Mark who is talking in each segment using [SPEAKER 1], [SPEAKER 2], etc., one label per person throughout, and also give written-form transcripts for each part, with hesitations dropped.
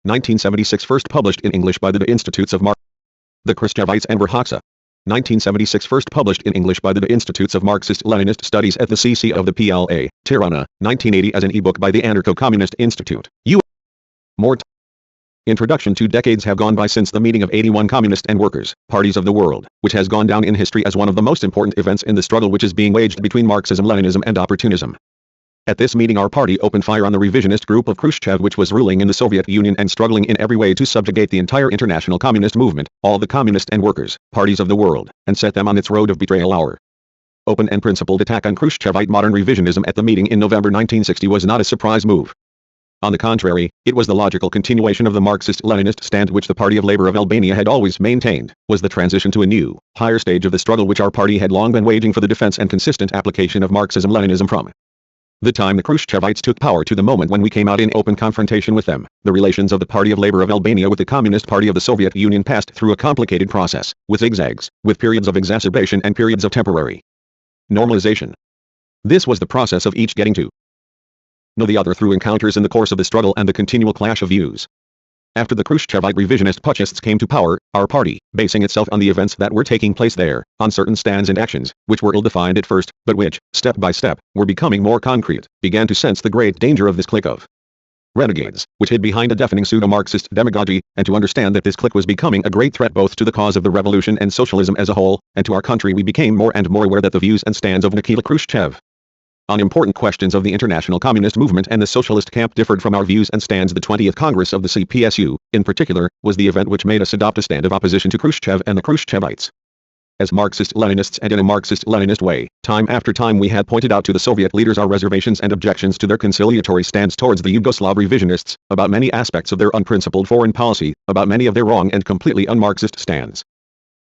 [SPEAKER 1] 1976 first published in English by the Institutes of The Khruschevites Enver Hoxha. 1976 first published in English by the Institutes of Marxist-Leninist Studies at the CC of the PLA, Tirana, 1980 as an ebook by the Anarcho-Communist Institute. Introduction. 2 decades have gone by since the meeting of 81 communist and workers' parties of the world, which has gone down in history as one of the most important events in the struggle which is being waged between Marxism-Leninism and opportunism. At this meeting our party opened fire on the revisionist group of Khrushchev which was ruling in the Soviet Union and struggling in every way to subjugate the entire international communist movement, all the communist and workers' parties of the world, and set them on its road of betrayal. Our open and principled attack on Khrushchevite modern revisionism at the meeting in November 1960 was not a surprise move. On the contrary, it was the logical continuation of the Marxist-Leninist stand which the Party of Labour of Albania had always maintained, was the transition to a new, higher stage of the struggle which our party had long been waging for the defense and consistent application of Marxism-Leninism from the time the Khrushchevites took power to the moment when we came out in open confrontation with them. The relations of the Party of Labour of Albania with the Communist Party of the Soviet Union passed through a complicated process, with zigzags, with periods of exacerbation and periods of temporary normalization. This was the process of each getting to know the other through encounters in the course of the struggle and the continual clash of views. After the Khrushchevite revisionist putschists came to power, our party, basing itself on the events that were taking place there, on certain stands and actions, which were ill-defined at first, but which, step by step, were becoming more concrete, began to sense the great danger of this clique of renegades, which hid behind a deafening pseudo-Marxist demagogy, and to understand that this clique was becoming a great threat both to the cause of the revolution and socialism as a whole, and to our country. We became more and more aware that the views and stands of Nikita Khrushchev on important questions of the international communist movement and the socialist camp differed from our views and stands. The 20th Congress of the CPSU, in particular, was the event which made us adopt a stand of opposition to Khrushchev and the Khrushchevites. As Marxist-Leninists and in a Marxist-Leninist way, time after time we had pointed out to the Soviet leaders our reservations and objections to their conciliatory stance towards the Yugoslav revisionists, about many aspects of their unprincipled foreign policy, about many of their wrong and completely un-Marxist stands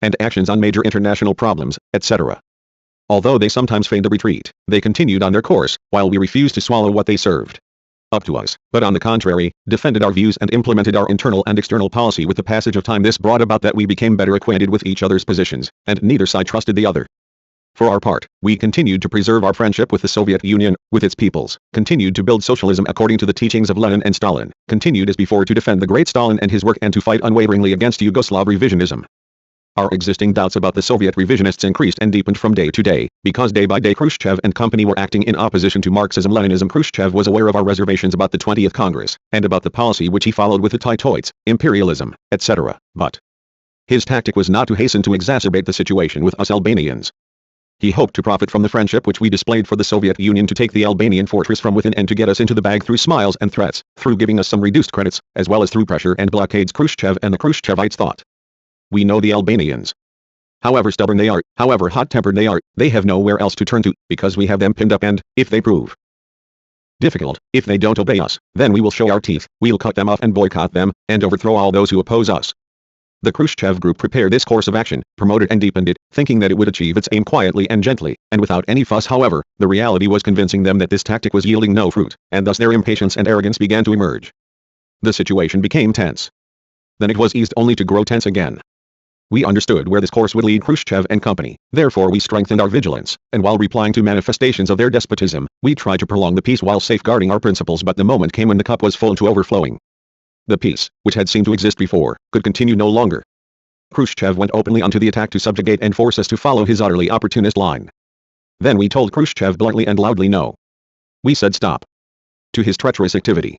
[SPEAKER 1] and actions on major international problems, etc. Although they sometimes feigned a retreat, they continued on their course, while we refused to swallow what they served up to us, but on the contrary, defended our views and implemented our internal and external policy. With the passage of time this brought about that we became better acquainted with each other's positions, and neither side trusted the other. For our part, we continued to preserve our friendship with the Soviet Union, with its peoples, continued to build socialism according to the teachings of Lenin and Stalin, continued as before to defend the great Stalin and his work and to fight unwaveringly against Yugoslav revisionism. Our existing doubts about the Soviet revisionists increased and deepened from day to day, because day by day Khrushchev and company were acting in opposition to Marxism-Leninism. Khrushchev was aware of our reservations about the 20th Congress, and about the policy which he followed with the Titoites, imperialism, etc., but his tactic was not to hasten to exacerbate the situation with us Albanians. He hoped to profit from the friendship which we displayed for the Soviet Union to take the Albanian fortress from within and to get us into the bag through smiles and threats, through giving us some reduced credits, as well as through pressure and blockades. Khrushchev and the Khrushchevites thought, we know the Albanians. However stubborn they are, however hot-tempered they have nowhere else to turn to, because we have them pinned up and, if they prove difficult, if they don't obey us, then we will show our teeth, we'll cut them off and boycott them, and overthrow all those who oppose us. The Khrushchev group prepared this course of action, promoted and deepened it, thinking that it would achieve its aim quietly and gently, and without any fuss. However, the reality was convincing them that this tactic was yielding no fruit, and thus their impatience and arrogance began to emerge. The situation became tense. Then it was eased only to grow tense again. We understood where this course would lead Khrushchev and company, therefore we strengthened our vigilance, and while replying to manifestations of their despotism, we tried to prolong the peace while safeguarding our principles. But the moment came when the cup was full to overflowing. The peace, which had seemed to exist before, could continue no longer. Khrushchev went openly onto the attack to subjugate and force us to follow his utterly opportunist line. Then we told Khrushchev bluntly and loudly no. We said stop to his treacherous activity.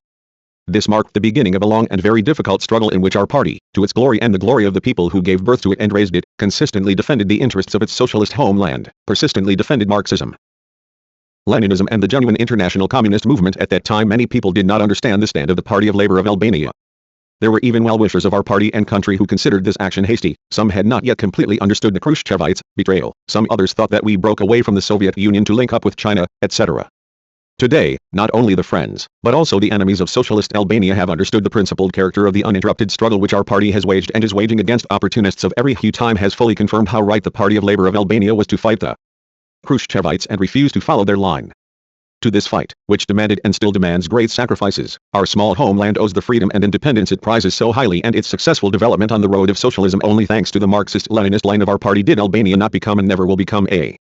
[SPEAKER 1] This marked the beginning of a long and very difficult struggle in which our party, to its glory and the glory of the people who gave birth to it and raised it, consistently defended the interests of its socialist homeland, persistently defended Marxism, Leninism and the genuine international communist movement. At that time many people did not understand the stand of the Party of Labour of Albania. There were even well-wishers of our party and country who considered this action hasty. Some had not yet completely understood the Khrushchevites' betrayal, some others thought that we broke away from the Soviet Union to link up with China, etc. Today, not only the friends, but also the enemies of socialist Albania have understood the principled character of the uninterrupted struggle which our party has waged and is waging against opportunists of every hue. Time has fully confirmed how right the Party of Labour of Albania was to fight the Khrushchevites and refuse to follow their line. To this fight, which demanded and still demands great sacrifices, our small homeland owes the freedom and independence it prizes so highly, and its successful development on the road of socialism. Only thanks to the Marxist-Leninist line of our party did Albania not become and never will become a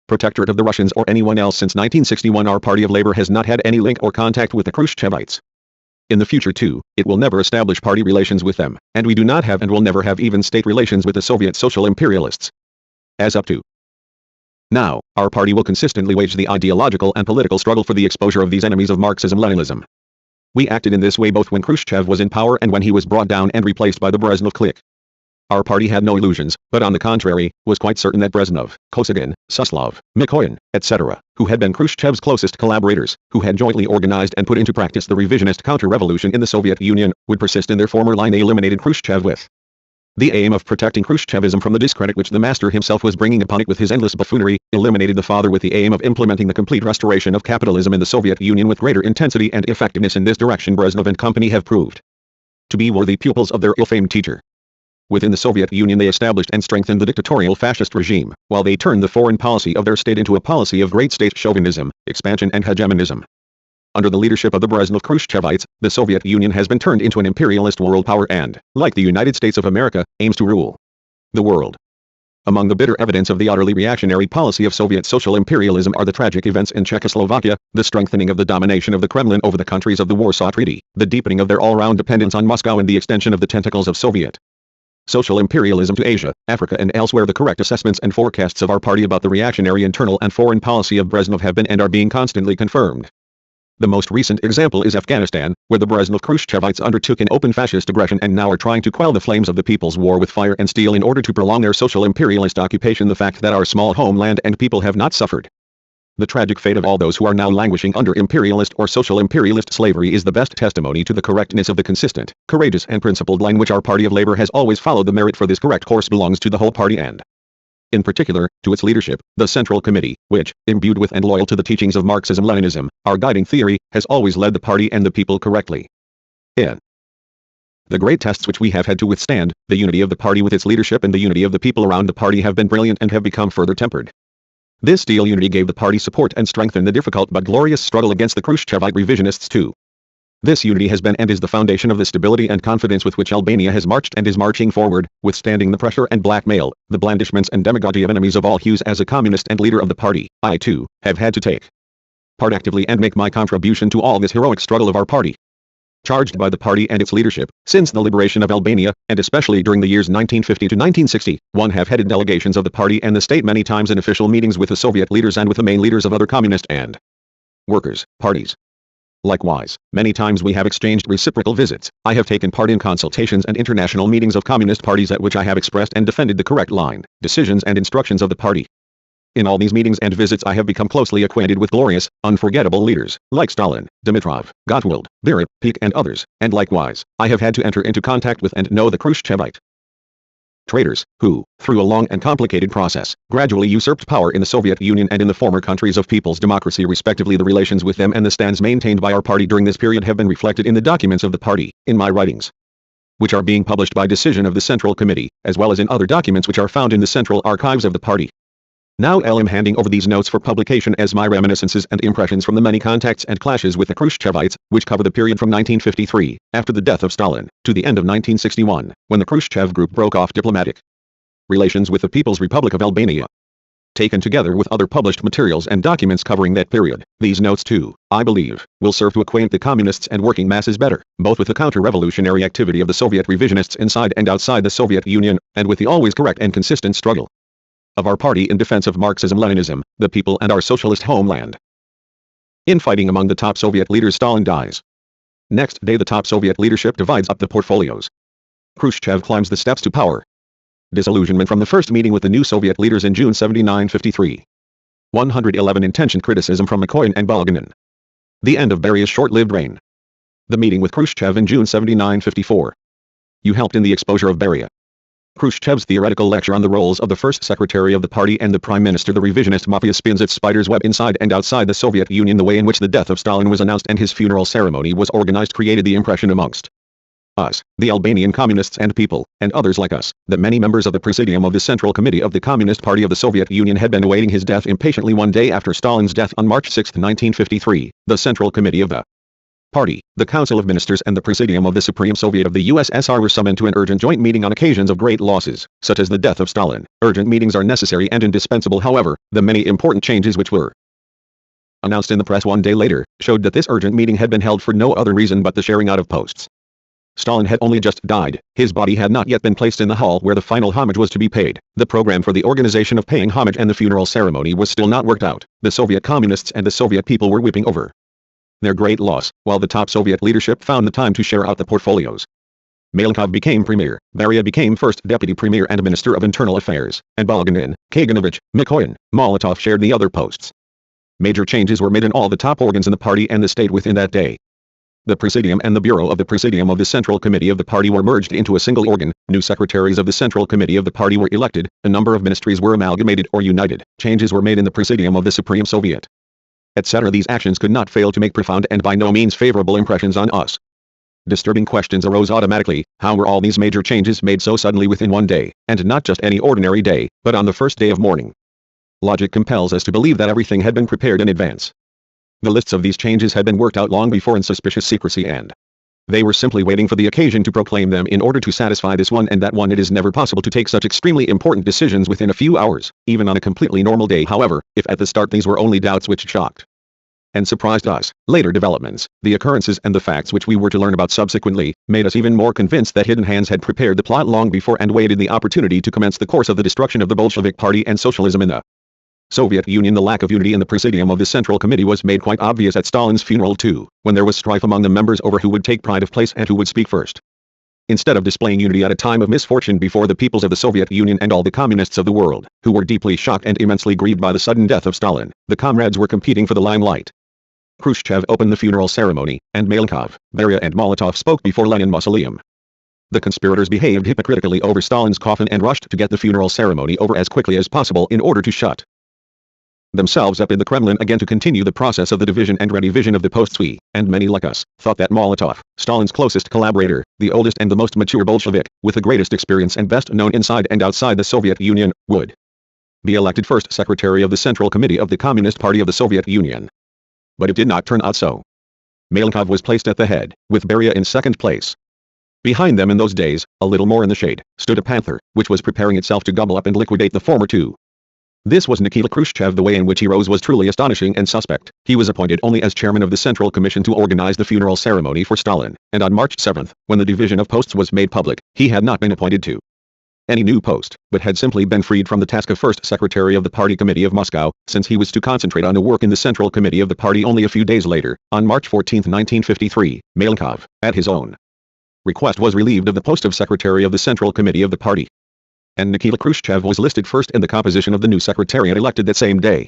[SPEAKER 1] protectorate of the Russians or anyone else. Since 1961 our Party of Labour has not had any link or contact with the Khrushchevites. In the future too, it will never establish party relations with them, and we do not have and will never have even state relations with the Soviet social imperialists. As up to now, our party will consistently wage the ideological and political struggle for the exposure of these enemies of Marxism-Leninism. We acted in this way both when Khrushchev was in power and when he was brought down and replaced by the Brezhnev clique. Our party had no illusions, but on the contrary, was quite certain that Brezhnev, Kosygin, Suslov, Mikoyan, etc., who had been Khrushchev's closest collaborators, who had jointly organized and put into practice the revisionist counter-revolution in the Soviet Union, would persist in their former line they eliminated Khrushchev with the aim of protecting Khrushchevism from the discredit which the master himself was bringing upon it with his endless buffoonery, eliminated the father with the aim of implementing the complete restoration of capitalism in the Soviet Union with greater intensity and effectiveness. In this direction Brezhnev and company have proved to be worthy pupils of their ill-famed teacher. Within the Soviet Union they established and strengthened the dictatorial fascist regime, while they turned the foreign policy of their state into a policy of great state chauvinism, expansion and hegemonism. Under the leadership of the Brezhnev Khrushchevites, the Soviet Union has been turned into an imperialist world power and, like the United States of America, aims to rule the world. Among the bitter evidence of the utterly reactionary policy of Soviet social imperialism are the tragic events in Czechoslovakia, the strengthening of the domination of the Kremlin over the countries of the Warsaw Treaty, the deepening of their all-round dependence on Moscow and the extension of the tentacles of Soviet social imperialism to Asia, Africa and elsewhere. The correct assessments and forecasts of our party about the reactionary internal and foreign policy of Brezhnev have been and are being constantly confirmed. The most recent example is Afghanistan, where the Brezhnev Khrushchevites undertook an open fascist aggression and now are trying to quell the flames of the people's war with fire and steel in order to prolong their social imperialist occupation. The fact that our small homeland and people have not suffered the tragic fate of all those who are now languishing under imperialist or social imperialist slavery is the best testimony to the correctness of the consistent, courageous and principled line which our Party of Labor has always followed. The merit for this correct course belongs to the whole party and, in particular, to its leadership, the Central Committee, which, imbued with and loyal to the teachings of Marxism-Leninism, our guiding theory, has always led the party and the people correctly. In the great tests which we have had to withstand, the unity of the party with its leadership and the unity of the people around the party have been brilliant and have become further tempered. This steel unity gave the party support and strength in the difficult but glorious struggle against the Khrushchevite revisionists too. This unity has been and is the foundation of the stability and confidence with which Albania has marched and is marching forward, withstanding the pressure and blackmail, the blandishments and demagogy of enemies of all hues. As a communist and leader of the party, I too, have had to take part actively and make my contribution to all this heroic struggle of our party. Charged by the party and its leadership, since the liberation of Albania, and especially during the years 1950 to 1960, one have headed delegations of the party and the state many times in official meetings with the Soviet leaders and with the main leaders of other communist and workers' parties. Likewise, many times we have exchanged reciprocal visits. I have taken part in consultations and international meetings of communist parties at which I have expressed and defended the correct line, decisions and instructions of the party. In all these meetings and visits I have become closely acquainted with glorious, unforgettable leaders, like Stalin, Dimitrov, Gottwald, Beria, Peake and others, and likewise, I have had to enter into contact with and know the Khrushchevite traitors, who, through a long and complicated process, gradually usurped power in the Soviet Union and in the former countries of People's Democracy respectively. The relations with them and the stands maintained by our party during this period have been reflected in the documents of the party, in my writings, which are being published by decision of the Central Committee, as well as in other documents which are found in the central archives of the party. Now I am handing over these notes for publication as my reminiscences and impressions from the many contacts and clashes with the Khrushchevites, which cover the period from 1953, after the death of Stalin, to the end of 1961, when the Khrushchev group broke off diplomatic relations with the People's Republic of Albania. Taken together with other published materials and documents covering that period, these notes too, I believe, will serve to acquaint the communists and working masses better, both with the counter-revolutionary activity of the Soviet revisionists inside and outside the Soviet Union, and with the always correct and consistent struggle of our party in defense of Marxism-Leninism, the people and our socialist homeland. Infighting among the top Soviet leaders. Stalin dies. Next day the top Soviet leadership divides up the portfolios. Khrushchev climbs the steps to power. Disillusionment from the first meeting with the new Soviet leaders in June 1953. 111 Intention criticism from Mikoyan and Bulganin. The end of Beria's short-lived reign. The meeting with Khrushchev in June 1954. You helped in the exposure of Beria. Khrushchev's theoretical lecture on the roles of the first secretary of the party and the prime minister. The revisionist mafia spins its spider's web inside and outside the Soviet Union. The way in which the death of Stalin was announced and his funeral ceremony was organized created the impression amongst us, the Albanian communists and people, and others like us, that many members of the Presidium of the Central Committee of the Communist Party of the Soviet Union had been awaiting his death impatiently. One day after Stalin's death on March 6, 1953, the Central Committee of the Party, the Council of Ministers and the Presidium of the Supreme Soviet of the USSR were summoned to an urgent joint meeting on occasions of great losses, such as the death of Stalin. Urgent meetings are necessary and indispensable. However, the many important changes which were announced in the press one day later, showed that this urgent meeting had been held for no other reason but the sharing out of posts. Stalin had only just died, his body had not yet been placed in the hall where the final homage was to be paid, the program for the organization of paying homage and the funeral ceremony was still not worked out, the Soviet communists and the Soviet people were weeping over their great loss, while the top Soviet leadership found the time to share out the portfolios. Malenkov became premier, Beria became first deputy premier and minister of internal affairs, and Bulganin, Kaganovich, Mikoyan, Molotov shared the other posts. Major changes were made in all the top organs in the party and the state within that day. The Presidium and the Bureau of the Presidium of the Central Committee of the Party were merged into a single organ, new secretaries of the Central Committee of the Party were elected, a number of ministries were amalgamated or united, changes were made in the Presidium of the Supreme Soviet, etc. These actions could not fail to make profound and by no means favorable impressions on us. Disturbing questions arose automatically: how were all these major changes made so suddenly within one day, and not just any ordinary day, but on the first day of mourning? Logic compels us to believe that everything had been prepared in advance. The lists of these changes had been worked out long before in suspicious secrecy, and they were simply waiting for the occasion to proclaim them in order to satisfy this one and that one. It is never possible to take such extremely important decisions within a few hours, even on a completely normal day. However, if at the start these were only doubts which shocked and surprised us, later developments, the occurrences and the facts which we were to learn about subsequently, made us even more convinced that hidden hands had prepared the plot long before and waited the opportunity to commence the course of the destruction of the Bolshevik Party and socialism in the Soviet Union. The lack of unity in the Presidium of the Central Committee was made quite obvious at Stalin's funeral too, when there was strife among the members over who would take pride of place and who would speak first. Instead of displaying unity at a time of misfortune before the peoples of the Soviet Union and all the communists of the world, who were deeply shocked and immensely grieved by the sudden death of Stalin, the comrades were competing for the limelight. Khrushchev opened the funeral ceremony, and Malenkov, Beria and Molotov spoke before Lenin Mausoleum. The conspirators behaved hypocritically over Stalin's coffin and rushed to get the funeral ceremony over as quickly as possible in order to shut themselves up in the Kremlin again to continue the process of the division and redivision of the posts. We, and many like us, thought that Molotov, Stalin's closest collaborator, the oldest and the most mature Bolshevik, with the greatest experience and best known inside and outside the Soviet Union, would be elected first secretary of the Central Committee of the Communist Party of the Soviet Union. But it did not turn out so. Malenkov was placed at the head, with Beria in second place. Behind them in those days, a little more in the shade, stood a panther, which was preparing itself to gobble up and liquidate the former two. This was Nikita Khrushchev. The way in which he rose was truly astonishing and suspect. He was appointed only as chairman of the Central Commission to organize the funeral ceremony for Stalin, and on March 7, when the division of posts was made public, he had not been appointed to any new post, but had simply been freed from the task of first secretary of the Party Committee of Moscow, since he was to concentrate on the work in the Central Committee of the Party. Only a few days later, on March 14, 1953, Malenkov, at his own request, was relieved of the post of secretary of the Central Committee of the Party, and Nikita Khrushchev was listed first in the composition of the new secretariat elected that same day.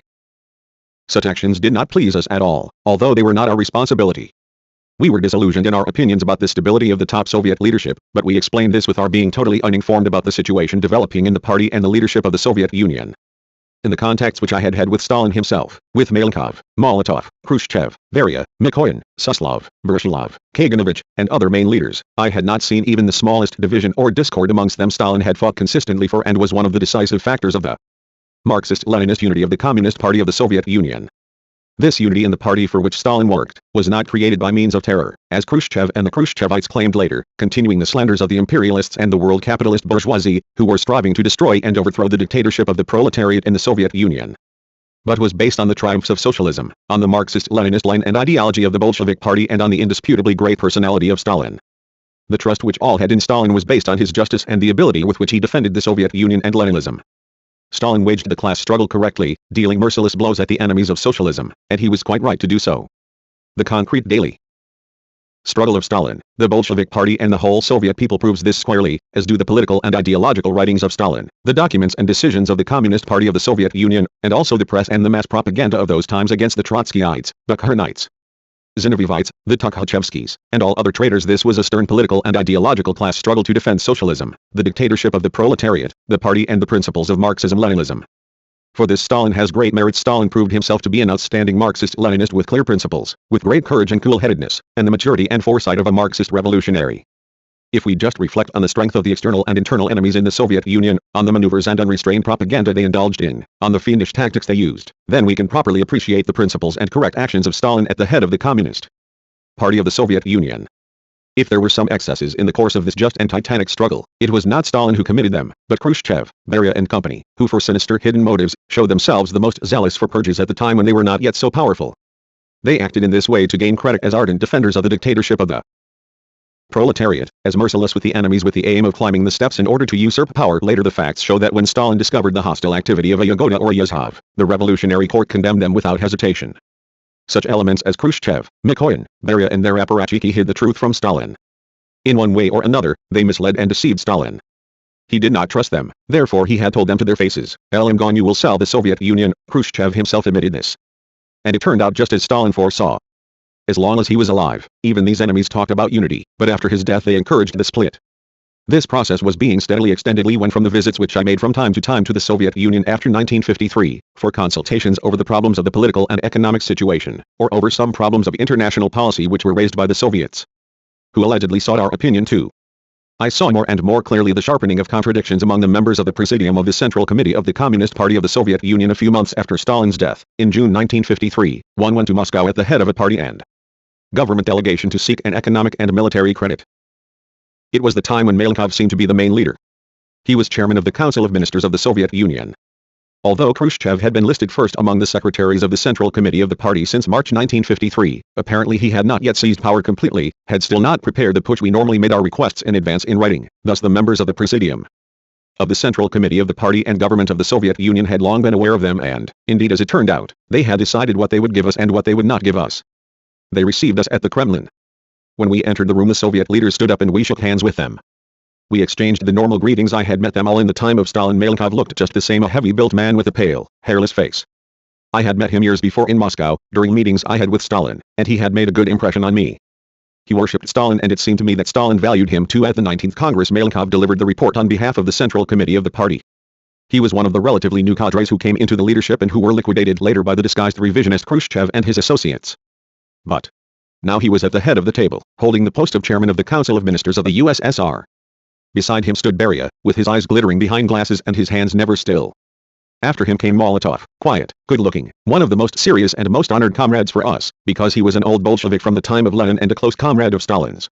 [SPEAKER 1] Such actions did not please us at all, although they were not our responsibility. We were disillusioned in our opinions about the stability of the top Soviet leadership, but we explained this with our being totally uninformed about the situation developing in the party and the leadership of the Soviet Union. In the contacts which I had had with Stalin himself, with Malenkov, Molotov, Khrushchev, Beria, Mikoyan, Suslov, Brusilov, Kaganovich, and other main leaders, I had not seen even the smallest division or discord amongst them. Stalin had fought consistently for and was one of the decisive factors of the Marxist-Leninist unity of the Communist Party of the Soviet Union. This unity in the party for which Stalin worked, was not created by means of terror, as Khrushchev and the Khrushchevites claimed later, continuing the slanders of the imperialists and the world capitalist bourgeoisie, who were striving to destroy and overthrow the dictatorship of the proletariat in the Soviet Union, but was based on the triumphs of socialism, on the Marxist-Leninist line and ideology of the Bolshevik Party, and on the indisputably great personality of Stalin. The trust which all had in Stalin was based on his justice and the ability with which he defended the Soviet Union and Leninism. Stalin waged the class struggle correctly, dealing merciless blows at the enemies of socialism, and he was quite right to do so. The concrete daily struggle of Stalin, the Bolshevik Party and the whole Soviet people proves this squarely, as do the political and ideological writings of Stalin, the documents and decisions of the Communist Party of the Soviet Union, and also the press and the mass propaganda of those times against the Trotskyites, the Bukharinites, Zinovievites, the Tukhachevskys, and all other traitors. This was a stern political and ideological class struggle to defend socialism, the dictatorship of the proletariat, the party and the principles of Marxism-Leninism. For this Stalin has great merits. Stalin proved himself to be an outstanding Marxist-Leninist with clear principles, with great courage and cool-headedness, and the maturity and foresight of a Marxist revolutionary. If we just reflect on the strength of the external and internal enemies in the Soviet Union, on the maneuvers and unrestrained propaganda they indulged in, on the fiendish tactics they used, then we can properly appreciate the principles and correct actions of Stalin at the head of the Communist Party of the Soviet Union. If there were some excesses in the course of this just and titanic struggle, it was not Stalin who committed them, but Khrushchev, Beria and company, who for sinister hidden motives, showed themselves the most zealous for purges at the time when they were not yet so powerful. They acted in this way to gain credit as ardent defenders of the dictatorship of the proletariat, as merciless with the enemies with the aim of climbing the steps in order to usurp power. Later the facts show that when Stalin discovered the hostile activity of a Yagoda or Yazhov, the revolutionary court condemned them without hesitation. Such elements as Khrushchev, Mikoyan, Beria and their apparatchiki hid the truth from Stalin. In one way or another, they misled and deceived Stalin. He did not trust them, therefore he had told them to their faces, "I'm gone, you will sell the Soviet Union." Khrushchev himself admitted this. And it turned out just as Stalin foresaw. As long as he was alive, even these enemies talked about unity, but after his death they encouraged the split. This process was being steadily extended when from the visits which I made from time to time to the Soviet Union after 1953, for consultations over the problems of the political and economic situation, or over some problems of international policy which were raised by the Soviets, who allegedly sought our opinion too. I saw more and more clearly the sharpening of contradictions among the members of the Presidium of the Central Committee of the Communist Party of the Soviet Union. A few months after Stalin's death, in June 1953, one went to Moscow at the head of a party and government delegation to seek an economic and military credit. It was the time when Malenkov seemed to be the main leader. He was chairman of the Council of Ministers of the Soviet Union. Although Khrushchev had been listed first among the secretaries of the Central Committee of the party since March 1953, apparently he had not yet seized power completely, had still not prepared the putsch. We normally made our requests in advance in writing, thus the members of the Presidium of the Central Committee of the party and government of the Soviet Union had long been aware of them and, indeed as it turned out, they had decided what they would give us and what they would not give us. They received us at the Kremlin. When we entered the room the Soviet leaders stood up and we shook hands with them. We exchanged the normal greetings. I had met them all in the time of Stalin. Malenkov looked just the same, a heavy-built man with a pale, hairless face. I had met him years before in Moscow, during meetings I had with Stalin, and he had made a good impression on me. He worshipped Stalin and it seemed to me that Stalin valued him too. At the 19th Congress Malenkov delivered the report on behalf of the Central Committee of the party. He was one of the relatively new cadres who came into the leadership and who were liquidated later by the disguised revisionist Khrushchev and his associates. But now he was at the head of the table, holding the post of chairman of the Council of Ministers of the USSR. Beside him stood Beria, with his eyes glittering behind glasses and his hands never still. After him came Molotov, quiet, good-looking, one of the most serious and most honored comrades for us, because he was an old Bolshevik from the time of Lenin and a close comrade of Stalin's.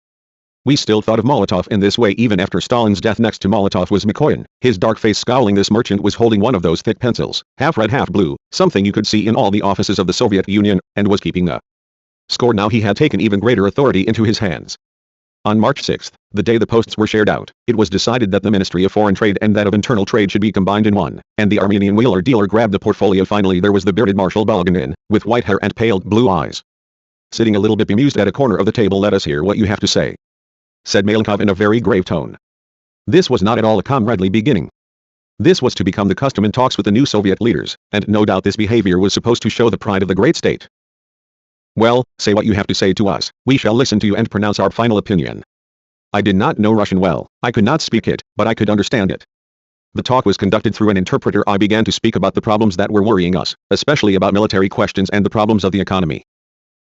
[SPEAKER 1] We still thought of Molotov in this way even after Stalin's death. Next to Molotov was Mikoyan, his dark face scowling. This merchant was holding one of those thick pencils, half red half blue, something you could see in all the offices of the Soviet Union, and was keeping a score. Now he had taken even greater authority into his hands. On March 6, the day the posts were shared out, it was decided that the Ministry of Foreign Trade and that of Internal Trade should be combined in one, and the Armenian wheeler-dealer grabbed the portfolio. Finally there was the bearded Marshal Bulganin, with white hair and pale blue eyes, sitting a little bit bemused at a corner of the table. "Let us hear what you have to say," said Malenkov in a very grave tone. This was not at all a comradely beginning. This was to become the custom in talks with the new Soviet leaders, and no doubt this behavior was supposed to show the pride of the great state. "Well, say what you have to say to us, we shall listen to you and pronounce our final opinion." I did not know Russian well, I could not speak it, but I could understand it. The talk was conducted through an interpreter. I began to speak about the problems that were worrying us, especially about military questions and the problems of the economy.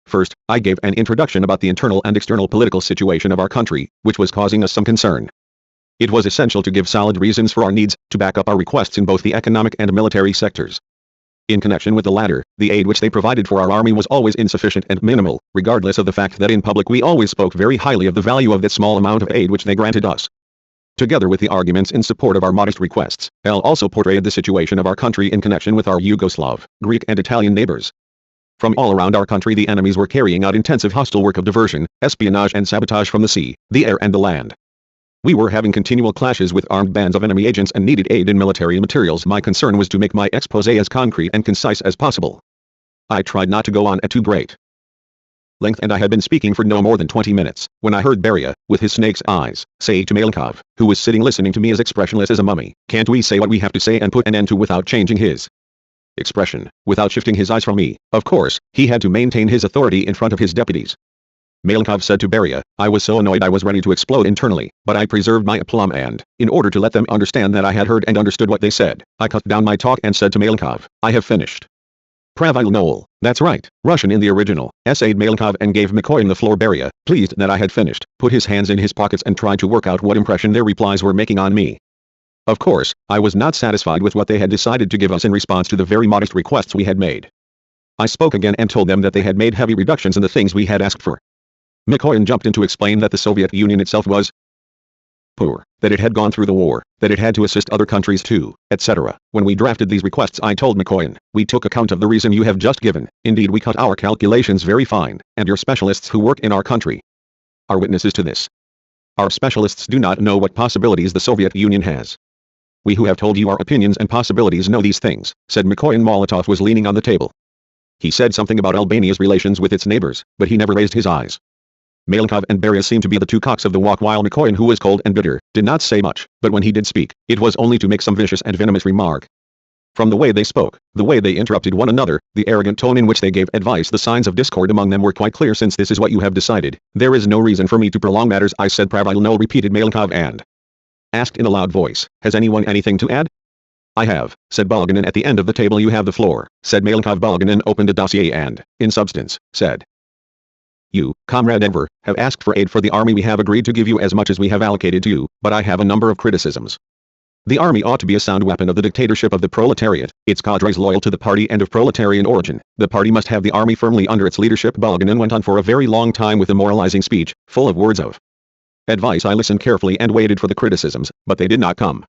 [SPEAKER 1] First, I gave an introduction about the internal and external political situation of our country, which was causing us some concern. It was essential to give solid reasons for our needs, to back up our requests in both the economic and military sectors. In connection with the latter, the aid which they provided for our army was always insufficient and minimal, regardless of the fact that in public we always spoke very highly of the value of that small amount of aid which they granted us. Together with the arguments in support of our modest requests, L also portrayed the situation of our country in connection with our Yugoslav, Greek and Italian neighbors. From all around our country the enemies were carrying out intensive hostile work of diversion, espionage and sabotage from the sea, the air and the land. We were having continual clashes with armed bands of enemy agents and needed aid in military materials. My concern was to make my exposé as concrete and concise as possible. I tried not to go on at too great length and I had been speaking for no more than 20 minutes, when I heard Beria, with his snake's eyes, say to Malenkov, who was sitting listening to me as expressionless as a mummy, "Can't we say what we have to say and put an end to without changing his expression, without shifting his eyes from me?" Of course, he had to maintain his authority in front of his deputies. Malenkov said to Beria, "I was so annoyed I was ready to explode internally, but I preserved my aplomb and, in order to let them understand that I had heard and understood what they said, I cut down my talk and said to Malenkov, 'I have finished.'" Pravil Noel, that's right, Russian in the original, essayed Malenkov and gave Mikoyan the floor. Beria, pleased that I had finished, put his hands in his pockets and tried to work out what impression their replies were making on me. Of course, I was not satisfied with what they had decided to give us in response to the very modest requests we had made. I spoke again and told them that they had made heavy reductions in the things we had asked for. Mikoyan jumped in to explain that the Soviet Union itself was poor. that it had gone through the war, that it had to assist other countries too, etc. When we drafted these requests, I told McCoyan, we took account of the reason you have just given. Indeed, we cut our calculations very fine, and your specialists who work in our country are witnesses to this. Our specialists do not know what possibilities the Soviet Union has. We who have told you our opinions and possibilities know these things, said McCoyan. Molotov was leaning on the table. He said something about Albania's relations with its neighbors, but he never raised his eyes. Malenkov and Beria seemed to be the two cocks of the walk, while McCoyan, who was cold and bitter, did not say much, but when he did speak, it was only to make some vicious and venomous remark. From the way they spoke, the way they interrupted one another, the arrogant tone in which they gave advice, the signs of discord among them were quite clear. Since this is what you have decided, there is no reason for me to prolong matters, I said. Pravilno, repeated Malenkov and asked in a loud voice, has anyone anything to add? I have, said Bulganin. At the end of the table you have the floor, said Malenkov. Bulganin opened a dossier and, in substance, said, you, Comrade Enver, have asked for aid for the army. We have agreed to give you as much as we have allocated to you, but I have a number of criticisms. The army ought to be a sound weapon of the dictatorship of the proletariat, its cadres loyal to the party and of proletarian origin. The party must have the army firmly under its leadership. Bulganin went on for a very long time with a moralizing speech, full of words of advice. I listened carefully and waited for the criticisms, but they did not come.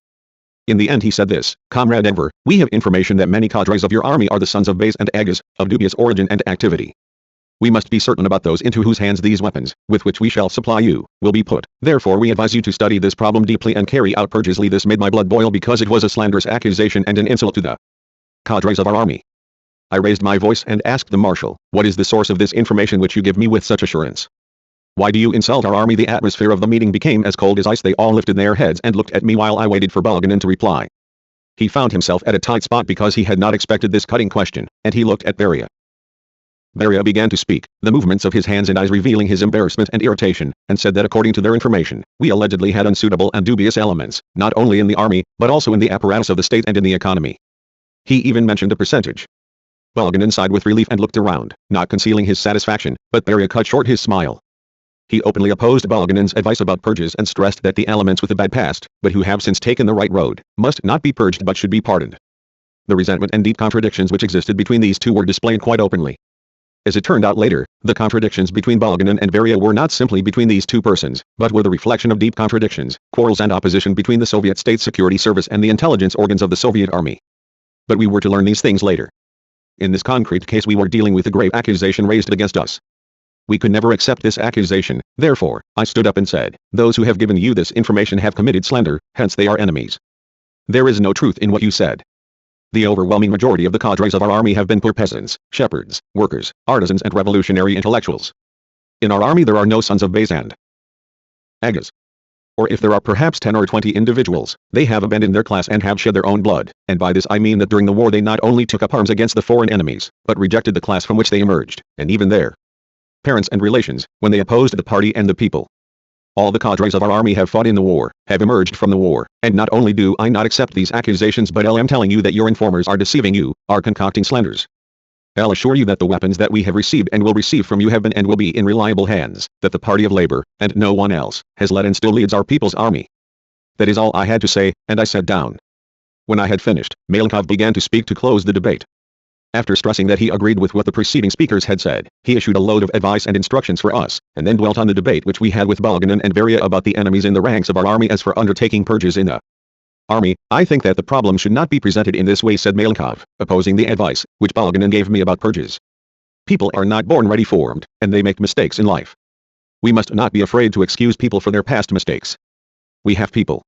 [SPEAKER 1] In the end he said this, Comrade Enver, we have information that many cadres of your army are the sons of Bays and Agas, of dubious origin and activity. We must be certain about those into whose hands these weapons, with which we shall supply you, will be put. Therefore we advise you to study this problem deeply and carry out purges. This made my blood boil because it was a slanderous accusation and an insult to the cadres of our army. I raised my voice and asked the marshal, what is the source of this information which you give me with such assurance? Why do you insult our army? The atmosphere of the meeting became as cold as ice. They all lifted their heads and looked at me while I waited for Bulganin to reply. He found himself at a tight spot because he had not expected this cutting question, and he looked at Beria. Beria began to speak, the movements of his hands and eyes revealing his embarrassment and irritation, and said that according to their information, we allegedly had unsuitable and dubious elements, not only in the army, but also in the apparatus of the state and in the economy. He even mentioned a percentage. Bulganin sighed with relief and looked around, not concealing his satisfaction, but Beria cut short his smile. He openly opposed Bulganin's advice about purges and stressed that the elements with a bad past, but who have since taken the right road, must not be purged but should be pardoned. The resentment and deep contradictions which existed between these two were displayed quite openly. As it turned out later, the contradictions between Bulganin and Beria were not simply between these two persons, but were the reflection of deep contradictions, quarrels and opposition between the Soviet State Security Service and the intelligence organs of the Soviet Army. But we were to learn these things later. In this concrete case we were dealing with a grave accusation raised against us. We could never accept this accusation, therefore, I stood up and said, those who have given you this information have committed slander, hence they are enemies. There is no truth in what you said. The overwhelming majority of the cadres of our army have been poor peasants, shepherds, workers, artisans and revolutionary intellectuals. In our army there are no sons of Bays and Agas. Or if there are perhaps 10 or 20 individuals, they have abandoned their class and have shed their own blood, and by this I mean that during the war they not only took up arms against the foreign enemies, but rejected the class from which they emerged, and even their parents and relations, when they opposed the party and the people. All the cadres of our army have fought in the war, have emerged from the war, and not only do I not accept these accusations but I am telling you that your informers are deceiving you, are concocting slanders. I'll assure you that the weapons that we have received and will receive from you have been and will be in reliable hands, that the Party of Labor, and no one else, has led and still leads our people's army. That is all I had to say, and I sat down. When I had finished, Malenkov began to speak to close the debate. After stressing that he agreed with what the preceding speakers had said, he issued a load of advice and instructions for us, and then dwelt on the debate which we had with Bulganin and Beria about the enemies in the ranks of our army. As for undertaking purges in the army, I think that the problem should not be presented in this way, said Malenkov, opposing the advice which Bulganin gave me about purges. People are not born ready formed, and they make mistakes in life. We must not be afraid to excuse people for their past mistakes. We have people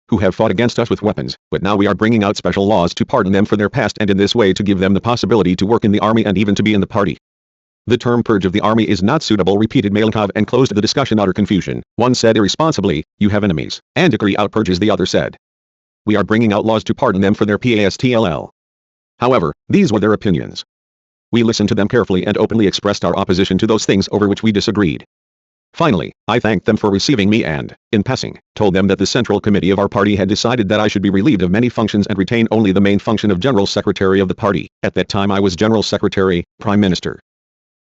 [SPEAKER 1] who have fought against us with weapons, but now we are bringing out special laws to pardon them for their past and in this way to give them the possibility to work in the army and even to be in the party. The term purge of the army is not suitable, repeated Malenkov, and closed the discussion. Utter confusion. One said irresponsibly, you have enemies, and decree out purges. The other said, we are bringing out laws to pardon them for their pastll. However, these were their opinions. We listened to them carefully and openly expressed our opposition to those things over which we disagreed. Finally, I thanked them for receiving me and, in passing, told them that the Central Committee of our party had decided that I should be relieved of many functions and retain only the main function of General Secretary of the party. At that time I was General Secretary, Prime Minister,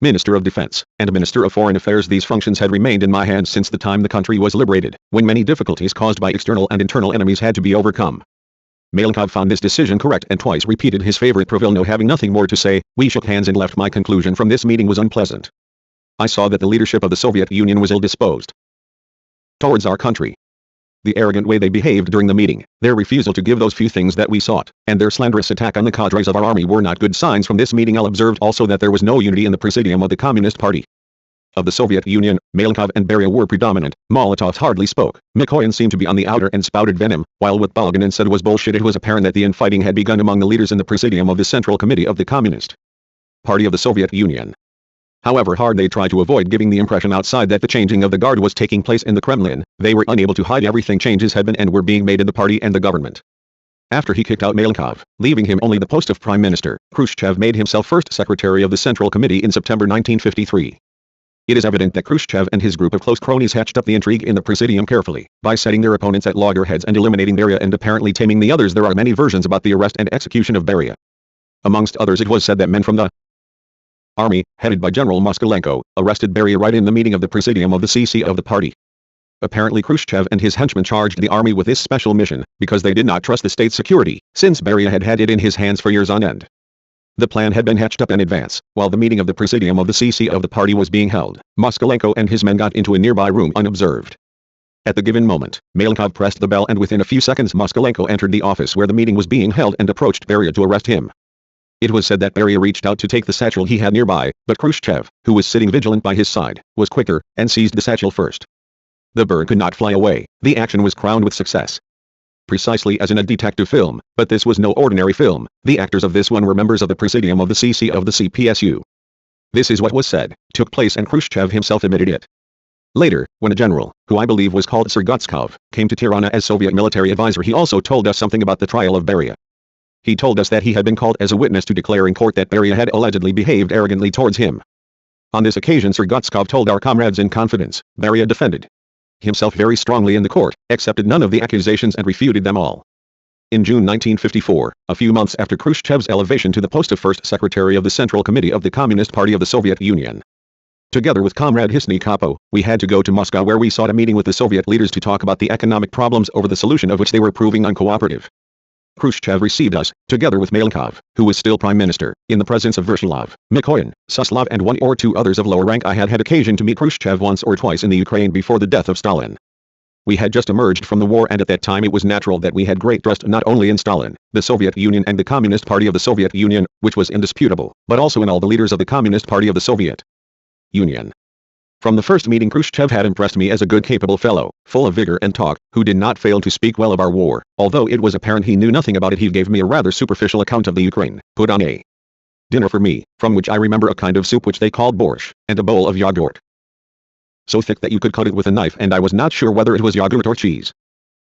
[SPEAKER 1] Minister of Defense, and Minister of Foreign Affairs. These functions had remained in my hands since the time the country was liberated, when many difficulties caused by external and internal enemies had to be overcome. Malenkov found this decision correct and twice repeated his favorite Pravilno. Having nothing more to say, we shook hands and left. My conclusion from this meeting was unpleasant. I saw that the leadership of the Soviet Union was ill-disposed towards our country. the arrogant way they behaved during the meeting, their refusal to give those few things that we sought, and their slanderous attack on the cadres of our army were not good signs from this meeting. I observed also that there was no unity in the presidium of the Communist Party. Of the Soviet Union, Malenkov and Beria were predominant. Molotov hardly spoke. Mikoyan seemed to be on the outer and spouted venom, while what Bulganin said was bullshit. It was apparent that the infighting had begun among the leaders in the presidium of the Central Committee of the Communist Party of the Soviet Union. However hard they tried to avoid giving the impression outside that the changing of the guard was taking place in the Kremlin, they were unable to hide everything. Changes had been and were being made in the party and the government. After he kicked out Malenkov, leaving him only the post of Prime Minister, Khrushchev made himself first secretary of the Central Committee in September 1953. It is evident that Khrushchev and his group of close cronies hatched up the intrigue in the presidium carefully, by setting their opponents at loggerheads and eliminating Beria and apparently taming the others. There are many versions about the arrest and execution of Beria. Amongst others, it was said that men from the army, headed by General Moskalenko, arrested Beria right in the meeting of the presidium of the CC of the party. Apparently Khrushchev and his henchmen charged the army with this special mission, because they did not trust the state's security, since Beria had had it in his hands for years on end. The plan had been hatched up in advance. While the meeting of the presidium of the CC of the party was being held, Moskalenko and his men got into a nearby room unobserved. At the given moment, Malenkov pressed the bell and within a few seconds Moskalenko entered the office where the meeting was being held and approached Beria to arrest him. It was said that Beria reached out to take the satchel he had nearby, but Khrushchev, who was sitting vigilant by his side, was quicker, and seized the satchel first. The bird could not fly away. The action was crowned with success. Precisely as in a detective film, but this was no ordinary film. The actors of this one were members of the presidium of the CC of the CPSU. This is what was said, took place, and Khrushchev himself admitted it. Later, when a general, who I believe was called Sergotskov, came to Tirana as Soviet military advisor, he also told us something about the trial of Beria. He told us that he had been called as a witness to declare in court that Beria had allegedly behaved arrogantly towards him. On this occasion Sergotskov told our comrades in confidence, Beria defended himself very strongly in the court, accepted none of the accusations and refuted them all. In June 1954, a few months after Khrushchev's elevation to the post of first secretary of the Central Committee of the Communist Party of the Soviet Union, together with Comrade Hisny Kapo, we had to go to Moscow where we sought a meeting with the Soviet leaders to talk about the economic problems over the solution of which they were proving uncooperative. Khrushchev received us, together with Malenkov, who was still prime minister, in the presence of Vershilov, Mikoyan, Suslov and one or two others of lower rank. I had had occasion to meet Khrushchev once or twice in the Ukraine before the death of Stalin. We had just emerged from the war and at that time it was natural that we had great trust not only in Stalin, the Soviet Union and the Communist Party of the Soviet Union, which was indisputable, but also in all the leaders of the Communist Party of the Soviet Union. From the first meeting Khrushchev had impressed me as a good capable fellow, full of vigor and talk, who did not fail to speak well of our war. Although it was apparent he knew nothing about it, he gave me a rather superficial account of the Ukraine, put on a dinner for me, from which I remember a kind of soup which they called borscht, and a bowl of yogurt, so thick that you could cut it with a knife, and I was not sure whether it was yogurt or cheese.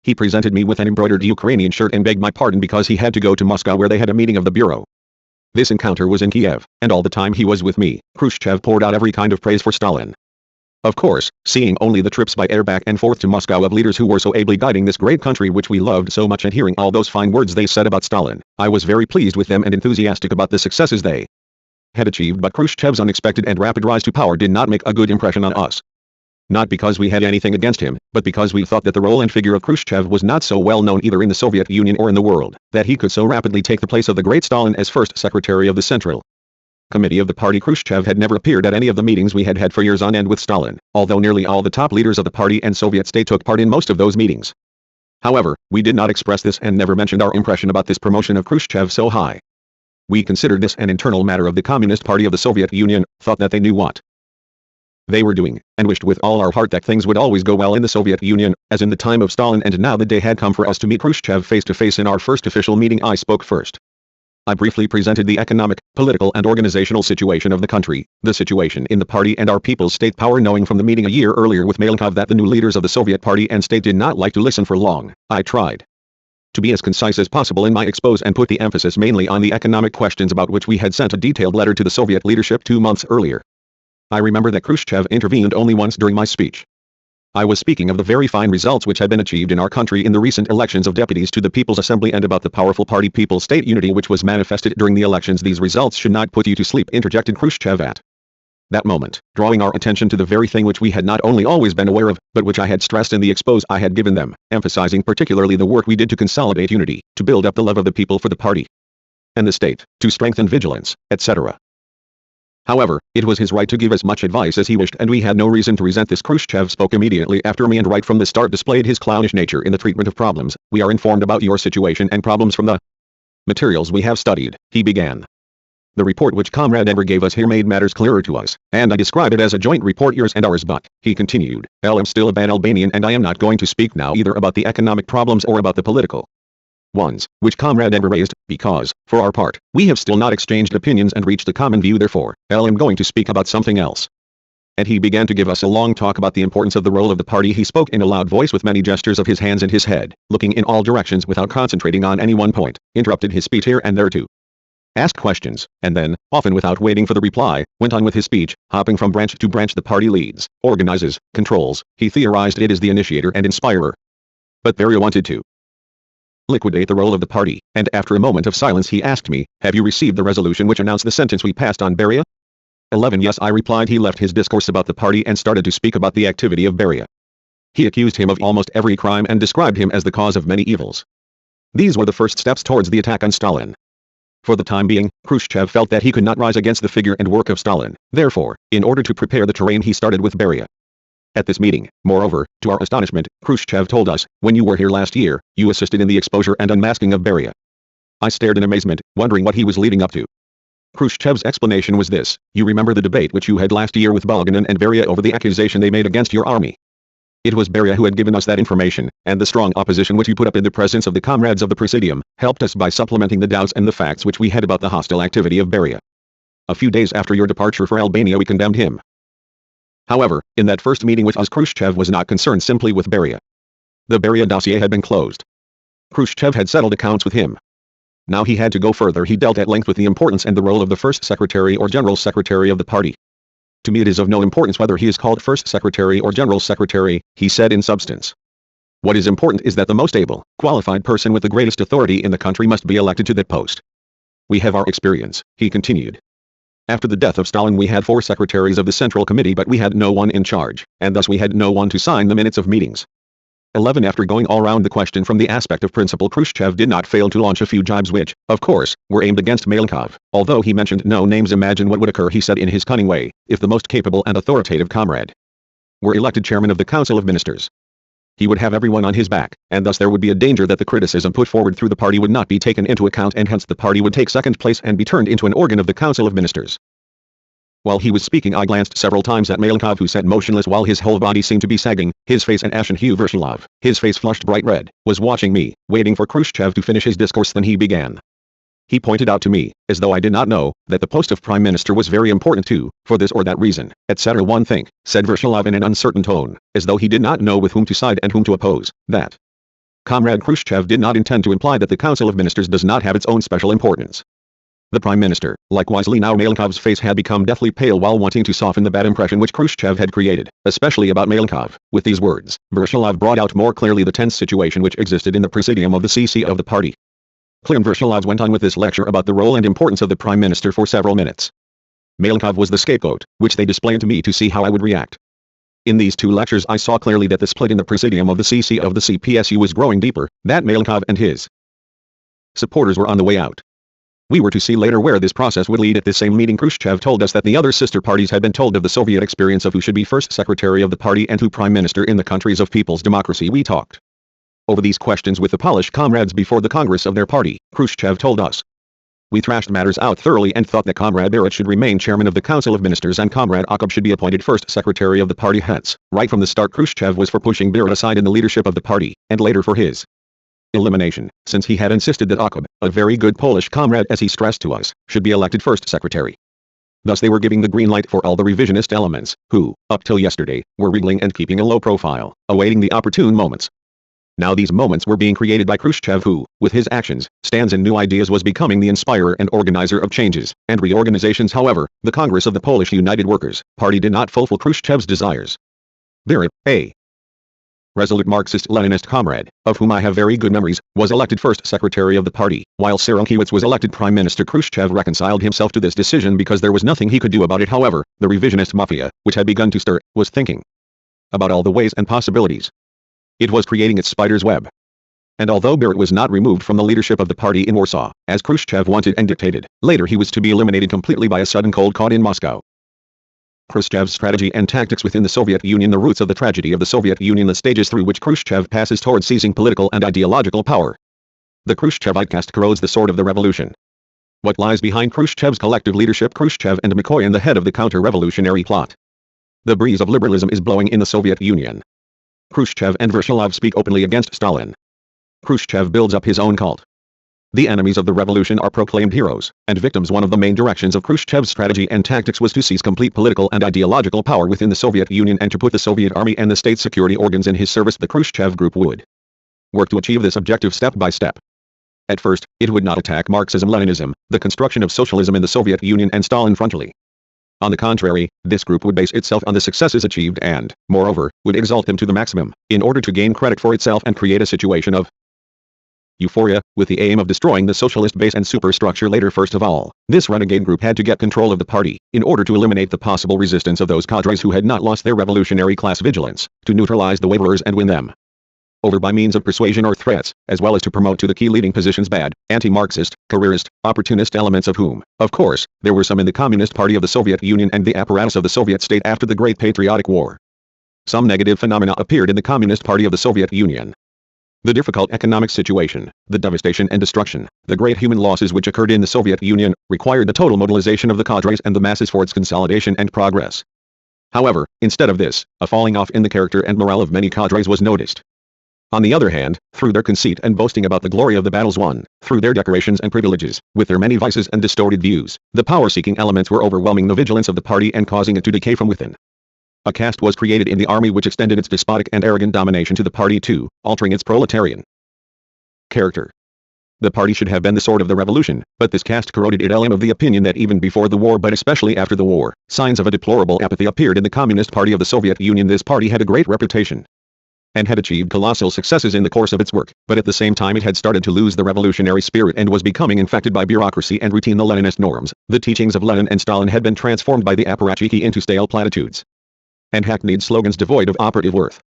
[SPEAKER 1] He presented me with an embroidered Ukrainian shirt and begged my pardon because he had to go to Moscow where they had a meeting of the bureau. This encounter was in Kiev, and all the time he was with me, Khrushchev poured out every kind of praise for Stalin. Of course, seeing only the trips by air back and forth to Moscow of leaders who were so ably guiding this great country which we loved so much, and hearing all those fine words they said about Stalin, I was very pleased with them and enthusiastic about the successes they had achieved. But Khrushchev's unexpected and rapid rise to power did not make a good impression on us. Not because we had anything against him, but because we thought that the role and figure of Khrushchev was not so well known either in the Soviet Union or in the world, that he could so rapidly take the place of the great Stalin as first secretary of the Central Committee of the party. Khrushchev had never appeared at any of the meetings we had had for years on end with Stalin, although nearly all the top leaders of the party and Soviet state took part in most of those meetings. However, we did not express this and never mentioned our impression about this promotion of Khrushchev so high. We considered this an internal matter of the Communist Party of the Soviet Union, thought that they knew what they were doing, and wished with all our heart that things would always go well in the Soviet Union, as in the time of Stalin. And now the day had come for us to meet Khrushchev face to face. In our first official meeting I spoke first. I briefly presented the economic, political and organizational situation of the country, the situation in the party and our people's state power. Knowing from the meeting a year earlier with Malenkov that the new leaders of the Soviet party and state did not like to listen for long, I tried to be as concise as possible in my expose and put the emphasis mainly on the economic questions about which we had sent a detailed letter to the Soviet leadership 2 months earlier. I remember that Khrushchev intervened only once during my speech. I was speaking of the very fine results which had been achieved in our country in the recent elections of deputies to the People's Assembly and about the powerful party-people-state unity which was manifested during the elections. These results should not put you to sleep, interjected Khrushchev at that moment, drawing our attention to the very thing which we had not only always been aware of, but which I had stressed in the expose I had given them, emphasizing particularly the work we did to consolidate unity, to build up the love of the people for the party and the state, to strengthen vigilance, etc. However, it was his right to give as much advice as he wished, and we had no reason to resent this. Khrushchev spoke immediately after me and right from the start displayed his clownish nature in the treatment of problems. We are informed about your situation and problems from the materials we have studied, he began. The report which Comrade Enver gave us here made matters clearer to us, and I describe it as a joint report, yours and ours, but, he continued, I am still a bad Albanian, and I am not going to speak now either about the economic problems or about the political ones, which Comrade Enver raised, because, for our part, we have still not exchanged opinions and reached a common view. Therefore, I am going to speak about something else. And he began to give us a long talk about the importance of the role of the party. He spoke in a loud voice with many gestures of his hands and his head, looking in all directions without concentrating on any one point, interrupted his speech here and there to ask questions, and then, often without waiting for the reply, went on with his speech, hopping from branch to branch. The party leads, organizes, controls. He theorized it is the initiator and inspirer. But Beria wanted to liquidate the role of the party, and after a moment of silence he asked me, have you received the resolution which announced the sentence we passed on Beria? 11. Yes, I replied. He left his discourse about the party and started to speak about the activity of Beria. He accused him of almost every crime and described him as the cause of many evils. These were the first steps towards the attack on Stalin. For the time being, Khrushchev felt that he could not rise against the figure and work of Stalin. Therefore, in order to prepare the terrain, he started with Beria. At this meeting, moreover, to our astonishment, Khrushchev told us, when you were here last year, you assisted in the exposure and unmasking of Beria. I stared in amazement, wondering what he was leading up to. Khrushchev's explanation was this: you remember the debate which you had last year with Bulganin and Beria over the accusation they made against your army. It was Beria who had given us that information, and the strong opposition which you put up in the presence of the comrades of the Presidium, helped us by supplementing the doubts and the facts which we had about the hostile activity of Beria. A few days after your departure for Albania we condemned him. However, in that first meeting with us, Khrushchev was not concerned simply with Beria. The Beria dossier had been closed. Khrushchev had settled accounts with him. Now he had to go further. He dealt at length with the importance and the role of the first secretary or general secretary of the party. To me it is of no importance whether he is called first secretary or general secretary, he said in substance. What is important is that the most able, qualified person with the greatest authority in the country must be elected to that post. We have our experience, he continued. After the death of Stalin we had 4 secretaries of the Central Committee, but we had no one in charge, and thus we had no one to sign the minutes of meetings. 11. After going all round the question from the aspect of principle, Khrushchev did not fail to launch a few jibes which, of course, were aimed against Malenkov. Although he mentioned no names, imagine what would occur, he said in his cunning way, if the most capable and authoritative comrade were elected chairman of the Council of Ministers. He would have everyone on his back, and thus there would be a danger that the criticism put forward through the party would not be taken into account, and hence the party would take second place and be turned into an organ of the Council of Ministers. While he was speaking I glanced several times at Malenkov, who sat motionless while his whole body seemed to be sagging, his face an ashen hue. Vershilov, his face flushed bright red, was watching me, waiting for Khrushchev to finish his discourse. Then he began. He pointed out to me, as though I did not know, that the post of Prime Minister was very important too, for this or that reason, etc. One thing, said Vershilov in an uncertain tone, as though he did not know with whom to side and whom to oppose, that Comrade Khrushchev did not intend to imply that the Council of Ministers does not have its own special importance. The Prime Minister, likewise. Now Malenkov's face had become deathly pale while wanting to soften the bad impression which Khrushchev had created, especially about Malenkov. With these words, Vershilov brought out more clearly the tense situation which existed in the Presidium of the CC of the party. Klim Vershilov went on with this lecture about the role and importance of the Prime Minister for several minutes. Malenkov was the scapegoat, which they displayed to me to see how I would react. In these 2 lectures I saw clearly that the split in the Presidium of the CC of the CPSU was growing deeper, that Malenkov and his supporters were on the way out. We were to see later where this process would lead. At this same meeting Khrushchev told us that the other sister parties had been told of the Soviet experience of who should be first secretary of the party and who prime minister in the countries of people's democracy. We talked over these questions with the Polish comrades before the Congress of their party, Khrushchev told us. We thrashed matters out thoroughly and thought that Comrade Beria should remain chairman of the Council of Ministers and Comrade Audiobook should be appointed first secretary of the party. Hence, right from the start Khrushchev was for pushing Beria aside in the leadership of the party, and later for his elimination, since he had insisted that Audiobook, a very good Polish comrade as he stressed to us, should be elected first secretary. Thus they were giving the green light for all the revisionist elements, who, up till yesterday, were wriggling and keeping a low profile, awaiting the opportune moments. Now these moments were being created by Khrushchev who, with his actions, stands and new ideas was becoming the inspirer and organizer of changes, and reorganizations. However, the Congress of the Polish United Workers' Party did not fulfill Khrushchev's desires. Beria, a resolute Marxist-Leninist comrade, of whom I have very good memories, was elected first secretary of the party, while Sienkiewicz was elected prime minister. Khrushchev reconciled himself to this decision because there was nothing he could do about it. However, the revisionist mafia, which had begun to stir, was thinking about all the ways and possibilities. It was creating its spider's web. And although Berit was not removed from the leadership of the party in Warsaw, as Khrushchev wanted and dictated, later he was to be eliminated completely by a sudden cold caught in Moscow. Khrushchev's strategy and tactics within the Soviet Union. The roots of the tragedy of the Soviet Union. The stages through which Khrushchev passes towards seizing political and ideological power. The Khrushchevite caste corrodes the sword of the revolution. What lies behind Khrushchev's collective leadership? Khrushchev and Mikoyan, the head of the counter-revolutionary plot. The breeze of liberalism is blowing in the Soviet Union. Khrushchev and Vershilov speak openly against Stalin. Khrushchev builds up his own cult. The enemies of the revolution are proclaimed heroes and victims. One of the main directions of Khrushchev's strategy and tactics was to seize complete political and ideological power within the Soviet Union and to put the Soviet army and the state security organs in his service. The Khrushchev group would work to achieve this objective step by step. At first, it would not attack Marxism-Leninism, the construction of socialism in the Soviet Union and Stalin frontally. On the contrary, this group would base itself on the successes achieved and, moreover, would exalt them to the maximum, in order to gain credit for itself and create a situation of euphoria, with the aim of destroying the socialist base and superstructure later. First of all, this renegade group had to get control of the party, in order to eliminate the possible resistance of those cadres who had not lost their revolutionary class vigilance, to neutralize the waverers and win them over by means of persuasion or threats, as well as to promote to the key leading positions bad, anti-Marxist, careerist, opportunist elements, of whom, of course, there were some in the Communist Party of the Soviet Union and the apparatus of the Soviet state after the Great Patriotic War. Some negative phenomena appeared in the Communist Party of the Soviet Union. The difficult economic situation, the devastation and destruction, the great human losses which occurred in the Soviet Union, required the total mobilization of the cadres and the masses for its consolidation and progress. However, instead of this, a falling off in the character and morale of many cadres was noticed. On the other hand, through their conceit and boasting about the glory of the battles won, through their decorations and privileges, with their many vices and distorted views, the power-seeking elements were overwhelming the vigilance of the party and causing it to decay from within. A caste was created in the army which extended its despotic and arrogant domination to the party too, altering its proletarian character. The party should have been the sword of the revolution, but this caste corroded it. I am of the opinion that even before the war, but especially after the war, signs of a deplorable apathy appeared in the Communist Party of the Soviet Union. This party had a great reputation and had achieved colossal successes in the course of its work, but at the same time it had started to lose the revolutionary spirit and was becoming infected by bureaucracy and routine. The Leninist norms, the teachings of Lenin and Stalin had been transformed by the apparatchiki into stale platitudes and hackneyed slogans devoid of operative worth.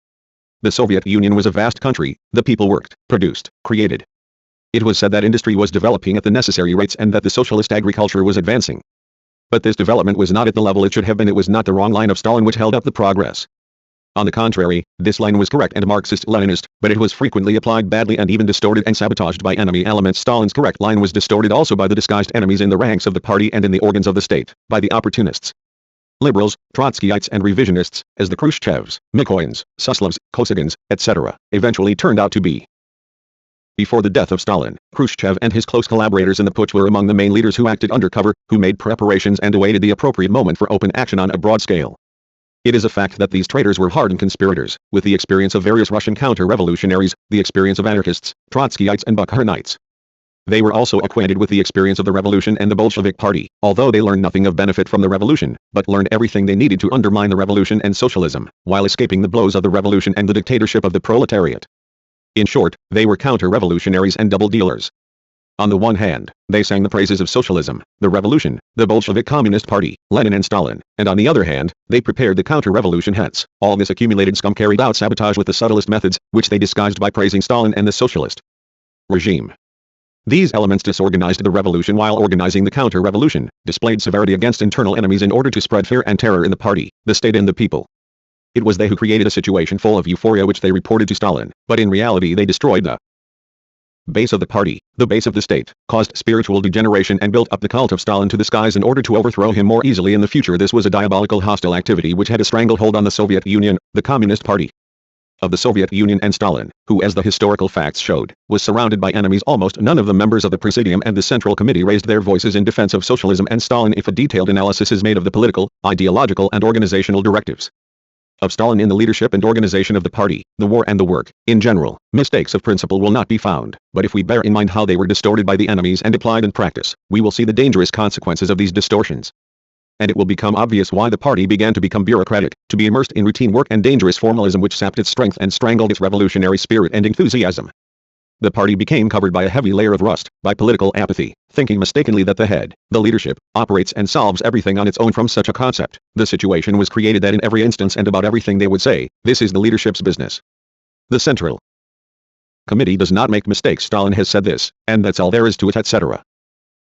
[SPEAKER 1] The Soviet Union was a vast country, the people worked, produced, created. It was said that industry was developing at the necessary rates and that the socialist agriculture was advancing. But this development was not at the level it should have been. It was not the wrong line of Stalin which held up the progress. On the contrary, this line was correct and Marxist-Leninist, but it was frequently applied badly and even distorted and sabotaged by enemy elements. Stalin's correct line was distorted also by the disguised enemies in the ranks of the party and in the organs of the state, by the opportunists, liberals, Trotskyites and revisionists, as the Khrushchevs, Mikoyans, Suslovs, Kosygins, etc., eventually turned out to be. Before the death of Stalin, Khrushchev and his close collaborators in the putsch were among the main leaders who acted undercover, who made preparations and awaited the appropriate moment for open action on a broad scale. It is a fact that these traitors were hardened conspirators, with the experience of various Russian counter-revolutionaries, the experience of anarchists, Trotskyites and Bukharites. They were also acquainted with the experience of the revolution and the Bolshevik party, although they learned nothing of benefit from the revolution, but learned everything they needed to undermine the revolution and socialism, while escaping the blows of the revolution and the dictatorship of the proletariat. In short, they were counter-revolutionaries and double dealers. On the one hand, they sang the praises of socialism, the revolution, the Bolshevik Communist Party, Lenin and Stalin, and on the other hand, they prepared the counter-revolution. Hence, all this accumulated scum carried out sabotage with the subtlest methods, which they disguised by praising Stalin and the socialist regime. These elements disorganized the revolution while organizing the counter-revolution, displayed severity against internal enemies in order to spread fear and terror in the party, the state and the people. It was they who created a situation full of euphoria which they reported to Stalin, but in reality they destroyed the base of the party, the base of the state, caused spiritual degeneration and built up the cult of Stalin to the skies in order to overthrow him more easily in the future. This was a diabolical hostile activity which had a stranglehold on the Soviet Union, the Communist Party of the Soviet Union and Stalin, who as the historical facts showed, was surrounded by enemies. Almost none of the members of the Presidium and the Central Committee raised their voices in defense of socialism and Stalin if a detailed analysis is made of the political, ideological and organizational directives of Stalin in the leadership and organization of the party, the war and the work. In general, mistakes of principle will not be found, but if we bear in mind how they were distorted by the enemies and applied in practice, we will see the dangerous consequences of these distortions. And it will become obvious why the party began to become bureaucratic, to be immersed in routine work and dangerous formalism which sapped its strength and strangled its revolutionary spirit and enthusiasm. The party became covered by a heavy layer of rust, by political apathy, thinking mistakenly that the head, the leadership, operates and solves everything on its own. From such a concept, the situation was created that in every instance and about everything they would say, this is the leadership's business. The central committee does not make mistakes. Stalin has said this, and that's all there is to it, etc.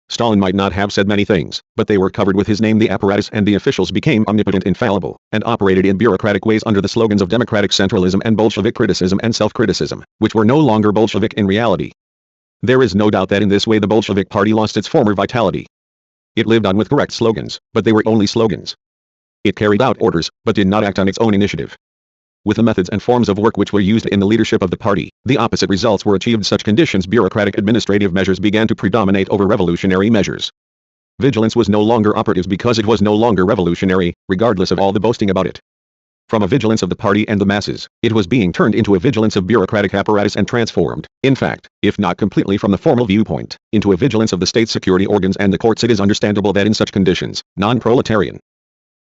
[SPEAKER 1] Stalin might not have said many things, but they were covered with his name. The apparatus and the officials became omnipotent, infallible, and operated in bureaucratic ways under the slogans of democratic centralism and Bolshevik criticism and self-criticism, which were no longer Bolshevik in reality. There is no doubt that in this way the Bolshevik party lost its former vitality. It lived on with correct slogans, but they were only slogans. It carried out orders, but did not act on its own initiative. With the methods and forms of work which were used in the leadership of the party, the opposite results were achieved. Such conditions, bureaucratic administrative measures began to predominate over revolutionary measures. Vigilance was no longer operative because it was no longer revolutionary, regardless of all the boasting about it. From a vigilance of the party and the masses, it was being turned into a vigilance of bureaucratic apparatus and transformed, in fact, if not completely from the formal viewpoint, into a vigilance of the state security organs and the courts. It is understandable that in such conditions, non-proletarian,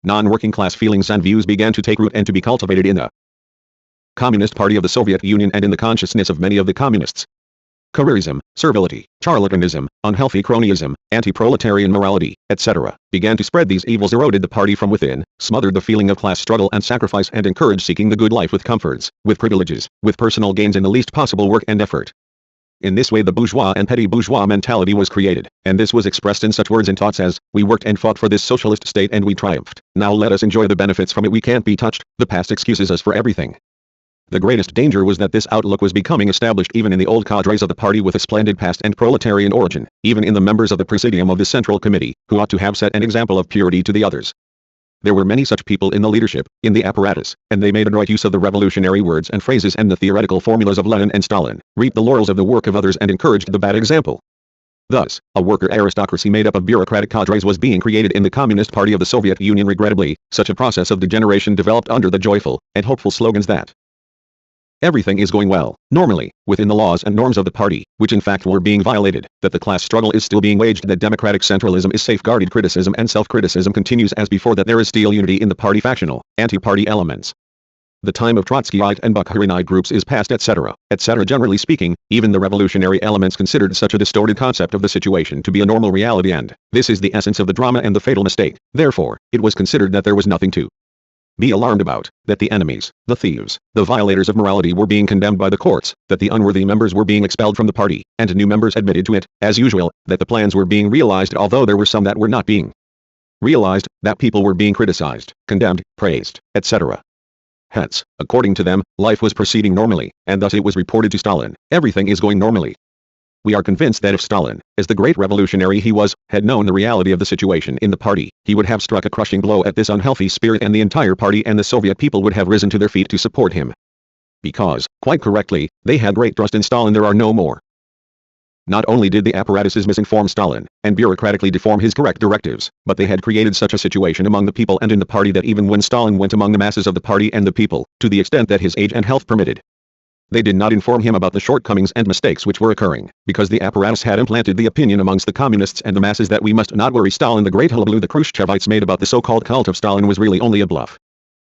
[SPEAKER 1] non-working class feelings and views began to take root and to be cultivated in the Communist Party of the Soviet Union and in the consciousness of many of the communists. Careerism, servility, charlatanism, unhealthy cronyism, anti-proletarian morality, etc., began to spread. These evils eroded the party from within, smothered the feeling of class struggle and sacrifice, and encouraged seeking the good life with comforts, with privileges, with personal gains in the least possible work and effort. In this way the bourgeois and petty bourgeois mentality was created, and this was expressed in such words and thoughts as, "We worked and fought for this socialist state and we triumphed. Now let us enjoy the benefits from it. We can't be touched. The past excuses us for everything." The greatest danger was that this outlook was becoming established even in the old cadres of the party with a splendid past and proletarian origin, even in the members of the Presidium of the Central Committee, who ought to have set an example of purity to the others. There were many such people in the leadership, in the apparatus, and they made adroit use of the revolutionary words and phrases and the theoretical formulas of Lenin and Stalin, reaped the laurels of the work of others and encouraged the bad example. Thus, a worker aristocracy made up of bureaucratic cadres was being created in the Communist Party of the Soviet Union. Regrettably, such a process of degeneration developed under the joyful and hopeful slogans that everything is going well, normally, within the laws and norms of the party, which in fact were being violated, that the class struggle is still being waged, that democratic centralism is safeguarded, criticism and self-criticism continues as before, that there is still unity in the party factional, anti-party elements. The time of Trotskyite and Bukharinite groups is past, etc., etc. Generally speaking, even the revolutionary elements considered such a distorted concept of the situation to be a normal reality, and this is the essence of the drama and the fatal mistake. Therefore, it was considered that there was nothing to be alarmed about, that the enemies, the thieves, the violators of morality were being condemned by the courts, that the unworthy members were being expelled from the party, and new members admitted to it, as usual, that the plans were being realized although there were some that were not being realized, that people were being criticized, condemned, praised, etc. Hence, according to them, life was proceeding normally, and thus it was reported to Stalin, everything is going normally. We are convinced that if Stalin, as the great revolutionary he was, had known the reality of the situation in the party, he would have struck a crushing blow at this unhealthy spirit, and the entire party and the Soviet people would have risen to their feet to support him. Because, quite correctly, they had great trust in Stalin. There are no more. Not only did the apparatuses misinform Stalin, and bureaucratically deform his correct directives, but they had created such a situation among the people and in the party that even when Stalin went among the masses of the party and the people, to the extent that his age and health permitted, they did not inform him about the shortcomings and mistakes which were occurring, because the apparatus had implanted the opinion amongst the communists and the masses that we must not worry. Stalin, the great hullabaloo the Khruschevites made about the so-called cult of Stalin was really only a bluff.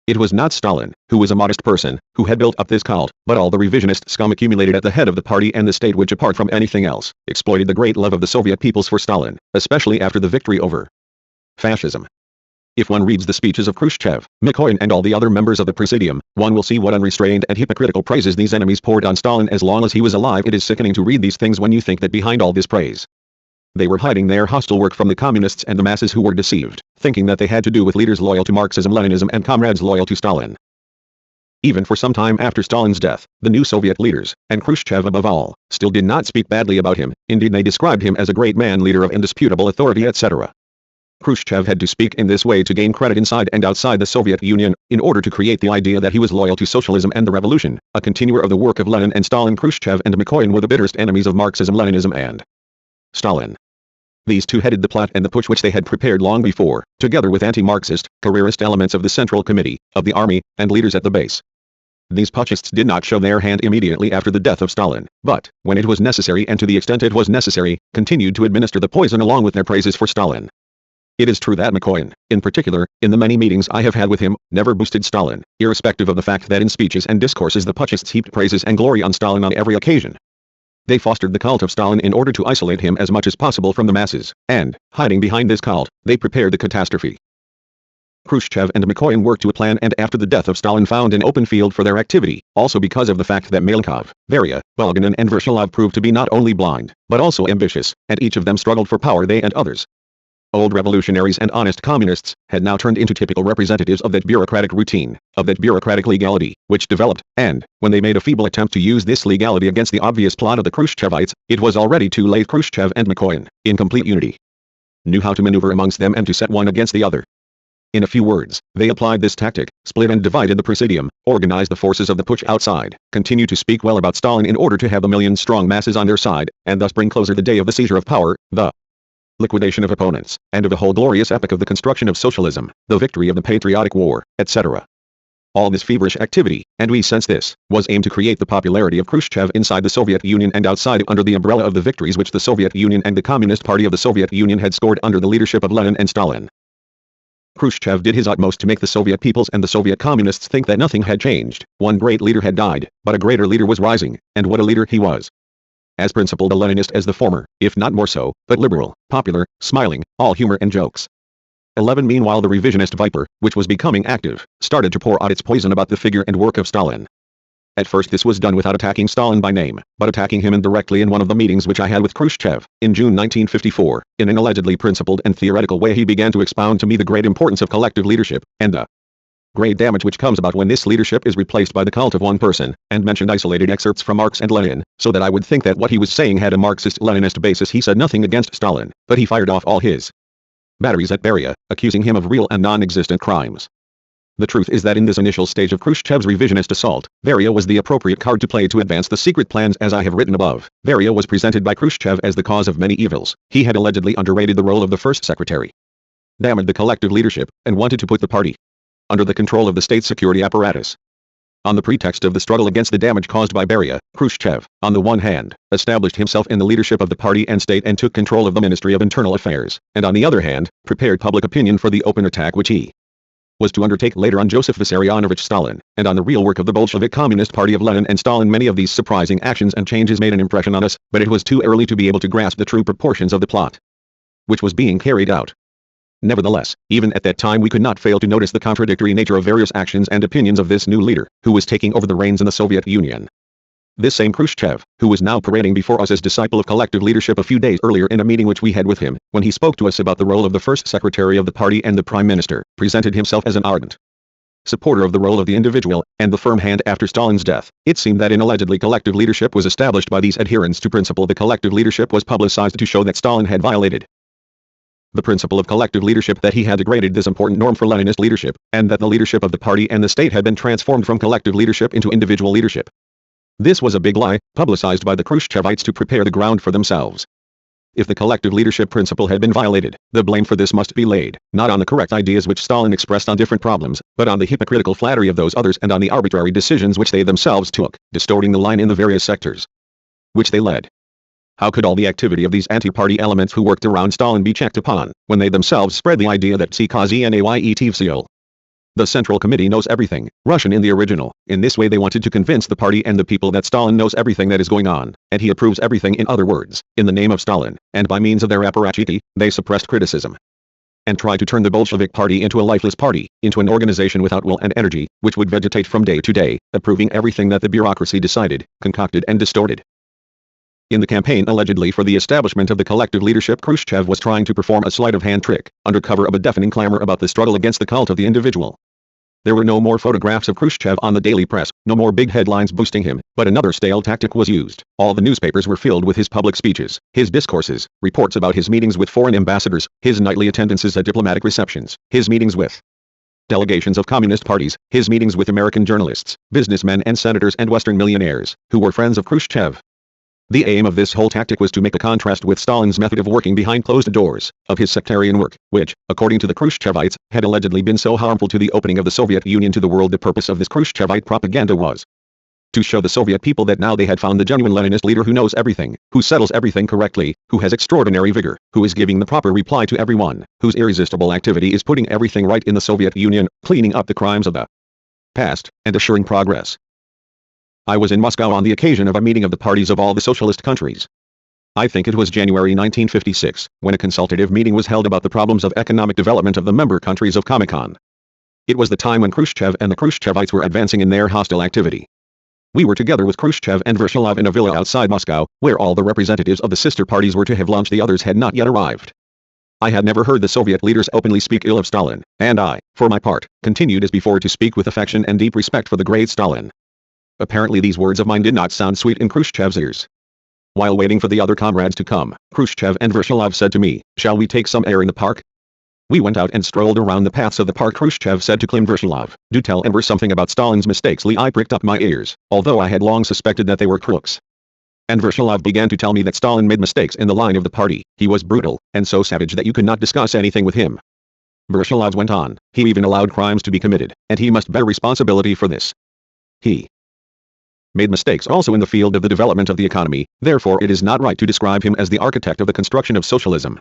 [SPEAKER 1] It was not Stalin, who was a modest person, who had built up this cult, but all the revisionist scum accumulated at the head of the party and the state, which apart from anything else, exploited the great love of the Soviet peoples for Stalin, especially after the victory over fascism. If one reads the speeches of Khrushchev, Mikoyan and all the other members of the Presidium, one will see what unrestrained and hypocritical praises these enemies poured on Stalin as long as he was alive. It is sickening to read these things when you think that behind all this praise, they were hiding their hostile work from the communists and the masses who were deceived, thinking that they had to do with leaders loyal to Marxism-Leninism and comrades loyal to Stalin. Even for some time after Stalin's death, the new Soviet leaders, and Khrushchev above all, still did not speak badly about him. Indeed, they described him as a great man, leader of indisputable authority, etc. Khrushchev had to speak in this way to gain credit inside and outside the Soviet Union, in order to create the idea that he was loyal to socialism and the revolution, a continuer of the work of Lenin and Stalin. Khrushchev and Mikoyan were the bitterest enemies of Marxism-Leninism and Stalin. These two headed the plot and the putsch which they had prepared long before, together with anti-Marxist, careerist elements of the Central Committee, of the army, and leaders at the base. These putschists did not show their hand immediately after the death of Stalin, but, when it was necessary and to the extent it was necessary, continued to administer the poison along with their praises for Stalin. It is true that Mikoyan, in particular, in the many meetings I have had with him, never boosted Stalin, irrespective of the fact that in speeches and discourses the putschists heaped praises and glory on Stalin on every occasion. They fostered the cult of Stalin in order to isolate him as much as possible from the masses, and, hiding behind this cult, they prepared the catastrophe. Khrushchev and Mikoyan worked to a plan, and after the death of Stalin found an open field for their activity, also because of the fact that Malenkov, Beria, Bulgin and Enver proved to be not only blind, but also ambitious, and each of them struggled for power. They and others, old revolutionaries and honest communists, had now turned into typical representatives of that bureaucratic routine, of that bureaucratic legality, which developed, and, when they made a feeble attempt to use this legality against the obvious plot of the Khrushchevites, it was already too late. Khrushchev and Mikoyan, in complete unity, knew how to maneuver amongst them and to set one against the other. In a few words, they applied this tactic, split and divided the Presidium, organized the forces of the putsch outside, continued to speak well about Stalin in order to have the million-strong masses on their side, and thus bring closer the day of the seizure of power, the liquidation of opponents, and of the whole glorious epic of the construction of socialism, the victory of the patriotic war, etc. All this feverish activity, and we sense this, was aimed to create the popularity of Khrushchev inside the Soviet Union and outside under the umbrella of the victories which the Soviet Union and the Communist Party of the Soviet Union had scored under the leadership of Lenin and Stalin. Khrushchev did his utmost to make the Soviet peoples and the Soviet communists think that nothing had changed. One great leader had died, but a greater leader was rising, and what a leader he was. As principled a Leninist as the former, if not more so, but liberal, popular, smiling, all humor and jokes. 11. Meanwhile the revisionist viper, which was becoming active, started to pour out its poison about the figure and work of Stalin. At first this was done without attacking Stalin by name, but attacking him indirectly in one of the meetings which I had with Khrushchev, in June 1954, in an allegedly principled and theoretical way he began to expound to me the great importance of collective leadership, and the great damage which comes about when this leadership is replaced by the cult of one person, and mentioned isolated excerpts from Marx and Lenin, so that I would think that what he was saying had a Marxist-Leninist basis. He said nothing against Stalin, but he fired off all his batteries at Beria, accusing him of real and non-existent crimes. The truth is that in this initial stage of Khrushchev's revisionist assault, Beria was the appropriate card to play to advance the secret plans as I have written above. Beria was presented by Khrushchev as the cause of many evils. He had allegedly underrated the role of the first secretary, damaged the collective leadership, and wanted to put the party under the control of the state security apparatus. On the pretext of the struggle against the damage caused by Beria, Khrushchev, on the one hand, established himself in the leadership of the party and state and took control of the Ministry of Internal Affairs, and on the other hand, prepared public opinion for the open attack which he was to undertake later on Joseph Vissarionovich Stalin, and on the real work of the Bolshevik Communist Party of Lenin and Stalin. Many of these surprising actions and changes made an impression on us, but it was too early to be able to grasp the true proportions of the plot which was being carried out. Nevertheless, even at that time we could not fail to notice the contradictory nature of various actions and opinions of this new leader, who was taking over the reins in the Soviet Union. This same Khrushchev, who was now parading before us as disciple of collective leadership a few days earlier in a meeting which we had with him, when he spoke to us about the role of the first secretary of the party and the prime minister, presented himself as an ardent supporter of the role of the individual, and the firm hand after Stalin's death. It seemed that in allegedly collective leadership was established by these adherents to principle the collective leadership was publicized to show that Stalin had violated the principle of collective leadership, that he had degraded this important norm for Leninist leadership, and that the leadership of the party and the state had been transformed from collective leadership into individual leadership. This was a big lie, publicized by the Khrushchevites to prepare the ground for themselves. If the collective leadership principle had been violated, the blame for this must be laid, not on the correct ideas which Stalin expressed on different problems, but on the hypocritical flattery of those others and on the arbitrary decisions which they themselves took, distorting the line in the various sectors which they led. How could all the activity of these anti-party elements who worked around Stalin be checked upon, when they themselves spread the idea that the Central Committee knows everything, Russian in the original? In this way they wanted to convince the party and the people that Stalin knows everything that is going on, and he approves everything. In other words, in the name of Stalin, and by means of their apparatchiki, they suppressed criticism and tried to turn the Bolshevik party into a lifeless party, into an organization without will and energy, which would vegetate from day to day, approving everything that the bureaucracy decided, concocted and distorted. In the campaign allegedly for the establishment of the collective leadership, Khrushchev was trying to perform a sleight of hand trick, under cover of a deafening clamor about the struggle against the cult of the individual. There were no more photographs of Khrushchev on the daily press, no more big headlines boosting him, but another stale tactic was used. All the newspapers were filled with his public speeches, his discourses, reports about his meetings with foreign ambassadors, his nightly attendances at diplomatic receptions, his meetings with delegations of communist parties, his meetings with American journalists, businessmen and senators and Western millionaires, who were friends of Khrushchev. The aim of this whole tactic was to make a contrast with Stalin's method of working behind closed doors, of his sectarian work, which, according to the Khrushchevites, had allegedly been so harmful to the opening of the Soviet Union to the world. The purpose of this Khrushchevite propaganda was to show the Soviet people that now they had found the genuine Leninist leader who knows everything, who settles everything correctly, who has extraordinary vigor, who is giving the proper reply to everyone, whose irresistible activity is putting everything right in the Soviet Union, cleaning up the crimes of the past, and assuring progress. I was in Moscow on the occasion of a meeting of the parties of all the socialist countries. I think it was January 1956, when a consultative meeting was held about the problems of economic development of the member countries of Comecon. It was the time when Khrushchev and the Khruschevites were advancing in their hostile activity. We were together with Khrushchev and Vershilov in a villa outside Moscow, where all the representatives of the sister parties were to have lunch. The others had not yet arrived. I had never heard the Soviet leaders openly speak ill of Stalin, and I, for my part, continued as before to speak with affection and deep respect for the great Stalin. Apparently these words of mine did not sound sweet in Khrushchev's ears. While waiting for the other comrades to come, Khrushchev and Vershilov said to me, "Shall we take some air in the park?" We went out and strolled around the paths of the park. Khrushchev said to Klim Vershilov, "Do tell Enver something about Stalin's mistakes." I pricked up my ears, although I had long suspected that they were crooks. And Vershilov began to tell me that Stalin made mistakes in the line of the party. He was brutal, and so savage that you could not discuss anything with him. Vershilov went on, he even allowed crimes to be committed, and he must bear responsibility for this. He made mistakes also in the field of the development of the economy, therefore it is not right to describe him as the architect of the construction of socialism.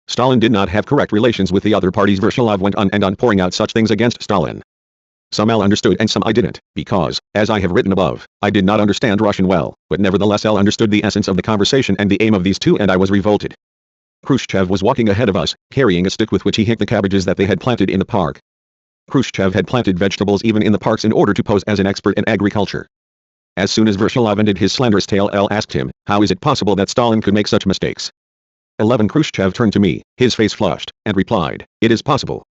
[SPEAKER 1] Stalin did not have correct relations with the other parties. Vershilov went on and on pouring out such things against Stalin. Some L understood and some I didn't, because, as I have written above, I did not understand Russian well, but nevertheless L understood the essence of the conversation and the aim of these two, and I was revolted. Khrushchev was walking ahead of us, carrying a stick with which he hit the cabbages that they had planted in the park. Khrushchev had planted vegetables even in the parks in order to pose as an expert in agriculture. As soon as Vershilov ended his slanderous tale, L asked him, how is it possible that Stalin could make such mistakes? 11 Khrushchev turned to me, his face flushed, and replied, it is possible,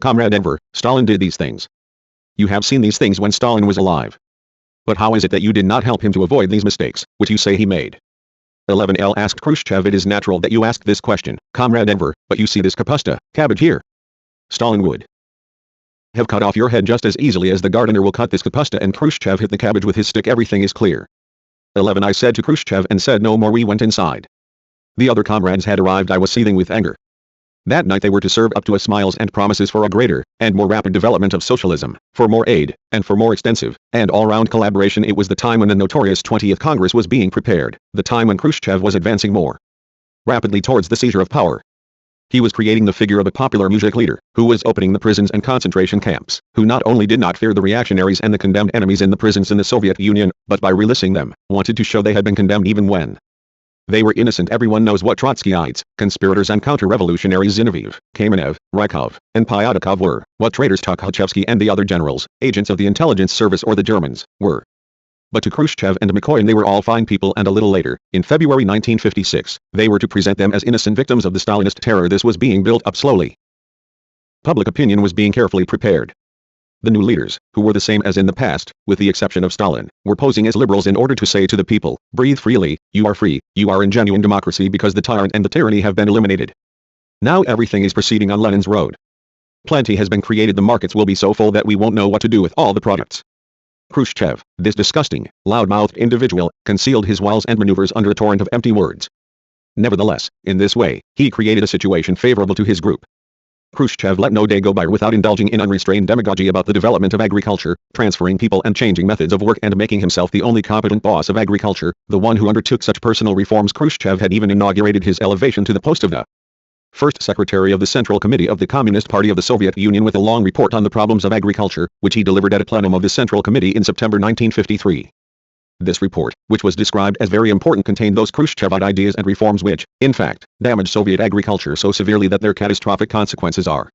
[SPEAKER 1] Comrade Enver, Stalin did these things. You have seen these things when Stalin was alive. But how is it that you did not help him to avoid these mistakes, which you say he made? 11 L asked Khrushchev, it is natural that you ask this question, Comrade Enver, but you see this kapusta, cabbage here. Stalin would have cut off your head just as easily as the gardener will cut this kapusta, and Khrushchev hit the cabbage with his stick. Everything is clear. 11 I said to Khrushchev and said no more. We went inside. The other comrades had arrived. I was seething with anger. That night they were to serve up to us smiles and promises for a greater, and more rapid development of socialism, for more aid, and for more extensive, and all-round collaboration. It was the time when the notorious 20th Congress was being prepared, the time when Khrushchev was advancing more rapidly towards the seizure of power. He was creating the figure of a popular mujik leader, who was opening the prisons and concentration camps, who not only did not fear the reactionaries and the condemned enemies in the prisons in the Soviet Union, but by releasing them, wanted to show they had been condemned even when they were innocent. Everyone knows what Trotskyites, conspirators and counter-revolutionaries Zinoviev, Kamenev, Rykov, and Pyatakov were, what traitors Tukhachevsky and the other generals, agents of the intelligence service or the Germans, were. But to Khrushchev and Mikoyan they were all fine people, and a little later, in February 1956, they were to present them as innocent victims of the Stalinist terror. This was being built up slowly. Public opinion was being carefully prepared. The new leaders, who were the same as in the past, with the exception of Stalin, were posing as liberals in order to say to the people, breathe freely, you are free, you are in genuine democracy because the tyrant and the tyranny have been eliminated. Now everything is proceeding on Lenin's road. Plenty has been created. The markets will be so full that we won't know what to do with all the products. Khrushchev, this disgusting, loud-mouthed individual, concealed his wiles and maneuvers under a torrent of empty words. Nevertheless, in this way, he created a situation favorable to his group. Khrushchev let no day go by without indulging in unrestrained demagogy about the development of agriculture, transferring people and changing methods of work, and making himself the only competent boss of agriculture, the one who undertook such personal reforms. Khrushchev had even inaugurated his elevation to the post of the first secretary of the Central Committee of the Communist Party of the Soviet Union with a long report on the problems of agriculture, which he delivered at a plenum of the Central Committee in September 1953. This report, which was described as very important, contained those Khrushchevite ideas and reforms which, in fact, damaged Soviet agriculture so severely that their catastrophic consequences are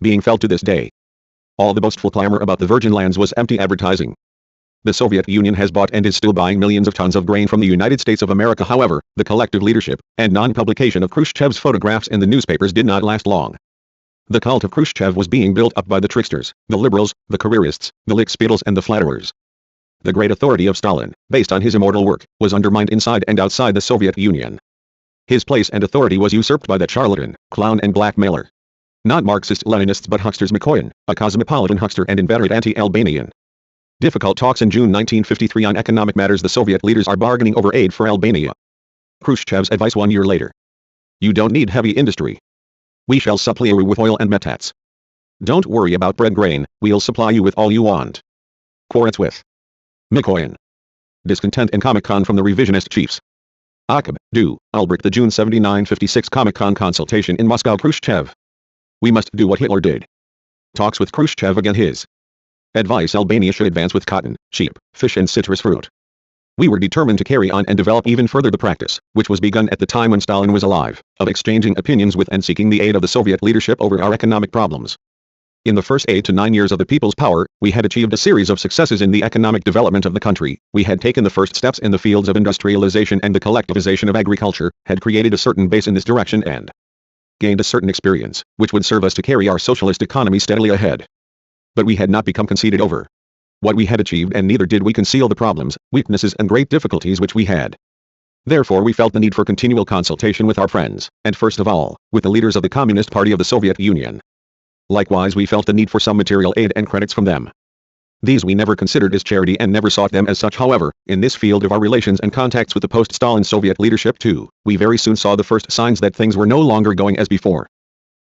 [SPEAKER 1] being felt to this day. All the boastful clamor about the Virgin Lands was empty advertising. The Soviet Union has bought and is still buying millions of tons of grain from the United States of America. However, the collective leadership and non-publication of Khrushchev's photographs in the newspapers did not last long. The cult of Khrushchev was being built up by the tricksters, the liberals, the careerists, the lickspittles and the flatterers. The great authority of Stalin, based on his immortal work, was undermined inside and outside the Soviet Union. His place and authority was usurped by that charlatan, clown and blackmailer. Not Marxist-Leninists but hucksters. Mikoyan, a cosmopolitan huckster and inveterate anti-Albanian. Difficult talks in June 1953 on economic matters. The Soviet leaders are bargaining over aid for Albania. Khrushchev's advice 1 year later. You don't need heavy industry. We shall supply you with oil and metats. Don't worry about bread grain, we'll supply you with all you want. Quarrels with Mikoyan. Discontent and Comic-Con from the revisionist chiefs. Akab, do, Ulbricht. The June 1956 Comic-Con consultation in Moscow. Khrushchev. We must do what Hitler did. Talks with Khrushchev again. His advice: Albania should advance with cotton, sheep, fish and citrus fruit. We were determined to carry on and develop even further the practice, which was begun at the time when Stalin was alive, of exchanging opinions with and seeking the aid of the Soviet leadership over our economic problems. In the first 8 to 9 years of the People's Power, we had achieved a series of successes in the economic development of the country. We had taken the first steps in the fields of industrialization and the collectivization of agriculture, had created a certain base in this direction and gained a certain experience, which would serve us to carry our socialist economy steadily ahead. But we had not become conceited over what we had achieved, and neither did we conceal the problems, weaknesses and great difficulties which we had. Therefore we felt the need for continual consultation with our friends, and first of all, with the leaders of the Communist Party of the Soviet Union. Likewise we felt the need for some material aid and credits from them. These we never considered as charity and never sought them as such. However, in this field of our relations and contacts with the post-Stalin Soviet leadership too, we very soon saw the first signs that things were no longer going as before.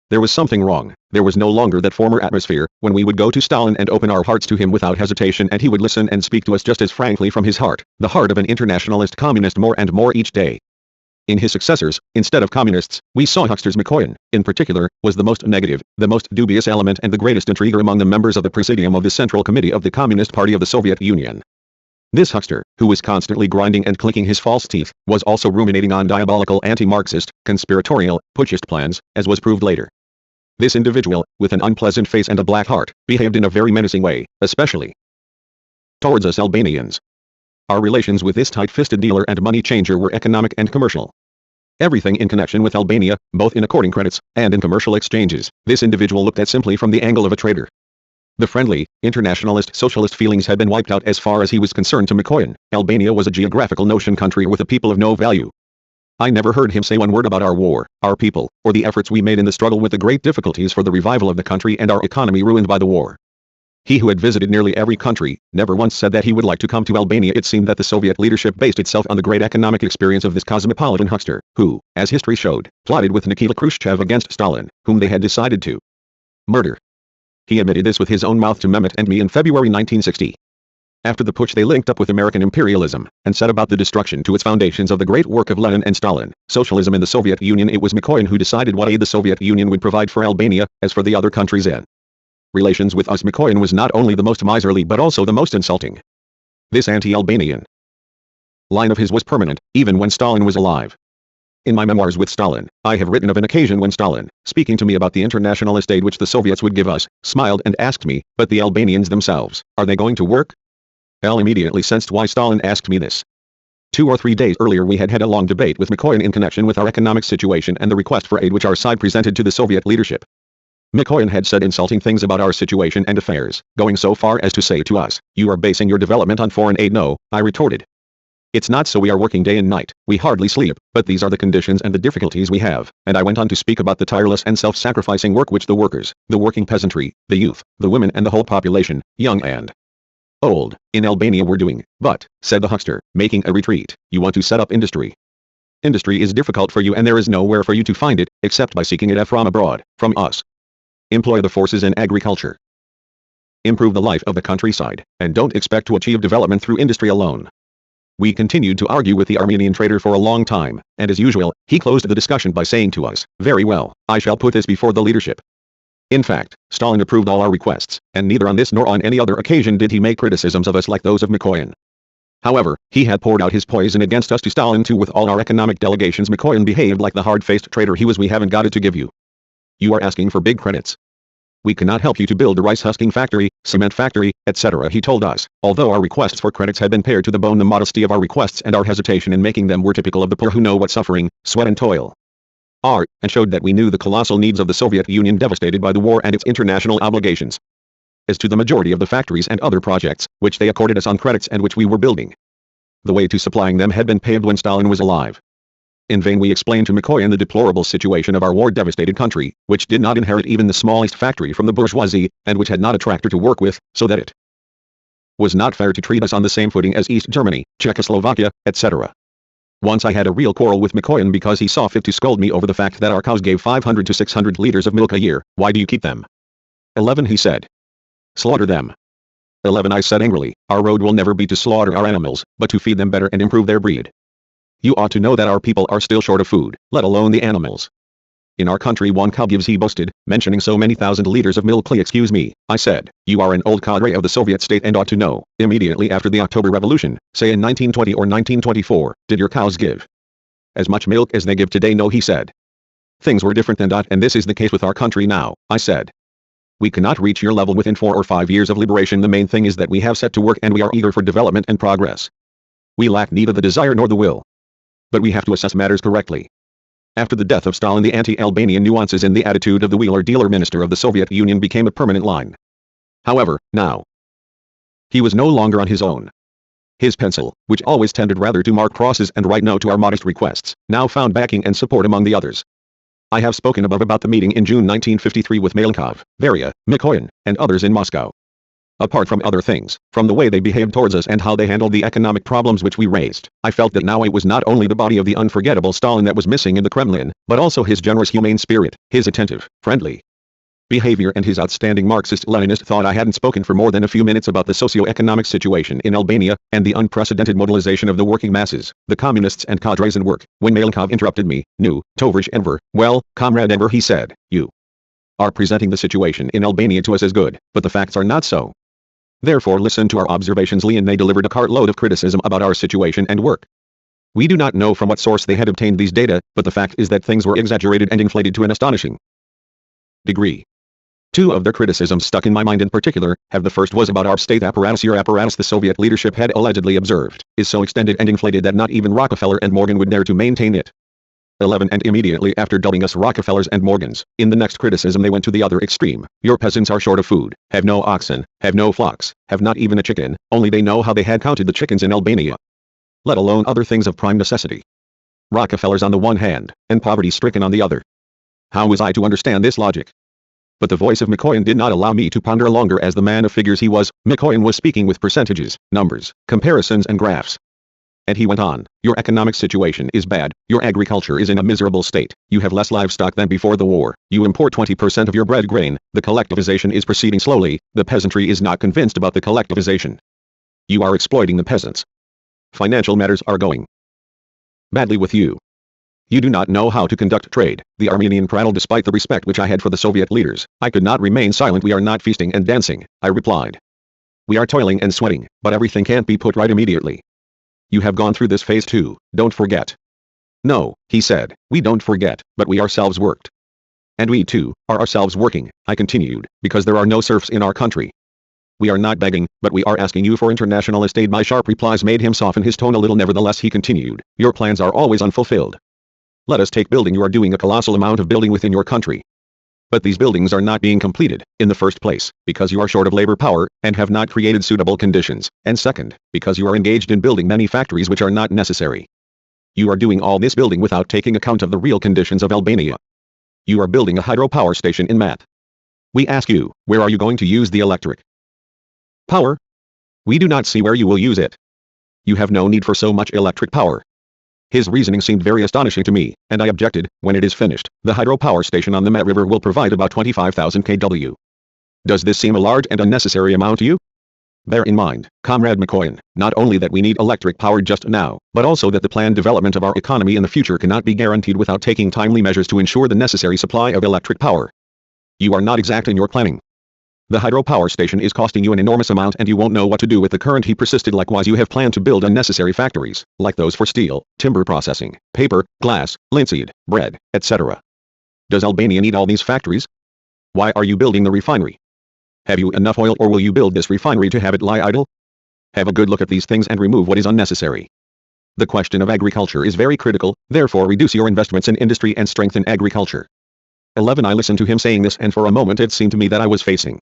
[SPEAKER 1] There was something wrong. There was no longer that former atmosphere, when we would go to Stalin and open our hearts to him without hesitation, and he would listen and speak to us just as frankly from his heart, the heart of an internationalist communist, more and more each day. In his successors, instead of communists, we saw hucksters. Mikoyan, in particular, was the most negative, the most dubious element and the greatest intriguer among the members of the Presidium of the Central Committee of the Communist Party of the Soviet Union. This huckster, who was constantly grinding and clicking his false teeth, was also ruminating on diabolical anti-Marxist, conspiratorial, putschist plans, as was proved later. This individual, with an unpleasant face and a black heart, behaved in a very menacing way, especially towards us Albanians. Our relations with this tight-fisted dealer and money changer were economic and commercial. Everything in connection with Albania, both in according credits and in commercial exchanges, this individual looked at simply from the angle of a trader. The friendly, internationalist socialist feelings had been wiped out as far as he was concerned. To Mikoyan, Albania was a geographical notion country with a people of no value. I never heard him say one word about our war, our people, or the efforts we made in the struggle with the great difficulties for the revival of the country and our economy ruined by the war. He, who had visited nearly every country, never once said that he would like to come to Albania. It seemed that the Soviet leadership based itself on the great economic experience of this cosmopolitan huckster, who, as history showed, plotted with Nikita Khrushchev against Stalin, whom they had decided to murder. He admitted this with his own mouth to Mehmet and me in February 1960. After the putsch they linked up with American imperialism, and set about the destruction to its foundations of the great work of Lenin and Stalin, socialism in the Soviet Union. It was Mikoyan who decided what aid the Soviet Union would provide for Albania, as for the other countries in relations with us. Mikoyan was not only the most miserly but also the most insulting. This anti-Albanian line of his was permanent, even when Stalin was alive. In my memoirs with Stalin, I have written of an occasion when Stalin, speaking to me about the internationalist aid which the Soviets would give us, smiled and asked me, "But the Albanians themselves, are they going to work?" I immediately sensed why Stalin asked me this. 2 or 3 days earlier we had had a long debate with Mikoyan in connection with our economic situation and the request for aid which our side presented to the Soviet leadership. Mikoyan had said insulting things about our situation and affairs, going so far as to say to us, "You are basing your development on foreign aid." No, I retorted. It's not so. We are working day and night, we hardly sleep, but these are the conditions and the difficulties we have, and I went on to speak about the tireless and self-sacrificing work which the workers, the working peasantry, the youth, the women and the whole population, young and old, in Albania were doing. But, said the huckster, making a retreat, you want to set up industry. Industry is difficult for you and there is nowhere for you to find it, except by seeking it from abroad, from us. Employ the forces in agriculture. Improve the life of the countryside, and don't expect to achieve development through industry alone. We continued to argue with the Armenian trader for a long time, and as usual, he closed the discussion by saying to us, "Very well, I shall put this before the leadership." In fact, Stalin approved all our requests, and neither on this nor on any other occasion did he make criticisms of us like those of Mikoyan. However, he had poured out his poison against us to Stalin too with all our economic delegations. Mikoyan behaved like the hard-faced traitor he was. "We haven't got it to give you. You are asking for big credits. We cannot help you to build a rice husking factory, cement factory, etc." he told us. Although our requests for credits had been pared to the bone, the modesty of our requests and our hesitation in making them were typical of the poor who know what suffering, sweat and toil are, and showed that we knew the colossal needs of the Soviet Union devastated by the war and its international obligations. As to the majority of the factories and other projects, which they accorded us on credits and which we were building, the way to supplying them had been paved when Stalin was alive. In vain we explained to Mikoyan the deplorable situation of our war-devastated country, which did not inherit even the smallest factory from the bourgeoisie, and which had not a tractor to work with, so that it was not fair to treat us on the same footing as East Germany, Czechoslovakia, etc. Once I had a real quarrel with Mikoyan because he saw fit to scold me over the fact that our cows gave 500 to 600 liters of milk a year. "Why do you keep them?" 11, he said. "Slaughter them." 11, I said angrily, "Our road will never be to slaughter our animals, but to feed them better and improve their breed. You ought to know that our people are still short of food, let alone the animals. In our country 1 cow gives," he boasted, mentioning so many thousand liters of milk. "Excuse me," I said, "you are an old cadre of the Soviet state and ought to know, immediately after the October Revolution, say in 1920 or 1924, did your cows give as much milk as they give today?" "No," he said. "Things were different then. And this is the case with our country now," I said. We cannot reach your level within 4 or 5 years of liberation. The main thing is that we have set to work and we are eager for development and progress. We lack neither the desire nor the will. But we have to assess matters correctly. After the death of Stalin, the anti-Albanian nuances in the attitude of the wheeler-dealer minister of the Soviet Union became a permanent line. However, now, he was no longer on his own. His pencil, which always tended rather to mark crosses and write no to our modest requests, now found backing and support among the others. I have spoken above about the meeting in June 1953 with Malenkov, Beria, Mikoyan, and others in Moscow. Apart from other things, from the way they behaved towards us and how they handled the economic problems which we raised, I felt that now it was not only the body of the unforgettable Stalin that was missing in the Kremlin, but also his generous humane spirit, his attentive, friendly behavior and his outstanding Marxist-Leninist thought. I hadn't spoken for more than a few minutes about the socio-economic situation in Albania, and the unprecedented mobilization of the working masses, the communists and cadres in work, when Malenkov interrupted me. "Nu, Tovarishch Enver, well, Comrade Enver," he said, "you are presenting the situation in Albania to us as good, but the facts are not so. Therefore listen to our observations." And they delivered a cartload of criticism about our situation and work. We do not know from what source they had obtained these data, but the fact is that things were exaggerated and inflated to an astonishing degree. Two of their criticisms stuck in my mind in particular. The first was about our state apparatus. Your apparatus, the Soviet leadership had allegedly observed, is so extended and inflated that not even Rockefeller and Morgan would dare to maintain it. 11. And immediately after dubbing us Rockefellers and Morgans, in the next criticism they went to the other extreme. Your peasants are short of food, have no oxen, have no flocks, have not even a chicken, only they know how they had counted the chickens in Albania, let alone other things of prime necessity. Rockefellers on the one hand, and poverty-stricken on the other. How was I to understand this logic? But the voice of Mikoyan did not allow me to ponder longer. As the man of figures he was, Mikoyan was speaking with percentages, numbers, comparisons and graphs. And he went on, your economic situation is bad, your agriculture is in a miserable state, you have less livestock than before the war, you import 20% of your bread grain, the collectivization is proceeding slowly, the peasantry is not convinced about the collectivization. You are exploiting the peasants. Financial matters are going badly with you. You do not know how to conduct trade. The Armenian prattled. Despite the respect which I had for the Soviet leaders, I could not remain silent. We are not feasting and dancing, I replied. We are toiling and sweating, but everything can't be put right immediately. You have gone through this phase too, don't forget. No, he said, we don't forget, but we ourselves worked. And we too, are ourselves working, I continued, because there are no serfs in our country. We are not begging, but we are asking you for internationalist aid. My sharp replies made him soften his tone a little. Nevertheless he continued, your plans are always unfulfilled. Let us take building. You are doing a colossal amount of building within your country. But these buildings are not being completed, in the first place, because you are short of labor power, and have not created suitable conditions, and second, because you are engaged in building many factories which are not necessary. You are doing all this building without taking account of the real conditions of Albania. You are building a hydropower station in Mat. We ask you, where are you going to use the electric power? We do not see where you will use it. You have no need for so much electric power. His reasoning seemed very astonishing to me, and I objected. When it is finished, the hydropower station on the Mat River will provide about 25,000 kW. Does this seem a large and unnecessary amount to you? Bear in mind, Comrade Mikoyan, not only that we need electric power just now, but also that the planned development of our economy in the future cannot be guaranteed without taking timely measures to ensure the necessary supply of electric power. You are not exact in your planning. The hydropower station is costing you an enormous amount and you won't know what to do with the current. He persisted. Likewise you have planned to build unnecessary factories, like those for steel, timber processing, paper, glass, linseed, bread, etc. Does Albania need all these factories? Why are you building the refinery? Have you enough oil, or will you build this refinery to have it lie idle? Have a good look at these things and remove what is unnecessary. The question of agriculture is very critical, therefore reduce your investments in industry and strengthen agriculture. 11. I listened to him saying this, and for a moment it seemed to me that I was facing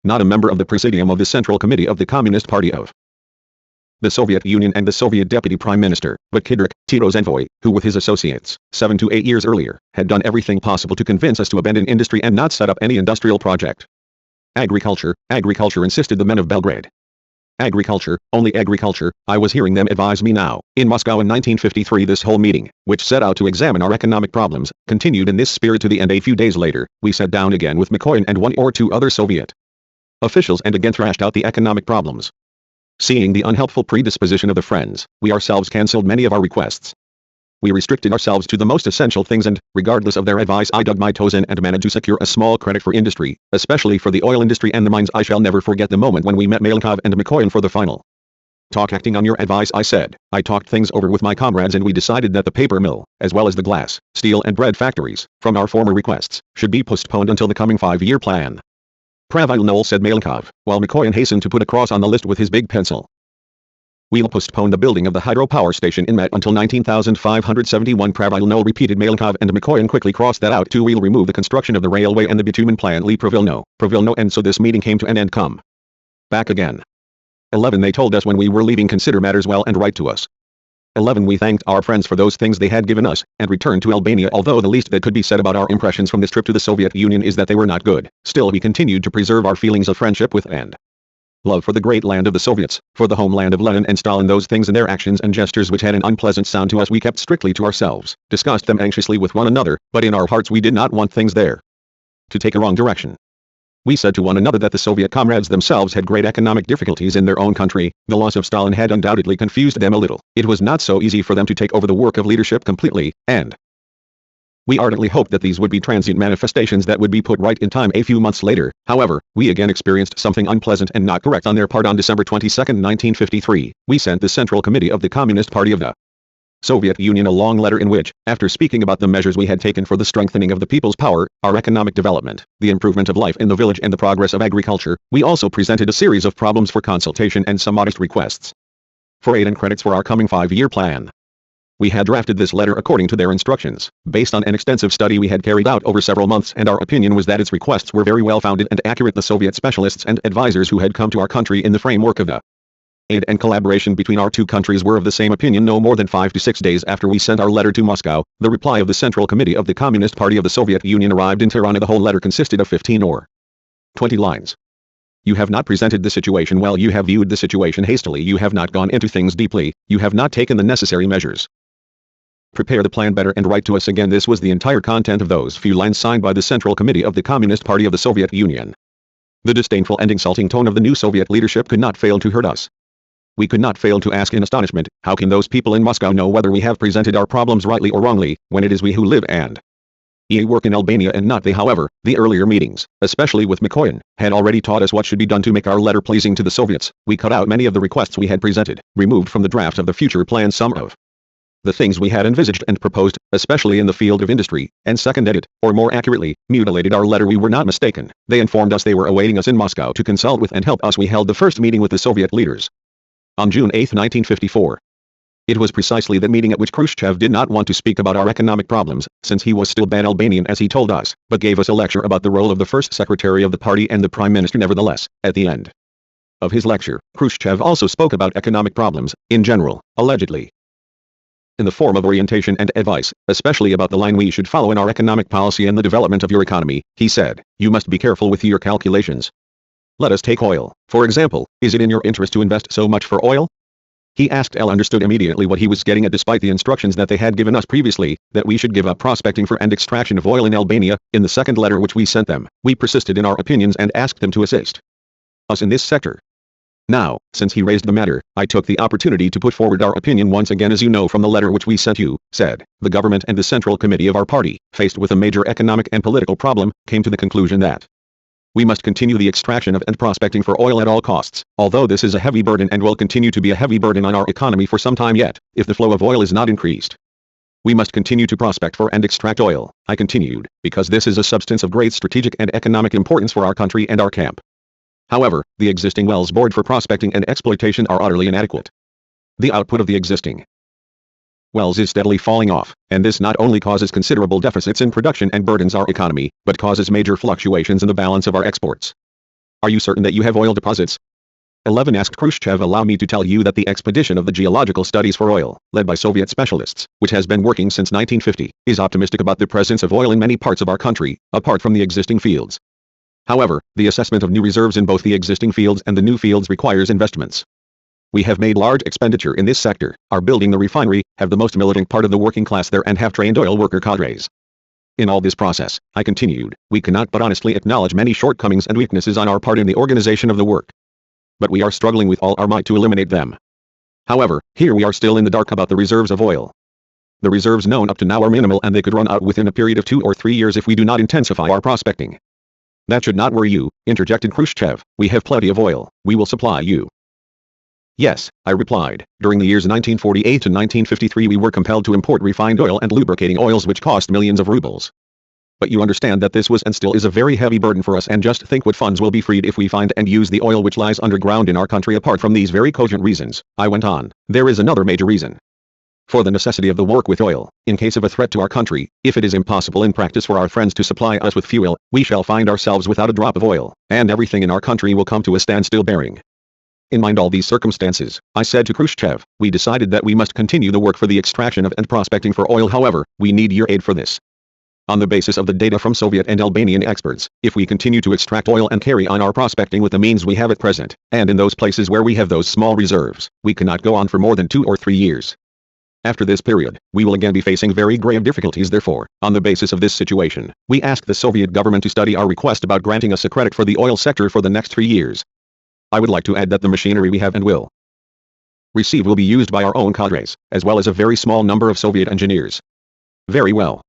[SPEAKER 1] not a member of the Presidium of the Central Committee of the Communist Party of the Soviet Union and the Soviet Deputy Prime Minister, but Kidrik, Tito's envoy, who with his associates, 7 to 8 years earlier, had done everything possible to convince us to abandon industry and not set up any industrial project. Agriculture, agriculture, insisted the men of Belgrade. Agriculture, only agriculture, I was hearing them advise me now. In Moscow in 1953 this whole meeting, which set out to examine our economic problems, continued in this spirit to the end. A few days later, we sat down again with Mikoyan and 1 or 2 other Soviet officials and again thrashed out the economic problems. Seeing the unhelpful predisposition of the friends, we ourselves cancelled many of our requests. We restricted ourselves to the most essential things and, regardless of their advice, I dug my toes in and managed to secure a small credit for industry, especially for the oil industry and the mines. I shall never forget the moment when we met Malenkov and Mikoyan for the final talk. Acting on your advice, I said, I talked things over with my comrades and we decided that the paper mill, as well as the glass, steel and bread factories, from our former requests, should be postponed until the coming 5-year plan. Pravil Noel, said Malenkov, while Mikoyan hastened to put a cross on the list with his big pencil. We'll postpone the building of the hydropower station in Met until 19,571, Pravil Noel repeated. Malenkov and Mikoyan quickly crossed that out too. We'll remove the construction of the railway and the bitumen plant, Lee Pravilno. And so this meeting came to an end. Come back again. 11. They told us when we were leaving, consider matters well and write to us. 11. We thanked our friends for those things they had given us, and returned to Albania. Although the least that could be said about our impressions from this trip to the Soviet Union is that they were not good, still we continued to preserve our feelings of friendship with and love for the great land of the Soviets, for the homeland of Lenin and Stalin. Those things and their actions and gestures which had an unpleasant sound to us we kept strictly to ourselves, discussed them anxiously with one another, but in our hearts we did not want things there to take a wrong direction. We said to one another that the Soviet comrades themselves had great economic difficulties in their own country. The loss of Stalin had undoubtedly confused them a little. It was not so easy for them to take over the work of leadership completely, and we ardently hoped that these would be transient manifestations that would be put right in time. A few months later, however, we again experienced something unpleasant and not correct on their part. On December 22, 1953, we sent the Central Committee of the Communist Party of the Soviet Union a long letter in which, after speaking about the measures we had taken for the strengthening of the people's power, our economic development, the improvement of life in the village and the progress of agriculture, we also presented a series of problems for consultation and some modest requests for aid and credits for our coming 5-year plan. We had drafted this letter according to their instructions, based on an extensive study we had carried out over several months, and our opinion was that its requests were very well founded and accurate. The Soviet specialists and advisors who had come to our country in the framework of the aid and collaboration between our two countries were of the same opinion. No more than 5 to 6 days after we sent our letter to Moscow, the reply of the Central Committee of the Communist Party of the Soviet Union arrived in Tirana. The whole letter consisted of 15 or 20 lines. You have not presented the situation well. You have viewed the situation hastily. You have not gone into things deeply. You have not taken the necessary measures. Prepare the plan better and write to us again. This was the entire content of those few lines signed by the Central Committee of the Communist Party of the Soviet Union. The disdainful and insulting tone of the new Soviet leadership could not fail to hurt us. We could not fail to ask in astonishment, how can those people in Moscow know whether we have presented our problems rightly or wrongly, when it is we who live and work in Albania and not they? However, the earlier meetings, especially with Mikoyan, had already taught us what should be done to make our letter pleasing to the Soviets. We cut out many of the requests we had presented, removed from the draft of the future plan some of the things we had envisaged and proposed, especially in the field of industry, and seconded it, or more accurately, mutilated our letter. We were not mistaken. They informed us they were awaiting us in Moscow to consult with and help us. We held the first meeting with the Soviet leaders on June 8, 1954. It was precisely that meeting at which Khrushchev did not want to speak about our economic problems, since he was still bad Albanian as he told us, but gave us a lecture about the role of the first secretary of the party and the prime minister. Nevertheless, at the end of his lecture, Khrushchev also spoke about economic problems, in general, allegedly in the form of orientation and advice, especially about the line we should follow in our economic policy and the development of your economy. He said, you must be careful with your calculations. Let us take oil, for example. Is it in your interest to invest so much for oil? He asked. L understood immediately what he was getting at. Despite the instructions that they had given us previously, that we should give up prospecting for and extraction of oil in Albania, in the second letter which we sent them, we persisted in our opinions and asked them to assist us in this sector. Now, since he raised the matter, I took the opportunity to put forward our opinion once again. As you know from the letter which we sent you, said, the government and the Central Committee of our party, faced with a major economic and political problem, came to the conclusion that we must continue the extraction of and prospecting for oil at all costs, although this is a heavy burden and will continue to be a heavy burden on our economy for some time yet, if the flow of oil is not increased. We must continue to prospect for and extract oil, I continued, because this is a substance of great strategic and economic importance for our country and our camp. However, the existing wells bored for prospecting and exploitation are utterly inadequate. The output of the existing wells is steadily falling off, and this not only causes considerable deficits in production and burdens our economy, but causes major fluctuations in the balance of our exports. Are you certain that you have oil deposits? 11 asked Khrushchev. Allow me to tell you that the expedition of the geological studies for oil, led by Soviet specialists, which has been working since 1950, is optimistic about the presence of oil in many parts of our country, apart from the existing fields. However, the assessment of new reserves in both the existing fields and the new fields requires investments. We have made large expenditure in this sector, are building the refinery, have the most militant part of the working class there and have trained oil worker cadres. In all this process, I continued, we cannot but honestly acknowledge many shortcomings and weaknesses on our part in the organization of the work. But we are struggling with all our might to eliminate them. However, here we are still in the dark about the reserves of oil. The reserves known up to now are minimal and they could run out within a period of 2 or 3 years if we do not intensify our prospecting. That should not worry you, interjected Khrushchev. We have plenty of oil, we will supply you. Yes, I replied. During the years 1948 to 1953 we were compelled to import refined oil and lubricating oils which cost millions of rubles. But you understand that this was and still is a very heavy burden for us, and just think what funds will be freed if we find and use the oil which lies underground in our country. Apart from these very cogent reasons, I went on, there is another major reason. For the necessity of the work with oil, in case of a threat to our country, if it is impossible in practice for our friends to supply us with fuel, we shall find ourselves without a drop of oil, and everything in our country will come to a standstill. Bearing in mind all these circumstances, I said to Khrushchev, we decided that we must continue the work for the extraction of and prospecting for oil. However, we need your aid for this. On the basis of the data from Soviet and Albanian experts, if we continue to extract oil and carry on our prospecting with the means we have at present, and in those places where we have those small reserves, we cannot go on for more than 2 or 3 years. After this period, we will again be facing very grave difficulties. Therefore, on the basis of this situation, we ask the Soviet government to study our request about granting us a credit for the oil sector for the next 3 years. I would like to add that the machinery we have and will receive will be used by our own cadres, as well as a very small number of Soviet engineers. Very well,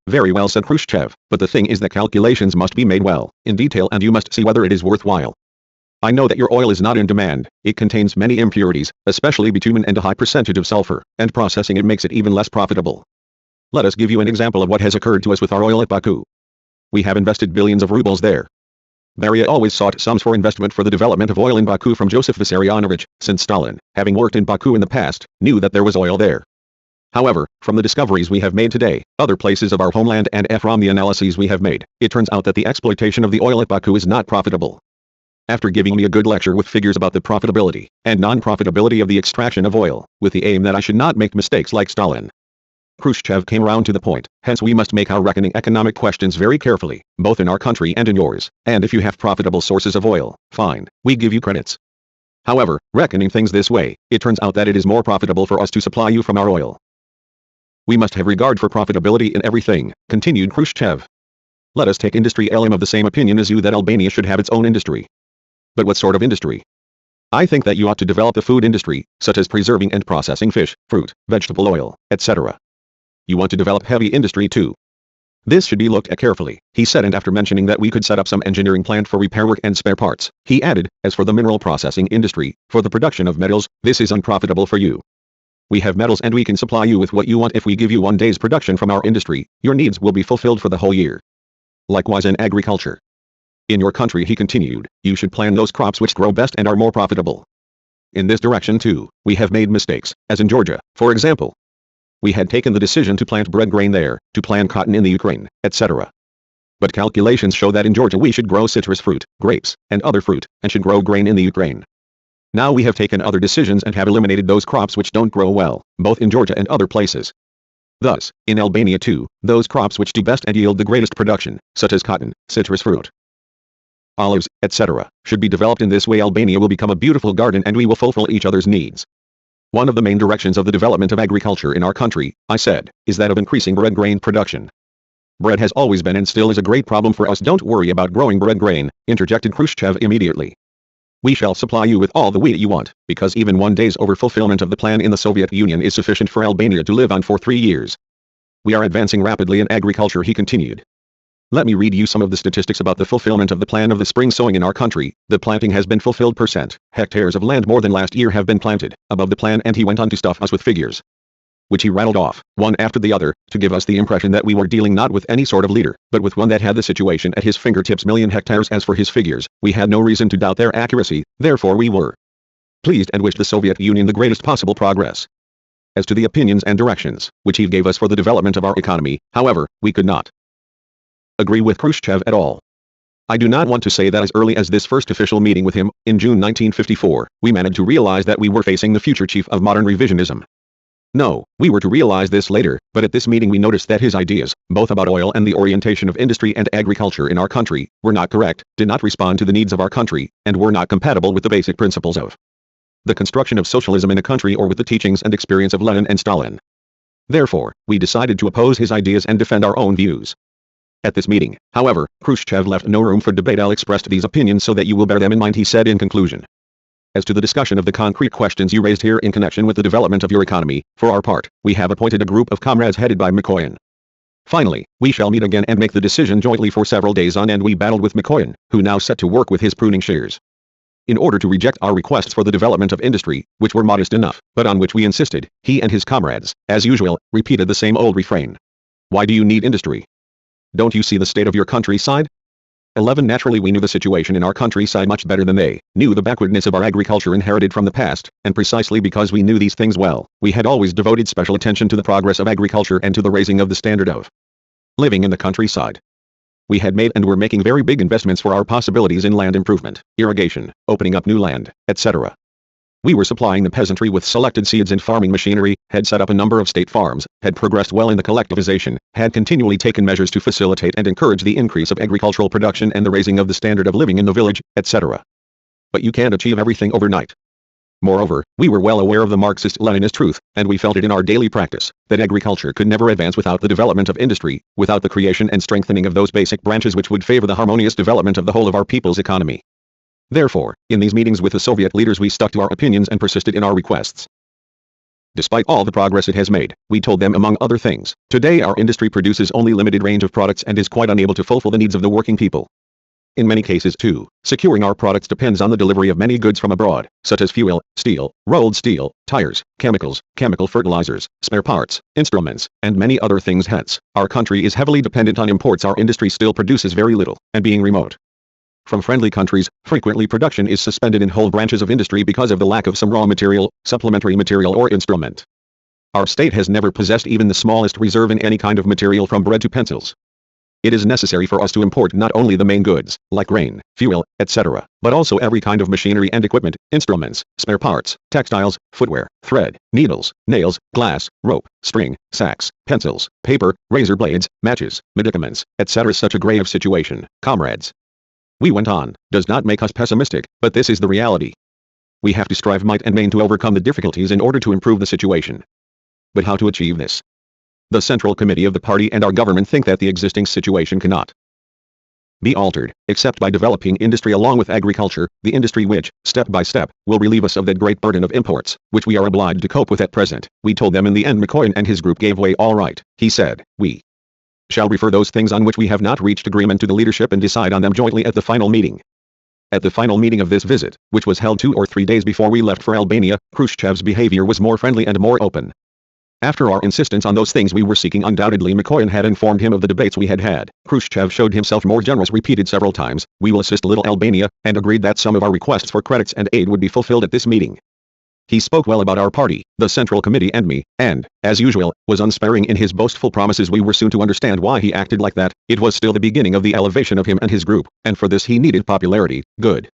[SPEAKER 1] said Khrushchev, but the thing is that calculations must be made well, in detail, and you must see whether it is worthwhile. I know that your oil is not in demand, it contains many impurities, especially bitumen and a high percentage of sulfur, and processing it makes it even less profitable. Let us give you an example of what has occurred to us with our oil at Baku. We have invested billions of rubles there. Beria always sought sums for investment for the development of oil in Baku from Joseph Vissarionovich, since Stalin, having worked in Baku in the past, knew that there was oil there. However, from the discoveries we have made today, other places of our homeland, and from the analyses we have made, it turns out that the exploitation of the oil at Baku is not profitable. After giving me a good lecture with figures about the profitability and non-profitability of the extraction of oil, with the aim that I should not make mistakes like Stalin, Khrushchev came round to the point. Hence we must make our reckoning economic questions very carefully, both in our country and in yours, and if you have profitable sources of oil, fine, we give you credits. However, reckoning things this way, it turns out that it is more profitable for us to supply you from our oil. We must have regard for profitability in everything, continued Khrushchev. Let us take industry. I am of the same opinion as you that Albania should have its own industry. But what sort of industry? I think that you ought to develop the food industry, such as preserving and processing fish, fruit, vegetable oil, etc. You want to develop heavy industry too. This should be looked at carefully, he said, and after mentioning that we could set up some engineering plant for repair work and spare parts, he added, as for the mineral processing industry, for the production of metals, this is unprofitable for you. We have metals and we can supply you with what you want. If we give you 1 day's production from our industry, your needs will be fulfilled for the whole year. Likewise in agriculture. In your country, he continued, you should plant those crops which grow best and are more profitable. In this direction too, we have made mistakes, as in Georgia, for example. We had taken the decision to plant bread grain there, to plant cotton in the Ukraine, etc. But calculations show that in Georgia we should grow citrus fruit, grapes, and other fruit, and should grow grain in the Ukraine. Now we have taken other decisions and have eliminated those crops which don't grow well, both in Georgia and other places. Thus, in Albania too, those crops which do best and yield the greatest production, such as cotton, citrus fruit, olives, etc., should be developed. In this way Albania will become a beautiful garden and we will fulfill each other's needs. One of the main directions of the development of agriculture in our country, I said, is that of increasing bread grain production. Bread has always been and still is a great problem for us. Don't worry about growing bread grain, interjected Khrushchev immediately. We shall supply you with all the wheat you want, because even 1 day's overfulfillment of the plan in the Soviet Union is sufficient for Albania to live on for 3 years. We are advancing rapidly in agriculture, he continued. Let me read you some of the statistics about the fulfillment of the plan of the spring sowing in our country. The planting has been fulfilled %. Hectares of land more than last year have been planted, above the plan, and he went on to stuff us with figures, which he rattled off, one after the other, to give us the impression that we were dealing not with any sort of leader, but with one that had the situation at his fingertips. Million hectares. As for his figures, we had no reason to doubt their accuracy, therefore we were pleased and wished the Soviet Union the greatest possible progress. As to the opinions and directions, which he gave us for the development of our economy, however, we could not agree with Khrushchev at all. I do not want to say that as early as this first official meeting with him, in June 1954, we managed to realize that we were facing the future chief of modern revisionism. No, we were to realize this later, but at this meeting we noticed that his ideas, both about oil and the orientation of industry and agriculture in our country, were not correct, did not respond to the needs of our country, and were not compatible with the basic principles of the construction of socialism in a country or with the teachings and experience of Lenin and Stalin. Therefore, we decided to oppose his ideas and defend our own views. At this meeting, however, Khrushchev left no room for debate. I'll express these opinions so that you will bear them in mind, he said in conclusion. As to the discussion of the concrete questions you raised here in connection with the development of your economy, for our part, we have appointed a group of comrades headed by Mikoyan. Finally, we shall meet again and make the decision jointly. For several days on end we battled with Mikoyan, who now set to work with his pruning shears, in order to reject our requests for the development of industry, which were modest enough, but on which we insisted. He and his comrades, as usual, repeated the same old refrain. Why do you need industry? Don't you see the state of your countryside? 11. Naturally we knew the situation in our countryside much better than they knew the backwardness of our agriculture inherited from the past, and precisely because we knew these things well, we had always devoted special attention to the progress of agriculture and to the raising of the standard of living in the countryside. We had made and were making very big investments for our possibilities in land improvement, irrigation, opening up new land, etc. We were supplying the peasantry with selected seeds and farming machinery, had set up a number of state farms, had progressed well in the collectivization, had continually taken measures to facilitate and encourage the increase of agricultural production and the raising of the standard of living in the village, etc. But you can't achieve everything overnight. Moreover, we were well aware of the Marxist-Leninist truth, and we felt it in our daily practice, that agriculture could never advance without the development of industry, without the creation and strengthening of those basic branches which would favor the harmonious development of the whole of our people's economy. Therefore, in these meetings with the Soviet leaders we stuck to our opinions and persisted in our requests. Despite all the progress it has made, we told them among other things, today our industry produces only limited range of products and is quite unable to fulfill the needs of the working people. In many cases too, securing our products depends on the delivery of many goods from abroad, such as fuel, steel, rolled steel, tires, chemicals, chemical fertilizers, spare parts, instruments, and many other things. Hence, our country is heavily dependent on imports. Our industry still produces very little, and being remote from friendly countries, frequently production is suspended in whole branches of industry because of the lack of some raw material, supplementary material or instrument. Our state has never possessed even the smallest reserve in any kind of material from bread to pencils. It is necessary for us to import not only the main goods, like grain, fuel, etc., but also every kind of machinery and equipment, instruments, spare parts, textiles, footwear, thread, needles, nails, glass, rope, string, sacks, pencils, paper, razor blades, matches, medicaments, etc. Such a grave situation, comrades, we went on, does not make us pessimistic, but this is the reality. We have to strive might and main to overcome the difficulties in order to improve the situation. But how to achieve this? The Central Committee of the party and our government think that the existing situation cannot be altered, except by developing industry along with agriculture, the industry which, step by step, will relieve us of that great burden of imports, which we are obliged to cope with at present. We told them in the end. McCoy and his group gave way. All right, he said, we shall refer those things on which we have not reached agreement to the leadership and decide on them jointly at the final meeting. At the final meeting of this visit, which was held 2 or 3 days before we left for Albania, Khrushchev's behavior was more friendly and more open. After our insistence on those things we were seeking, undoubtedly McCoy had informed him of the debates we had had. Khrushchev showed himself more generous, repeated several times, we will assist little Albania, and agreed that some of our requests for credits and aid would be fulfilled at this meeting. He spoke well about our party, the Central Committee and me, and, as usual, was unsparing in his boastful promises. We were soon to understand why he acted like that. It was still the beginning of the elevation of him and his group, and for this he needed popularity, good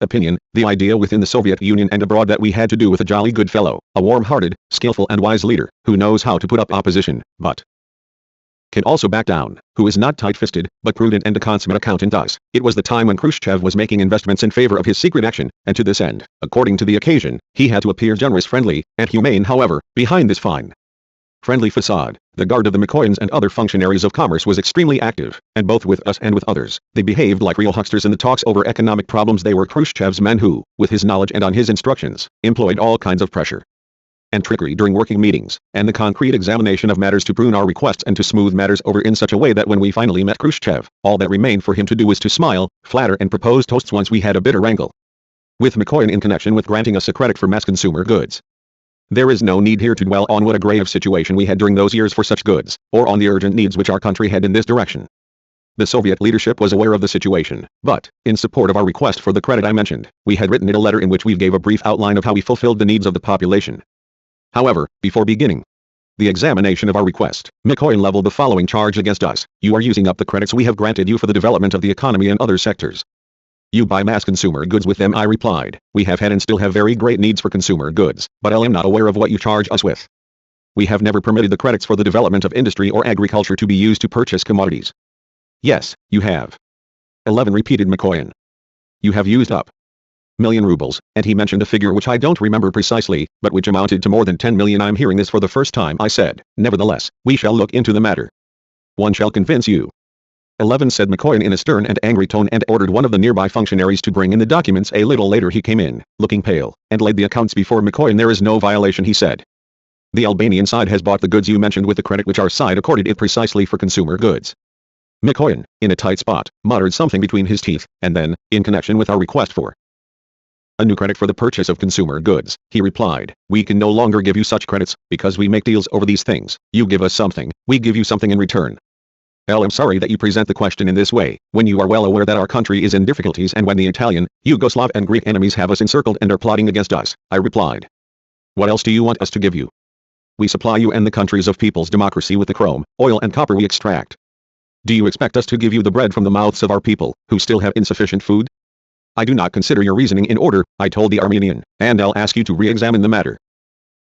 [SPEAKER 1] opinion, the idea within the Soviet Union and abroad that we had to do with a jolly good fellow, a warm-hearted, skillful and wise leader, who knows how to put up opposition, but can also back down, who is not tight-fisted, but prudent and a consummate accountant. Thus, it was the time when Khrushchev was making investments in favor of his secret action, and to this end, according to the occasion, he had to appear generous, friendly, and humane. However, behind this fine, friendly facade, the guard of the McCoyans and other functionaries of commerce was extremely active, and both with us and with others, they behaved like real hucksters in the talks over economic problems. They were Khrushchev's men who, with his knowledge and on his instructions, employed all kinds of pressure and trickery during working meetings, and the concrete examination of matters to prune our requests and to smooth matters over in such a way that when we finally met Khrushchev, all that remained for him to do was to smile, flatter and propose toasts. Once we had a bitter wrangle with McCoy in connection with granting us a credit for mass consumer goods. There is no need here to dwell on what a grave situation we had during those years for such goods, or on the urgent needs which our country had in this direction. The Soviet leadership was aware of the situation, but, in support of our request for the credit I mentioned, we had written it a letter in which we gave a brief outline of how we fulfilled the needs of the population. However, before beginning the examination of our request, McCoy leveled the following charge against us: you are using up the credits we have granted you for the development of the economy and other sectors. You buy mass consumer goods with them. I replied, we have had and still have very great needs for consumer goods, but I am not aware of what you charge us with. We have never permitted the credits for the development of industry or agriculture to be used to purchase commodities. Yes, you have. 11 repeated McCoy. You have used up million rubles, and he mentioned a figure which I don't remember precisely, but which amounted to more than 10 million. I'm hearing this for the first time. I said, nevertheless, we shall look into the matter. One shall convince you. 11 said McCoy in a stern and angry tone, and ordered one of the nearby functionaries to bring in the documents. A little later he came in, looking pale, and laid the accounts before McCoy. There is no violation, he said. The Albanian side has bought the goods you mentioned with the credit which our side accorded it precisely for consumer goods. McCoy, in a tight spot, muttered something between his teeth, and then, in connection with our request for a new credit for the purchase of consumer goods, he replied, we can no longer give you such credits, because we make deals over these things. You give us something, we give you something in return. I'm sorry that you present the question in this way, when you are well aware that our country is in difficulties and when the Italian, Yugoslav and Greek enemies have us encircled and are plotting against us, I replied. What else do you want us to give you? We supply you and the countries of people's democracy with the chrome, oil and copper we extract. Do you expect us to give you the bread from the mouths of our people, who still have insufficient food? I do not consider your reasoning in order, I told the Armenian, and I'll ask you to re-examine the matter.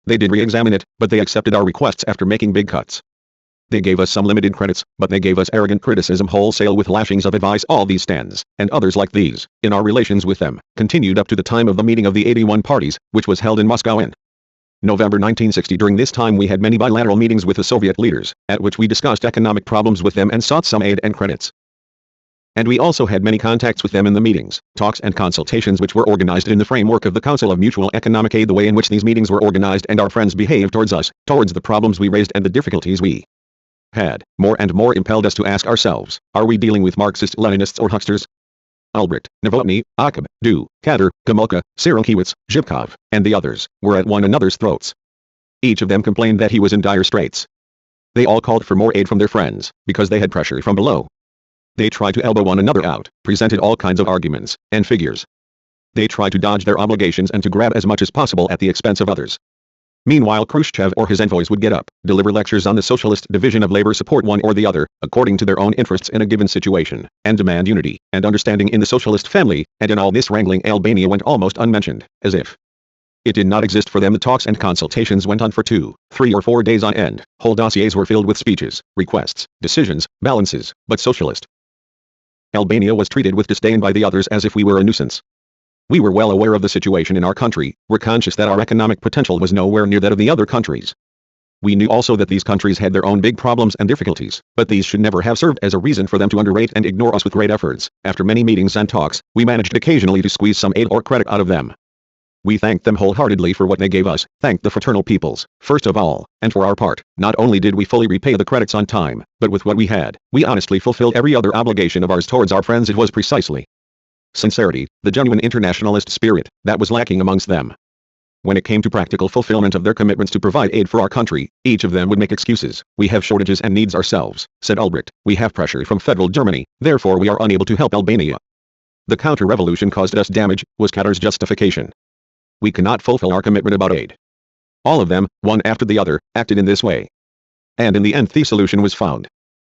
[SPEAKER 1] They did re-examine it, but they accepted our requests after making big cuts. They gave us some limited credits, but they gave us arrogant criticism wholesale with lashings of advice. All these stands, and others like these, in our relations with them, continued up to the time of the meeting of the 81 parties, which was held in Moscow in November 1960. During this time we had many bilateral meetings with the Soviet leaders, at which we discussed economic problems with them and sought some aid and credits. And we also had many contacts with them in the meetings, talks and consultations which were organized in the framework of the Council of Mutual Economic Aid. The way in which these meetings were organized and our friends behaved towards us, towards the problems we raised and the difficulties we had, more and more impelled us to ask ourselves, are we dealing with Marxist-Leninists or hucksters? Albrecht, Novotny, Akab, Du, Kader, Gomulka, Sirokiewicz, Zhivkov, and the others, were at one another's throats. Each of them complained that he was in dire straits. They all called for more aid from their friends, because they had pressure from below. They tried to elbow one another out, presented all kinds of arguments, and figures. They tried to dodge their obligations and to grab as much as possible at the expense of others. Meanwhile Khrushchev or his envoys would get up, deliver lectures on the socialist division of labor, support one or the other, according to their own interests in a given situation, and demand unity and understanding in the socialist family, and in all this wrangling Albania went almost unmentioned, as if it did not exist for them. The talks and consultations went on for 2, 3 or 4 days on end. Whole dossiers were filled with speeches, requests, decisions, balances, but socialist Albania was treated with disdain by the others as if we were a nuisance. We were well aware of the situation in our country, were conscious that our economic potential was nowhere near that of the other countries. We knew also that these countries had their own big problems and difficulties, but these should never have served as a reason for them to underrate and ignore us. With great efforts, after many meetings and talks, we managed occasionally to squeeze some aid or credit out of them. We thanked them wholeheartedly for what they gave us, thanked the fraternal peoples, first of all, and for our part, not only did we fully repay the credits on time, but with what we had, we honestly fulfilled every other obligation of ours towards our friends. It was precisely sincerity, the genuine internationalist spirit, that was lacking amongst them. When it came to practical fulfillment of their commitments to provide aid for our country, each of them would make excuses. We have shortages and needs ourselves, said Albrecht. We have pressure from federal Germany, therefore we are unable to help Albania. The counter-revolution caused us damage, was Katar's justification. We cannot fulfill our commitment about aid. All of them, one after the other, acted in this way. And in the end the solution was found.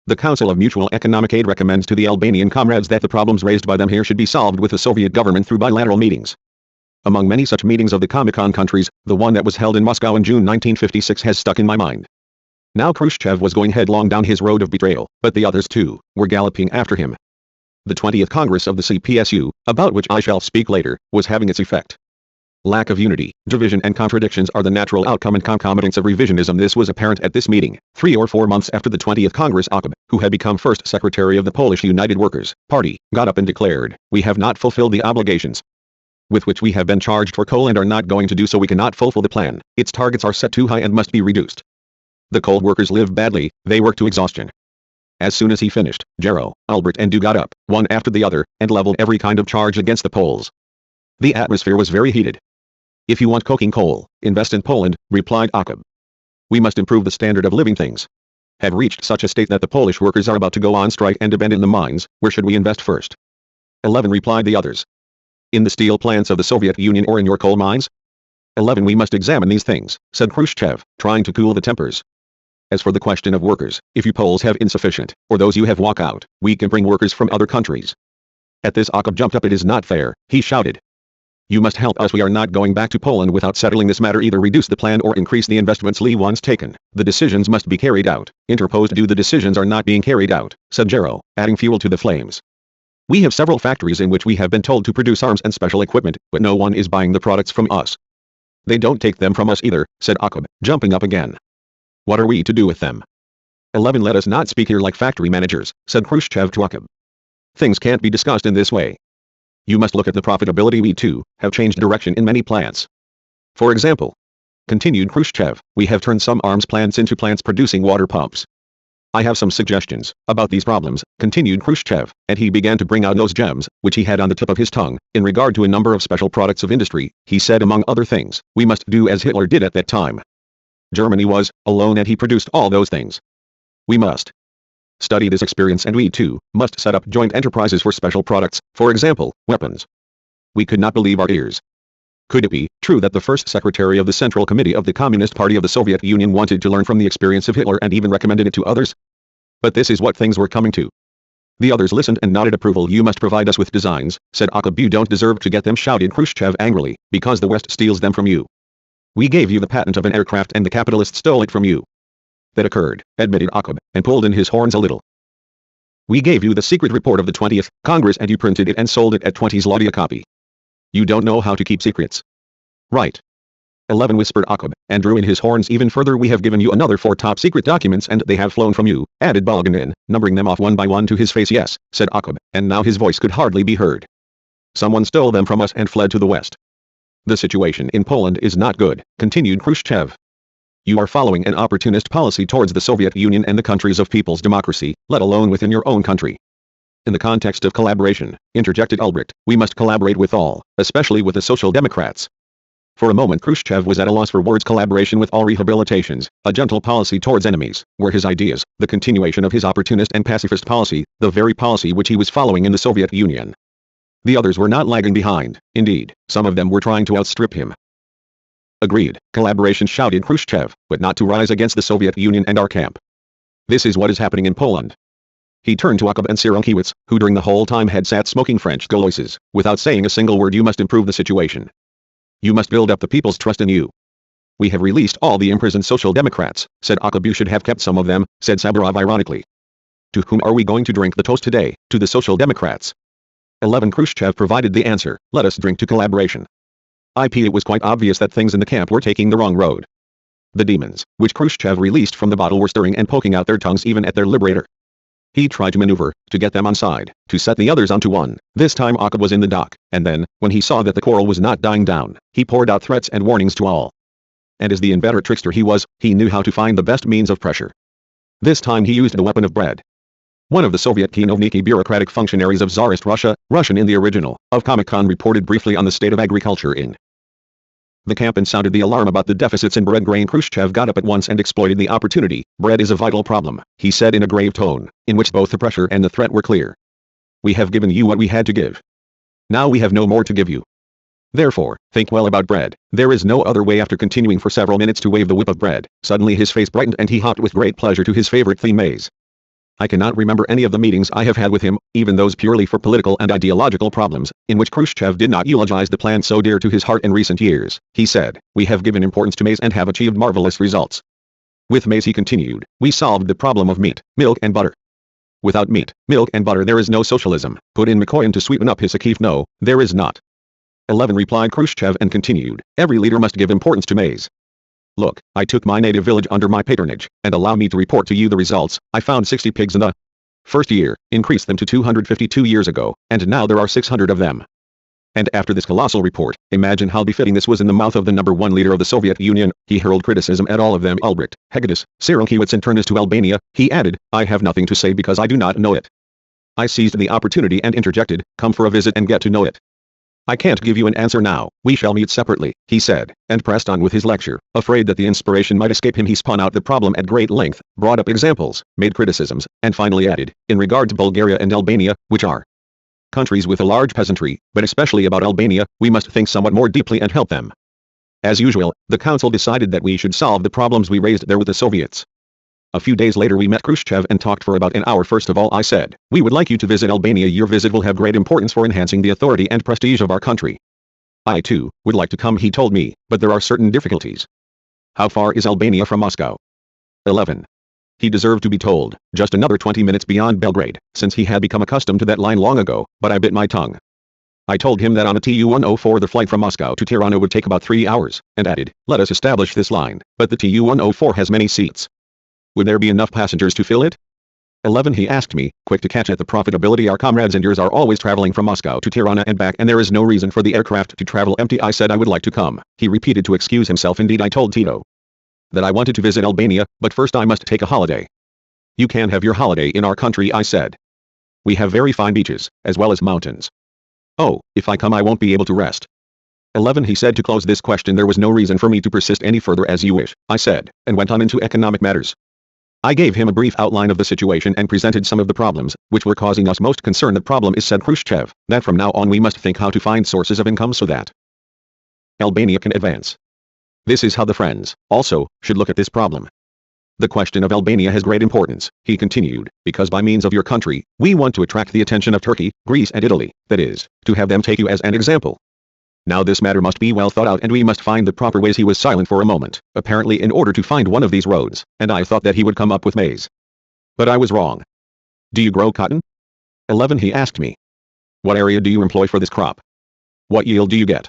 [SPEAKER 1] The Council of Mutual Economic Aid recommends to the Albanian comrades that the problems raised by them here should be solved with the Soviet government through bilateral meetings. Among many such meetings of the Comecon countries, the one that was held in Moscow in June 1956 has stuck in my mind. Now Khrushchev was going headlong down his road of betrayal, but the others too, were galloping after him. The 20th Congress of the CPSU, about which I shall speak later, was having its effect. Lack of unity, division and contradictions are the natural outcome and concomitants of revisionism. This was apparent at this meeting, 3 or 4 months after the 20th Congress. Akab, who had become first secretary of the Polish United Workers' Party, got up and declared, "We have not fulfilled the obligations with which we have been charged for coal and are not going to do so. We cannot fulfill the plan. Its targets are set too high and must be reduced. The coal workers live badly, they work to exhaustion." As soon as he finished, Jero, Albrecht and Du got up, one after the other, and leveled every kind of charge against the Poles. The atmosphere was very heated. "If you want coking coal, invest in Poland," replied Akab. "We must improve the standard of living. Things have reached such a state that the Polish workers are about to go on strike and abandon the mines. Where should we invest first?" 11, replied the others. "In the steel plants of the Soviet Union or in your coal mines?" 11, we must examine these things, said Khrushchev, trying to cool the tempers. "As for the question of workers, if you Poles have insufficient, or those you have walk out, we can bring workers from other countries." At this Akab jumped up. "It is not fair," he shouted. "You must help us. We are not going back to Poland without settling this matter. Either reduce the plan or increase the investments Lee once taken. The decisions must be carried out," interposed Du. "The decisions are not being carried out," said Jero, adding fuel to the flames. "We have several factories in which we have been told to produce arms and special equipment, but no one is buying the products from us." "They don't take them from us either," said Akab, jumping up again. "What are we to do with them?" 11, let us not speak here like factory managers, said Khrushchev to Akab. "Things can't be discussed in this way. You must look at the profitability. We too have changed direction in many plants. For example," continued Khrushchev, "we have turned some arms plants into plants producing water pumps. I have some suggestions about these problems," continued Khrushchev, and he began to bring out those gems, which he had on the tip of his tongue, in regard to a number of special products of industry. He said among other things, "We must do as Hitler did at that time. Germany was alone and he produced all those things. We must study this experience, and we too must set up joint enterprises for special products, for example, weapons. We could not believe our ears. Could it be true that the first secretary of the Central Committee of the Communist Party of the Soviet Union wanted to learn from the experience of Hitler and even recommended it to others? But this is what things were coming to. The others listened and nodded approval. You must provide us with designs, said Akub. You don't deserve to get them, shouted Khrushchev angrily, because the West steals them from you. We gave you the patent of an aircraft and the capitalists stole it from you. That occurred, admitted Akub, and pulled in his horns a little. We gave you the secret report of the 20th Congress and you printed it and sold it at 20 zloty a copy. You don't know how to keep secrets. Right. 11, whispered Akub, and drew in his horns even further. We have given you another 4 top-secret documents and they have flown from you, added Bulganin, numbering them off one by one to his face. Yes, said Akub, and now his voice could hardly be heard. Someone stole them from us and fled to the west. The situation in Poland is not good, continued Khrushchev. You are following an opportunist policy towards the Soviet Union and the countries of people's democracy, let alone within your own country. In the context of collaboration, interjected Ulbricht, we must collaborate with all, especially with the Social Democrats. For a moment Khrushchev was at a loss for words. Collaboration with all, rehabilitations, a gentle policy towards enemies, were his ideas, the continuation of his opportunist and pacifist policy, the very policy which he was following in the Soviet Union. The others were not lagging behind, indeed, some of them were trying to outstrip him. Agreed, collaboration, shouted Khrushchev, but not to rise against the Soviet Union and our camp. This is what is happening in Poland. He turned to Akub and Sieronkiewicz, who during the whole time had sat smoking French gauloises, without saying a single word. You must improve the situation. You must build up the people's trust in you. We have released all the imprisoned Social Democrats, said Akub. You should have kept some of them, said Saburov ironically. To whom are we going to drink the toast today? To the Social Democrats. 11, Khrushchev provided the answer, let us drink to collaboration. It was quite obvious that things in the camp were taking the wrong road. The demons, which Khrushchev released from the bottle, were stirring and poking out their tongues even at their liberator. He tried to maneuver, to get them on side, to set the others onto one. This time Akub was in the dock, and then, when he saw that the quarrel was not dying down, he poured out threats and warnings to all. And as the inveterate trickster he was, he knew how to find the best means of pressure. This time he used the weapon of bread. One of the Soviet chinovniki, bureaucratic functionaries of Tsarist Russia, Russian in the original, of Comic-Con, reported briefly on the state of agriculture in the camp and sounded the alarm about the deficits in bread grain. Khrushchev got up at once and exploited the opportunity. Bread is a vital problem, he said in a grave tone, in which both the pressure and the threat were clear. We have given you what we had to give. Now we have no more to give you. Therefore, think well about bread. There is no other way. After continuing for several minutes to wave the whip of bread, suddenly his face brightened and he hopped with great pleasure to his favorite theme, maize. I cannot remember any of the meetings I have had with him, even those purely for political and ideological problems, in which Khrushchev did not eulogize the plan so dear to his heart in recent years. He said, we have given importance to maize and have achieved marvelous results. With maize, he continued, we solved the problem of meat, milk and butter. Without meat, milk and butter there is no socialism, put in Mikoyan to sweeten up his Akif. No, there is not. 11, replied Khrushchev and continued, every leader must give importance to maize. Look, I took my native village under my patronage, and allow me to report to you the results. I found 60 pigs in the first year, increased them to 252 years ago, and now there are 600 of them. And after this colossal report, imagine how befitting this was in the mouth of the #1 leader of the Soviet Union. He hurled criticism at all of them, Ulbricht, Hegedus, Sieronkiewicz, and turned us to Albania. He added, I have nothing to say because I do not know it. I seized the opportunity and interjected, come for a visit and get to know it. I can't give you an answer now, we shall meet separately, he said, and pressed on with his lecture. Afraid that the inspiration might escape him, he spun out the problem at great length, brought up examples, made criticisms, and finally added, in regard to Bulgaria and Albania, which are countries with a large peasantry, but especially about Albania, we must think somewhat more deeply and help them. As usual, the council decided that we should solve the problems we raised there with the Soviets. A few days later we met Khrushchev and talked for about an hour. First of all I said, we would like you to visit Albania. Your visit will have great importance for enhancing the authority and prestige of our country. I too would like to come, he told me, but there are certain difficulties. How far is Albania from Moscow? 11. He deserved to be told, just another 20 minutes beyond Belgrade, since he had become accustomed to that line long ago, but I bit my tongue. I told him that on a Tu-104 the flight from Moscow to Tirana would take about 3 hours, and added, let us establish this line, but the Tu-104 has many seats. Would there be enough passengers to fill it? 11. He asked me, quick to catch at the profitability. Our comrades and yours are always traveling from Moscow to Tirana and back, and there is no reason for the aircraft to travel empty. I said I would like to come. He repeated to excuse himself. Indeed, I told Tito that I wanted to visit Albania, but first I must take a holiday. You can have your holiday in our country, I said. We have very fine beaches, as well as mountains. Oh, if I come I won't be able to rest. 11. He said to close this question there was no reason for me to persist any further. As you wish, I said, and went on into economic matters. I gave him a brief outline of the situation and presented some of the problems, which were causing us most concern. The problem is, said Khrushchev, that from now on we must think how to find sources of income so that Albania can advance. This is how the Friends, also, should look at this problem. The question of Albania has great importance, he continued, because by means of your country, we want to attract the attention of Turkey, Greece and Italy, that is, to have them take you as an example. Now this matter must be well thought out and we must find the proper ways. He was silent for a moment, apparently in order to find one of these roads, and I thought that he would come up with maize. But I was wrong. Do you grow cotton? 11. He asked me. What area do you employ for this crop? What yield do you get?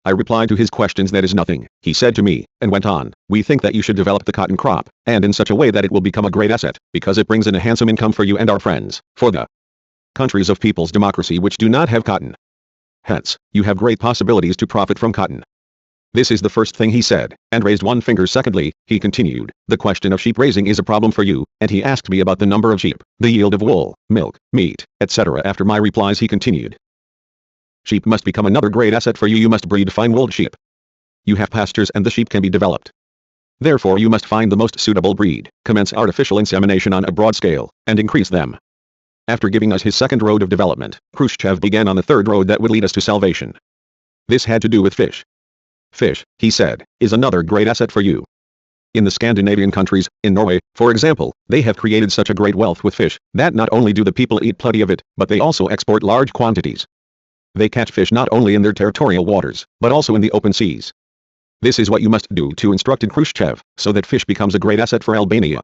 [SPEAKER 1] I replied to his questions. That is nothing, he said to me, and went on. We think that you should develop the cotton crop, and in such a way that it will become a great asset, because it brings in a handsome income for you and our friends, for the countries of people's democracy which do not have cotton. Hence, you have great possibilities to profit from cotton. This is the first thing he said, and raised one finger. Secondly, he continued, the question of sheep raising is a problem for you, and he asked me about the number of sheep, the yield of wool, milk, meat, etc. After my replies he continued. Sheep must become another great asset for you. You must breed fine-wooled sheep. You have pastures and the sheep can be developed. Therefore you must find the most suitable breed, commence artificial insemination on a broad scale, and increase them. After giving us his second road of development, Khrushchev began on the third road that would lead us to salvation. This had to do with fish. Fish, he said, is another great asset for you. In the Scandinavian countries, in Norway, for example, they have created such a great wealth with fish, that not only do the people eat plenty of it, but they also export large quantities. They catch fish not only in their territorial waters, but also in the open seas. This is what you must do, to instructed Khrushchev, so that fish becomes a great asset for Albania.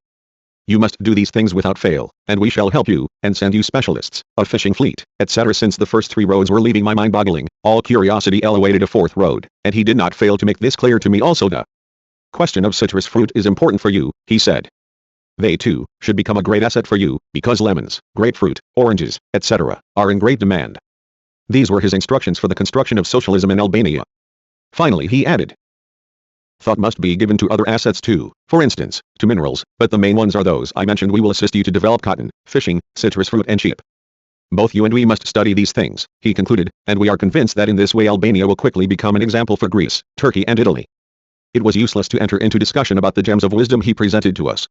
[SPEAKER 1] You must do these things without fail, and we shall help you, and send you specialists, a fishing fleet, etc. Since the first three roads were leaving my mind boggling, all curiosity awaited a fourth road, and he did not fail to make this clear to me also. The question of citrus fruit is important for you, he said. They too, should become a great asset for you, because lemons, grapefruit, oranges, etc., are in great demand. These were his instructions for the construction of socialism in Albania. Finally he added, thought must be given to other assets too, for instance, to minerals, but the main ones are those I mentioned. We will assist you to develop cotton, fishing, citrus fruit and sheep. Both you and we must study these things, he concluded, and we are convinced that in this way Albania will quickly become an example for Greece, Turkey and Italy. It was useless to enter into discussion about the gems of wisdom he presented to us.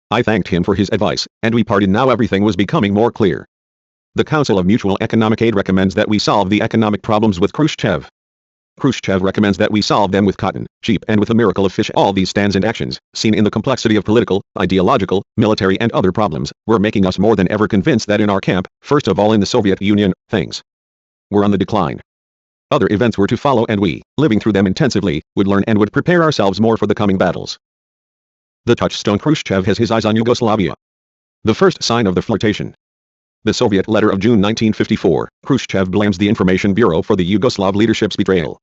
[SPEAKER 1] I thanked him for his advice, and we parted. Now everything was becoming more clear. The Council of Mutual Economic Aid recommends that we solve the economic problems with Khrushchev. Khrushchev recommends that we solve them with cotton, sheep and with the miracle of fish. All these stands and actions, seen in the complexity of political, ideological, military and other problems, were making us more than ever convinced that in our camp, first of all in the Soviet Union, things were on the decline. Other events were to follow and we, living through them intensively, would learn and would prepare ourselves more for the coming battles. The touchstone. Khrushchev has his eyes on Yugoslavia. The first sign of the flirtation. The Soviet letter of June 1954, Khrushchev blames the Information Bureau for the Yugoslav leadership's betrayal.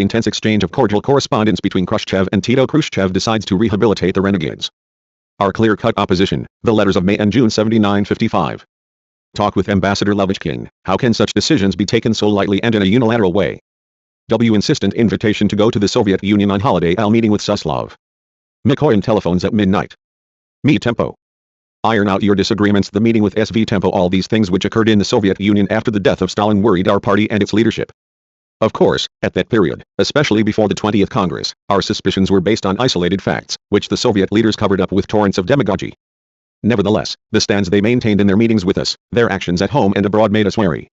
[SPEAKER 1] Intense exchange of cordial correspondence between Khrushchev and Tito. Khrushchev decides to rehabilitate the renegades. Our clear-cut opposition, the letters of May and June 1955. Talk with Ambassador Levitchkin. How can such decisions be taken so lightly and in a unilateral way? Insistent invitation to go to the Soviet Union on holiday. Meeting with Suslov. Mikoyan telephones at midnight. Me tempo. Iron out your disagreements. The meeting with SV Tempo. All these things which occurred in the Soviet Union after the death of Stalin worried our party and its leadership. Of course, at that period, especially before the 20th Congress, our suspicions were based on isolated facts, which the Soviet leaders covered up with torrents of demagogy. Nevertheless, the stands they maintained in their meetings with us, their actions at home and abroad made us wary.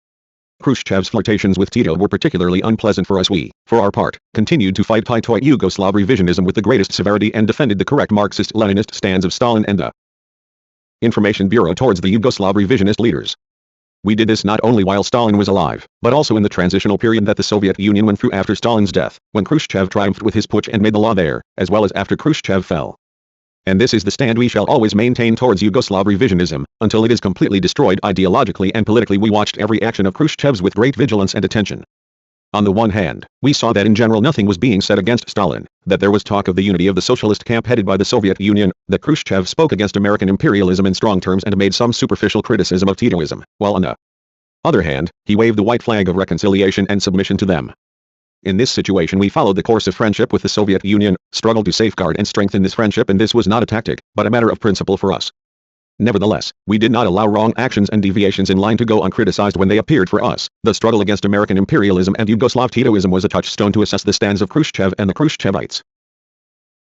[SPEAKER 1] Khrushchev's flirtations with Tito were particularly unpleasant for us. We, for our part, continued to fight Titoite Yugoslav revisionism with the greatest severity and defended the correct Marxist-Leninist stands of Stalin and the Information Bureau towards the Yugoslav revisionist leaders. We did this not only while Stalin was alive, but also in the transitional period that the Soviet Union went through after Stalin's death, when Khrushchev triumphed with his putsch and made the law there, as well as after Khrushchev fell. And this is the stand we shall always maintain towards Yugoslav revisionism, until it is completely destroyed ideologically and politically. We watched every action of Khrushchev's with great vigilance and attention. On the one hand, we saw that in general nothing was being said against Stalin, that there was talk of the unity of the socialist camp headed by the Soviet Union, that Khrushchev spoke against American imperialism in strong terms and made some superficial criticism of Titoism, while on the other hand, he waved the white flag of reconciliation and submission to them. In this situation we followed the course of friendship with the Soviet Union, struggled to safeguard and strengthen this friendship, and this was not a tactic, but a matter of principle for us. Nevertheless, we did not allow wrong actions and deviations in line to go uncriticized when they appeared. For us, the struggle against American imperialism and Yugoslav Titoism was a touchstone to assess the stands of Khrushchev and the Khruschevites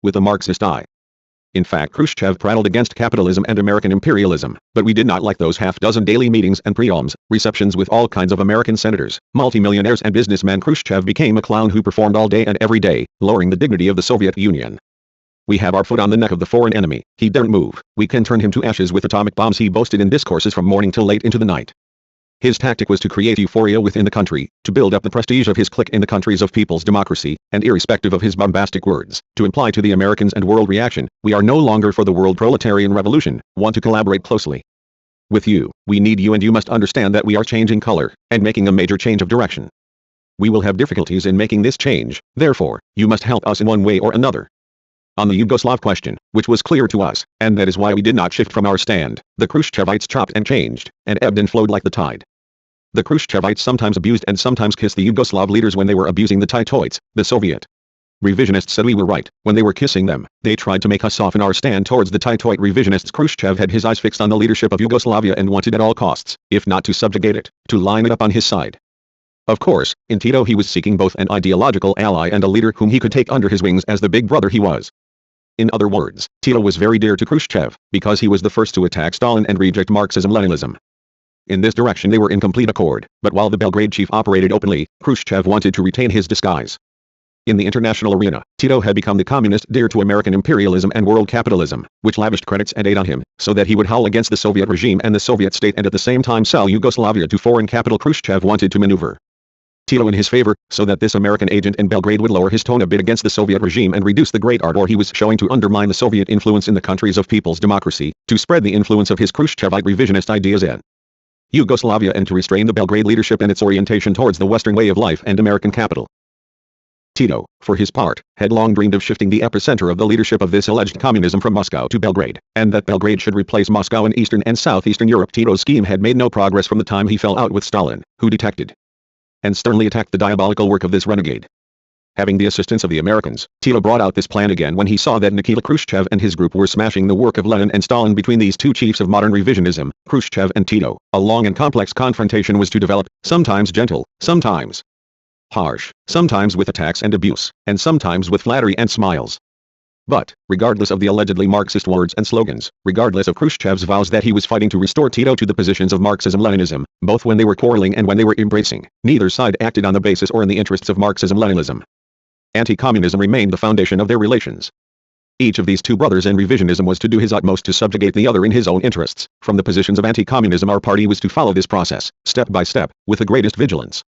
[SPEAKER 1] with a Marxist eye. In fact, Khrushchev prattled against capitalism and American imperialism, but we did not like those half-dozen daily meetings and pre-alms, receptions with all kinds of American senators, multimillionaires and businessmen. Khrushchev became a clown who performed all day and every day, lowering the dignity of the Soviet Union. We have our foot on the neck of the foreign enemy. He daren't move. We can turn him to ashes with atomic bombs, he boasted in discourses from morning till late into the night. His tactic was to create euphoria within the country, to build up the prestige of his clique in the countries of people's democracy, and irrespective of his bombastic words, to imply to the Americans and world reaction, we are no longer for the world proletarian revolution, want to collaborate closely with you. We need you and you must understand that we are changing color, and making a major change of direction. We will have difficulties in making this change, therefore, you must help us in one way or another. On the Yugoslav question, which was clear to us, and that is why we did not shift from our stand, the Khrushchevites chopped and changed, and ebbed and flowed like the tide. The Khrushchevites sometimes abused and sometimes kissed the Yugoslav leaders when they were abusing the Titoites, the Soviet revisionists said we were right. When they were kissing them, they tried to make us soften our stand towards the Titoite revisionists. Khrushchev had his eyes fixed on the leadership of Yugoslavia and wanted at all costs, if not to subjugate it, to line it up on his side. Of course, in Tito he was seeking both an ideological ally and a leader whom he could take under his wings as the big brother he was. In other words, Tito was very dear to Khrushchev, because he was the first to attack Stalin and reject Marxism-Leninism. In this direction they were in complete accord, but while the Belgrade chief operated openly, Khrushchev wanted to retain his disguise. In the international arena, Tito had become the communist dear to American imperialism and world capitalism, which lavished credits and aid on him, so that he would howl against the Soviet regime and the Soviet state and at the same time sell Yugoslavia to foreign capital. Khrushchev wanted to maneuver Tito in his favor, so that this American agent in Belgrade would lower his tone a bit against the Soviet regime and reduce the great ardor he was showing to undermine the Soviet influence in the countries of people's democracy, to spread the influence of his Khrushchevite revisionist ideas in Yugoslavia and to restrain the Belgrade leadership and its orientation towards the Western way of life and American capital. Tito, for his part, had long dreamed of shifting the epicenter of the leadership of this alleged communism from Moscow to Belgrade, and that Belgrade should replace Moscow in Eastern and Southeastern Europe. Tito's scheme had made no progress from the time he fell out with Stalin, who detected and sternly attacked the diabolical work of this renegade. Having the assistance of the Americans, Tito brought out this plan again when he saw that Nikita Khrushchev and his group were smashing the work of Lenin and Stalin. Between these two chiefs of modern revisionism, Khrushchev and Tito, a long and complex confrontation was to develop, sometimes gentle, sometimes harsh, sometimes with attacks and abuse, and sometimes with flattery and smiles. But, regardless of the allegedly Marxist words and slogans, regardless of Khrushchev's vows that he was fighting to restore Tito to the positions of Marxism-Leninism, both when they were quarreling and when they were embracing, neither side acted on the basis or in the interests of Marxism-Leninism. Anti-communism remained the foundation of their relations. Each of these two brothers in revisionism was to do his utmost to subjugate the other in his own interests. From the positions of anti-communism, our party was to follow this process, step by step, with the greatest vigilance.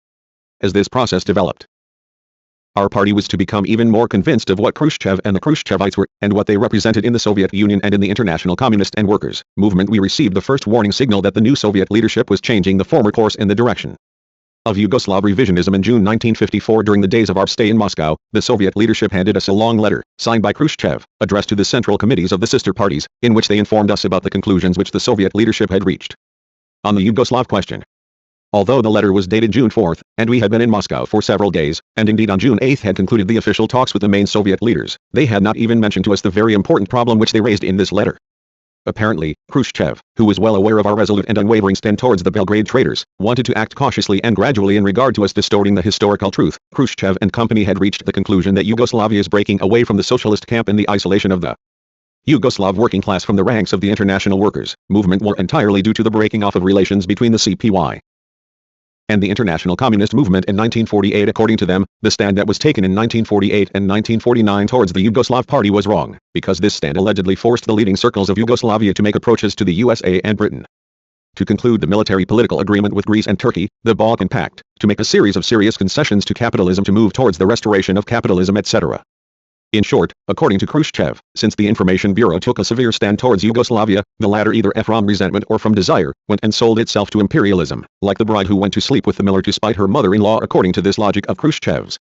[SPEAKER 1] As this process developed, our party was to become even more convinced of what Khrushchev and the Khrushchevites were, and what they represented in the Soviet Union and in the international communist and workers' movement. We received the first warning signal that the new Soviet leadership was changing the former course in the direction of Yugoslav revisionism. In June 1954, during the days of our stay in Moscow, the Soviet leadership handed us a long letter, signed by Khrushchev, addressed to the central committees of the sister parties, in which they informed us about the conclusions which the Soviet leadership had reached on the Yugoslav question. Although the letter was dated June 4, and we had been in Moscow for several days, and indeed on June 8 had concluded the official talks with the main Soviet leaders, they had not even mentioned to us the very important problem which they raised in this letter. Apparently, Khrushchev, who was well aware of our resolute and unwavering stand towards the Belgrade traitors, wanted to act cautiously and gradually in regard to us distorting the historical truth. Khrushchev and company had reached the conclusion that Yugoslavia is breaking away from the socialist camp in the isolation of the Yugoslav working class from the ranks of the international workers' movement more entirely due to the breaking off of relations between the CPY and the international communist movement in 1948. According to them, the stand that was taken in 1948 and 1949 towards the Yugoslav party was wrong, because this stand allegedly forced the leading circles of Yugoslavia to make approaches to the USA and Britain to conclude the military-political agreement with Greece and Turkey, the Balkan Pact, to make a series of serious concessions to capitalism to move towards the restoration of capitalism, etc. In short, according to Khrushchev, since the Information Bureau took a severe stand towards Yugoslavia, the latter either from resentment or from desire, went and sold itself to imperialism, like the bride who went to sleep with the miller to spite her mother-in-law. According to this logic of Khrushchev's,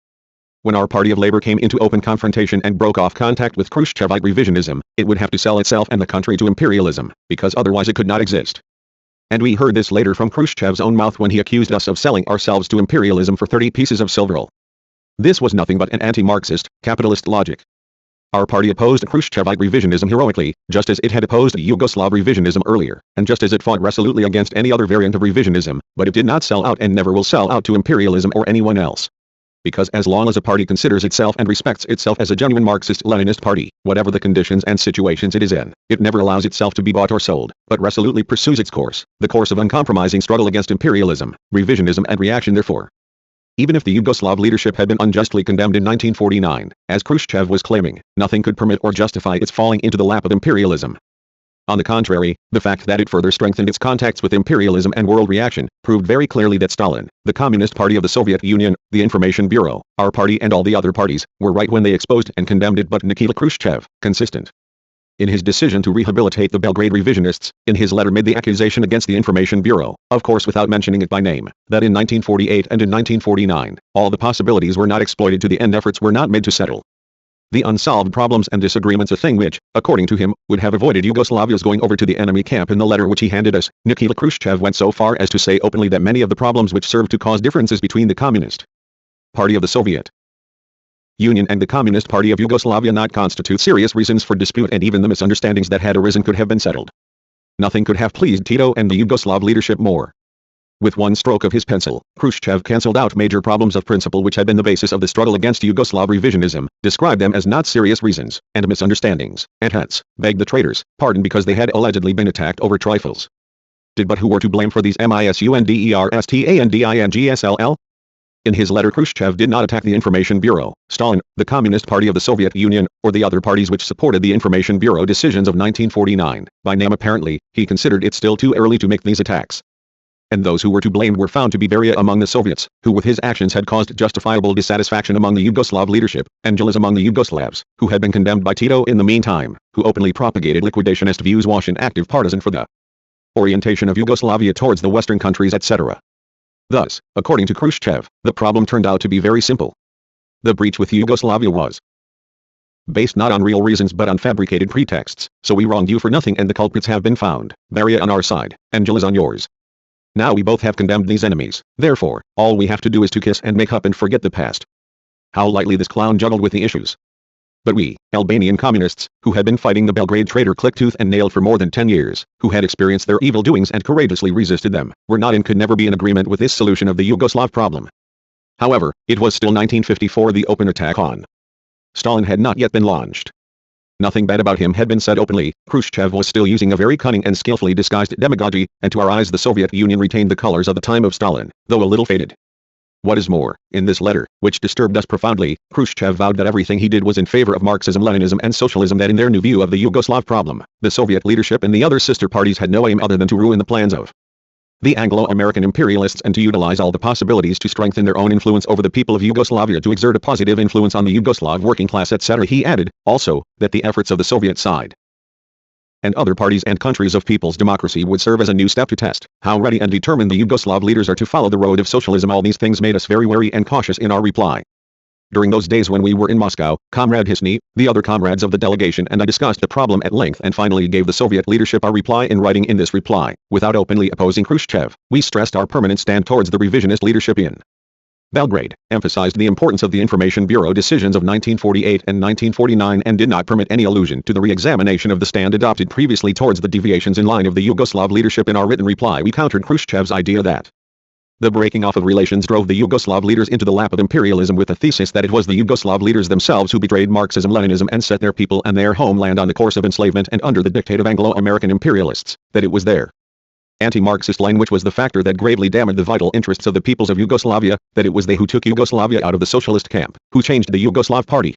[SPEAKER 1] when our party of labor came into open confrontation and broke off contact with Khrushchevite revisionism, it would have to sell itself and the country to imperialism, because otherwise it could not exist. And we heard this later from Khrushchev's own mouth when he accused us of selling ourselves to imperialism for 30 pieces of silver. This was nothing but an anti-Marxist, capitalist logic. Our party opposed Khrushchevite revisionism heroically, just as it had opposed Yugoslav revisionism earlier, and just as it fought resolutely against any other variant of revisionism, but it did not sell out and never will sell out to imperialism or anyone else. Because as long as a party considers itself and respects itself as a genuine Marxist-Leninist party, whatever the conditions and situations it is in, it never allows itself to be bought or sold, but resolutely pursues its course, the course of uncompromising struggle against imperialism, revisionism and reaction therefore. Even if the Yugoslav leadership had been unjustly condemned in 1949, as Khrushchev was claiming, nothing could permit or justify its falling into the lap of imperialism. On the contrary, the fact that it further strengthened its contacts with imperialism and world reaction, proved very clearly that Stalin, the Communist Party of the Soviet Union, the Information Bureau, our party and all the other parties, were right when they exposed and condemned it but Nikita Khrushchev, consistent. In his decision to rehabilitate the Belgrade revisionists, in his letter made the accusation against the Information Bureau, of course without mentioning it by name, that in 1948 and in 1949, all the possibilities were not exploited to the end efforts were not made to settle the unsolved problems and disagreements, a thing which, according to him, would have avoided Yugoslavia's going over to the enemy camp. In the letter which he handed us, Nikita Khrushchev went so far as to say openly that many of the problems which served to cause differences between the Communist Party of the Soviet Union and the Communist Party of Yugoslavia not constitute serious reasons for dispute, and even the misunderstandings that had arisen could have been settled. Nothing could have pleased Tito and the Yugoslav leadership more. With one stroke of his pencil, Khrushchev cancelled out major problems of principle which had been the basis of the struggle against Yugoslav revisionism, described them as not serious reasons, and misunderstandings, and hence, begged the traitors pardon because they had allegedly been attacked over trifles. But who were to blame for these misunderstandings? In his letter Khrushchev did not attack the Information Bureau, Stalin, the Communist Party of the Soviet Union, or the other parties which supported the Information Bureau decisions of 1949, by name apparently. He considered it still too early to make these attacks. And those who were to blame were found to be Beria among the Soviets, who with his actions had caused justifiable dissatisfaction among the Yugoslav leadership, and Djilas among the Yugoslavs, who had been condemned by Tito in the meantime, who openly propagated liquidationist views, was an active partisan for the orientation of Yugoslavia towards the Western countries, etc. Thus, according to Khrushchev, the problem turned out to be very simple. The breach with Yugoslavia was based not on real reasons but on fabricated pretexts, so we wronged you for nothing and the culprits have been found, Beria on our side, and Djilas on yours. Now we both have condemned these enemies, therefore, all we have to do is to kiss and make up and forget the past. How lightly this clown juggled with the issues. But we, Albanian communists, who had been fighting the Belgrade traitor click tooth and nail for more than 10 years, who had experienced their evil doings and courageously resisted them, were not and could never be in agreement with this solution of the Yugoslav problem. However, it was still 1954. The open attack on Stalin had not yet been launched. Nothing bad about him had been said openly. Khrushchev was still using a very cunning and skillfully disguised demagogy, and to our eyes the Soviet Union retained the colors of the time of Stalin, though a little faded. What is more, in this letter, which disturbed us profoundly, Khrushchev vowed that everything he did was in favor of Marxism, Leninism and socialism, that in their new view of the Yugoslav problem, the Soviet leadership and the other sister parties had no aim other than to ruin the plans of the Anglo-American imperialists and to utilize all the possibilities to strengthen their own influence over the people of Yugoslavia, to exert a positive influence on the Yugoslav working class, etc. He added, also, that the efforts of the Soviet side and other parties and countries of people's democracy would serve as a new step to test how ready and determined the Yugoslav leaders are to follow the road of socialism. All these things made us very wary and cautious in our reply. During those days when we were in Moscow, Comrade Hisny, the other comrades of the delegation and I discussed the problem at length and finally gave the Soviet leadership our reply in writing. In this reply, without openly opposing Khrushchev, we stressed our permanent stand towards the revisionist leadership in Belgrade, emphasized the importance of the Information Bureau decisions of 1948 and 1949 and did not permit any allusion to the re-examination of the stand adopted previously towards the deviations in line of the Yugoslav leadership. In our written reply we countered Khrushchev's idea that the breaking off of relations drove the Yugoslav leaders into the lap of imperialism with the thesis that it was the Yugoslav leaders themselves who betrayed Marxism, Leninism and set their people and their homeland on the course of enslavement and under the dictate of Anglo-American imperialists, that it was their anti-Marxist line which was the factor that gravely damaged the vital interests of the peoples of Yugoslavia, that it was they who took Yugoslavia out of the socialist camp, who changed the Yugoslav party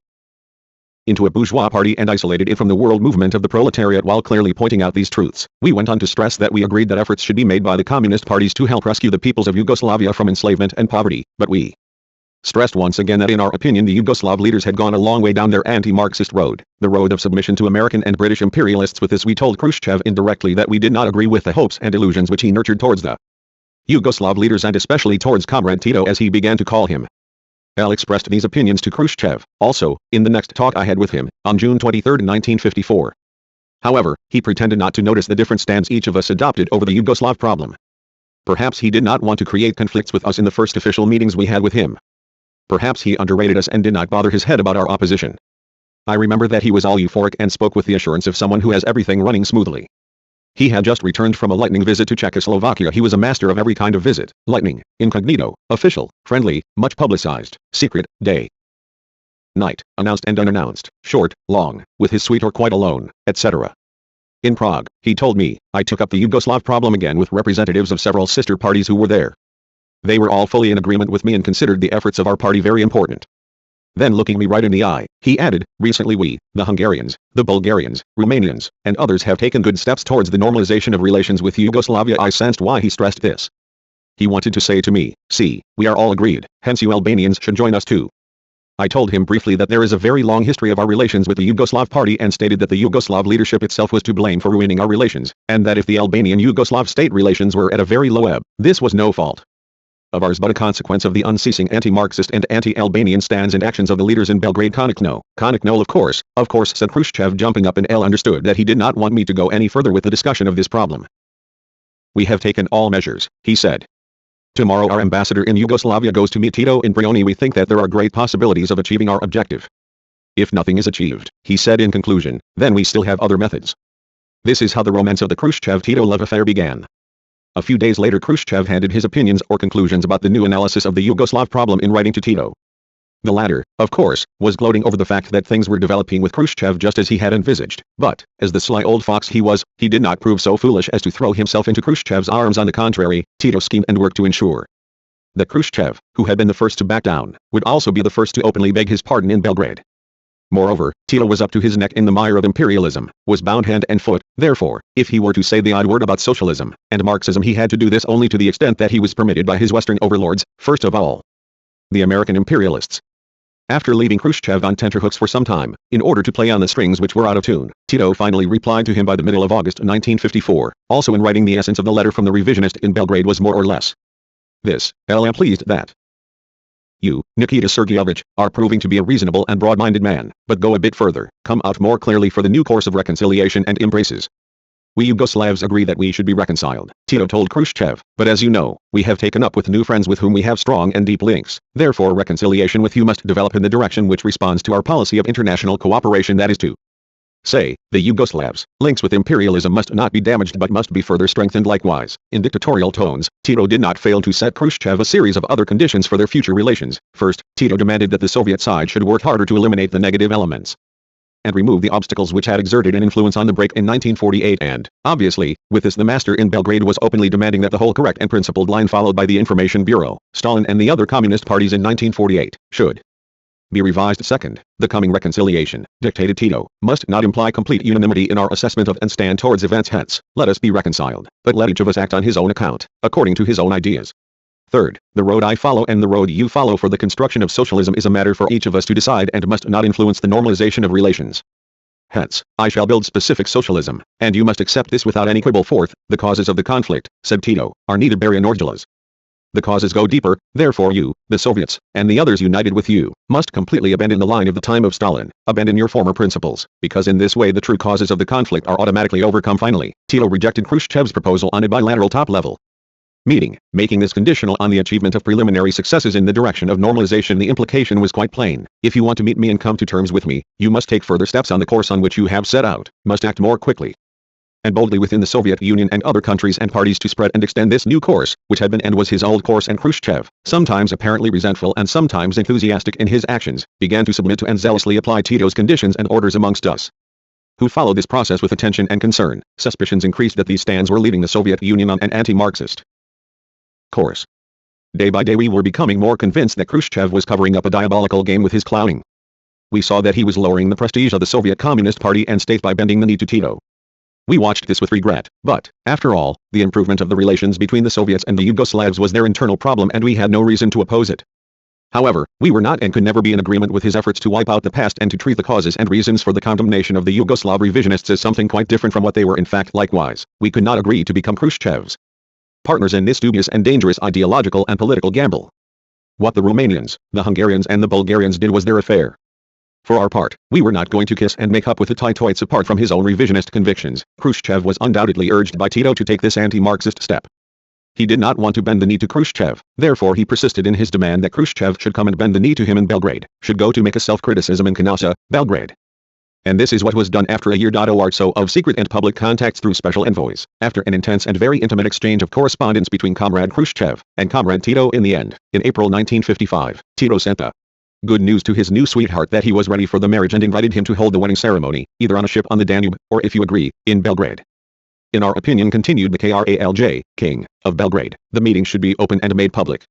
[SPEAKER 1] into a bourgeois party and isolated it from the world movement of the proletariat. While clearly pointing out these truths, we went on to stress that we agreed that efforts should be made by the communist parties to help rescue the peoples of Yugoslavia from enslavement and poverty, but we stressed once again that in our opinion the Yugoslav leaders had gone a long way down their anti-Marxist road, the road of submission to American and British imperialists. With this we told Khrushchev indirectly that we did not agree with the hopes and illusions which he nurtured towards the Yugoslav leaders and especially towards Comrade Tito, as he began to call him. L expressed these opinions to Khrushchev, also, in the next talk I had with him, on June 23, 1954. However, he pretended not to notice the different stands each of us adopted over the Yugoslav problem. Perhaps he did not want to create conflicts with us in the first official meetings we had with him. Perhaps he underrated us and did not bother his head about our opposition. I remember that he was all euphoric and spoke with the assurance of someone who has everything running smoothly. He had just returned from a lightning visit to Czechoslovakia. He was a master of every kind of visit: lightning, incognito, official, friendly, much publicized, secret, day, night, announced and unannounced, short, long, with his suite or quite alone, etc. In Prague, he told me, I took up the Yugoslav problem again with representatives of several sister parties who were there. They were all fully in agreement with me and considered the efforts of our party very important. Then looking me right in the eye, he added, recently we, the Hungarians, the Bulgarians, Romanians, and others have taken good steps towards the normalization of relations with Yugoslavia. I sensed why he stressed this. He wanted to say to me, see, we are all agreed, hence you Albanians should join us too. I told him briefly that there is a very long history of our relations with the Yugoslav party and stated that the Yugoslav leadership itself was to blame for ruining our relations, and that if the Albanian-Yugoslav state relations were at a very low ebb, this was no fault of ours but a consequence of the unceasing anti-Marxist and anti-Albanian stands and actions of the leaders in Belgrade. Konechno, of course, said Khrushchev, jumping up, and L understood that he did not want me to go any further with the discussion of this problem. We have taken all measures, he said. Tomorrow our ambassador in Yugoslavia goes to meet Tito in Brioni. We think that there are great possibilities of achieving our objective. If nothing is achieved, he said in conclusion, then we still have other methods. This is how the romance of the Khrushchev-Tito love affair began. A few days later Khrushchev handed his opinions or conclusions about the new analysis of the Yugoslav problem in writing to Tito. The latter, of course, was gloating over the fact that things were developing with Khrushchev just as he had envisaged, but, as the sly old fox he was, he did not prove so foolish as to throw himself into Khrushchev's arms. On the contrary, Tito schemed and worked to ensure that Khrushchev, who had been the first to back down, would also be the first to openly beg his pardon in Belgrade. Moreover, Tito was up to his neck in the mire of imperialism, was bound hand and foot. Therefore, if he were to say the odd word about socialism and Marxism, he had to do this only to the extent that he was permitted by his Western overlords, first of all, the American imperialists. After leaving Khrushchev on tenterhooks for some time, in order to play on the strings which were out of tune, Tito finally replied to him by the middle of August 1954, also in writing the essence of the letter from the revisionist in Belgrade was more or less this: I am pleased that you, Nikita Sergeyevich, are proving to be a reasonable and broad-minded man, but go a bit further, come out more clearly for the new course of reconciliation and embraces. We Yugoslavs agree that we should be reconciled, Tito told Khrushchev, but as you know, we have taken up with new friends with whom we have strong and deep links, therefore reconciliation with you must develop in the direction which responds to our policy of international cooperation, that is to say, the Yugoslavs' links with imperialism must not be damaged but must be further strengthened. Likewise, in dictatorial tones, Tito did not fail to set Khrushchev a series of other conditions for their future relations. First, Tito demanded that the Soviet side should work harder to eliminate the negative elements and remove the obstacles which had exerted an influence on the break in 1948, and, obviously, with this the master in Belgrade was openly demanding that the whole correct and principled line followed by the Information Bureau, Stalin and the other communist parties in 1948, should be revised. Second, the coming reconciliation, dictated Tito, must not imply complete unanimity in our assessment of and stand towards events. Hence, let us be reconciled, but let each of us act on his own account, according to his own ideas. Third, the road I follow and the road you follow for the construction of socialism is a matter for each of us to decide and must not influence the normalization of relations. Hence, I shall build specific socialism, and you must accept this without any quibble. Fourth, the causes of the conflict, said Tito, are neither barren nor jealous. The causes go deeper, therefore you, the Soviets, and the others united with you, must completely abandon the line of the time of Stalin, abandon your former principles, because in this way the true causes of the conflict are automatically overcome. Finally, Tito rejected Khrushchev's proposal on a bilateral top-level meeting, making this conditional on the achievement of preliminary successes in the direction of normalization. The implication was quite plain: if you want to meet me and come to terms with me, you must take further steps on the course on which you have set out, must act more quickly and boldly within the Soviet Union and other countries and parties to spread and extend this new course, which had been and was his old course. And Khrushchev, sometimes apparently resentful and sometimes enthusiastic in his actions, began to submit to and zealously apply Tito's conditions and orders. Amongst us who followed this process with attention and concern, suspicions increased that these stands were leading the Soviet Union on an anti-Marxist course. Day by day we were becoming more convinced that Khrushchev was covering up a diabolical game with his clowning. We saw that he was lowering the prestige of the Soviet Communist Party and state by bending the knee to Tito. We watched this with regret, but, after all, the improvement of the relations between the Soviets and the Yugoslavs was their internal problem and we had no reason to oppose it. However, we were not and could never be in agreement with his efforts to wipe out the past and to treat the causes and reasons for the condemnation of the Yugoslav revisionists as something quite different from what they were in fact. Likewise, we could not agree to become Khrushchev's partners in this dubious and dangerous ideological and political gamble. What the Romanians, the Hungarians and the Bulgarians did was their affair. For our part, we were not going to kiss and make up with the Titoites. Apart from his own revisionist convictions, Khrushchev was undoubtedly urged by Tito to take this anti-Marxist step. He did not want to bend the knee to Khrushchev, therefore he persisted in his demand that Khrushchev should come and bend the knee to him in Belgrade, should go to make a self-criticism in Hoxha, Belgrade, And this is what was done after a year or so of secret and public contacts through special envoys, after an intense and very intimate exchange of correspondence between Comrade Khrushchev and Comrade Tito. In the end, in April 1955, Tito sent the good news to his new sweetheart that he was ready for the marriage and invited him to hold the wedding ceremony, either on a ship on the Danube, or if you agree, in Belgrade. In our opinion, continued the Kralj, King of Belgrade, the meeting should be open and made public.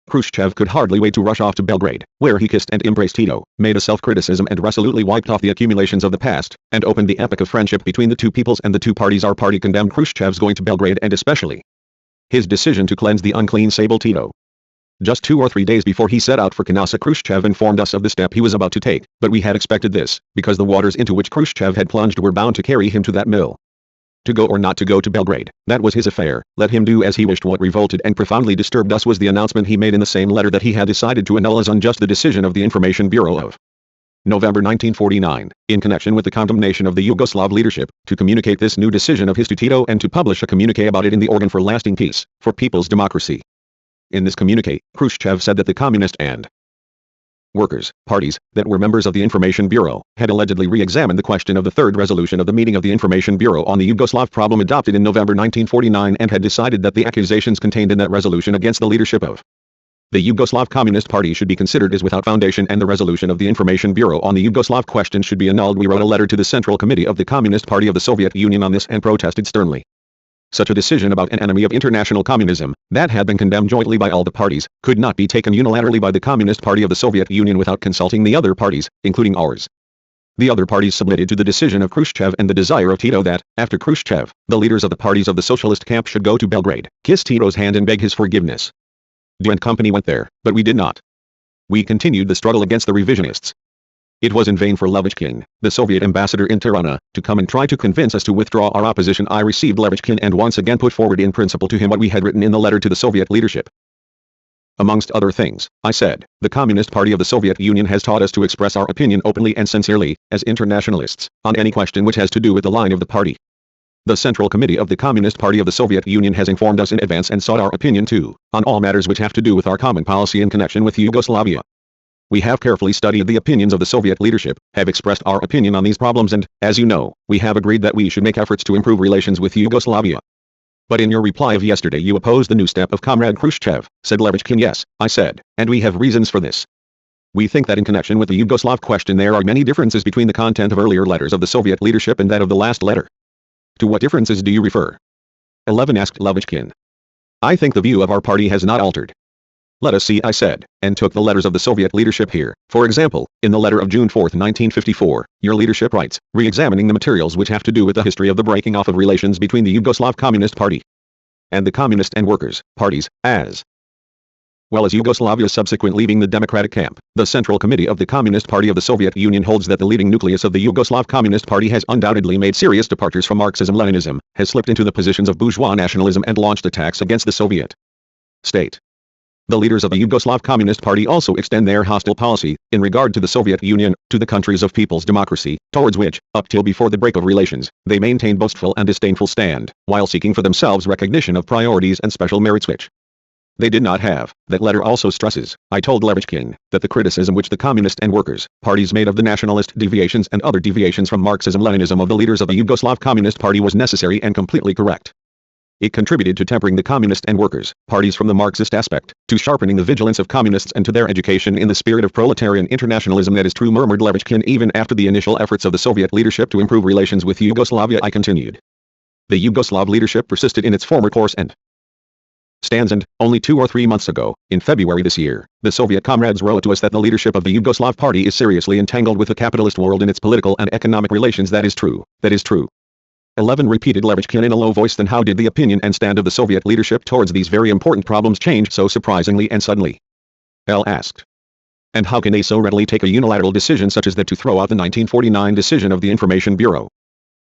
[SPEAKER 1] Khrushchev could hardly wait to rush off to Belgrade, where he kissed and embraced Tito, made a self-criticism and resolutely wiped off the accumulations of the past, and opened the epic of friendship between the two peoples and the two parties. Our party condemned Khrushchev's going to Belgrade and especially his decision to cleanse the unclean sable Tito. Just 2 or 3 days before he set out for Kanasa, Khrushchev informed us of the step he was about to take, but we had expected this, because the waters into which Khrushchev had plunged were bound to carry him to that mill. To go or not to go to Belgrade, that was his affair, let him do as he wished. What revolted and profoundly disturbed us was the announcement he made in the same letter that he had decided to annul as unjust the decision of the Information Bureau of November 1949, in connection with the condemnation of the Yugoslav leadership, to communicate this new decision of his to Tito and to publish a communique about it in the organ for lasting peace, for people's democracy. In this communique, Khrushchev said that the communist and workers' parties, that were members of the Information Bureau, had allegedly re-examined the question of the third resolution of the meeting of the Information Bureau on the Yugoslav problem adopted in November 1949 and had decided that the accusations contained in that resolution against the leadership of the Yugoslav Communist Party should be considered as without foundation and the resolution of the Information Bureau on the Yugoslav question should be annulled. We wrote a letter to the Central Committee of the Communist Party of the Soviet Union on this and protested sternly. Such a decision about an enemy of international communism, that had been condemned jointly by all the parties, could not be taken unilaterally by the Communist Party of the Soviet Union without consulting the other parties, including ours. The other parties submitted to the decision of Khrushchev and the desire of Tito that, after Khrushchev, the leaders of the parties of the socialist camp should go to Belgrade, kiss Tito's hand and beg his forgiveness. Du and company went there, but we did not. We continued the struggle against the revisionists. It was in vain for Levitchkin, the Soviet ambassador in Tirana, to come and try to convince us to withdraw our opposition. I received Levitchkin and once again put forward in principle to him what we had written in the letter to the Soviet leadership. Amongst other things, I said, the Communist Party of the Soviet Union has taught us to express our opinion openly and sincerely, as internationalists, on any question which has to do with the line of the party. The Central Committee of the Communist Party of the Soviet Union has informed us in advance and sought our opinion too, on all matters which have to do with our common policy in connection with Yugoslavia. We have carefully studied the opinions of the Soviet leadership, have expressed our opinion on these problems and, as you know, we have agreed that we should make efforts to improve relations with Yugoslavia. But in your reply of yesterday you opposed the new step of Comrade Khrushchev, said Levitchkin. Yes, I said, and we have reasons for this. We think that in connection with the Yugoslav question there are many differences between the content of earlier letters of the Soviet leadership and that of the last letter. To what differences do you refer? 11 asked Levitchkin. I think the view of our party has not altered. Let us see, I said, and took the letters of the Soviet leadership here. For example, in the letter of June 4, 1954, your leadership writes, re-examining the materials which have to do with the history of the breaking off of relations between the Yugoslav Communist Party and the Communist and Workers' parties, as well as Yugoslavia's subsequent leaving the democratic camp. The Central Committee of the Communist Party of the Soviet Union holds that the leading nucleus of the Yugoslav Communist Party has undoubtedly made serious departures from Marxism-Leninism, has slipped into the positions of bourgeois nationalism and launched attacks against the Soviet state. The leaders of the Yugoslav Communist Party also extend their hostile policy, in regard to the Soviet Union, to the countries of people's democracy, towards which, up till before the break of relations, they maintained boastful and disdainful stand, while seeking for themselves recognition of priorities and special merits which they did not have. That letter also stresses, I told Levitchkin, that the criticism which the Communist and Workers' parties made of the nationalist deviations and other deviations from Marxism-Leninism of the leaders of the Yugoslav Communist Party was necessary and completely correct. It contributed to tempering the Communist and Workers' parties from the Marxist aspect, to sharpening the vigilance of communists and to their education in the spirit of proletarian internationalism. That is true, murmured Levitchkin. Even after the initial efforts of the Soviet leadership to improve relations with Yugoslavia, I continued. The Yugoslav leadership persisted in its former course and stands, and, only 2 or 3 months ago, in February this year, the Soviet comrades wrote to us that the leadership of the Yugoslav party is seriously entangled with the capitalist world in its political and economic relations. That is true, that is true. 11 repeated Levitchkin in a low voice. Then how did the opinion and stand of the Soviet leadership towards these very important problems change so surprisingly and suddenly? L asked. And how can they so readily take a unilateral decision such as that to throw out the 1949 decision of the Information Bureau?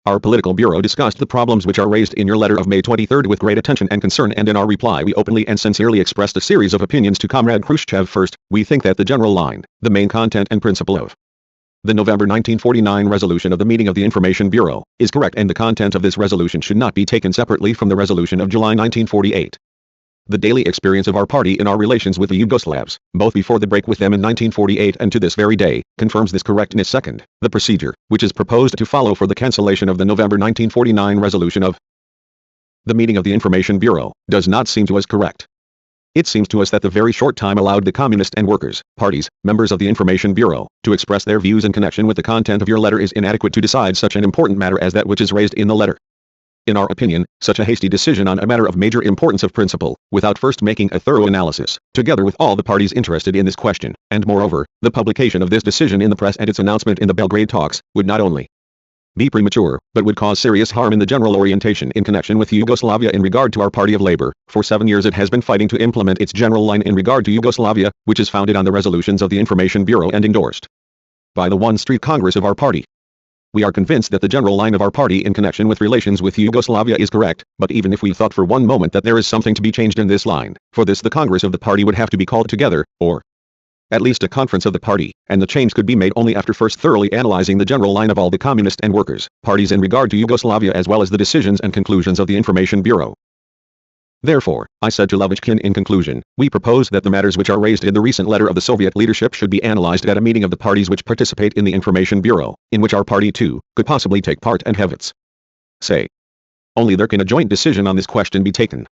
[SPEAKER 1] Our political bureau discussed the problems which are raised in your letter of May 23 with great attention and concern, and in our reply we openly and sincerely expressed a series of opinions to Comrade Khrushchev. First, we think that the general line, the main content and principle of the November 1949 resolution of the meeting of the Information Bureau is correct, and the content of this resolution should not be taken separately from the resolution of July 1948. The daily experience of our party in our relations with the Yugoslavs, both before the break with them in 1948 and to this very day, confirms this correctness. Second, the procedure, which is proposed to follow for the cancellation of the November 1949 resolution of the meeting of the Information Bureau, does not seem to us correct. It seems to us that the very short time allowed the Communist and Workers' parties, members of the Information Bureau, to express their views in connection with the content of your letter is inadequate to decide such an important matter as that which is raised in the letter. In our opinion, such a hasty decision on a matter of major importance of principle, without first making a thorough analysis, together with all the parties interested in this question, and moreover, the publication of this decision in the press and its announcement in the Belgrade talks, would not only be premature, but would cause serious harm in the general orientation in connection with Yugoslavia in regard to our Party of Labor. For 7 years it has been fighting to implement its general line in regard to Yugoslavia, which is founded on the resolutions of the Information Bureau and endorsed by the One Street Congress of our party. We are convinced that the general line of our party in connection with relations with Yugoslavia is correct, but even if we thought for one moment that there is something to be changed in this line, for this the Congress of the party would have to be called together, or at least a conference of the party, and the change could be made only after first thoroughly analyzing the general line of all the Communist and Workers' parties in regard to Yugoslavia as well as the decisions and conclusions of the Information Bureau. Therefore, I said to Levitchkin in conclusion, we propose that the matters which are raised in the recent letter of the Soviet leadership should be analyzed at a meeting of the parties which participate in the Information Bureau, in which our party too could possibly take part and have its say. Only there can a joint decision on this question be taken.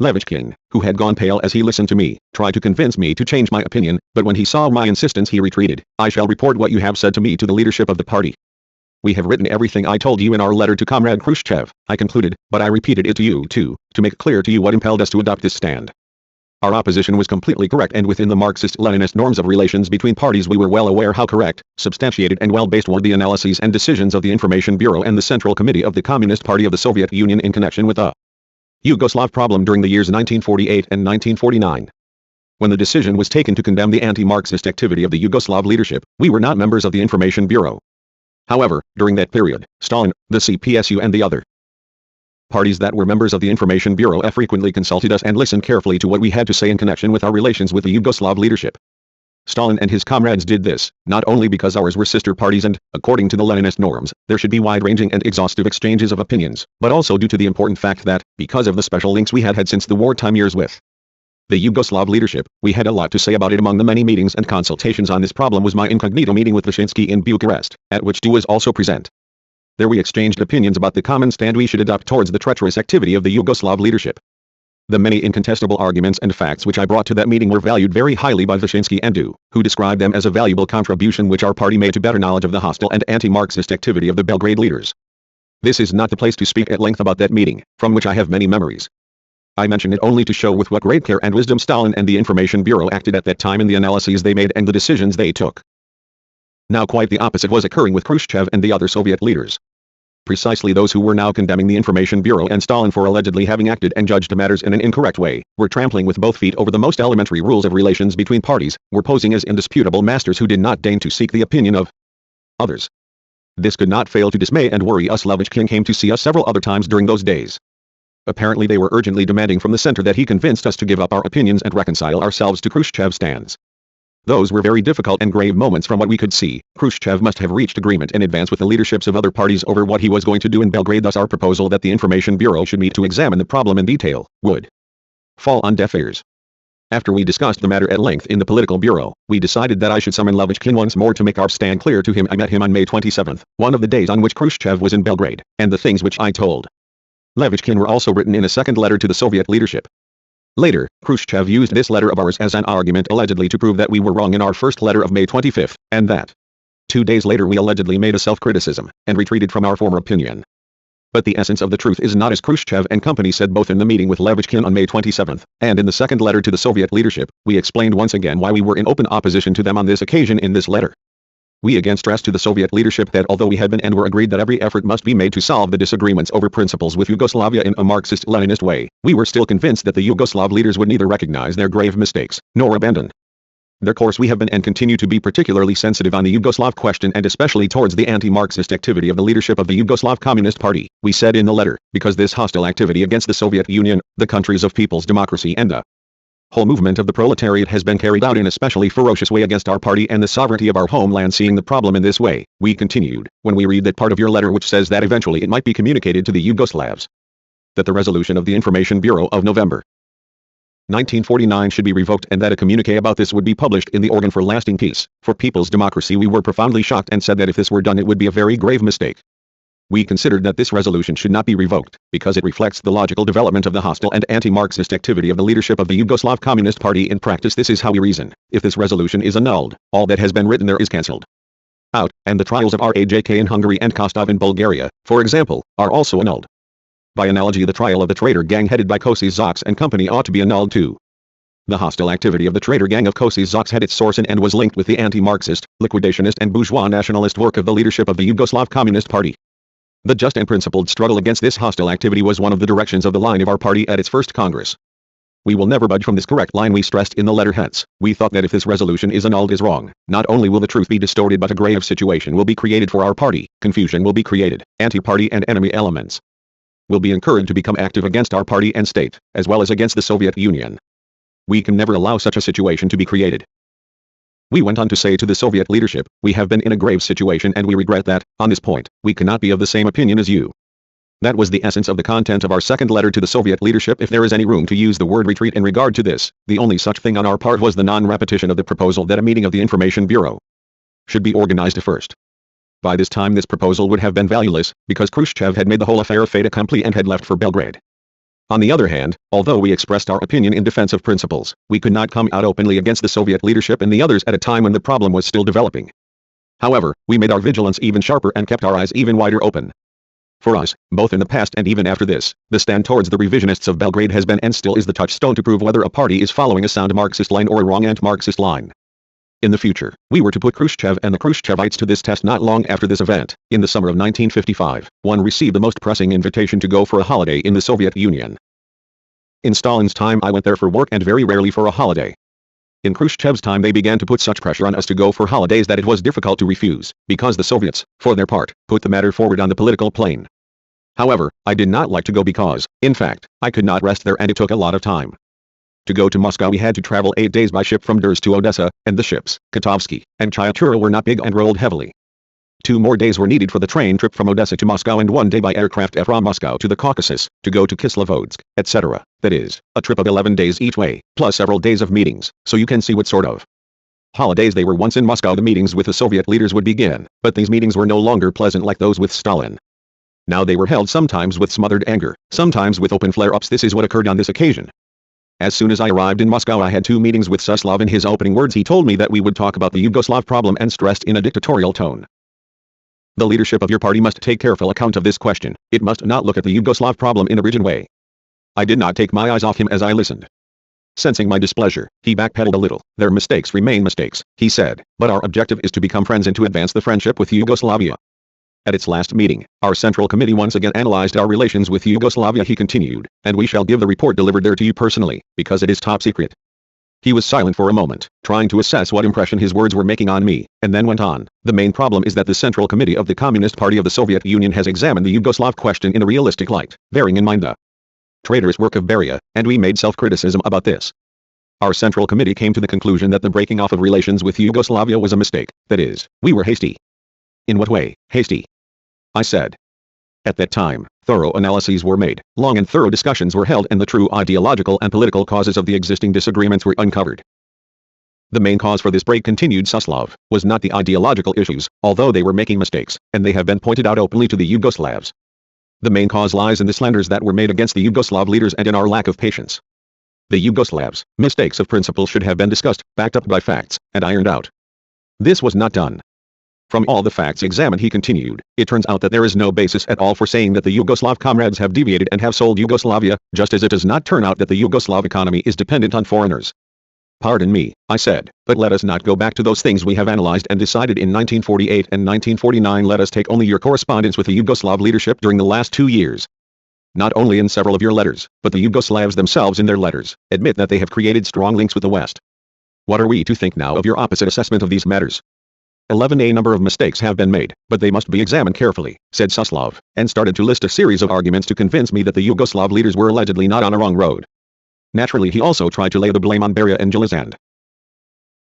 [SPEAKER 1] Levitchkin, who had gone pale as he listened to me, tried to convince me to change my opinion, but when he saw my insistence he retreated. I shall report what you have said to me to the leadership of the party. We have written everything I told you in our letter to Comrade Khrushchev, I concluded, but I repeated it to you too, to make clear to you what impelled us to adopt this stand. Our opposition was completely correct and within the Marxist-Leninist norms of relations between parties we were well aware how correct, substantiated and well-based were the analyses and decisions of the Information Bureau and the Central Committee of the Communist Party of the Soviet Union in connection with the Yugoslav problem during the years 1948 and 1949. When the decision was taken to condemn the anti-Marxist activity of the Yugoslav leadership, we were not members of the Information Bureau. However, during that period, Stalin, the CPSU and the other parties that were members of the Information Bureau frequently consulted us and listened carefully to what we had to say in connection with our relations with the Yugoslav leadership. Stalin and his comrades did this, not only because ours were sister parties and, according to the Leninist norms, there should be wide-ranging and exhaustive exchanges of opinions, but also due to the important fact that, because of the special links we had since the wartime years with the Yugoslav leadership, we had a lot to say about it. Among the many meetings and consultations on this problem was my incognito meeting with Wyszynski in Bucharest, at which Du was also present. There we exchanged opinions about the common stand we should adopt towards the treacherous activity of the Yugoslav leadership. The many incontestable arguments and facts which I brought to that meeting were valued very highly by Wyszynski and Du, who described them as a valuable contribution which our party made to better knowledge of the hostile and anti-Marxist activity of the Belgrade leaders. This is not the place to speak at length about that meeting, from which I have many memories. I mention it only to show with what great care and wisdom Stalin and the Information Bureau acted at that time in the analyses they made and the decisions they took. Now quite the opposite was occurring with Khrushchev and the other Soviet leaders. Precisely those who were now condemning the Information Bureau and Stalin for allegedly having acted and judged matters in an incorrect way, were trampling with both feet over the most elementary rules of relations between parties, were posing as indisputable masters who did not deign to seek the opinion of others. This could not fail to dismay and worry us. Levitchkin came to see us several other times during those days. Apparently they were urgently demanding from the center that he convinced us to give up our opinions and reconcile ourselves to Khrushchev's stands. Those were very difficult and grave moments. From what we could see, Khrushchev must have reached agreement in advance with the leaderships of other parties over what he was going to do in Belgrade. Thus our proposal that the Information Bureau should meet to examine the problem in detail would fall on deaf ears. After we discussed the matter at length in the Political Bureau, we decided that I should summon Levitchkin once more to make our stand clear to him. I met him on May 27th, one of the days on which Khrushchev was in Belgrade, and the things which I told Levitchkin were also written in a second letter to the Soviet leadership. Later, Khrushchev used this letter of ours as an argument allegedly to prove that we were wrong in our first letter of May 25, and that 2 days later we allegedly made a self-criticism, and retreated from our former opinion. But the essence of the truth is not as Khrushchev and company said both in the meeting with Levitchkin on May 27, and in the second letter to the Soviet leadership. We explained once again why we were in open opposition to them on this occasion in this letter. We again stressed to the Soviet leadership that although we had been and were agreed that every effort must be made to solve the disagreements over principles with Yugoslavia in a Marxist-Leninist way, we were still convinced that the Yugoslav leaders would neither recognize their grave mistakes, nor abandon their course. We have been and continue to be particularly sensitive on the Yugoslav question and especially towards the anti-Marxist activity of the leadership of the Yugoslav Communist Party, we said in the letter, because this hostile activity against the Soviet Union, the countries of people's democracy and the whole movement of the proletariat has been carried out in a specially ferocious way against our party and the sovereignty of our homeland. Seeing the problem in this way, we continued, when we read that part of your letter which says that eventually it might be communicated to the Yugoslavs, that the resolution of the Information Bureau of November 1949 should be revoked and that a communique about this would be published in the organ for lasting peace. For people's democracy we were profoundly shocked and said that if this were done it would be a very grave mistake. We considered that this resolution should not be revoked, because it reflects the logical development of the hostile and anti-Marxist activity of the leadership of the Yugoslav Communist Party in practice. This is how we reason. If this resolution is annulled, all that has been written there is cancelled out, and the trials of Rajk in Hungary and Kostov in Bulgaria, for example, are also annulled. By analogy, the trial of the traitor gang headed by Khruschevites and company ought to be annulled too. The hostile activity of the traitor gang of Khruschevites had its source in and was linked with the anti-Marxist, liquidationist and bourgeois nationalist work of the leadership of the Yugoslav Communist Party. The just and principled struggle against this hostile activity was one of the directions of the line of our party at its first Congress. We will never budge from this correct line we stressed in the letter. Hence, we thought that if this resolution is annulled is wrong, not only will the truth be distorted but a grave situation will be created for our party, confusion will be created, anti-party and enemy elements will be encouraged to become active against our party and state, as well as against the Soviet Union. We can never allow such a situation to be created. We went on to say to the Soviet leadership, we have been in a grave situation and we regret that, on this point, we cannot be of the same opinion as you. That was the essence of the content of our second letter to the Soviet leadership. If there is any room to use the word retreat in regard to this, the only such thing on our part was the non-repetition of the proposal that a meeting of the Information Bureau should be organized first. By this time this proposal would have been valueless, because Khrushchev had made the whole affair a fait accompli and had left for Belgrade. On the other hand, although we expressed our opinion in defense of principles, we could not come out openly against the Soviet leadership and the others at a time when the problem was still developing. However, we made our vigilance even sharper and kept our eyes even wider open. For us, both in the past and even after this, the stand towards the revisionists of Belgrade has been and still is the touchstone to prove whether a party is following a sound Marxist line or a wrong anti-Marxist line. In the future, we were to put Khrushchev and the Khruschevites to this test. Not long after this event, in the summer of 1955, one received the most pressing invitation to go for a holiday in the Soviet Union. In Stalin's time I went there for work and very rarely for a holiday. In Khrushchev's time they began to put such pressure on us to go for holidays that it was difficult to refuse, because the Soviets, for their part, put the matter forward on the political plane. However, I did not like to go because, in fact, I could not rest there and it took a lot of time. To go to Moscow we had to travel 8 days by ship from Durs to Odessa, and the ships, Kotovsky and Chayachura, were not big and rolled heavily. 2 more days were needed for the train trip from Odessa to Moscow and 1 day by aircraft from Moscow to the Caucasus, to go to Kislovodsk, etc. That is, a trip of 11 days each way, plus several days of meetings, so you can see what sort of holidays they were. Once in Moscow the meetings with the Soviet leaders would begin, but these meetings were no longer pleasant like those with Stalin. Now they were held sometimes with smothered anger, sometimes with open flare-ups. This is what occurred on this occasion. As soon as I arrived in Moscow I had 2 meetings with Suslov. In his opening words he told me that we would talk about the Yugoslav problem and stressed in a dictatorial tone: the leadership of your party must take careful account of this question. It must not look at the Yugoslav problem in a rigid way. I did not take my eyes off him as I listened. Sensing my displeasure, he backpedaled a little. Their mistakes remain mistakes, he said, but our objective is to become friends and to advance the friendship with Yugoslavia. At its last meeting, our Central Committee once again analyzed our relations with Yugoslavia, he continued, and we shall give the report delivered there to you personally, because it is top secret. He was silent for a moment, trying to assess what impression his words were making on me, and then went on: the main problem is that the Central Committee of the Communist Party of the Soviet Union has examined the Yugoslav question in a realistic light, bearing in mind the traitorous work of Beria, and we made self-criticism about this. Our Central Committee came to the conclusion that the breaking off of relations with Yugoslavia was a mistake, that is, we were hasty. In what way, hasty? I said. At that time, thorough analyses were made, long and thorough discussions were held, and the true ideological and political causes of the existing disagreements were uncovered. The main cause for this break, continued Suslov, was not the ideological issues, although they were making mistakes, and they have been pointed out openly to the Yugoslavs. The main cause lies in the slanders that were made against the Yugoslav leaders and in our lack of patience. The Yugoslavs' mistakes of principle should have been discussed, backed up by facts, and ironed out. This was not done. From all the facts examined, he continued, it turns out that there is no basis at all for saying that the Yugoslav comrades have deviated and have sold Yugoslavia, just as it does not turn out that the Yugoslav economy is dependent on foreigners. Pardon me, I said, but let us not go back to those things we have analyzed and decided in 1948 and 1949. Let us take only your correspondence with the Yugoslav leadership during the last 2 years. Not only in several of your letters, but the Yugoslavs themselves in their letters, admit that they have created strong links with the West. What are we to think now of your opposite assessment of these matters? 11. A number of mistakes have been made, but they must be examined carefully, said Suslov, and started to list a series of arguments to convince me that the Yugoslav leaders were allegedly not on a wrong road. Naturally he also tried to lay the blame on Beria and Gilizand.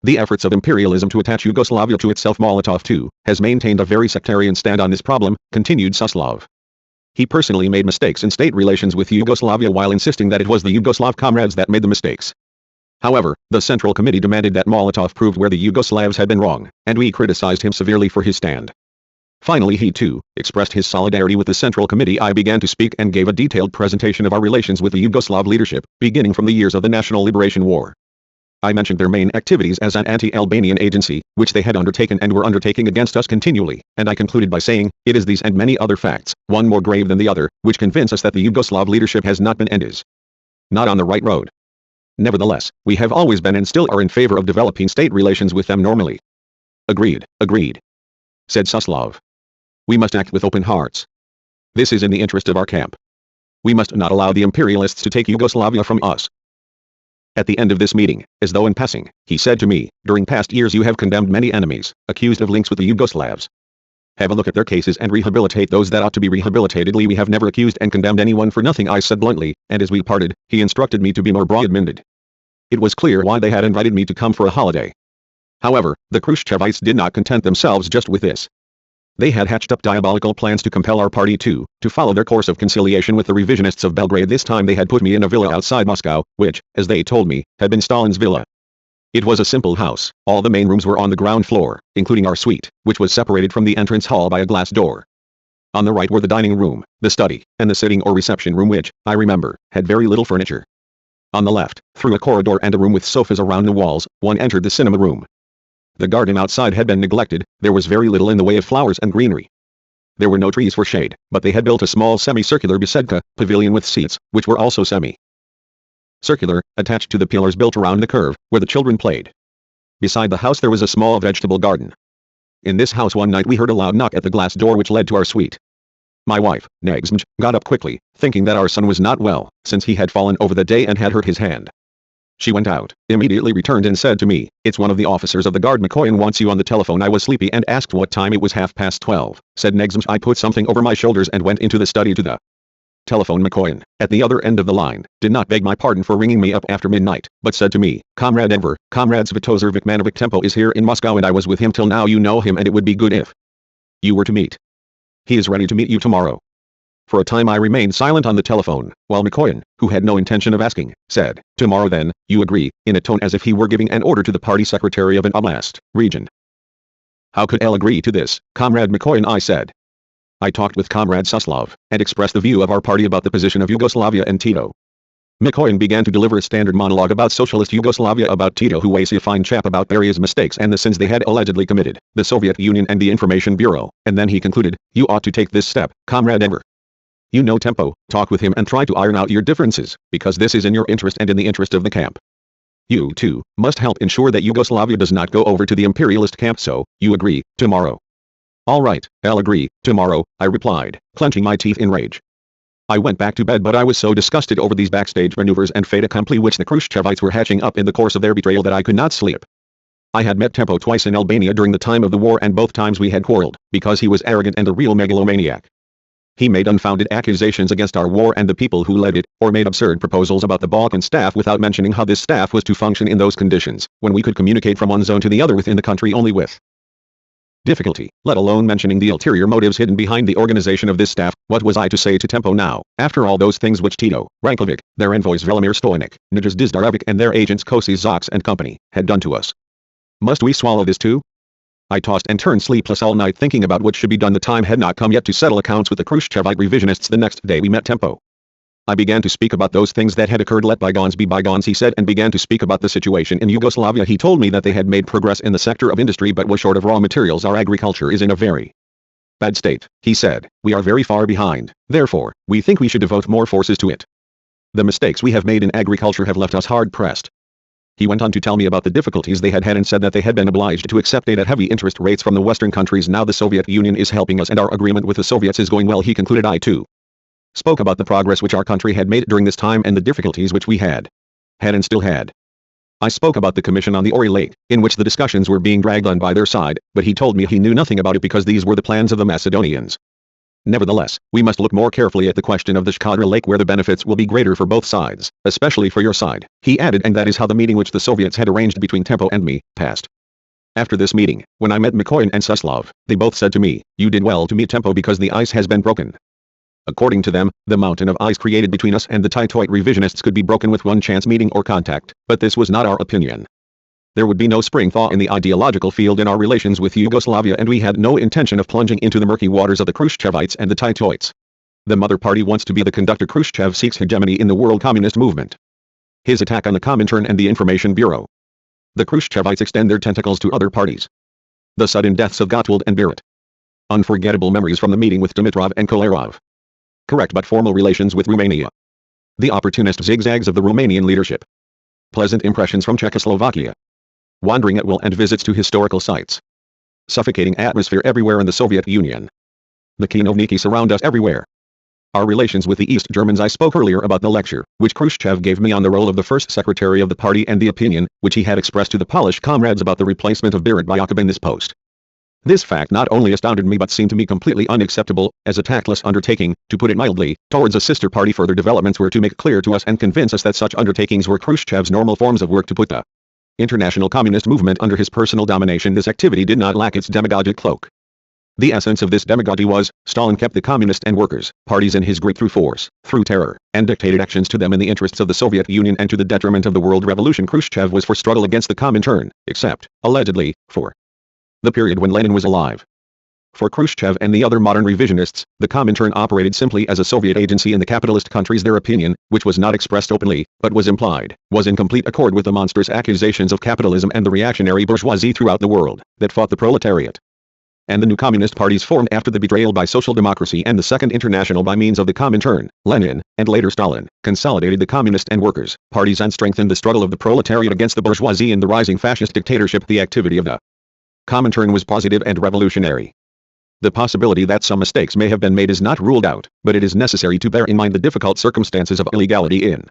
[SPEAKER 1] The efforts of imperialism to attach Yugoslavia to itself. Molotov too has maintained a very sectarian stand on this problem, continued Suslov. He personally made mistakes in state relations with Yugoslavia while insisting that it was the Yugoslav comrades that made the mistakes. However, the Central Committee demanded that Molotov prove where the Yugoslavs had been wrong, and we criticized him severely for his stand. Finally he too expressed his solidarity with the Central Committee. I began to speak and gave a detailed presentation of our relations with the Yugoslav leadership, beginning from the years of the National Liberation War. I mentioned their main activities as an anti-Albanian agency, which they had undertaken and were undertaking against us continually, and I concluded by saying, it is these and many other facts, one more grave than the other, which convince us that the Yugoslav leadership has not been and is not on the right road. Nevertheless, we have always been and still are in favor of developing state relations with them normally. Agreed, said Suslov. We must act with open hearts. This is in the interest of our camp. We must not allow the imperialists to take Yugoslavia from us. At the end of this meeting, as though in passing, he said to me, during past years you have condemned many enemies, accused of links with the Yugoslavs. Have a look at their cases and rehabilitate those that ought to be rehabilitated. We have never accused and condemned anyone for nothing, I said bluntly, and as we parted, he instructed me to be more broad-minded. It was clear why they had invited me to come for a holiday. However, the Khruschevites did not content themselves just with this. They had hatched up diabolical plans to compel our party to follow their course of conciliation with the revisionists of Belgrade. This time they had put me in a villa outside Moscow, which, as they told me, had been Stalin's villa. It was a simple house. All the main rooms were on the ground floor, including our suite, which was separated from the entrance hall by a glass door. On the right were the dining room, the study, and the sitting or reception room which, I remember, had very little furniture. On the left, through a corridor and a room with sofas around the walls, one entered the cinema room. The garden outside had been neglected, there was very little in the way of flowers and greenery. There were no trees for shade, but they had built a small semicircular besedka, pavilion with seats, which were also semi-circular, attached to the pillars built around the curve, where the children played. Beside the house there was a small vegetable garden. In this house one night we heard a loud knock at the glass door which led to our suite. My wife, Negzmj, got up quickly, thinking that our son was not well, since he had fallen over the day and had hurt his hand. She went out, immediately returned and said to me, "It's one of the officers of the guard. Mikoyan wants you on the telephone." I was sleepy and asked what time. It was 12:30, said Negzmj. I put something over my shoulders and went into the study to the telephone. Mikoyan, at the other end of the line, did not beg my pardon for ringing me up after midnight, but said to me, "Comrade Enver, Comrade Svetozer Vikmanovic Tempo is here in Moscow and I was with him till now. You know him and it would be good if you were to meet. He is ready to meet you tomorrow." For a time I remained silent on the telephone, while Mikoyan, who had no intention of asking, said, "Tomorrow then, you agree," in a tone as if he were giving an order to the party secretary of an oblast region. "How could L agree to this, Comrade Mikoyan?" I said. "I talked with Comrade Suslov, and expressed the view of our party about the position of Yugoslavia and Tito." Mikoyan began to deliver a standard monologue about socialist Yugoslavia, about Tito, who was a fine chap, about various mistakes and the sins they had allegedly committed, the Soviet Union and the Information Bureau, and then he concluded, "You ought to take this step, Comrade Enver. You know Tempo, talk with him and try to iron out your differences, because this is in your interest and in the interest of the camp. You, too, must help ensure that Yugoslavia does not go over to the imperialist camp. So, you agree, tomorrow?" "All right, I'll agree, tomorrow," I replied, clenching my teeth in rage. I went back to bed, but I was so disgusted over these backstage maneuvers and fait accompli which the Khruschevites were hatching up in the course of their betrayal that I could not sleep. I had met Tempo twice in Albania during the time of the war, and both times we had quarreled, because he was arrogant and a real megalomaniac. He made unfounded accusations against our war and the people who led it, or made absurd proposals about the Balkan staff without mentioning how this staff was to function in those conditions, when we could communicate from one zone to the other within the country only with difficulty, let alone mentioning the ulterior motives hidden behind the organization of this staff. What was I to say to Tempo now, after all those things which Tito, Rankovic, their envoys Velimir Stojnik, Nijas Dizdarevic and their agents Kosi Zox and company, had done to us? Must we swallow this too? I tossed and turned sleepless all night thinking about what should be done. The time had not come yet to settle accounts with the Khrushchevite revisionists. The next day we met Tempo. I began to speak about those things that had occurred. "Let bygones be bygones," he said, and began to speak about the situation in Yugoslavia. He told me that they had made progress in the sector of industry but was short of raw materials. "Our agriculture is in a very bad state," he said. "We are very far behind, therefore, we think we should devote more forces to it. The mistakes we have made in agriculture have left us hard-pressed." He went on to tell me about the difficulties they had had and said that they had been obliged to accept aid at heavy interest rates from the Western countries. "Now the Soviet Union is helping us and our agreement with the Soviets is going well," he concluded. I too spoke about the progress which our country had made during this time and the difficulties which we had and still had. I spoke about the commission on the Ori Lake, in which the discussions were being dragged on by their side, but he told me he knew nothing about it because these were the plans of the Macedonians. "Nevertheless, we must look more carefully at the question of the Shkodra Lake, where the benefits will be greater for both sides, especially for your side," he added, and that is how the meeting which the Soviets had arranged between Tempo and me passed. After this meeting, when I met Mikoyan and Suslov, they both said to me, "You did well to meet Tempo because the ice has been broken." According to them, the mountain of ice created between us and the Titoite revisionists could be broken with one chance meeting or contact, but this was not our opinion. There would be no spring thaw in the ideological field in our relations with Yugoslavia, and we had no intention of plunging into the murky waters of the Khruschevites and the Titoites. The mother party wants to be the conductor. Khrushchev seeks hegemony in the world communist movement. His attack on the Comintern and the Information Bureau. The Khrushchevites extend their tentacles to other parties. The sudden deaths of Gottwald and Berit. Unforgettable memories from the meeting with Dimitrov and Kolarov. Correct but formal relations with Romania. The opportunist zigzags of the Romanian leadership. Pleasant impressions from Czechoslovakia. Wandering at will and visits to historical sites. Suffocating atmosphere everywhere in the Soviet Union. The kinovniki surround us everywhere. Our relations with the East Germans. I spoke earlier about the lecture, which Khrushchev gave me on the role of the first secretary of the party and the opinion, which he had expressed to the Polish comrades about the replacement of Berit by Jakob in this post. This fact not only astounded me but seemed to me completely unacceptable, as a tactless undertaking, to put it mildly, towards a sister party. Further developments were to make clear to us and convince us that such undertakings were Khrushchev's normal forms of work to put the international communist movement under his personal domination. This activity did not lack its demagogic cloak. The essence of this demagogy was, Stalin kept the communist and workers' parties in his grip through force, through terror, and dictated actions to them in the interests of the Soviet Union and to the detriment of the world revolution. Khrushchev was for struggle against the Comintern, except, allegedly, for the period when Lenin was alive. For Khrushchev and the other modern revisionists, the Comintern operated simply as a Soviet agency in the capitalist countries. Their opinion, which was not expressed openly, but was implied, was in complete accord with the monstrous accusations of capitalism and the reactionary bourgeoisie throughout the world, that fought the proletariat. And the new communist parties formed after the betrayal by Social Democracy and the Second International by means of the Comintern, Lenin, and later Stalin, consolidated the communist and workers' parties and strengthened the struggle of the proletariat against the bourgeoisie in the rising fascist dictatorship. The activity of the Comintern was positive and revolutionary. The possibility that some mistakes may have been made is not ruled out, but it is necessary to bear in mind the difficult circumstances of illegality in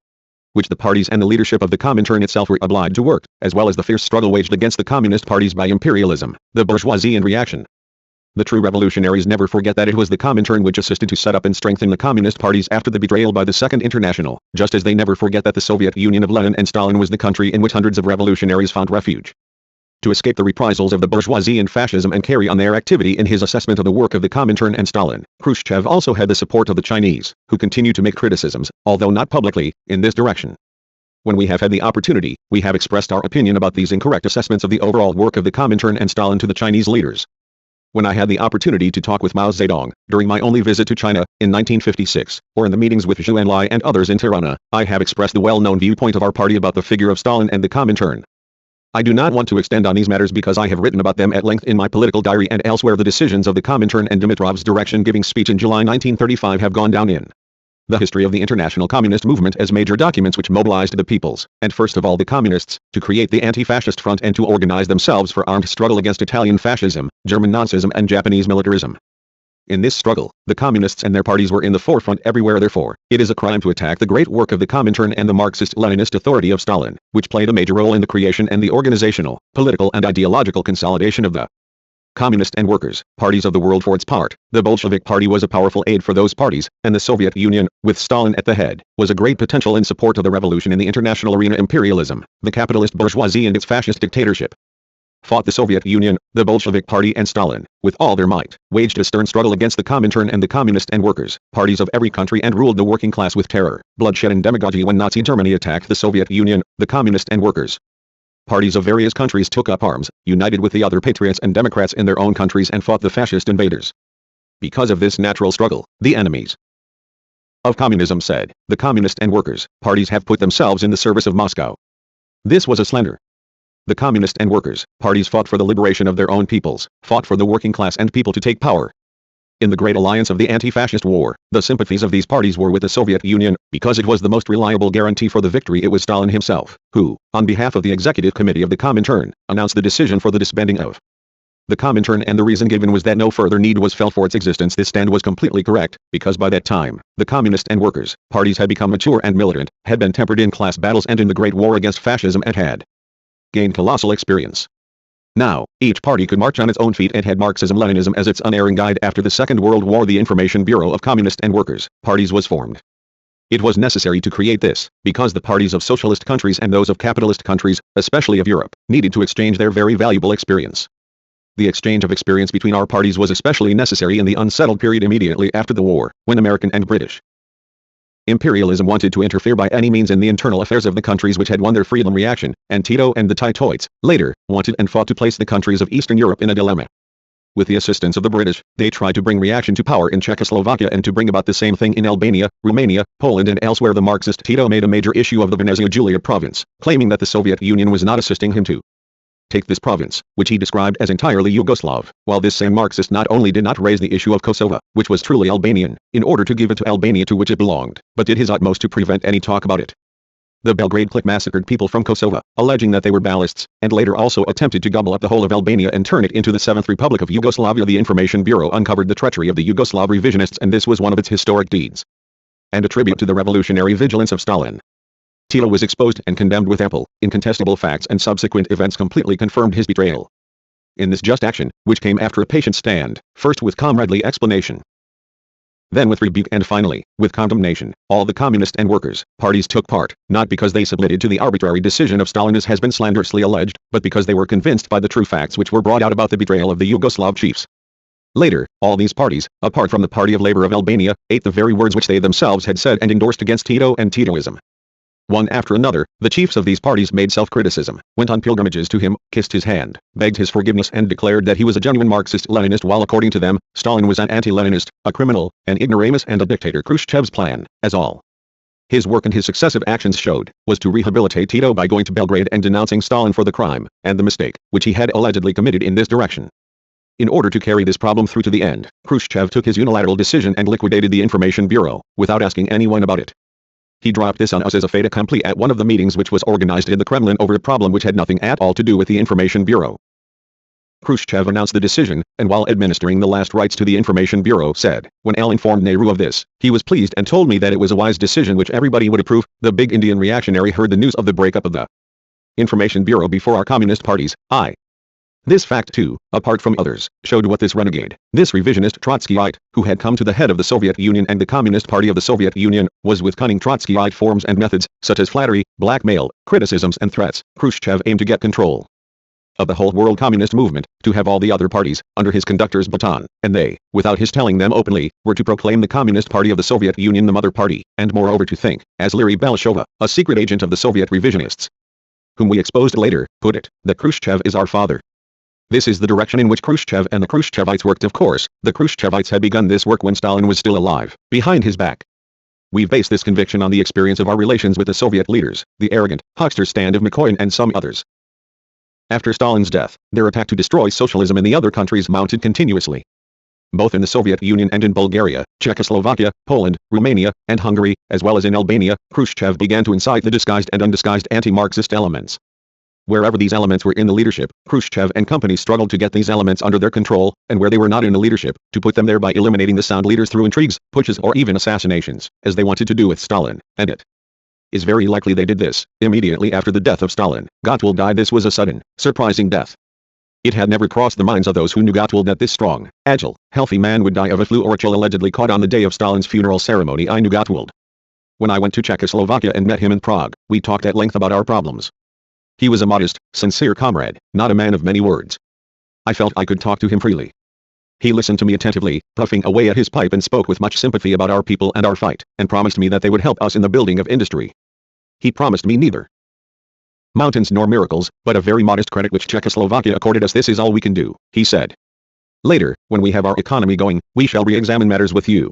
[SPEAKER 1] which the parties and the leadership of the Comintern itself were obliged to work, as well as the fierce struggle waged against the communist parties by imperialism, the bourgeoisie and reaction. The true revolutionaries never forget that it was the Comintern which assisted to set up and strengthen the communist parties after the betrayal by the Second International, just as they never forget that the Soviet Union of Lenin and Stalin was the country in which hundreds of revolutionaries found refuge. To escape the reprisals of the bourgeoisie and fascism and carry on their activity in his assessment of the work of the Comintern and Stalin, Khrushchev also had the support of the Chinese, who continue to make criticisms, although not publicly, in this direction. When we have had the opportunity, we have expressed our opinion about these incorrect assessments of the overall work of the Comintern and Stalin to the Chinese leaders. When I had the opportunity to talk with Mao Zedong, during my only visit to China, in 1956, or in the meetings with Zhou Enlai and others in Tirana, I have expressed the well-known viewpoint of our party about the figure of Stalin and the Comintern. I do not want to extend on these matters because I have written about them at length in my political diary and elsewhere. The decisions of the Comintern and Dimitrov's direction-giving speech in July 1935 have gone down in the history of the international communist movement as major documents which mobilized the peoples, and first of all the communists, to create the anti-fascist front and to organize themselves for armed struggle against Italian fascism, German Nazism and Japanese militarism. In this struggle, the communists and their parties were in the forefront everywhere. Therefore, it is a crime to attack the great work of the Comintern and the Marxist-Leninist authority of Stalin, which played a major role in the creation and the organizational, political and ideological consolidation of the communist and workers' parties of the world. For its part, the Bolshevik Party was a powerful aid for those parties, and the Soviet Union, with Stalin at the head, was a great potential in support of the revolution in the international arena. Imperialism, the capitalist bourgeoisie and its fascist dictatorship fought the Soviet Union, the Bolshevik Party and Stalin, with all their might, waged a stern struggle against the Comintern and the communist and workers' parties of every country and ruled the working class with terror, bloodshed and demagogy. When Nazi Germany attacked the Soviet Union, the communist and workers' parties of various countries took up arms, united with the other patriots and democrats in their own countries and fought the fascist invaders. Because of this natural struggle, the enemies of communism said, the communist and workers' parties have put themselves in the service of Moscow. This was a slander. The communist and workers' parties fought for the liberation of their own peoples, fought for the working class and people to take power. In the great alliance of the anti-fascist war, the sympathies of these parties were with the Soviet Union, because it was the most reliable guarantee for the victory. It was Stalin himself, who, on behalf of the Executive Committee of the Comintern, announced the decision for the disbanding of the Comintern, and the reason given was that no further need was felt for its existence. This stand was completely correct, because by that time, the communist and workers' parties had become mature and militant, had been tempered in class battles and in the great war against fascism, and had gained colossal experience. Now, each party could march on its own feet and had Marxism-Leninism as its unerring guide. After the Second World War, the Information Bureau of Communist and Workers' Parties was formed. It was necessary to create this, because the parties of socialist countries and those of capitalist countries, especially of Europe, needed to exchange their very valuable experience. The exchange of experience between our parties was especially necessary in the unsettled period immediately after the war, when American and British imperialism wanted to interfere by any means in the internal affairs of the countries which had won their freedom. Reaction, and Tito and the Titoites, later, wanted and fought to place the countries of Eastern Europe in a dilemma. With the assistance of the British, they tried to bring reaction to power in Czechoslovakia and to bring about the same thing in Albania, Romania, Poland and elsewhere. The Marxist Tito made a major issue of the Venezia Giulia province, claiming that the Soviet Union was not assisting him to take this province, which he described as entirely Yugoslav, while this same Marxist not only did not raise the issue of Kosovo, which was truly Albanian, in order to give it to Albania to which it belonged, but did his utmost to prevent any talk about it. The Belgrade clique massacred people from Kosovo, alleging that they were Ballists, and later also attempted to gobble up the whole of Albania and turn it into the Seventh Republic of Yugoslavia. The Information Bureau uncovered the treachery of the Yugoslav revisionists, and this was one of its historic deeds, and a tribute to the revolutionary vigilance of Stalin. Tito was exposed and condemned with ample, incontestable facts, and subsequent events completely confirmed his betrayal. In this just action, which came after a patient stand, first with comradely explanation, then with rebuke, and finally, with condemnation, all the communist and workers' parties took part, not because they submitted to the arbitrary decision of Stalin as has been slanderously alleged, but because they were convinced by the true facts which were brought out about the betrayal of the Yugoslav chiefs. Later, all these parties, apart from the Party of Labor of Albania, ate the very words which they themselves had said and endorsed against Tito and Titoism. One after another, the chiefs of these parties made self-criticism, went on pilgrimages to him, kissed his hand, begged his forgiveness, and declared that he was a genuine Marxist-Leninist, while according to them, Stalin was an anti-Leninist, a criminal, an ignoramus and a dictator. Khrushchev's plan, as all his work and his successive actions showed, was to rehabilitate Tito by going to Belgrade and denouncing Stalin for the crime, and the mistake, which he had allegedly committed in this direction. In order to carry this problem through to the end, Khrushchev took his unilateral decision and liquidated the Information Bureau, without asking anyone about it. He dropped this on us as a fait accompli at one of the meetings which was organized in the Kremlin over a problem which had nothing at all to do with the Information Bureau. Khrushchev announced the decision, and while administering the last rites to the Information Bureau said, when Al informed Nehru of this, he was pleased and told me that it was a wise decision which everybody would approve. The big Indian reactionary heard the news of the breakup of the Information Bureau before our communist parties. This fact too, apart from others, showed what this renegade, this revisionist Trotskyite, who had come to the head of the Soviet Union and the Communist Party of the Soviet Union, was with cunning Trotskyite forms and methods, such as flattery, blackmail, criticisms and threats. Khrushchev aimed to get control of the whole world communist movement, to have all the other parties, under his conductor's baton, and they, without his telling them openly, were to proclaim the Communist Party of the Soviet Union the mother party, and moreover to think, as Leary Balashova, a secret agent of the Soviet revisionists, whom we exposed later, put it, that Khrushchev is our father. This is the direction in which Khrushchev and the Khrushchevites worked. Of course, the Khrushchevites had begun this work when Stalin was still alive, behind his back. We base this conviction on the experience of our relations with the Soviet leaders, the arrogant, huckster stand of Mikoyan and some others. After Stalin's death, their attack to destroy socialism in the other countries mounted continuously. Both in the Soviet Union and in Bulgaria, Czechoslovakia, Poland, Romania, and Hungary, as well as in Albania, Khrushchev began to incite the disguised and undisguised anti-Marxist elements. Wherever these elements were in the leadership, Khrushchev and company struggled to get these elements under their control, and where they were not in the leadership, to put them there by eliminating the sound leaders through intrigues, pushes or even assassinations, as they wanted to do with Stalin, and it is very likely they did this, immediately after the death of Stalin. Gottwald died. This was a sudden, surprising death. It had never crossed the minds of those who knew Gottwald that this strong, agile, healthy man would die of a flu or a chill allegedly caught on the day of Stalin's funeral ceremony. I knew Gottwald. When I went to Czechoslovakia and met him in Prague, we talked at length about our problems. He was a modest, sincere comrade, not a man of many words. I felt I could talk to him freely. He listened to me attentively, puffing away at his pipe, and spoke with much sympathy about our people and our fight, and promised me that they would help us in the building of industry. He promised me neither mountains nor miracles, but a very modest credit which Czechoslovakia accorded us. This is all we can do, he said. Later, when we have our economy going, we shall re-examine matters with you.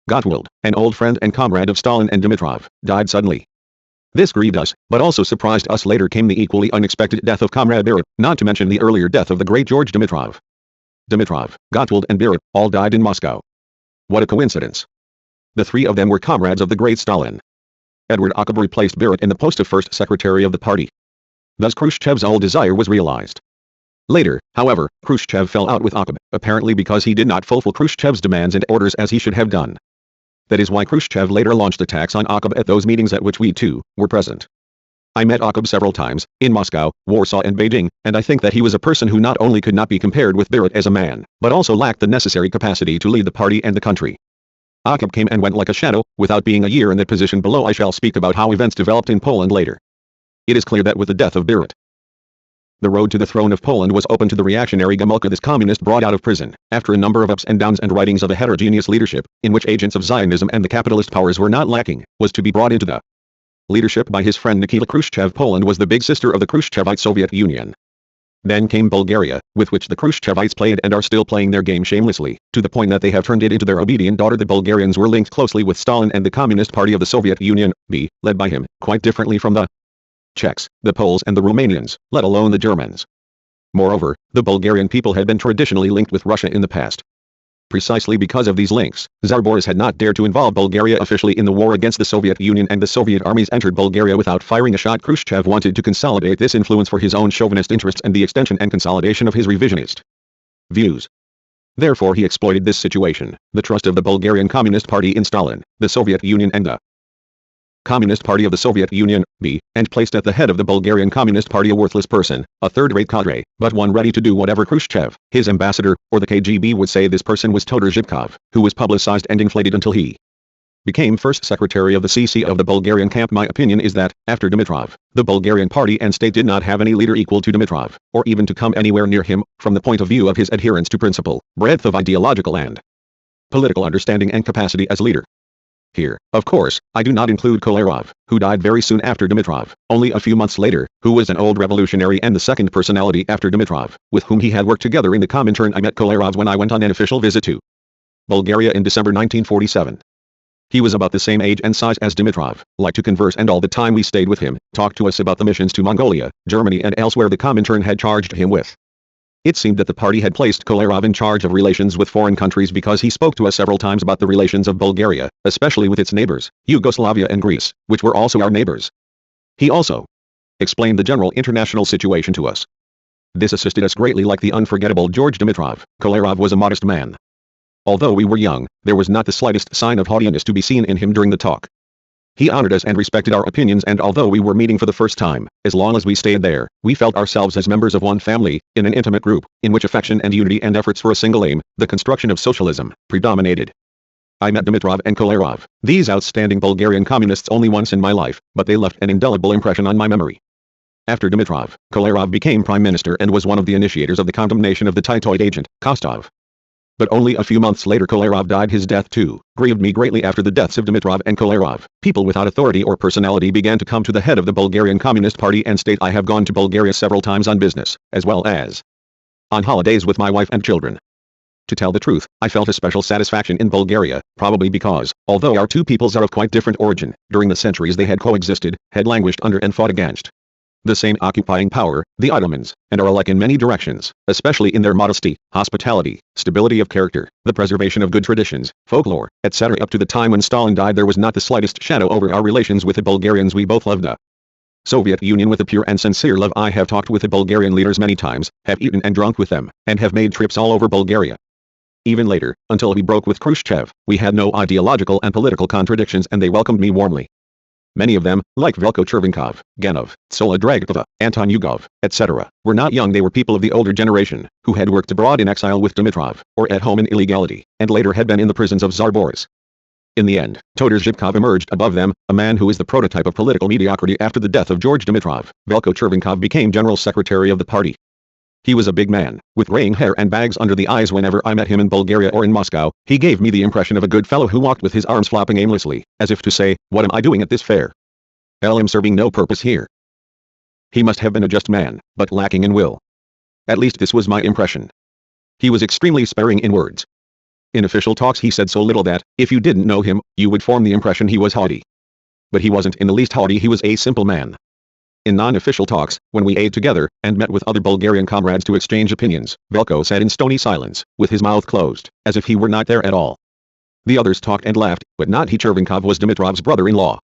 [SPEAKER 1] Gottwald, an old friend and comrade of Stalin and Dimitrov, died suddenly. This grieved us, but also surprised us. Later came the equally unexpected death of Comrade Berit, not to mention the earlier death of the great George Dimitrov. Dimitrov, Gottwald and Berit, all died in Moscow. What a coincidence. The three of them were comrades of the great Stalin. Edward Ockab replaced Berit in the post of first secretary of the party. Thus Khrushchev's old desire was realized. Later, however, Khrushchev fell out with Ockab, apparently because he did not fulfill Khrushchev's demands and orders as he should have done. That is why Khrushchev later launched attacks on Ockab at those meetings at which we too were present. I met Ockab several times, in Moscow, Warsaw and Beijing, and I think that he was a person who not only could not be compared with Berit as a man, but also lacked the necessary capacity to lead the party and the country. Ockab came and went like a shadow, without being a year in that position. Below I shall speak about how events developed in Poland later. It is clear that with the death of Berit, The road to the throne of Poland was open to the reactionary Gomulka this communist brought out of prison, after a number of ups and downs and writings of a heterogeneous leadership, in which agents of Zionism and the capitalist powers were not lacking, was to be brought into the leadership by his friend Nikita Khrushchev. Poland was the big sister of the Khrushchevite Soviet Union. Then came Bulgaria, with which the Khrushchevites played and are still playing their game shamelessly, to the point that they have turned it into their obedient daughter. The Bulgarians were linked closely with Stalin and the Communist Party of the Soviet Union, led by him, quite differently from the Czechs, the Poles and the Romanians, let alone the Germans. Moreover, the Bulgarian people had been traditionally linked with Russia in the past. Precisely because of these links, Tsar Boris had not dared to involve Bulgaria officially in the war against the Soviet Union, and the Soviet armies entered Bulgaria without firing a shot. Khrushchev wanted to consolidate this influence for his own chauvinist interests and the extension and consolidation of his revisionist views. Therefore he exploited this situation, the trust of the Bulgarian Communist Party in Stalin, the Soviet Union and the Communist Party of the Soviet Union, and placed at the head of the Bulgarian Communist Party a worthless person, a third-rate cadre, but one ready to do whatever Khrushchev, his ambassador, or the KGB would say. This person was Todor Zhivkov, who was publicized and inflated until he became first secretary of the CC of the Bulgarian camp. My opinion is that, after Dimitrov, the Bulgarian party and state did not have any leader equal to Dimitrov, or even to come anywhere near him, from the point of view of his adherence to principle, breadth of ideological and political understanding and capacity as leader. Here, of course, I do not include Kolarov, who died very soon after Dimitrov, only a few months later, who was an old revolutionary and the second personality after Dimitrov, with whom he had worked together in the Comintern. I met Kolarov when I went on an official visit to Bulgaria in December 1947. He was about the same age and size as Dimitrov, liked to converse, and all the time we stayed with him, talked to us about the missions to Mongolia, Germany and elsewhere the Comintern had charged him with. It seemed that the party had placed Kolarov in charge of relations with foreign countries because he spoke to us several times about the relations of Bulgaria, especially with its neighbors, Yugoslavia and Greece, which were also our neighbors. He also explained the general international situation to us. This assisted us greatly. Like the unforgettable George Dimitrov, Kolarov was a modest man. Although we were young, there was not the slightest sign of haughtiness to be seen in him during the talk. He honored us and respected our opinions, and although we were meeting for the first time, as long as we stayed there, we felt ourselves as members of one family, in an intimate group, in which affection and unity and efforts for a single aim, the construction of socialism, predominated. I met Dimitrov and Kolarov, these outstanding Bulgarian communists, only once in my life, but they left an indelible impression on my memory. After Dimitrov, Kolarov became prime minister and was one of the initiators of the condemnation of the Titoid agent, Kostov. But only a few months later Kolarov died. His death too grieved me greatly. After the deaths of Dimitrov and Kolarov, people without authority or personality began to come to the head of the Bulgarian Communist Party and state. I have gone to Bulgaria several times on business, as well as on holidays with my wife and children. To tell the truth, I felt a special satisfaction in Bulgaria, probably because, although our two peoples are of quite different origin, during the centuries they had coexisted, had languished under and fought against the same occupying power, the Ottomans, and are alike in many directions, especially in their modesty, hospitality, stability of character, the preservation of good traditions, folklore, etc. Up to the time when Stalin died there was not the slightest shadow over our relations with the Bulgarians. We both loved the Soviet Union with a pure and sincere love. I have talked with the Bulgarian leaders many times, have eaten and drunk with them, and have made trips all over Bulgaria. Even later, until we broke with Khrushchev, we had no ideological and political contradictions and they welcomed me warmly. Many of them, like Velko Chervenkov, Genov, Tsola Dragotova, Anton Yugov, etc., were not young. They were people of the older generation, who had worked abroad in exile with Dimitrov, or at home in illegality, and later had been in the prisons of Tsar Boris. In the end, Todor Zhivkov emerged above them, a man who is the prototype of political mediocrity. After the death of George Dimitrov, Velko Chervenkov became general secretary of the party. He was a big man, with graying hair and bags under the eyes. Whenever I met him in Bulgaria or in Moscow, he gave me the impression of a good fellow who walked with his arms flopping aimlessly, as if to say, "What am I doing at this fair? I'm serving no purpose here." He must have been a just man, but lacking in will. At least this was my impression. He was extremely sparing in words. In official talks he said so little that, if you didn't know him, you would form the impression he was haughty. But he wasn't in the least haughty. He was a simple man. In non-official talks, when we ate together, and met with other Bulgarian comrades to exchange opinions, Velko sat in stony silence, with his mouth closed, as if he were not there at all. The others talked and laughed, but not he. Chervenkov was Dimitrov's brother-in-law.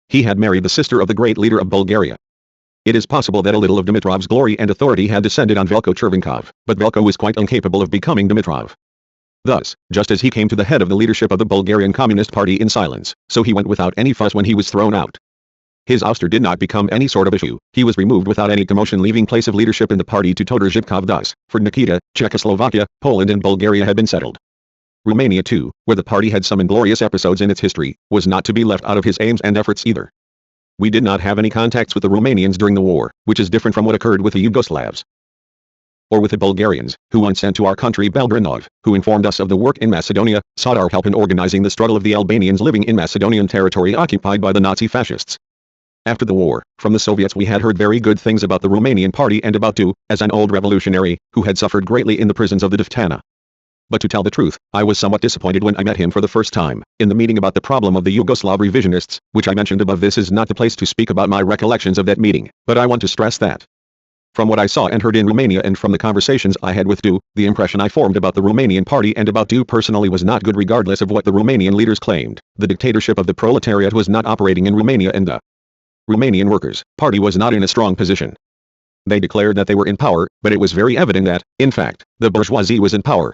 [SPEAKER 1] He had married the sister of the great leader of Bulgaria. It is possible that a little of Dimitrov's glory and authority had descended on Velko Chervenkov, but Velko was quite incapable of becoming Dimitrov. Thus, just as he came to the head of the leadership of the Bulgarian Communist Party in silence, so he went without any fuss when he was thrown out. His ouster did not become any sort of issue. He was removed without any commotion, leaving place of leadership in the party to Todor Zhivkov. Thus, for Nikita, Czechoslovakia, Poland and Bulgaria had been settled. Romania too, where the party had some inglorious episodes in its history, was not to be left out of his aims and efforts either. We did not have any contacts with the Romanians during the war, which is different from what occurred with the Yugoslavs. Or with the Bulgarians, who once sent to our country Belgranov, who informed us of the work in Macedonia, sought our help in organizing the struggle of the Albanians living in Macedonian territory occupied by the Nazi fascists. After the war, from the Soviets we had heard very good things about the Romanian party and about Du, as an old revolutionary, who had suffered greatly in the prisons of the Diftana. But to tell the truth, I was somewhat disappointed when I met him for the first time, in the meeting about the problem of the Yugoslav revisionists, which I mentioned above. This is not the place to speak about my recollections of that meeting, but I want to stress that, from what I saw and heard in Romania and from the conversations I had with Du, the impression I formed about the Romanian party and about Du personally was not good regardless of what the Romanian leaders claimed. The dictatorship of the proletariat was not operating in Romania and the Romanian Workers' Party was not in a strong position. They declared that they were in power, but it was very evident that, in fact, the bourgeoisie was in power.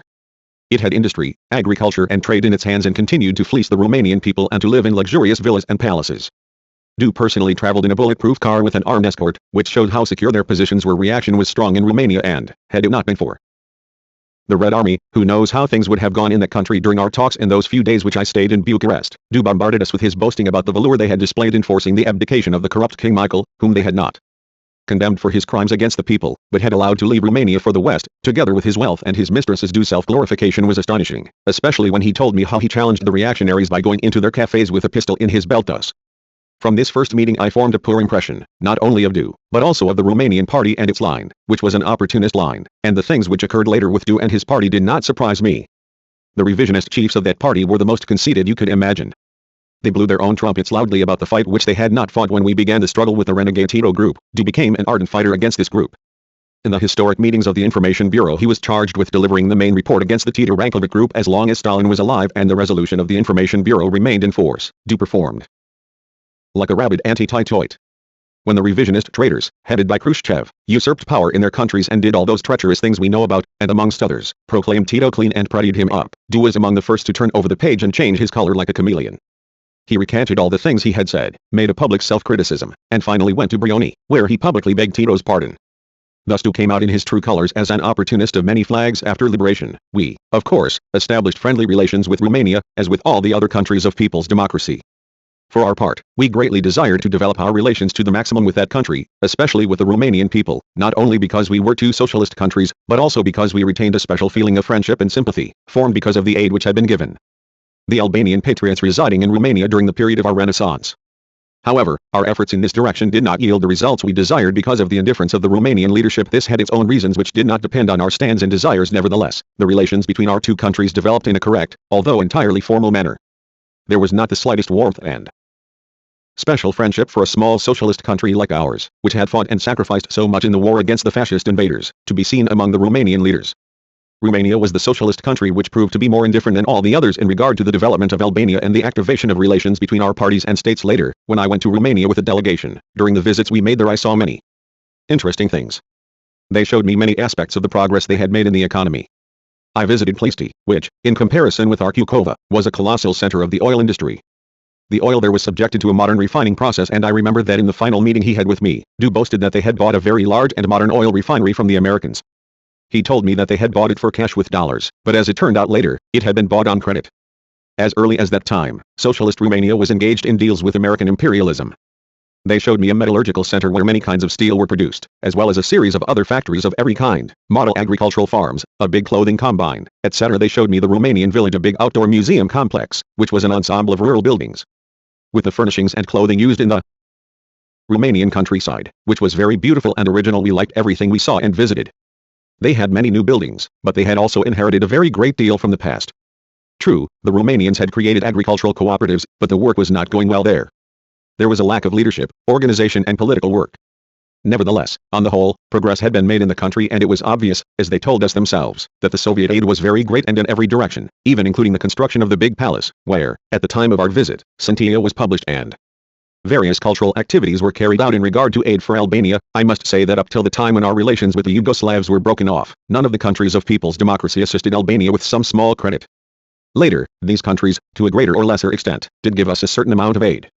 [SPEAKER 1] It had industry, agriculture and trade in its hands and continued to fleece the Romanian people and to live in luxurious villas and palaces. Du personally traveled in a bulletproof car with an armed escort, which showed how secure their positions were. Reaction was strong in Romania and, had it not been for the Red Army, who knows how things would have gone in that country during our talks in those few days which I stayed in Bucharest. Du bombarded us with his boasting about the valor they had displayed in forcing the abdication of the corrupt King Michael, whom they had not condemned for his crimes against the people, but had allowed to leave Romania for the West, together with his wealth and his mistress's. Du's self-glorification was astonishing, especially when he told me how he challenged the reactionaries by going into their cafes with a pistol in his belt. Thus, from this first meeting I formed a poor impression, not only of Du, but also of the Romanian party and its line, which was an opportunist line, and the things which occurred later with Du and his party did not surprise me. The revisionist chiefs of that party were the most conceited you could imagine. They blew their own trumpets loudly about the fight which they had not fought when we began the struggle with the renegade Tito group. Du became an ardent fighter against this group. In the historic meetings of the Information Bureau he was charged with delivering the main report against the Tito Rankovic group as long as Stalin was alive and the resolution of the Information Bureau remained in force. Du performed like a rabid anti-Titoite. When the revisionist traitors, headed by Khrushchev, usurped power in their countries and did all those treacherous things we know about, and amongst others, proclaimed Tito clean and prettied him up, Du was among the first to turn over the page and change his color like a chameleon. He recanted all the things he had said, made a public self-criticism, and finally went to Brioni, where he publicly begged Tito's pardon. Thus Du came out in his true colors as an opportunist of many flags. After liberation, we, of course, established friendly relations with Romania, as with all the other countries of people's democracy. For our part, we greatly desired to develop our relations to the maximum with that country, especially with the Romanian people, not only because we were two socialist countries, but also because we retained a special feeling of friendship and sympathy, formed because of the aid which had been given the Albanian patriots residing in Romania during the period of our Renaissance. However, our efforts in this direction did not yield the results we desired because of the indifference of the Romanian leadership. This had its own reasons which did not depend on our stands and desires. Nevertheless, the relations between our two countries developed in a correct, although entirely formal manner. There was not the slightest warmth and special friendship for a small socialist country like ours, which had fought and sacrificed so much in the war against the fascist invaders, to be seen among the Romanian leaders. Romania was the socialist country which proved to be more indifferent than all the others in regard to the development of Albania and the activation of relations between our parties and states. Later, when I went to Romania with a delegation, during the visits we made there I saw many interesting things. They showed me many aspects of the progress they had made in the economy. I visited Ploiești, which, in comparison with Arcucova, was a colossal center of the oil industry. The oil there was subjected to a modern refining process, and I remember that in the final meeting he had with me, Du boasted that they had bought a very large and modern oil refinery from the Americans. He told me that they had bought it for cash with dollars, but as it turned out later, it had been bought on credit. As early as that time, socialist Romania was engaged in deals with American imperialism. They showed me a metallurgical center where many kinds of steel were produced, as well as a series of other factories of every kind, model agricultural farms, a big clothing combine, etc. They showed me the Romanian village, a big outdoor museum complex, which was an ensemble of rural buildings, with the furnishings and clothing used in the Romanian countryside, which was very beautiful and original. We liked everything we saw and visited. They had many new buildings, but they had also inherited a very great deal from the past. True, the Romanians had created agricultural cooperatives, but the work was not going well there. There was a lack of leadership, organization and political work. Nevertheless, on the whole, progress had been made in the country, and it was obvious, as they told us themselves, that the Soviet aid was very great and in every direction, even including the construction of the big palace, where, at the time of our visit, Sentia was published and various cultural activities were carried out in regard to aid for Albania. I must say that up till the time when our relations with the Yugoslavs were broken off, none of the countries of people's democracy assisted Albania with some small credit. Later, these countries, to a greater or lesser extent, did give us a certain amount of aid.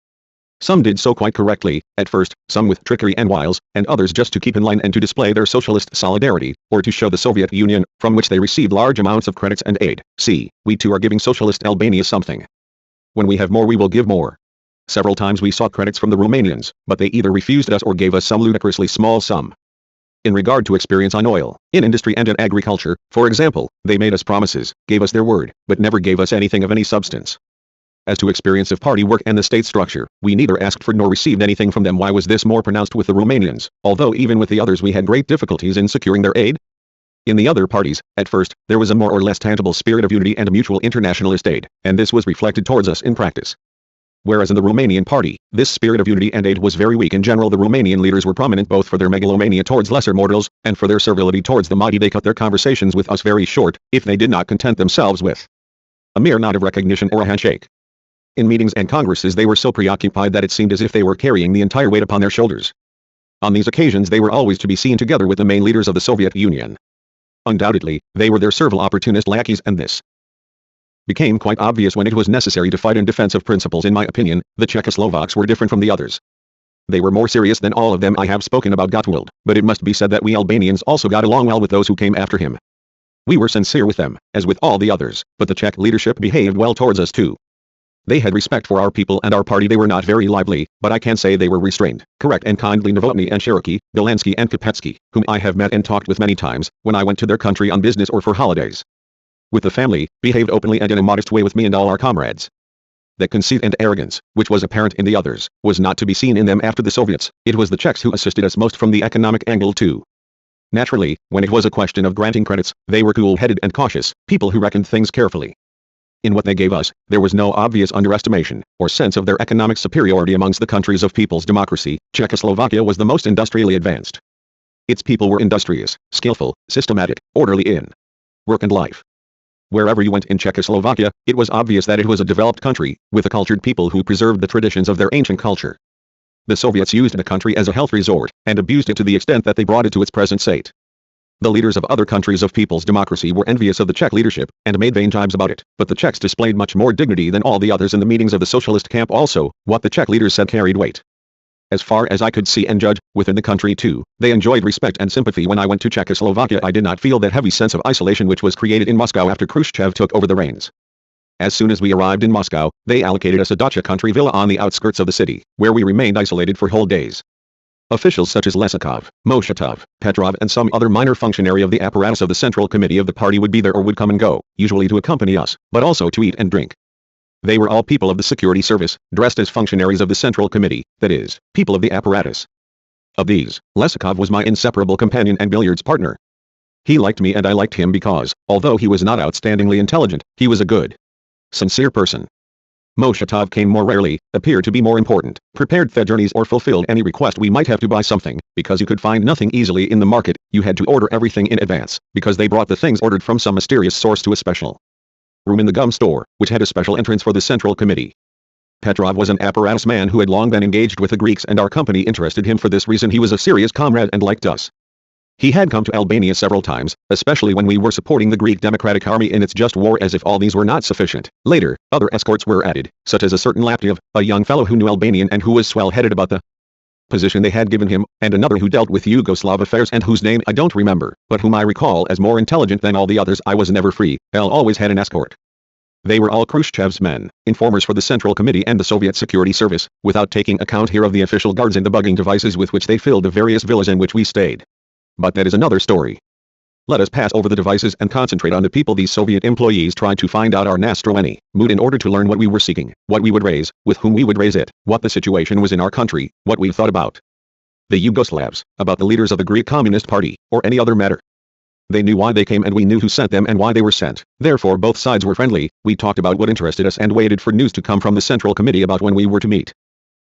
[SPEAKER 1] Some did so quite correctly, at first, some with trickery and wiles, and others just to keep in line and to display their socialist solidarity, or to show the Soviet Union, from which they received large amounts of credits and aid. See, we too are giving socialist Albania something. When we have more we will give more. Several times we sought credits from the Romanians, but they either refused us or gave us some ludicrously small sum. In regard to experience on oil, in industry and in agriculture, for example, they made us promises, gave us their word, but never gave us anything of any substance. As to experience of party work and the state structure, we neither asked for nor received anything from them. Why was this more pronounced with the Romanians, although even with the others we had great difficulties in securing their aid? In the other parties, at first, there was a more or less tangible spirit of unity and a mutual internationalist aid, and this was reflected towards us in practice. Whereas in the Romanian party, this spirit of unity and aid was very weak. In general, the Romanian leaders were prominent both for their megalomania towards lesser mortals, and for their servility towards the mighty. They cut their conversations with us very short, if they did not content themselves with a mere nod of recognition or a handshake. In meetings and congresses they were so preoccupied that it seemed as if they were carrying the entire weight upon their shoulders. On these occasions they were always to be seen together with the main leaders of the Soviet Union. Undoubtedly, they were their servile opportunist lackeys, and this became quite obvious when it was necessary to fight in defense of principles. In my opinion, the Czechoslovaks were different from the others. They were more serious than all of them I have spoken about. Gottwald, but it must be said that we Albanians also got along well with those who came after him. We were sincere with them, as with all the others, but the Czech leadership behaved well towards us too. They had respect for our people and our party. They were not very lively, but I can say they were restrained, correct and kindly. Novotny and Cherokee, Delansky and Kopetsky, whom I have met and talked with many times, when I went to their country on business or for holidays. With the family, behaved openly and in a modest way with me and all our comrades. That conceit and arrogance, which was apparent in the others, was not to be seen in them after the Soviets. It was the Czechs who assisted us most from the economic angle too. Naturally, when it was a question of granting credits, they were cool-headed and cautious, people who reckoned things carefully. In what they gave us, there was no obvious underestimation, or sense of their economic superiority amongst the countries of people's democracy. Czechoslovakia was the most industrially advanced. Its people were industrious, skillful, systematic, orderly in work and life. Wherever you went in Czechoslovakia, it was obvious that it was a developed country, with a cultured people who preserved the traditions of their ancient culture. The Soviets used the country as a health resort, and abused it to the extent that they brought it to its present state. The leaders of other countries of people's democracy were envious of the Czech leadership, and made vain jibes about it, but the Czechs displayed much more dignity than all the others in the meetings of the socialist camp. Also, what the Czech leaders said carried weight. As far as I could see and judge, within the country too, they enjoyed respect and sympathy. When I went to Czechoslovakia I did not feel that heavy sense of isolation which was created in Moscow after Khrushchev took over the reins. As soon as we arrived in Moscow, they allocated us a dacha country villa on the outskirts of the city, where we remained isolated for whole days. Officials such as Lesakov, Moshetov, Petrov and some other minor functionary of the apparatus of the Central Committee of the party would be there or would come and go, usually to accompany us, but also to eat and drink. They were all people of the security service, dressed as functionaries of the Central Committee, that is, people of the apparatus. Of these, Lesakov was my inseparable companion and billiards partner. He liked me and I liked him because, although he was not outstandingly intelligent, he was a good, sincere person. Moshetov came more rarely, appeared to be more important, prepared the journeys or fulfilled any request we might have to buy something, because you could find nothing easily in the market, you had to order everything in advance, because they brought the things ordered from some mysterious source to a special room in the gum store, which had a special entrance for the Central Committee. Petrov was an apparatus man who had long been engaged with the Greeks and our company interested him. For this reason he was a serious comrade and liked us. He had come to Albania several times, especially when we were supporting the Greek Democratic Army in its just war. As if all these were not sufficient, later, other escorts were added, such as a certain Laptiev, a young fellow who knew Albanian and who was swell-headed about the position they had given him, and another who dealt with Yugoslav affairs and whose name I don't remember, but whom I recall as more intelligent than all the others. I was never free, L always had an escort. They were all Khrushchev's men, informers for the Central Committee and the Soviet Security Service, without taking account here of the official guards and the bugging devices with which they filled the various villas in which we stayed. But that is another story. Let us pass over the devices and concentrate on the people. These Soviet employees tried to find out our nastroyenie mood in order to learn what we were seeking, what we would raise, with whom we would raise it, what the situation was in our country, what we thought about the Yugoslavs, about the leaders of the Greek Communist Party, or any other matter. They knew why they came and we knew who sent them and why they were sent. Therefore both sides were friendly. We talked about what interested us and waited for news to come from the Central Committee about when we were to meet.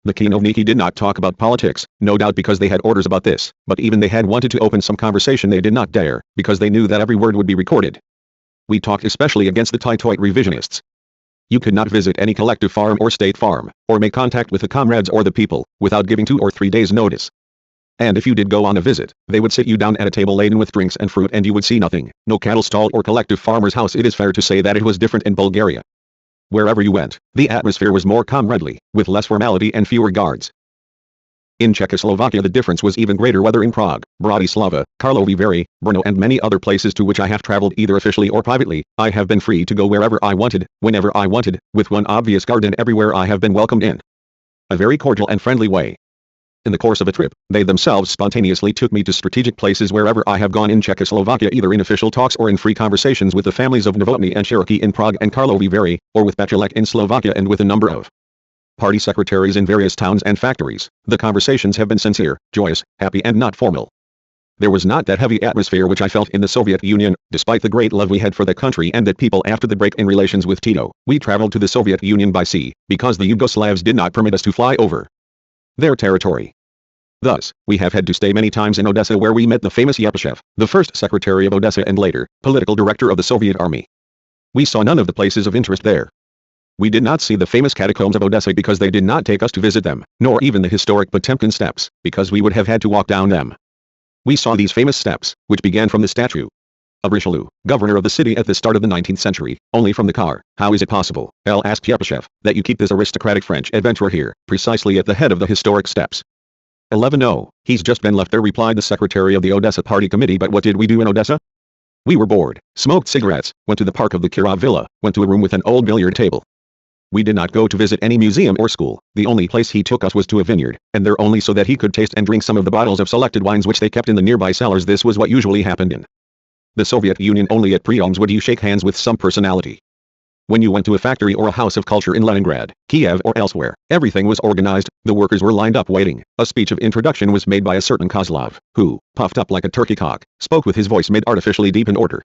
[SPEAKER 1] The Chinovniki did not talk about politics, no doubt because they had orders about this, but even they had wanted to open some conversation they did not dare, because they knew that every word would be recorded. We talked especially against the Titoite revisionists. You could not visit any collective farm or state farm, or make contact with the comrades or the people, without giving 2 or 3 days' notice. And if you did go on a visit, they would sit you down at a table laden with drinks and fruit and you would see nothing, no cattle stall or collective farmer's house. It is fair to say that it was different in Bulgaria. Wherever you went, the atmosphere was more comradely, with less formality and fewer guards. In Czechoslovakia the difference was even greater, whether in Prague, Bratislava, Karlovy Vary, Brno and many other places to which I have traveled either officially or privately. I have been free to go wherever I wanted, whenever I wanted, with one obvious guard, and everywhere I have been welcomed in. a very cordial and friendly way. In the course of a trip, they themselves spontaneously took me to strategic places wherever I have gone in Czechoslovakia, either in official talks or in free conversations with the families of Novotny and Cherokee in Prague and Karlovy Vary, or with Petrolek in Slovakia and with a number of party secretaries in various towns and factories. The conversations have been sincere, joyous, happy and not formal. There was not that heavy atmosphere which I felt in the Soviet Union, despite the great love we had for the country and that people after the break in relations with Tito. We traveled to the Soviet Union by sea, because the Yugoslavs did not permit us to fly over their territory. Thus, we have had to stay many times in Odessa, where we met the famous Yepeshev, the first secretary of Odessa and later, political director of the Soviet army. We saw none of the places of interest there. We did not see the famous catacombs of Odessa because they did not take us to visit them, nor even the historic Potemkin steps, because we would have had to walk down them. We saw these famous steps, which began from the statue of Richelieu, governor of the city at the start of the 19th century, only from the car. How is it possible, L asked Yepeshev, that you keep this aristocratic French adventurer here, precisely at the head of the historic steps? 11 No, he's just been left there, replied the secretary of the Odessa party committee. But what did we do in Odessa? We were bored, smoked cigarettes, went to the park of the Kirov Villa, went to a room with an old billiard table. We did not go to visit any museum or school. The only place he took us was to a vineyard, and there only so that he could taste and drink some of the bottles of selected wines which they kept in the nearby cellars. This was what usually happened in the Soviet Union. Only at Priams would you shake hands with some personality. When you went to a factory or a house of culture in Leningrad, Kiev or elsewhere, everything was organized, the workers were lined up waiting. A speech of introduction was made by a certain Kozlov, who, puffed up like a turkey cock, spoke with his voice made artificially deep in order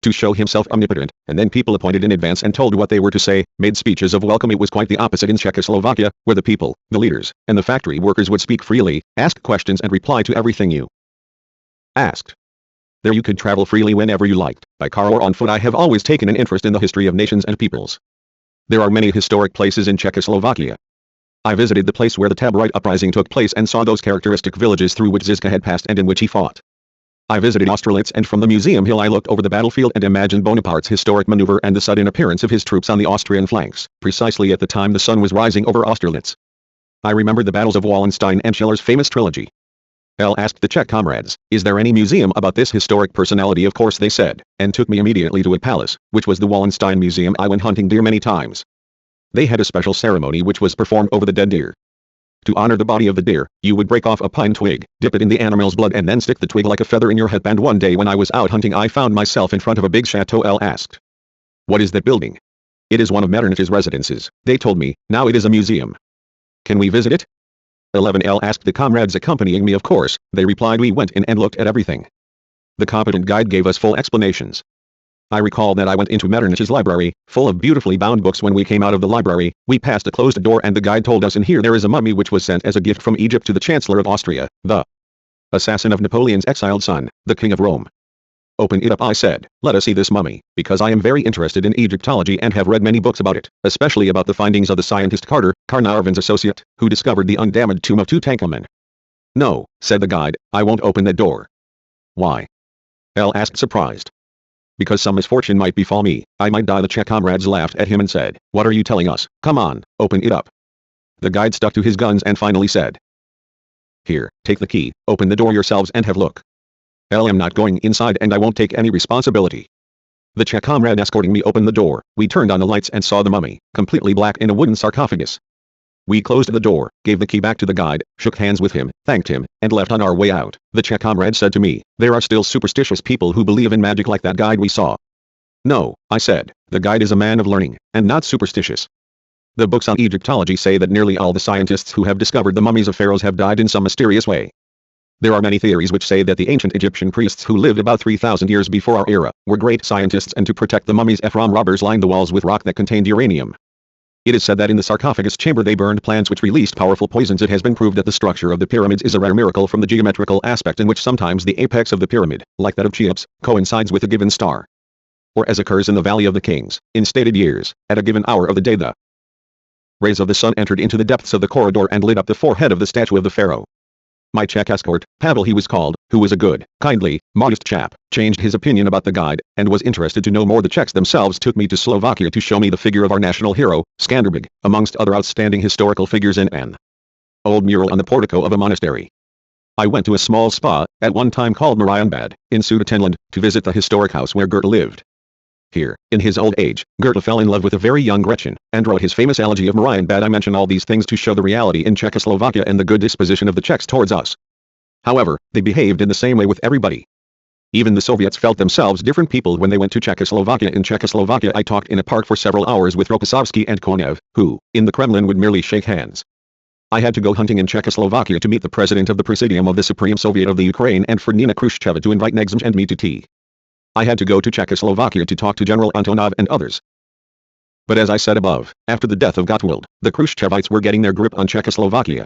[SPEAKER 1] to show himself omnipotent, and then people appointed in advance and told what they were to say, made speeches of welcome. It was quite the opposite in Czechoslovakia, where the people, the leaders, and the factory workers would speak freely, ask questions and reply to everything you asked. There you could travel freely whenever you liked, by car or on foot. I have always taken an interest in the history of nations and peoples. There are many historic places in Czechoslovakia. I visited the place where the Taborite uprising took place and saw those characteristic villages through which Zizka had passed and in which he fought. I visited Austerlitz, and from the museum hill I looked over the battlefield and imagined Bonaparte's historic maneuver and the sudden appearance of his troops on the Austrian flanks, precisely at the time the sun was rising over Austerlitz. I remembered the battles of Wallenstein and Schiller's famous trilogy. L asked the Czech comrades, is there any museum about this historic personality? Of course they said, and took me immediately to a palace, which was the Wallenstein Museum. I went hunting deer many times. They had a special ceremony which was performed over the dead deer. To honor the body of the deer, you would break off a pine twig, dip it in the animal's blood and then stick the twig like a feather in your headband. One day when I was out hunting I found myself in front of a big chateau. L asked, what is that building? It is one of Metternich's residences, they told me. Now it is a museum. Can we visit it? 11 L asked the comrades accompanying me. Of course, they replied. We went in and looked at everything. The competent guide gave us full explanations. I recall that I went into Metternich's library, full of beautifully bound books. When we came out of the library, we passed a closed door and the guide told us, in here there is a mummy which was sent as a gift from Egypt to the Chancellor of Austria, the assassin of Napoleon's exiled son, the King of Rome. Open it up, I said. Let us see this mummy, because I am very interested in Egyptology and have read many books about it, especially about the findings of the scientist Carter, Carnarvon's associate, who discovered the undamaged tomb of Tutankhamun. No, said the guide, I won't open that door. Why? L asked, surprised. Because some misfortune might befall me, I might die. The Czech comrades laughed at him and said, what are you telling us? Come on, open it up. The guide stuck to his guns and finally said, here, take the key, open the door yourselves and have a look. I am not going inside and I won't take any responsibility. The Czech comrade escorting me opened the door. We turned on the lights and saw the mummy, completely black in a wooden sarcophagus. We closed the door, gave the key back to the guide, shook hands with him, thanked him, and left on our way out. The Czech comrade said to me, there are still superstitious people who believe in magic like that guide we saw. No, I said, the guide is a man of learning, and not superstitious. The books on Egyptology say that nearly all the scientists who have discovered the mummies of pharaohs have died in some mysterious way. There are many theories which say that the ancient Egyptian priests who lived about 3,000 years before our era were great scientists, and to protect the mummies Ephraim robbers lined the walls with rock that contained uranium. It is said that in the sarcophagus chamber they burned plants which released powerful poisons. It has been proved that the structure of the pyramids is a rare miracle from the geometrical aspect in which sometimes the apex of the pyramid, like that of Cheops, coincides with a given star. Or as occurs in the Valley of the Kings, in stated years, at a given hour of the day the rays of the sun entered into the depths of the corridor and lit up the forehead of the statue of the pharaoh. My Czech escort, Pavel he was called, who was a good, kindly, modest chap, changed his opinion about the guide, and was interested to know more. The Czechs themselves took me to Slovakia to show me the figure of our national hero, Skanderbeg, amongst other outstanding historical figures in an old mural on the portico of a monastery. I went to a small spa, at one time called Marienbad, in Sudetenland, to visit the historic house where Goethe lived. Here, in his old age, Goethe fell in love with a very young Gretchen, and wrote his famous elegy of Marienbad. I mention all these things to show the reality in Czechoslovakia and the good disposition of the Czechs towards us. However, they behaved in the same way with everybody. Even the Soviets felt themselves different people when they went to Czechoslovakia. In Czechoslovakia I talked in a park for several hours with Rokossovsky and Konev, who, in the Kremlin would merely shake hands. I had to go hunting in Czechoslovakia to meet the president of the Presidium of the Supreme Soviet of the Ukraine and Ferdinand Khrushchev to invite Negzim and me to tea. I had to go to Czechoslovakia to talk to General Antonov and others. But as I said above, after the death of Gottwald, the Khrushchevites were getting their grip on Czechoslovakia.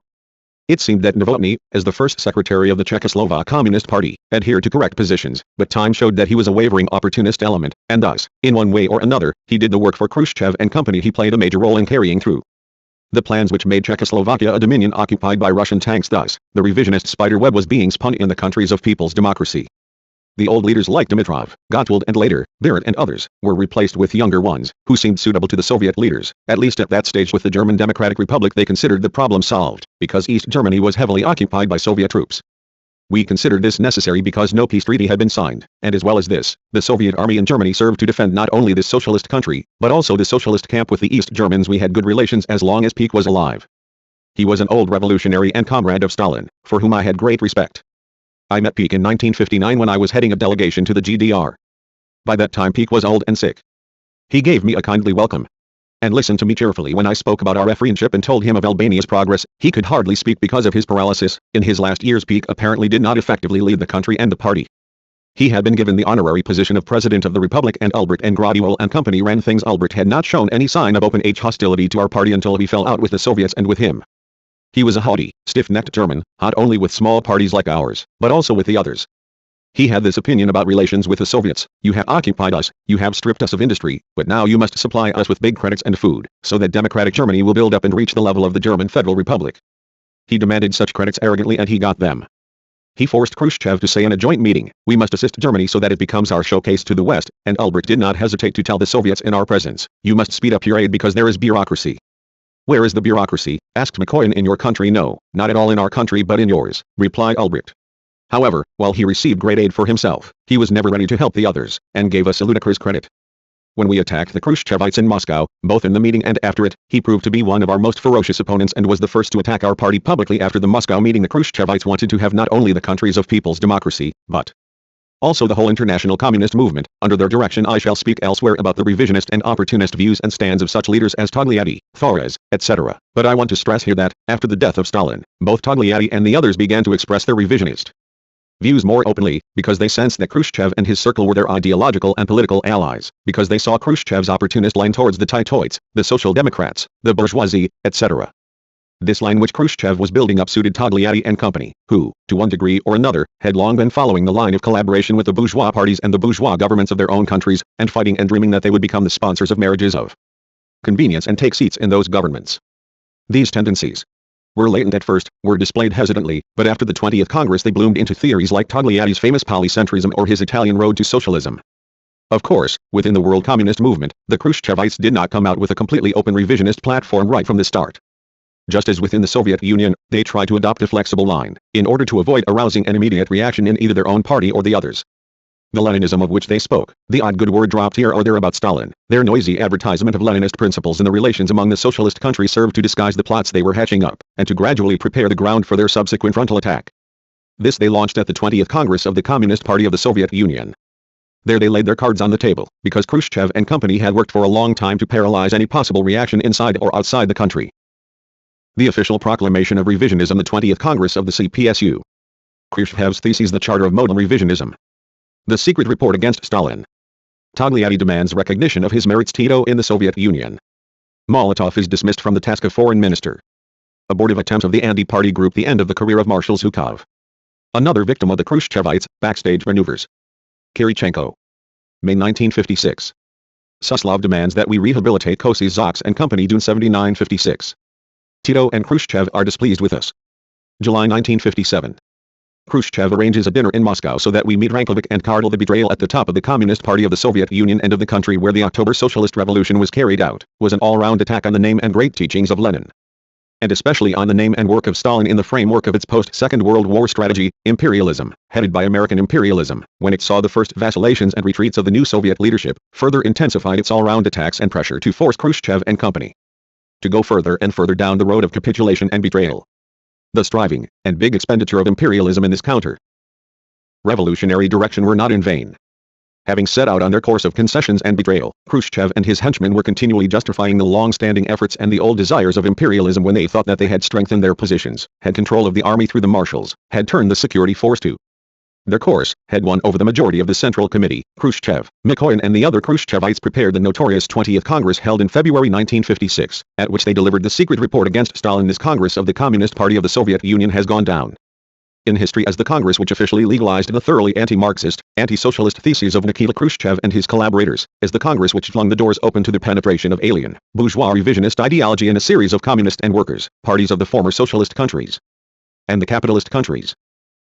[SPEAKER 1] It seemed that Novotny, as the first secretary of the Czechoslovak Communist Party, adhered to correct positions, but time showed that he was a wavering opportunist element, and thus, in one way or another, he did the work for Khrushchev and company he played a major role in carrying through. The plans which made Czechoslovakia a dominion occupied by Russian tanks. Thus, the revisionist spider web was being spun in the countries of people's democracy. The old leaders like Dimitrov, Gottwald and later, Barrett and others, were replaced with younger ones, who seemed suitable to the Soviet leaders. At least at that stage with the German Democratic Republic they considered the problem solved, because East Germany was heavily occupied by Soviet troops. We considered this necessary because no peace treaty had been signed, and as well as this, the Soviet army in Germany served to defend not only this socialist country, but also the socialist camp with the East Germans. We had good relations as long as Peake was alive. He was an old revolutionary and comrade of Stalin, for whom I had great respect. I met Peake in 1959 when I was heading a delegation to the GDR. By that time Peake was old and sick. He gave me a kindly welcome, and listened to me cheerfully when I spoke about our friendship and told him of Albania's progress. He could hardly speak because of his paralysis. In his last years Peake apparently did not effectively lead the country and the party. He had been given the honorary position of President of the Republic and Albrecht and Gradual and company ran things. Albrecht had not shown any sign of open hostility to our party until he fell out with the Soviets and with him. He was a haughty, stiff-necked German, hot only with small parties like ours, but also with the others. He had this opinion about relations with the Soviets: you have occupied us, you have stripped us of industry, but now you must supply us with big credits and food, so that democratic Germany will build up and reach the level of the German Federal Republic. He demanded such credits arrogantly and he got them. He forced Khrushchev to say in a joint meeting, we must assist Germany so that it becomes our showcase to the West, and Albrecht did not hesitate to tell the Soviets in our presence, you must speed up your aid because there is bureaucracy. Where is the bureaucracy? Asked McCoy. In your country? No, not at all in our country but in yours, replied Albrecht. However, while he received great aid for himself, he was never ready to help the others, and gave us a ludicrous credit. When we attacked the Khrushchevites in Moscow, both in the meeting and after it, he proved to be one of our most ferocious opponents and was the first to attack our party publicly. After the Moscow meeting the Khrushchevites wanted to have not only the countries of people's democracy, but also the whole international communist movement. Under their direction I shall speak elsewhere about the revisionist and opportunist views and stands of such leaders as Togliatti, Thorez, etc. But I want to stress here that, after the death of Stalin, both Togliatti and the others began to express their revisionist views more openly, because they sensed that Khrushchev and his circle were their ideological and political allies, because they saw Khrushchev's opportunist line towards the Titoites, the Social Democrats, the bourgeoisie, etc. This line which Khrushchev was building up suited Togliatti and company, who, to one degree or another, had long been following the line of collaboration with the bourgeois parties and the bourgeois governments of their own countries, and fighting and dreaming that they would become the sponsors of marriages of convenience and take seats in those governments. These tendencies were latent at first, were displayed hesitantly, but after the 20th Congress they bloomed into theories like Togliatti's famous polycentrism or his Italian road to socialism. Of course, within the world communist movement, the Khrushchevites did not come out with a completely open revisionist platform right from the start. Just as within the Soviet Union, they tried to adopt a flexible line, in order to avoid arousing an immediate reaction in either their own party or the others. The Leninism of which they spoke, the odd good word dropped here or there about Stalin, their noisy advertisement of Leninist principles in the relations among the socialist countries served to disguise the plots they were hatching up, and to gradually prepare the ground for their subsequent frontal attack. This they launched at the 20th Congress of the Communist Party of the Soviet Union. There they laid their cards on the table, because Khrushchev and company had worked for a long time to paralyze any possible reaction inside or outside the country. The official proclamation of revisionism, the 20th Congress of the CPSU. Khrushchev's theses, the Charter of Modal Revisionism. The secret report against Stalin. Togliatti demands recognition of his merits. Tito in the Soviet Union. Molotov is dismissed from the task of foreign minister. Abortive attempts of the anti-party group. The end of the career of Marshal Zhukov. Another victim of the Khrushchevites, backstage maneuvers. Kirichenko. May 1956. Suslov demands that we rehabilitate Kosys Zox and company. June 79-56. Tito and Khrushchev are displeased with us. July 1957. Khrushchev arranges a dinner in Moscow so that we meet Rankovic and Kartal. The betrayal at the top of the Communist Party of the Soviet Union and of the country where the October Socialist Revolution was carried out, was an all-round attack on the name and great teachings of Lenin. and especially on the name and work of Stalin in the framework of its post-Second World War strategy, imperialism, headed by American imperialism, when it saw the first vacillations and retreats of the new Soviet leadership, further intensified its all-round attacks and pressure to force Khrushchev and company to go further and further down the road of capitulation and betrayal. The striving and big expenditure of imperialism in this counter-revolutionary direction were not in vain. Having set out on their course of concessions and betrayal, Khrushchev and his henchmen were continually justifying the long-standing efforts and the old desires of imperialism when they thought that they had strengthened their positions, had control of the army through the marshals, had turned the security force to their course, had won over the majority of the Central Committee. Khrushchev, Mikoyan and the other Khrushchevites prepared the notorious 20th Congress held in February 1956, at which they delivered the secret report against Stalin. This Congress of the Communist Party of the Soviet Union has gone down in history as the Congress which officially legalized the thoroughly anti-Marxist, anti-socialist theses of Nikita Khrushchev and his collaborators, as the Congress which flung the doors open to the penetration of alien, bourgeois revisionist ideology in a series of communist and workers' parties of the former socialist countries and the capitalist countries.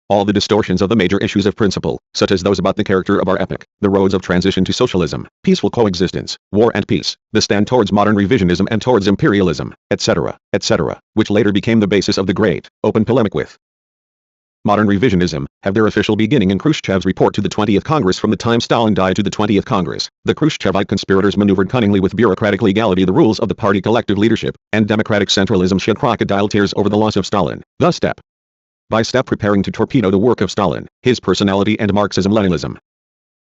[SPEAKER 1] All the distortions of the major issues of principle, such as those about the character of our epoch, the roads of transition to socialism, peaceful coexistence, war and peace, the stand towards modern revisionism and towards imperialism, etc., etc., which later became the basis of the great, open polemic with modern revisionism, have their official beginning in Khrushchev's report to the 20th Congress. From the time Stalin died to the 20th Congress, the Khrushchevite conspirators maneuvered cunningly with bureaucratic legality the rules of the party collective leadership, and democratic centralism shed crocodile tears over the loss of Stalin, thus step by step preparing to torpedo the work of Stalin, his personality and Marxism-Leninism.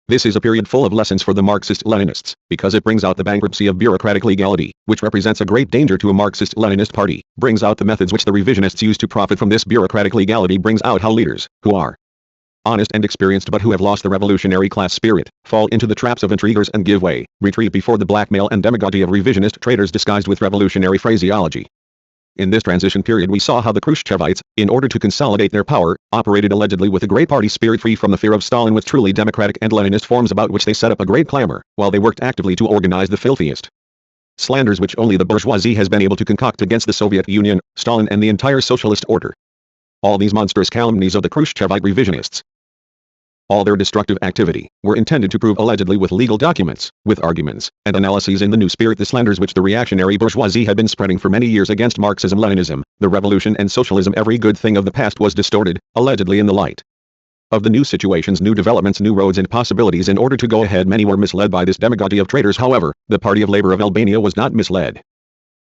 [SPEAKER 1] This is a period full of lessons for the Marxist-Leninists, because it brings out the bankruptcy of bureaucratic legality, which represents a great danger to a Marxist-Leninist party, brings out the methods which the revisionists use to profit from this bureaucratic legality, brings out how leaders, who are honest and experienced but who have lost the revolutionary class spirit, fall into the traps of intriguers and give way, retreat before the blackmail and demagoguery of revisionist traitors disguised with revolutionary phraseology. In this transition period we saw how the Khrushchevites, in order to consolidate their power, operated allegedly with a great party spirit free from the fear of Stalin, with truly democratic and Leninist forms about which they set up a great clamor, while they worked actively to organize the filthiest slanders which only the bourgeoisie has been able to concoct against the Soviet Union, Stalin and the entire socialist order. All these monstrous calumnies of the Khrushchevite revisionists, all their destructive activity, were intended to prove allegedly with legal documents, with arguments, and analyses in the new spirit the slanders which the reactionary bourgeoisie had been spreading for many years against Marxism-Leninism, the revolution and socialism. Every good thing of the past was distorted, allegedly in the light of the new situations, new developments, new roads and possibilities. In order to go ahead, many were misled by this demagoguery of traitors. However, the Party of Labor of Albania was not misled.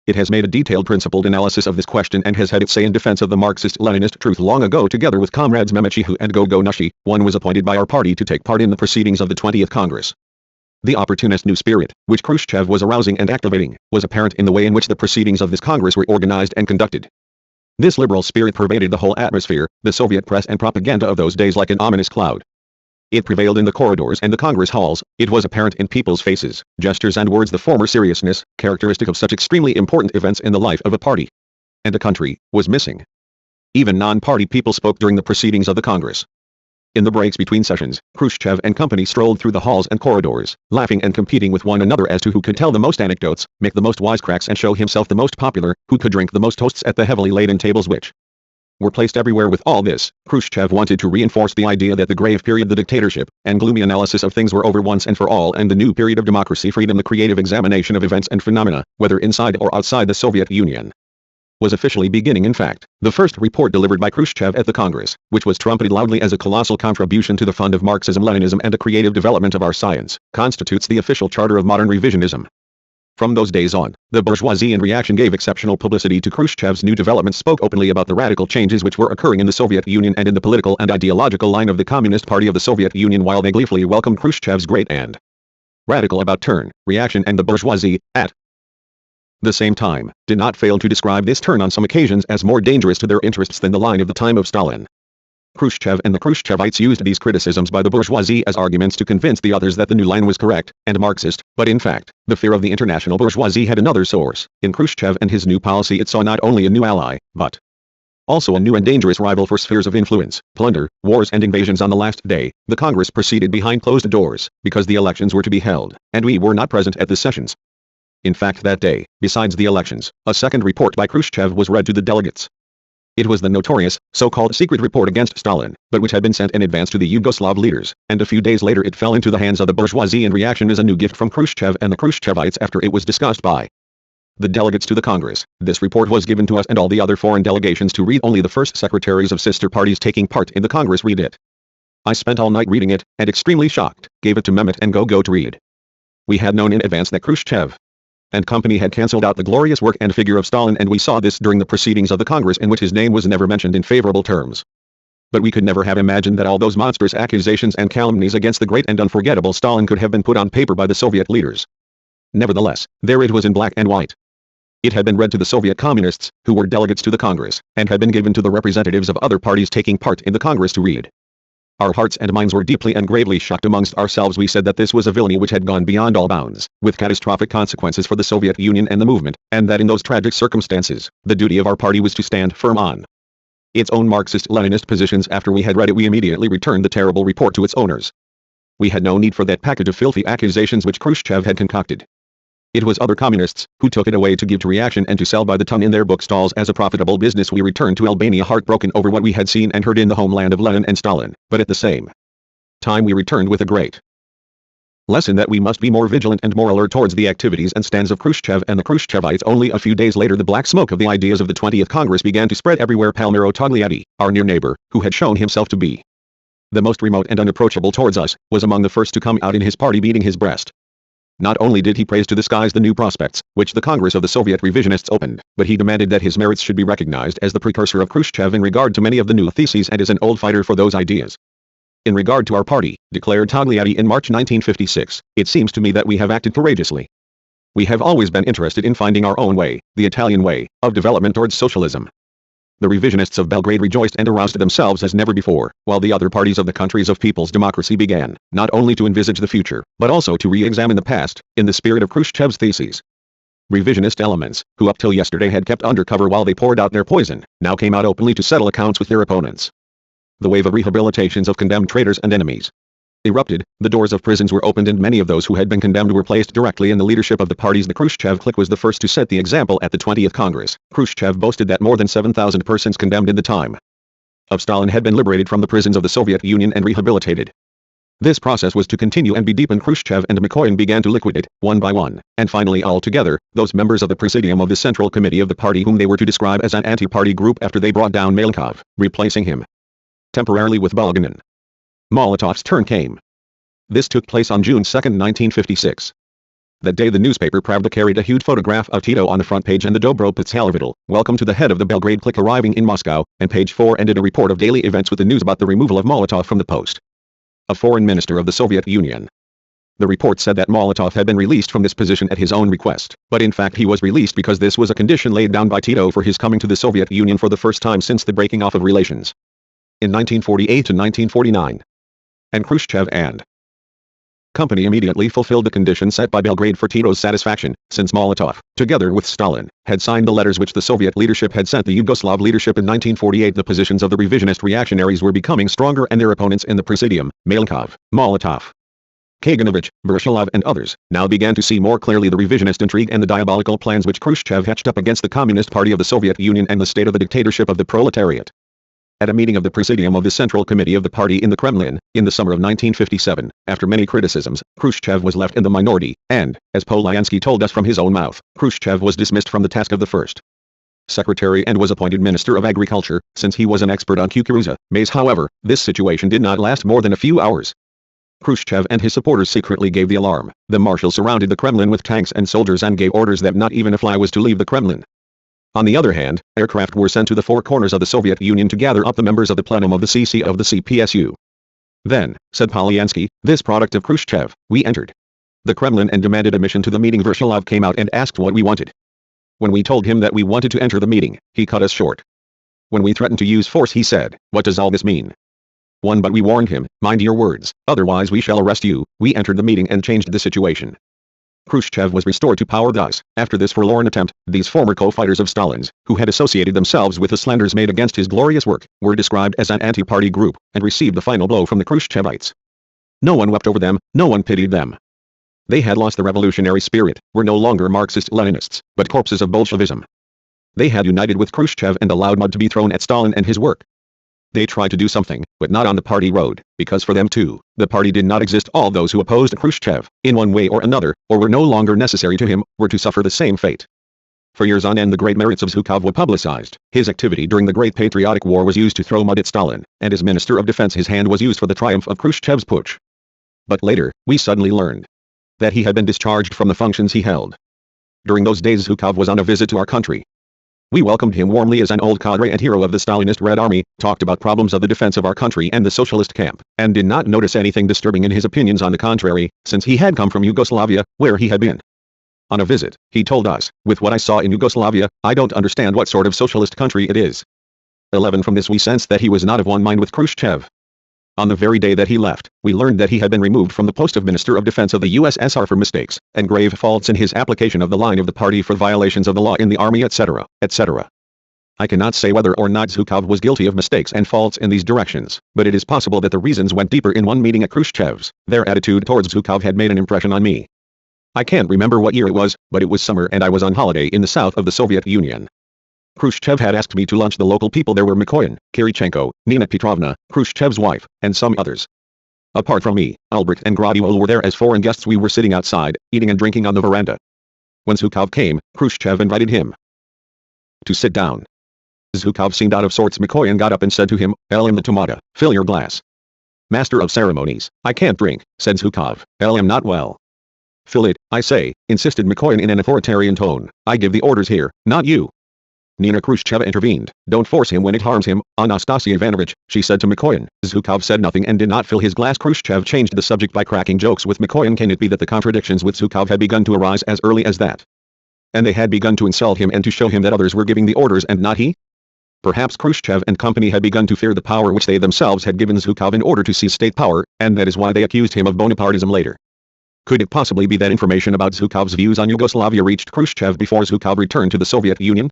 [SPEAKER 1] It has made a detailed principled analysis of this question and has had its say in defense of the Marxist-Leninist truth long ago. Together with comrades Memechihu and Gogo Nushi, one was appointed by our party to take part in the proceedings of the 20th Congress. The opportunist new spirit, which Khrushchev was arousing and activating, was apparent in the way in which the proceedings of this Congress were organized and conducted. This liberal spirit pervaded the whole atmosphere, the Soviet press and propaganda of those days, like an ominous cloud. It prevailed in the corridors and the Congress halls. It was apparent in people's faces, gestures and words. The former seriousness, characteristic of such extremely important events in the life of a party and a country, was missing. Even non-party people spoke during the proceedings of the Congress. In the breaks between sessions, Khrushchev and company strolled through the halls and corridors, laughing and competing with one another as to who could tell the most anecdotes, make the most wisecracks and show himself the most popular, who could drink the most toasts at the heavily laden tables which were placed everywhere. With all this, Khrushchev wanted to reinforce the idea that the grave period, the dictatorship, and gloomy analysis of things were over once and for all, and the new period of democracy, freedom, the creative examination of events and phenomena, whether inside or outside the Soviet Union, was officially beginning. In fact, the first report delivered by Khrushchev at the Congress, which was trumpeted loudly as a colossal contribution to the fund of Marxism-Leninism and a creative development of our science, constitutes the official charter of modern revisionism. From those days on, the bourgeoisie in reaction gave exceptional publicity to Khrushchev's new developments, spoke openly about the radical changes which were occurring in the Soviet Union and in the political and ideological line of the Communist Party of the Soviet Union, while they gleefully welcomed Khrushchev's great and radical about turn, reaction, and the bourgeoisie, at the same time, did not fail to describe this turn on some occasions as more dangerous to their interests than the line of the time of Stalin. Khrushchev and the Khrushchevites used these criticisms by the bourgeoisie as arguments to convince the others that the new line was correct and Marxist, but in fact, the fear of the international bourgeoisie had another source. In Khrushchev and his new policy it saw not only a new ally, but also a new and dangerous rival for spheres of influence, plunder, wars and invasions. On the last day, the Congress proceeded behind closed doors, because the elections were to be held, and we were not present at the sessions. In fact, that day, besides the elections, a second report by Khrushchev was read to the delegates. It was the notorious, so-called secret report against Stalin, but which had been sent in advance to the Yugoslav leaders, and a few days later it fell into the hands of the bourgeoisie in reaction as a new gift from Khrushchev and the Khrushchevites after it was discussed by The delegates to the Congress. This report was given to us and all the other foreign delegations to read. Only the first secretaries of sister parties taking part in the Congress read it. I spent all night reading it, and extremely shocked, gave it to Mehmet and Gogo to read. We had known in advance that Khrushchev and company had cancelled out the glorious work and figure of Stalin, and we saw this during the proceedings of the Congress, in which his name was never mentioned in favorable terms. But we could never have imagined that all those monstrous accusations and calumnies against the great and unforgettable Stalin could have been put on paper by the Soviet leaders. Nevertheless, there it was in black and white. It had been read to the Soviet communists, who were delegates to the Congress, and had been given to the representatives of other parties taking part in the Congress to read. Our hearts and minds were deeply and gravely shocked. Amongst ourselves we said that this was a villainy which had gone beyond all bounds, with catastrophic consequences for the Soviet Union and the movement, and that in those tragic circumstances, the duty of our party was to stand firm on its own Marxist-Leninist positions. After we had read it, we immediately returned the terrible report to its owners. We had no need for that package of filthy accusations which Khrushchev had concocted. It was other communists who took it away to give to reaction and to sell by the ton in their bookstalls as a profitable business. We returned to Albania heartbroken over what we had seen and heard in the homeland of Lenin and Stalin, but at the same time we returned with a great lesson that we must be more vigilant and more alert towards the activities and stands of Khrushchev and the Khruschevites. Only a few days later the black smoke of the ideas of the 20th Congress began to spread everywhere. Palmiro Togliatti, our near neighbor, who had shown himself to be the most remote and unapproachable towards us, was among the first to come out in his party, beating his breast. Not only did he praise to the skies the new prospects, which the Congress of the Soviet revisionists opened, but he demanded that his merits should be recognized as the precursor of Khrushchev in regard to many of the new theses, and as an old fighter for those ideas. In regard to our party, declared Togliatti in March 1956, it seems to me that we have acted courageously. We have always been interested in finding our own way, the Italian way, of development towards socialism. The revisionists of Belgrade rejoiced and aroused themselves as never before, while the other parties of the countries of people's democracy began, not only to envisage the future, but also to re-examine the past, in the spirit of Khrushchev's theses. Revisionist elements, who up till yesterday had kept under cover while they poured out their poison, now came out openly to settle accounts with their opponents. The wave of rehabilitations of condemned traitors and enemies erupted, the doors of prisons were opened, and many of those who had been condemned were placed directly in the leadership of the parties. The Khrushchev clique was the first to set the example at the 20th Congress. Khrushchev boasted that more than 7,000 persons condemned in the time of Stalin had been liberated from the prisons of the Soviet Union and rehabilitated. This process was to continue and be deepened. Khrushchev and Mikoyan began to liquidate, one by one, and finally all together, those members of the Presidium of the Central Committee of the party whom they were to describe as an anti-party group after they brought down Malenkov, replacing him temporarily with Bulganin. Molotov's turn came. This took place on June 2, 1956. That day the newspaper Pravda carried a huge photograph of Tito on the front page and the Dobro Pitsalavitl, welcome to the head of the Belgrade clique arriving in Moscow, and page 4 ended a report of daily events with the news about the removal of Molotov from the post of foreign minister of the Soviet Union. The report said that Molotov had been released from this position at his own request, but in fact he was released because this was a condition laid down by Tito for his coming to the Soviet Union for the first time since the breaking off of relations in 1948 to 1949. And Khrushchev and company immediately fulfilled the conditions set by Belgrade for Tito's satisfaction, since Molotov, together with Stalin, had signed the letters which the Soviet leadership had sent the Yugoslav leadership in 1948. The positions of the revisionist reactionaries were becoming stronger, and their opponents in the Presidium, Malenkov, Molotov, Kaganovich, Vershilov and others, now began to see more clearly the revisionist intrigue and the diabolical plans which Khrushchev hatched up against the Communist Party of the Soviet Union and the state of the dictatorship of the proletariat. At a meeting of the Presidium of the Central Committee of the party in the Kremlin, in the summer of 1957, after many criticisms, Khrushchev was left in the minority, and, as Polyansky told us from his own mouth, Khrushchev was dismissed from the task of the first secretary and was appointed Minister of Agriculture, since he was an expert on kukuruz maize. However, this situation did not last more than a few hours. Khrushchev and his supporters secretly gave the alarm. The marshals surrounded the Kremlin with tanks and soldiers and gave orders that not even a fly was to leave the Kremlin. On the other hand, aircraft were sent to the four corners of the Soviet Union to gather up the members of the plenum of the CC of the CPSU. Then, said Polyansky, this product of Khrushchev, we entered the Kremlin and demanded admission to the meeting. Vershilov came out and asked what we wanted. When we told him that we wanted to enter the meeting, he cut us short. When we threatened to use force, he said, what does all this mean? But we warned him, mind your words, otherwise we shall arrest you. We entered the meeting and changed the situation. Khrushchev was restored to power. Thus, after this forlorn attempt, these former co-fighters of Stalin's, who had associated themselves with the slanders made against his glorious work, were described as an anti-party group, and received the final blow from the Khrushchevites. No one wept over them, no one pitied them. They had lost the revolutionary spirit, were no longer Marxist-Leninists, but corpses of Bolshevism. They had united with Khrushchev and allowed mud to be thrown at Stalin and his work. They tried to do something, but not on the party road, because for them too, the party did not exist. All those who opposed Khrushchev, in one way or another, or were no longer necessary to him, were to suffer the same fate. For years on end the great merits of Zhukov were publicized. His activity during the Great Patriotic War was used to throw mud at Stalin, and as Minister of Defense his hand was used for the triumph of Khrushchev's putsch. But later, we suddenly learned that he had been discharged from the functions he held. During those days Zhukov was on a visit to our country. We welcomed him warmly as an old cadre and hero of the Stalinist Red Army, talked about problems of the defense of our country and the socialist camp, and did not notice anything disturbing in his opinions. On the contrary, since he had come from Yugoslavia, where he had been on a visit, he told us, with what I saw in Yugoslavia, I don't understand what sort of socialist country it is. 11 From this we sensed that he was not of one mind with Khrushchev. On the very day that he left, we learned that he had been removed from the post of Minister of Defense of the USSR for mistakes and grave faults in his application of the line of the party, for violations of the law in the army, etc., etc. I cannot say whether or not Zhukov was guilty of mistakes and faults in these directions, but it is possible that the reasons went deeper. In one meeting at Khrushchev's, their attitude towards Zhukov had made an impression on me. I can't remember what year it was, but it was summer and I was on holiday in the south of the Soviet Union. Khrushchev had asked me to lunch. The local people there were Mikoyan, Kirichenko, Nina Petrovna, Khrushchev's wife, and some others. Apart from me, Albrecht and Gradual were there as foreign guests. We were sitting outside, eating and drinking on the veranda. When Zhukov came, Khrushchev invited him to sit down. Zhukov seemed out of sorts. Mikoyan got up and said to him, "Elim the tomata, fill your glass." "Master of ceremonies, I can't drink," said Zhukov. "I'm not well." "Fill it, I say," insisted Mikoyan in an authoritarian tone. "I give the orders here, not you." Nina Khrushcheva intervened. "Don't force him when it harms him, Anastasia Ivanovich," she said to Mikoyan. Zhukov said nothing and did not fill his glass. Khrushchev changed the subject by cracking jokes with Mikoyan. Can it be that the contradictions with Zhukov had begun to arise as early as that? And they had begun to insult him and to show him that others were giving the orders and not he? Perhaps Khrushchev and company had begun to fear the power which they themselves had given Zhukov in order to seize state power, and that is why they accused him of Bonapartism later. Could it possibly be that information about Zhukov's views on Yugoslavia reached Khrushchev before Zhukov returned to the Soviet Union?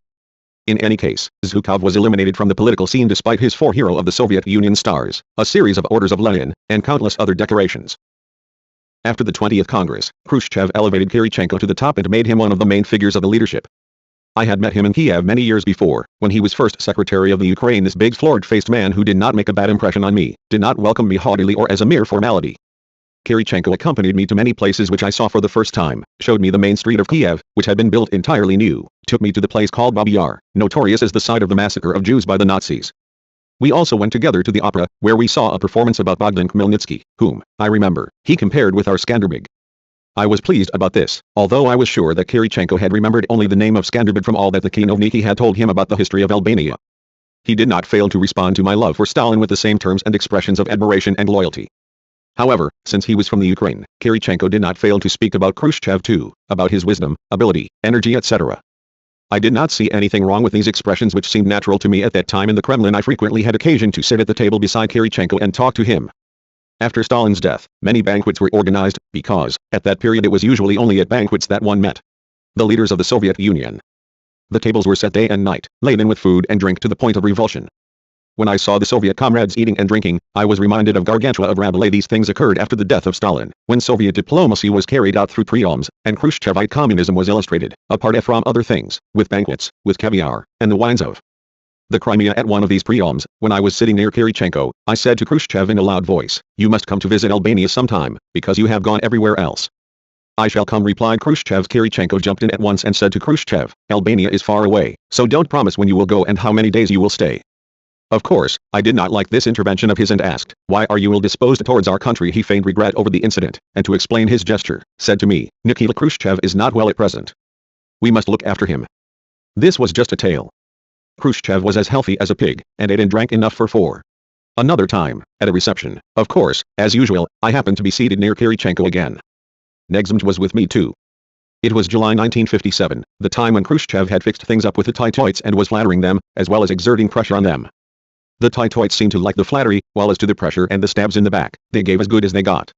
[SPEAKER 1] In any case, Zhukov was eliminated from the political scene despite his 4 Hero of the Soviet Union stars, a series of Orders of Lenin, and countless other decorations. After the 20th Congress, Khrushchev elevated Kirichenko to the top and made him one of the main figures of the leadership. I had met him in Kiev many years before, when he was first Secretary of the Ukraine. This big florid-faced man who did not make a bad impression on me, did not welcome me haughtily or as a mere formality. Kirichenko accompanied me to many places which I saw for the first time, showed me the main street of Kiev, which had been built entirely new, took me to the place called Babi Yar, notorious as the site of the massacre of Jews by the Nazis. We also went together to the opera, where we saw a performance about Bogdan Khmelnytsky, whom, I remember, he compared with our Skanderbeg. I was pleased about this, although I was sure that Kirichenko had remembered only the name of Skanderbeg from all that the Kinovniki had told him about the history of Albania. He did not fail to respond to my love for Stalin with the same terms and expressions of admiration and loyalty. However, since he was from the Ukraine, Kirichenko did not fail to speak about Khrushchev too, about his wisdom, ability, energy, etc. I did not see anything wrong with these expressions, which seemed natural to me at that time in the Kremlin. I frequently had occasion to sit at the table beside Kirichenko and talk to him. After Stalin's death, many banquets were organized, because, at that period it was usually only at banquets that one met the leaders of the Soviet Union. The tables were set day and night, laden with food and drink to the point of revulsion. When I saw the Soviet comrades eating and drinking, I was reminded of Gargantua of Rabelais. These things occurred after the death of Stalin, when Soviet diplomacy was carried out through prions, and Khrushchevite communism was illustrated, apart from other things, with banquets, with caviar, and the wines of the Crimea. At one of these prions, when I was sitting near Kirichenko, I said to Khrushchev in a loud voice, "You must come to visit Albania sometime, because you have gone everywhere else." "I shall come," replied Khrushchev. Kirichenko jumped in at once and said to Khrushchev, "Albania is far away, so don't promise when you will go and how many days you will stay." Of course, I did not like this intervention of his and asked, "Why are you ill disposed towards our country?" He feigned regret over the incident, and to explain his gesture, said to me, "Nikita Khrushchev is not well at present. We must look after him." This was just a tale. Khrushchev was as healthy as a pig, and ate and drank enough for 4. Another time, at a reception, of course, as usual, I happened to be seated near Kirichenko again. Negzmt was with me too. It was July 1957, the time when Khrushchev had fixed things up with the Titoites and was flattering them, as well as exerting pressure on them. The Titoites seemed to like the flattery, while as to the pressure and the stabs in the back, they gave as good as they got.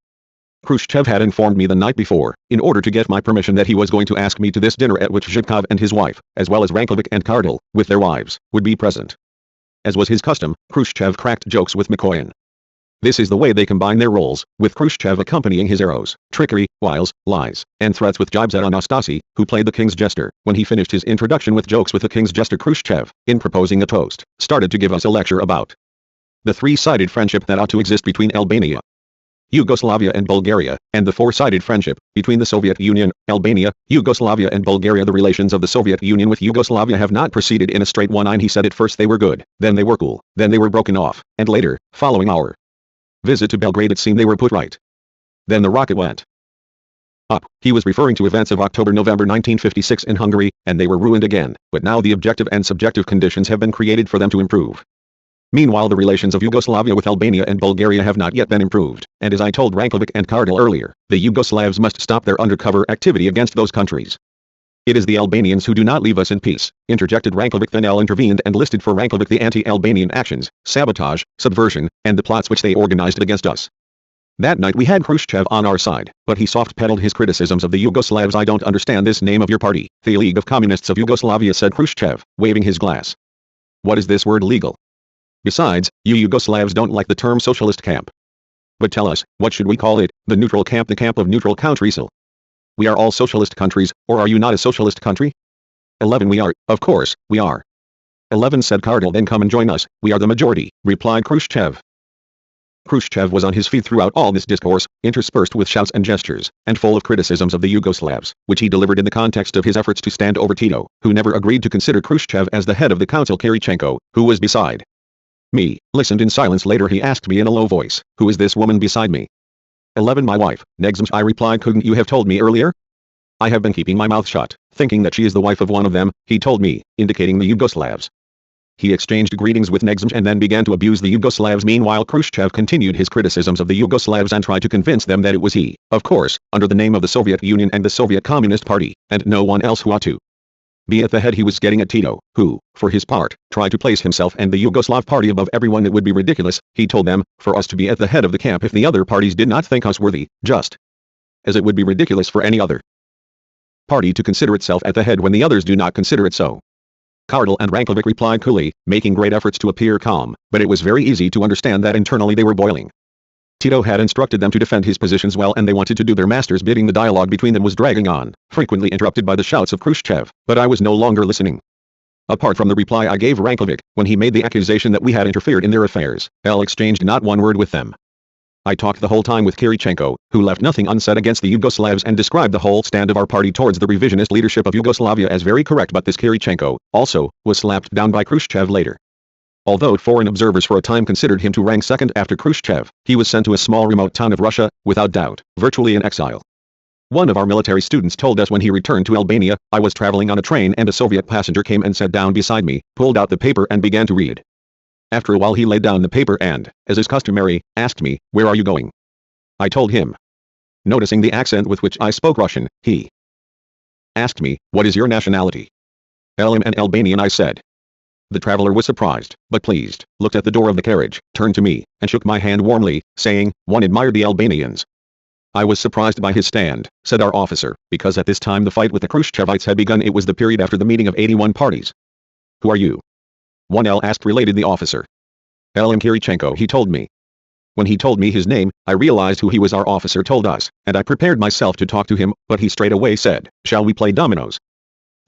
[SPEAKER 1] Khrushchev had informed me the night before, in order to get my permission, that he was going to ask me to this dinner at which Zhukov and his wife, as well as Rankovic and Kardel, with their wives, would be present. As was his custom, Khrushchev cracked jokes with Mikoyan. This is the way they combine their roles, with Khrushchev accompanying his arrows, trickery, wiles, lies, and threats with jibes at Anastasia, who played the king's jester. When he finished his introduction with jokes with the king's jester, Khrushchev, in proposing a toast, started to give us a lecture about the 3-sided friendship that ought to exist between Albania Yugoslavia and Bulgaria, and the four-sided friendship between the Soviet Union, Albania, Yugoslavia and Bulgaria. The relations of the Soviet Union with Yugoslavia have not proceeded in a straight line. He said at first they were good, then they were cool, then they were broken off, and later, following our visit to Belgrade, it seemed they were put right. Then the rocket went up. He was referring to events of October-November 1956 in Hungary, and they were ruined again, but now the objective and subjective conditions have been created for them to improve. Meanwhile, the relations of Yugoslavia with Albania and Bulgaria have not yet been improved, and as I told Rankovic and Cardinal earlier, the Yugoslavs must stop their undercover activity against those countries. It is the Albanians who do not leave us in peace, interjected Rankovic. Then L intervened and listed for Rankovic the anti-Albanian actions, sabotage, subversion, and the plots which they organized against us. That night we had Khrushchev on our side, but he soft-pedaled his criticisms of the Yugoslavs. I don't understand this name of your party, the League of Communists of Yugoslavia, said Khrushchev, waving his glass. What is this word legal? Besides, you Yugoslavs don't like the term socialist camp. But tell us, what should we call it, the neutral camp, the camp of neutral countries? We are all socialist countries, or are you not a socialist country? 11 We are, of course, we are. 11 said Cardinal. Then come and join us, we are the majority, replied Khrushchev. Khrushchev was on his feet throughout all this discourse, interspersed with shouts and gestures, and full of criticisms of the Yugoslavs, which he delivered in the context of his efforts to stand over Tito, who never agreed to consider Khrushchev as the head of the council. Kirichenko, who was beside me, listened in silence. Later he asked me in a low voice, who is this woman beside me? 11 My wife, Negzim, I replied. Couldn't you have told me earlier? I have been keeping my mouth shut, thinking that she is the wife of one of them, he told me, indicating the Yugoslavs. He exchanged greetings with Negzim and then began to abuse the Yugoslavs. Meanwhile, Khrushchev continued his criticisms of the Yugoslavs and tried to convince them that it was he, of course, under the name of the Soviet Union and the Soviet Communist Party, and no one else who ought to be at the head. He was getting at Tito, who, for his part, tried to place himself and the Yugoslav party above everyone. It would be ridiculous, he told them, for us to be at the head of the camp if the other parties did not think us worthy, just as it would be ridiculous for any other party to consider itself at the head when the others do not consider it so. Cardinal and Rankovic replied coolly, making great efforts to appear calm, but it was very easy to understand that internally they were boiling. Tito had instructed them to defend his positions well, and they wanted to do their master's bidding. The dialogue between them was dragging on, frequently interrupted by the shouts of Khrushchev, but I was no longer listening. Apart from the reply I gave Rankovic, when he made the accusation that we had interfered in their affairs, L exchanged not one word with them. I talked the whole time with Kirichenko, who left nothing unsaid against the Yugoslavs and described the whole stand of our party towards the revisionist leadership of Yugoslavia as very correct. But this Kirichenko, also, was slapped down by Khrushchev later. Although foreign observers for a time considered him to rank second after Khrushchev, he was sent to a small remote town of Russia, without doubt, virtually in exile. One of our military students told us when he returned to Albania, I was traveling on a train and a Soviet passenger came and sat down beside me, pulled out the paper and began to read. After a while he laid down the paper and, as is customary, asked me, "Where are you going?" I told him. Noticing the accent with which I spoke Russian, he asked me, "What is your nationality?" "I'm an Albanian," I said. The traveler was surprised, but pleased, looked at the door of the carriage, turned to me, and shook my hand warmly, saying, "One admired the Albanians." I was surprised by his stand, said our officer, because at this time the fight with the Khruschevites had begun. It was the period after the meeting of 81 parties. "Who are you?" 1L asked, related the officer. "I'm Kirichenko," he told me. When he told me his name, I realized who he was. Our officer told us, and I prepared myself to talk to him, but he straight away said, "Shall we play dominoes?"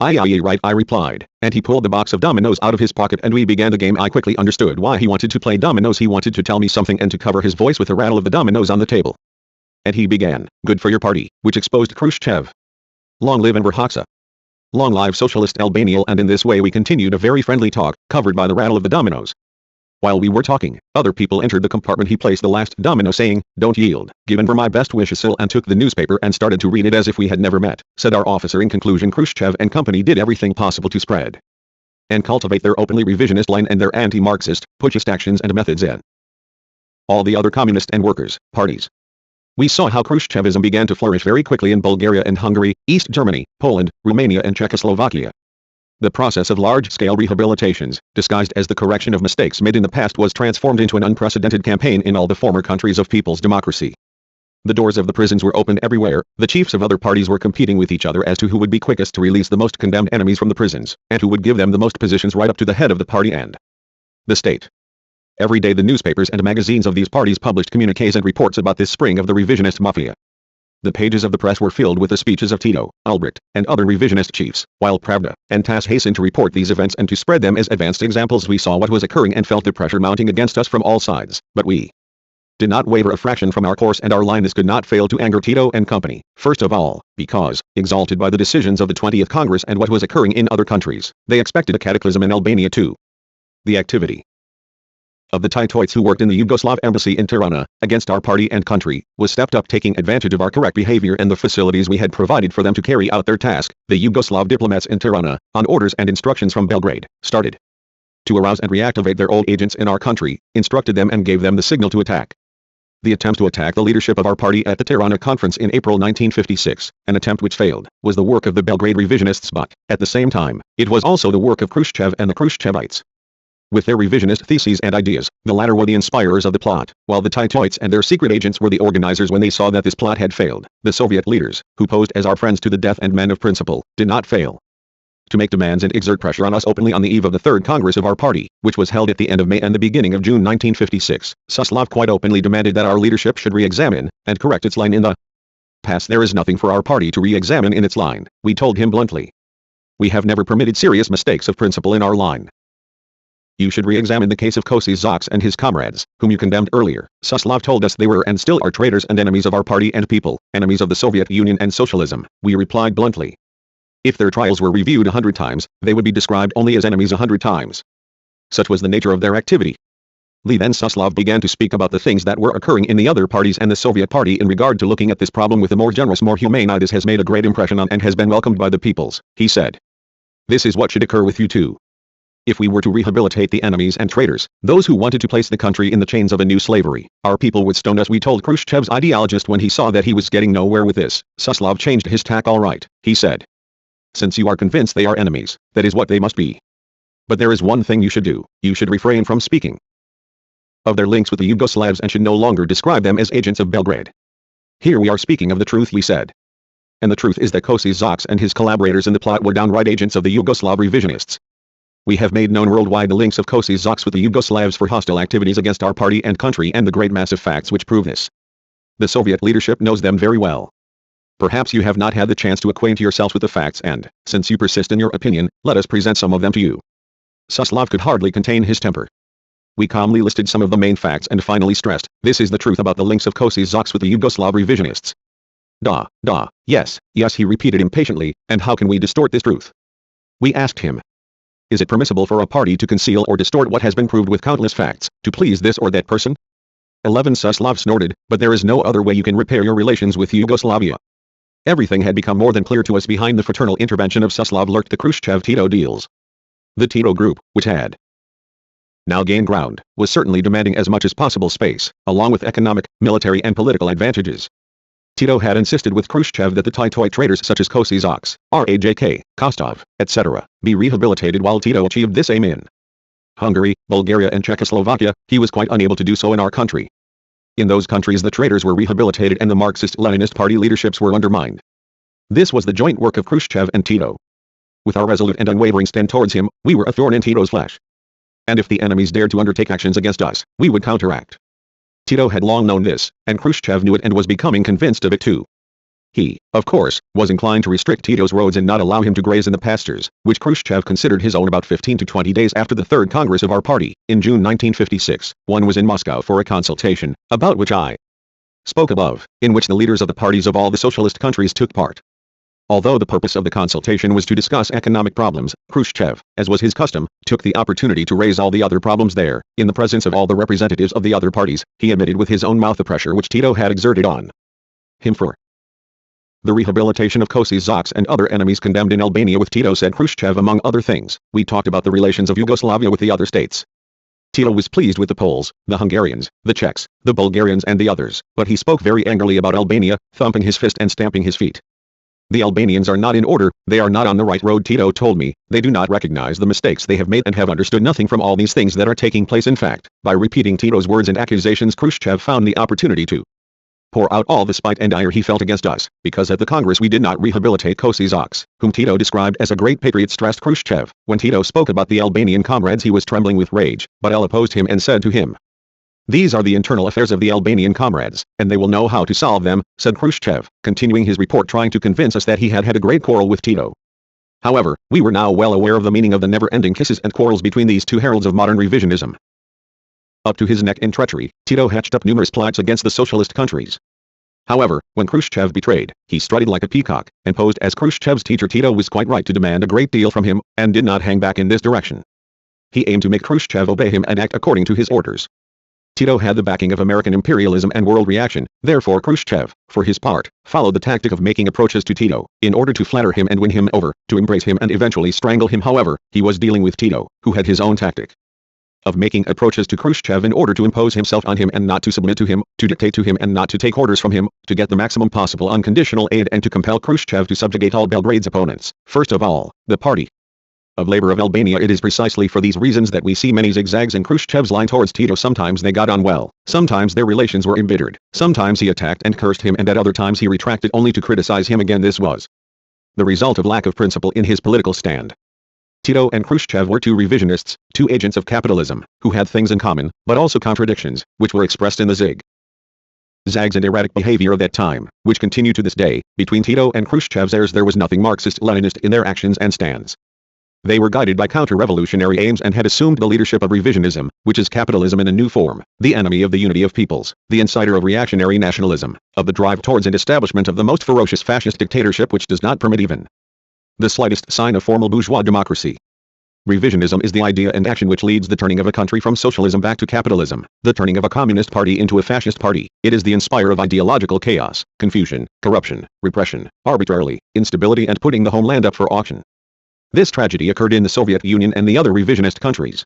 [SPEAKER 1] Aye, right, I replied, and he pulled the box of dominoes out of his pocket and we began the game. I quickly understood why he wanted to play dominoes. He wanted to tell me something and to cover his voice with the rattle of the dominoes on the table. And he began, "Good for your party," which exposed Khrushchev. Long live Enver Hoxha. Long live Socialist Albania. And in this way we continued a very friendly talk, covered by the rattle of the dominoes. While we were talking, other people entered the compartment. He placed the last domino saying, "Don't yield, give Enver my best wishes," and took the newspaper and started to read it as if we had never met, said our officer. In conclusion, Khrushchev and company did everything possible to spread and cultivate their openly revisionist line and their anti-Marxist, putschist actions and methods in all the other communist and workers' parties. We saw how Khrushchevism began to flourish very quickly in Bulgaria and Hungary, East Germany, Poland, Romania and Czechoslovakia. The process of large-scale rehabilitations, disguised as the correction of mistakes made in the past, was transformed into an unprecedented campaign in all the former countries of people's democracy. The doors of the prisons were opened everywhere, the chiefs of other parties were competing with each other as to who would be quickest to release the most condemned enemies from the prisons, and who would give them the most positions right up to the head of the party and the state. Every day the newspapers and magazines of these parties published communiques and reports about this spring of the revisionist mafia. The pages of the press were filled with the speeches of Tito, Albrecht, and other revisionist chiefs, while Pravda and TASS hastened to report these events and to spread them as advanced examples. We saw what was occurring and felt the pressure mounting against us from all sides, but we did not waver a fraction from our course and our line. This could not fail to anger Tito and company, first of all, because, exalted by the decisions of the 20th Congress and what was occurring in other countries, they expected a cataclysm in Albania too. The activity of the Titoites who worked in the Yugoslav embassy in Tirana, against our party and country, was stepped up, taking advantage of our correct behavior and the facilities we had provided for them to carry out their task. The Yugoslav diplomats in Tirana, on orders and instructions from Belgrade, started to arouse and reactivate their old agents in our country, instructed them and gave them the signal to attack. The attempt to attack the leadership of our party at the Tirana conference in April 1956, an attempt which failed, was the work of the Belgrade revisionists, but, at the same time, it was also the work of Khrushchev and the Khruschevites. With their revisionist theses and ideas, the latter were the inspirers of the plot, while the Titoites and their secret agents were the organizers when they saw that this plot had failed. The Soviet leaders, who posed as our friends to the death and men of principle, did not fail to make demands and exert pressure on us openly on the eve of the Third Congress of our party, which was held at the end of May and the beginning of June 1956. Suslov quite openly demanded that our leadership should re-examine and correct its line in the past. There is nothing for our party to re-examine in its line, we told him bluntly. We have never permitted serious mistakes of principle in our line. You should re-examine the case of Khruschevites and his comrades, whom you condemned earlier. Suslov told us they were and still are traitors and enemies of our party and people, enemies of the Soviet Union and socialism. We replied bluntly. If their trials were reviewed 100 times, they would be described only as enemies 100 times. Such was the nature of their activity. Then Suslov began to speak about the things that were occurring in the other parties and the Soviet Party in regard to looking at this problem with a more generous, more humane eye. This has made a great impression on and has been welcomed by the peoples, he said. This is what should occur with you too. If we were to rehabilitate the enemies and traitors, those who wanted to place the country in the chains of a new slavery, our people would stone us, we told Khrushchev's ideologist when he saw that he was getting nowhere with this. Suslov changed his tack. All right, he said. Since you are convinced they are enemies, that is what they must be. But there is one thing you should do, you should refrain from speaking of their links with the Yugoslavs and should no longer describe them as agents of Belgrade. Here we are speaking of the truth, we said. And the truth is that Khruschevites and his collaborators in the plot were downright agents of the Yugoslav revisionists. We have made known worldwide the links of Khruschevites with the Yugoslavs for hostile activities against our party and country and the great mass of facts which prove this. The Soviet leadership knows them very well. Perhaps you have not had the chance to acquaint yourself with the facts and, since you persist in your opinion, let us present some of them to you. Suslov could hardly contain his temper. We calmly listed some of the main facts and finally stressed, this is the truth about the links of Khruschevites with the Yugoslav revisionists. Yes, he repeated impatiently, and how can we distort this truth? We asked him. Is it permissible for a party to conceal or distort what has been proved with countless facts, to please this or that person? 11 Suslov snorted, but there is no other way you can repair your relations with Yugoslavia. Everything had become more than clear to us. Behind the fraternal intervention of Suslov lurked the Khrushchev-Tito deals. The Tito group, which had now gained ground, was certainly demanding as much as possible space, along with economic, military and political advantages. Tito had insisted with Khrushchev that the Titoite traitors such as Khruschevites, Rajk, Kostov, etc., be rehabilitated. While Tito achieved this aim in Hungary, Bulgaria and Czechoslovakia, he was quite unable to do so in our country. In those countries the traitors were rehabilitated and the Marxist-Leninist party leaderships were undermined. This was the joint work of Khrushchev and Tito. With our resolute and unwavering stand towards him, we were a thorn in Tito's flesh. And if the enemies dared to undertake actions against us, we would counteract. Tito had long known this, and Khrushchev knew it and was becoming convinced of it too. He, of course, was inclined to restrict Tito's roads and not allow him to graze in the pastures, which Khrushchev considered his own. About 15 to 20 days after the Third Congress of our party, in June 1956, one was in Moscow for a consultation, about which I spoke above, in which the leaders of the parties of all the socialist countries took part. Although the purpose of the consultation was to discuss economic problems, Khrushchev, as was his custom, took the opportunity to raise all the other problems there. In the presence of all the representatives of the other parties, he admitted with his own mouth the pressure which Tito had exerted on him for the rehabilitation of Khruschevites and other enemies condemned in Albania with Tito, said Khrushchev. Among other things, we talked about the relations of Yugoslavia with the other states. Tito was pleased with the Poles, the Hungarians, the Czechs, the Bulgarians and the others, but he spoke very angrily about Albania, thumping his fist and stamping his feet. The Albanians are not in order, they are not on the right road, Tito told me. They do not recognize the mistakes they have made and have understood nothing from all these things that are taking place. In fact, by repeating Tito's words and accusations, Khrushchev found the opportunity to pour out all the spite and ire he felt against us, because at the Congress we did not rehabilitate Khruschevites, whom Tito described as a great patriot, stressed Khrushchev. When Tito spoke about the Albanian comrades he was trembling with rage, but L opposed him and said to him, "These are the internal affairs of the Albanian comrades, and they will know how to solve them," said Khrushchev, continuing his report, trying to convince us that he had had a great quarrel with Tito. However, we were now well aware of the meaning of the never-ending kisses and quarrels between these two heralds of modern revisionism. Up to his neck in treachery, Tito hatched up numerous plots against the socialist countries. However, when Khrushchev betrayed, he strutted like a peacock, and posed as Khrushchev's teacher. Tito was quite right to demand a great deal from him, and did not hang back in this direction. He aimed to make Khrushchev obey him and act according to his orders. Tito had the backing of American imperialism and world reaction, therefore Khrushchev, for his part, followed the tactic of making approaches to Tito, in order to flatter him and win him over, to embrace him and eventually strangle him. However, he was dealing with Tito, who had his own tactic of making approaches to Khrushchev in order to impose himself on him and not to submit to him, to dictate to him and not to take orders from him, to get the maximum possible unconditional aid and to compel Khrushchev to subjugate all Belgrade's opponents, first of all, the Party of Labor of Albania. It is precisely for these reasons that we see many zigzags in Khrushchev's line towards Tito. Sometimes they got on well, sometimes their relations were embittered, sometimes he attacked and cursed him, and at other times he retracted only to criticize him again. This was the result of lack of principle in his political stand. Tito and Khrushchev were two revisionists, two agents of capitalism, who had things in common, but also contradictions, which were expressed in the zigzags and erratic behavior of that time, which continue to this day. Between Tito and Khrushchev's heirs there was nothing Marxist-Leninist in their actions and stands. They were guided by counter-revolutionary aims and had assumed the leadership of revisionism, which is capitalism in a new form, the enemy of the unity of peoples, the inciter of reactionary nationalism, of the drive towards an establishment of the most ferocious fascist dictatorship which does not permit even the slightest sign of formal bourgeois democracy. Revisionism is the idea and action which leads the turning of a country from socialism back to capitalism, the turning of a communist party into a fascist party. It is the inspirer of ideological chaos, confusion, corruption, repression, arbitrarily, instability, and putting the homeland up for auction. This tragedy occurred in the Soviet Union and the other revisionist countries.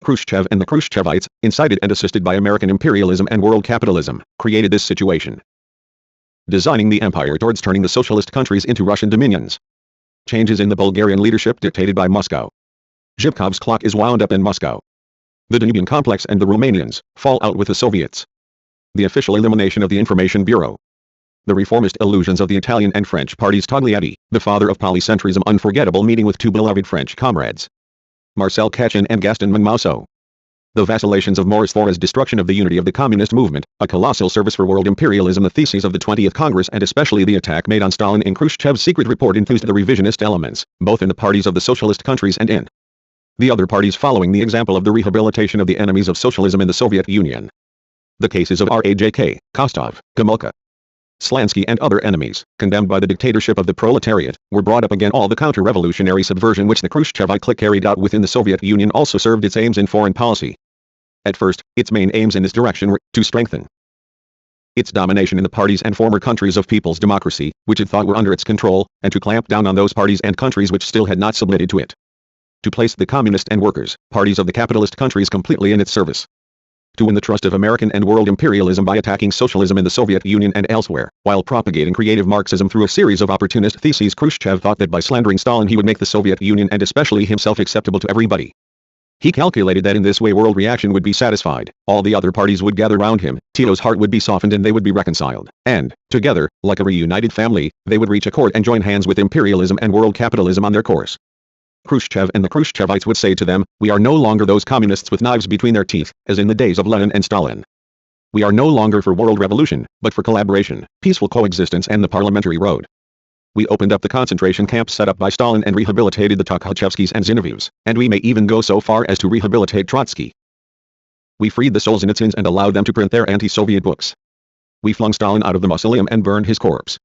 [SPEAKER 1] Khrushchev and the Khruschevites, incited and assisted by American imperialism and world capitalism, created this situation, designing the empire towards turning the socialist countries into Russian dominions. Changes in the Bulgarian leadership dictated by Moscow. Zhivkov's clock is wound up in Moscow. The Danubian complex and the Romanians fall out with the Soviets. The official elimination of the Information Bureau. The reformist illusions of the Italian and French parties. Togliatti, the father of polycentrism. Unforgettable meeting with two beloved French comrades, Marcel Kachin and Gaston Monmouso. The vacillations of Maurice Thorez. Destruction of the unity of the communist movement, a colossal service for world imperialism. The theses of the 20th Congress and especially the attack made on Stalin in Khrushchev's secret report enthused the revisionist elements, both in the parties of the socialist countries and in the other parties, following the example of the rehabilitation of the enemies of socialism in the Soviet Union. The cases of Rajk, Kostov, Gomulka, Slansky and other enemies, condemned by the dictatorship of the proletariat, were brought up again. All the counter-revolutionary subversion which the Khrushchevite clique carried out within the Soviet Union also served its aims in foreign policy. At first, its main aims in this direction were to strengthen its domination in the parties and former countries of people's democracy, which it thought were under its control, and to clamp down on those parties and countries which still had not submitted to it. To place the communist and workers' parties of the capitalist countries completely in its service. To win the trust of American and world imperialism by attacking socialism in the Soviet Union and elsewhere, while propagating creative Marxism through a series of opportunist theses. Khrushchev thought that by slandering Stalin he would make the Soviet Union and especially himself acceptable to everybody. He calculated that in this way world reaction would be satisfied, all the other parties would gather round him, Tito's heart would be softened and they would be reconciled, and, together, like a reunited family, they would reach accord and join hands with imperialism and world capitalism on their course. Khrushchev and the Khruschevites would say to them, "We are no longer those communists with knives between their teeth, as in the days of Lenin and Stalin. We are no longer for world revolution, but for collaboration, peaceful coexistence and the parliamentary road. We opened up the concentration camps set up by Stalin and rehabilitated the Tukhachevskys and Zinovievs, and we may even go so far as to rehabilitate Trotsky. We freed the Solzhenitsyns and allowed them to print their anti-Soviet books. We flung Stalin out of the mausoleum and burned his corpse.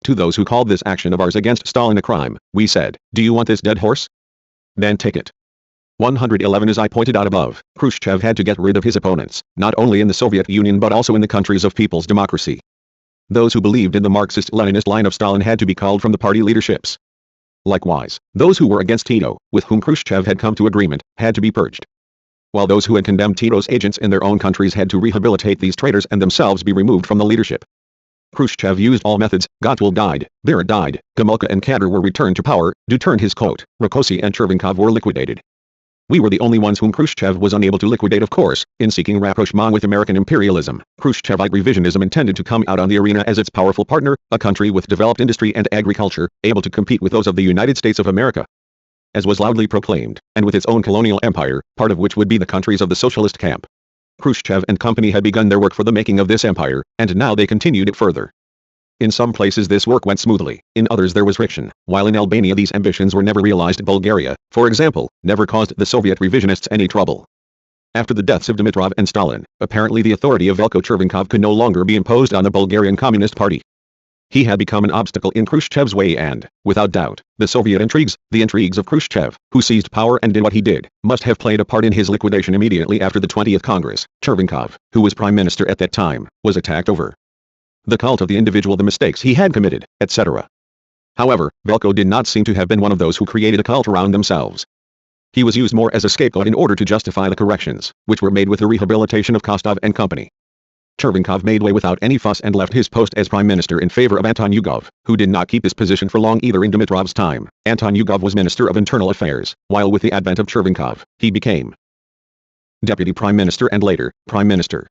[SPEAKER 1] To those who called this action of ours against Stalin a crime, we said, 'Do you want this dead horse? Then take it.'" 111. As I pointed out above, Khrushchev had to get rid of his opponents, not only in the Soviet Union but also in the countries of people's democracy. Those who believed in the Marxist-Leninist line of Stalin had to be called from the party leaderships. Likewise, those who were against Tito, with whom Khrushchev had come to agreement, had to be purged. While those who had condemned Tito's agents in their own countries had to rehabilitate these traitors and themselves be removed from the leadership. Khrushchev used all methods. Gotwal died, Beria died, Gomulka and Kadar were returned to power, Duterte his coat, Rákosi and Chervenkov were liquidated. We were the only ones whom Khrushchev was unable to liquidate. Of course, in seeking rapprochement with American imperialism, Khrushchevite revisionism intended to come out on the arena as its powerful partner, a country with developed industry and agriculture, able to compete with those of the United States of America, as was loudly proclaimed, and with its own colonial empire, part of which would be the countries of the socialist camp. Khrushchev and company had begun their work for the making of this empire, and now they continued it further. In some places this work went smoothly, in others there was friction, while in Albania these ambitions were never realized. Bulgaria, for example, never caused the Soviet revisionists any trouble. After the deaths of Dimitrov and Stalin, apparently the authority of Velko Chervenkov could no longer be imposed on the Bulgarian Communist Party. He had become an obstacle in Khrushchev's way and, without doubt, the intrigues of Khrushchev, who seized power and did what he did, must have played a part in his liquidation immediately after the 20th Congress. Chervenkov, who was prime minister at that time, was attacked over the cult of the individual, the mistakes he had committed, etc. However, Velko did not seem to have been one of those who created a cult around themselves. He was used more as a scapegoat in order to justify the corrections, which were made with the rehabilitation of Kostov and company. Chervenkov made way without any fuss and left his post as prime minister in favor of Anton Yugov, who did not keep this position for long either. In Dimitrov's time, Anton Yugov was Minister of Internal Affairs, while with the advent of Chervenkov, he became Deputy Prime Minister and later, Prime Minister.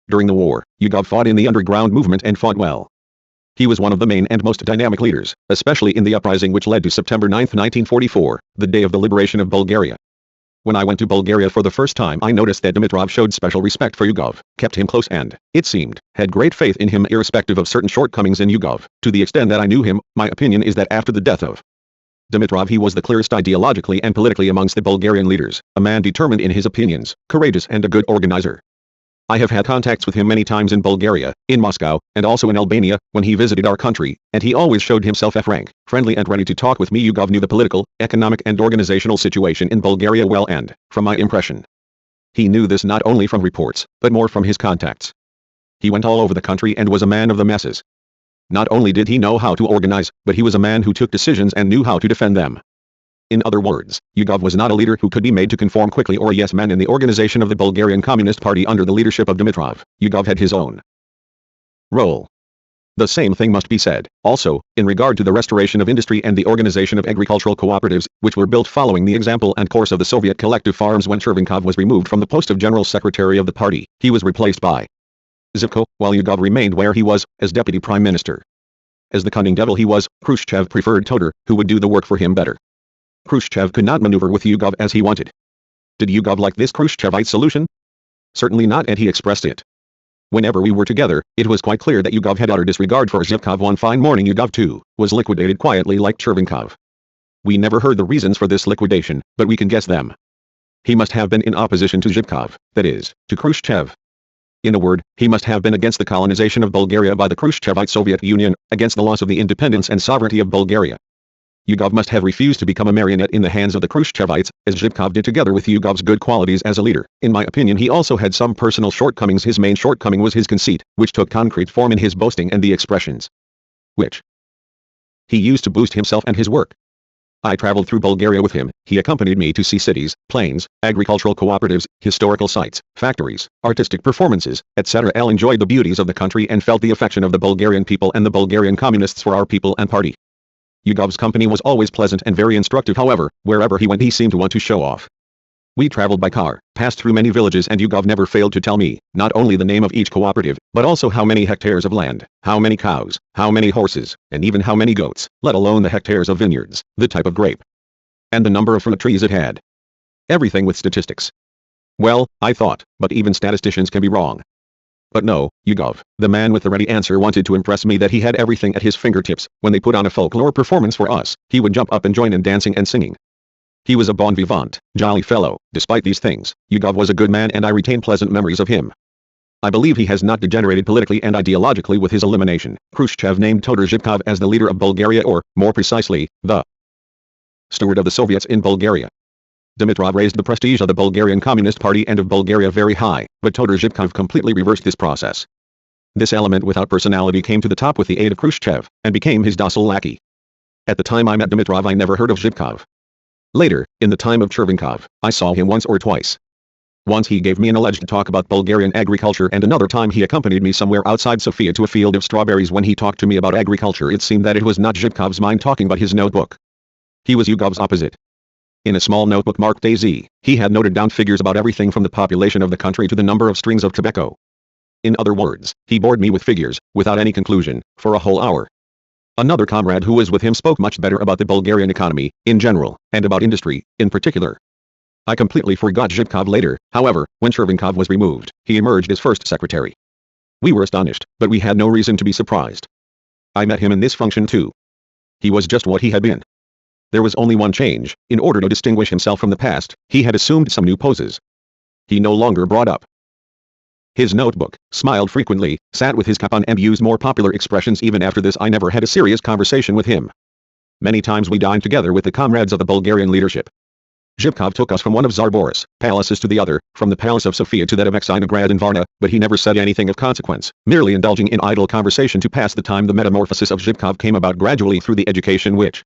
[SPEAKER 1] During the war, Yugov fought in the underground movement and fought well. He was one of the main and most dynamic leaders, especially in the uprising which led to September 9, 1944, the day of the liberation of Bulgaria. When I went to Bulgaria for the first time, I noticed that Dimitrov showed special respect for Yugov, kept him close and, it seemed, had great faith in him irrespective of certain shortcomings in Yugov. To the extent that I knew him, my opinion is that after the death of Dimitrov he was the clearest ideologically and politically amongst the Bulgarian leaders, a man determined in his opinions, courageous and a good organizer. I have had contacts with him many times in Bulgaria, in Moscow, and also in Albania, when he visited our country, and he always showed himself frank, friendly and ready to talk with me. Yugov knew the political, economic and organizational situation in Bulgaria well and, from my impression, he knew this not only from reports, but more from his contacts. He went all over the country and was a man of the masses. Not only did he know how to organize, but he was a man who took decisions and knew how to defend them. In other words, Yugov was not a leader who could be made to conform quickly or a yes man in the organization of the Bulgarian Communist Party under the leadership of Dimitrov. Yugov had his own role. The same thing must be said, also, in regard to the restoration of industry and the organization of agricultural cooperatives, which were built following the example and course of the Soviet collective farms. When Chervenkov was removed from the post of General Secretary of the party, he was replaced by Zivko, while Yugov remained where he was, as Deputy Prime Minister. As the cunning devil he was, Khrushchev preferred Todor, who would do the work for him better. Khrushchev could not maneuver with Yugov as he wanted. Did Yugov like this Khrushchevite solution? Certainly not, and he expressed it. Whenever we were together, it was quite clear that Yugov had utter disregard for Zhivkov. One fine morning Yugov too was liquidated quietly like Chervenkov. We never heard the reasons for this liquidation, but we can guess them. He must have been in opposition to Zhivkov, that is, to Khrushchev. In a word, he must have been against the colonization of Bulgaria by the Khrushchevite Soviet Union, against the loss of the independence and sovereignty of Bulgaria. Yugov must have refused to become a marionette in the hands of the Khrushchevites, as Zhivkov did. Together with Yugov's good qualities as a leader, in my opinion he also had some personal shortcomings. His main shortcoming was his conceit, which took concrete form in his boasting and the expressions which he used to boost himself and his work. I traveled through Bulgaria with him. He accompanied me to see cities, plains, agricultural cooperatives, historical sites, factories, artistic performances, etc. I enjoyed the beauties of the country and felt the affection of the Bulgarian people and the Bulgarian communists for our people and party. Yugov's company was always pleasant and very instructive. However, wherever he went he seemed to want to show off. We traveled by car, passed through many villages, and Yugov never failed to tell me, not only the name of each cooperative, but also how many hectares of land, how many cows, how many horses, and even how many goats, let alone the hectares of vineyards, the type of grape, and the number of fruit trees it had. Everything with statistics. Well, I thought, but even statisticians can be wrong. But no, Yugov, the man with the ready answer, wanted to impress me that he had everything at his fingertips. When they put on a folklore performance for us, he would jump up and join in dancing and singing. He was a bon vivant, jolly fellow. Despite these things, Yugov was a good man and I retain pleasant memories of him. I believe he has not degenerated politically and ideologically with his elimination. Khrushchev named Todor Zhivkov as the leader of Bulgaria, or, more precisely, the steward of the Soviets in Bulgaria. Dimitrov raised the prestige of the Bulgarian Communist Party and of Bulgaria very high, but Todor Zhivkov completely reversed this process. This element without personality came to the top with the aid of Khrushchev, and became his docile lackey. At the time I met Dimitrov I never heard of Zhivkov. Later, in the time of Chervenkov, I saw him once or twice. Once he gave me an alleged talk about Bulgarian agriculture, and another time he accompanied me somewhere outside Sofia to a field of strawberries. When he talked to me about agriculture it seemed that it was not Zhivkov's mind talking but his notebook. He was Yugov's opposite. In a small notebook marked AZ, he had noted down figures about everything from the population of the country to the number of strings of tobacco. In other words, he bored me with figures, without any conclusion, for a whole hour. Another comrade who was with him spoke much better about the Bulgarian economy, in general, and about industry, in particular. I completely forgot Zhivkov later. However, when Chervenkov was removed, he emerged as first secretary. We were astonished, but we had no reason to be surprised. I met him in this function too. He was just what he had been. There was only one change. In order to distinguish himself from the past, he had assumed some new poses. He no longer brought up his notebook, smiled frequently, sat with his cap on and used more popular expressions. Even after this I never had a serious conversation with him. Many times we dined together with the comrades of the Bulgarian leadership. Zhivkov took us from one of Tsar Boris' palaces to the other, from the palace of Sofia to that of Exinograd in Varna, but he never said anything of consequence, merely indulging in idle conversation to pass the time. The metamorphosis of Zhivkov came about gradually through the education which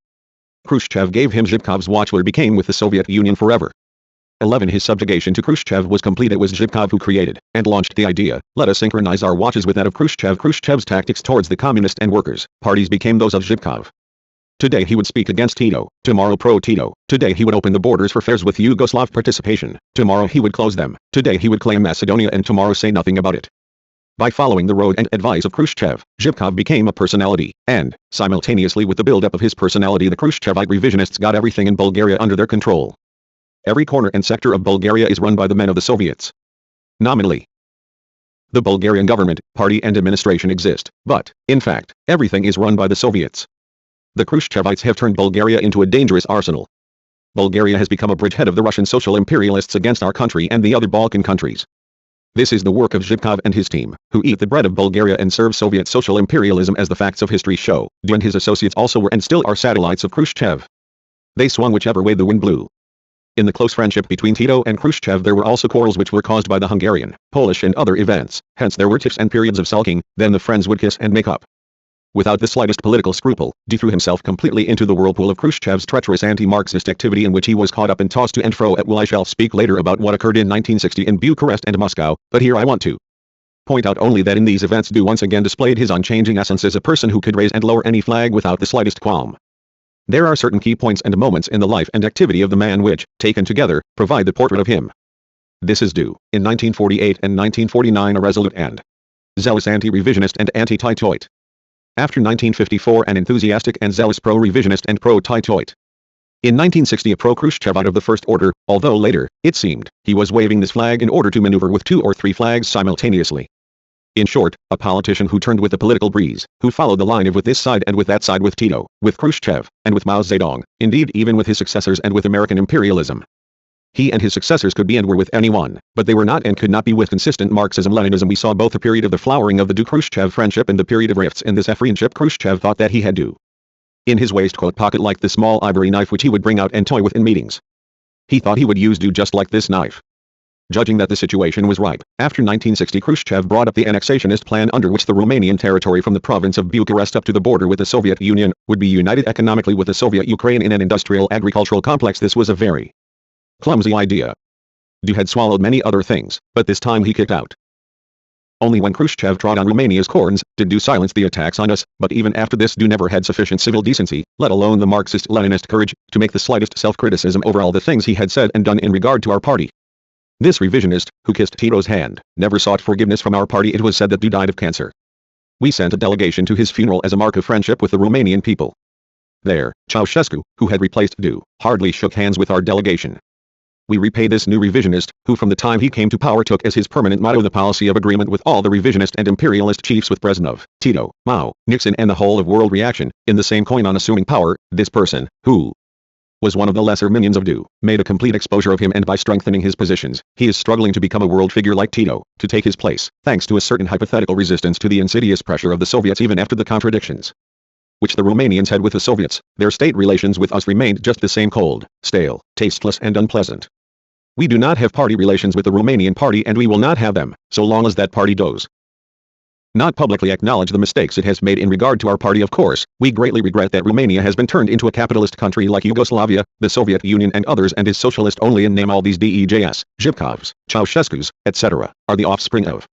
[SPEAKER 1] Khrushchev gave him. Zhivkov's watchword became with the Soviet Union forever. 11. His subjugation to Khrushchev was complete. It was Zhivkov who created and launched the idea, let us synchronize our watches with that of Khrushchev. Khrushchev's tactics towards the communist and workers' parties became those of Zhivkov. Today he would speak against Tito, tomorrow pro-Tito. Today he would open the borders for fairs with Yugoslav participation, tomorrow he would close them. Today he would claim Macedonia and tomorrow say nothing about it. By following the road and advice of Khrushchev, Zhivkov became a personality, and, simultaneously with the build-up of his personality, the Khrushchevite revisionists got everything in Bulgaria under their control. Every corner and sector of Bulgaria is run by the men of the Soviets. Nominally, the Bulgarian government, party and administration exist, but, in fact, everything is run by the Soviets. The Khrushchevites have turned Bulgaria into a dangerous arsenal. Bulgaria has become a bridgehead of the Russian social imperialists against our country and the other Balkan countries. This is the work of Zhivkov and his team, who eat the bread of Bulgaria and serve Soviet social imperialism as the facts of history show. And his associates also were and still are satellites of Khrushchev. They swung whichever way the wind blew. In the close friendship between Tito and Khrushchev there were also quarrels which were caused by the Hungarian, Polish and other events, hence there were tiffs and periods of sulking, then the friends would kiss and make up. Without the slightest political scruple, he threw himself completely into the whirlpool of Khrushchev's treacherous anti-Marxist activity in which he was caught up and tossed to and fro at will. I shall speak later about what occurred in 1960 in Bucharest and Moscow, but here I want to point out only that in these events he once again displayed his unchanging essence as a person who could raise and lower any flag without the slightest qualm. There are certain key points and moments in the life and activity of the man which, taken together, provide the portrait of him. This is due, in 1948 and 1949, a resolute and zealous anti-revisionist and anti-Titoite. After 1954, an enthusiastic and zealous pro-revisionist and pro-Titoite. In 1960, a pro-Khrushchevite of the first order, although later, it seemed, he was waving this flag in order to maneuver with 2 or 3 flags simultaneously. In short, a politician who turned with the political breeze, who followed the line of with this side and with that side, with Tito, with Khrushchev, and with Mao Zedong, indeed even with his successors and with American imperialism. He and his successors could be and were with anyone, but they were not and could not be with consistent Marxism-Leninism. We saw both the period of the flowering of the do-Khrushchev friendship and the period of rifts in this friendship. Khrushchev thought that he had do in his waistcoat pocket like the small ivory knife which he would bring out and toy with in meetings. He thought he would use do just like this knife. Judging that the situation was ripe, after 1960 Khrushchev brought up the annexationist plan under which the Romanian territory from the province of Bucharest up to the border with the Soviet Union would be united economically with the Soviet Ukraine in an industrial agricultural complex. This was a very clumsy idea. Du had swallowed many other things, but this time he kicked out. Only when Khrushchev trod on Romania's corns did Du silence the attacks on us, but even after this Du never had sufficient civil decency, let alone the Marxist-Leninist courage, to make the slightest self-criticism over all the things he had said and done in regard to our party. This revisionist, who kissed Tito's hand, never sought forgiveness from our party. It was said that Du died of cancer. We sent a delegation to his funeral as a mark of friendship with the Romanian people. There, Ceausescu, who had replaced Du, hardly shook hands with our delegation. We repay this new revisionist, who from the time he came to power took as his permanent motto the policy of agreement with all the revisionist and imperialist chiefs, with Brezhnev, Tito, Mao, Nixon and the whole of world reaction, in the same coin. On assuming power, this person, who was one of the lesser minions of Du, made a complete exposure of him, and by strengthening his positions, he is struggling to become a world figure like Tito, to take his place, thanks to a certain hypothetical resistance to the insidious pressure of the Soviets. Even after the contradictions which the Romanians had with the Soviets, their state relations with us remained just the same: cold, stale, tasteless and unpleasant. We do not have party relations with the Romanian party, and we will not have them, so long as that party does not publicly acknowledge the mistakes it has made in regard to our party. Of course, we greatly regret that Romania has been turned into a capitalist country like Yugoslavia, the Soviet Union and others, and is socialist only in name. All these DEJs, Zhivkovs, Ceausescus, etc., are the offspring of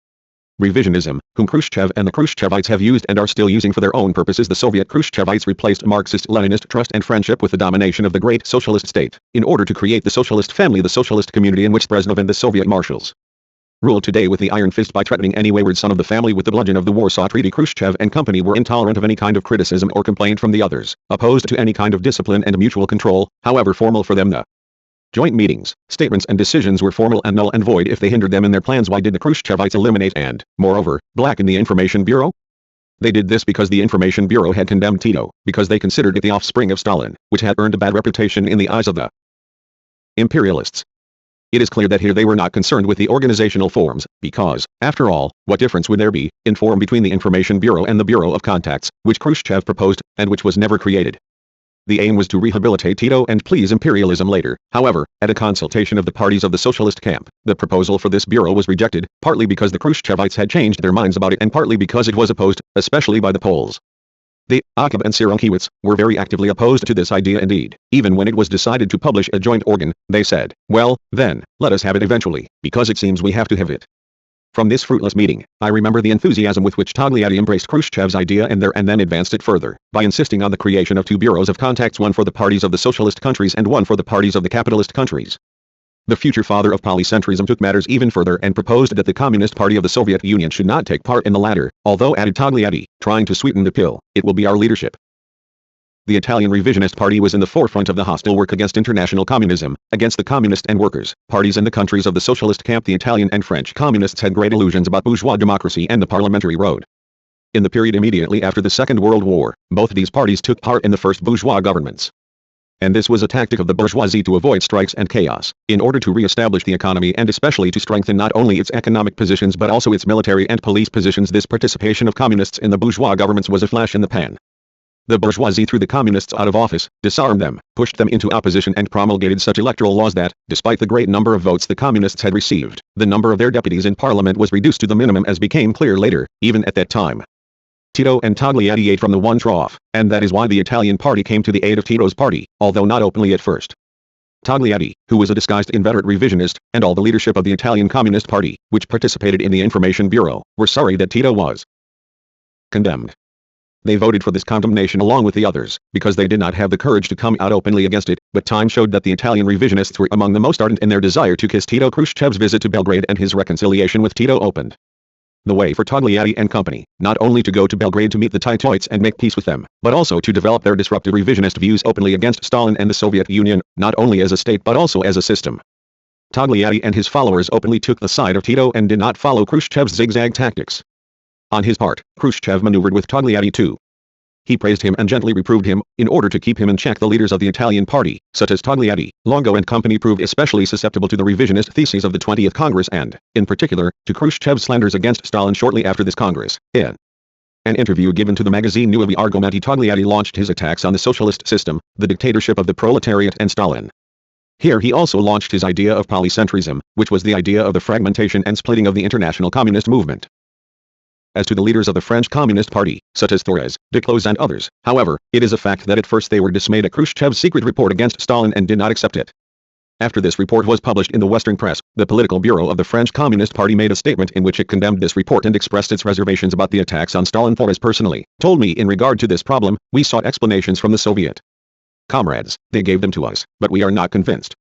[SPEAKER 1] revisionism, whom Khrushchev and the Khrushchevites have used and are still using for their own purposes. The Soviet Khrushchevites replaced Marxist-Leninist trust and friendship with the domination of the great socialist state, in order to create the socialist family, the socialist community, in which Brezhnev and the Soviet marshals rule today with the iron fist by threatening any wayward son of the family with the bludgeon of the Warsaw Treaty. Khrushchev and company were intolerant of any kind of criticism or complaint from the others, opposed to any kind of discipline and mutual control, however formal. For them the joint meetings, statements and decisions were formal and null and void if they hindered them in their plans. Why did the Khrushchevites eliminate and, moreover, blacken the Information Bureau? They did this because the Information Bureau had condemned Tito, because they considered it the offspring of Stalin, which had earned a bad reputation in the eyes of the imperialists. It is clear that here they were not concerned with the organizational forms, because, after all, what difference would there be in form between the Information Bureau and the Bureau of Contacts, which Khrushchev proposed, and which was never created? The aim was to rehabilitate Tito and please imperialism later. However, at a consultation of the parties of the socialist camp, the proposal for this bureau was rejected, partly because the Khrushchevites had changed their minds about it and partly because it was opposed, especially by the Poles. The Hoxha and Khruschevites were very actively opposed to this idea indeed. Even when it was decided to publish a joint organ, they said, well, then, let us have it eventually, because it seems we have to have it. From this fruitless meeting, I remember the enthusiasm with which Togliatti embraced Khrushchev's idea and then advanced it further, by insisting on the creation of two bureaus of contacts, one for the parties of the socialist countries and one for the parties of the capitalist countries. The future father of polycentrism took matters even further and proposed that the Communist Party of the Soviet Union should not take part in the latter, although, added Togliatti, trying to sweeten the pill, it will be our leadership. The Italian Revisionist Party was in the forefront of the hostile work against international communism, against the communist and workers' parties in the countries of the socialist camp. The Italian and French communists had great illusions about bourgeois democracy and the parliamentary road. In the period immediately after the Second World War, both these parties took part in the first bourgeois governments. And this was a tactic of the bourgeoisie to avoid strikes and chaos, in order to re-establish the economy and especially to strengthen not only its economic positions but also its military and police positions. This participation of communists in the bourgeois governments was a flash in the pan. The bourgeoisie threw the communists out of office, disarmed them, pushed them into opposition and promulgated such electoral laws that, despite the great number of votes the communists had received, the number of their deputies in parliament was reduced to the minimum, as became clear later, even at that time. Tito and Togliatti ate from the one trough, and that is why the Italian party came to the aid of Tito's party, although not openly at first. Togliatti, who was a disguised inveterate revisionist, and all the leadership of the Italian Communist Party, which participated in the Information Bureau, were sorry that Tito was condemned. They voted for this condemnation along with the others, because they did not have the courage to come out openly against it, but time showed that the Italian revisionists were among the most ardent in their desire to kiss Tito. Khrushchev's visit to Belgrade and his reconciliation with Tito opened the way for Togliatti and company, not only to go to Belgrade to meet the Titoites and make peace with them, but also to develop their disruptive revisionist views openly against Stalin and the Soviet Union, not only as a state but also as a system. Togliatti and his followers openly took the side of Tito and did not follow Khrushchev's zigzag tactics. On his part, Khrushchev maneuvered with Togliatti too. He praised him and gently reproved him, in order to keep him in check. The leaders of the Italian party, such as Togliatti, Longo and company, proved especially susceptible to the revisionist theses of the 20th Congress and, in particular, to Khrushchev's slanders against Stalin shortly after this Congress. In an interview given to the magazine Nuovi Argomenti, Togliatti launched his attacks on the socialist system, the dictatorship of the proletariat and Stalin. Here he also launched his idea of polycentrism, which was the idea of the fragmentation and splitting of the international communist movement. As to the leaders of the French Communist Party, such as Thorez, Duclos and others, however, it is a fact that at first they were dismayed at Khrushchev's secret report against Stalin and did not accept it. After this report was published in the Western press, the political bureau of the French Communist Party made a statement in which it condemned this report and expressed its reservations about the attacks on Stalin. Thorez personally told me, in regard to this problem, we sought explanations from the Soviet comrades, they gave them to us, but we are not convinced.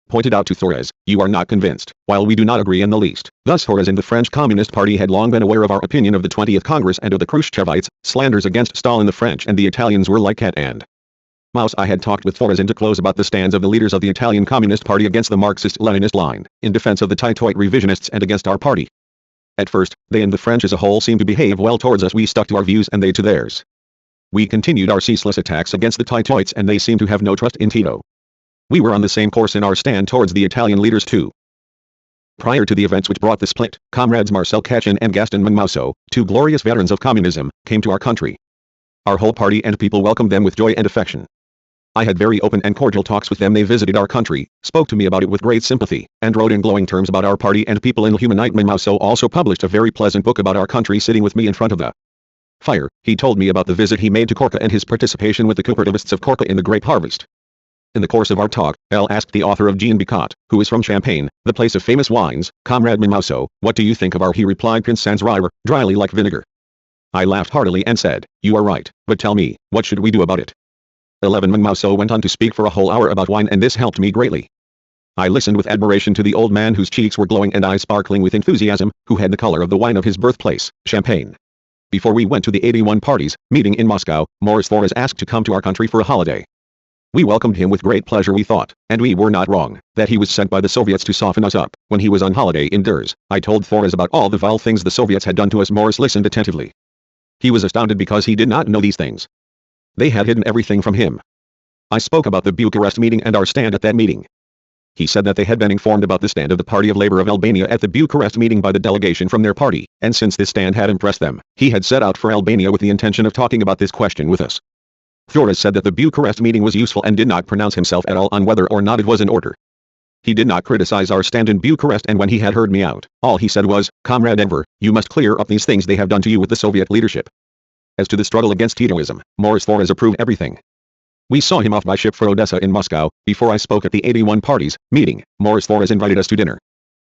[SPEAKER 1] Pointed out to Thorez, you are not convinced, while we do not agree in the least. Thus Thorez and the French Communist Party had long been aware of our opinion of the 20th Congress and of the Khrushchevites' slanders against Stalin. The French and the Italians were like cat and mouse. I had talked with Thorez and Duclos about the stands of the leaders of the Italian Communist Party against the Marxist-Leninist line, in defense of the Titoite revisionists and against our party. At first, they and the French as a whole seemed to behave well towards us. We stuck to our views and they to theirs. We continued our ceaseless attacks against the Titoites and they seemed to have no trust in Tito. We were on the same course in our stand towards the Italian leaders too. Prior to the events which brought the split, comrades Marcel Kachin and Gaston Manmauso, two glorious veterans of communism, came to our country. Our whole party and people welcomed them with joy and affection. I had very open and cordial talks with them. They visited our country, spoke to me about it with great sympathy, and wrote in glowing terms about our party and people. In Humanite, Manmauso also published a very pleasant book about our country. Sitting with me in front of the fire, he told me about the visit he made to Corca and his participation with the cooperativists of Corca in the grape harvest. In the course of our talk, L asked the author of Jean Bicot, who is from Champagne, the place of famous wines, Comrade Manmauso, what do you think of our? He replied, Prince Sans River, dryly like vinegar. I laughed heartily and said, you are right, but tell me, what should we do about it? 11. Manmauso went on to speak for a whole hour about wine and this helped me greatly. I listened with admiration to the old man whose cheeks were glowing and eyes sparkling with enthusiasm, who had the color of the wine of his birthplace, Champagne. Before we went to the 81 Parties meeting in Moscow, Maurice Thorez asked to come to our country for a holiday. We welcomed him with great pleasure. We thought, and we were not wrong, that he was sent by the Soviets to soften us up. When he was on holiday in Durs, I told Thorez about all the vile things the Soviets had done to us. Maurice listened attentively. He was astounded because he did not know these things. They had hidden everything from him. I spoke about the Bucharest meeting and our stand at that meeting. He said that they had been informed about the stand of the Party of Labour of Albania at the Bucharest meeting by the delegation from their party, and since this stand had impressed them, he had set out for Albania with the intention of talking about this question with us. Flores said that the Bucharest meeting was useful and did not pronounce himself at all on whether or not it was in order. He did not criticize our stand in Bucharest, and when he had heard me out, all he said was, "Comrade Enver, you must clear up these things they have done to you with the Soviet leadership." As to the struggle against Titoism, Morris Flores approved everything. We saw him off by ship for Odessa in Moscow. Before I spoke at the 81 Parties meeting, Morris Flores invited us to dinner.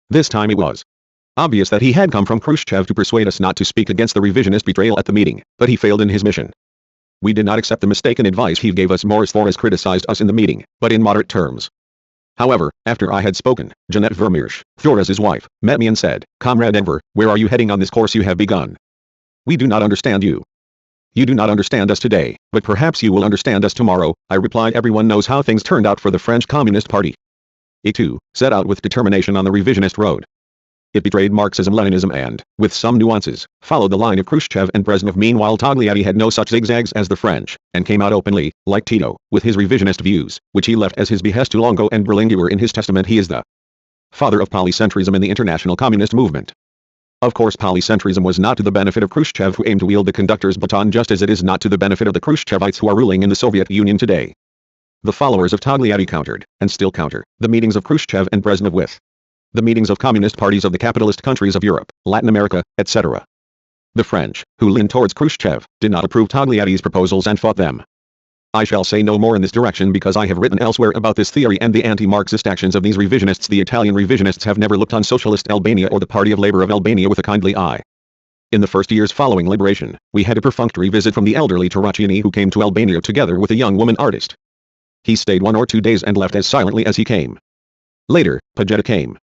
[SPEAKER 1] This time it was obvious that he had come from Khrushchev to persuade us not to speak against the revisionist betrayal at the meeting, but he failed in his mission. We did not accept the mistaken advice he gave us. Morris Flores criticized us in the meeting, but in moderate terms. However, after I had spoken, Jeanette Vermeersch, Flores's wife, met me and said, "Comrade Enver, where are you heading on this course you have begun? We do not understand you. You do not understand us today, but perhaps you will understand us tomorrow." I replied, "Everyone knows how things turned out for the French Communist Party. It too set out with determination on the revisionist road. It betrayed Marxism-Leninism and, with some nuances, followed the line of Khrushchev and Brezhnev. Meanwhile, Togliatti had no such zigzags as the French, and came out openly, like Tito, with his revisionist views, which he left as his behest to Longo and Berlinguer in his testament. He is the father of polycentrism in the international communist movement. Of course, polycentrism was not to the benefit of Khrushchev, who aimed to wield the conductor's baton, just as it is not to the benefit of the Khrushchevites who are ruling in the Soviet Union today. The followers of Togliatti countered, and still counter, the meetings of Khrushchev and Brezhnev with the meetings of communist parties of the capitalist countries of Europe, Latin America, etc. The French, who leaned towards Khrushchev, did not approve Togliatti's proposals and fought them. I shall say no more in this direction because I have written elsewhere about this theory and the anti-Marxist actions of these revisionists. The Italian revisionists have never looked on Socialist Albania or the Party of Labour of Albania with a kindly eye. In the first years following liberation, we had a perfunctory visit from the elderly Terracciani, who came to Albania together with a young woman artist. He stayed 1 or 2 days and left as silently as he came. Later, Pagetta came.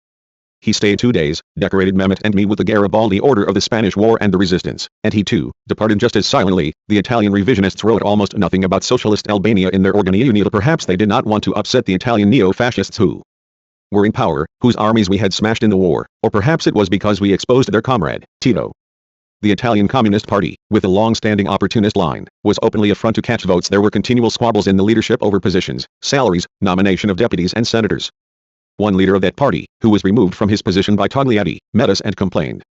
[SPEAKER 1] He stayed 2 days, decorated Mehmet and me with the Garibaldi Order of the Spanish War and the Resistance, and he too departed just as silently. The Italian revisionists wrote almost nothing about Socialist Albania in their Organia Unita. Perhaps they did not want to upset the Italian neo-fascists who were in power, whose armies we had smashed in the war, or perhaps it was because we exposed their comrade, Tito. The Italian Communist Party, with a long-standing opportunist line, was openly a front to catch votes. There were continual squabbles in the leadership over positions, salaries, nomination of deputies and senators. One leader of that party, who was removed from his position by Togliatti, met us and complained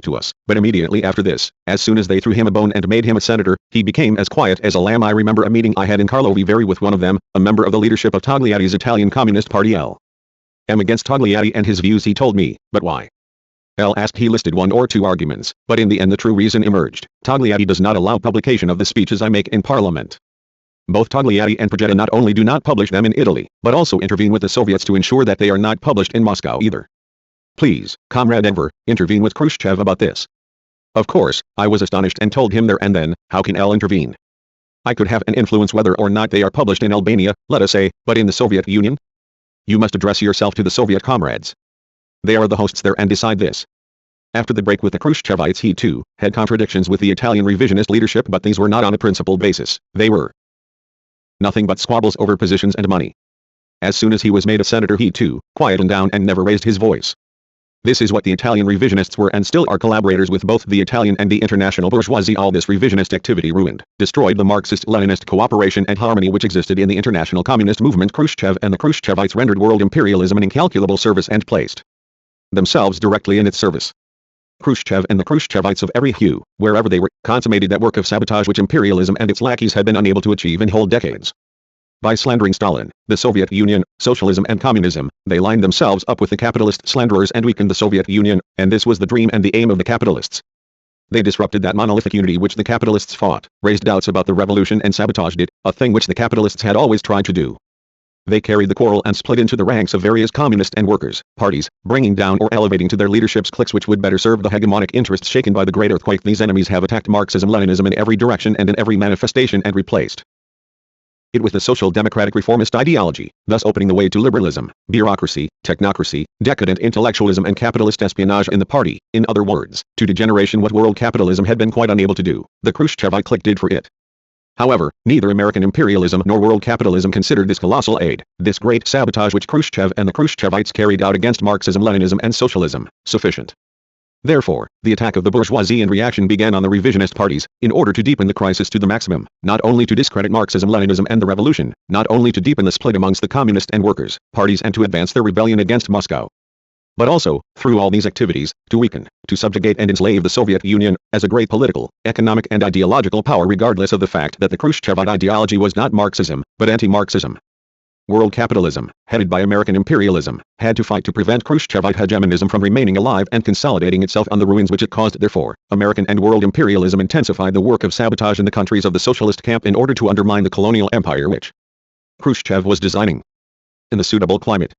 [SPEAKER 1] to us, but immediately after this, as soon as they threw him a bone and made him a senator, he became as quiet as a lamb. I remember a meeting I had in Karlovy Vary with one of them, a member of the leadership of Togliatti's Italian Communist Party. L.M. against Togliatti and his views. He told me, "But why?" L asked. He listed 1 or 2 arguments, but in the end the true reason emerged. Togliatti does not allow publication of the speeches I make in Parliament. Both Togliatti and Pagetta not only do not publish them in Italy, but also intervene with the Soviets to ensure that they are not published in Moscow either. Please, Comrade Enver, intervene with Khrushchev about this. Of course, I was astonished and told him there and then, how can L intervene? I could have an influence whether or not they are published in Albania, let us say, but in the Soviet Union? You must address yourself to the Soviet comrades. They are the hosts there and decide this. After the break with the Khrushchevites, he too had contradictions with the Italian revisionist leadership, but these were not on a principled basis. They were nothing but squabbles over positions and money. As soon as he was made a senator, he too quietened down and never raised his voice. This is what the Italian revisionists were and still are, collaborators with both the Italian and the international bourgeoisie. All this revisionist activity ruined, destroyed the Marxist-Leninist cooperation and harmony which existed in the international communist movement. Khrushchev and the Khrushchevites rendered world imperialism an incalculable service and placed themselves directly in its service. Khrushchev and the Khrushchevites of every hue, wherever they were, consummated that work of sabotage which imperialism and its lackeys had been unable to achieve in whole decades. By slandering Stalin, the Soviet Union, socialism and communism, they lined themselves up with the capitalist slanderers and weakened the Soviet Union, and this was the dream and the aim of the capitalists. They disrupted that monolithic unity which the capitalists fought, raised doubts about the revolution and sabotaged it, a thing which the capitalists had always tried to do. They carried the quarrel and split into the ranks of various communist and workers' parties, bringing down or elevating to their leaderships cliques which would better serve the hegemonic interests shaken by the great earthquake. These enemies have attacked Marxism-Leninism in every direction and in every manifestation and replaced it with the social democratic reformist ideology, thus opening the way to liberalism, bureaucracy, technocracy, decadent intellectualism and capitalist espionage in the party, in other words, to degeneration. What world capitalism had been quite unable to do, the Khrushchevite clique did for it. However, neither American imperialism nor world capitalism considered this colossal aid, this great sabotage which Khrushchev and the Khrushchevites carried out against Marxism-Leninism and socialism, sufficient. Therefore, the attack of the bourgeoisie and reaction began on the revisionist parties, in order to deepen the crisis to the maximum, not only to discredit Marxism-Leninism and the revolution, not only to deepen the split amongst the communist and workers' parties and to advance their rebellion against Moscow, but also, through all these activities, to weaken, to subjugate and enslave the Soviet Union, as a great political, economic and ideological power regardless of the fact that the Khrushchevite ideology was not Marxism, but anti-Marxism. World capitalism, headed by American imperialism, had to fight to prevent Khrushchevite hegemonism from remaining alive and consolidating itself on the ruins which it caused. Therefore, American and world imperialism intensified the work of sabotage in the countries of the socialist camp in order to undermine the colonial empire which Khrushchev was designing. In the suitable climate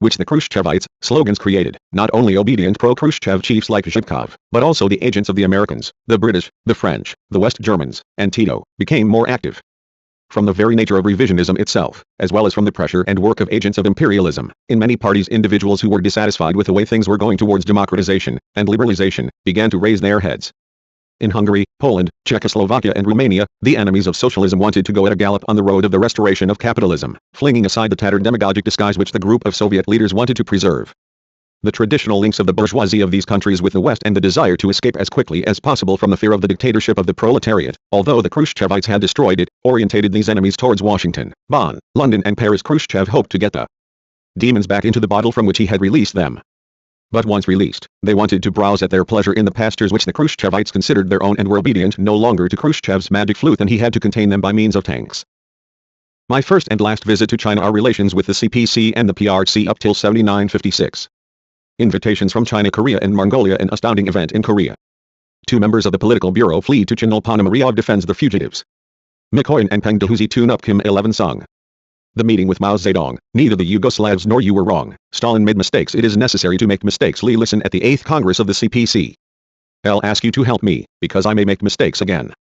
[SPEAKER 1] which the Khrushchevites' slogans created, not only obedient pro-Khrushchev chiefs like Zhivkov, but also the agents of the Americans, the British, the French, the West Germans, and Tito, became more active. From the very nature of revisionism itself, as well as from the pressure and work of agents of imperialism, in many parties individuals who were dissatisfied with the way things were going towards democratization and liberalization, began to raise their heads. In Hungary, Poland, Czechoslovakia and Romania, the enemies of socialism wanted to go at a gallop on the road of the restoration of capitalism, flinging aside the tattered demagogic disguise which the group of Soviet leaders wanted to preserve. The traditional links of the bourgeoisie of these countries with the West and the desire to escape as quickly as possible from the fear of the dictatorship of the proletariat, although the Khrushchevites had destroyed it, orientated these enemies towards Washington, Bonn, London and Paris. Khrushchev hoped to get the demons back into the bottle from which he had released them. But once released, they wanted to browse at their pleasure in the pastures which the Khrushchevites considered their own and were obedient no longer to Khrushchev's magic flute, and he had to contain them by means of tanks. My first and last visit to China. Our relations with the CPC and the PRC up till 79-56. Invitations from China, Korea and Mongolia. An astounding event in Korea. 2 members of the political bureau flee to Chinalpana. Maryov defends the fugitives. Mikoyan and Peng Dehuzi tune up Kim 11 song. The meeting with Mao Zedong. Neither the Yugoslavs nor you were wrong. Stalin made mistakes. It is necessary to make mistakes. Lee, listen at the 8th Congress of the CPC. I'll ask you to help me, because I may make mistakes again.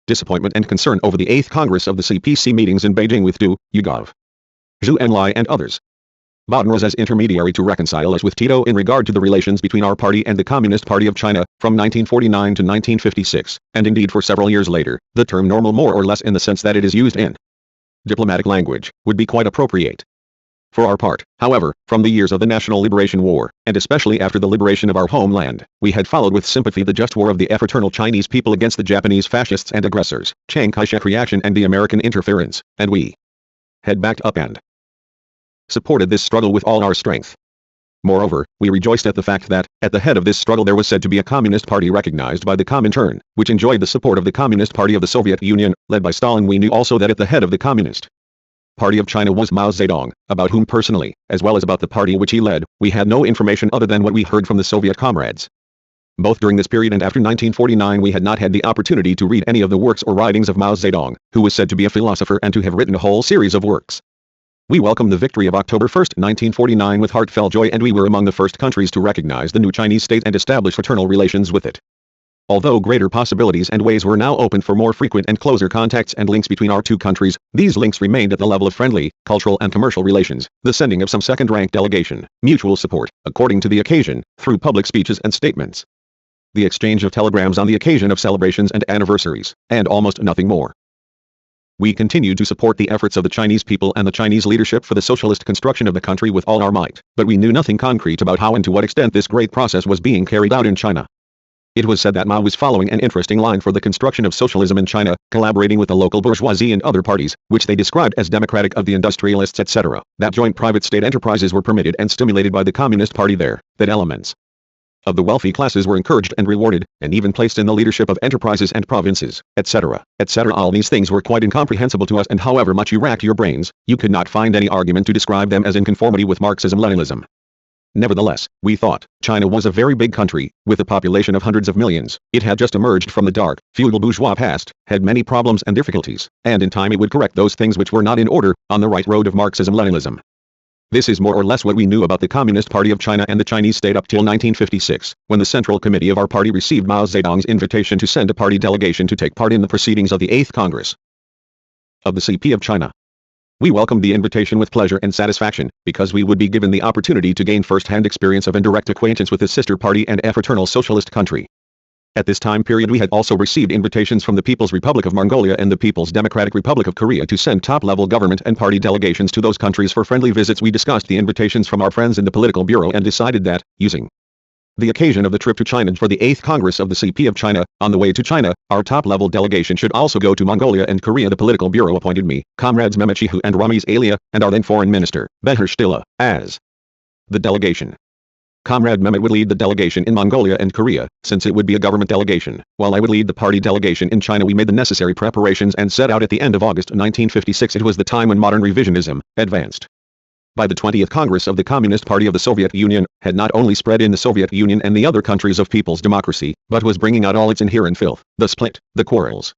[SPEAKER 1] Disappointment and concern over the 8th Congress of the CPC meetings in Beijing with Du, Yugov, Zhu Enlai and others. Baden rose as intermediary to reconcile us with Tito in regard to the relations between our party and the Communist Party of China, from 1949 to 1956, and indeed for several years later. The term normal, more or less in the sense that it is used in diplomatic language, would be quite appropriate. For our part, however, from the years of the National Liberation War, and especially after the liberation of our homeland, we had followed with sympathy the just war of the fraternal Chinese people against the Japanese fascists and aggressors, Chiang Kai-shek reaction and the American interference, and we had backed up and supported this struggle with all our strength. Moreover, we rejoiced at the fact that, at the head of this struggle there was said to be a Communist Party recognized by the Comintern, which enjoyed the support of the Communist Party of the Soviet Union, led by Stalin. We knew also that at the head of the Communist Party of China was Mao Zedong, about whom personally, as well as about the party which he led, we had no information other than what we heard from the Soviet comrades. Both during this period and after 1949 we had not had the opportunity to read any of the works or writings of Mao Zedong, who was said to be a philosopher and to have written a whole series of works. We welcomed the victory of October 1, 1949 with heartfelt joy, and we were among the first countries to recognize the new Chinese state and establish fraternal relations with it. Although greater possibilities and ways were now opened for more frequent and closer contacts and links between our two countries, these links remained at the level of friendly, cultural and commercial relations, the sending of some second-rank delegation, mutual support, according to the occasion, through public speeches and statements, the exchange of telegrams on the occasion of celebrations and anniversaries, and almost nothing more. We continued to support the efforts of the Chinese people and the Chinese leadership for the socialist construction of the country with all our might, but we knew nothing concrete about how and to what extent this great process was being carried out in China. It was said that Mao was following an interesting line for the construction of socialism in China, collaborating with the local bourgeoisie and other parties, which they described as democratic, of the industrialists, etc., that joint private state enterprises were permitted and stimulated by the Communist Party there, that elements of the wealthy classes were encouraged and rewarded, and even placed in the leadership of enterprises and provinces, etc., etc. All these things were quite incomprehensible to us, and however much you racked your brains, you could not find any argument to describe them as in conformity with Marxism-Leninism. Nevertheless, we thought, China was a very big country, with a population of hundreds of millions. It had just emerged from the dark, feudal bourgeois past, had many problems and difficulties, and in time it would correct those things which were not in order, on the right road of Marxism-Leninism. This is more or less what we knew about the Communist Party of China and the Chinese state up till 1956, when the Central Committee of our party received Mao Zedong's invitation to send a party delegation to take part in the proceedings of the 8th Congress of the CP of China. We welcomed the invitation with pleasure and satisfaction, because we would be given the opportunity to gain first-hand experience of and direct acquaintance with the sister party and a fraternal socialist country. At this time period we had also received invitations from the People's Republic of Mongolia and the People's Democratic Republic of Korea to send top-level government and party delegations to those countries for friendly visits. We discussed the invitations from our friends in the political bureau and decided that, using The occasion of the trip to China for the 8th Congress of the CP of China. On the way to China, our top-level delegation should also go to Mongolia and Korea. The political bureau appointed me, comrades Mehmet and Ramiz Alia, and our then foreign minister, Behar Stilla, as the delegation. Comrade Mehmet would lead the delegation in Mongolia and Korea, since it would be a government delegation, while I would lead the party delegation in China. We made the necessary preparations and set out at the end of August 1956. It was the time when modern revisionism advanced. By the 20th Congress of the Communist Party of the Soviet Union, had not only spread in the Soviet Union and the other countries of people's democracy, but was bringing out all its inherent filth, the split, the quarrels,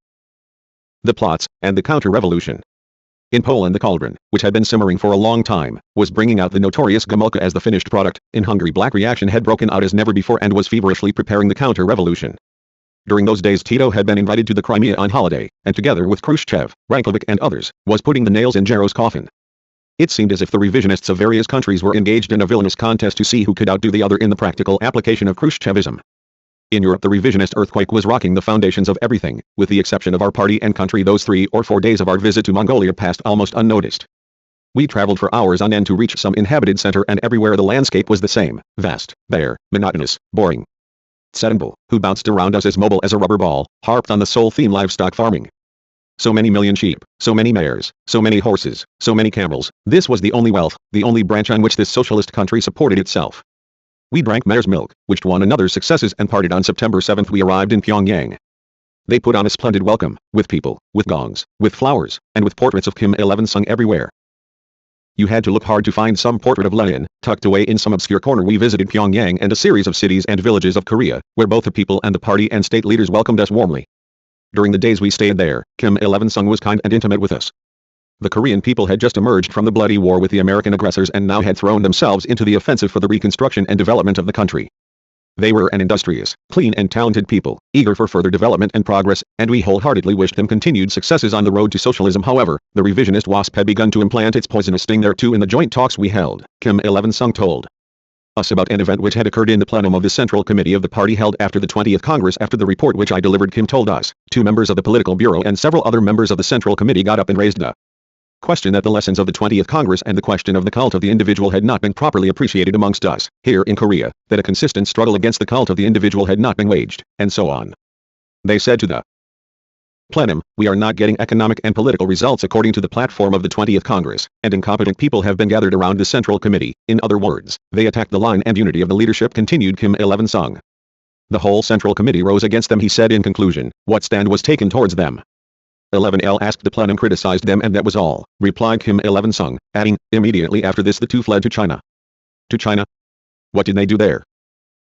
[SPEAKER 1] the plots, and the counter-revolution. In Poland the cauldron, which had been simmering for a long time, was bringing out the notorious Gomulka as the finished product. In Hungary black reaction had broken out as never before and was feverishly preparing the counter-revolution. During those days Tito had been invited to the Crimea on holiday, and together with Khrushchev, Rankovic and others, was putting the nails in Gero's coffin. It seemed as if the revisionists of various countries were engaged in a villainous contest to see who could outdo the other in the practical application of Khrushchevism. In Europe the revisionist earthquake was rocking the foundations of everything, with the exception of our party and country. Those 3 or 4 days of our visit to Mongolia passed almost unnoticed. We traveled for hours on end to reach some inhabited center, and everywhere the landscape was the same, vast, bare, monotonous, boring. Tsedenbul, who bounced around us as mobile as a rubber ball, harped on the sole theme livestock farming. So many million sheep, so many mares, so many horses, so many camels. This was the only wealth, the only branch on which this socialist country supported itself. We drank mare's milk, wished one another's successes, and partied. On September 7th we arrived in Pyongyang. They put on a splendid welcome, with people, with gongs, with flowers, and with portraits of Kim Il-sung everywhere. You had to look hard to find some portrait of Lenin, tucked away in some obscure corner. We visited Pyongyang and a series of cities and villages of Korea, where both the people and the party and state leaders welcomed us warmly. During the days we stayed there, Kim Il-sung was kind and intimate with us. The Korean people had just emerged from the bloody war with the American aggressors and now had thrown themselves into the offensive for the reconstruction and development of the country. They were an industrious, clean and talented people, eager for further development and progress, and we wholeheartedly wished them continued successes on the road to socialism. However, the revisionist wasp had begun to implant its poisonous sting there too. In the joint talks we held, Kim Il-sung told us about an event which had occurred in the plenum of the Central Committee of the party held after the 20th Congress. After the report which I delivered, Kim told us, 2 members of the political bureau and several other members of the Central Committee got up and raised the question that the lessons of the 20th Congress and the question of the cult of the individual had not been properly appreciated amongst us, here in Korea, that a consistent struggle against the cult of the individual had not been waged, and so on. They said to the plenum, we are not getting economic and political results according to the platform of the 20th Congress, and incompetent people have been gathered around the Central Committee. In other words, they attacked the line and unity of the leadership, continued Kim Il-sung. The whole Central Committee rose against them, he said in conclusion. What stand was taken towards them? 11L asked. The plenum criticized them, and that was all, replied Kim Il-sung, adding, immediately after this the 2 fled to China. To China? What did they do there?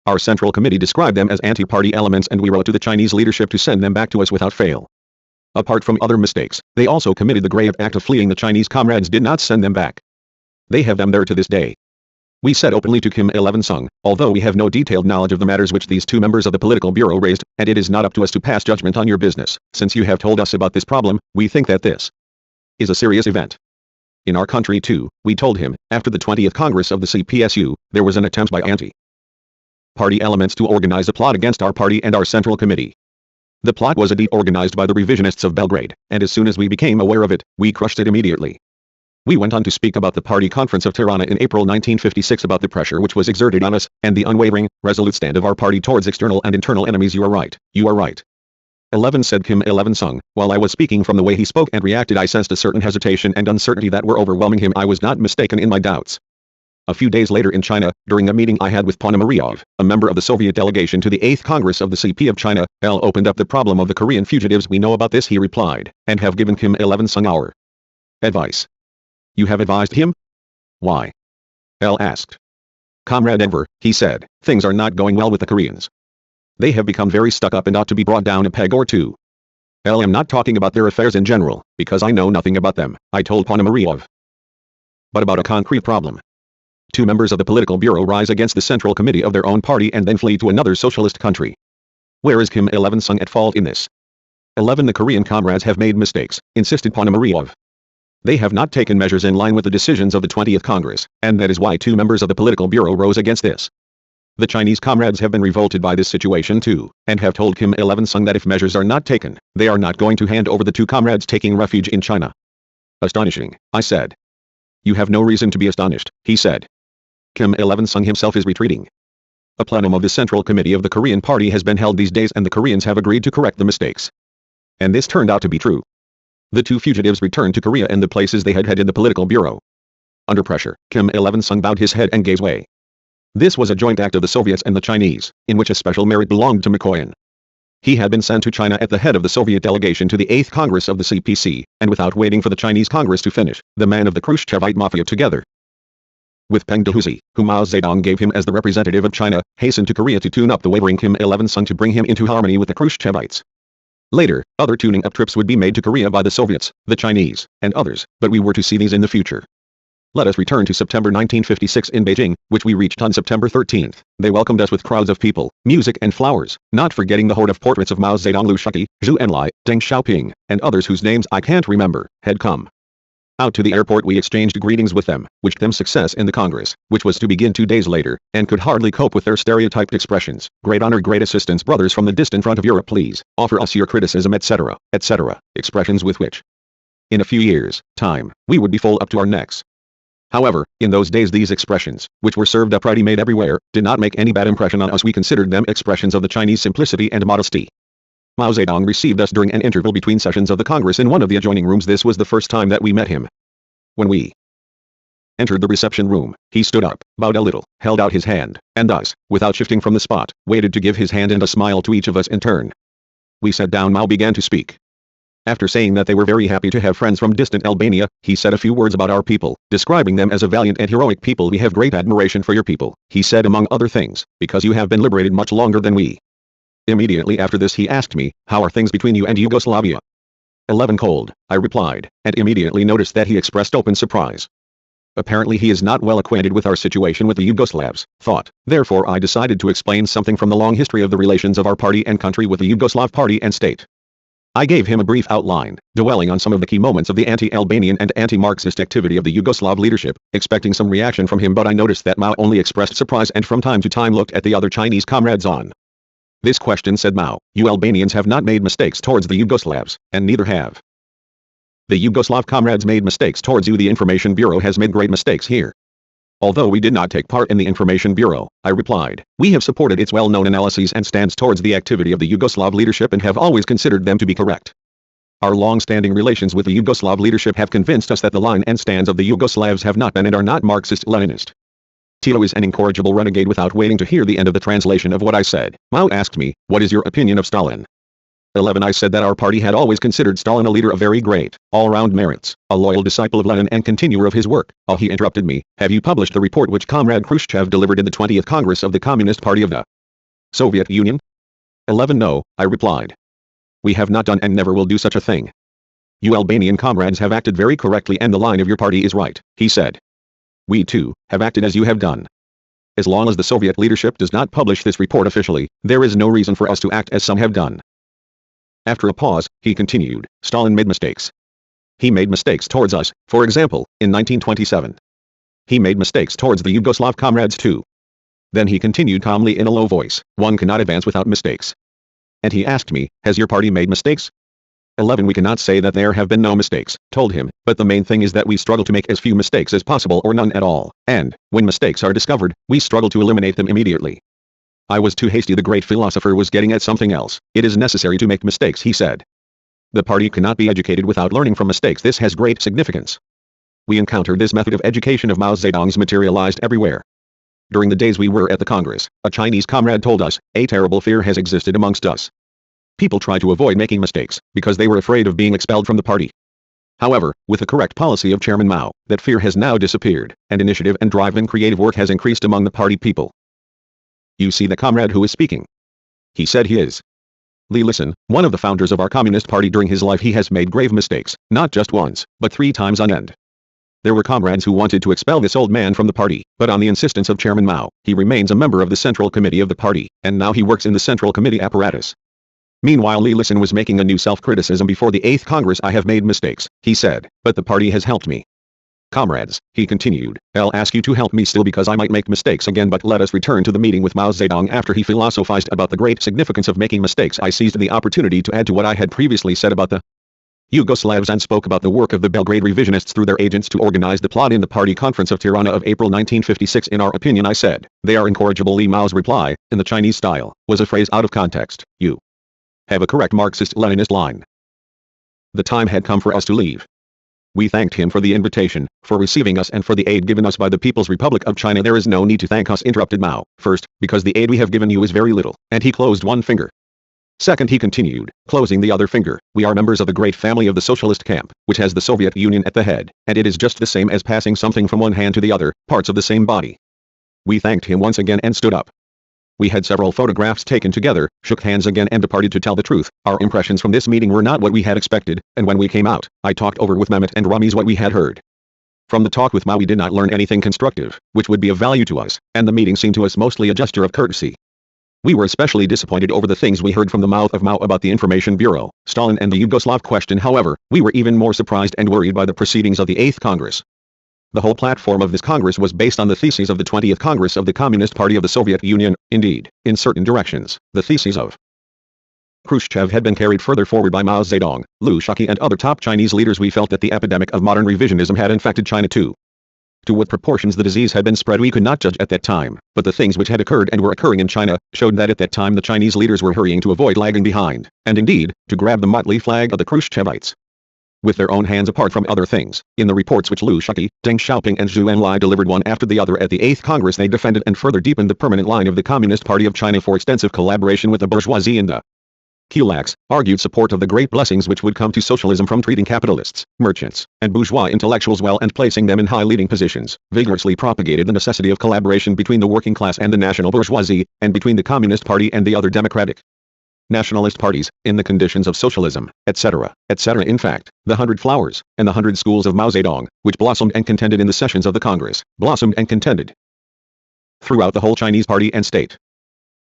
[SPEAKER 1] Our Central Committee described them as anti-party elements, and we wrote to the Chinese leadership to send them back to us without fail. Apart from other mistakes, they also committed the grave act of fleeing. The Chinese comrades did not send them back. They have them there to this day. We said openly to Kim Il-sung, although we have no detailed knowledge of the matters which these 2 members of the political bureau raised, and it is not up to us to pass judgment on your business, since you have told us about this problem, we think that this is a serious event. In our country too, we told him, after the 20th Congress of the CPSU, there was an attempt by anti-party elements to organize a plot against our party and our Central Committee. The plot was indeed organized by the revisionists of Belgrade, and as soon as we became aware of it, we crushed it immediately. We went on to speak about the party conference of Tirana in April 1956, about the pressure which was exerted on us, and the unwavering, resolute stand of our party towards external and internal enemies. You are right, you are right. 11 said Kim Il-sung. While I was speaking, from the way he spoke and reacted, I sensed a certain hesitation and uncertainty that were overwhelming him. I was not mistaken in my doubts. A few days later in China, during a meeting I had with Ponomaryov, a member of the Soviet delegation to the 8th Congress of the CP of China, L opened up the problem of the Korean fugitives. We know about this, he replied, and have given Kim Il-sung our advice. You have advised him? Why? L asked. Comrade Enver, he said, things are not going well with the Koreans. They have become very stuck up and ought to be brought down a peg or 2. L am not talking about their affairs in general, because I know nothing about them, I told Ponomaryov. But about a concrete problem. 2 members of the political bureau rise against the Central Committee of their own party and then flee to another socialist country. Where is Kim Il-sung at fault in this? 11 The Korean comrades have made mistakes, insisted Ponomaryov. They have not taken measures in line with the decisions of the 20th Congress, and that is why 2 members of the political bureau rose against this. The Chinese comrades have been revolted by this situation too, and have told Kim Il-sung that if measures are not taken, they are not going to hand over the 2 comrades taking refuge in China. Astonishing, I said. You have no reason to be astonished, he said. Kim Il-sung himself is retreating. A plenum of the Central Committee of the Korean Party has been held these days and the Koreans have agreed to correct the mistakes. And this turned out to be true. The two fugitives returned to Korea and the places they had had in the political bureau. Under pressure, Kim Il-sung bowed his head and gave way. This was a joint act of the Soviets and the Chinese, in which a special merit belonged to McCoyan. He had been sent to China at the head of the Soviet delegation to the 8th Congress of the CPC, and without waiting for the Chinese Congress to finish, the man of the Khrushchevite mafia together with Peng Dehuzi, whom Mao Zedong gave him as the representative of China, hastened to Korea to tune up the wavering Kim Il-sung to bring him into harmony with the Khrushchevites. Later, other tuning up trips would be made to Korea by the Soviets, the Chinese, and others, but we were to see these in the future. Let us return to September 1956 in Beijing, which we reached on September 13th. They welcomed us with crowds of people, music and flowers, not forgetting the horde of portraits of Mao Zedong, Liu Shuqi, Zhu Enlai, Deng Xiaoping, and others whose names I can't remember, had come. Out to the airport we exchanged greetings with them, wished them success in the Congress, which was to begin 2 days later, and could hardly cope with their stereotyped expressions. Great honor, great assistance, brothers from the distant front of Europe, please, offer us your criticism, etc., etc., expressions with which, in a few years' time, we would be full up to our necks. However, in those days these expressions, which were served up ready-made everywhere, did not make any bad impression on us. We considered them expressions of the Chinese simplicity and modesty. Mao Zedong received us during an interval between sessions of the Congress in one of the adjoining rooms. This was the first time that we met him. When we entered the reception room, he stood up, bowed a little, held out his hand, and thus, without shifting from the spot, waited to give his hand and a smile to each of us in turn. We sat down. Mao began to speak. After saying that they were very happy to have friends from distant Albania, he said a few words about our people, describing them as a valiant and heroic people. We have great admiration for your people, he said, among other things, because you have been liberated much longer than we. Immediately after this he asked me, how are things between you and Yugoslavia? 11 cold, I replied, and immediately noticed that he expressed open surprise. Apparently he is not well acquainted with our situation with the Yugoslavs, thought. Therefore I decided to explain something from the long history of the relations of our party and country with the Yugoslav party and state. I gave him a brief outline, dwelling on some of the key moments of the anti-Albanian and anti-Marxist activity of the Yugoslav leadership, expecting some reaction from him, but I noticed that Mao only expressed surprise and from time to time looked at the other Chinese comrades on this question. Said Mao, you Albanians have not made mistakes towards the Yugoslavs, and neither have the Yugoslav comrades made mistakes towards you. The Information Bureau has made great mistakes here. Although we did not take part in the Information Bureau, I replied, we have supported its well-known analyses and stands towards the activity of the Yugoslav leadership and have always considered them to be correct. Our long-standing relations with the Yugoslav leadership have convinced us that the line and stands of the Yugoslavs have not been and are not Marxist-Leninist. Tito is an incorrigible renegade. Without waiting to hear the end of the translation of what I said, Mao asked me, what is your opinion of Stalin? 11. I said that our party had always considered Stalin a leader of very great, all-round merits, a loyal disciple of Lenin and continuer of his work. Oh, he interrupted me, have you published the report which Comrade Khrushchev delivered in the 20th Congress of the Communist Party of the Soviet Union? 11. No, I replied. We have not done and never will do such a thing. You Albanian comrades have acted very correctly and the line of your party is right, he said. We too, have acted as you have done. As long as the Soviet leadership does not publish this report officially, there is no reason for us to act as some have done. After a pause, he continued, Stalin made mistakes. He made mistakes towards us, for example, in 1927. He made mistakes towards the Yugoslav comrades too. Then he continued calmly in a low voice, one cannot advance without mistakes. And he asked me, has your party made mistakes? 11. We cannot say that there have been no mistakes, told him, but the main thing is that we struggle to make as few mistakes as possible or none at all, and, when mistakes are discovered, we struggle to eliminate them immediately. I was too hasty. The great philosopher was getting at something else. It is necessary to make mistakes, he said. The party cannot be educated without learning from mistakes. This has great significance. We encountered this method of education of Mao Zedong's materialized everywhere. During the days we were at the Congress, a Chinese comrade told us, a terrible fear has existed amongst us. People try to avoid making mistakes, because they were afraid of being expelled from the party. However, with the correct policy of Chairman Mao, that fear has now disappeared, and initiative and drive in creative work has increased among the party people. You see the comrade who is speaking. He said he is Lee Listen, one of the founders of our Communist Party. During his life he has made grave mistakes, not just once, but 3 times on end. There were comrades who wanted to expel this old man from the party, but on the insistence of Chairman Mao, he remains a member of the Central Committee of the party, and now he works in the Central Committee apparatus. Meanwhile Lee Listen was making a new self-criticism before the 8th Congress. I have made mistakes, he said, but the party has helped me. Comrades, he continued, I'll ask you to help me still because I might make mistakes again, but let us return to the meeting with Mao Zedong. After he philosophized about the great significance of making mistakes, I seized the opportunity to add to what I had previously said about the Yugoslavs and spoke about the work of the Belgrade revisionists through their agents to organize the plot in the party conference of Tirana of April 1956. In our opinion, I said, they are incorrigible. Mao's reply, in the Chinese style, was a phrase out of context. You have a correct Marxist-Leninist line. The time had come for us to leave. We thanked him for the invitation, for receiving us and for the aid given us by the People's Republic of China. There is no need to thank us, interrupted Mao. First, because the aid we have given you is very little, and he closed one finger. Second, he continued, closing the other finger, we are members of the great family of the socialist camp, which has the Soviet Union at the head, and it is just the same as passing something from one hand to the other, parts of the same body. We thanked him once again and stood up. We had several photographs taken together, shook hands again and departed. To tell the truth, our impressions from this meeting were not what we had expected, and when we came out, I talked over with Mehmet and Ramiz what we had heard. From the talk with Mao we did not learn anything constructive, which would be of value to us, and the meeting seemed to us mostly a gesture of courtesy. We were especially disappointed over the things we heard from the mouth of Mao about the Information Bureau, Stalin and the Yugoslav question. However, we were even more surprised and worried by the proceedings of the 8th Congress. The whole platform of this Congress was based on the theses of the 20th Congress of the Communist Party of the Soviet Union. Indeed, in certain directions, the theses of Khrushchev had been carried further forward by Mao Zedong, Liu Shaoqi and other top Chinese leaders. We felt that the epidemic of modern revisionism had infected China too. To what proportions the disease had been spread we could not judge at that time, but the things which had occurred and were occurring in China showed that at that time the Chinese leaders were hurrying to avoid lagging behind, and indeed, to grab the motley flag of the Khruschevites with their own hands. Apart from other things, in the reports which Liu Shaoqi, Deng Xiaoping and Zhu Enlai delivered one after the other at the 8th Congress, they defended and further deepened the permanent line of the Communist Party of China for extensive collaboration with the bourgeoisie and the kulaks, argued support of the great blessings which would come to socialism from treating capitalists, merchants, and bourgeois intellectuals well and placing them in high leading positions, vigorously propagated the necessity of collaboration between the working class and the national bourgeoisie, and between the Communist Party and the other democratic nationalist parties, in the conditions of socialism, etc., etc. In fact, the 100 flowers, and the 100 schools of Mao Zedong, which blossomed and contended in the sessions of the Congress, blossomed and contended throughout the whole Chinese party and state.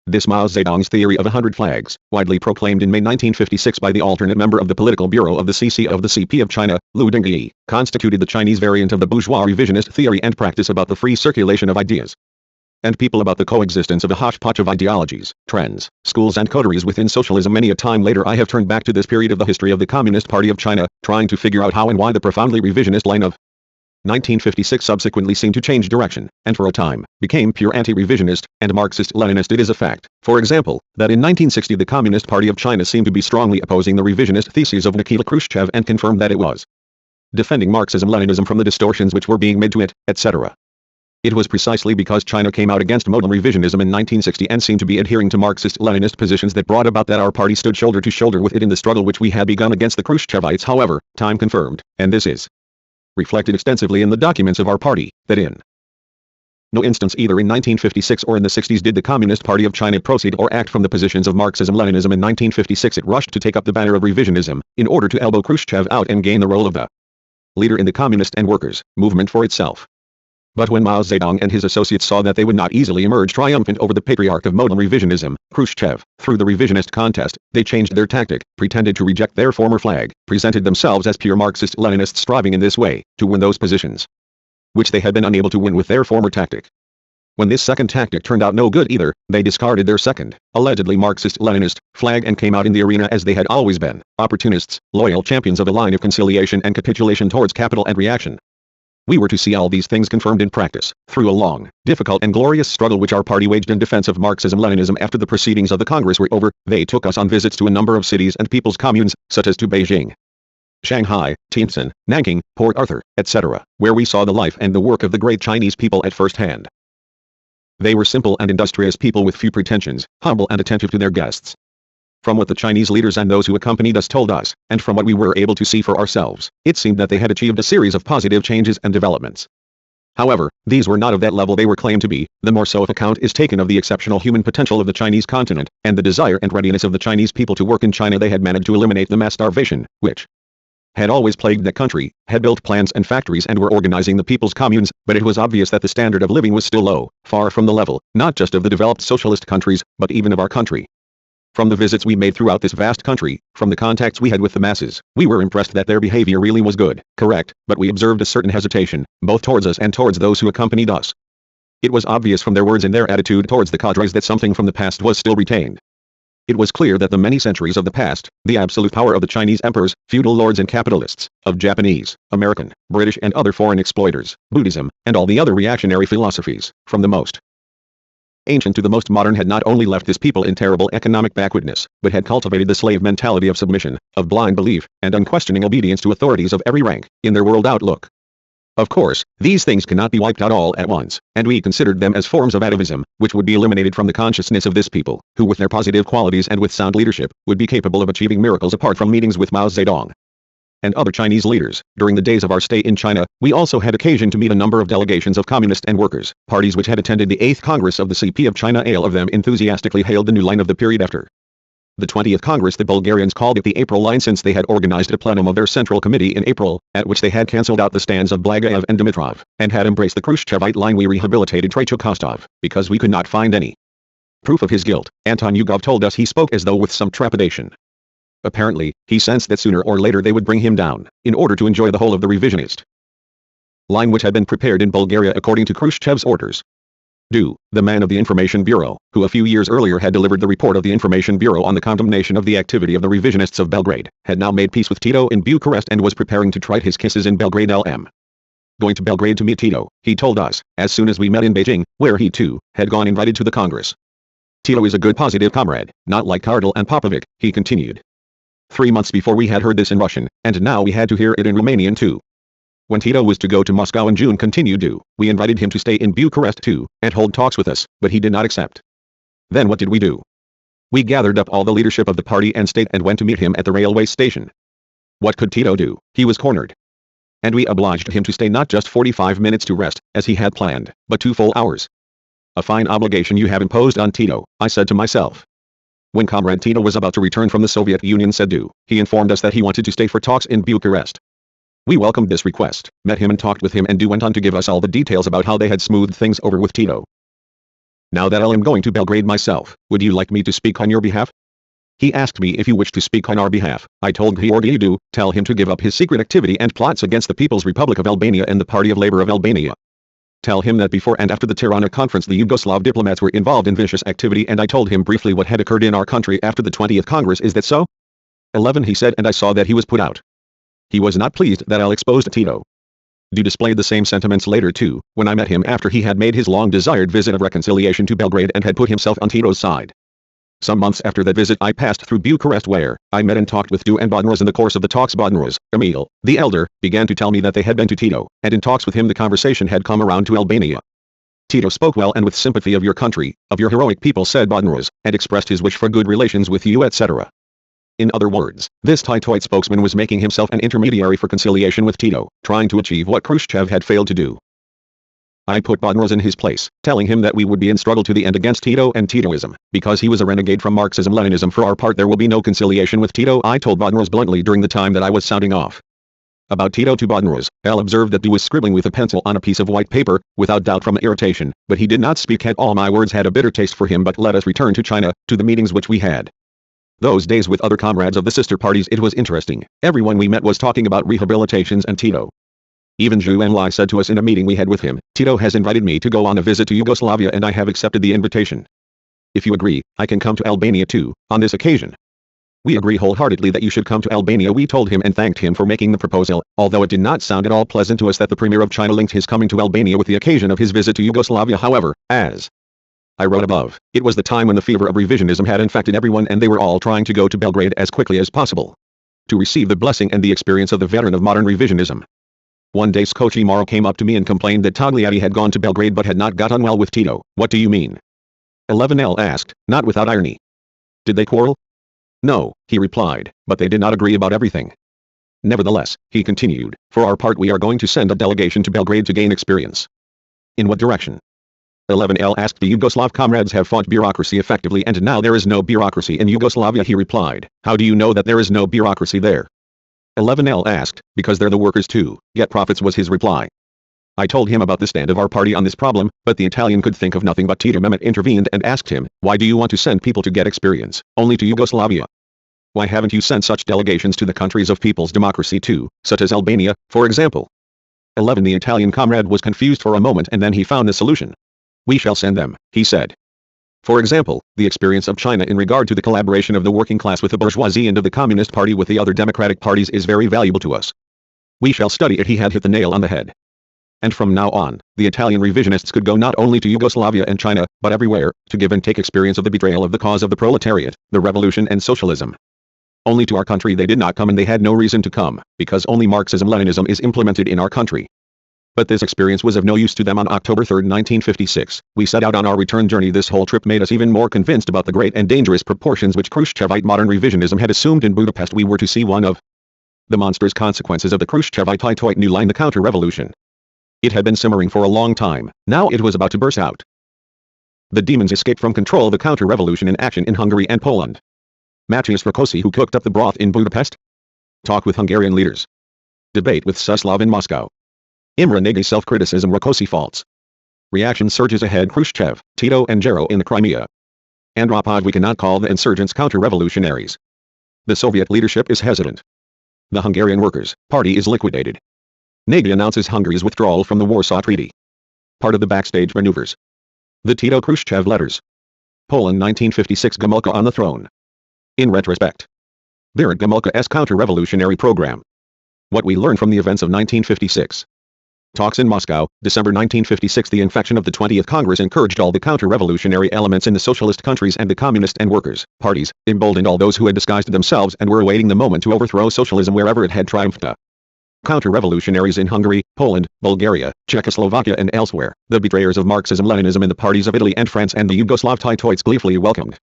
[SPEAKER 1] This Mao Zedong's theory of 100 flags, widely proclaimed in May 1956 by the alternate member of the Political Bureau of the CC of the CP of China, Liu Dengyi, constituted the Chinese variant of the bourgeois revisionist theory and practice about the free circulation of ideas and people, about the coexistence of a hodgepodge of ideologies, trends, schools and coteries within socialism. Many a time later I have turned back to this period of the history of the Communist Party of China, trying to figure out how and why the profoundly revisionist line of 1956 subsequently seemed to change direction, and for a time, became pure anti-revisionist, and Marxist-Leninist. It is a fact, for example, that in 1960 the Communist Party of China seemed to be strongly opposing the revisionist theses of Nikita Khrushchev and confirmed that it was defending Marxism-Leninism from the distortions which were being made to it, etc. It was precisely because China came out against modern revisionism in 1960 and seemed to be adhering to Marxist-Leninist positions that brought about that our party stood shoulder to shoulder with it in the struggle which we had begun against the Khrushchevites. However, time confirmed, and this is reflected extensively in the documents of our party, that in no instance either in 1956 or in the 60s did the Communist Party of China proceed or act from the positions of Marxism-Leninism. In 1956 it rushed to take up the banner of revisionism, in order to elbow Khrushchev out and gain the role of the leader in the communist and workers' movement for itself. But when Mao Zedong and his associates saw that they would not easily emerge triumphant over the patriarch of modern revisionism, Khrushchev, through the revisionist contest, they changed their tactic, pretended to reject their former flag, presented themselves as pure Marxist-Leninists striving in this way to win those positions which they had been unable to win with their former tactic. When this second tactic turned out no good either, they discarded their second, allegedly Marxist-Leninist, flag and came out in the arena as they had always been, opportunists, loyal champions of a line of conciliation and capitulation towards capital and reaction. We were to see all these things confirmed in practice, through a long, difficult and glorious struggle which our party waged in defense of Marxism-Leninism. After the proceedings of the Congress were over, they took us on visits to a number of cities and people's communes, such as to Beijing, Shanghai, Tientsin, Nanking, Port Arthur, etc., where we saw the life and the work of the great Chinese people at first hand. They were simple and industrious people with few pretensions, humble and attentive to their guests. From what the Chinese leaders and those who accompanied us told us, and from what we were able to see for ourselves, it seemed that they had achieved a series of positive changes and developments. However, these were not of that level they were claimed to be, the more so if account is taken of the exceptional human potential of the Chinese continent, and the desire and readiness of the Chinese people to work in China. They had managed to eliminate the mass starvation, which had always plagued that country, had built plants and factories and were organizing the people's communes, but it was obvious that the standard of living was still low, far from the level, not just of the developed socialist countries, but even of our country. From the visits we made throughout this vast country, from the contacts we had with the masses, we were impressed that their behavior really was good, correct, but we observed a certain hesitation, both towards us and towards those who accompanied us. It was obvious from their words and their attitude towards the cadres that something from the past was still retained. It was clear that the many centuries of the past, the absolute power of the Chinese emperors, feudal lords and capitalists, of Japanese, American, British and other foreign exploiters, Buddhism, and all the other reactionary philosophies, from the most ancient to the most modern, had not only left this people in terrible economic backwardness, but had cultivated the slave mentality of submission, of blind belief, and unquestioning obedience to authorities of every rank, in their world outlook. Of course, these things cannot be wiped out all at once, and we considered them as forms of atavism, which would be eliminated from the consciousness of this people, who with their positive qualities and with sound leadership, would be capable of achieving miracles apart from meetings with Mao Zedong and other Chinese leaders. During the days of our stay in China, we also had occasion to meet a number of delegations of communist and workers' parties which had attended the 8th Congress of the CP of China. All of them enthusiastically hailed the new line of the period after the 20th Congress. The Bulgarians called it the April line, since they had organized a plenum of their Central Committee in April, at which they had cancelled out the stands of Blagayev and Dimitrov, and had embraced the Khrushchevite line. We rehabilitated Tretyakostov, because we could not find any proof of his guilt. Anton Yugov told us he spoke as though with some trepidation. Apparently, he sensed that sooner or later they would bring him down, in order to enjoy the whole of the revisionist line which had been prepared in Bulgaria according to Khrushchev's orders. The man of the Information Bureau, who a few years earlier had delivered the report of the Information Bureau on the condemnation of the activity of the revisionists of Belgrade, had now made peace with Tito in Bucharest and was preparing to trite his kisses in Belgrade. Going to Belgrade to meet Tito, he told us, as soon as we met in Beijing, where he too had gone invited to the Congress. Tito is a good positive comrade, not like Kardel and Popovic, he continued. 3 months before we had heard this in Russian, and now we had to hear it in Romanian too. When Tito was to go to Moscow in June, continued, we invited him to stay in Bucharest too, and hold talks with us, but he did not accept. Then what did we do? We gathered up all the leadership of the party and state and went to meet him at the railway station. What could Tito do? He was cornered. And we obliged him to stay not just 45 minutes to rest, as he had planned, but 2 full hours. A fine obligation you have imposed on Tito, I said to myself. When Comrade Tito was about to return from the Soviet Union, he informed us that he wanted to stay for talks in Bucharest. We welcomed this request, met him and talked with him, and went on to give us all the details about how they had smoothed things over with Tito. Now that I am going to Belgrade myself, would you like me to speak on your behalf? He asked me if you wish to speak on our behalf. I told Georgiou, tell him to give up his secret activity and plots against the People's Republic of Albania and the Party of Labour of Albania. Tell him that before and after the Tirana conference the Yugoslav diplomats were involved in vicious activity, and I told him briefly what had occurred in our country after the 20th Congress. Is that so? 11, he said, and I saw that he was put out. He was not pleased that I exposed Tito. Displayed the same sentiments later too, when I met him after he had made his long-desired visit of reconciliation to Belgrade and had put himself on Tito's side. Some months after that visit I passed through Bucharest, where I met and talked with Du and Bodnaros. In the course of the talks Bodnaros, Emil, the elder, began to tell me that they had been to Tito, and in talks with him the conversation had come around to Albania. Tito spoke well and with sympathy of your country, of your heroic people, said Bodnaros, and expressed his wish for good relations with you, etc. In other words, this Titoite spokesman was making himself an intermediary for conciliation with Tito, trying to achieve what Khrushchev had failed to do. I put Bodnaros in his place, telling him that we would be in struggle to the end against Tito and Titoism, because he was a renegade from Marxism-Leninism. For our part there will be no conciliation with Tito, I told Bodnaros bluntly during the time that I was sounding off. About Tito to Bodnaros, L observed that Du was scribbling with a pencil on a piece of white paper, without doubt from irritation, but he did not speak at all. My words had a bitter taste for him. But let us return to China, to the meetings which we had. Those days with other comrades of the sister parties, it was interesting. Everyone we met was talking about rehabilitations and Tito. Even Zhu Enlai said to us in a meeting we had with him, Tito has invited me to go on a visit to Yugoslavia and I have accepted the invitation. If you agree, I can come to Albania too, on this occasion. We agree wholeheartedly that you should come to Albania, we told him, and thanked him for making the proposal, although it did not sound at all pleasant to us that the Premier of China linked his coming to Albania with the occasion of his visit to Yugoslavia. However, as I wrote above, it was the time when the fever of revisionism had infected everyone and they were all trying to go to Belgrade as quickly as possible to receive the blessing and the experience of the veteran of modern revisionism. One day Skochi Maro came up to me and complained that Togliatti had gone to Belgrade but had not got on well with Tito. What do you mean? 11L asked, not without irony. Did they quarrel? No, he replied, but they did not agree about everything. Nevertheless, he continued, for our part we are going to send a delegation to Belgrade to gain experience. In what direction? 11L asked. The Yugoslav comrades have fought bureaucracy effectively and now there is no bureaucracy in Yugoslavia, he replied. How do you know that there is no bureaucracy there? 11L asked, because they're the workers too, get profits, was his reply. I told him about the stand of our party on this problem, but the Italian could think of nothing. But Tito Mehmet intervened and asked him, why do you want to send people to get experience, only to Yugoslavia? Why haven't you sent such delegations to the countries of people's democracy too, such as Albania, for example? 11 The Italian comrade was confused for a moment and then he found the solution. We shall send them, he said. For example, the experience of China in regard to the collaboration of the working class with the bourgeoisie and of the Communist Party with the other democratic parties is very valuable to us. We shall study it. He had hit the nail on the head. And from now on, the Italian revisionists could go not only to Yugoslavia and China, but everywhere, to give and take experience of the betrayal of the cause of the proletariat, the revolution and socialism. Only to our country they did not come, and they had no reason to come, because only Marxism-Leninism is implemented in our country. But this experience was of no use to them. On October 3, 1956, we set out on our return journey. This whole trip made us even more convinced about the great and dangerous proportions which Khrushchevite modern revisionism had assumed in Budapest. We were to see one of the monstrous consequences of the Khrushchevite new line, the counter-revolution. It had been simmering for a long time, now it was about to burst out. The demons escaped from control. The counter-revolution in action in Hungary and Poland. Matthias Rákosi, who cooked up the broth in Budapest. Talk with Hungarian leaders. Debate with Suslov in Moscow. Imre Nagy self-criticism. Rákosi faults. Reaction surges ahead. Khrushchev, Tito and Gero in the Crimea. Andropov. We cannot call the insurgents counter-revolutionaries. The Soviet leadership is hesitant. The Hungarian Workers' Party is liquidated. Nagy announces Hungary's withdrawal from the Warsaw Treaty. Part of the backstage maneuvers. The Tito-Khrushchev letters. Poland 1956. Gomulka on the throne. In retrospect. There at Gomulka's counter-revolutionary program. What we learned from the events of 1956. Talks in Moscow, December 1956. The infection of the 20th Congress encouraged all the counter-revolutionary elements in the socialist countries and the communist and workers' parties, emboldened all those who had disguised themselves and were awaiting the moment to overthrow socialism wherever it had triumphed. Counter-revolutionaries in Hungary, Poland, Bulgaria, Czechoslovakia and elsewhere, the betrayers of Marxism-Leninism in the parties of Italy and France and the Yugoslav Titoites gleefully welcomed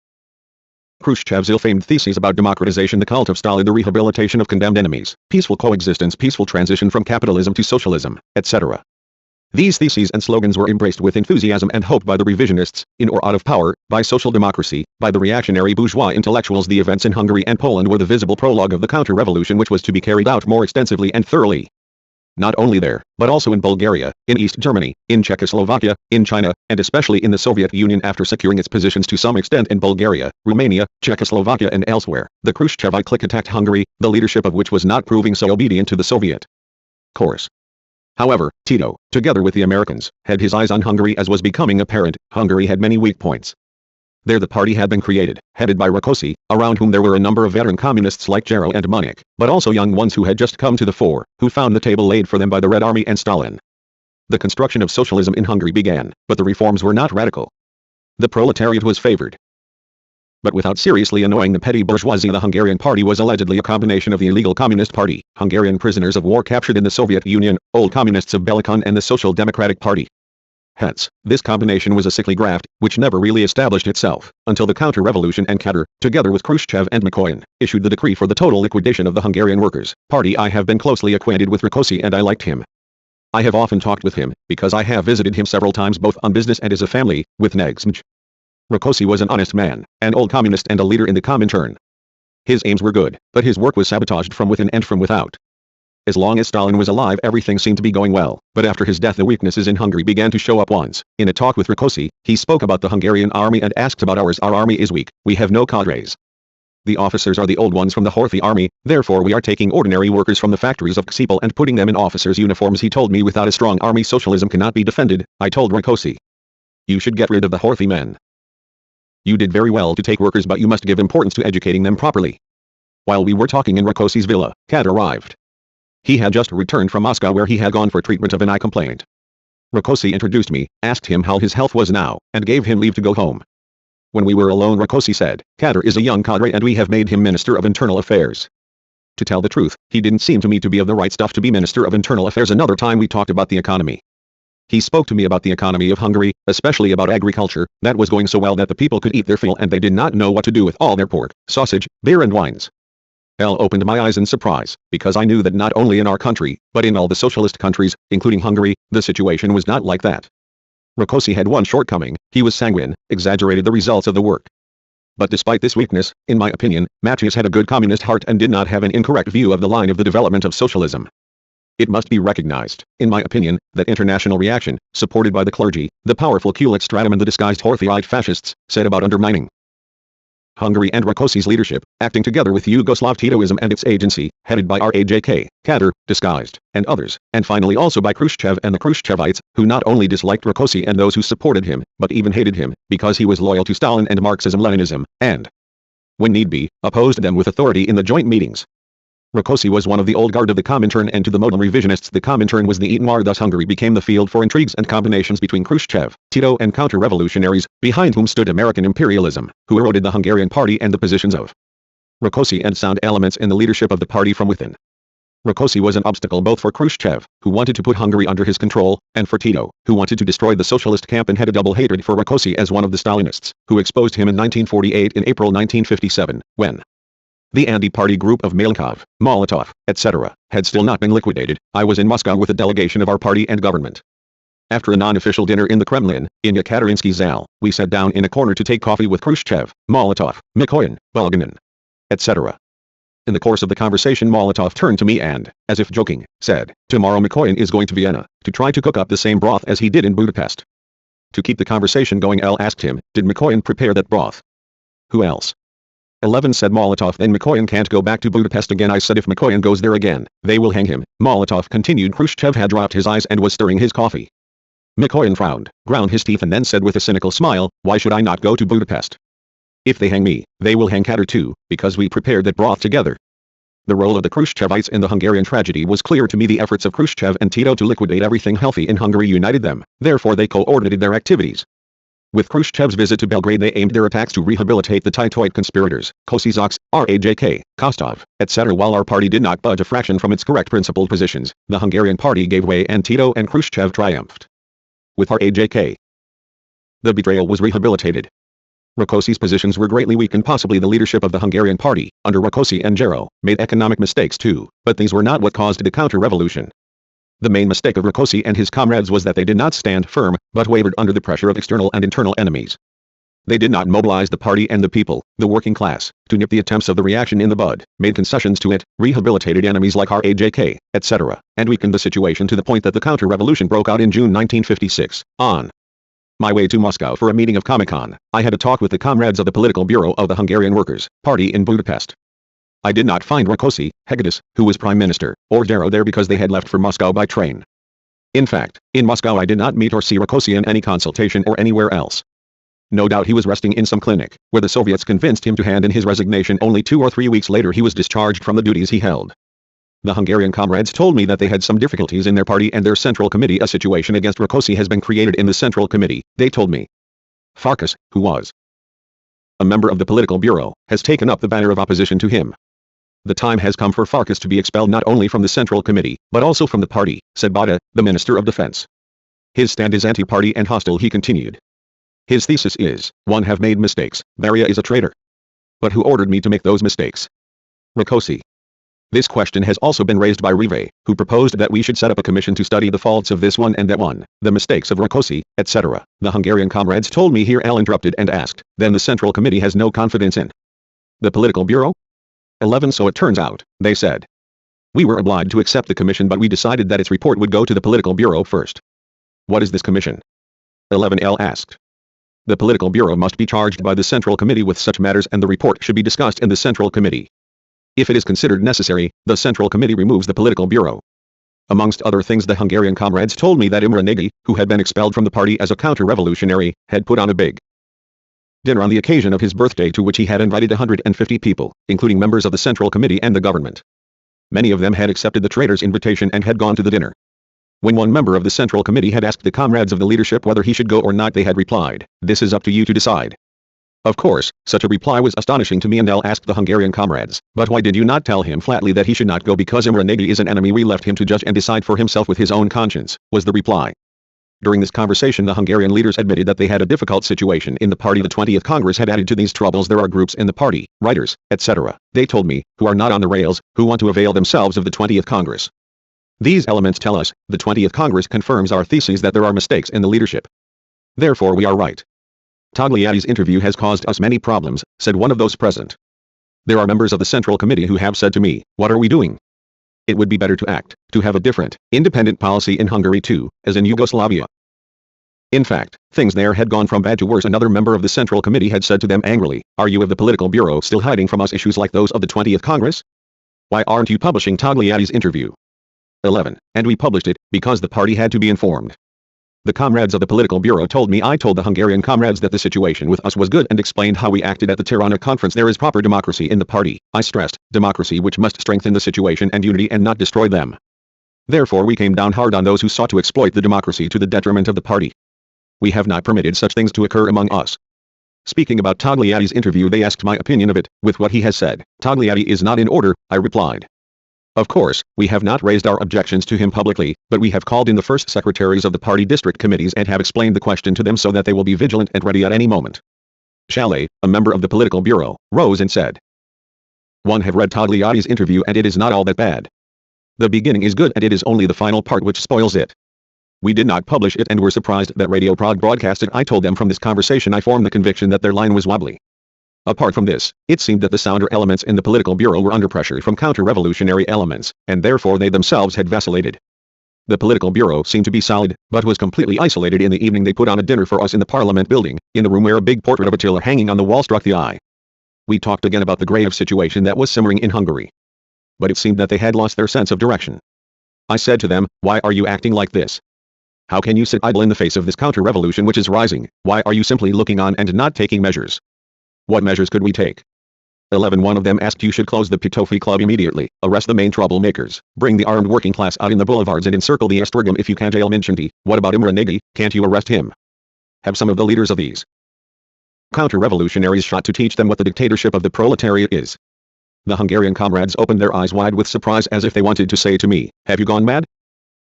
[SPEAKER 1] Khrushchev's ill-famed theses about democratization, the cult of Stalin, the rehabilitation of condemned enemies, peaceful coexistence, peaceful transition from capitalism to socialism, etc. These theses and slogans were embraced with enthusiasm and hope by the revisionists, in or out of power, by social democracy, by the reactionary bourgeois intellectuals. The events in Hungary and Poland were the visible prologue of the counter-revolution which was to be carried out more extensively and thoroughly. Not only there, but also in Bulgaria, in East Germany, in Czechoslovakia, in China, and especially in the Soviet Union after securing its positions to some extent in Bulgaria, Romania, Czechoslovakia and elsewhere. The Khrushchevite clique attacked Hungary, the leadership of which was not proving so obedient to the Soviet course. However, Tito, together with the Americans, had his eyes on Hungary. As was becoming apparent, Hungary had many weak points. There the party had been created, headed by Rákosi, around whom there were a number of veteran communists like Gero and Munich, but also young ones who had just come to the fore, who found the table laid for them by the Red Army and Stalin. The construction of socialism in Hungary began, but the reforms were not radical. The proletariat was favored. But without seriously annoying the petty bourgeoisie. The Hungarian party was allegedly a combination of the illegal Communist Party, Hungarian prisoners of war captured in the Soviet Union, old communists of Belikon and the Social Democratic Party. Hence, this combination was a sickly graft, which never really established itself, until the counter-revolution and Katar, together with Khrushchev and Mikoyan, issued the decree for the total liquidation of the Hungarian Workers' Party. I have been closely acquainted with Rákosi and I liked him. I have often talked with him, because I have visited him several times both on business and as a family, with Negzmj. Rákosi was an honest man, an old communist and a leader in the Comintern. His aims were good, but his work was sabotaged from within and from without. As long as Stalin was alive everything seemed to be going well, but after his death the weaknesses in Hungary began to show up once. In a talk with Rákosi, he spoke about the Hungarian army and asked about ours. Our army is weak, we have no cadres. The officers are the old ones from the Horthy army, therefore we are taking ordinary workers from the factories of Ksipel and putting them in officers' uniforms. He told me without a strong army socialism cannot be defended. I told Rákosi, you should get rid of the Horthy men. You did very well to take workers, but you must give importance to educating them properly. While we were talking in Rákosi's villa, Kat arrived. He had just returned from Moscow where he had gone for treatment of an eye complaint. Rákosi introduced me, asked him how his health was now, and gave him leave to go home. When we were alone Rákosi said, Katar is a young cadre and we have made him Minister of Internal Affairs. To tell the truth, he didn't seem to me to be of the right stuff to be Minister of Internal Affairs. Another time we talked about the economy. He spoke to me about the economy of Hungary, especially about agriculture, that was going so well that the people could eat their fill and they did not know what to do with all their pork, sausage, beer and wines. L opened my eyes in surprise, because I knew that not only in our country, but in all the socialist countries, including Hungary, the situation was not like that. Rákosi had one shortcoming, he was sanguine, exaggerated the results of the work. But despite this weakness, in my opinion, Matthias had a good communist heart and did not have an incorrect view of the line of the development of socialism. It must be recognized, in my opinion, that international reaction, supported by the clergy, the powerful Kulik stratum and the disguised Horthyite fascists, set about undermining Hungary and Rákosi's leadership, acting together with Yugoslav Titoism and its agency, headed by Rajk, Kadar, disguised, and others, and finally also by Khrushchev and the Khruschevites, who not only disliked Rákosi and those who supported him, but even hated him, because he was loyal to Stalin and Marxism-Leninism, and, when need be, opposed them with authority in the joint meetings. Rákosi was one of the old guard of the Comintern, and to the modern revisionists the Comintern was the Eton War. Thus Hungary became the field for intrigues and combinations between Khrushchev, Tito and counter-revolutionaries, behind whom stood American imperialism, who eroded the Hungarian party and the positions of Rákosi and sound elements in the leadership of the party from within. Rákosi was an obstacle both for Khrushchev, who wanted to put Hungary under his control, and for Tito, who wanted to destroy the socialist camp and had a double hatred for Rákosi as one of the Stalinists, who exposed him in 1948 in April 1957, when the anti-party group of Malenkov, Molotov, etc., had still not been liquidated. I was in Moscow with a delegation of our party and government. After a non-official dinner in the Kremlin, in Yekaterinsky Zal, we sat down in a corner to take coffee with Khrushchev, Molotov, Mikoyan, Bulganin, etc. In the course of the conversation Molotov turned to me and, as if joking, said, "Tomorrow Mikoyan is going to Vienna, to try to cook up the same broth as he did in Budapest." To keep the conversation going L asked him, "Did Mikoyan prepare that broth?" "Who else?" 11 said Molotov. "Then Mikoyan can't go back to Budapest again." I said, "If Mikoyan goes there again, they will hang him." Molotov continued. Khrushchev had dropped his eyes and was stirring his coffee. Mikoyan frowned, ground his teeth and then said with a cynical smile, "Why should I not go to Budapest? If they hang me, they will hang Kadar too, because we prepared that broth together." The role of the Khruschevites in the Hungarian tragedy was clear to me. The efforts of Khrushchev and Tito to liquidate everything healthy in Hungary united them, therefore they coordinated their activities. With Khrushchev's visit to Belgrade they aimed their attacks to rehabilitate the Titoite conspirators, Kosizaks, Rajk, Kostov, etc. While our party did not budge a fraction from its correct principled positions, the Hungarian party gave way and Tito and Khrushchev triumphed. With Rajk, the betrayal was rehabilitated. Rákosi's positions were greatly weakened. Possibly the leadership of the Hungarian party, under Rákosi and Gero, made economic mistakes too, but these were not what caused the counter-revolution. The main mistake of Rákosi and his comrades was that they did not stand firm, but wavered under the pressure of external and internal enemies. They did not mobilize the party and the people, the working class, to nip the attempts of the reaction in the bud, made concessions to it, rehabilitated enemies like Rajk, etc., and weakened the situation to the point that the counter-revolution broke out in June 1956. On my way to Moscow for a meeting of Comecon, I had a talk with the comrades of the political bureau of the Hungarian Workers' Party in Budapest. I did not find Rákosi, Hegedus, who was prime minister, or Gero there because they had left for Moscow by train. In fact, in Moscow I did not meet or see Rákosi in any consultation or anywhere else. No doubt he was resting in some clinic, where the Soviets convinced him to hand in his resignation. Only 2 or 3 weeks later he was discharged from the duties he held. The Hungarian comrades told me that they had some difficulties in their party and their central committee. A situation against Rákosi has been created in the central committee, they told me. Farkas, who was a member of the political bureau, has taken up the banner of opposition to him. The time has come for Farkas to be expelled not only from the Central Committee, but also from the party, said Bada, the Minister of Defense. His stand is anti-party and hostile, he continued. His thesis is, 1. Have made mistakes, Beria is a traitor. But who ordered me to make those mistakes? Rákosi. This question has also been raised by Rive, who proposed that we should set up a commission to study the faults of this one and that one, the mistakes of Rákosi, etc. The Hungarian comrades told me here. Al interrupted and asked, then the Central Committee has no confidence in the political bureau? 11 So it turns out, they said. We were obliged to accept the commission, but we decided that its report would go to the political bureau first. What is this commission? 11L asked. The political bureau must be charged by the Central Committee with such matters and the report should be discussed in the Central Committee. If it is considered necessary, the Central Committee removes the political bureau. Amongst other things, the Hungarian comrades told me that Imre Nagy, who had been expelled from the party as a counter-revolutionary, had put on a big dinner on the occasion of his birthday to which he had invited 150 people, including members of the Central Committee and the government. Many of them had accepted the traitor's invitation and had gone to the dinner. When one member of the Central Committee had asked the comrades of the leadership whether he should go or not, they had replied, "This is up to you to decide." Of course, such a reply was astonishing to me, and L asked the Hungarian comrades, "But why did you not tell him flatly that he should not go?" "Because Imre Nagy is an enemy. We left him to judge and decide for himself with his own conscience," was the reply. During this conversation the Hungarian leaders admitted that they had a difficult situation in the party. The 20th Congress had added to these troubles. There are groups in the party, writers, etc., they told me, who are not on the rails, who want to avail themselves of the 20th Congress. These elements tell us, the 20th Congress confirms our thesis that there are mistakes in the leadership. Therefore we are right. Togliatti's interview has caused us many problems, said one of those present. There are members of the Central Committee who have said to me, what are we doing? It would be better to act, to have a different, independent policy in Hungary too, as in Yugoslavia. In fact, things there had gone from bad to worse. Another member of the Central Committee had said to them angrily, "Are you of the Political Bureau still hiding from us issues like those of the 20th Congress? Why aren't you publishing Togliatti's interview?" 11. And we published it, because the party had to be informed. The comrades of the Political Bureau told me I told the Hungarian comrades that the situation with us was good and explained how we acted at the Tirana conference. There is proper democracy in the party, I stressed, democracy which must strengthen the situation and unity and not destroy them. Therefore we came down hard on those who sought to exploit the democracy to the detriment of the party. We have not permitted such things to occur among us. Speaking about Togliatti's interview, they asked my opinion of it. With what he has said, Togliatti is not in order, I replied. Of course, we have not raised our objections to him publicly, but we have called in the first secretaries of the party district committees and have explained the question to them so that they will be vigilant and ready at any moment. Chalet, a member of the Political Bureau, rose and said, "One have read Togliatti's interview and it is not all that bad. The beginning is good and it is only the final part which spoils it. We did not publish it and were surprised that Radio Prague broadcast it. I told them from this conversation I formed the conviction that their line was wobbly. Apart from this, it seemed that the sounder elements in the Political Bureau were under pressure from counter-revolutionary elements, and therefore they themselves had vacillated. The Political Bureau seemed to be solid, but was completely isolated. In the evening they put on a dinner for us in the Parliament building, in the room where a big portrait of Attila hanging on the wall struck the eye. We talked again about the grave situation that was simmering in Hungary. But it seemed that they had lost their sense of direction. I said to them, why are you acting like this? How can you sit idle in the face of this counter-revolution which is rising? Why are you simply looking on and not taking measures? What measures could we take? 11. One of them asked you should close the Pitofi Club immediately, arrest the main troublemakers, bring the armed working class out in the boulevards and encircle the Estrigam if you can't. Mincinti, what about Imre Nagy, can't you arrest him? Have some of the leaders of these counter-revolutionaries shot to teach them what the dictatorship of the proletariat is. The Hungarian comrades opened their eyes wide with surprise as if they wanted to say to me, have you gone mad?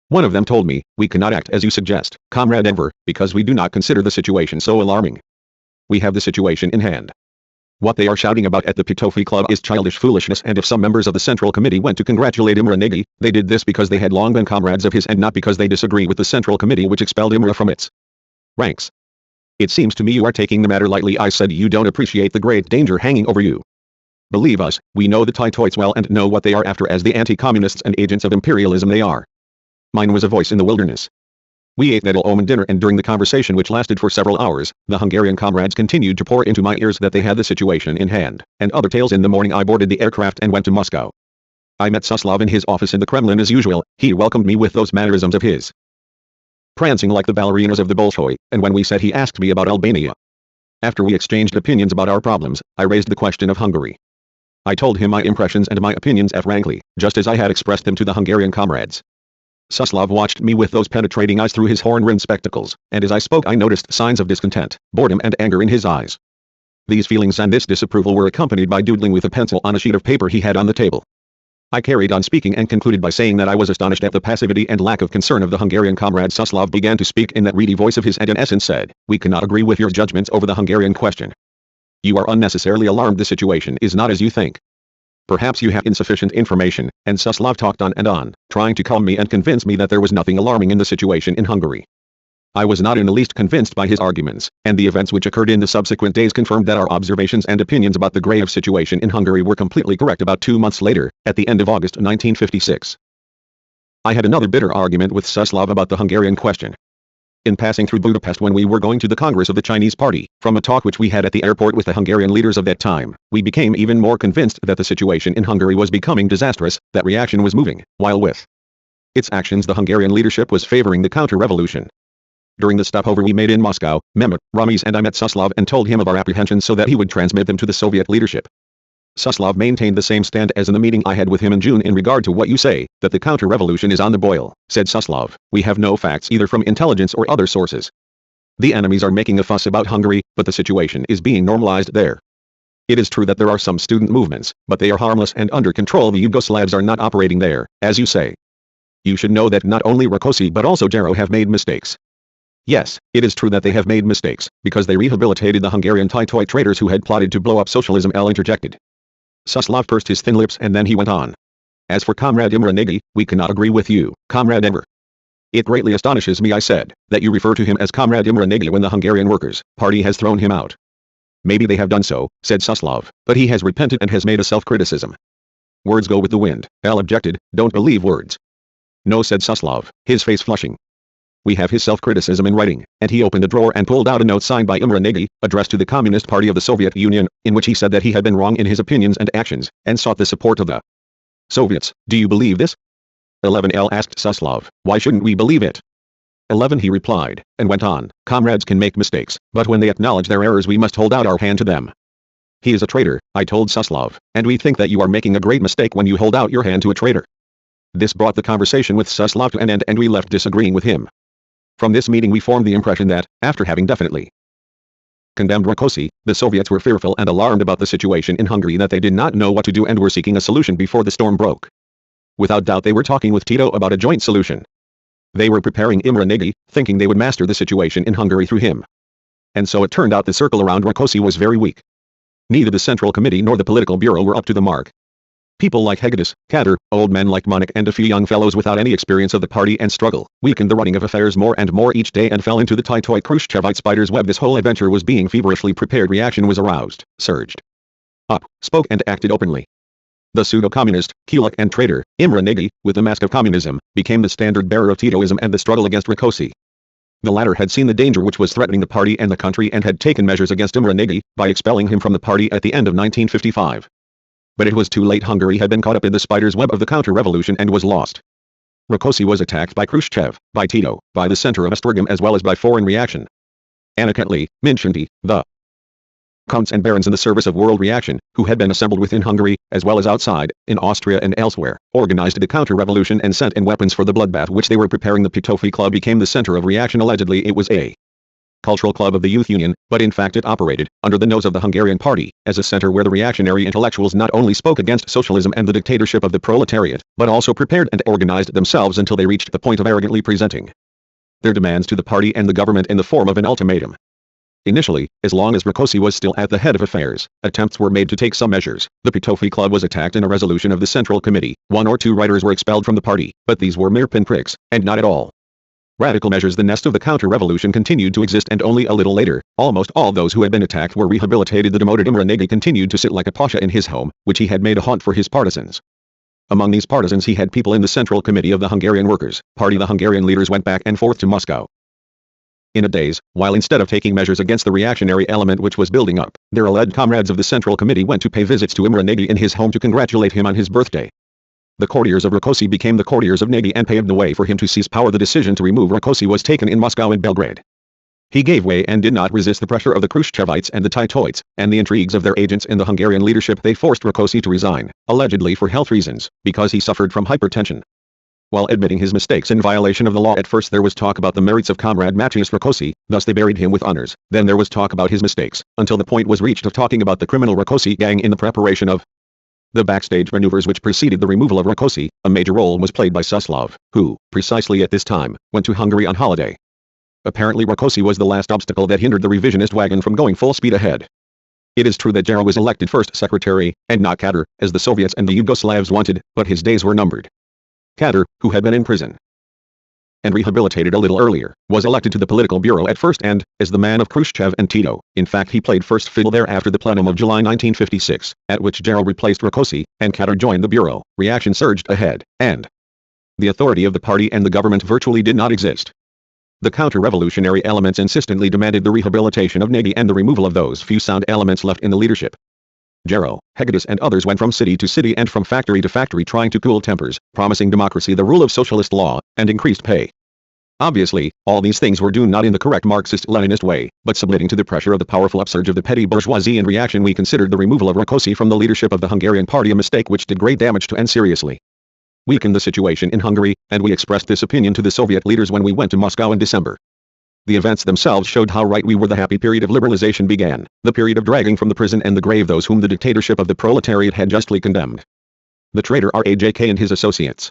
[SPEAKER 1] One of them told me, we cannot act as you suggest, Comrade Enver, because we do not consider the situation so alarming. We have the situation in hand. What they are shouting about at the Pitofi Club is childish foolishness, and if some members of the Central Committee went to congratulate Imre Nagy, they did this because they had long been comrades of his and not because they disagree with the Central Committee which expelled Imre from its ranks. It seems to me you are taking the matter lightly. I said you don't appreciate the great danger hanging over you. Believe us, we know the Titoites well and know what they are after as the anti-communists and agents of imperialism they are. Mine was a voice in the wilderness. We ate that ill-omened dinner, and during the conversation which lasted for several hours, the Hungarian comrades continued to pour into my ears that they had the situation in hand, and other tales. In the morning I boarded the aircraft and went to Moscow. I met Suslov in his office in the Kremlin as usual. He welcomed me with those mannerisms of his, prancing like the ballerinas of the Bolshoi, and when we said he asked me about Albania. After we exchanged opinions about our problems, I raised the question of Hungary. I told him my impressions and my opinions frankly, just as I had expressed them to the Hungarian comrades. Suslov watched me with those penetrating eyes through his horn-rimmed spectacles, and as I spoke I noticed signs of discontent, boredom and anger in his eyes. These feelings and this disapproval were accompanied by doodling with a pencil on a sheet of paper he had on the table. I carried on speaking and concluded by saying that I was astonished at the passivity and lack of concern of the Hungarian comrade. Suslov began to speak in that reedy voice of his and in essence said, we cannot agree with your judgments over the Hungarian question. You are unnecessarily alarmed. The situation is not as you think. Perhaps you have insufficient information, and Suslov talked on and on, trying to calm me and convince me that there was nothing alarming in the situation in Hungary. I was not in the least convinced by his arguments, and the events which occurred in the subsequent days confirmed that our observations and opinions about the grave situation in Hungary were completely correct. About 2 months later, at the end of August 1956, I had another bitter argument with Suslov about the Hungarian question. In passing through Budapest when we were going to the Congress of the Chinese Party, from a talk which we had at the airport with the Hungarian leaders of that time, we became even more convinced that the situation in Hungary was becoming disastrous, that reaction was moving, while with its actions the Hungarian leadership was favoring the counter-revolution. During the stopover we made in Moscow, Mehmet, Ramiz and I met Suslov and told him of our apprehensions so that he would transmit them to the Soviet leadership. Suslov maintained the same stand as in the meeting I had with him in June. In regard to what you say, that the counter-revolution is on the boil, said Suslov, we have no facts either from intelligence or other sources. The enemies are making a fuss about Hungary, but the situation is being normalized there. It is true that there are some student movements, but they are harmless and under control. The Yugoslavs are not operating there, as you say. You should know that not only Rakosi but also Jaro have made mistakes. Yes, it is true that they have made mistakes, because they rehabilitated the Hungarian Titoite traitors who had plotted to blow up socialism. L interjected. Suslov pursed his thin lips and then he went on. As for Comrade Imre Nagy, we cannot agree with you, Comrade Enver. It greatly astonishes me, I said, that you refer to him as Comrade Imre Nagy when the Hungarian Workers' Party has thrown him out. Maybe they have done so, said Suslov, but he has repented and has made a self-criticism. Words go with the wind, L objected, don't believe words. No, said Suslov, his face flushing. We have his self-criticism in writing, and he opened a drawer and pulled out a note signed by Imre Nagy, addressed to the Communist Party of the Soviet Union, in which he said that he had been wrong in his opinions and actions, and sought the support of the Soviets. Do you believe this? 11L asked Suslov. Why shouldn't we believe it? 11 he replied, and went on, comrades can make mistakes, but when they acknowledge their errors we must hold out our hand to them. He is a traitor, I told Suslov, and we think that you are making a great mistake when you hold out your hand to a traitor. This brought the conversation with Suslov to an end and we left disagreeing with him. From this meeting we formed the impression that, after having definitely condemned Rákosi, the Soviets were fearful and alarmed about the situation in Hungary, that they did not know what to do and were seeking a solution before the storm broke. Without doubt they were talking with Tito about a joint solution. They were preparing Imre Nagy, thinking they would master the situation in Hungary through him. And so it turned out the circle around Rákosi was very weak. Neither the Central Committee nor the Political Bureau were up to the mark. People like Hegedus, Kader, old men like Monik and a few young fellows without any experience of the party and struggle, weakened the running of affairs more and more each day and fell into the tight Khrushchevite spider's web. This whole adventure was being feverishly prepared. Reaction was aroused, surged up, spoke and acted openly. The pseudo-communist, kulak and traitor, Imre Nagy, with the mask of communism, became the standard bearer of Titoism and the struggle against Rákosi. The latter had seen the danger which was threatening the party and the country and had taken measures against Imre Nagy, by expelling him from the party at the end of 1955. But it was too late. Hungary had been caught up in the spider's web of the counter-revolution and was lost. Rákosi was attacked by Khrushchev, by Tito, by the center of Estrogam as well as by foreign reaction. Anichetti, Minchinti, the counts and barons in the service of world reaction, who had been assembled within Hungary, as well as outside, in Austria and elsewhere, organized a counter-revolution and sent in weapons for the bloodbath which they were preparing. The Pitofi Club became the center of reaction. Allegedly it was a cultural club of the Youth Union, but in fact it operated, under the nose of the Hungarian party, as a center where the reactionary intellectuals not only spoke against socialism and the dictatorship of the proletariat, but also prepared and organized themselves until they reached the point of arrogantly presenting their demands to the party and the government in the form of an ultimatum. Initially, as long as Rákosi was still at the head of affairs, attempts were made to take some measures. The Pitofi Club was attacked in a resolution of the Central Committee, 1 or 2 writers were expelled from the party, but these were mere pinpricks, and not at all radical measures. The nest of the counter-revolution continued to exist, and only a little later, almost all those who had been attacked were rehabilitated. The demoted Imre Nagy continued to sit like a pasha in his home, which he had made a haunt for his partisans. Among these partisans he had people in the Central Committee of the Hungarian Workers' Party. The Hungarian leaders went back and forth to Moscow in a daze, while instead of taking measures against the reactionary element which was building up, their alleged comrades of the Central Committee went to pay visits to Imre Nagy in his home to congratulate him on his birthday. The courtiers of Rákosi became the courtiers of Nagy and paved the way for him to seize power. The decision to remove Rákosi was taken in Moscow and Belgrade. He gave way and did not resist the pressure of the Khrushchevites and the Titoites, and the intrigues of their agents in the Hungarian leadership. They forced Rákosi to resign, allegedly for health reasons, because he suffered from hypertension. While admitting his mistakes in violation of the law, at first there was talk about the merits of Comrade Maciej Rákosi, thus they buried him with honors. Then there was talk about his mistakes, until the point was reached of talking about the criminal Rákosi gang in the preparation of the backstage maneuvers which preceded the removal of Rákosi. A major role was played by Suslov, who, precisely at this time, went to Hungary on holiday. Apparently Rákosi was the last obstacle that hindered the revisionist wagon from going full speed ahead. It is true that Jaro was elected first secretary, and not Kader, as the Soviets and the Yugoslavs wanted, but his days were numbered. Kader, who had been in prison and rehabilitated a little earlier, was elected to the political bureau at first and, as the man of Khrushchev and Tito, in fact he played first fiddle there. After the plenum of July 1956, at which Jaro replaced Rákosi, and Kader joined the bureau, reaction surged ahead, and the authority of the party and the government virtually did not exist. The counter-revolutionary elements insistently demanded the rehabilitation of Nagy and the removal of those few sound elements left in the leadership. Jaro, Hegedus and others went from city to city and from factory to factory trying to cool tempers, promising democracy, the rule of socialist law, and increased pay. Obviously, all these things were done not in the correct Marxist-Leninist way, but submitting to the pressure of the powerful upsurge of the petty bourgeoisie. In reaction we considered the removal of Rákosi from the leadership of the Hungarian party a mistake which did great damage to and seriously weakened the situation in Hungary, and we expressed this opinion to the Soviet leaders when we went to Moscow in December. The events themselves showed how right we were. The happy period of liberalization began, the period of dragging from the prison and the grave those whom the dictatorship of the proletariat had justly condemned. The traitor Rajk and his associates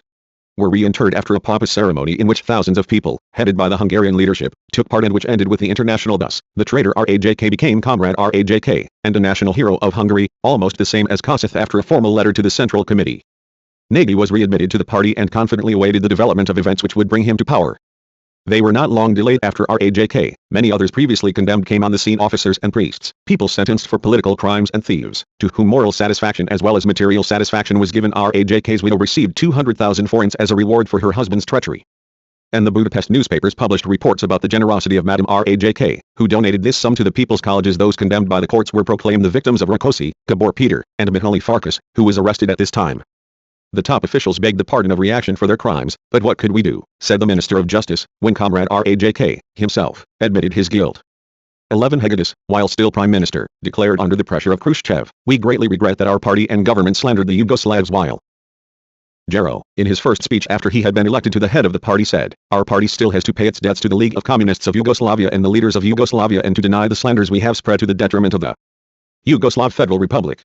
[SPEAKER 1] were reinterred after a pompous ceremony in which thousands of people, headed by the Hungarian leadership, took part and which ended with the international. Thus, the traitor Rajk became Comrade Rajk, and a national hero of Hungary, almost the same as Kossuth after a formal letter to the Central Committee. Nagy was readmitted to the party and confidently awaited the development of events which would bring him to power. They were not long delayed. After Rajk, many others previously condemned came on the scene: officers and priests, people sentenced for political crimes and thieves, to whom moral satisfaction as well as material satisfaction was given. Rajk's widow received 200,000 forints as a reward for her husband's treachery. and the Budapest newspapers published reports about the generosity of Madame Rajk, who donated this sum to the people's colleges. Those condemned by the courts were proclaimed the victims of Rákosi, Gabor Peter, and Mihaly Farkas, who was arrested at this time. The top officials begged the pardon of reaction for their crimes, but what could we do, said the Minister of Justice, when Comrade Rajk, himself, admitted his guilt. 11 Hegedus, while still Prime Minister, declared under the pressure of Khrushchev, "We greatly regret that our party and government slandered the Yugoslavs while." Gero, in his first speech after he had been elected to the head of the party, said, "Our party still has to pay its debts to the League of Communists of Yugoslavia and the leaders of Yugoslavia and to deny the slanders we have spread to the detriment of the Yugoslav Federal Republic."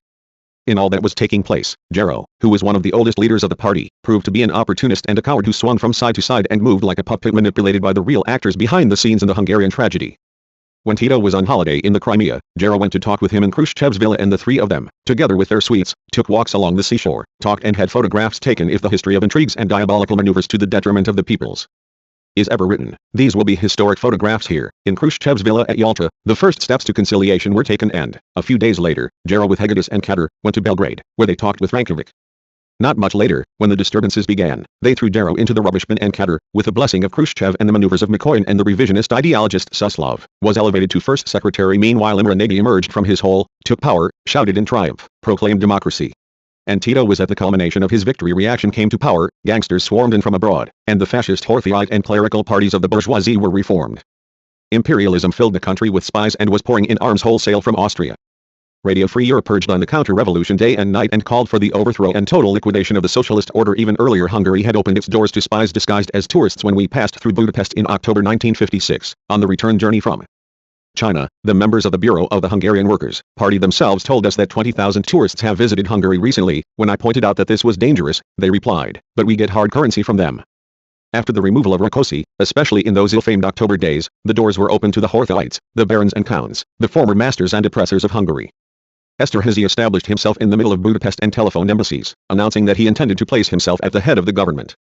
[SPEAKER 1] In all that was taking place, Gero, who was one of the oldest leaders of the party, proved to be an opportunist and a coward who swung from side to side and moved like a puppet manipulated by the real actors behind the scenes in the Hungarian tragedy. When Tito was on holiday in the Crimea, Gero went to talk with him in Khrushchev's villa, and the three of them, together with their suites, took walks along the seashore, talked and had photographs taken if the history of intrigues and diabolical maneuvers to the detriment of the peoples is ever written. These will be historic photographs here, in Khrushchev's villa at Yalta. The first steps to conciliation were taken and, a few days later, Gero with Hegedus and Kader, went to Belgrade, where they talked with Rankovic. Not much later, when the disturbances began, they threw Gero into the rubbish bin, and Kader, with the blessing of Khrushchev and the maneuvers of Mikoyan and the revisionist ideologist Suslov, was elevated to first secretary. Meanwhile Imre Nagy emerged from his hole, took power, shouted in triumph, proclaimed democracy. And Tito was at the culmination of his victory. Reaction came to power, gangsters swarmed in from abroad, and the fascist Horthyite and clerical parties of the bourgeoisie were reformed. Imperialism filled the country with spies and was pouring in arms wholesale from Austria. Radio Free Europe urged on the counter-revolution day and night and called for the overthrow and total liquidation of the socialist order. Even earlier, Hungary had opened its doors to spies disguised as tourists when we passed through Budapest in October 1956, on the return journey from China. The members of the Bureau of the Hungarian Workers' Party themselves told us that 20,000 tourists have visited Hungary recently. When I pointed out that this was dangerous, they replied, "But we get hard currency from them." After the removal of Rákosi, especially in those ill-famed October days, the doors were open to the Horthyites, the barons and counts, the former masters and oppressors of Hungary. Esterházy established himself in the middle of Budapest and telephoned embassies, announcing that he intended to place himself at the head of the government.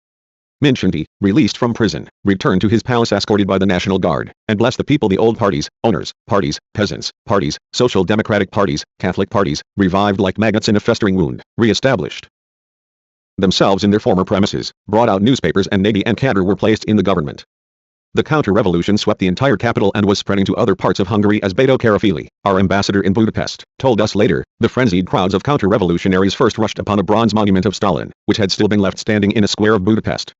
[SPEAKER 1] Mincszenty, released from prison, returned to his palace escorted by the National Guard, and blessed the people. The old parties, owners, parties, peasants, parties, social democratic parties, Catholic parties, revived like maggots in a festering wound, re-established themselves in their former premises, brought out newspapers, and Nagy and Kader were placed in the government. The counter-revolution swept the entire capital and was spreading to other parts of Hungary, as Beto Karafili, our ambassador in Budapest, told us later. The frenzied crowds of counter-revolutionaries first rushed upon a bronze monument of Stalin, which had still been left standing in a square of Budapest.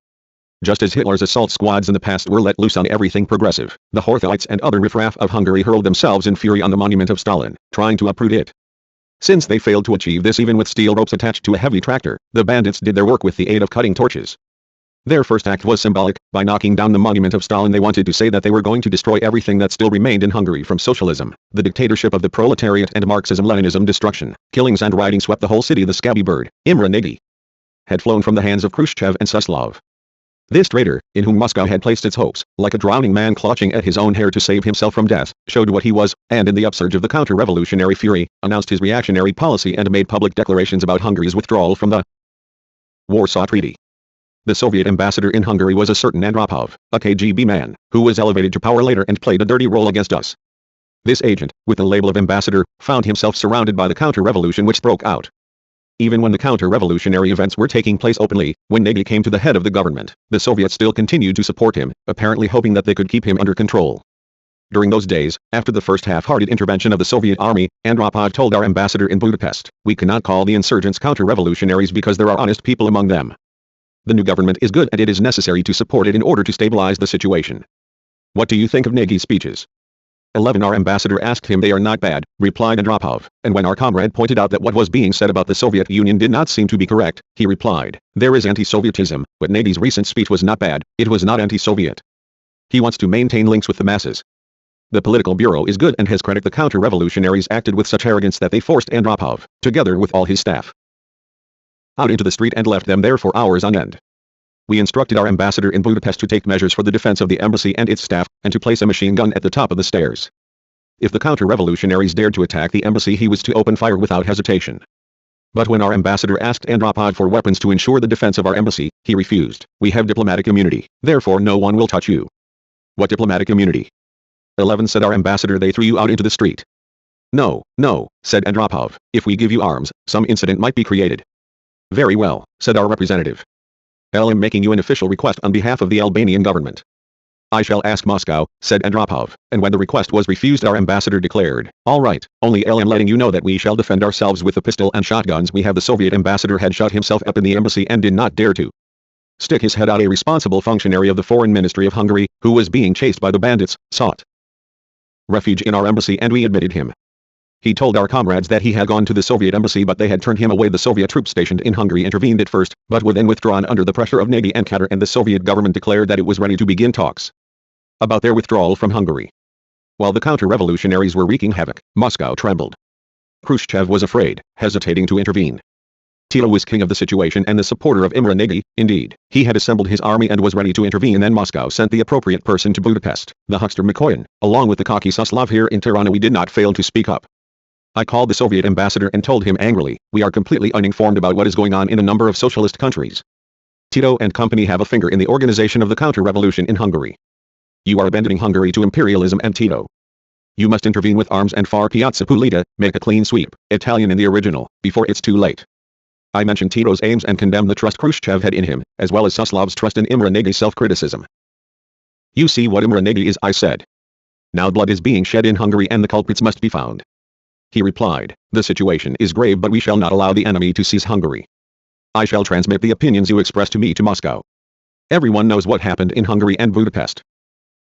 [SPEAKER 1] Just as Hitler's assault squads in the past were let loose on everything progressive, the Horthyites and other riffraff of Hungary hurled themselves in fury on the monument of Stalin, trying to uproot it. Since they failed to achieve this even with steel ropes attached to a heavy tractor, the bandits did their work with the aid of cutting torches. Their first act was symbolic. By knocking down the monument of Stalin, they wanted to say that they were going to destroy everything that still remained in Hungary, from socialism, the dictatorship of the proletariat, and Marxism-Leninism. Destruction, killings and rioting swept the whole city. The scabby bird, Imre Nagy, had flown from the hands of Khrushchev and Suslov. This traitor, in whom Moscow had placed its hopes, like a drowning man clutching at his own hair to save himself from death, showed what he was, and in the upsurge of the counter-revolutionary fury, announced his reactionary policy and made public declarations about Hungary's withdrawal from the Warsaw Treaty. The Soviet ambassador in Hungary was a certain Andropov, a KGB man, who was elevated to power later and played a dirty role against us. This agent, with the label of ambassador, found himself surrounded by the counter-revolution which broke out. Even when the counter-revolutionary events were taking place openly, when Nagy came to the head of the government, the Soviets still continued to support him, apparently hoping that they could keep him under control. During those days, after the first half-hearted intervention of the Soviet army, Andropov told our ambassador in Budapest, "We cannot call the insurgents counter-revolutionaries because there are honest people among them. The new government is good and it is necessary to support it in order to stabilize the situation." What do you think of Nagy's speeches? 11 Our ambassador asked him. "They are not bad," replied Andropov, and when our comrade pointed out that what was being said about the Soviet Union did not seem to be correct, he replied, "There is anti-Sovietism, but Nagy's recent speech was not bad, it was not anti-Soviet. He wants to maintain links with the masses. The political bureau is good and has credited the counter-revolutionaries acted with such arrogance that they forced Andropov, together with all his staff, out into the street and left them there for hours on end. We instructed our ambassador in Budapest to take measures for the defense of the embassy and its staff, and to place a machine gun at the top of the stairs. If the counter-revolutionaries dared to attack the embassy, he was to open fire without hesitation. But when our ambassador asked Andropov for weapons to ensure the defense of our embassy, he refused. "We have diplomatic immunity, therefore no one will touch you." "What diplomatic immunity?" 11 said our ambassador. "They threw you out into the street." "No, no," said Andropov, "if we give you arms, some incident might be created." "Very well," said our representative. I am making you an official request on behalf of the Albanian government. I shall ask Moscow, said Andropov, and when the request was refused our ambassador declared, all right, only I am letting you know that we shall defend ourselves with a pistol and shotguns we have. The Soviet ambassador had shut himself up in the embassy and did not dare to stick his head out. A responsible functionary of the Foreign Ministry of Hungary, who was being chased by the bandits, sought refuge in our embassy and we admitted him. He told our comrades that he had gone to the Soviet embassy but they had turned him away. The Soviet troops stationed in Hungary intervened at first, but were then withdrawn under the pressure of Nagy and Katar, and the Soviet government declared that it was ready to begin talks about their withdrawal from Hungary. While the counter-revolutionaries were wreaking havoc, Moscow trembled. Khrushchev was afraid, hesitating to intervene. Tito was king of the situation and the supporter of Imre Nagy. Indeed, he had assembled his army and was ready to intervene. Then Moscow sent the appropriate person to Budapest, the huckster Mikoyan, along with the cocky Suslov. Here in Tirana we did not fail to speak up. I called the Soviet ambassador and told him angrily, we are completely uninformed about what is going on in a number of socialist countries. Tito and company have a finger in the organization of the counter-revolution in Hungary. You are abandoning Hungary to imperialism and Tito. You must intervene with arms and far Piazza Pulita, make a clean sweep, Italian in the original, before it's too late. I mentioned Tito's aims and condemned the trust Khrushchev had in him, as well as Suslov's trust in Imre Nagy's self-criticism. You see what Imre Nagy is, I said. Now blood is being shed in Hungary and the culprits must be found. He replied, the situation is grave but we shall not allow the enemy to seize Hungary. I shall transmit the opinions you express to me to Moscow. Everyone knows what happened in Hungary and Budapest.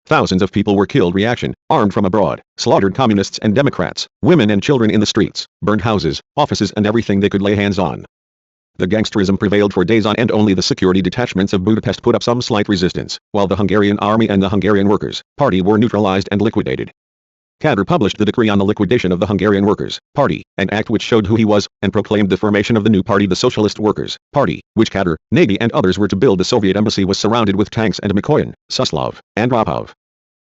[SPEAKER 1] Thousands of people were killed. Reaction, armed from abroad, slaughtered communists and Democrats, women and children in the streets, burned houses, offices and everything they could lay hands on. The gangsterism prevailed for days on end. Only the security detachments of Budapest put up some slight resistance, while the Hungarian army and the Hungarian Workers' Party were neutralized and liquidated. Katar published the decree on the liquidation of the Hungarian Workers' Party, an act which showed who he was, and proclaimed the formation of the new party, the Socialist Workers' Party, which Katar, Nagy and others were to build. The Soviet embassy was surrounded with tanks and Mikoyan, Suslov, Andropov,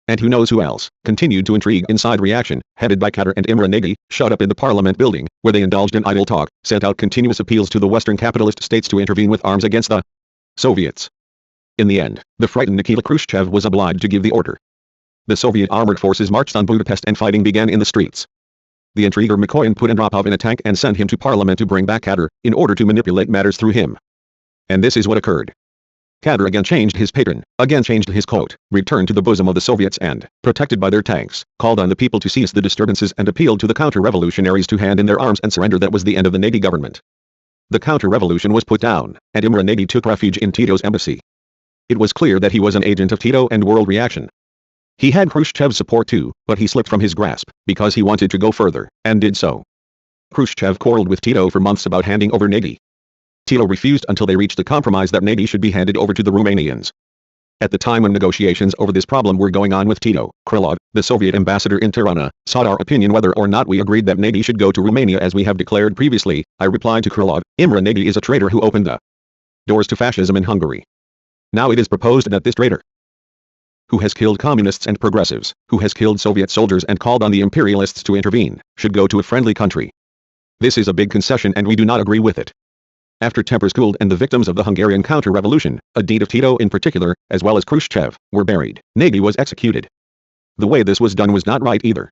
[SPEAKER 1] and who knows who else, continued to intrigue. Inside reaction, headed by Katar and Imre Nagy, shut up in the parliament building, where they indulged in idle talk, sent out continuous appeals to the Western capitalist states to intervene with arms against the Soviets. In the end, the frightened Nikita Khrushchev was obliged to give the order. The Soviet armored forces marched on Budapest and fighting began in the streets. The intriguer Mikoyan put Andropov in a tank and sent him to parliament to bring back Katar, in order to manipulate matters through him. And this is what occurred. Katar again changed his pattern, again changed his coat, returned to the bosom of the Soviets and, protected by their tanks, called on the people to cease the disturbances and appealed to the counter-revolutionaries to hand in their arms and surrender. That was the end of the Nagy government. The counter-revolution was put down, and Imre Nagy took refuge in Tito's embassy. It was clear that he was an agent of Tito and world reaction. He had Khrushchev's support too, but he slipped from his grasp, because he wanted to go further, and did so. Khrushchev quarreled with Tito for months about handing over Nagy. Tito refused until they reached a compromise that Nagy should be handed over to the Romanians. At the time when negotiations over this problem were going on with Tito, Krylov, the Soviet ambassador in Tirana, sought our opinion whether or not we agreed that Nagy should go to Romania as we have declared previously. I replied to Krylov, Imre Nagy is a traitor who opened the doors to fascism in Hungary. Now it is proposed that this traitor, who has killed communists and progressives, who has killed Soviet soldiers and called on the imperialists to intervene, should go to a friendly country. This is a big concession and we do not agree with it. After tempers cooled and the victims of the Hungarian counter-revolution, a deed of Tito in particular, as well as Khrushchev, were buried, Nagy was executed. The way this was done was not right either.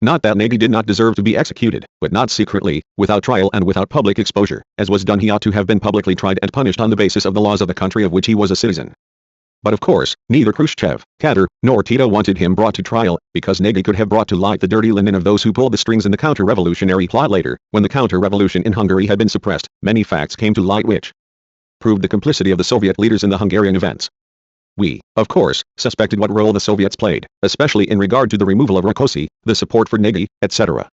[SPEAKER 1] Not that Nagy did not deserve to be executed, but not secretly, without trial and without public exposure, as was done. He ought to have been publicly tried and punished on the basis of the laws of the country of which he was a citizen. But of course, neither Khrushchev, Katar, nor Tito wanted him brought to trial, because Nagy could have brought to light the dirty linen of those who pulled the strings in the counter-revolutionary plot. Later, when the counter-revolution in Hungary had been suppressed, many facts came to light which proved the complicity of the Soviet leaders in the Hungarian events. We, of course, suspected what role the Soviets played, especially in regard to the removal of Rákosi, the support for Nagy, etc.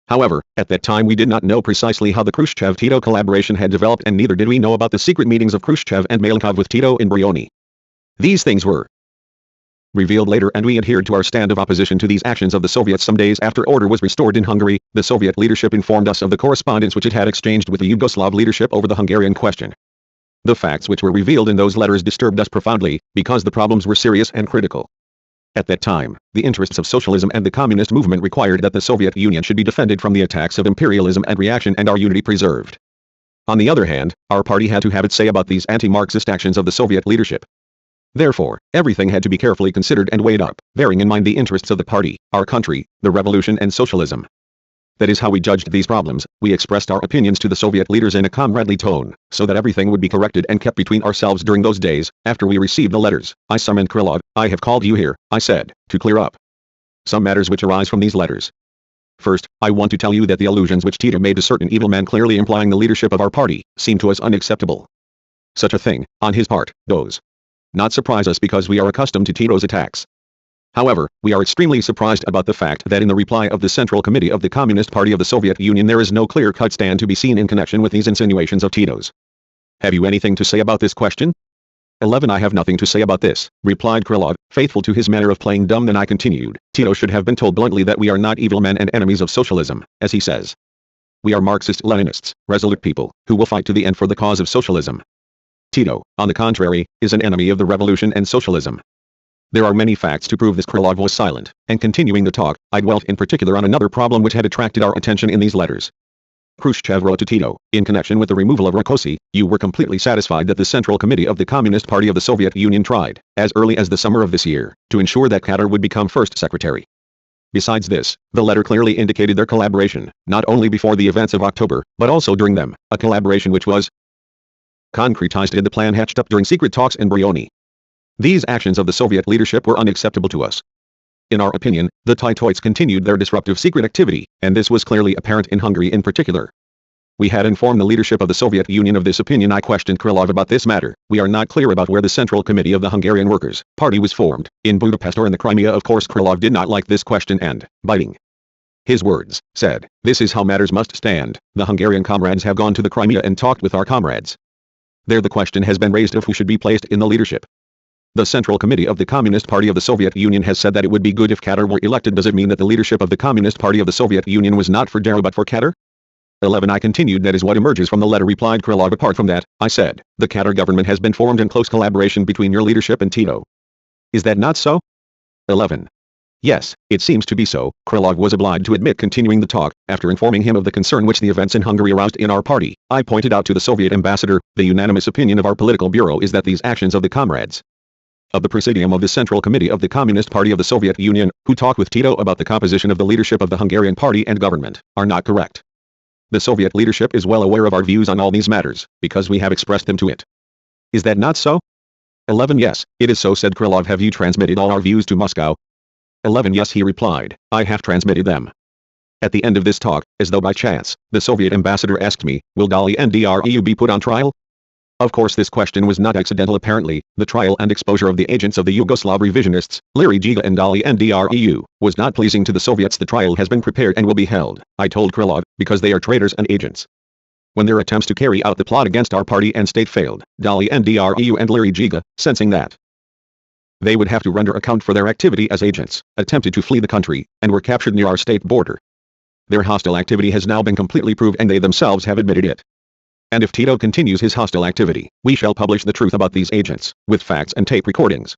[SPEAKER 1] However, at that time we did not know precisely how the Khrushchev-Tito collaboration had developed, and neither did we know about the secret meetings of Khrushchev and Malenkov with Tito in Brioni. These things were revealed later, and we adhered to our stand of opposition to these actions of the Soviets. Some days after order was restored in Hungary, the Soviet leadership informed us of the correspondence which it had exchanged with the Yugoslav leadership over the Hungarian question. The facts which were revealed in those letters disturbed us profoundly, because the problems were serious and critical. At that time, the interests of socialism and the communist movement required that the Soviet Union should be defended from the attacks of imperialism and reaction and our unity preserved. On the other hand, our party had to have its say about these anti-Marxist actions of the Soviet leadership. Therefore, everything had to be carefully considered and weighed up, bearing in mind the interests of the party, our country, the revolution and socialism. That is how we judged these problems. We expressed our opinions to the Soviet leaders in a comradely tone, so that everything would be corrected and kept between ourselves during those days. After we received the letters, I summoned Krylov. I have called you here, I said, to clear up some matters which arise from these letters. First, I want to tell you that the allusions which Tito made to certain evil men clearly implying the leadership of our party, seem to us unacceptable. Such a thing, on his part, does not surprise us because we are accustomed to Tito's attacks. However, we are extremely surprised about the fact that in the reply of the Central Committee of the Communist Party of the Soviet Union there is no clear-cut stand to be seen in connection with these insinuations of Tito's. Have you anything to say about this question? 11 I have nothing to say about this, replied Krylov, faithful to his manner of playing dumb. Then I continued, Tito should have been told bluntly that we are not evil men and enemies of socialism, as he says. We are Marxist-Leninists, resolute people, who will fight to the end for the cause of socialism. Tito, on the contrary, is an enemy of the revolution and socialism. There are many facts to prove this. Krylov was silent, and continuing the talk, I dwelt in particular on another problem which had attracted our attention in these letters. Khrushchev wrote to Tito, in connection with the removal of Rákosi, you were completely satisfied that the Central Committee of the Communist Party of the Soviet Union tried, as early as the summer of this year, to ensure that Kadar would become first secretary. Besides this, the letter clearly indicated their collaboration, not only before the events of October, but also during them, a collaboration which was concretized in the plan hatched up during secret talks in Brioni. These actions of the Soviet leadership were unacceptable to us. In our opinion, the Titoites continued their disruptive secret activity, and this was clearly apparent in Hungary in particular. We had informed the leadership of the Soviet Union of this opinion. I questioned Krylov about this matter. We are not clear about where the Central Committee of the Hungarian Workers' Party was formed, in Budapest or in the Crimea. Of course Krylov did not like this question and, biting his words, said, this is how matters must stand. The Hungarian comrades have gone to the Crimea and talked with our comrades. There the question has been raised of who should be placed in the leadership. The Central Committee of the Communist Party of the Soviet Union has said that it would be good if Kadar were elected. Does it mean that the leadership of the Communist Party of the Soviet Union was not for Darrow but for Kadar? 11 I continued. That is what emerges from the letter, replied Krylov. Apart from that, I said, the Kadar government has been formed in close collaboration between your leadership and Tito. Is that not so? 11. Yes, it seems to be so, Krylov was obliged to admit. Continuing the talk, after informing him of the concern which the events in Hungary aroused in our party, I pointed out to the Soviet ambassador, the unanimous opinion of our political bureau is that these actions of the comrades of the Presidium of the Central Committee of the Communist Party of the Soviet Union, who talked with Tito about the composition of the leadership of the Hungarian party and government, are not correct. The Soviet leadership is well aware of our views on all these matters, because we have expressed them to it. Is that not so? 11 Yes, it is so, said Krylov. Have you transmitted all our views to Moscow? 11 Yes, he replied, I have transmitted them. At the end of this talk, as though by chance, the Soviet ambassador asked me, will Dali and Dreu be put on trial? Of course this question was not accidental. Apparently, the trial and exposure of the agents of the Yugoslav revisionists, Liri Giga and Dali and Dreu, was not pleasing to the Soviets. The trial has been prepared and will be held, I told Krylov, because they are traitors and agents. When their attempts to carry out the plot against our party and state failed, Dali and Dreu and Liri Giga, sensing that they would have to render account for their activity as agents, attempted to flee the country, and were captured near our state border. Their hostile activity has now been completely proved and they themselves have admitted it. And if Tito continues his hostile activity, we shall publish the truth about these agents, with facts and tape recordings.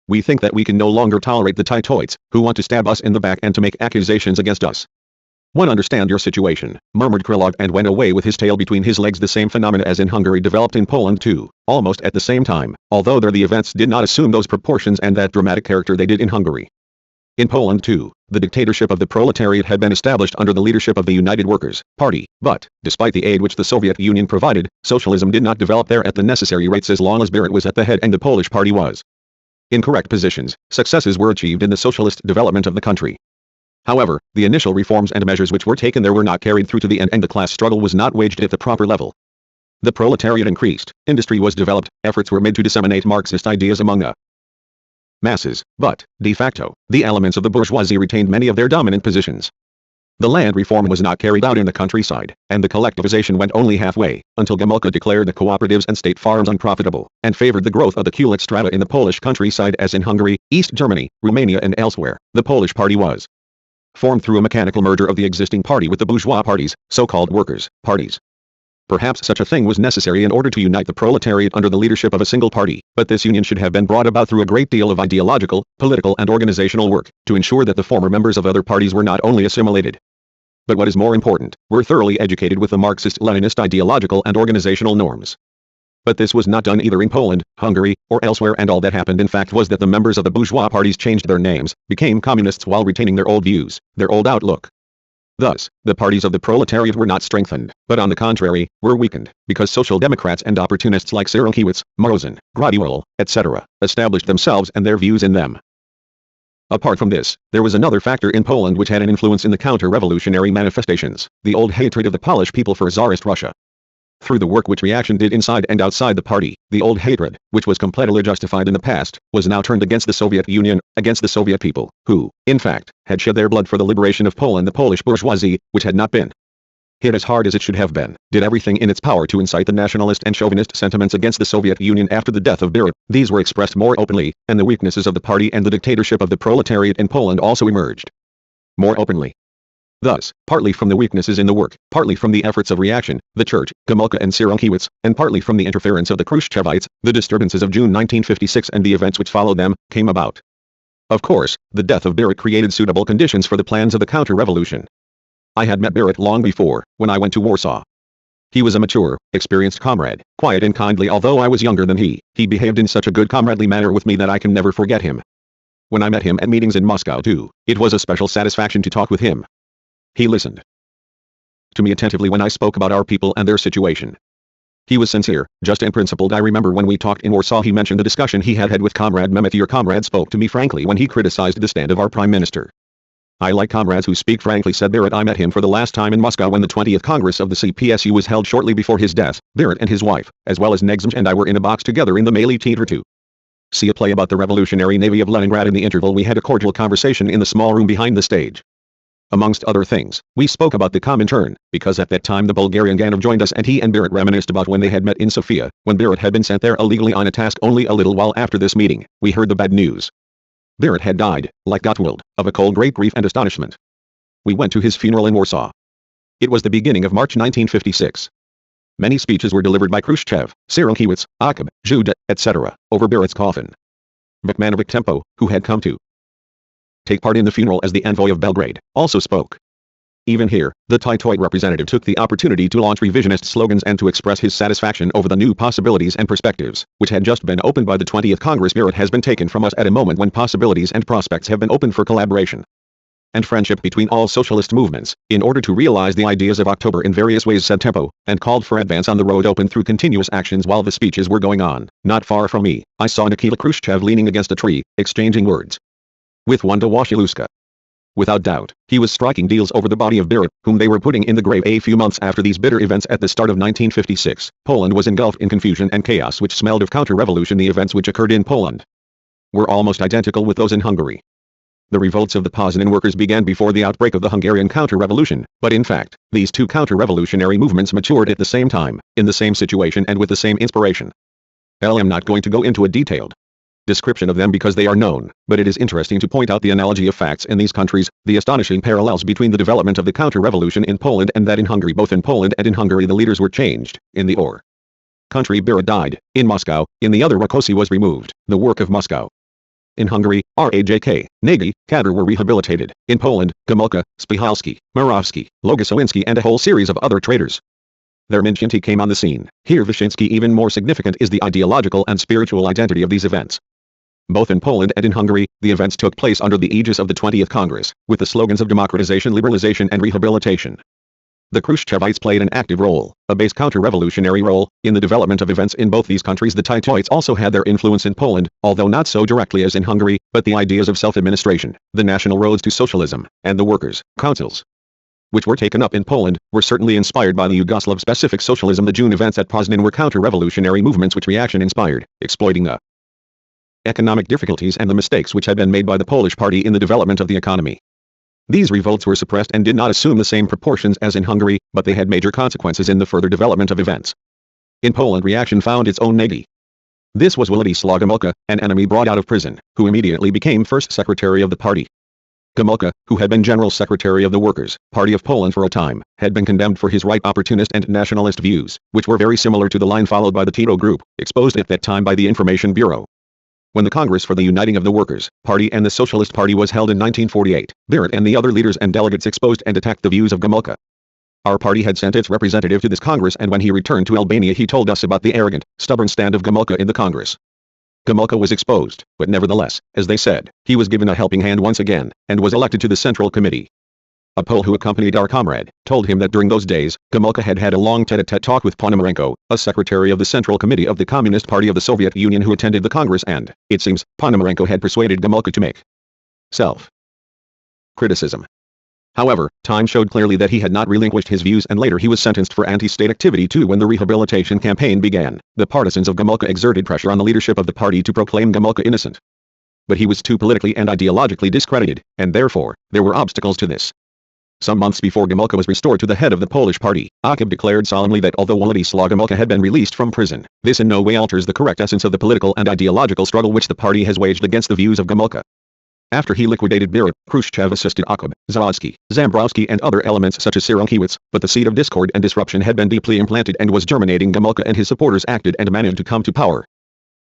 [SPEAKER 1] We think that we can no longer tolerate the Titoites, who want to stab us in the back and to make accusations against us. One understand your situation, murmured Krylov and went away with his tail between his legs. The same phenomena as in Hungary developed in Poland too, almost at the same time, although there the events did not assume those proportions and that dramatic character they did in Hungary. In Poland too, the dictatorship of the proletariat had been established under the leadership of the United Workers' Party, but, despite the aid which the Soviet Union provided, socialism did not develop there at the necessary rates as long as Berit was at the head and the Polish party was in correct positions. Successes were achieved in the socialist development of the country. However, the initial reforms and measures which were taken there were not carried through to the end and the class struggle was not waged at the proper level. The proletariat increased, industry was developed, efforts were made to disseminate Marxist ideas among the masses, but, de facto, the elements of the bourgeoisie retained many of their dominant positions. The land reform was not carried out in the countryside, and the collectivization went only halfway, until Gomulka declared the cooperatives and state farms unprofitable, and favored the growth of the Kulit strata in the Polish countryside as in Hungary, East Germany, Romania and elsewhere. The Polish party was formed through a mechanical merger of the existing party with the bourgeois parties, so-called workers' parties. Perhaps such a thing was necessary in order to unite the proletariat under the leadership of a single party, but this union should have been brought about through a great deal of ideological, political and organizational work, to ensure that the former members of other parties were not only assimilated, but what is more important, were thoroughly educated with the Marxist-Leninist ideological and organizational norms. But this was not done either in Poland, Hungary, or elsewhere, and all that happened in fact was that the members of the bourgeois parties changed their names, became communists while retaining their old views, their old outlook. Thus, the parties of the proletariat were not strengthened, but on the contrary, were weakened, because social democrats and opportunists like Khruschevites, Morozin, Gradual, etc., established themselves and their views in them. Apart from this, there was another factor in Poland which had an influence in the counter-revolutionary manifestations, the old hatred of the Polish people for Tsarist Russia. Through the work which reaction did inside and outside the party, the old hatred, which was completely justified in the past, was now turned against the Soviet Union, against the Soviet people, who, in fact, had shed their blood for the liberation of Poland. The Polish bourgeoisie, which had not been hit as hard as it should have been, did everything in its power to incite the nationalist and chauvinist sentiments against the Soviet Union after the death of Beria. These were expressed more openly, and the weaknesses of the party and the dictatorship of the proletariat in Poland also emerged more openly. Thus, partly from the weaknesses in the work, partly from the efforts of reaction, the Church, Gomulka and Khruschevites, and partly from the interference of the Khruschevites, the disturbances of June 1956 and the events which followed them, came about. Of course, the death of Beria created suitable conditions for the plans of the counter-revolution. I had met Beria long before, when I went to Warsaw. He was a mature, experienced comrade, quiet and kindly. Although I was younger than he behaved in such a good comradely manner with me that I can never forget him. When I met him at meetings in Moscow too, it was a special satisfaction to talk with him. He listened to me attentively when I spoke about our people and their situation. He was sincere, just and principled. I remember when we talked in Warsaw he mentioned the discussion he had had with Comrade Mehmet. Your comrade spoke to me frankly when he criticized the stand of our Prime Minister. I like comrades who speak frankly, said Beria. I met him for the last time in Moscow when the 20th Congress of the CPSU was held shortly before his death. Beria and his wife, as well as Negzim and I, were in a box together in the Malý Theatre to see a play about the Revolutionary Navy of Leningrad. In the interval we had a cordial conversation in the small room behind the stage. Amongst other things, we spoke about the Comintern, because at that time the Bulgarian Ganov joined us and he and Beria reminisced about when they had met in Sofia, when Beria had been sent there illegally on a task. Only a little while after this meeting, we heard the bad news. Beria had died, like Gottwald, of a cold. Great grief and astonishment. We went to his funeral in Warsaw. It was the beginning of March 1956. Many speeches were delivered by Khrushchev, Khruschevites, Akab, Juda, etc., over Beria's coffin. Vukmanovic Tempo, who had come to take part in the funeral as the envoy of Belgrade, also spoke. Even here, the Titoid representative took the opportunity to launch revisionist slogans and to express his satisfaction over the new possibilities and perspectives, which had just been opened by the 20th Congress. Beria has been taken from us at a moment when possibilities and prospects have been opened for collaboration and friendship between all socialist movements, in order to realize the ideas of October in various ways, said Tempo, and called for advance on the road opened through continuous actions. While the speeches were going on, not far from me, I saw Nikita Khrushchev leaning against a tree, exchanging words with Wanda Washiluska. Without doubt, he was striking deals over the body of Beria, whom they were putting in the grave. A few months after these bitter events at the start of 1956, Poland was engulfed in confusion and chaos which smelled of counter-revolution. The events which occurred in Poland were almost identical with those in Hungary. The revolts of the Poznan workers began before the outbreak of the Hungarian counter-revolution, but in fact, these two counter-revolutionary movements matured at the same time, in the same situation and with the same inspiration. I'm not going to go into a detailed description of them because they are known, but it is interesting to point out the analogy of facts in these countries, the astonishing parallels between the development of the counter-revolution in Poland and that in Hungary. Both in Poland and in Hungary the leaders were changed. In the or country Beria died, in Moscow, in the other Rákosi was removed, the work of Moscow. In Hungary, Rajk, Nagy, Kadar were rehabilitated. In Poland, Gomulka, Spihalski, Murawski, Logosowinski and a whole series of other traitors. Their Minchinti came on the scene. Here Wyszynski. Even more significant is the ideological and spiritual identity of these events. Both in Poland and in Hungary, the events took place under the aegis of the 20th Congress, with the slogans of democratization, liberalization and rehabilitation. The Khruschevites played an active role, a base counter-revolutionary role, in the development of events in both these countries. The Titoites also had their influence in Poland, although not so directly as in Hungary, but the ideas of self-administration, the national roads to socialism, and the workers' councils, which were taken up in Poland, were certainly inspired by the Yugoslav-specific socialism. The June events at Poznan were counter-revolutionary movements which reaction inspired, exploiting the economic difficulties and the mistakes which had been made by the Polish party in the development of the economy. These revolts were suppressed and did not assume the same proportions as in Hungary, but they had major consequences in the further development of events. In Poland reaction found its own Nagy. This was Władysław Gomulka, an enemy brought out of prison, who immediately became first secretary of the party. Gomulka, who had been general secretary of the Workers' Party of Poland for a time, had been condemned for his right opportunist and nationalist views, which were very similar to the line followed by the Tito group, exposed at that time by the Information Bureau. When the Congress for the Uniting of the Workers' Party and the Socialist Party was held in 1948, Beria and the other leaders and delegates exposed and attacked the views of Gomulka. Our party had sent its representative to this Congress, and when he returned to Albania he told us about the arrogant, stubborn stand of Gomulka in the Congress. Gomulka was exposed, but nevertheless, as they said, he was given a helping hand once again, and was elected to the Central Committee. A Pole who accompanied our comrade, told him that during those days, Gomulka had had a long tete-a-tete talk with Ponomarenko, a secretary of the Central Committee of the Communist Party of the Soviet Union who attended the Congress, and, it seems, Ponomarenko had persuaded Gomulka to make self-criticism. However, time showed clearly that he had not relinquished his views, and later he was sentenced for anti-state activity too. When the rehabilitation campaign began, the partisans of Gomulka exerted pressure on the leadership of the party to proclaim Gomulka innocent. But he was too politically and ideologically discredited, and therefore, there were obstacles to this. Some months before Gomulka was restored to the head of the Polish party, Hoxha declared solemnly that although Władysław Gomulka had been released from prison, this in no way alters the correct essence of the political and ideological struggle which the party has waged against the views of Gomulka. After he liquidated Biret, Khrushchev assisted Hoxha, Zawodzki, Zambrowski and other elements such as Sienkiewicz, but the seed of discord and disruption had been deeply implanted and was germinating. Gomulka and his supporters acted and managed to come to power.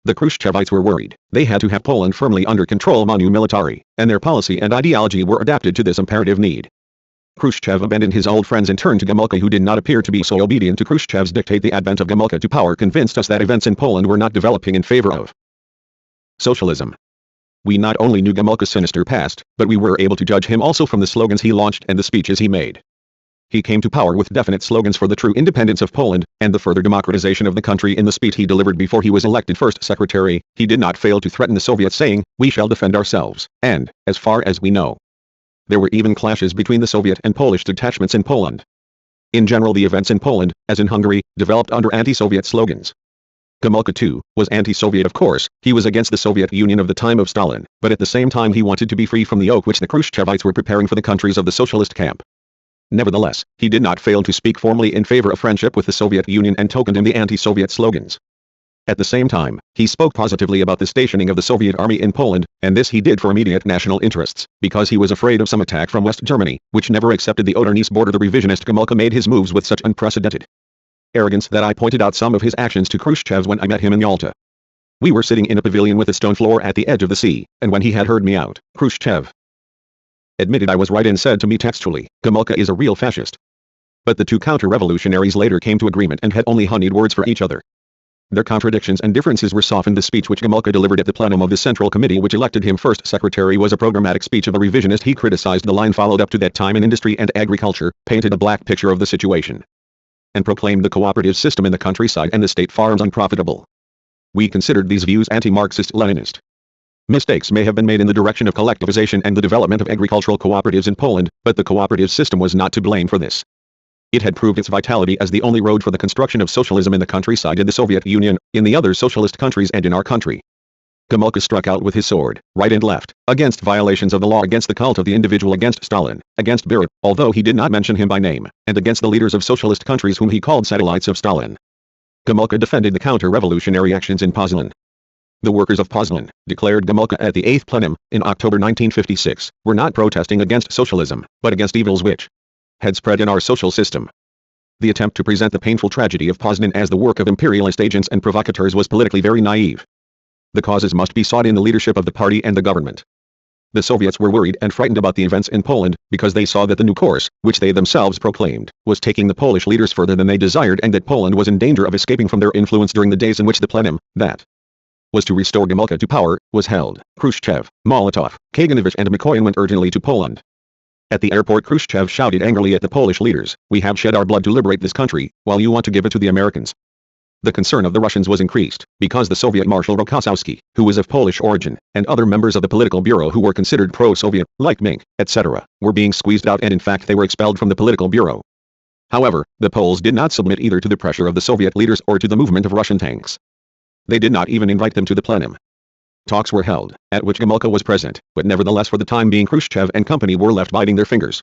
[SPEAKER 1] The Khrushchevites were worried. They had to have Poland firmly under control manu militari, and their policy and ideology were adapted to this imperative need. Khrushchev abandoned his old friends and turned to Gomulka, who did not appear to be so obedient to Khrushchev's dictate. The advent of Gomulka to power convinced us that events in Poland were not developing in favor of socialism. We not only knew Gomulka's sinister past, but we were able to judge him also from the slogans he launched and the speeches he made. He came to power with definite slogans for the true independence of Poland, and the further democratization of the country. In the speech he delivered before he was elected first secretary, he did not fail to threaten the Soviets, saying, "We shall defend ourselves," and, as far as we know, there were even clashes between the Soviet and Polish detachments in Poland. In general, the events in Poland, as in Hungary, developed under anti-Soviet slogans. Gomulka too was anti-Soviet. Of course, he was against the Soviet Union of the time of Stalin, but at the same time he wanted to be free from the yoke which the Khrushchevites were preparing for the countries of the socialist camp. Nevertheless, he did not fail to speak formally in favor of friendship with the Soviet Union and tokened in the anti-Soviet slogans. At the same time, he spoke positively about the stationing of the Soviet army in Poland, and this he did for immediate national interests, because he was afraid of some attack from West Germany, which never accepted the Oder-Neisse border. The revisionist Gomulka made his moves with such unprecedented arrogance that I pointed out some of his actions to Khrushchev when I met him in Yalta. We were sitting in a pavilion with a stone floor at the edge of the sea, and when he had heard me out, Khrushchev admitted I was right and said to me textually, "Gomulka is a real fascist." But the two counter-revolutionaries later came to agreement and had only honeyed words for each other. Their contradictions and differences were softened. The speech which Gomulka delivered at the plenum of the Central Committee which elected him first secretary was a programmatic speech of a revisionist. He criticized the line followed up to that time in industry and agriculture, painted a black picture of the situation, and proclaimed the cooperative system in the countryside and the state farms unprofitable. We considered these views anti-Marxist-Leninist. Mistakes may have been made in the direction of collectivization and the development of agricultural cooperatives in Poland, but the cooperative system was not to blame for this. It had proved its vitality as the only road for the construction of socialism in the countryside in the Soviet Union, in the other socialist countries and in our country. Gomulka struck out with his sword, right and left, against violations of the law, against the cult of the individual, against Stalin, against Biret, although he did not mention him by name, and against the leaders of socialist countries whom he called satellites of Stalin. Gomulka defended the counter-revolutionary actions in Poznan. The workers of Poznan, declared Gomulka at the 8th plenum, in October 1956, were not protesting against socialism, but against evils which had spread in our social system. The attempt to present the painful tragedy of Poznan as the work of imperialist agents and provocateurs was politically very naive. The causes must be sought in the leadership of the party and the government. The Soviets were worried and frightened about the events in Poland, because they saw that the new course, which they themselves proclaimed, was taking the Polish leaders further than they desired, and that Poland was in danger of escaping from their influence during the days in which the plenum, that was to restore Gomulka to power, was held. Khrushchev, Molotov, Kaganovich and Mikoyan went urgently to Poland. At the airport, Khrushchev shouted angrily at the Polish leaders, "We have shed our blood to liberate this country, while you want to give it to the Americans." The concern of the Russians was increased, because the Soviet Marshal Rokossowski, who was of Polish origin, and other members of the political bureau who were considered pro-Soviet, like Mink, etc., were being squeezed out, and in fact they were expelled from the political bureau. However, the Poles did not submit either to the pressure of the Soviet leaders or to the movement of Russian tanks. They did not even invite them to the plenum. Talks were held, at which Gomulka was present, but nevertheless for the time being Khrushchev and company were left biting their fingers.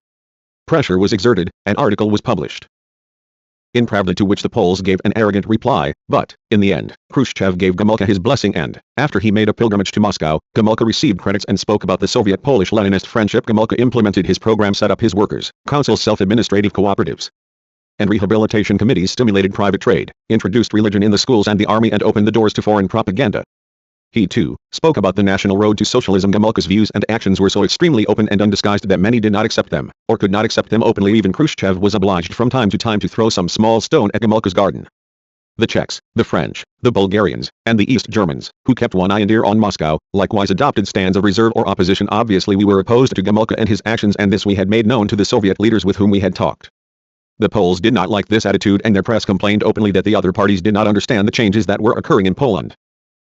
[SPEAKER 1] Pressure was exerted, an article was published in Pravda to which the Poles gave an arrogant reply, but, in the end, Khrushchev gave Gomulka his blessing, and, after he made a pilgrimage to Moscow, Gomulka received credits and spoke about the Soviet-Polish-Leninist friendship. Gomulka implemented his program, set up his workers' councils, self-administrative cooperatives, and rehabilitation committees, stimulated private trade, introduced religion in the schools and the army, and opened the doors to foreign propaganda. He, too, spoke about the national road to socialism. Gomulka's views and actions were so extremely open and undisguised that many did not accept them, or could not accept them openly. Even Khrushchev was obliged from time to time to throw some small stone at Gomulka's garden. the Czechs, the French, the Bulgarians, and the East Germans, who kept one eye and ear on Moscow, likewise adopted stands of reserve or opposition. Obviously we were opposed to Gomulka and his actions, and this we had made known to the Soviet leaders with whom we had talked. The Poles did not like this attitude, and their press complained openly that the other parties did not understand the changes that were occurring in Poland.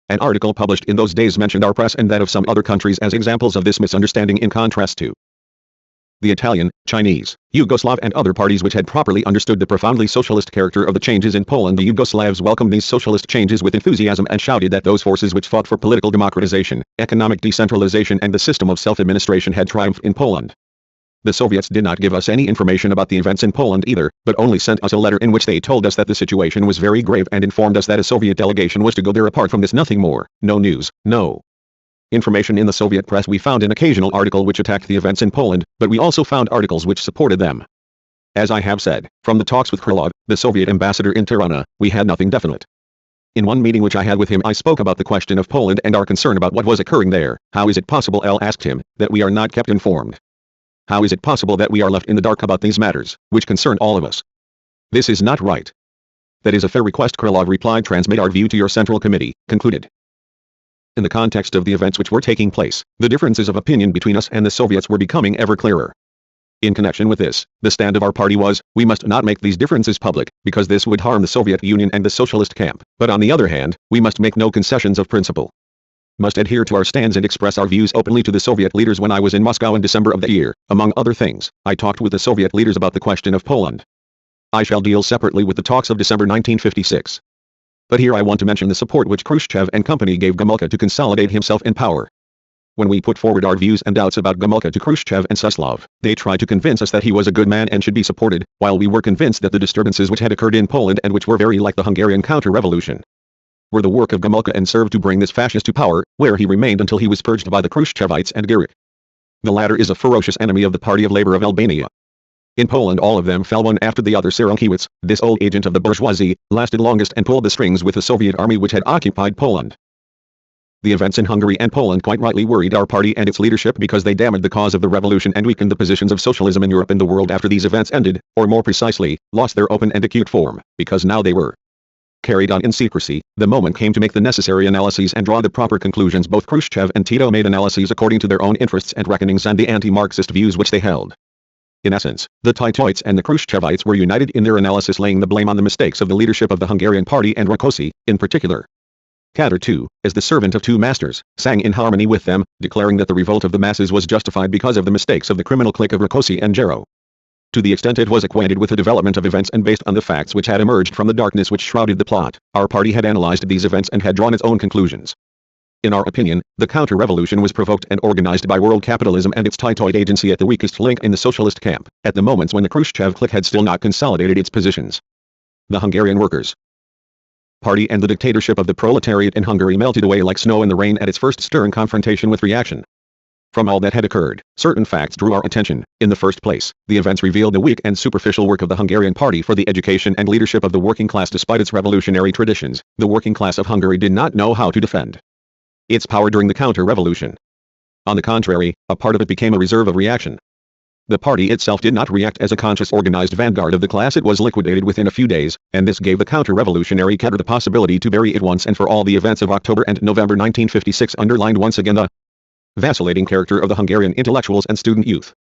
[SPEAKER 1] An article published in those days mentioned our press and that of some other countries as examples of this misunderstanding, in contrast to the Italian, Chinese, Yugoslav and other parties which had properly understood the profoundly socialist character of the changes in Poland. The Yugoslavs welcomed these socialist changes with enthusiasm and shouted that those forces which fought for political democratization, economic decentralization and the system of self-administration had triumphed in Poland. The Soviets did not give us any information about the events in Poland either, but only sent us a letter in which they told us that the situation was very grave and informed us that a Soviet delegation was to go there. Apart from this, nothing more, no news, no information. In the Soviet press we found an occasional article which attacked the events in Poland, but we also found articles which supported them. As I have said, from the talks with Krylov, the Soviet ambassador in Tirana, we had nothing definite. In one meeting which I had with him I spoke about the question of Poland and our concern about what was occurring there. How is it possible, L asked him, that we are not kept informed? How is it possible that we are left in the dark about these matters, which concern all of us? This is not right. That is a fair request, Krylov replied. Transmit our view to your Central Committee, concluded. In the context of the events which were taking place, the differences of opinion between us and the Soviets were becoming ever clearer. In connection with this, the stand of our party was, we must not make these differences public, because this would harm the Soviet Union and the socialist camp, but on the other hand, we must make no concessions of principle. Must adhere to our stands and express our views openly to the Soviet leaders. When I was in Moscow in December of that year, among other things, I talked with the Soviet leaders about the question of Poland. I shall deal separately with the talks of December 1956. But here I want to mention the support which Khrushchev and company gave Gomulka to consolidate himself in power. When we put forward our views and doubts about Gomulka to Khrushchev and Suslov, they tried to convince us that he was a good man and should be supported, while we were convinced that the disturbances which had occurred in Poland and which were very like the Hungarian counter-revolution were the work of Gomulka and served to bring this fascist to power, where he remained until he was purged by the Khruschevites and Girik. The latter is a ferocious enemy of the Party of Labour of Albania. In Poland all of them fell one after the other. Khruschevites, this old agent of the bourgeoisie, lasted longest and pulled the strings with the Soviet army which had occupied Poland. The events in Hungary and Poland quite rightly worried our party and its leadership because they damaged the cause of the revolution and weakened the positions of socialism in Europe and the world. After these events ended, or more precisely, lost their open and acute form, because now they were carried on in secrecy, the moment came to make the necessary analyses and draw the proper conclusions. Both Khrushchev and Tito made analyses according to their own interests and reckonings and the anti-Marxist views which they held. In essence, the Titoites and the Khruschevites were united in their analysis, laying the blame on the mistakes of the leadership of the Hungarian party and Rákosi, in particular. Katar too, as the servant of two masters, sang in harmony with them, declaring that the revolt of the masses was justified because of the mistakes of the criminal clique of Rákosi and Gero. To the extent it was acquainted with the development of events and based on the facts which had emerged from the darkness which shrouded the plot, our party had analyzed these events and had drawn its own conclusions. In our opinion, the counter-revolution was provoked and organized by world capitalism and its Titoid agency at the weakest link in the socialist camp, at the moments when the Khrushchev clique had still not consolidated its positions. The Hungarian Workers' Party and the dictatorship of the proletariat in Hungary melted away like snow in the rain at its first stern confrontation with reaction. From all that had occurred, certain facts drew our attention. In the first place, the events revealed the weak and superficial work of the Hungarian party for the education and leadership of the working class. Despite its revolutionary traditions, the working class of Hungary did not know how to defend its power during the counter-revolution. On the contrary, a part of it became a reserve of reaction. The party itself did not react as a conscious organized vanguard of the class. It was liquidated within a few days, and this gave the counter-revolutionary cadre the possibility to bury it once and for all. The events of October and November 1956 underlined once again the vacillating character of the Hungarian intellectuals and student youth.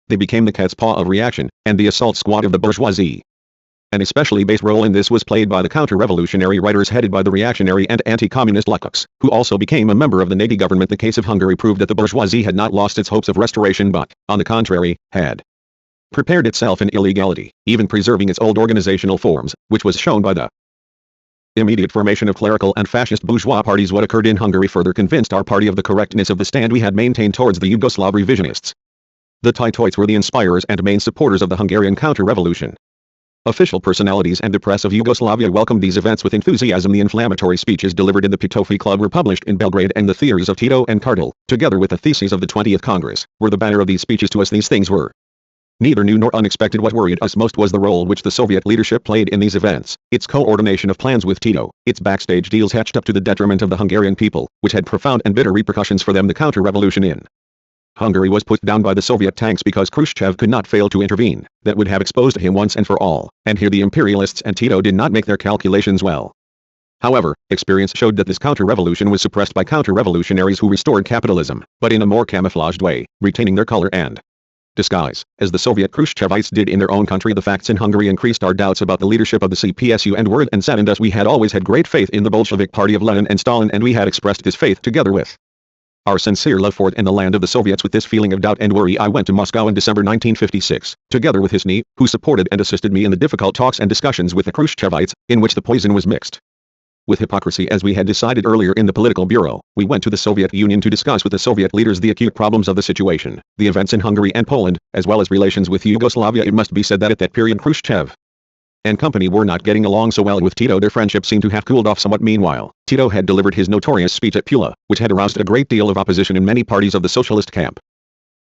[SPEAKER 1] They became the cat's paw of reaction, and the assault squad of the bourgeoisie. An especially base role in this was played by the counter-revolutionary writers headed by the reactionary and anti-communist Lukács, who also became a member of the Nagy government. The case of Hungary proved that the bourgeoisie had not lost its hopes of restoration but, on the contrary, had prepared itself in illegality, even preserving its old organizational forms, which was shown by the immediate formation of clerical and fascist bourgeois parties. What occurred in Hungary further convinced our party of the correctness of the stand we had maintained towards the Yugoslav revisionists. The Titoites were the inspirers and main supporters of the Hungarian counter-revolution. Official personalities and the press of Yugoslavia welcomed these events with enthusiasm. The inflammatory speeches delivered in the Pitofi Club were published in Belgrade, and the theories of Tito and Kartal, together with the theses of the 20th Congress, were the banner of these speeches. To us these things were neither new nor unexpected. What worried us most was the role which the Soviet leadership played in these events, its coordination of plans with Tito, its backstage deals hatched up to the detriment of the Hungarian people, which had profound and bitter repercussions for them. The counter-revolution in Hungary was put down by the Soviet tanks because Khrushchev could not fail to intervene. That would have exposed him once and for all, and here the imperialists and Tito did not make their calculations well. However, experience showed that this counter-revolution was suppressed by counter-revolutionaries who restored capitalism, but in a more camouflaged way, retaining their color and disguise. As the Soviet Khrushchevites did in their own country, the facts in Hungary increased our doubts about the leadership of the CPSU and worried and saddened us. We had always had great faith in the Bolshevik Party of Lenin and Stalin, and we had expressed this faith together with our sincere love for it and the land of the Soviets. With this feeling of doubt and worry, I went to Moscow in December 1956, together with Hisny, who supported and assisted me in the difficult talks and discussions with the Khrushchevites, in which the poison was mixed with hypocrisy. As we had decided earlier in the Political Bureau, we went to the Soviet Union to discuss with the Soviet leaders the acute problems of the situation, the events in Hungary and Poland, as well as relations with Yugoslavia. It must be said that at that period Khrushchev and company were not getting along so well with Tito. Their friendship seemed to have cooled off somewhat. Meanwhile, Tito had delivered his notorious speech at Pula, which had aroused a great deal of opposition in many parties of the socialist camp.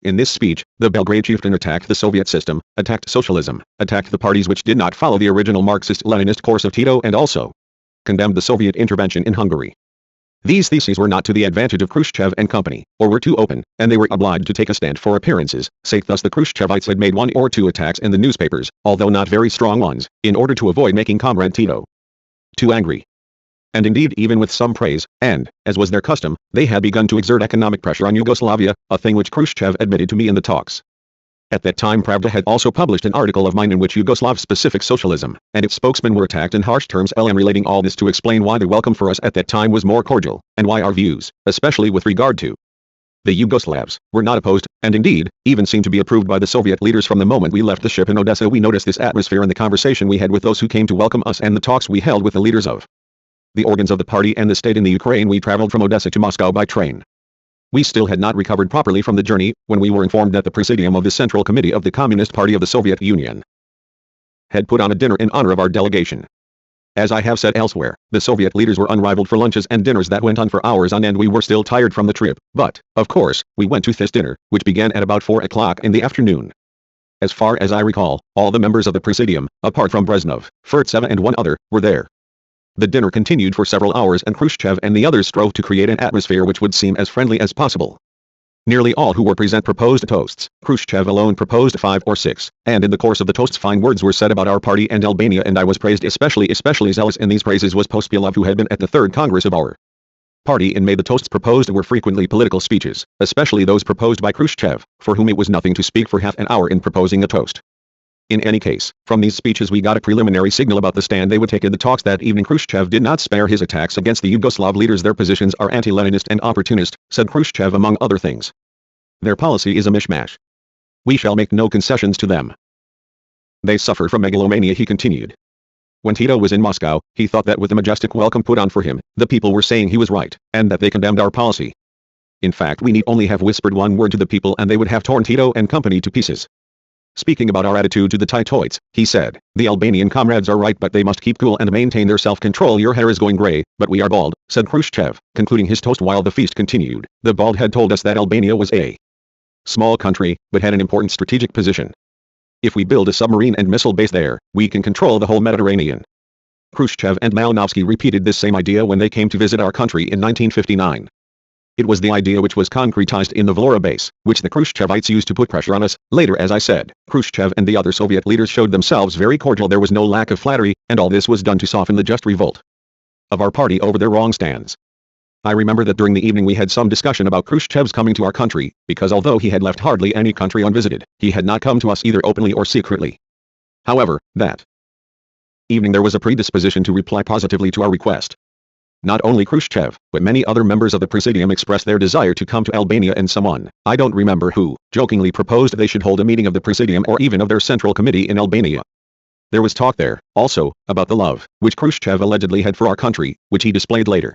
[SPEAKER 1] In this speech, the Belgrade chieftain attacked the Soviet system, attacked socialism, attacked the parties which did not follow the original Marxist-Leninist course of Tito, and also condemned the Soviet intervention in Hungary. These theses were not to the advantage of Khrushchev and company, or were too open, and they were obliged to take a stand for appearances' sake. Thus the Khrushchevites had made one or two attacks in the newspapers, although not very strong ones, in order to avoid making Comrade Tito too angry. And indeed, even with some praise, and, as was their custom, they had begun to exert economic pressure on Yugoslavia, a thing which Khrushchev admitted to me in the talks. At that time Pravda had also published an article of mine in which Yugoslav-specific socialism and its spokesmen were attacked in harsh terms. I am relating all this to explain why the welcome for us at that time was more cordial, and why our views, especially with regard to the Yugoslavs, were not opposed, and indeed, even seemed to be approved by the Soviet leaders. From the moment we left the ship in Odessa, we noticed this atmosphere in the conversation we had with those who came to welcome us and the talks we held with the leaders of the organs of the party and the state in the Ukraine. We traveled from Odessa to Moscow by train. We still had not recovered properly from the journey, when we were informed that the Presidium of the Central Committee of the Communist Party of the Soviet Union had put on a dinner in honor of our delegation. As I have said elsewhere, the Soviet leaders were unrivaled for lunches and dinners that went on for hours on end. We were still tired from the trip, but, of course, we went to this dinner, which began at about 4 o'clock in the afternoon. As far as I recall, all the members of the Presidium, apart from Brezhnov, Furtseva and one other, were there. The dinner continued for several hours, and Khrushchev and the others strove to create an atmosphere which would seem as friendly as possible. Nearly all who were present proposed toasts. Khrushchev alone proposed 5 or 6, and in the course of the toasts fine words were said about our party and Albania, and I was praised. Especially zealous in these praises was Pospilov, who had been at the 3rd Congress of our party in May. The toasts proposed were frequently political speeches, especially those proposed by Khrushchev, for whom it was nothing to speak for half an hour in proposing a toast. In any case, from these speeches we got a preliminary signal about the stand they would take in the talks that evening. Khrushchev did not spare his attacks against the Yugoslav leaders. Their positions are anti-Leninist and opportunist, said Khrushchev among other things. Their policy is a mishmash. We shall make no concessions to them. They suffer from megalomania, he continued. When Tito was in Moscow, he thought that with the majestic welcome put on for him, the people were saying he was right, and that they condemned our policy. In fact, we need only have whispered one word to the people and they would have torn Tito and company to pieces. Speaking about our attitude to the Titoites, he said, the Albanian comrades are right, but they must keep cool and maintain their self-control. Your hair is going gray, but we are bald, said Khrushchev, concluding his toast while the feast continued. The bald had told us that Albania was a small country, but had an important strategic position. If we build a submarine and missile base there, we can control the whole Mediterranean. Khrushchev and Malinowski repeated this same idea when they came to visit our country in 1959. It was the idea which was concretized in the Vlora base, which the Khrushchevites used to put pressure on us. Later, as I said, Khrushchev and the other Soviet leaders showed themselves very cordial. There was no lack of flattery, and all this was done to soften the just revolt of our party over their wrong stands. I remember that during the evening we had some discussion about Khrushchev's coming to our country, because although he had left hardly any country unvisited, he had not come to us either openly or secretly. However, that evening there was a predisposition to reply positively to our request. Not only Khrushchev, but many other members of the Presidium expressed their desire to come to Albania, and someone, I don't remember who, jokingly proposed they should hold a meeting of the Presidium or even of their Central Committee in Albania. There was talk there, also, about the love, which Khrushchev allegedly had for our country, which he displayed later.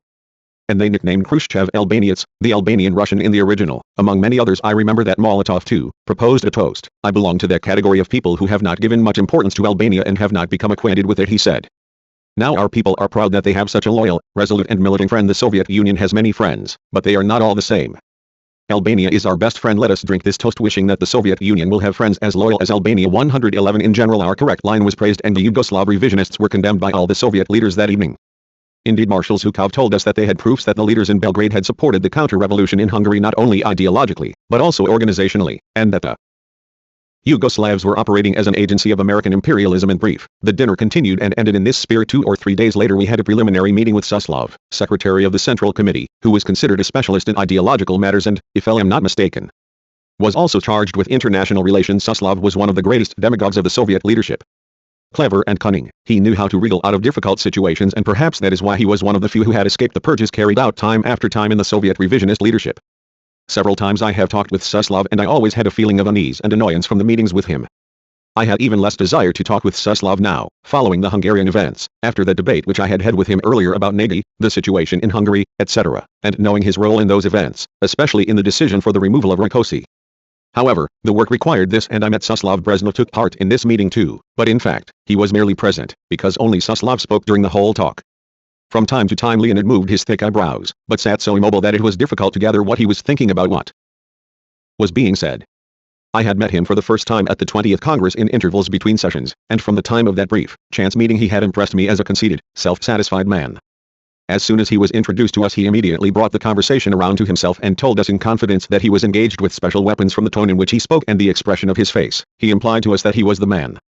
[SPEAKER 1] And they nicknamed Khrushchev Albaniets, the Albanian Russian in the original. Among many others, I remember that Molotov too proposed a toast. I belong to that category of people who have not given much importance to Albania and have not become acquainted with it, he said. Now our people are proud that they have such a loyal, resolute and militant friend. The Soviet Union has many friends, but they are not all the same. Albania is our best friend. Let us drink this toast wishing that the Soviet Union will have friends as loyal as Albania. 111 In general, our correct line was praised and the Yugoslav revisionists were condemned by all the Soviet leaders that evening. Indeed, Marshal Zhukov told us that they had proofs that the leaders in Belgrade had supported the counter-revolution in Hungary not only ideologically, but also organizationally, and that the Yugoslavs were operating as an agency of American imperialism. In brief, the dinner continued and ended in this spirit. 2 or 3 days later we had a preliminary meeting with Suslov, secretary of the Central Committee, who was considered a specialist in ideological matters and, if I am not mistaken, was also charged with international relations. Suslov was one of the greatest demagogues of the Soviet leadership. Clever and cunning, he knew how to wriggle out of difficult situations, and perhaps that is why he was one of the few who had escaped the purges carried out time after time in the Soviet revisionist leadership. Several times I have talked with Suslov and I always had a feeling of unease and annoyance from the meetings with him. I had even less desire to talk with Suslov now, following the Hungarian events, after the debate which I had with him earlier about Nagy, the situation in Hungary, etc., and knowing his role in those events, especially in the decision for the removal of Rákosi. However, the work required this, and I met Suslov. Brezhnev took part in this meeting too, but in fact, he was merely present, because only Suslov spoke during the whole talk. From time to time Leonid moved his thick eyebrows, but sat so immobile that it was difficult to gather what he was thinking about what was being said. I had met him for the first time at the 20th Congress in intervals between sessions, and from the time of that brief, chance meeting he had impressed me as a conceited, self-satisfied man. As soon as he was introduced to us he immediately brought the conversation around to himself and told us in confidence that he was engaged with special weapons. From the tone in which he spoke and the expression of his face, he implied to us that he was the man.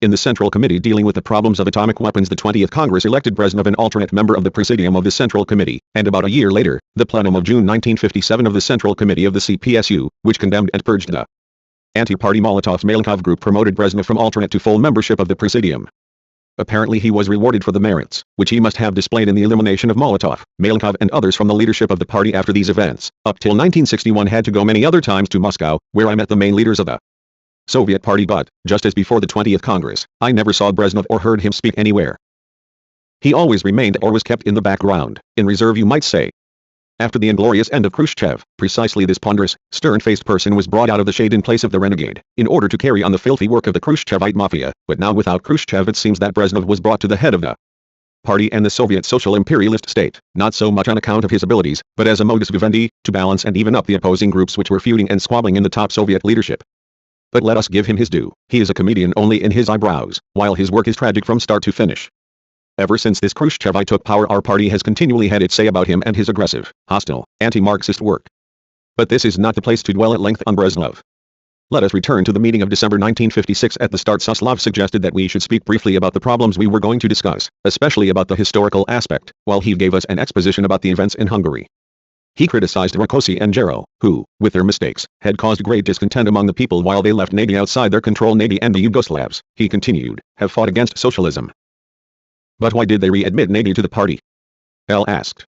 [SPEAKER 1] In the Central Committee dealing with the problems of atomic weapons, the 20th Congress elected Brezhnev an alternate member of the Presidium of the Central Committee, and about a year later, the plenum of June 1957 of the Central Committee of the CPSU, which condemned and purged the anti-party Molotov-Malenkov group, promoted Brezhnev from alternate to full membership of the Presidium. Apparently he was rewarded for the merits, which he must have displayed in the elimination of Molotov, Malenkov and others from the leadership of the party after these events. Up till 1961 had to go many other times to Moscow, where I met the main leaders of the Soviet Party, but, just as before the 20th Congress, I never saw Brezhnev or heard him speak anywhere. He always remained or was kept in the background, in reserve you might say. After the inglorious end of Khrushchev, precisely this ponderous, stern-faced person was brought out of the shade in place of the renegade, in order to carry on the filthy work of the Khrushchevite mafia, but now without Khrushchev it seems that Brezhnev was brought to the head of the party and the Soviet social imperialist state, not so much on account of his abilities, but as a modus vivendi, to balance and even up the opposing groups which were feuding and squabbling in the top Soviet leadership. But let us give him his due, he is a comedian only in his eyebrows, while his work is tragic from start to finish. Ever since this Khrushchevite took power our party has continually had its say about him and his aggressive, hostile, anti-Marxist work. But this is not the place to dwell at length on Brezhnev. Let us return to the meeting of December 1956. At the start Suslov suggested that we should speak briefly about the problems we were going to discuss, especially about the historical aspect, while he gave us an exposition about the events in Hungary. He criticized Rákosi and Gero, who, with their mistakes, had caused great discontent among the people while they left Nagy outside their control. Nagy and the Yugoslavs, he continued, have fought against socialism. But why did they readmit Nagy to the party? L asked.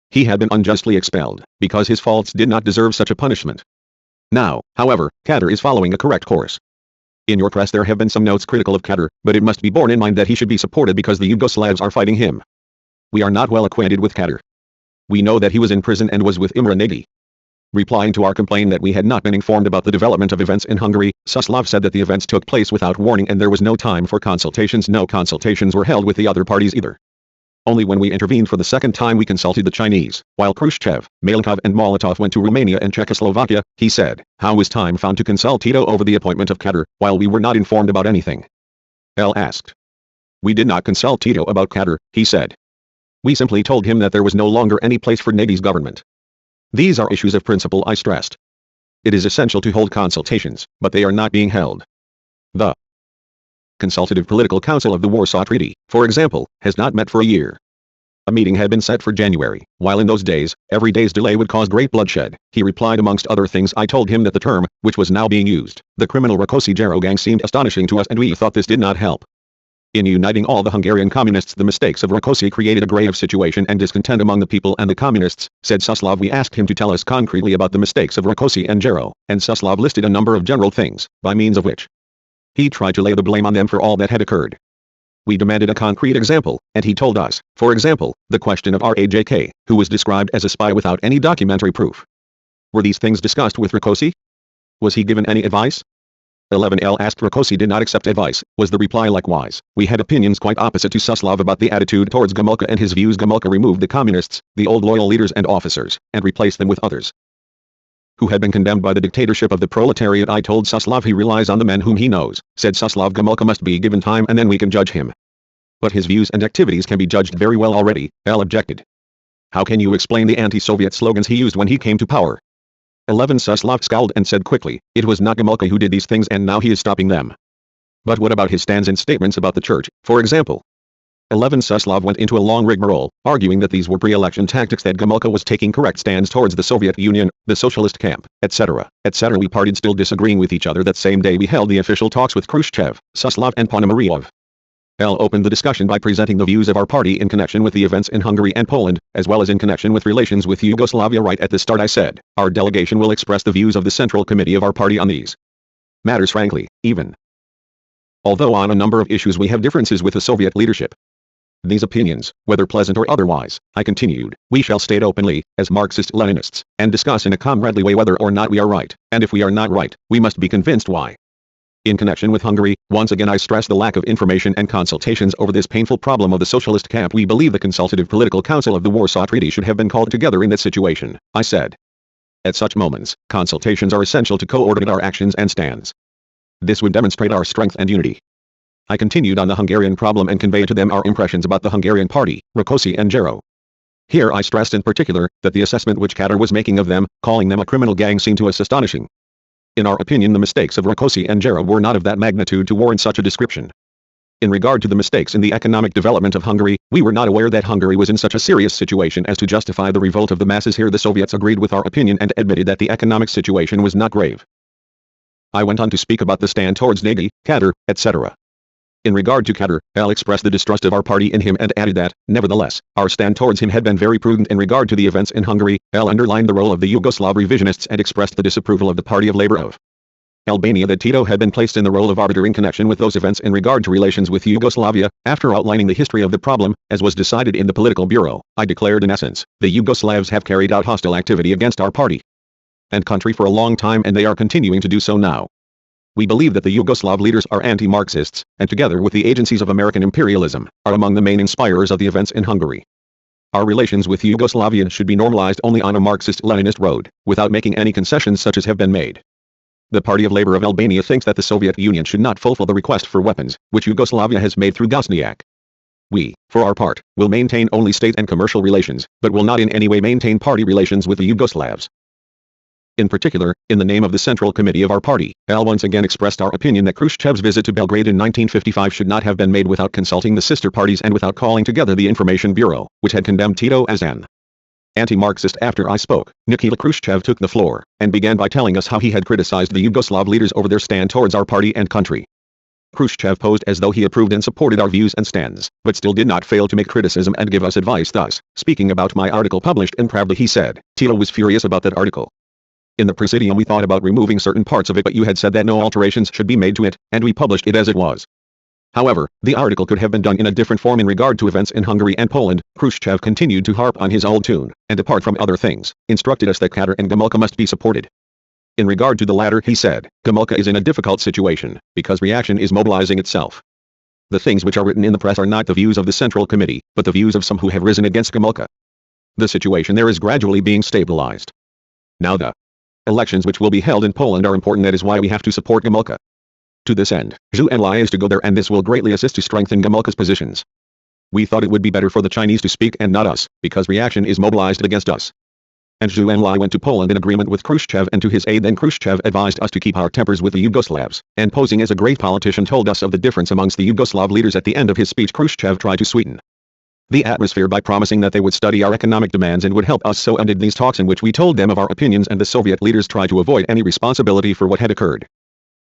[SPEAKER 1] He had been unjustly expelled, because his faults did not deserve such a punishment. Now, however, Kadar is following a correct course. In your press there have been some notes critical of Kadar, but it must be borne in mind that he should be supported because the Yugoslavs are fighting him. We are not well acquainted with Kadar. We know that he was in prison and was with Imre Nagy. Replying to our complaint that we had not been informed about the development of events in Hungary, Suslov said that the events took place without warning and there was no time for consultations. No consultations were held with the other parties either. Only when we intervened for the second time we consulted the Chinese. While Khrushchev, Malenkov and Molotov went to Romania and Czechoslovakia, he said, how was time found to consult Tito over the appointment of Kadar, while we were not informed about anything? L asked. We did not consult Tito about Kadar, he said. We simply told him that there was no longer any place for Nagy's government. These are issues of principle, I stressed. It is essential to hold consultations, but they are not being held. The Consultative Political Council of the Warsaw Treaty, for example, has not met for a year. A meeting had been set for January, while in those days, every day's delay would cause great bloodshed. He replied amongst other things. I told him that the term, which was now being used, the criminal Rákosi-Gero gang, seemed astonishing to us and we thought this did not help. In uniting all the Hungarian communists, the mistakes of Rákosi created a grave situation and discontent among the people and the communists, said Suslov. We asked him to tell us concretely about the mistakes of Rákosi and Gero, and Suslov listed a number of general things, by means of which he tried to lay the blame on them for all that had occurred. We demanded a concrete example, and he told us, for example, the question of Rajk, who was described as a spy without any documentary proof. Were these things discussed with Rákosi? Was he given any advice? 11L asked. Rákosi did not accept advice, was the reply. Likewise, we had opinions quite opposite to Suslov about the attitude towards Gomulka and his views. Gomulka removed the communists, the old loyal leaders and officers, and replaced them with others who had been condemned by the dictatorship of the proletariat. I told Suslov he relies on the men whom he knows, said Suslov. Gomulka must be given time and then we can judge him. But his views and activities can be judged very well already, L objected. How can you explain the anti-Soviet slogans he used when he came to power? 11 Suslov scowled and said quickly, it was not Gomulka who did these things and now he is stopping them. But what about his stands and statements about the church, for example? 11 Suslov went into a long rigmarole, arguing that these were pre-election tactics, that Gomulka was taking correct stands towards the Soviet Union, the socialist camp, etc., etc. We partied still disagreeing with each other. That same day we held the official talks with Khrushchev, Suslov and Ponomaryov. L opened the discussion by presenting the views of our party in connection with the events in Hungary and Poland, as well as in connection with relations with Yugoslavia. Right at the start I said, our delegation will express the views of the Central Committee of our party on these matters frankly, even although on a number of issues we have differences with the Soviet leadership. These opinions, whether pleasant or otherwise, I continued, we shall state openly, as Marxist-Leninists, and discuss in a comradely way whether or not we are right, and if we are not right, we must be convinced why. In connection with Hungary, once again I stress the lack of information and consultations over this painful problem of the socialist camp. We believe the Consultative Political Council of the Warsaw Treaty should have been called together in this situation, I said. At such moments, consultations are essential to coordinate our actions and stands. This would demonstrate our strength and unity. I continued on the Hungarian problem and conveyed to them our impressions about the Hungarian party, Rákosi and Gero. Here I stressed in particular, that the assessment which Katar was making of them, calling them a criminal gang, seemed to us astonishing. In our opinion the mistakes of Rákosi and Gero were not of that magnitude to warrant such a description. In regard to the mistakes in the economic development of Hungary, we were not aware that Hungary was in such a serious situation as to justify the revolt of the masses. Here the Soviets agreed with our opinion and admitted that the economic situation was not grave. I went on to speak about the stand towards Nagy, Katar, etc. In regard to Katar, L expressed the distrust of our party in him and added that, nevertheless, our stand towards him had been very prudent. In regard to the events in Hungary, L underlined the role of the Yugoslav revisionists and expressed the disapproval of the Party of Labor of Albania that Tito had been placed in the role of arbiter in connection with those events in regard to relations with Yugoslavia. After outlining the history of the problem, as was decided in the Political Bureau, I declared in essence, the Yugoslavs have carried out hostile activity against our party and country for a long time and they are continuing to do so now. We believe that the Yugoslav leaders are anti-Marxists, and together with the agencies of American imperialism, are among the main inspirers of the events in Hungary. Our relations with Yugoslavia should be normalized only on a Marxist-Leninist road, without making any concessions such as have been made. The Party of Labor of Albania thinks that the Soviet Union should not fulfill the request for weapons, which Yugoslavia has made through Gosniak. We, for our part, will maintain only state and commercial relations, but will not in any way maintain party relations with the Yugoslavs. In particular, in the name of the Central Committee of our party, L once again expressed our opinion that Khrushchev's visit to Belgrade in 1955 should not have been made without consulting the sister parties and without calling together the Information Bureau, which had condemned Tito as an anti-Marxist. After I spoke, Nikita Khrushchev took the floor, and began by telling us how he had criticized the Yugoslav leaders over their stand towards our party and country. Khrushchev posed as though he approved and supported our views and stands, but still did not fail to make criticism and give us advice. Thus, speaking about my article published in Pravda, he said, Tito was furious about that article. In the Presidium we thought about removing certain parts of it, but you had said that no alterations should be made to it, and we published it as it was. However, the article could have been done in a different form. In regard to events in Hungary and Poland, Khrushchev continued to harp on his old tune, and apart from other things, instructed us that Katar and Gomulka must be supported. In regard to the latter he said, Gomulka is in a difficult situation, because reaction is mobilizing itself. The things which are written in the press are not the views of the Central Committee, but the views of some who have risen against Gomulka. The situation there is gradually being stabilized. Now the elections which will be held in Poland are important. That is why we have to support Gomulka. To this end, Zhu Enlai is to go there, and this will greatly assist to strengthen Gomulka's positions. We thought it would be better for the Chinese to speak and not us, because reaction is mobilized against us. And Zhu Enlai went to Poland in agreement with Khrushchev and to his aid. Then Khrushchev advised us to keep our tempers with the Yugoslavs, and posing as a great politician told us of the difference amongst the Yugoslav leaders. At the end of his speech Khrushchev tried to sweeten the atmosphere by promising that they would study our economic demands and would help us. So ended these talks, in which we told them of our opinions, and the Soviet leaders tried to avoid any responsibility for what had occurred.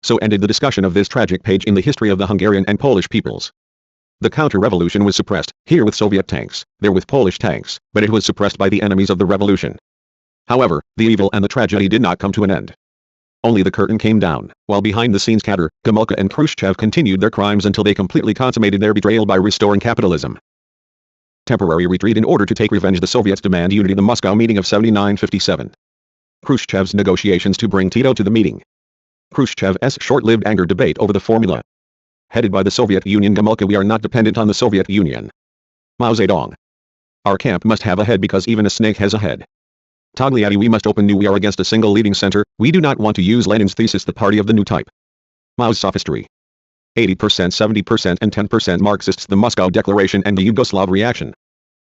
[SPEAKER 1] So ended the discussion of this tragic page in the history of the Hungarian and Polish peoples. The counter-revolution was suppressed, here with Soviet tanks, there with Polish tanks, but it was suppressed by the enemies of the revolution. However, the evil and the tragedy did not come to an end. Only the curtain came down, while behind the scenes Katar, Gomulka and Khrushchev continued their crimes until they completely consummated their betrayal by restoring capitalism. Temporary retreat in order to take revenge. The Soviets demand unity. The Moscow meeting of 79-57. Khrushchev's negotiations to bring Tito to the meeting. Khrushchev's short-lived anger debate over the formula. Headed by the Soviet Union. Gomulka: we are not dependent on the Soviet Union. Mao Zedong: our camp must have a head because even a snake has a head. Togliatti: we must open new. We are against a single leading center. We do not want to use Lenin's thesis, the party of the new type. Mao's sophistry. 80%, 70% and 10% Marxists. The Moscow Declaration and the Yugoslav reaction.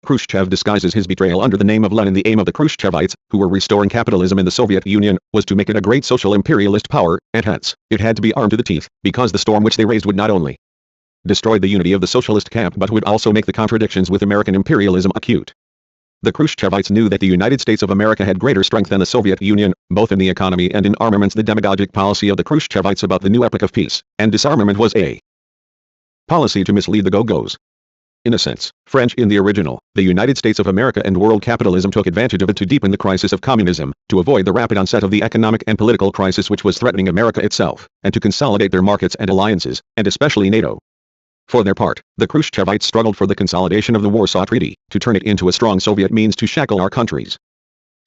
[SPEAKER 1] Khrushchev disguises his betrayal under the name of Lenin. The aim of the Khruschevites, who were restoring capitalism in the Soviet Union, was to make it a great social imperialist power, and hence, it had to be armed to the teeth, because the storm which they raised would not only destroy the unity of the socialist camp but would also make the contradictions with American imperialism acute. The Khruschevites knew that the United States of America had greater strength than the Soviet Union, both in the economy and in armaments. The demagogic policy of the Khruschevites about the new epoch of peace and disarmament was a policy to mislead the go-go's. In a sense, French in the original, the United States of America and world capitalism took advantage of it to deepen the crisis of communism, to avoid the rapid onset of the economic and political crisis which was threatening America itself, and to consolidate their markets and alliances, and especially NATO. For their part, the Khruschevites struggled for the consolidation of the Warsaw Treaty, to turn it into a strong Soviet means to shackle our countries.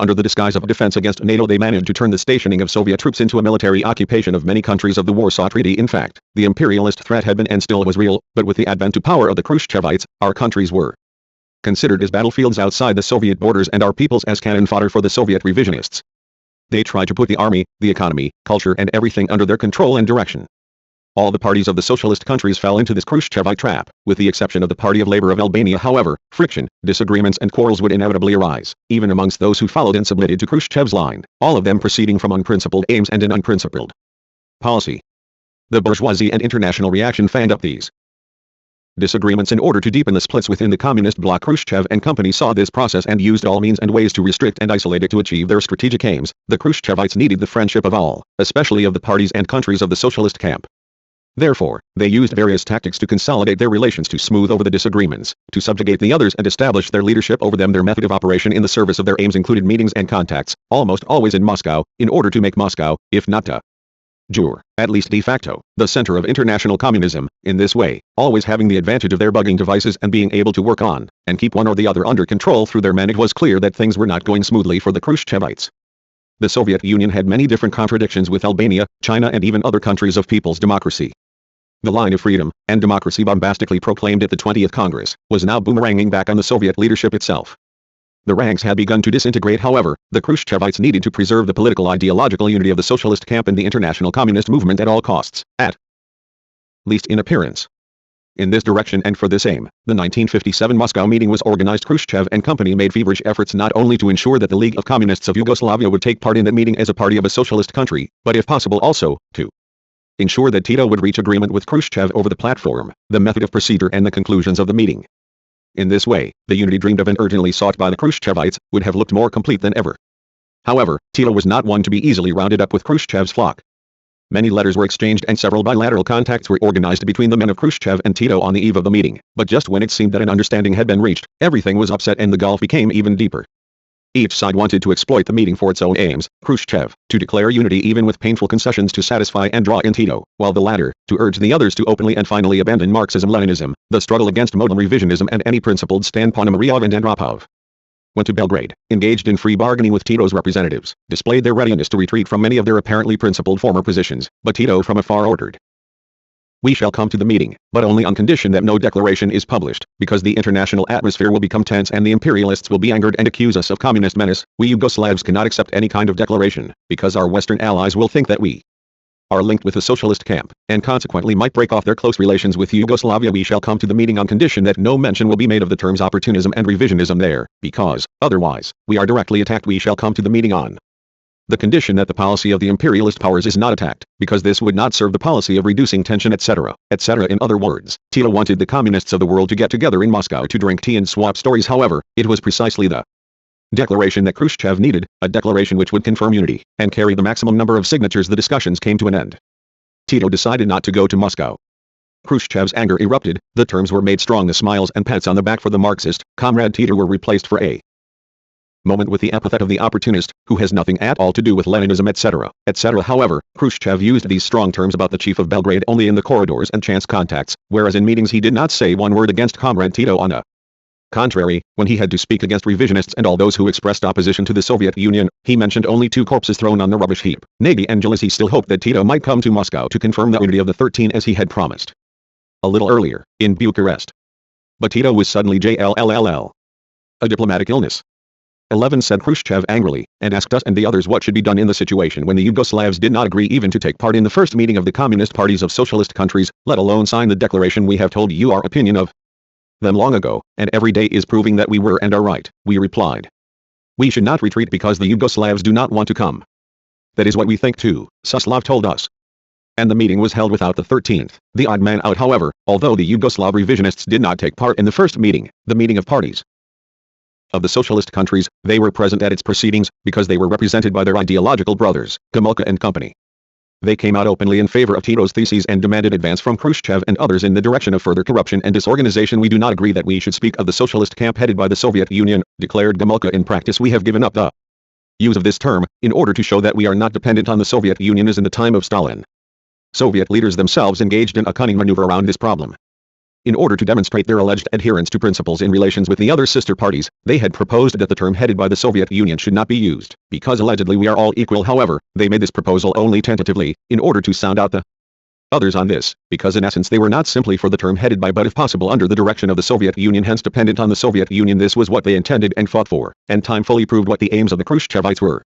[SPEAKER 1] Under the disguise of defense against NATO, they managed to turn the stationing of Soviet troops into a military occupation of many countries of the Warsaw Treaty. In fact, the imperialist threat had been and still was real, but with the advent to power of the Khruschevites, our countries were considered as battlefields outside the Soviet borders and our peoples as cannon fodder for the Soviet revisionists. They tried to put the army, the economy, culture and everything under their control and direction. All the parties of the socialist countries fell into this Khrushchevite trap, with the exception of the Party of Labor of Albania. However, friction, disagreements and quarrels would inevitably arise, even amongst those who followed and submitted to Khrushchev's line, all of them proceeding from unprincipled aims and an unprincipled policy. The bourgeoisie and international reaction fanned up these disagreements in order to deepen the splits within the communist bloc. Khrushchev and company saw this process and used all means and ways to restrict and isolate it to achieve their strategic aims. The Khrushchevites needed the friendship of all, especially of the parties and countries of the socialist camp. Therefore, they used various tactics to consolidate their relations, to smooth over the disagreements, to subjugate the others and establish their leadership over them. Their method of operation in the service of their aims included meetings and contacts, almost always in Moscow, in order to make Moscow, if not de jure, at least de facto, the center of international communism. In this way, always having the advantage of their bugging devices and being able to work on, and keep one or the other under control through their men. It was clear that things were not going smoothly for the Khrushchevites. The Soviet Union had many different contradictions with Albania, China and even other countries of people's democracy. The line of freedom and democracy bombastically proclaimed at the 20th Congress was now boomeranging back on the Soviet leadership itself. The ranks had begun to disintegrate. However, the Khrushchevites needed to preserve the political ideological unity of the socialist camp and the international communist movement at all costs, at least in appearance. In this direction and for this aim, the 1957 Moscow meeting was organized. Khrushchev and company made feverish efforts not only to ensure that the League of Communists of Yugoslavia would take part in that meeting as a party of a socialist country, but if possible also, to ensure that Tito would reach agreement with Khrushchev over the platform, the method of procedure and the conclusions of the meeting. In this way, the unity dreamed of and urgently sought by the Khrushchevites would have looked more complete than ever. However, Tito was not one to be easily rounded up with Khrushchev's flock. Many letters were exchanged and several bilateral contacts were organized between the men of Khrushchev and Tito on the eve of the meeting, but just when it seemed that an understanding had been reached, everything was upset and the gulf became even deeper. Each side wanted to exploit the meeting for its own aims, Khrushchev, to declare unity even with painful concessions to satisfy and draw in Tito, while the latter, to urge the others to openly and finally abandon Marxism-Leninism, the struggle against modern revisionism and any principled stand. Ponomaryov and Andropov went to Belgrade, engaged in free bargaining with Tito's representatives, displayed their readiness to retreat from many of their apparently principled former positions, but Tito from afar ordered, "We shall come to the meeting, but only on condition that no declaration is published, because the international atmosphere will become tense and the imperialists will be angered and accuse us of communist menace. We Yugoslavs cannot accept any kind of declaration, because our Western allies will think that we are linked with the socialist camp, and consequently might break off their close relations with Yugoslavia. We shall come to the meeting on condition that no mention will be made of the terms opportunism and revisionism there, because, otherwise, we are directly attacked. We shall come to the meeting on the condition that the policy of the imperialist powers is not attacked, because this would not serve the policy of reducing tension, etc., etc. In other words, Tito wanted the communists of the world to get together in Moscow to drink tea and swap stories. However, it was precisely the declaration that Khrushchev needed, a declaration which would confirm unity, and carry the maximum number of signatures. The discussions came to an end. Tito decided not to go to Moscow. Khrushchev's anger erupted, the terms were made strong. The smiles and pats on the back for the Marxist comrade Tito were replaced for a moment with the epithet of the opportunist, who has nothing at all to do with Leninism, etc., etc. However, Khrushchev used these strong terms about the chief of Belgrade only in the corridors and chance contacts, whereas in meetings he did not say one word against comrade Tito. On the contrary, when he had to speak against revisionists and all those who expressed opposition to the Soviet Union, he mentioned only 2 corpses thrown on the rubbish heap, Nagy and Gillis. He still hoped that Tito might come to Moscow to confirm the unity of the 13 as he had promised a little earlier, in Bucharest. But Tito was suddenly JLLLL. A diplomatic illness. 11 said Khrushchev angrily, and asked us and the others what should be done in the situation when the Yugoslavs did not agree even to take part in the first meeting of the communist parties of socialist countries, let alone sign the declaration we have told you our opinion of them long ago, and every day is proving that we were and are right, we replied. We should not retreat because the Yugoslavs do not want to come. That is what we think too, Suslov told us. And the meeting was held without the 13th, the odd man out however, although the Yugoslav revisionists did not take part in the first meeting, the meeting of parties of the socialist countries, they were present at its proceedings, because they were represented by their ideological brothers, Gomulka and company. They came out openly in favor of Tito's theses and demanded advance from Khrushchev and others in the direction of further corruption and disorganization. We do not agree that we should speak of the socialist camp headed by the Soviet Union, declared Gomulka. In practice we have given up the use of this term, in order to show that we are not dependent on the Soviet Union as in the time of Stalin. Soviet leaders themselves engaged in a cunning maneuver around this problem. In order to demonstrate their alleged adherence to principles in relations with the other sister parties, they had proposed that the term headed by the Soviet Union should not be used, because allegedly we are all equal. However, they made this proposal only tentatively, in order to sound out the others on this, because in essence they were not simply for the term headed by but if possible under the direction of the Soviet Union, hence dependent on the Soviet Union. This was what they intended and fought for, and time fully proved what the aims of the Khrushchevites were.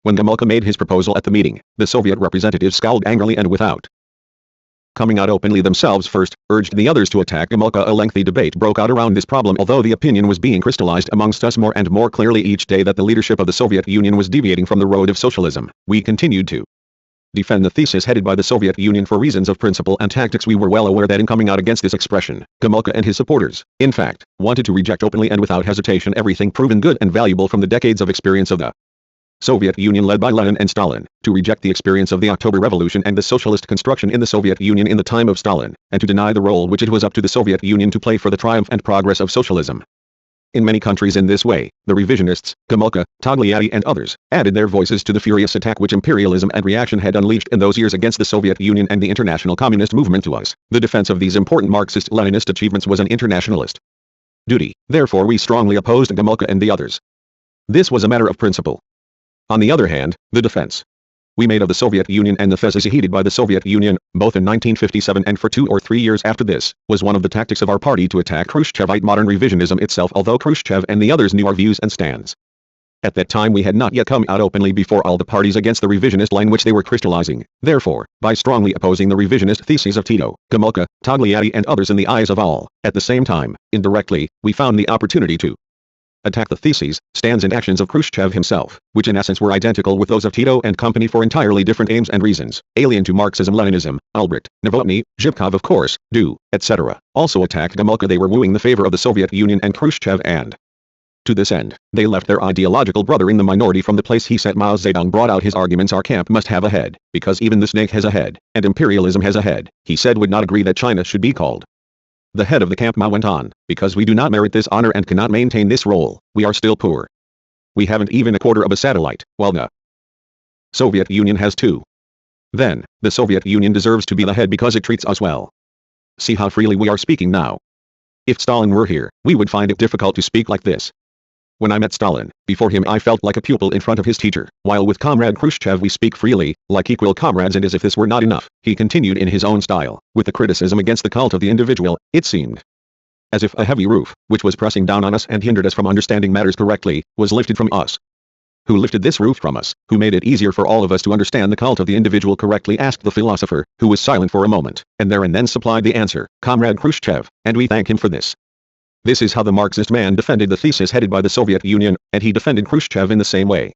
[SPEAKER 1] When Gomulka made his proposal at the meeting, the Soviet representatives scowled angrily and without coming out openly themselves first, urged the others to attack Gomulka. A lengthy debate broke out around this problem, although the opinion was being crystallized amongst us more and more clearly each day that the leadership of the Soviet Union was deviating from the road of socialism. We continued to defend the thesis headed by the Soviet Union for reasons of principle and tactics. We were well aware that in coming out against this expression, Gomulka and his supporters, in fact, wanted to reject openly and without hesitation everything proven good and valuable from the decades of experience of the Soviet Union led by Lenin and Stalin, to reject the experience of the October Revolution and the socialist construction in the Soviet Union in the time of Stalin, and to deny the role which it was up to the Soviet Union to play for the triumph and progress of socialism. In many countries in this way, the revisionists, Gomulka, Togliatti and others, added their voices to the furious attack which imperialism and reaction had unleashed in those years against the Soviet Union and the international communist movement. To us, the defense of these important Marxist-Leninist achievements was an internationalist duty. Therefore we strongly opposed Gomulka and the others. This was a matter of principle. On the other hand, the defense we made of the Soviet Union and the theses heeded by the Soviet Union, both in 1957 and for 2 or 3 years after this, was one of the tactics of our party to attack Khrushchevite modern revisionism itself, although Khrushchev and the others knew our views and stands. At that time we had not yet come out openly before all the parties against the revisionist line which they were crystallizing. Therefore, by strongly opposing the revisionist theses of Tito, Gomulka, Togliatti and others in the eyes of all, at the same time, indirectly, we found the opportunity to attack the theses, stands and actions of Khrushchev himself, which in essence were identical with those of Tito and company for entirely different aims and reasons, alien to Marxism-Leninism. Albrecht, Novotny, Zhivkov of course, do, etc., also attacked Gomulka. They were wooing the favor of the Soviet Union and Khrushchev, and to this end, they left their ideological brother in the minority from the place he set. Mao Zedong brought out his arguments. Our camp must have a head, because even the snake has a head, and imperialism has a head. He said would not agree that China should be called the head of the camp. Mao went on, because we do not merit this honor and cannot maintain this role, we are still poor. We haven't even a quarter of a satellite, while the Soviet Union has 2. Then, the Soviet Union deserves to be the head because it treats us well. See how freely we are speaking now. If Stalin were here, we would find it difficult to speak like this. When I met Stalin, before him I felt like a pupil in front of his teacher, while with Comrade Khrushchev we speak freely, like equal comrades. And as if this were not enough, he continued in his own style, with the criticism against the cult of the individual. It seemed as if a heavy roof, which was pressing down on us and hindered us from understanding matters correctly, was lifted from us. Who lifted this roof from us? Who made it easier for all of us to understand the cult of the individual correctly? Asked the philosopher, who was silent for a moment, and there and then supplied the answer, Comrade Khrushchev, and we thank him for this. This is how the Marxist man defended the thesis headed by the Soviet Union, and he defended Khrushchev in the same way.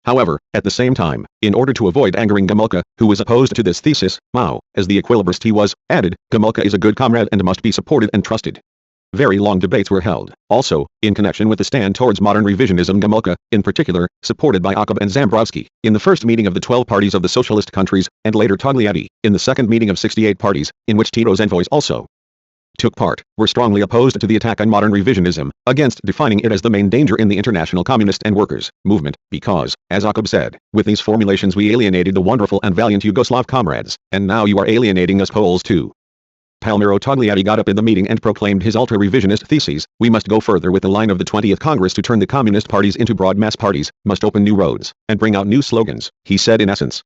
[SPEAKER 1] However, at the same time, in order to avoid angering Gomulka, who was opposed to this thesis, Mao, as the equilibrist he was, added, Gomulka is a good comrade and must be supported and trusted. Very long debates were held, also, in connection with the stand towards modern revisionism. Gomulka, in particular, supported by Jakob and Zambrovsky, in the first meeting of the 12 parties of the socialist countries, and later Togliatti, in the second meeting of 68 parties, in which Tito's envoys also took part, were strongly opposed to the attack on modern revisionism, against defining it as the main danger in the international communist and workers' movement, because, as Jakob said, with these formulations we alienated the wonderful and valiant Yugoslav comrades, and now you are alienating us Poles too. Palmiro Togliatti got up in the meeting and proclaimed his ultra-revisionist theses. We must go further with the line of the 20th Congress to turn the communist parties into broad mass parties, must open new roads, and bring out new slogans, he said in essence.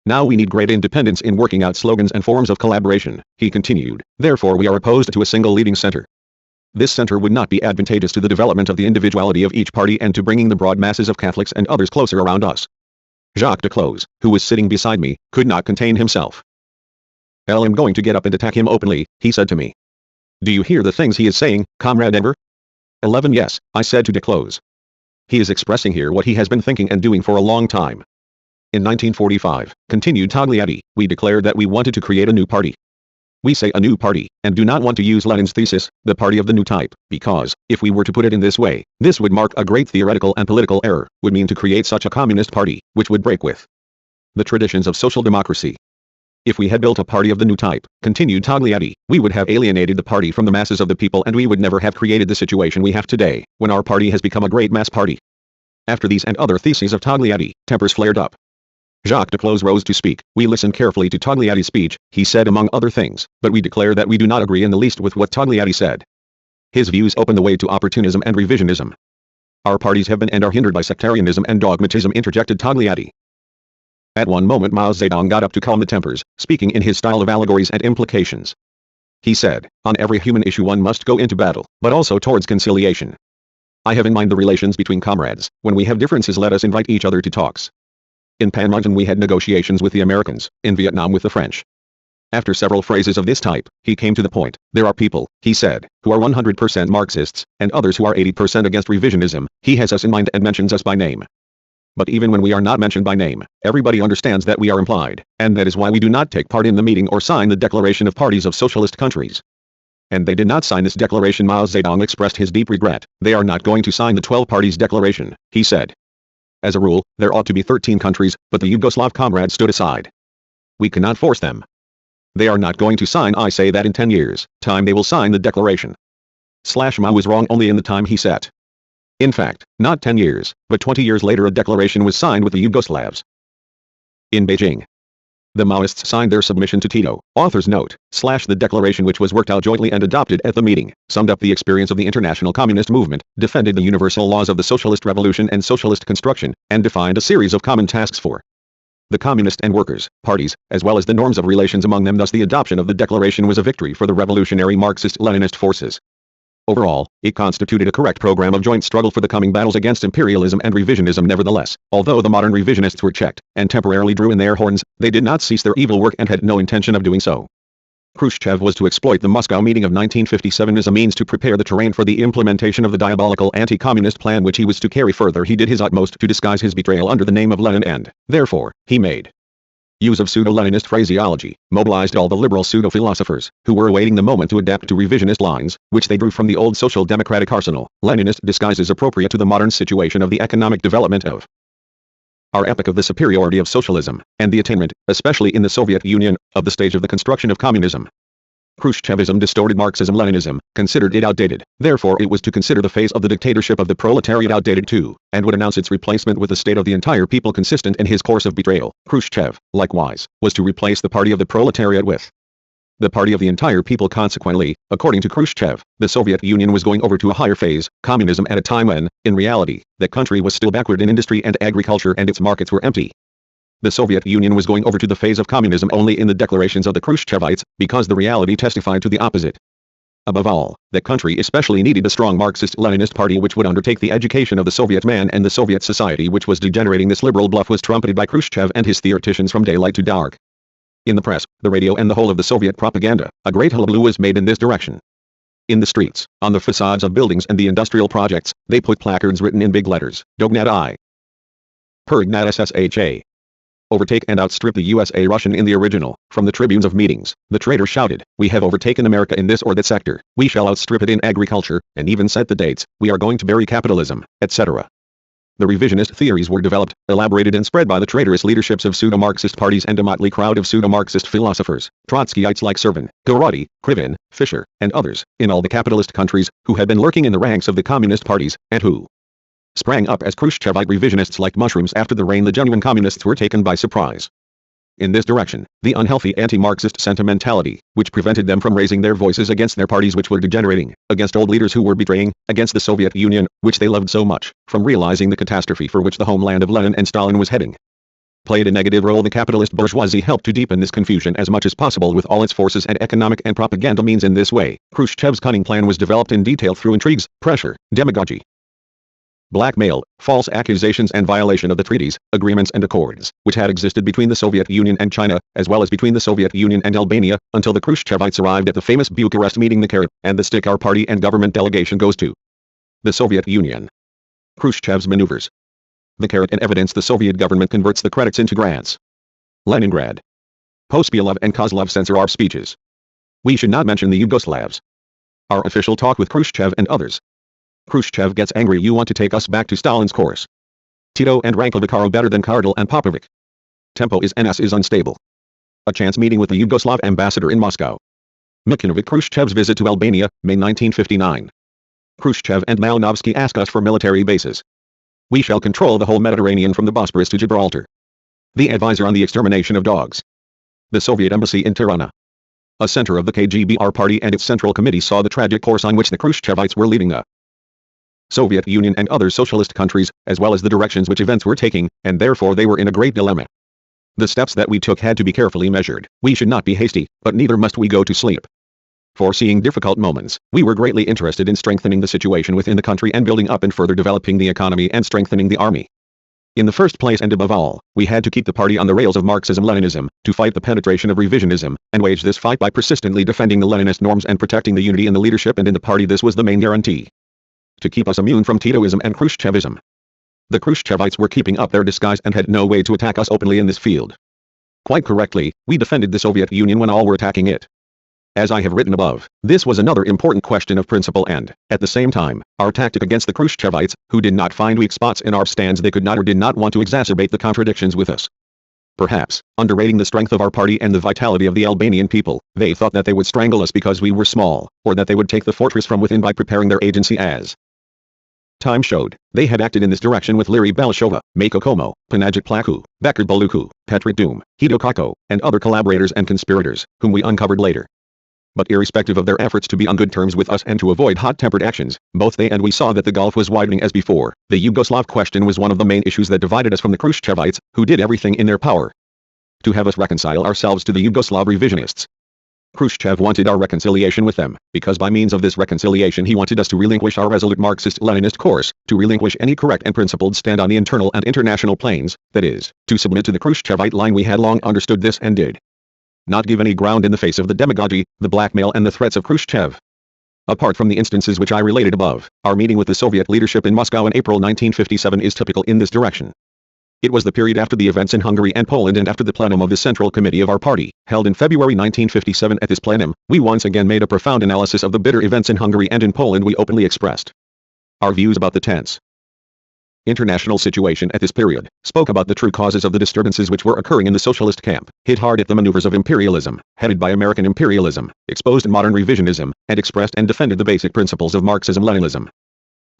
[SPEAKER 1] Now we need great independence in working out slogans and forms of collaboration, he continued. Therefore we are opposed to a single leading center. This center would not be advantageous to the development of the individuality of each party and to bringing the broad masses of Catholics and others closer around us. Jacques Duclos, who was sitting beside me, could not contain himself. "I'm going to get up and attack him openly," he said to me. "Do you hear the things he is saying, Comrade Enver?" 11 Yes, I said to Duclos. "He is expressing here what he has been thinking and doing for a long time. In 1945, continued Togliatti, we declared that we wanted to create a new party. We say a new party, and do not want to use Lenin's thesis, the party of the new type, because, if we were to put it in this way, this would mark a great theoretical and political error, would mean to create such a communist party, which would break with the traditions of social democracy. If we had built a party of the new type," continued Togliatti, "we would have alienated the party from the masses of the people and we would never have created the situation we have today, when our party has become a great mass party." After these and other theses of Togliatti, tempers flared up. Jacques Duclos rose to speak. "We listened carefully to Togliatti's speech," he said among other things, "but we declare that we do not agree in the least with what Togliatti said. His views open the way to opportunism and revisionism. Our parties have been and are hindered by sectarianism and dogmatism," interjected Togliatti. At one moment Mao Zedong got up to calm the tempers, speaking in his style of allegories and implications. He said, "On every human issue one must go into battle, but also towards conciliation. I have in mind the relations between comrades. When we have differences, let us invite each other to talks. In Panmunjom we had negotiations with the Americans, in Vietnam with the French." After several phrases of this type, he came to the point. "There are people," he said, "who are 100% Marxists, and others who are 80% against revisionism. He has us in mind and mentions us by name. But even when we are not mentioned by name, everybody understands that we are implied, and that is why we do not take part in the meeting or sign the Declaration of Parties of Socialist Countries." And they did not sign this declaration. Mao Zedong expressed his deep regret. "They are not going to sign the 12 parties declaration," he said. "As a rule, there ought to be 13 countries, but the Yugoslav comrades stood aside. We cannot force them. They are not going to sign. I say that in 10 years' time they will sign the declaration." Mao was wrong only in the time he set. In fact, not 10 years, but 20 years later a declaration was signed with the Yugoslavs. In Beijing, the Maoists signed their submission to Tito. Author's note, the declaration, which was worked out jointly and adopted at the meeting, summed up the experience of the international communist movement, defended the universal laws of the socialist revolution and socialist construction, and defined a series of common tasks for the communist and workers' parties, as well as the norms of relations among them. Thus the adoption of the declaration was a victory for the revolutionary Marxist-Leninist forces. Overall, it constituted a correct program of joint struggle for the coming battles against imperialism and revisionism. Nevertheless, although the modern revisionists were checked, and temporarily drew in their horns, they did not cease their evil work and had no intention of doing so. Khrushchev was to exploit the Moscow meeting of 1957 as a means to prepare the terrain for the implementation of the diabolical anti-communist plan which he was to carry further. He did his utmost to disguise his betrayal under the name of Lenin and, therefore, he made use of pseudo-Leninist phraseology, mobilized all the liberal pseudo-philosophers, who were awaiting the moment to adapt to revisionist lines, which they drew from the old social democratic arsenal. Leninist disguises appropriate to the modern situation of the economic development of our epoch, of the superiority of socialism, and the attainment, especially in the Soviet Union, of the stage of the construction of communism. Khrushchevism distorted Marxism-Leninism, considered it outdated, therefore it was to consider the phase of the dictatorship of the proletariat outdated too, and would announce its replacement with the state of the entire people. Consistent in his course of betrayal, Khrushchev, likewise, was to replace the party of the proletariat with the party of the entire people. Consequently, according to Khrushchev, the Soviet Union was going over to a higher phase, communism, at a time when, in reality, the country was still backward in industry and agriculture and its markets were empty. The Soviet Union was going over to the phase of communism only in the declarations of the Khrushchevites, because the reality testified to the opposite. Above all, the country especially needed a strong Marxist-Leninist party which would undertake the education of the Soviet man, and the Soviet society which was degenerating. This liberal bluff was trumpeted by Khrushchev and his theoreticians from daylight to dark. In the press, the radio, and the whole of the Soviet propaganda, a great hullabaloo was made in this direction. In the streets, on the facades of buildings and the industrial projects, they put placards written in big letters, Dognat I. Pergnat SSHA. Overtake and outstrip the USA Russian in the original. From the tribunes of meetings, the traitor shouted, "We have overtaken America in this or that sector, we shall outstrip it in agriculture," and even set the dates, "We are going to bury capitalism," etc. The revisionist theories were developed, elaborated and spread by the traitorous leaderships of pseudo-Marxist parties and a motley crowd of pseudo-Marxist philosophers, Trotskyites like Servin, Gorody, Krivin, Fischer, and others, in all the capitalist countries, who had been lurking in the ranks of the communist parties, and who sprang up as Khrushchevite revisionists like mushrooms after the rain. The genuine communists were taken by surprise. In this direction, the unhealthy anti-Marxist sentimentality, which prevented them from raising their voices against their parties which were degenerating, against old leaders who were betraying, against the Soviet Union, which they loved so much, from realizing the catastrophe for which the homeland of Lenin and Stalin was heading. played a negative role. The capitalist bourgeoisie helped to deepen this confusion as much as possible with all its forces and economic and propaganda means. In this way, Khrushchev's cunning plan was developed in detail through intrigues, pressure, demagogy, blackmail, false accusations and violation of the treaties, agreements and accords, which had existed between the Soviet Union and China, as well as between the Soviet Union and Albania, until the Khrushchevites arrived at the famous Bucharest meeting. The carrot and the stick our party and government delegation goes to. The Soviet Union. Khrushchev's maneuvers. The carrot and evidence. The Soviet government converts the credits into grants. Leningrad. Pospelov and Kozlov censor our speeches. We should not mention the Yugoslavs. Our official talk with Khrushchev and others. Khrushchev gets angry. You want to take us back to Stalin's course. Tito and Rankovic are better than Kardel and Popovic. Tempo is NS is unstable. A chance meeting with the Yugoslav ambassador in Moscow. Mikhanovic. Khrushchev's visit to Albania, May 1959. Khrushchev and Malinowski ask us for military bases. We shall control the whole Mediterranean from the Bosporus to Gibraltar. The advisor on the extermination of dogs. The Soviet embassy in Tirana. A center of the KGB. Our party and its central committee saw the tragic course on which the Khrushchevites were leading the Soviet Union and other socialist countries, as well as the directions which events were taking, and therefore they were in a great dilemma. The steps that we took had to be carefully measured. We should not be hasty, but neither must we go to sleep. Foreseeing difficult moments, we were greatly interested in strengthening the situation within the country and building up and further developing the economy and strengthening the army. In the first place and above all, we had to keep the party on the rails of Marxism-Leninism, to fight the penetration of revisionism, and wage this fight by persistently defending the Leninist norms and protecting the unity in the leadership and in the party. This was the main guarantee to keep us immune from Titoism and Khrushchevism. The Khrushchevites were keeping up their disguise and had no way to attack us openly in this field. Quite correctly, we defended the Soviet Union when all were attacking it. As I have written above, this was another important question of principle and, at the same time, our tactic against the Khrushchevites, who did not find weak spots in our stands. They could not or did not want to exacerbate the contradictions with us. Perhaps, underrating the strength of our party and the vitality of the Albanian people, they thought that they would strangle us because we were small, or that they would take the fortress from within by preparing their agency as time showed. They had acted in this direction with Liri Belshova, Mako Como, Panajit Plaku, Bekir Baluku, Petrit Doom, Hito Kako, and other collaborators and conspirators, whom we uncovered later. But irrespective of their efforts to be on good terms with us and to avoid hot-tempered actions, both they and we saw that the gulf was widening as before. The Yugoslav question was one of the main issues that divided us from the Khrushchevites, who did everything in their power to have us reconcile ourselves to the Yugoslav revisionists. Khrushchev wanted our reconciliation with them, because by means of this reconciliation he wanted us to relinquish our resolute Marxist-Leninist course, to relinquish any correct and principled stand on the internal and international planes, that is, to submit to the Khrushchevite line. We had long understood this and did not give any ground in the face of the demagogy, the blackmail and the threats of Khrushchev. Apart from the instances which I related above, our meeting with the Soviet leadership in Moscow in April 1957 is typical in this direction. It was the period after the events in Hungary and Poland and after the plenum of the Central Committee of our party, held in February 1957. At this plenum, we once again made a profound analysis of the bitter events in Hungary and in Poland. We openly expressed our views about the tense international situation at this period, spoke about the true causes of the disturbances which were occurring in the socialist camp, hit hard at the maneuvers of imperialism, headed by American imperialism, exposed modern revisionism, and expressed and defended the basic principles of Marxism-Leninism.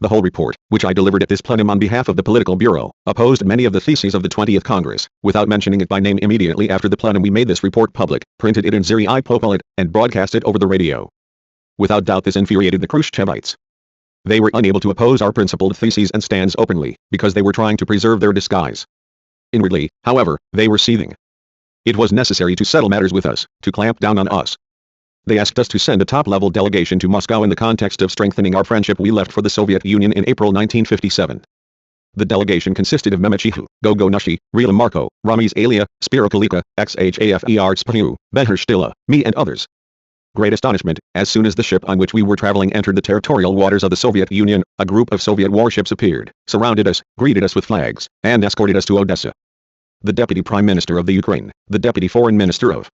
[SPEAKER 1] The whole report, which I delivered at this plenum on behalf of the Political Bureau, opposed many of the theses of the 20th Congress. Without mentioning it by name, immediately after the plenum we made this report public, printed it in Ziri I Popolit, and broadcast it over the radio. Without doubt this infuriated the Khrushchevites. They were unable to oppose our principled theses and stands openly, because they were trying to preserve their disguise. Inwardly, however, they were seething. It was necessary to settle matters with us, to clamp down on us. They asked us to send a top-level delegation to Moscow in the context of strengthening our friendship. We left for the Soviet Union in April 1957. The delegation consisted of Memichihu, Gogo Nushi, Rila Marko, Ramiz Alia, Spiro Kalika, Xhafer Spahu, Benher Stila, me and others. Great astonishment, as soon as the ship on which we were traveling entered the territorial waters of the Soviet Union, a group of Soviet warships appeared, surrounded us, greeted us with flags, and escorted us to Odessa. The Deputy Prime Minister of the Ukraine, the Deputy Foreign Minister of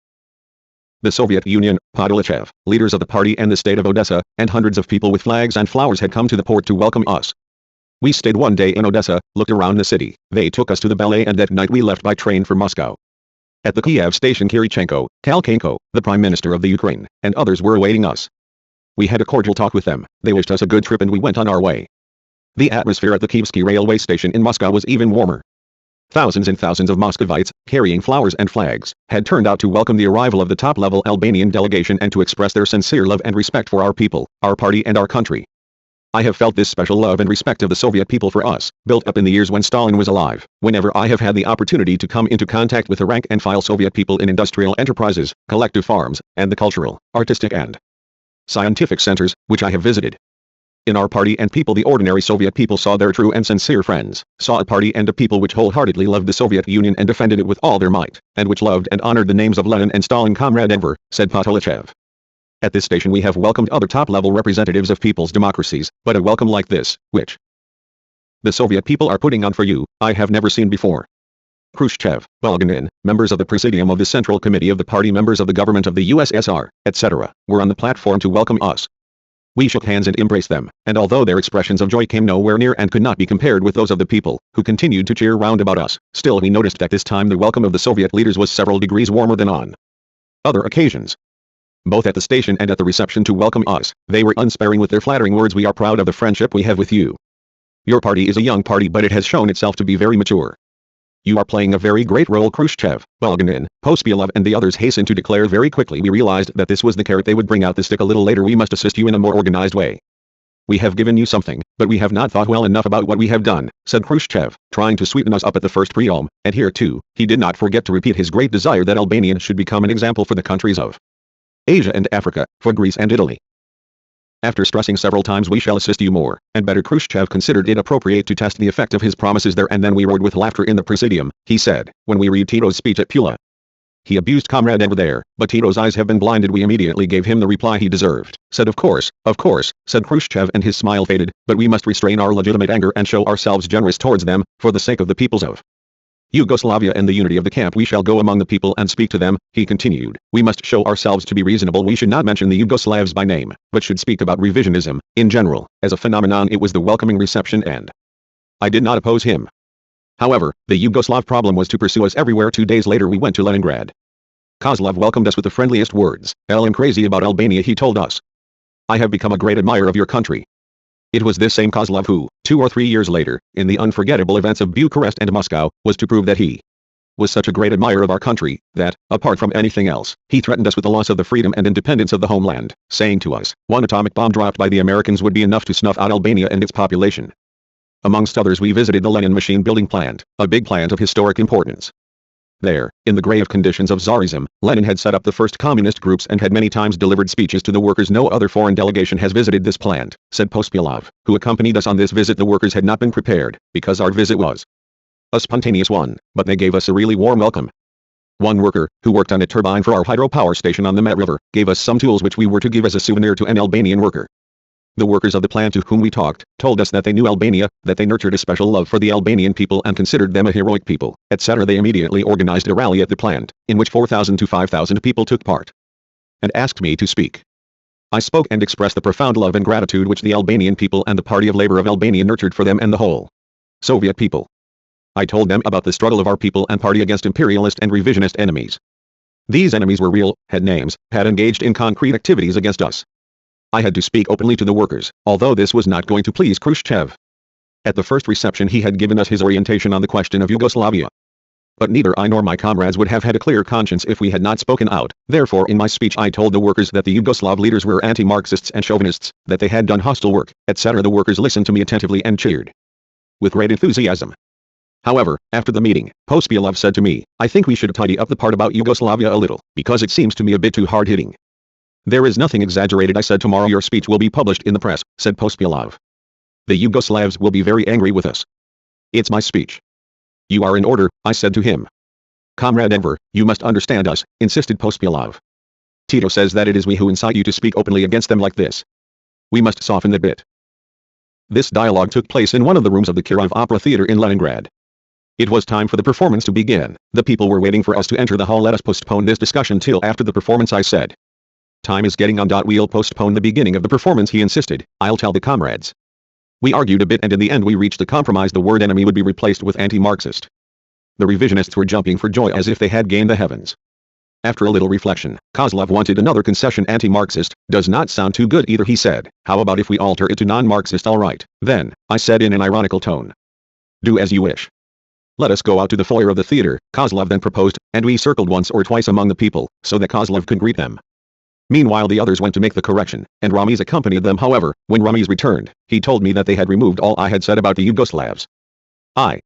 [SPEAKER 1] the Soviet Union, Podolichev, leaders of the party and the state of Odessa, and hundreds of people with flags and flowers had come to the port to welcome us. We stayed one day in Odessa, looked around the city, they took us to the ballet, and that night we left by train for Moscow. At the Kiev station Kirichenko, Kalkenko, the Prime Minister of the Ukraine, and others were awaiting us. We had a cordial talk with them, they wished us a good trip and we went on our way. The atmosphere at the Kievsky railway station in Moscow was even warmer. Thousands and thousands of Muscovites, carrying flowers and flags, had turned out to welcome the arrival of the top-level Albanian delegation and to express their sincere love and respect for our people, our party and our country. I have felt this special love and respect of the Soviet people for us, built up in the years when Stalin was alive, whenever I have had the opportunity to come into contact with the rank-and-file Soviet people in industrial enterprises, collective farms, and the cultural, artistic and scientific centers, which I have visited. In our party and people, the ordinary Soviet people saw their true and sincere friends, saw a party and a people which wholeheartedly loved the Soviet Union and defended it with all their might, and which loved and honored the names of Lenin and Stalin. Comrade Enver, said Potolichev. At this station we have welcomed other top-level representatives of people's democracies, but a welcome like this, which the Soviet people are putting on for you, I have never seen before. Khrushchev, Bulgarin, members of the Presidium of the Central Committee of the Party, members of the government of the USSR, etc., were on the platform to welcome us. We shook hands and embraced them, and although their expressions of joy came nowhere near and could not be compared with those of the people, who continued to cheer round about us, still we noticed that this time the welcome of the Soviet leaders was several degrees warmer than on other occasions. Both at the station and at the reception to welcome us, they were unsparing with their flattering words. We are proud of the friendship we have with you. Your party is a young party, but it has shown itself to be very mature. You are playing a very great role. Khrushchev, Bulgarin, Pospelov and the others hastened to declare. Very quickly we realized that this was the carrot. They would bring out the stick a little later. We must assist you in a more organized way. We have given you something, but we have not thought well enough about what we have done, said Khrushchev, trying to sweeten us up at the first preamble, and here too, he did not forget to repeat his great desire that Albania should become an example for the countries of Asia and Africa, for Greece and Italy. After stressing several times we shall assist you more, and better, Khrushchev considered it appropriate to test the effect of his promises there, and then we roared with laughter in the Presidium. He said, when we read Tito's speech at Pula, he abused Comrade Enver there, but Tito's eyes have been blinded. We immediately gave him the reply he deserved, said of course, said Khrushchev, and his smile faded, but we must restrain our legitimate anger and show ourselves generous towards them, for the sake of the peoples of Yugoslavia and the unity of the camp. We shall go among the people and speak to them, he continued. We must show ourselves to be reasonable. We should not mention the Yugoslavs by name, but should speak about revisionism, in general, as a phenomenon. It was the welcoming reception, and I did not oppose him. However, the Yugoslav problem was to pursue us everywhere. 2 days later we went to Leningrad. Kozlov welcomed us with the friendliest words. I'm crazy about Albania, he told us. I have become a great admirer of your country. It was this same Kozlov who, 2 or 3 years later, in the unforgettable events of Bucharest and Moscow, was to prove that he was such a great admirer of our country, that, apart from anything else, he threatened us with the loss of the freedom and independence of the homeland, saying to us, one atomic bomb dropped by the Americans would be enough to snuff out Albania and its population. Amongst others we visited the Lenin machine building plant, a big plant of historic importance. There, in the grave conditions of Tsarism, Lenin had set up the first communist groups and had many times delivered speeches to the workers. No other foreign delegation has visited this plant, said Pospelov, who accompanied us on this visit. The workers had not been prepared, because our visit was a spontaneous one, but they gave us a really warm welcome. One worker, who worked on a turbine for our hydropower station on the Met River, gave us some tools which we were to give as a souvenir to an Albanian worker. The workers of the plant to whom we talked, told us that they knew Albania, that they nurtured a special love for the Albanian people and considered them a heroic people, etc. They immediately organized a rally at the plant, in which 4,000 to 5,000 people took part, and asked me to speak. I spoke and expressed the profound love and gratitude which the Albanian people and the Party of Labor of Albania nurtured for them and the whole Soviet people. I told them about the struggle of our people and party against imperialist and revisionist enemies. These enemies were real, had names, had engaged in concrete activities against us. I had to speak openly to the workers, although this was not going to please Khrushchev. At the first reception he had given us his orientation on the question of Yugoslavia. But neither I nor my comrades would have had a clear conscience if we had not spoken out. Therefore in my speech I told the workers that the Yugoslav leaders were anti-Marxists and chauvinists, that they had done hostile work, etc. The workers listened to me attentively and cheered with great enthusiasm. However, after the meeting, Pospelov said to me, I think we should tidy up the part about Yugoslavia a little, because it seems to me a bit too hard-hitting. There is nothing exaggerated. I said. Tomorrow your speech will be published in the press, said Pospelov. The Yugoslavs will be very angry with us. It's my speech. You are in order, I said to him. Comrade Enver, you must understand us, insisted Pospelov. Tito says that it is we who incite you to speak openly against them like this. We must soften the bit. This dialogue took place in one of the rooms of the Kirov Opera Theater in Leningrad. It was time for the performance to begin. The people were waiting for us to enter the hall. Let us postpone this discussion till after the performance, I said. Time is getting on. We'll postpone the beginning of the performance, he insisted. I'll tell the comrades. We argued a bit and in the end we reached a compromise. The word enemy would be replaced with anti-Marxist. The revisionists were jumping for joy as if they had gained the heavens. After a little reflection, Kozlov wanted another concession. Anti-Marxist does not sound too good either, he said. How about if we alter it to non-Marxist? All right, then, I said in an ironical tone. Do as you wish. Let us go out to the foyer of the theater, Kozlov then proposed, and we circled once or twice among the people, so that Kozlov could greet them. Meanwhile the others went to make the correction, and Ramis accompanied them. However, when Ramis returned, he told me that they had removed all I had said about the Yugoslavs. I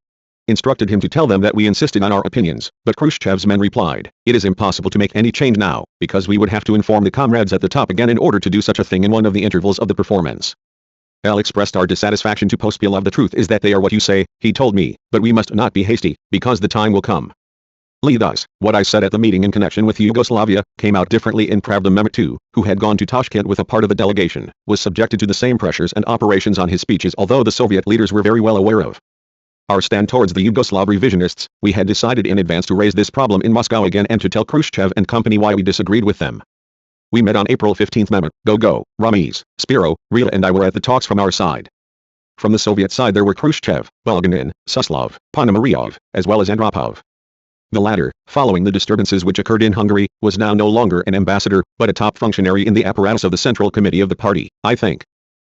[SPEAKER 1] instructed him to tell them that we insisted on our opinions, but Khrushchev's men replied, "It is impossible to make any change now, because we would have to inform the comrades at the top again in order to do such a thing in one of the intervals of the performance." L expressed our dissatisfaction to Pospilov. "The truth is that they are what you say," he told me, "but we must not be hasty, because the time will come." Thus, what I said at the meeting in connection with Yugoslavia, came out differently in Pravda Mehmet too, who had gone to Tashkent with a part of the delegation, was subjected to the same pressures and operations on his speeches although the Soviet leaders were very well aware of our stand towards the Yugoslav revisionists. We had decided in advance to raise this problem in Moscow again and to tell Khrushchev and company why we disagreed with them. We met on April 15. Mehmet, Gogo, Ramis, Spiro, Rila and I were at the talks from our side. From the Soviet side there were Khrushchev, Bulganin, Suslov, Ponomaryov, as well as Andropov. The latter, following the disturbances which occurred in Hungary, was now no longer an ambassador, but a top functionary in the apparatus of the Central Committee of the party, I think.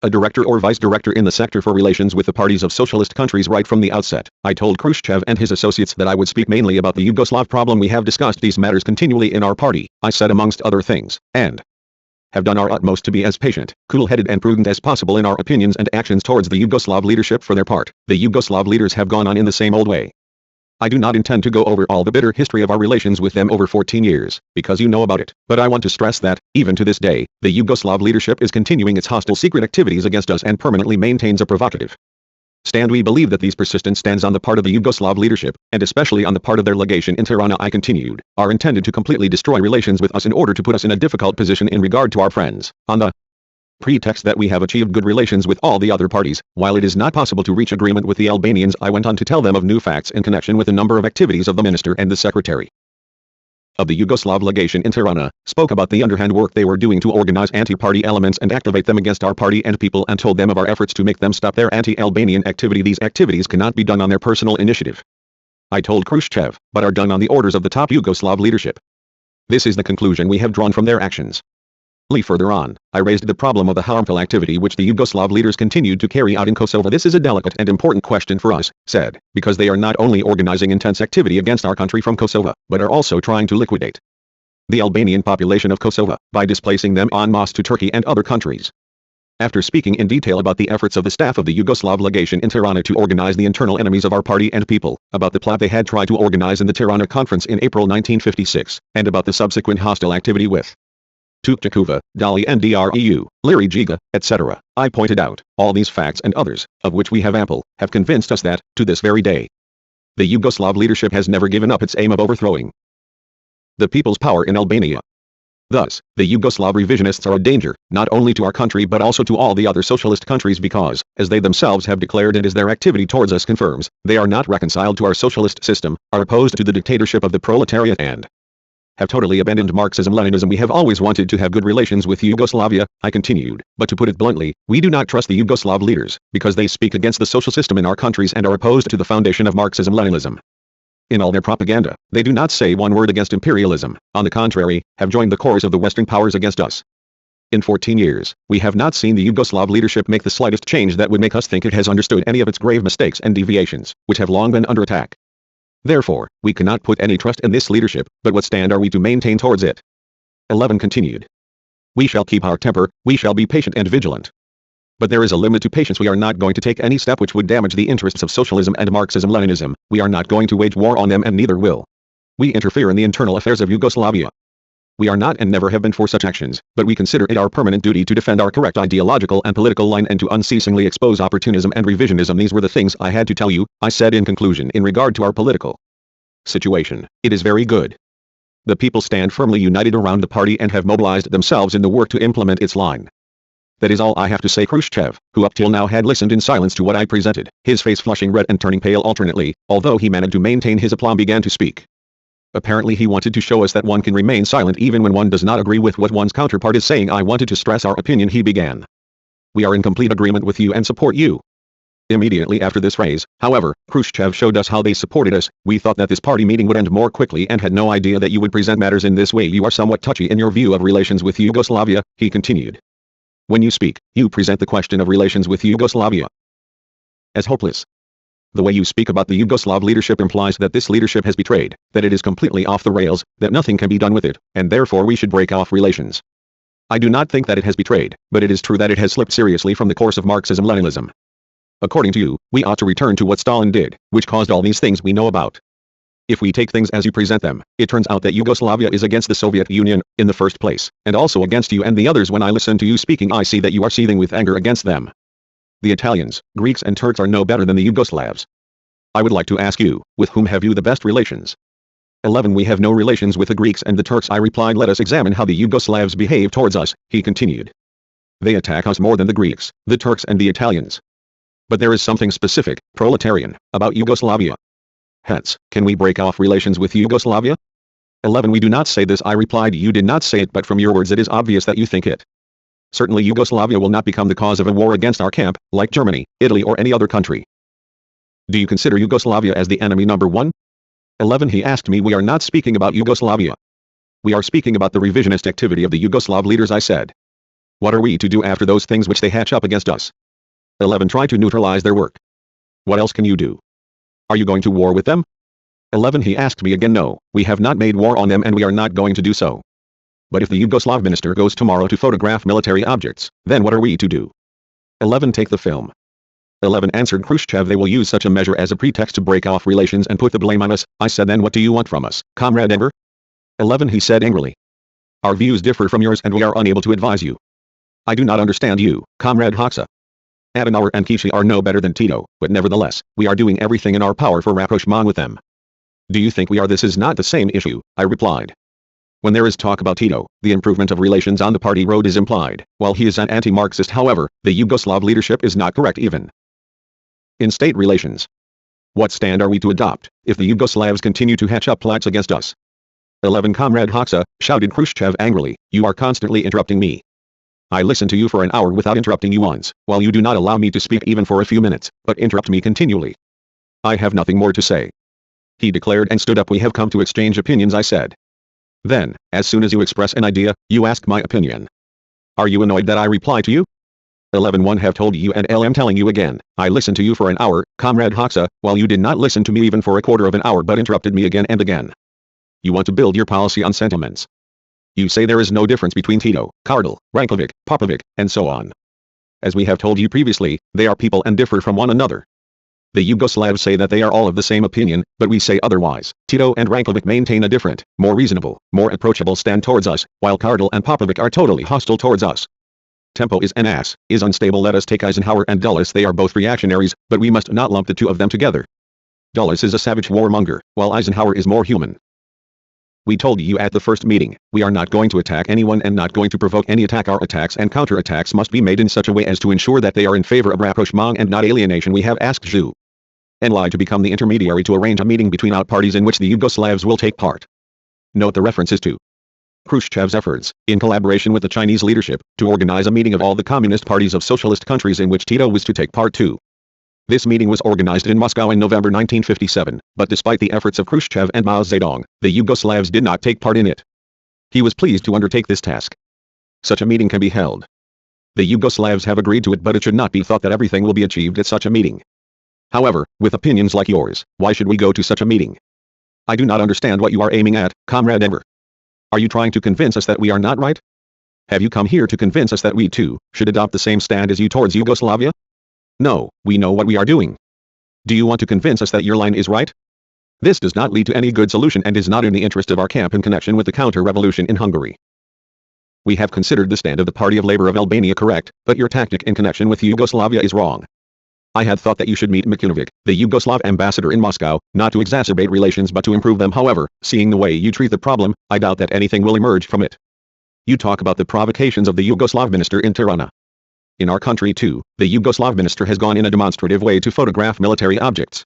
[SPEAKER 1] A director or vice director in the sector for relations with the parties of socialist countries. Right from the outset, I told Khrushchev and his associates that I would speak mainly about the Yugoslav problem. We have discussed these matters continually in our party, I said, amongst other things, and have done our utmost to be as patient, cool-headed and prudent as possible in our opinions and actions towards the Yugoslav leadership. For their part, the Yugoslav leaders have gone on in the same old way. I do not intend to go over all the bitter history of our relations with them over 14 years, because you know about it, but I want to stress that, even to this day, the Yugoslav leadership is continuing its hostile secret activities against us and permanently maintains a provocative stand. We believe that these persistent stands on the part of the Yugoslav leadership, and especially on the part of their legation in Tirana, I continued, are intended to completely destroy relations with us in order to put us in a difficult position in regard to our friends, on the pretext that we have achieved good relations with all the other parties, while it is not possible to reach agreement with the Albanians. I went on to tell them of new facts in connection with a number of activities of the minister and the secretary of the Yugoslav legation in Tirana, spoke about the underhand work they were doing to organize anti-party elements and activate them against our party and people, and told them of our efforts to make them stop their anti-Albanian activity. These activities cannot be done on their personal initiative, I told Khrushchev, but are done on the orders of the top Yugoslav leadership. This is the conclusion we have drawn from their actions. Further on, I raised the problem of the harmful activity which the Yugoslav leaders continued to carry out in Kosovo. This is a delicate and important question for us, said, because they are not only organizing intense activity against our country from Kosovo, but are also trying to liquidate the Albanian population of Kosovo, by displacing them en masse to Turkey and other countries. After speaking in detail about the efforts of the staff of the Yugoslav legation in Tirana to organize the internal enemies of our party and people, about the plot they had tried to organize in the Tirana conference in April 1956, and about the subsequent hostile activity with Tuktakuva, Dali and Dreu, Liri Giga, etc. I pointed out, all these facts and others, of which we have ample, have convinced us that, to this very day, the Yugoslav leadership has never given up its aim of overthrowing the people's power in Albania. Thus, the Yugoslav revisionists are a danger, not only to our country but also to all the other socialist countries because, as they themselves have declared and as their activity towards us confirms, they are not reconciled to our socialist system, are opposed to the dictatorship of the proletariat and have totally abandoned Marxism-Leninism. We have always wanted to have good relations with Yugoslavia, I continued, but to put it bluntly, we do not trust the Yugoslav leaders, because they speak against the social system in our countries and are opposed to the foundation of Marxism-Leninism. In all their propaganda, they do not say one word against imperialism, on the contrary, have joined the chorus of the Western powers against us. In 14 years, we have not seen the Yugoslav leadership make the slightest change that would make us think it has understood any of its grave mistakes and deviations, which have long been under attack. Therefore, we cannot put any trust in this leadership, but what stand are we to maintain towards it? 11 continued. We shall keep our temper, we shall be patient and vigilant. But there is a limit to patience. We are not going to take any step which would damage the interests of socialism and Marxism-Leninism. We are not going to wage war on them and neither will we interfere in the internal affairs of Yugoslavia. We are not and never have been for such actions, but we consider it our permanent duty to defend our correct ideological and political line and to unceasingly expose opportunism and revisionism. These were the things I had to tell you, I said in conclusion. In regard to our political situation, it is very good. The people stand firmly united around the party and have mobilized themselves in the work to implement its line. That is all I have to say. Khrushchev, who up till now had listened in silence to what I presented, his face flushing red and turning pale alternately, although he managed to maintain his aplomb, began to speak. Apparently he wanted to show us that one can remain silent even when one does not agree with what one's counterpart is saying. I wanted to stress our opinion, he began. We are in complete agreement with you and support you. Immediately after this phrase, however, Khrushchev showed us how they supported us. We thought that this party meeting would end more quickly and had no idea that you would present matters in this way. You are somewhat touchy in your view of relations with Yugoslavia, he continued. When you speak, you present the question of relations with Yugoslavia as hopeless. The way you speak about the Yugoslav leadership implies that this leadership has betrayed, that it is completely off the rails, that nothing can be done with it, and therefore we should break off relations. I do not think that it has betrayed, but it is true that it has slipped seriously from the course of Marxism-Leninism. According to you, we ought to return to what Stalin did, which caused all these things we know about. If we take things as you present them, it turns out that Yugoslavia is against the Soviet Union, in the first place, and also against you and the others. When I listen to you speaking, I see that you are seething with anger against them. The Italians, Greeks and Turks are no better than the Yugoslavs. I would like to ask you, with whom have you the best relations? 11. We have no relations with the Greeks and the Turks, I replied. Let us examine how the Yugoslavs behave towards us, he continued. They attack us more than the Greeks, the Turks and the Italians. But there is something specific, proletarian, about Yugoslavia. Hence, can we break off relations with Yugoslavia? 11. We do not say this, I replied. You did not say it, but from your words it is obvious that you think it. Certainly Yugoslavia will not become the cause of a war against our camp, like Germany, Italy or any other country. Do you consider Yugoslavia as the enemy number one? 11. He asked me. We are not speaking about Yugoslavia. We are speaking about the revisionist activity of the Yugoslav leaders, I said. What are we to do after those things which they hatch up against us? 11. Try to neutralize their work. What else can you do? Are you going to war with them? 11. He asked me again. No, we have not made war on them and we are not going to do so. But if the Yugoslav minister goes tomorrow to photograph military objects, then what are we to do? 11. Take the film. 11. Answered Khrushchev. They will use such a measure as a pretext to break off relations and put the blame on us. I said. Then what do you want from us, Comrade Enver? 11. He said angrily. Our views differ from yours and we are unable to advise you. I do not understand you, Comrade Hoxha. Adenauer and Kishi are no better than Tito, but nevertheless, we are doing everything in our power for rapprochement with them. Do you think we are? This is not the same issue, I replied. When there is talk about Tito, the improvement of relations on the party road is implied. While he is an anti-Marxist, however, the Yugoslav leadership is not correct even in state relations. What stand are we to adopt, if the Yugoslavs continue to hatch up plots against us? 11. Comrade Hoxha, shouted Khrushchev angrily, you are constantly interrupting me. I listen to you for an hour without interrupting you once, while you do not allow me to speak even for a few minutes, but interrupt me continually. I have nothing more to say. He declared and stood up. We have come to exchange opinions, I said. Then, as soon as you express an idea, you ask my opinion. Are you annoyed that I reply to you? 11. 1 have told you and I am telling you again, I listened to you for an hour, Comrade Hoxha, while you did not listen to me even for a quarter of an hour but interrupted me again and again. You want to build your policy on sentiments. You say there is no difference between Tito, Kardel, Rankovic, Popovic, and so on. As we have told you previously, they are people and differ from one another. The Yugoslavs say that they are all of the same opinion, but we say otherwise. Tito and Rankovic maintain a different, more reasonable, more approachable stand towards us, while Kardel and Popovic are totally hostile towards us. Tempo is an ass, is unstable. Let us take Eisenhower and Dulles. They are both reactionaries, but we must not lump the two of them together. Dulles is a savage warmonger, while Eisenhower is more human. We told you at the first meeting, we are not going to attack anyone and not going to provoke any attack. Our attacks and counterattacks must be made in such a way as to ensure that they are in favor of rapprochement and not alienation. We have asked Zhu Enlai to become the intermediary to arrange a meeting between our parties in which the Yugoslavs will take part. Note the references to Khrushchev's efforts, in collaboration with the Chinese leadership, to organize a meeting of all the communist parties of socialist countries in which Tito was to take part too. This meeting was organized in Moscow in November 1957, but despite the efforts of Khrushchev and Mao Zedong, the Yugoslavs did not take part in it. He was pleased to undertake this task. Such a meeting can be held. The Yugoslavs have agreed to it, but it should not be thought that everything will be achieved at such a meeting. However, with opinions like yours, why should we go to such a meeting? I do not understand what you are aiming at, Comrade Enver. Are you trying to convince us that we are not right? Have you come here to convince us that we too should adopt the same stand as you towards Yugoslavia? No, we know what we are doing. Do you want to convince us that your line is right? This does not lead to any good solution and is not in the interest of our camp in connection with the counter-revolution in Hungary. We have considered the stand of the Party of Labor of Albania correct, but your tactic in connection with Yugoslavia is wrong. I had thought that you should meet Mikunovic, the Yugoslav ambassador in Moscow, not to exacerbate relations but to improve them. However, seeing the way you treat the problem, I doubt that anything will emerge from it. You talk about the provocations of the Yugoslav minister in Tirana. In our country too, the Yugoslav minister has gone in a demonstrative way to photograph military objects.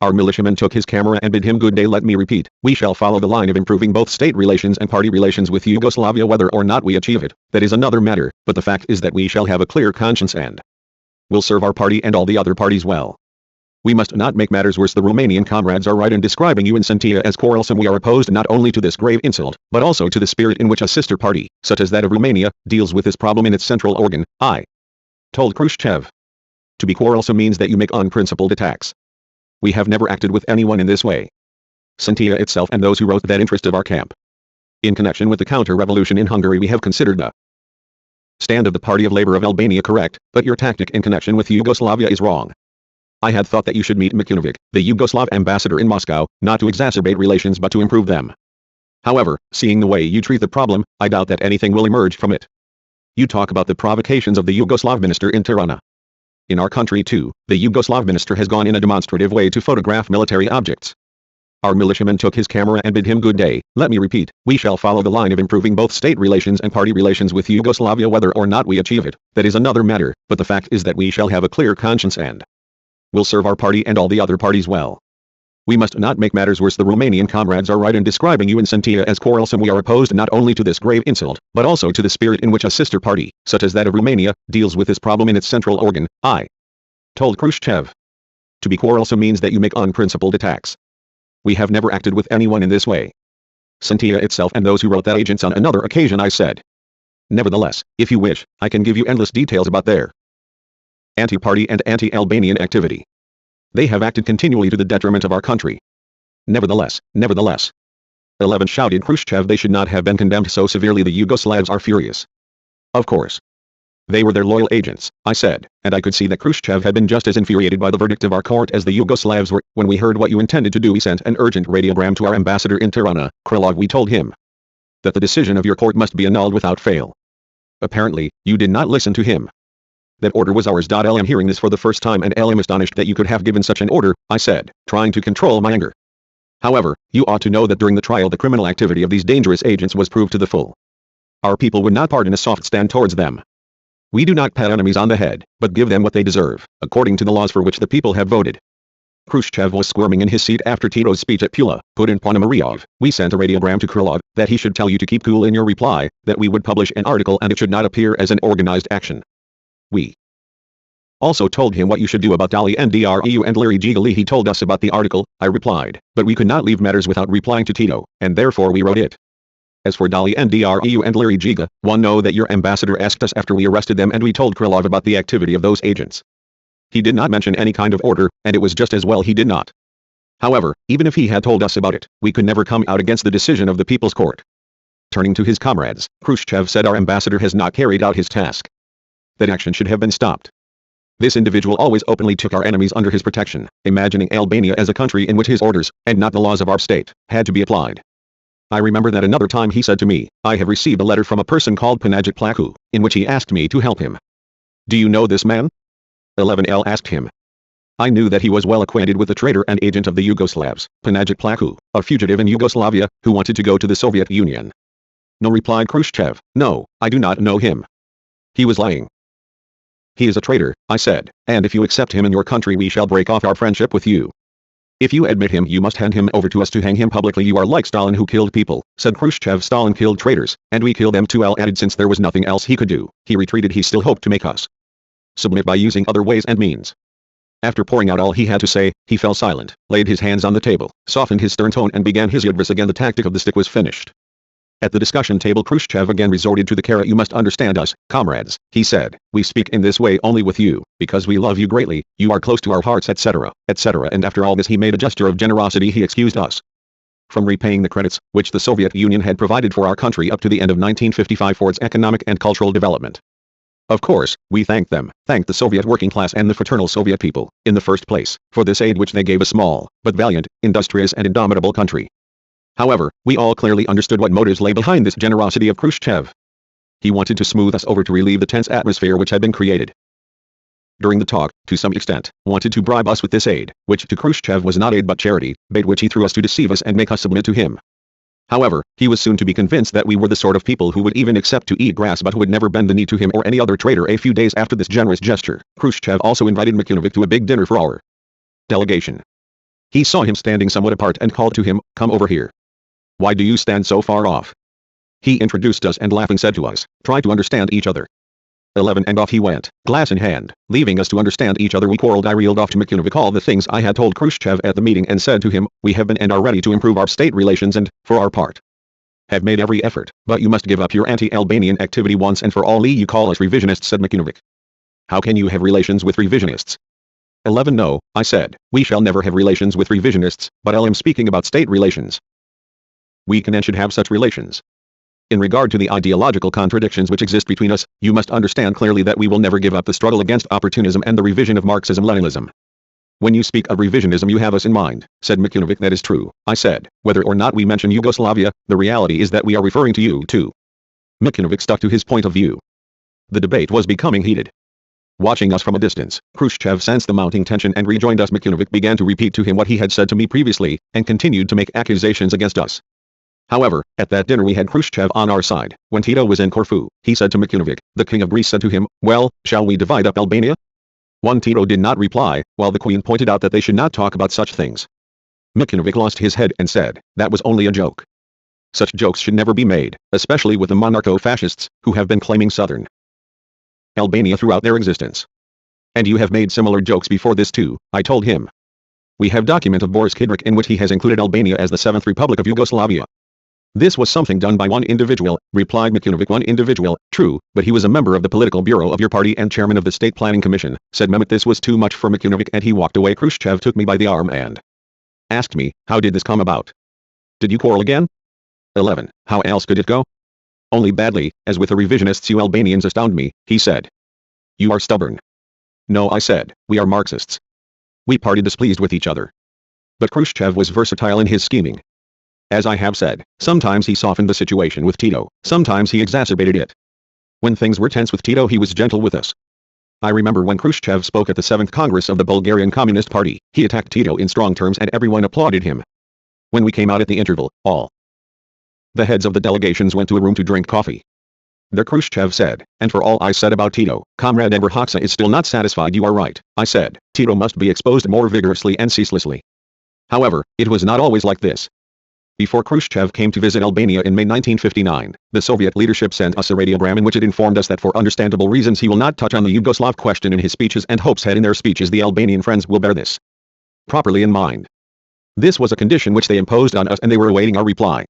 [SPEAKER 1] Our militiaman took his camera and bid him good day. Let me repeat, we shall follow the line of improving both state relations and party relations with Yugoslavia. Whether or not we achieve it, that is another matter, but the fact is that we shall have a clear conscience and will serve our party and all the other parties well. We must not make matters worse. The Romanian comrades are right in describing you and Sentia as quarrelsome. We are opposed not only to this grave insult, but also to the spirit in which a sister party, such as that of Romania, deals with this problem in its central organ. I told Khrushchev. To be quarrelsome means that you make unprincipled attacks. We have never acted with anyone in this way. Sentia itself and those who wrote that interest of our camp. In connection with the counter-revolution in Hungary, we have considered the stand of the Party of Labor of Albania correct, but your tactic in connection with Yugoslavia is wrong. I had thought that you should meet Micunovic, the Yugoslav ambassador in Moscow, not to exacerbate relations but to improve them. However, seeing the way you treat the problem, I doubt that anything will emerge from it. You talk about the provocations of the Yugoslav minister in Tirana. In our country too, the Yugoslav minister has gone in a demonstrative way to photograph military objects. Our militiaman took his camera and bid him good day. Let me repeat, we shall follow the line of improving both state relations and party relations with Yugoslavia. Whether or not we achieve it, that is another matter, but the fact is that we shall have a clear conscience and will serve our party and all the other parties well. We must not make matters worse. The Romanian comrades are right in describing you and Sentia as quarrelsome. We are opposed not only to this grave insult, but also to the spirit in which a sister party, such as that of Romania, deals with this problem in its central organ. I told Khrushchev. To be quarrelsome means that you make unprincipled attacks. We have never acted with anyone in this way. Sentia itself and those who wrote that agents on another occasion, I said. Nevertheless, if you wish, I can give you endless details about their anti-party and anti-Albanian activity. They have acted continually to the detriment of our country. Nevertheless. 11 shouted Khrushchev. They should not have been condemned so severely. The Yugoslavs are furious. Of course. They were their loyal agents, I said, and I could see that Khrushchev had been just as infuriated by the verdict of our court as the Yugoslavs were. When we heard what you intended to do, we sent an urgent radiogram to our ambassador in Tirana, Krylov. We told him that the decision of your court must be annulled without fail. Apparently, you did not listen to him. That order was ours. LM hearing this for the first time and LM astonished that you could have given such an order, I said, trying to control my anger. However, you ought to know that during the trial the criminal activity of these dangerous agents was proved to the full. Our people would not pardon a soft stand towards them. We do not pat enemies on the head, but give them what they deserve, according to the laws for which the people have voted. Khrushchev was squirming in his seat after Tito's speech at Pula, put in Ponomaryov. We sent a radiogram to Krylov, that he should tell you to keep cool in your reply, that we would publish an article and it should not appear as an organized action. We also told him what you should do about Dali Ndreu and Larry Gigali. He told us about the article, I replied, but we could not leave matters without replying to Tito, and therefore we wrote it. As for Dali Ndreu and Larry Giga, one know that your ambassador asked us after we arrested them and we told Krylov about the activity of those agents. He did not mention any kind of order, and it was just as well he did not. However, even if he had told us about it, we could never come out against the decision of the People's Court. Turning to his comrades, Khrushchev said our ambassador has not carried out his task. That action should have been stopped. This individual always openly took our enemies under his protection, imagining Albania as a country in which his orders, and not the laws of our state, had to be applied. I remember that another time he said to me, I have received a letter from a person called Panajit Plaku, in which he asked me to help him. Do you know this man? 11L asked him. I knew that he was well acquainted with the traitor and agent of the Yugoslavs, Panajit Plaku, a fugitive in Yugoslavia, who wanted to go to the Soviet Union. No, replied Khrushchev, no, I do not know him. He was lying. He is a traitor, I said, and if you accept him in your country we shall break off our friendship with you. If you admit him you must hand him over to us to hang him publicly. You are like Stalin who killed people, said Khrushchev. Stalin killed traitors, and we kill them too. L added since there was nothing else he could do, he retreated. He still hoped to make us submit by using other ways and means. After pouring out all he had to say, he fell silent, laid his hands on the table, softened his stern tone and began his advice again. The tactic of the stick was finished. At the discussion table Khrushchev again resorted to the carrot. You must understand us, comrades, he said, we speak in this way only with you, because we love you greatly, you are close to our hearts etc., etc. And after all this he made a gesture of generosity. He excused us from repaying the credits, which the Soviet Union had provided for our country up to the end of 1955 for its economic and cultural development. Of course, we thanked the Soviet working class and the fraternal Soviet people, in the first place, for this aid which they gave a small, but valiant, industrious and indomitable country. However, we all clearly understood what motives lay behind this generosity of Khrushchev. He wanted to smooth us over to relieve the tense atmosphere which had been created during the talk, to some extent, wanted to bribe us with this aid, which to Khrushchev was not aid but charity, bait which he threw us to deceive us and make us submit to him. However, he was soon to be convinced that we were the sort of people who would even accept to eat grass but who would never bend the knee to him or any other traitor. A few days after this generous gesture, Khrushchev also invited Micunovic to a big dinner for our delegation. He saw him standing somewhat apart and called to him, come over here. Why do you stand so far off? He introduced us and laughing said to us, try to understand each other. 11 and off he went, glass in hand, leaving us to understand each other. We quarreled. I reeled off to Micunovic all the things I had told Khrushchev at the meeting and said to him, we have been and are ready to improve our state relations and, for our part, have made every effort, but you must give up your anti-Albanian activity once and for all. You call us revisionists, said Micunovic. How can you have relations with revisionists? 11 No, I said, we shall never have relations with revisionists, but I am speaking about state relations. We can and should have such relations. In regard to the ideological contradictions which exist between us, you must understand clearly that we will never give up the struggle against opportunism and the revision of Marxism-Leninism. When you speak of revisionism you have us in mind, said Mikhanovic. That is true, I said. Whether or not we mention Yugoslavia, the reality is that we are referring to you too. Mikhanovic stuck to his point of view. The debate was becoming heated. Watching us from a distance, Khrushchev sensed the mounting tension and rejoined us. Mikhanovic began to repeat to him what he had said to me previously, and continued to make accusations against us. However, at that dinner we had Khrushchev on our side. When Tito was in Corfu, he said to Mikhanovic, the king of Greece said to him, well, shall we divide up Albania? Tito did not reply, while the queen pointed out that they should not talk about such things. Mikhanovic lost his head and said, that was only a joke. Such jokes should never be made, especially with the monarcho-fascists, who have been claiming southern Albania throughout their existence. And you have made similar jokes before this too, I told him. We have document of Boris Kidrick in which he has included Albania as the 7th Republic of Yugoslavia. This was something done by one individual, replied Mikhanovic. One individual, true, but he was a member of the political bureau of your party and chairman of the State Planning Commission, said Mehmet. This was too much for Mikhanovic and he walked away. Khrushchev took me by the arm and asked me, how did this come about? Did you quarrel again? 11. How else could it go? Only badly, as with the revisionists you Albanians astound me, he said. You are stubborn. No, I said, we are Marxists. We parted displeased with each other. But Khrushchev was versatile in his scheming. As I have said, sometimes he softened the situation with Tito, sometimes he exacerbated it. When things were tense with Tito he was gentle with us. I remember when Khrushchev spoke at the 7th Congress of the Bulgarian Communist Party, he attacked Tito in strong terms and everyone applauded him. When we came out at the interval, all the heads of the delegations went to a room to drink coffee. There Khrushchev said, and for all I said about Tito, Comrade Enver Hoxha is still not satisfied. You are right, I said, Tito must be exposed more vigorously and ceaselessly. However, it was not always like this. Before Khrushchev came to visit Albania in May 1959, the Soviet leadership sent us a radiogram in which it informed us that for understandable reasons he will not touch on the Yugoslav question in his speeches and hopes that in their speeches the Albanian friends will bear this properly in mind. This was a condition which they imposed on us and they were awaiting our reply.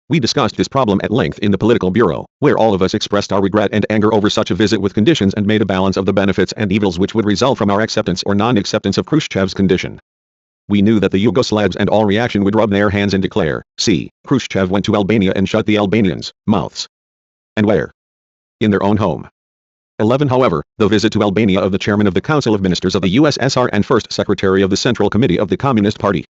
[SPEAKER 1] We discussed this problem at length in the political bureau, where all of us expressed our regret and anger over such a visit with conditions and made a balance of the benefits and evils which would result from our acceptance or non-acceptance of Khrushchev's condition. We knew that the Yugoslavs and all reaction would rub their hands and declare, see, Khrushchev went to Albania and shut the Albanians' mouths. And where? In their own home. 11. However, the visit to Albania of the chairman of the Council of Ministers of the USSR and first secretary of the Central Committee of the Communist Party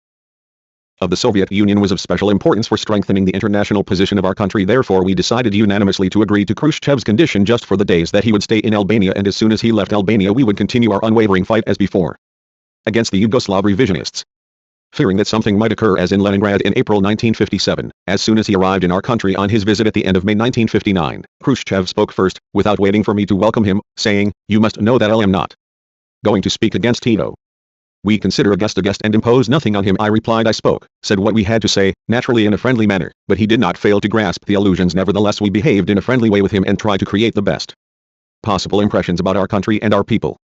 [SPEAKER 1] of the Soviet Union was of special importance for strengthening the international position of our country. Therefore we decided unanimously to agree to Khrushchev's condition just for the days that he would stay in Albania, and as soon as he left Albania we would continue our unwavering fight as before against the Yugoslav revisionists. Fearing that something might occur as in Leningrad in April 1957, as soon as he arrived in our country on his visit at the end of May 1959, Khrushchev spoke first, without waiting for me to welcome him, saying, you must know that I am not going to speak against Tito. We consider a guest and impose nothing on him. I replied. I spoke, said what we had to say, naturally in a friendly manner, but he did not fail to grasp the allusions. Nevertheless we behaved in a friendly way with him and tried to create the best possible impressions about our country and our people.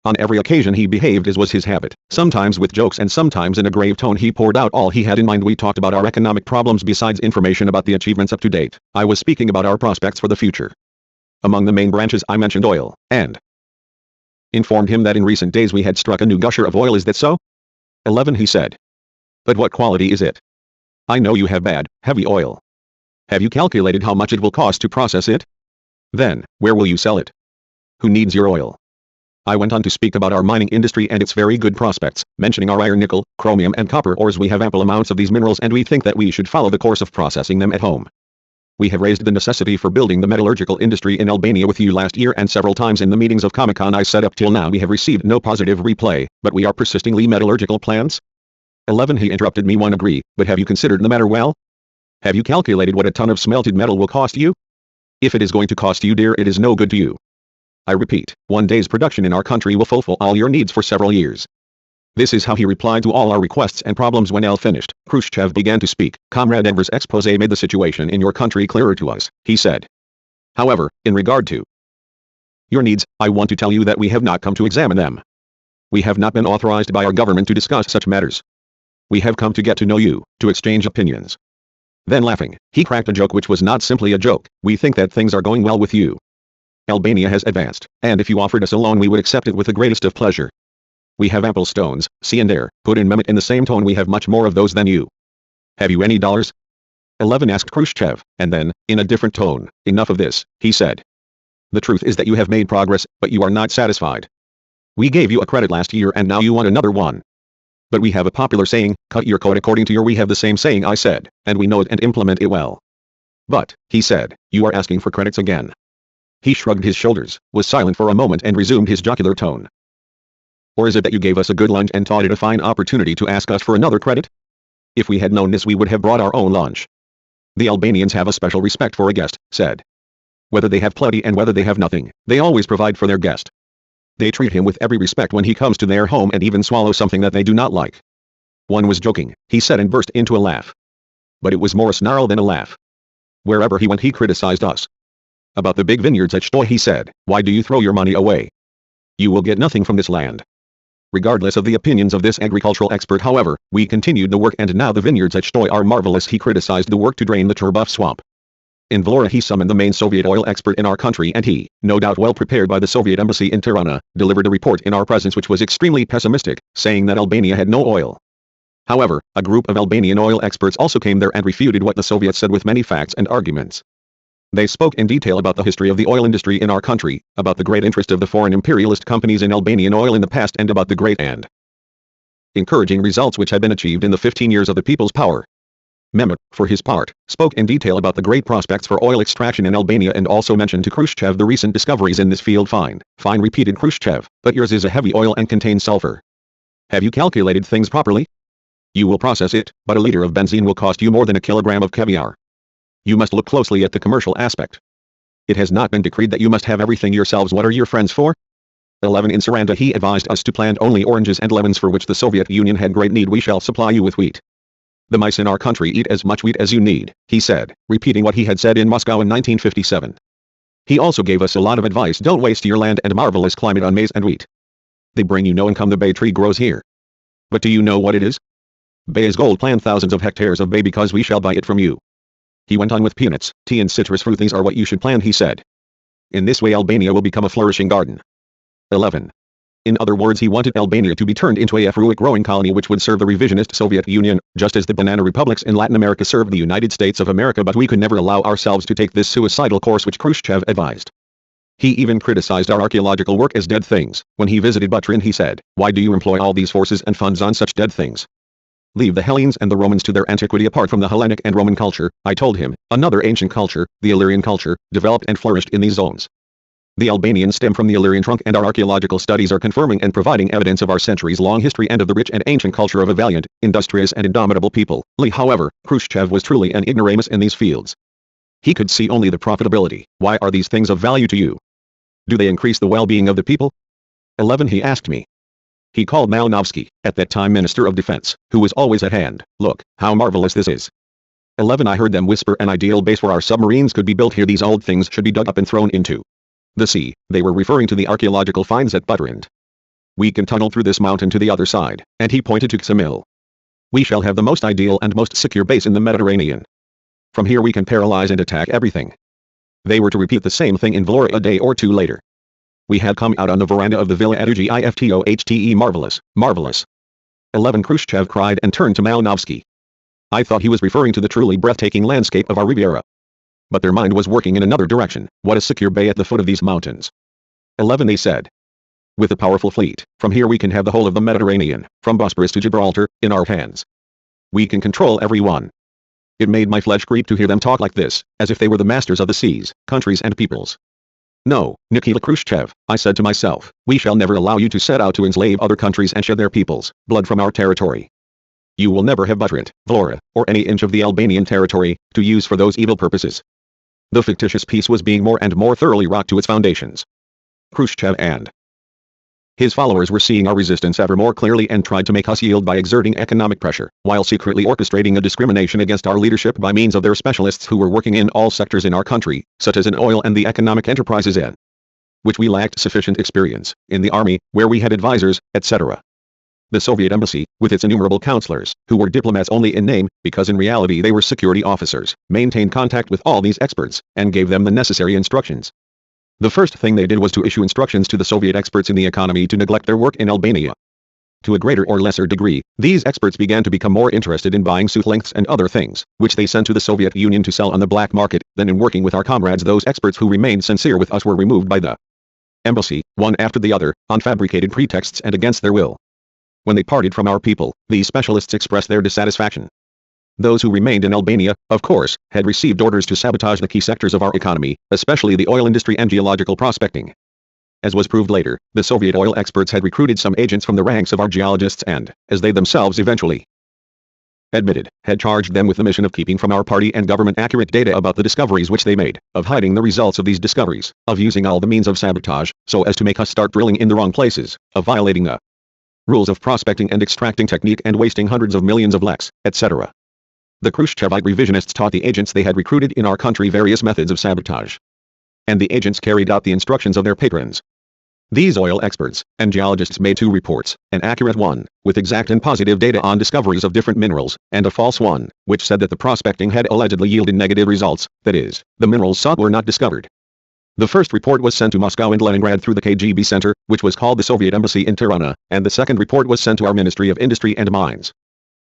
[SPEAKER 1] On every occasion he behaved as was his habit, sometimes with jokes and sometimes in a grave tone. He poured out all he had in mind. We talked about our economic problems besides information about the achievements up to date. I was speaking about our prospects for the future. Among the main branches I mentioned oil, and informed him that in recent days we had struck a new gusher of oil. Is that so? 11. He said. But what quality is it? I know you have bad, heavy oil. Have you calculated how much it will cost to process it? Then, where will you sell it? Who needs your oil? I went on to speak about our mining industry and its very good prospects, mentioning our iron, nickel, chromium and copper ores. We have ample amounts of these minerals and we think that we should follow the course of processing them at home. We have raised the necessity for building the metallurgical industry in Albania with you last year and several times in the meetings of Comecon I set up. Till now we have received no positive reply, but we are persistingly metallurgical plans. 11. He interrupted me. One agree, but have you considered the matter well? Have you calculated what a ton of smelted metal will cost you? If it is going to cost you dear, it is no good to you. I repeat, 1 day's production in our country will fulfill all your needs for several years. This is how he replied to all our requests and problems. When finished, Khrushchev began to speak. Comrade Enver's expose made the situation in your country clearer to us, he said. However, in regard to your needs, I want to tell you that we have not come to examine them. We have not been authorized by our government to discuss such matters. We have come to get to know you, to exchange opinions. Then laughing, he cracked a joke which was not simply a joke. We think that things are going well with you. Albania has advanced, and if you offered us a loan we would accept it with the greatest of pleasure. We have ample stones, see and there, put in Mehmet in the same tone. We have much more of those than you. Have you any dollars? 11 asked Khrushchev, and then, in a different tone, enough of this, he said. The truth is that you have made progress, but you are not satisfied. We gave you a credit last year and now you want another one. But we have a popular saying, cut your coat according to your. We have the same saying, I said, and we know it and implement it well. But, he said, you are asking for credits again. He shrugged his shoulders, was silent for a moment and resumed his jocular tone. Or is it that you gave us a good lunch and thought it a fine opportunity to ask us for another credit? If we had known this we would have brought our own lunch. The Albanians have a special respect for a guest, said. Whether they have plenty and whether they have nothing, they always provide for their guest. They treat him with every respect when he comes to their home and even swallow something that they do not like. One was joking, he said and burst into a laugh. But it was more a snarl than a laugh. Wherever he went he criticized us. About the big vineyards at Shtoy he said, why do you throw your money away? You will get nothing from this land. Regardless of the opinions of this agricultural expert, however, we continued the work and now the vineyards at Shtoy are marvelous. He criticized the work to drain the Turbuff swamp. In Vlora he summoned the main Soviet oil expert in our country and he, no doubt well prepared by the Soviet embassy in Tirana, delivered a report in our presence which was extremely pessimistic, saying that Albania had no oil. However, a group of Albanian oil experts also came there and refuted what the Soviets said with many facts and arguments. They spoke in detail about the history of the oil industry in our country, about the great interest of the foreign imperialist companies in Albanian oil in the past and about the great and encouraging results which had been achieved in the 15 years of the people's power. Mehmet, for his part, spoke in detail about the great prospects for oil extraction in Albania and also mentioned to Khrushchev the recent discoveries in this field. Fine, repeated Khrushchev, but yours is a heavy oil and contains sulfur. Have you calculated things properly? You will process it, but a liter of benzene will cost you more than a kilogram of caviar. You must look closely at the commercial aspect. It has not been decreed that you must have everything yourselves. What are your friends for? 11 In Saranda he advised us to plant only oranges and lemons for which the Soviet Union had great need. We shall supply you with wheat. The mice in our country eat as much wheat as you need, he said, repeating what he had said in Moscow in 1957. He also gave us a lot of advice. Don't waste your land and marvelous climate on maize and wheat. They bring you no income. The bay tree grows here. But do you know what it is? Bay is gold. Plant thousands of hectares of bay because we shall buy it from you. He went on with peanuts, tea and citrus fruit. These are what you should plant, he said. In this way Albania will become a flourishing garden. 11. In other words, he wanted Albania to be turned into a fruit growing colony which would serve the revisionist Soviet Union, just as the banana republics in Latin America served the United States of America. But we could never allow ourselves to take this suicidal course which Khrushchev advised. He even criticized our archaeological work as dead things. When he visited Butryn he said, why do you employ all these forces and funds on such dead things? Leave the Hellenes and the Romans to their antiquity. Apart from the Hellenic and Roman culture, I told him, another ancient culture, the Illyrian culture, developed and flourished in these zones. The Albanians stem from the Illyrian trunk and our archaeological studies are confirming and providing evidence of our centuries-long history and of the rich and ancient culture of a valiant, industrious and indomitable people. However, Khrushchev was truly an ignoramus in these fields. He could see only the profitability. Why are these things of value to you? Do they increase the well-being of the people? 11 He asked me. He called Malinovsky, at that time Minister of Defense, who was always at hand. Look, how marvelous this is. 11 I heard them whisper an ideal base where our submarines could be built here. These old things should be dug up and thrown into the sea. They were referring to the archaeological finds at Butryn. We can tunnel through this mountain to the other side, and he pointed to Ksamil. We shall have the most ideal and most secure base in the Mediterranean. From here we can paralyze and attack everything. They were to repeat the same thing in Vlora a day or two later. We had come out on the veranda of the Villa Adugiftohte. Marvelous, marvelous. 11 Khrushchev cried and turned to Malinovsky. I thought he was referring to the truly breathtaking landscape of our Riviera. But their mind was working in another direction. What a secure bay at the foot of these mountains. 11 They said. With a powerful fleet, from here we can have the whole of the Mediterranean, from Bosporus to Gibraltar, in our hands. We can control everyone. It made my flesh creep to hear them talk like this, as if they were the masters of the seas, countries and peoples. No, Nikita Khrushchev, I said to myself, we shall never allow you to set out to enslave other countries and shed their peoples' blood from our territory. You will never have Butryn, Vlora, or any inch of the Albanian territory, to use for those evil purposes. The fictitious peace was being more and more thoroughly rocked to its foundations. Khrushchev and his followers were seeing our resistance ever more clearly and tried to make us yield by exerting economic pressure, while secretly orchestrating a discrimination against our leadership by means of their specialists who were working in all sectors in our country, such as in oil and the economic enterprises in which we lacked sufficient experience, in the army, where we had advisors, etc. The Soviet embassy, with its innumerable counselors, who were diplomats only in name, because in reality they were security officers, maintained contact with all these experts, and gave them the necessary instructions. The first thing they did was to issue instructions to the Soviet experts in the economy to neglect their work in Albania. To a greater or lesser degree, these experts began to become more interested in buying suit lengths and other things, which they sent to the Soviet Union to sell on the black market, than in working with our comrades. Those experts who remained sincere with us were removed by the embassy, one after the other, on fabricated pretexts and against their will. When they parted from our people, these specialists expressed their dissatisfaction. Those who remained in Albania, of course, had received orders to sabotage the key sectors of our economy, especially the oil industry and geological prospecting. As was proved later, the Soviet oil experts had recruited some agents from the ranks of our geologists and, as they themselves eventually admitted, had charged them with the mission of keeping from our party and government accurate data about the discoveries which they made, of hiding the results of these discoveries, of using all the means of sabotage, so as to make us start drilling in the wrong places, of violating the rules of prospecting and extracting technique and wasting hundreds of millions of leks, etc. The Khrushchevite revisionists taught the agents they had recruited in our country various methods of sabotage. And the agents carried out the instructions of their patrons. These oil experts and geologists made two reports, an accurate one, with exact and positive data on discoveries of different minerals, and a false one, which said that the prospecting had allegedly yielded negative results, that is, the minerals sought were not discovered. The first report was sent to Moscow and Leningrad through the KGB Center, which was called the Soviet Embassy in Tirana, and the second report was sent to our Ministry of Industry and Mines.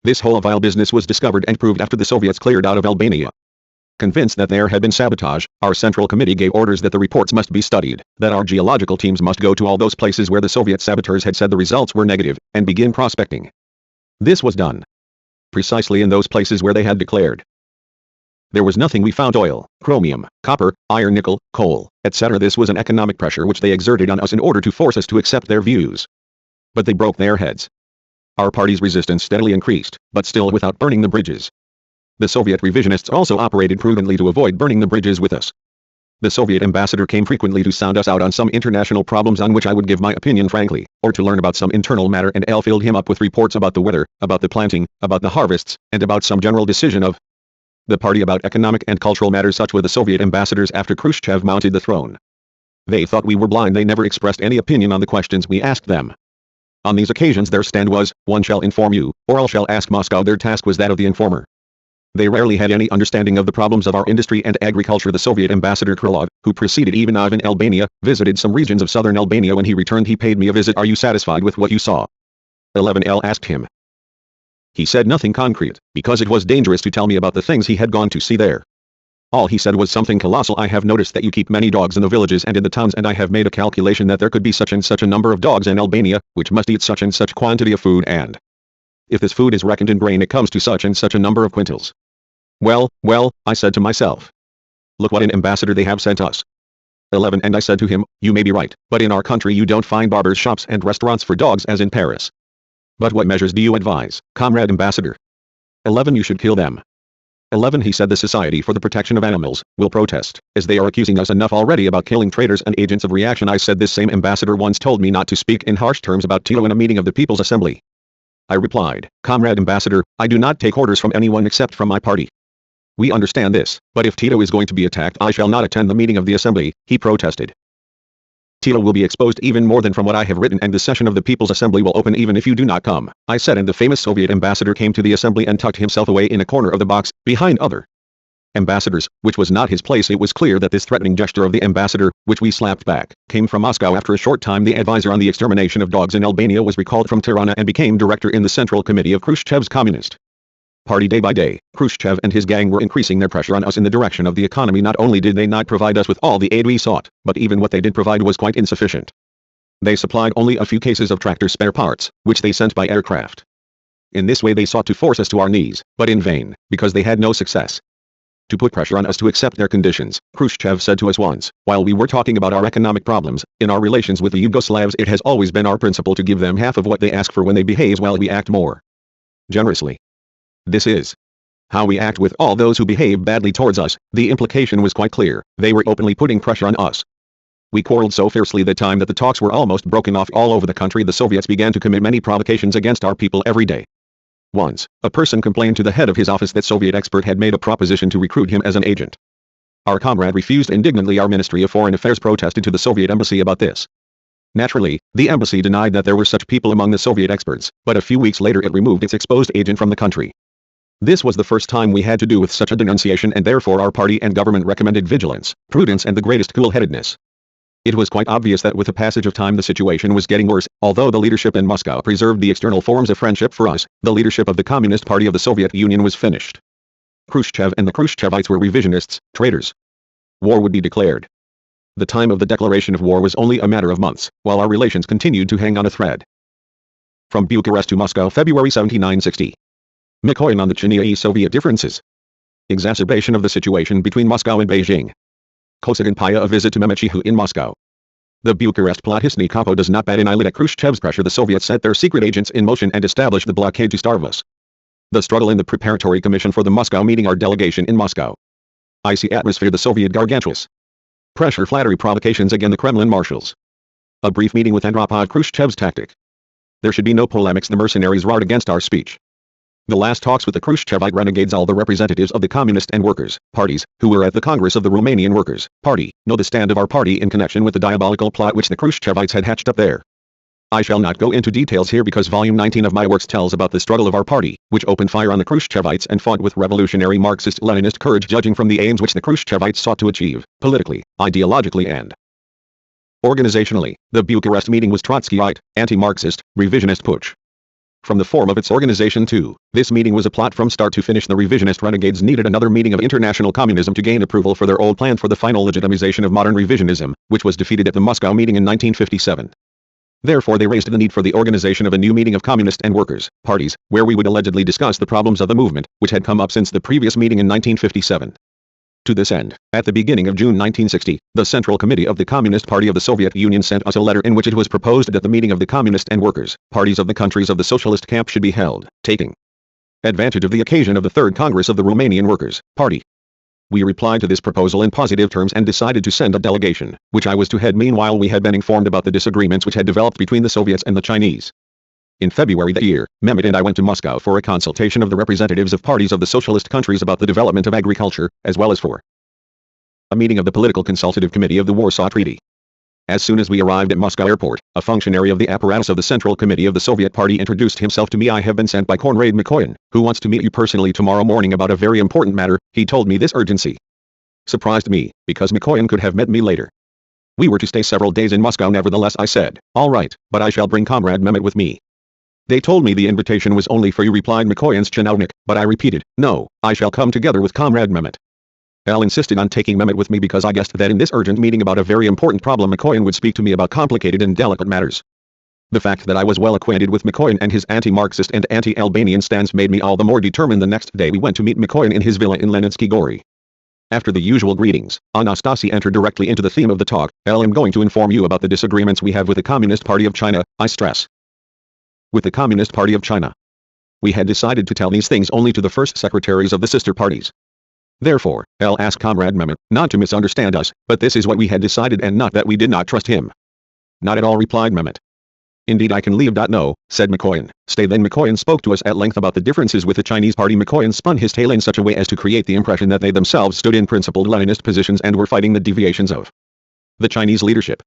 [SPEAKER 1] This whole vile business was discovered and proved after the Soviets cleared out of Albania. Convinced that there had been sabotage, our Central Committee gave orders that the reports must be studied, that our geological teams must go to all those places where the Soviet saboteurs had said the results were negative, and begin prospecting. This was done precisely in those places where they had declared there was nothing. We found oil, chromium, copper, iron, nickel, coal, etc. This was an economic pressure which they exerted on us in order to force us to accept their views. But they broke their heads. Our party's resistance steadily increased, but still without burning the bridges. The Soviet revisionists also operated prudently to avoid burning the bridges with us. The Soviet ambassador came frequently to sound us out on some international problems on which I would give my opinion frankly, or to learn about some internal matter, and L filled him up with reports about the weather, about the planting, about the harvests, and about some general decision of the party about economic and cultural matters. Such were the Soviet ambassadors after Khrushchev mounted the throne. They thought we were blind. They never expressed any opinion on the questions we asked them. On these occasions their stand was, one shall inform you, or all shall ask Moscow. Their task was that of the informer. They rarely had any understanding of the problems of our industry and agriculture. The Soviet ambassador Krylov, who preceded Ivanov in Albania, visited some regions of southern Albania. When he returned he paid me a visit. Are you satisfied with what you saw? 11L asked him. He said nothing concrete, because it was dangerous to tell me about the things he had gone to see there. All he said was something colossal. I have noticed that you keep many dogs in the villages and in the towns, and I have made a calculation that there could be such and such a number of dogs in Albania, which must eat such and such quantity of food, and if this food is reckoned in grain it comes to such and such a number of quintals. Well, I said to myself. Look what an ambassador they have sent us. 11 And I said to him, you may be right, but in our country you don't find barbers' shops and restaurants for dogs as in Paris. But what measures do you advise, comrade ambassador? 11 You should kill them. 11 He said the Society for the Protection of Animals will protest, as they are accusing us enough already about killing traitors and agents of reaction. I said this same ambassador once told me not to speak in harsh terms about Tito in a meeting of the People's Assembly. I replied, comrade ambassador, I do not take orders from anyone except from my party. We understand this, but if Tito is going to be attacked I shall not attend the meeting of the Assembly, he protested. Tito will be exposed even more than from what I have written, and the session of the People's Assembly will open even if you do not come, I said, and the famous Soviet ambassador came to the Assembly and tucked himself away in a corner of the box, behind other ambassadors, which was not his place. It was clear that this threatening gesture of the ambassador, which we slapped back, came from Moscow. After a short time the advisor on the extermination of dogs in Albania was recalled from Tirana and became director in the Central Committee of Khrushchev's Communist Party. Day by day, Khrushchev and his gang were increasing their pressure on us in the direction of the economy. Not only did they not provide us with all the aid we sought, but even what they did provide was quite insufficient. They supplied only a few cases of tractor spare parts, which they sent by aircraft. In this way they sought to force us to our knees, but in vain, because they had no success. To put pressure on us to accept their conditions, Khrushchev said to us once, while we were talking about our economic problems, in our relations with the Yugoslavs it has always been our principle to give them half of what they ask for when they behave while we act more generously. This is how we act with all those who behave badly towards us. The implication was quite clear. They were openly putting pressure on us. We quarreled so fiercely that time that the talks were almost broken off all over the country. The Soviets began to commit many provocations against our people every day. Once, a person complained to the head of his office that Soviet expert had made a proposition to recruit him as an agent. Our comrade refused indignantly. Our Ministry of Foreign Affairs protested to the Soviet embassy about this. Naturally, the embassy denied that there were such people among the Soviet experts, but a few weeks later it removed its exposed agent from the country. This was the first time we had to do with such a denunciation, and therefore our party and government recommended vigilance, prudence and the greatest cool-headedness. It was quite obvious that with the passage of time the situation was getting worse. Although the leadership in Moscow preserved the external forms of friendship for us, the leadership of the Communist Party of the Soviet Union was finished. Khrushchev and the Khruschevites were revisionists, traitors. War would be declared. The time of the declaration of war was only a matter of months, while our relations continued to hang on a thread. From Bucharest to Moscow, February 1760. Mikoyan on the Chinese-Soviet differences. Exacerbation of the situation between Moscow and Beijing. Kosygin Paya a visit to Memechihu in Moscow. The Bucharest Platistny Kapo does not badinilate at Khrushchev's pressure. The Soviets set their secret agents in motion and established the blockade to starve us. The struggle in the preparatory commission for the Moscow meeting. Our delegation in Moscow. Icy atmosphere. The Soviet gargantuous. Pressure, flattery, provocations again. The Kremlin marshals. A brief meeting with Andropov. Khrushchev's tactic. There should be no polemics. The mercenaries roared against our speech. The last talks with the Khrushchevite renegades. All the representatives of the Communist and Workers' parties, who were at the Congress of the Romanian Workers' Party, know the stand of our party in connection with the diabolical plot which the Khrushchevites had hatched up there. I shall not go into details here because volume 19 of my works tells about the struggle of our party, which opened fire on the Khrushchevites and fought with revolutionary Marxist-Leninist courage, judging from the aims which the Khrushchevites sought to achieve, politically, ideologically and organizationally. The Bucharest meeting was Trotskyite, anti-Marxist, revisionist putsch. From the form of its organization too, this meeting was a plot from start to finish. The revisionist renegades needed another meeting of international communism to gain approval for their old plan for the final legitimization of modern revisionism, which was defeated at the Moscow meeting in 1957. Therefore they raised the need for the organization of a new meeting of communist and workers' parties, where we would allegedly discuss the problems of the movement, which had come up since the previous meeting in 1957. To this end, at the beginning of June 1960, the Central Committee of the Communist Party of the Soviet Union sent us a letter in which it was proposed that the meeting of the Communist and Workers' parties of the countries of the Socialist camp should be held, taking advantage of the occasion of the Third Congress of the Romanian Workers' Party. We replied to this proposal in positive terms and decided to send a delegation, which I was to head. Meanwhile we had been informed about the disagreements which had developed between the Soviets and the Chinese. In February that year, Mehmet and I went to Moscow for a consultation of the representatives of parties of the socialist countries about the development of agriculture, as well as for a meeting of the Political Consultative Committee of the Warsaw Treaty. As soon as we arrived at Moscow airport, a functionary of the apparatus of the Central Committee of the Soviet Party introduced himself to me. I have been sent by Comrade Mikoyan, who wants to meet you personally tomorrow morning about a very important matter. He told me this urgency surprised me, because Mikoyan could have met me later. We were to stay several days in Moscow. Nevertheless I said, all right, but I shall bring Comrade Mehmet with me. They told me the invitation was only for you, replied Mikoyan's chinovnik, but I repeated, no, I shall come together with Comrade Mehmet. Al insisted on taking Mehmet with me because I guessed that in this urgent meeting about a very important problem Mikoyan would speak to me about complicated and delicate matters. The fact that I was well acquainted with Mikoyan and his anti-Marxist and anti-Albanian stance made me all the more determined. The next day we went to meet Mikoyan in his villa in Leninsky Gori. After the usual greetings, Anastasi entered directly into the theme of the talk. I am going to inform you about the disagreements we have with the Communist Party of China, I stress. With the Communist Party of China. We had decided to tell these things only to the first secretaries of the sister parties. Therefore, I'll ask Comrade Mehmet not to misunderstand us, but this is what we had decided and not that we did not trust him. Not at all, replied Mehmet. Indeed I can leave. No, said Mikoyan. Stay. Then Mikoyan spoke to us at length about the differences with the Chinese party. Mikoyan spun his tale in such a way as to create the impression that they themselves stood in principled Leninist positions and were fighting the deviations of the Chinese leadership.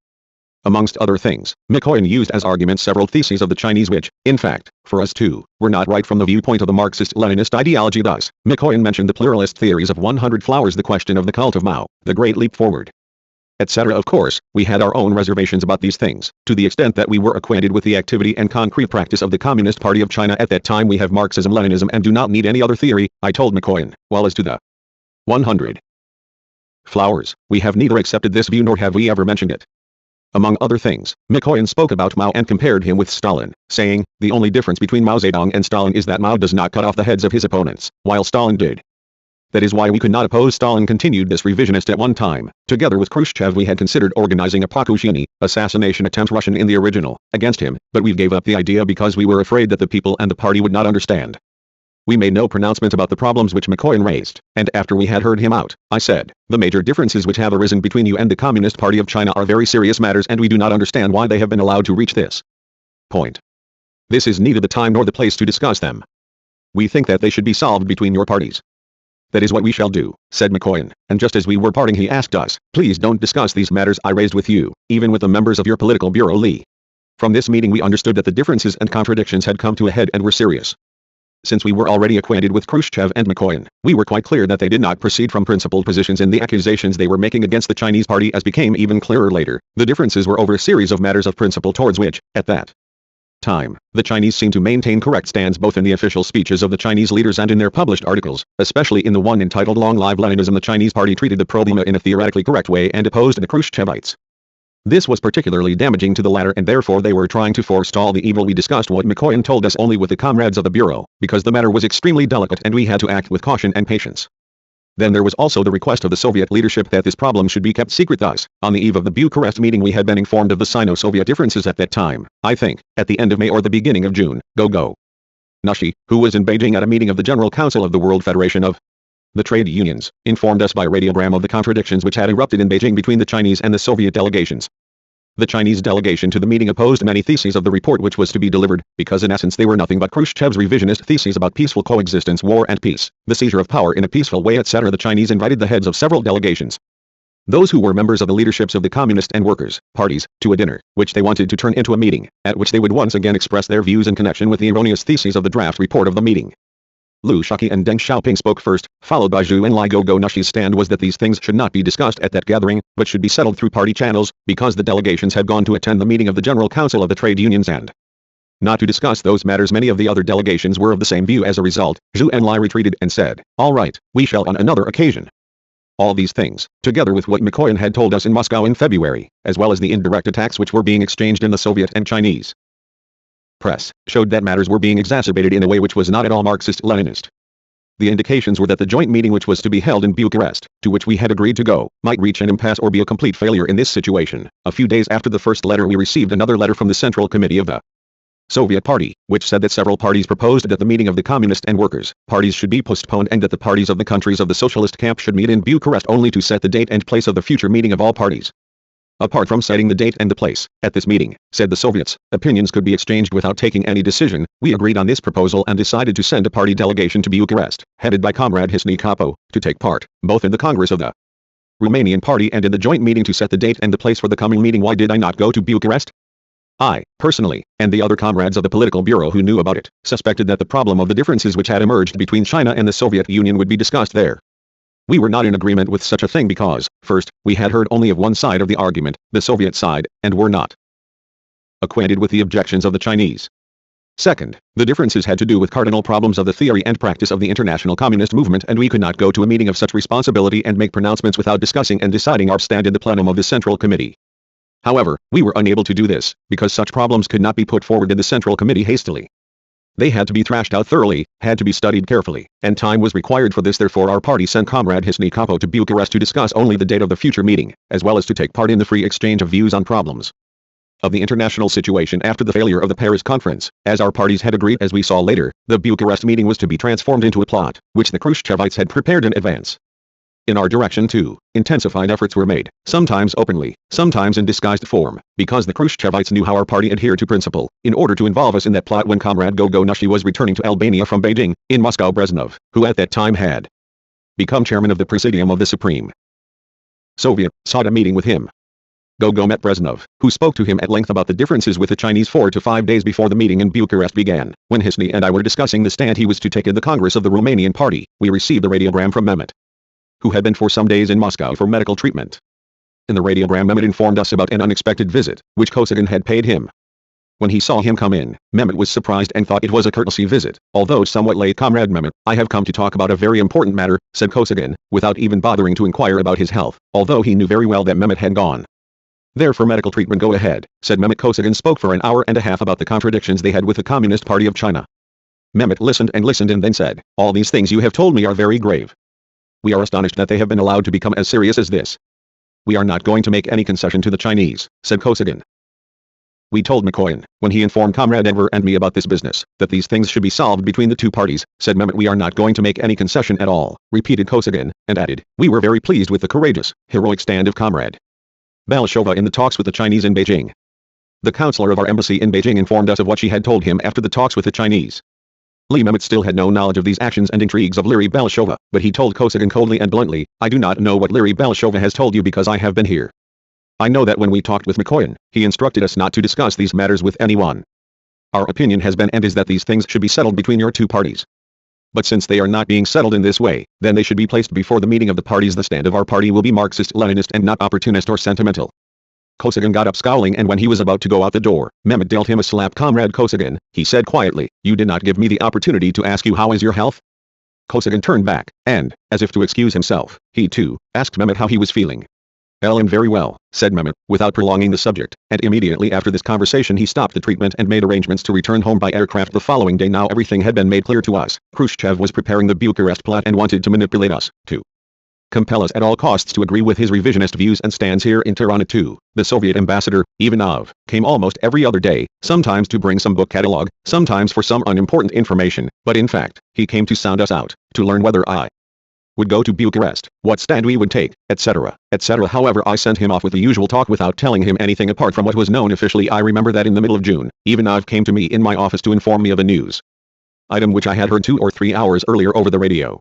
[SPEAKER 1] Amongst other things, Mikoyan used as arguments several theses of the Chinese which, in fact, for us too, were not right from the viewpoint of the Marxist-Leninist ideology. Thus, Mikoyan mentioned the pluralist theories of 100 Flowers, the question of the cult of Mao, the Great Leap Forward, etc. Of course, we had our own reservations about these things, to the extent that we were acquainted with the activity and concrete practice of the Communist Party of China at that time. We have Marxism-Leninism and do not need any other theory, I told Mikoyan, while as to the 100 Flowers, we have neither accepted this view nor have we ever mentioned it. Among other things, Mikoyan spoke about Mao and compared him with Stalin, saying, the only difference between Mao Zedong and Stalin is that Mao does not cut off the heads of his opponents, while Stalin did. That is why we could not oppose Stalin. Continued this revisionist. At one time, together with Khrushchev we had considered organizing a Pakushchiny, assassination attempt, Russian in the original, against him, but we gave up the idea because we were afraid that the people and the party would not understand. We made no pronouncement about the problems which Mikoyan raised, and after we had heard him out, I said, the major differences which have arisen between you and the Communist Party of China are very serious matters and we do not understand why they have been allowed to reach this point. This is neither the time nor the place to discuss them. We think that they should be solved between your parties. That is what we shall do, said Mikoyan, and just as we were parting he asked us, please don't discuss these matters I raised with you, even with the members of your political bureau Li. From this meeting we understood that the differences and contradictions had come to a head and were serious. since we were already acquainted with Khrushchev and Mikoyan, we were quite clear that they did not proceed from principled positions in the accusations they were making against the Chinese party, as became even clearer later. The differences were over a series of matters of principle towards which, at that time, the Chinese seemed to maintain correct stands both in the official speeches of the Chinese leaders and in their published articles, especially in the one entitled Long Live Leninism. The Chinese party treated the problema in a theoretically correct way and opposed the Khrushchevites. This was particularly damaging to the latter, and therefore they were trying to forestall the evil. We discussed what Mikoyan told us only with the comrades of the Bureau, because the matter was extremely delicate and we had to act with caution and patience. Then there was also the request of the Soviet leadership that this problem should be kept secret. Thus, on the eve of the Bucharest meeting, we had been informed of the Sino-Soviet differences at that time. I think, at the end of May or the beginning of June, Nushi, who was in Beijing at a meeting of the General Council of the World Federation of the Trade Unions, informed us by radiogram of the contradictions which had erupted in Beijing between the Chinese and the Soviet delegations. The Chinese delegation to the meeting opposed many theses of the report which was to be delivered, because in essence they were nothing but Khrushchev's revisionist theses about peaceful coexistence, war and peace, the seizure of power in a peaceful way, etc. The Chinese invited the heads of several delegations, those who were members of the leaderships of the communist and workers' parties, to a dinner, which they wanted to turn into a meeting, at which they would once again express their views in connection with the erroneous theses of the draft report of the meeting. Liu Shaoqi and Deng Xiaoping spoke first, followed by Zhu Enlai. Nushi's stand was that these things should not be discussed at that gathering, but should be settled through party channels, because the delegations had gone to attend the meeting of the General Council of the Trade Unions and not to discuss those matters. Many of the other delegations were of the same view. As a result, Zhu Enlai retreated and said, "All right, we shall on another occasion." All these things, together with what Mikoyan had told us in Moscow in February, as well as the indirect attacks which were being exchanged in the Soviet and Chinese press, showed that matters were being exacerbated in a way which was not at all Marxist-Leninist. The indications were that the joint meeting which was to be held in Bucharest, to which we had agreed to go, might reach an impasse or be a complete failure. In this situation, a few days after the first letter we received another letter from the Central Committee of the Soviet Party, which said that several parties proposed that the meeting of the Communist and Workers' parties should be postponed and that the parties of the countries of the socialist camp should meet in Bucharest only to set the date and place of the future meeting of all parties. Apart from setting the date and the place, at this meeting, said the Soviets, opinions could be exchanged without taking any decision. We agreed on this proposal and decided to send a party delegation to Bucharest, headed by Comrade Hisny Capo, to take part, both in the Congress of the Romanian Party and in the joint meeting to set the date and the place for the coming meeting. Why did I not go to Bucharest? I, personally, and the other comrades of the political bureau who knew about it, suspected that the problem of the differences which had emerged between China and the Soviet Union would be discussed there. We were not in agreement with such a thing because, first, we had heard only of one side of the argument, the Soviet side, and were not acquainted with the objections of the Chinese. Second, the differences had to do with cardinal problems of the theory and practice of the international communist movement, and we could not go to a meeting of such responsibility and make pronouncements without discussing and deciding our stand in the plenum of the Central Committee. However, we were unable to do this, because such problems could not be put forward in the Central Committee hastily. They had to be thrashed out thoroughly, had to be studied carefully, and time was required for this. Therefore our party sent Comrade Hisny Capo to Bucharest to discuss only the date of the future meeting, as well as to take part in the free exchange of views on problems of the international situation after the failure of the Paris Conference. As our parties had agreed, as we saw later, the Bucharest meeting was to be transformed into a plot, which the Khruschevites had prepared in advance. In our direction too, intensified efforts were made, sometimes openly, sometimes in disguised form, because the Khruschevites knew how our party adhered to principle, in order to involve us in that plot. When Comrade Nushi was returning to Albania from Beijing, in Moscow, Brezhnev, who at that time had become chairman of the Presidium of the Supreme Soviet, sought a meeting with him. Gogo met Brezhnev, who spoke to him at length about the differences with the Chinese 4 to 5 days before the meeting in Bucharest began. When Hisny and I were discussing the stand he was to take in the Congress of the Romanian Party, we received a radiogram from Mehmet, who had been for some days in Moscow for medical treatment. In the radiogram Mehmet informed us about an unexpected visit, which Kosygin had paid him. When he saw him come in, Mehmet was surprised and thought it was a courtesy visit. Although somewhat late, Comrade Mehmet, I have come to talk about a very important matter, said Kosygin, without even bothering to inquire about his health, although he knew very well that Mehmet had gone there for medical treatment. Go ahead, said Mehmet. Kosygin spoke for an hour and a half about the contradictions they had with the Communist Party of China. Mehmet listened and then said, all these things you have told me are very grave. We are astonished that they have been allowed to become as serious as this. We are not going to make any concession to the Chinese, said Kosygin. We told Mikoyan, when he informed Comrade Enver and me about this business, that these things should be solved between the two parties, said Mehmet. We are not going to make any concession at all, repeated Kosygin, and added, we were very pleased with the courageous, heroic stand of Comrade Balashova in the talks with the Chinese in Beijing. The counselor of our embassy in Beijing informed us of what she had told him after the talks with the Chinese. Mehmet still had no knowledge of these actions and intrigues of Liry Balashova, but he told Kosygin coldly and bluntly, I do not know what Liry Balashova has told you because I have been here. I know that when we talked with Mikoyan, he instructed us not to discuss these matters with anyone. Our opinion has been and is that these things should be settled between your two parties. But since they are not being settled in this way, then they should be placed before the meeting of the parties. The stand of our party will be Marxist-Leninist and not opportunist or sentimental." Kosygin got up scowling, and when he was about to go out the door, Mehmet dealt him a slap. "Comrade Kosygin," he said quietly, "you did not give me the opportunity to ask you how is your health?" Kosygin turned back, and, as if to excuse himself, he too asked Mehmet how he was feeling. "I'm very well," said Mehmet, without prolonging the subject, and immediately after this conversation he stopped the treatment and made arrangements to return home by aircraft the following day. Now everything had been made clear to us. Khrushchev was preparing the Bucharest plot and wanted to manipulate us, to compel us at all costs to agree with his revisionist views and stands here in Tirana too. The Soviet ambassador, Ivanov, came almost every other day, sometimes to bring some book catalogue, sometimes for some unimportant information, but in fact, he came to sound us out, to learn whether I would go to Bucharest, what stand we would take, etc., etc. However, I sent him off with the usual talk without telling him anything apart from what was known officially. I remember that in the middle of June, Ivanov came to me in my office to inform me of a news item which I had heard 2 or 3 hours earlier over the radio.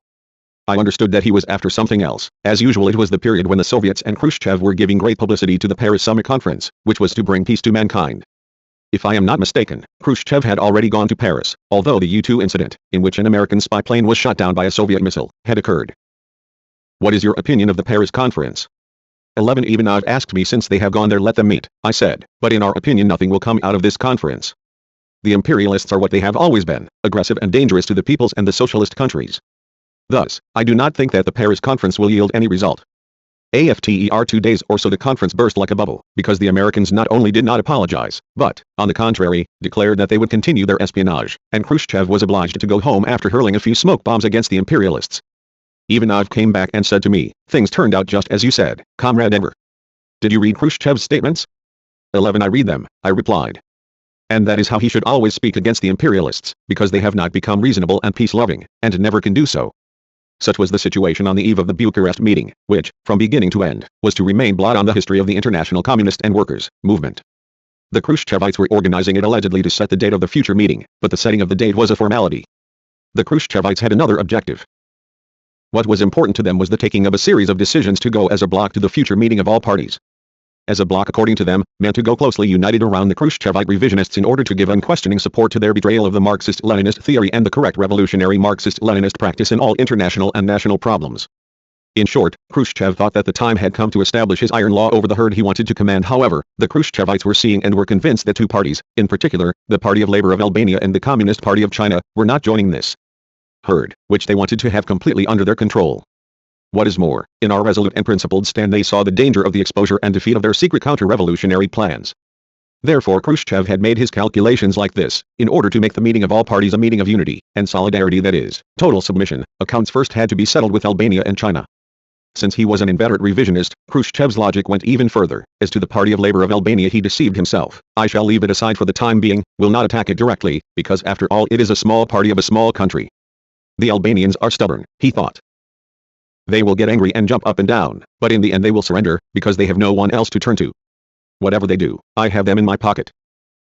[SPEAKER 1] I understood that he was after something else. As usual, it was the period when the Soviets and Khrushchev were giving great publicity to the Paris Summit Conference, which was to bring peace to mankind. If I am not mistaken, Khrushchev had already gone to Paris, although the U-2 incident, in which an American spy plane was shot down by a Soviet missile, had occurred. What is your opinion of the Paris Conference? 11 Ivanov asked me. Since they have gone there, let them meet, I said, but in our opinion nothing will come out of this conference. The imperialists are what they have always been, aggressive and dangerous to the peoples and the socialist countries. Thus, I do not think that the Paris Conference will yield any result. After 2 days or so the conference burst like a bubble, because the Americans not only did not apologize, but, on the contrary, declared that they would continue their espionage, and Khrushchev was obliged to go home after hurling a few smoke bombs against the imperialists. Ivanov came back and said to me, "Things turned out just as you said, Comrade Enver. Did you read Khrushchev's statements?" 11 I read them, I replied. And that is how he should always speak against the imperialists, because they have not become reasonable and peace-loving, and never can do so. Such was the situation on the eve of the Bucharest meeting, which, from beginning to end, was to remain blot on the history of the international communist and workers' movement. The Khrushchevites were organizing it allegedly to set the date of the future meeting, but the setting of the date was a formality. The Khrushchevites had another objective. What was important to them was the taking of a series of decisions to go as a bloc to the future meeting of all parties. As a bloc, according to them, meant to go closely united around the Khrushchevite revisionists in order to give unquestioning support to their betrayal of the Marxist-Leninist theory and the correct revolutionary Marxist-Leninist practice in all international and national problems. In short, Khrushchev thought that the time had come to establish his iron law over the herd he wanted to command. However, the Khrushchevites were seeing and were convinced that 2 parties, in particular, the Party of Labor of Albania and the Communist Party of China, were not joining this herd, which they wanted to have completely under their control. What is more, in our resolute and principled stand they saw the danger of the exposure and defeat of their secret counter-revolutionary plans. Therefore Khrushchev had made his calculations like this: in order to make the meeting of all parties a meeting of unity and solidarity, that is, total submission, accounts first had to be settled with Albania and China. Since he was an inveterate revisionist, Khrushchev's logic went even further. As to the Party of Labor of Albania, he deceived himself. I shall leave it aside for the time being, will not attack it directly, because after all it is a small party of a small country. The Albanians are stubborn, he thought. They will get angry and jump up and down, but in the end they will surrender, because they have no one else to turn to. Whatever they do, I have them in my pocket.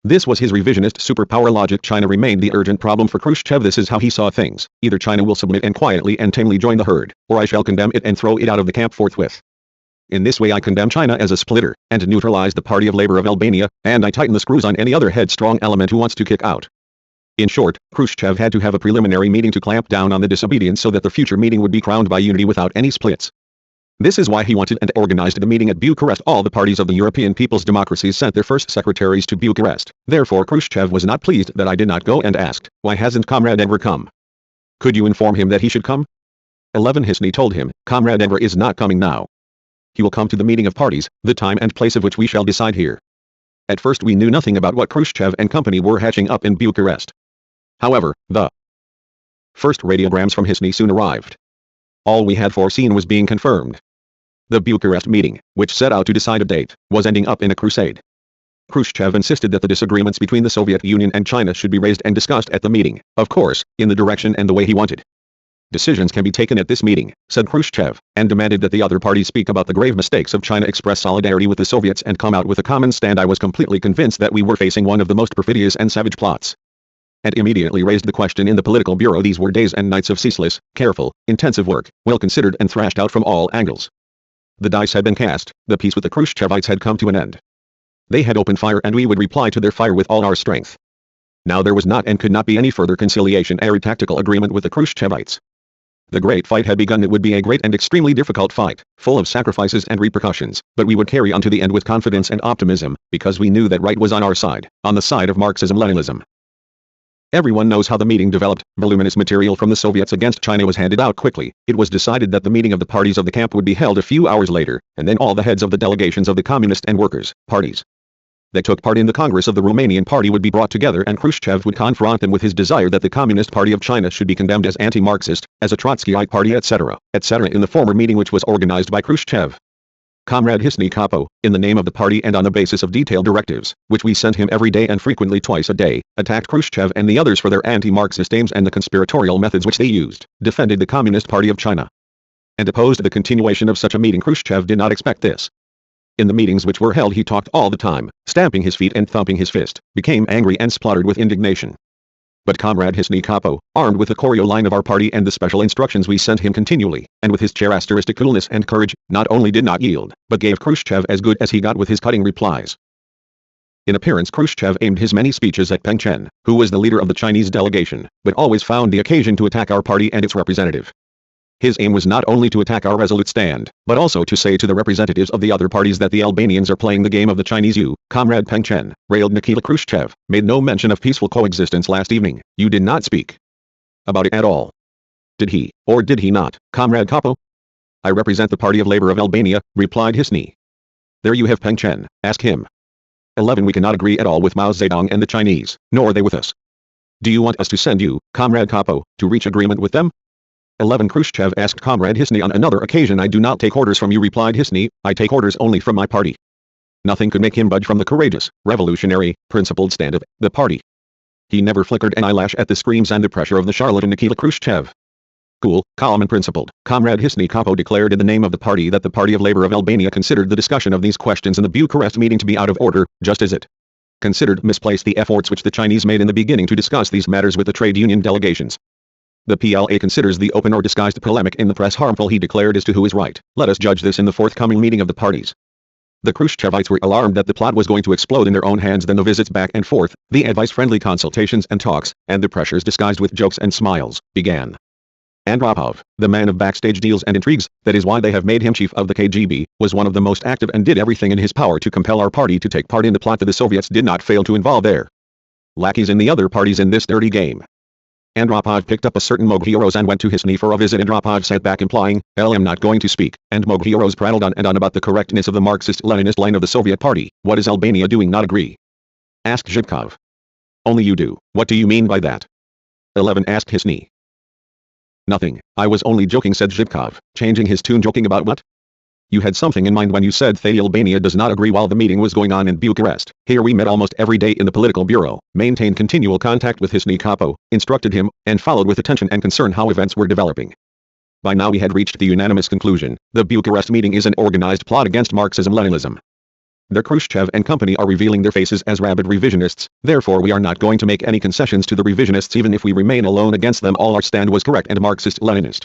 [SPEAKER 1] This was his revisionist superpower logic. China remained the urgent problem for Khrushchev. This is how he saw things: either China will submit and quietly and tamely join the herd, or I shall condemn it and throw it out of the camp forthwith. In this way I condemn China as a splitter, and neutralize the Party of Labor of Albania, and I tighten the screws on any other headstrong element who wants to kick out. In short, Khrushchev had to have a preliminary meeting to clamp down on the disobedience so that the future meeting would be crowned by unity without any splits. This is why he wanted and organized the meeting at Bucharest. All the parties of the European people's democracies sent their first secretaries to Bucharest. Therefore Khrushchev was not pleased that I did not go and asked, "Why hasn't Comrade Enver come? Could you inform him that he should come?" 11 Hisny told him, "Comrade Enver is not coming now. He will come to the meeting of parties, the time and place of which we shall decide here." At first we knew nothing about what Khrushchev and company were hatching up in Bucharest. However, the first radiograms from Hisny soon arrived. All we had foreseen was being confirmed. The Bucharest meeting, which set out to decide a date, was ending up in a crusade. Khrushchev insisted that the disagreements between the Soviet Union and China should be raised and discussed at the meeting, of course, in the direction and the way he wanted. "Decisions can be taken at this meeting," said Khrushchev, and demanded that the other parties speak about the grave mistakes of China, express solidarity with the Soviets, and come out with a common stand. I was completely convinced that we were facing one of the most perfidious and savage plots, and immediately raised the question in the political bureau. These were days and nights of ceaseless, careful, intensive work, well considered and thrashed out from all angles. The dice had been cast, the peace with the Khrushchevites had come to an end. They had opened fire and we would reply to their fire with all our strength. Now there was not and could not be any further conciliation-ary tactical agreement with the Khruschevites. The great fight had begun. It would be a great and extremely difficult fight, full of sacrifices and repercussions, but we would carry on to the end with confidence and optimism, because we knew that right was on our side, on the side of Marxism-Leninism. Everyone knows how the meeting developed. Voluminous material from the Soviets against China was handed out quickly. It was decided that the meeting of the parties of the camp would be held a few hours later, and then all the heads of the delegations of the Communist and Workers' parties that took part in the Congress of the Romanian Party would be brought together, and Khrushchev would confront them with his desire that the Communist Party of China should be condemned as anti-Marxist, as a Trotskyite party, etc., etc. in the former meeting, which was organized by Khrushchev. Comrade Hisny Kapo, in the name of the party and on the basis of detailed directives, which we sent him every day and frequently twice a day, attacked Khrushchev and the others for their anti-Marxist aims and the conspiratorial methods which they used, defended the Communist Party of China, and opposed the continuation of such a meeting. Khrushchev did not expect this. In the meetings which were held he talked all the time, stamping his feet and thumping his fist, became angry and spluttered with indignation. But Comrade Hisny Kapo, armed with the choreo line of our party and the special instructions we sent him continually, and with his characteristic coolness and courage, not only did not yield, but gave Khrushchev as good as he got with his cutting replies. In appearance Khrushchev aimed his many speeches at Peng Chen, who was the leader of the Chinese delegation, but always found the occasion to attack our party and its representative. His aim was not only to attack our resolute stand, but also to say to the representatives of the other parties that the Albanians are playing the game of the Chinese. You, Comrade Peng Chen, railed Nikita Khrushchev, made no mention of peaceful coexistence last evening. You did not speak about it at all. Did he, or did he not, Comrade Kapo? I represent the Party of Labor of Albania, replied Hisny. There you have Peng Chen, ask him. 11. We cannot agree at all with Mao Zedong and the Chinese, nor they with us. Do you want us to send you, Comrade Kapo, to reach agreement with them? 11. Khrushchev asked Comrade Hisny on another occasion. I do not take orders from you, replied Hisny, I take orders only from my party. Nothing could make him budge from the courageous, revolutionary, principled stand of the party. He never flickered an eyelash at the screams and the pressure of the charlatan Nikita Khrushchev. Cool, calm and principled, Comrade Hisny Kapo declared in the name of the party that the Party of Labor of Albania considered the discussion of these questions in the Bucharest meeting to be out of order, just as it considered misplaced the efforts which the Chinese made in the beginning to discuss these matters with the trade union delegations. The PLA considers the open or disguised polemic in the press harmful, he declared, as to who is right. Let us judge this in the forthcoming meeting of the parties. The Khrushchevites were alarmed that the plot was going to explode in their own hands. Then the visits back and forth, the advice-friendly consultations and talks, and the pressures disguised with jokes and smiles, began. Andropov, the man of backstage deals and intrigues, that is why they have made him chief of the KGB, was one of the most active and did everything in his power to compel our party to take part in the plot that the Soviets did not fail to involve their lackeys in the other parties in this dirty game. Andropov picked up a certain Moghiros and went to Hisny for a visit. Andropov sat back implying, I'm not going to speak, and Moghiros prattled on and on about the correctness of the Marxist-Leninist line of the Soviet Party. What is Albania doing? Not agree? Asked Zhivkov. Only you do. What do you mean by that? 11. Asked Hisny. Nothing, I was only joking, said Zhivkov, changing his tune. Joking about what? You had something in mind when you said that Albania does not agree. While the meeting was going on in Bucharest, here we met almost every day in the political bureau, maintained continual contact with Hisny Kapo, instructed him, and followed with attention and concern how events were developing. By now we had reached the unanimous conclusion, the Bucharest meeting is an organized plot against Marxism-Leninism. The Khrushchev and company are revealing their faces as rabid revisionists, therefore we are not going to make any concessions to the revisionists even if we remain alone against them. All our stand was correct and Marxist-Leninist.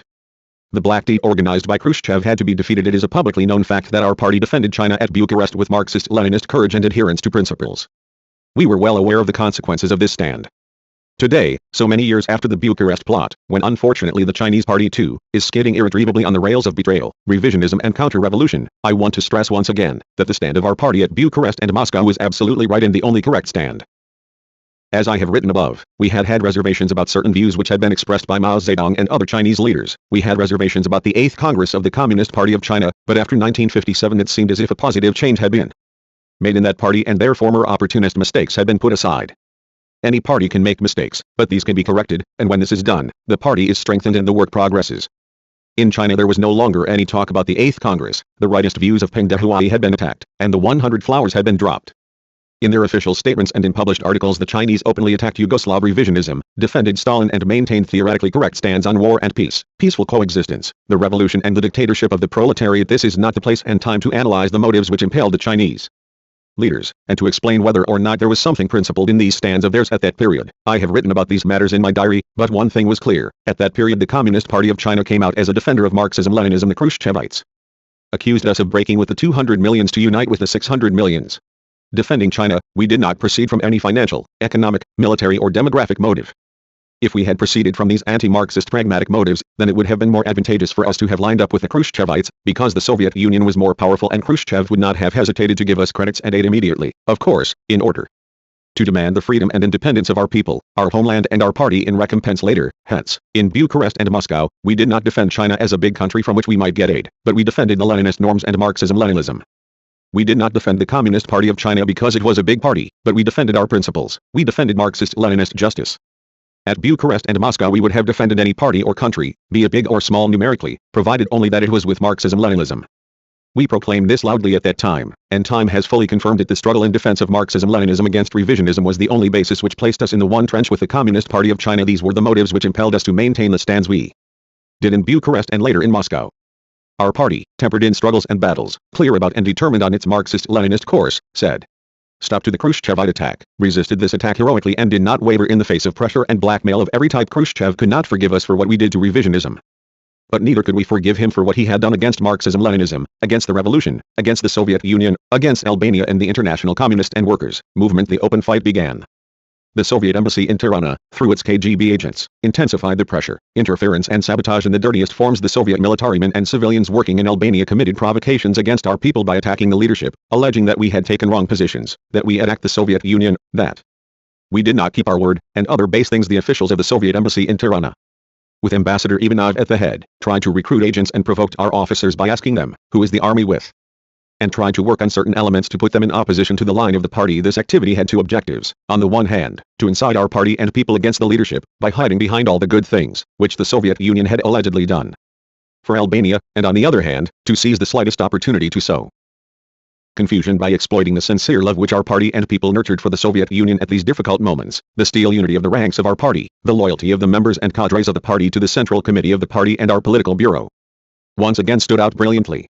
[SPEAKER 1] The Black Deed organized by Khrushchev had to be defeated. It is a publicly known fact that our party defended China at Bucharest with Marxist-Leninist courage and adherence to principles. We were well aware of the consequences of this stand. Today, so many years after the Bucharest plot, when unfortunately the Chinese party too, is skidding irretrievably on the rails of betrayal, revisionism and counter-revolution, I want to stress once again, that the stand of our party at Bucharest and Moscow was absolutely right and the only correct stand. As I have written above, we had reservations about certain views which had been expressed by Mao Zedong and other Chinese leaders. We had reservations about the 8th Congress of the Communist Party of China, but after 1957 it seemed as if a positive change had been made in that party and their former opportunist mistakes had been put aside. Any party can make mistakes, but these can be corrected, and when this is done, the party is strengthened and the work progresses. In China there was no longer any talk about the 8th Congress, the rightist views of Peng Dehuai had been attacked, and the 100 flowers had been dropped. In their official statements and in published articles the Chinese openly attacked Yugoslav revisionism, defended Stalin and maintained theoretically correct stands on war and peace, peaceful coexistence, the revolution and the dictatorship of the proletariat. This is not the place and time to analyze the motives which impelled the Chinese leaders, and to explain whether or not there was something principled in these stands of theirs at that period. I have written about these matters in my diary, but one thing was clear, at that period the Communist Party of China came out as a defender of Marxism-Leninism. The Khruschevites accused us of breaking with the 200 millions to unite with the 600 millions. Defending China, we did not proceed from any financial, economic, military or demographic motive. If we had proceeded from these anti-Marxist pragmatic motives, then it would have been more advantageous for us to have lined up with the Khruschevites, because the Soviet Union was more powerful and Khrushchev would not have hesitated to give us credits and aid immediately, of course, in order to demand the freedom and independence of our people, our homeland and our party in recompense later. Hence, in Bucharest and Moscow, we did not defend China as a big country from which we might get aid, but we defended the Leninist norms and Marxism-Leninism. We did not defend the Communist Party of China because it was a big party, but we defended our principles. We defended Marxist-Leninist justice. At Bucharest and Moscow we would have defended any party or country, be it big or small numerically, provided only that it was with Marxism-Leninism. We proclaimed this loudly at that time, and time has fully confirmed it. The struggle in defense of Marxism-Leninism against revisionism was the only basis which placed us in the one trench with the Communist Party of China. These were the motives which impelled us to maintain the stands we did in Bucharest and later in Moscow. Our party, tempered in struggles and battles, clear about and determined on its Marxist-Leninist course, said stop to the Khrushchevite attack, resisted this attack heroically and did not waver in the face of pressure and blackmail of every type. Khrushchev could not forgive us for what we did to revisionism. But neither could we forgive him for what he had done against Marxism-Leninism, against the revolution, against the Soviet Union, against Albania and the international communist and workers' movement. The open fight began. The Soviet embassy in Tirana, through its KGB agents, intensified the pressure, interference and sabotage in the dirtiest forms. The Soviet militarymen and civilians working in Albania committed provocations against our people by attacking the leadership, alleging that we had taken wrong positions, that we attacked the Soviet Union, that we did not keep our word, and other base things. The officials of the Soviet embassy in Tirana, with Ambassador Ivanov at the head, tried to recruit agents and provoked our officers by asking them, who is the army with? And tried to work on certain elements to put them in opposition to the line of the party. This activity had two objectives: on the one hand, to incite our party and people against the leadership, by hiding behind all the good things, which the Soviet Union had allegedly done for Albania, and on the other hand, to seize the slightest opportunity to sow confusion by exploiting the sincere love which our party and people nurtured for the Soviet Union at these difficult moments, the steel unity of the ranks of our party, the loyalty of the members and cadres of the party to the Central Committee of the party and our political bureau, once again stood out brilliantly.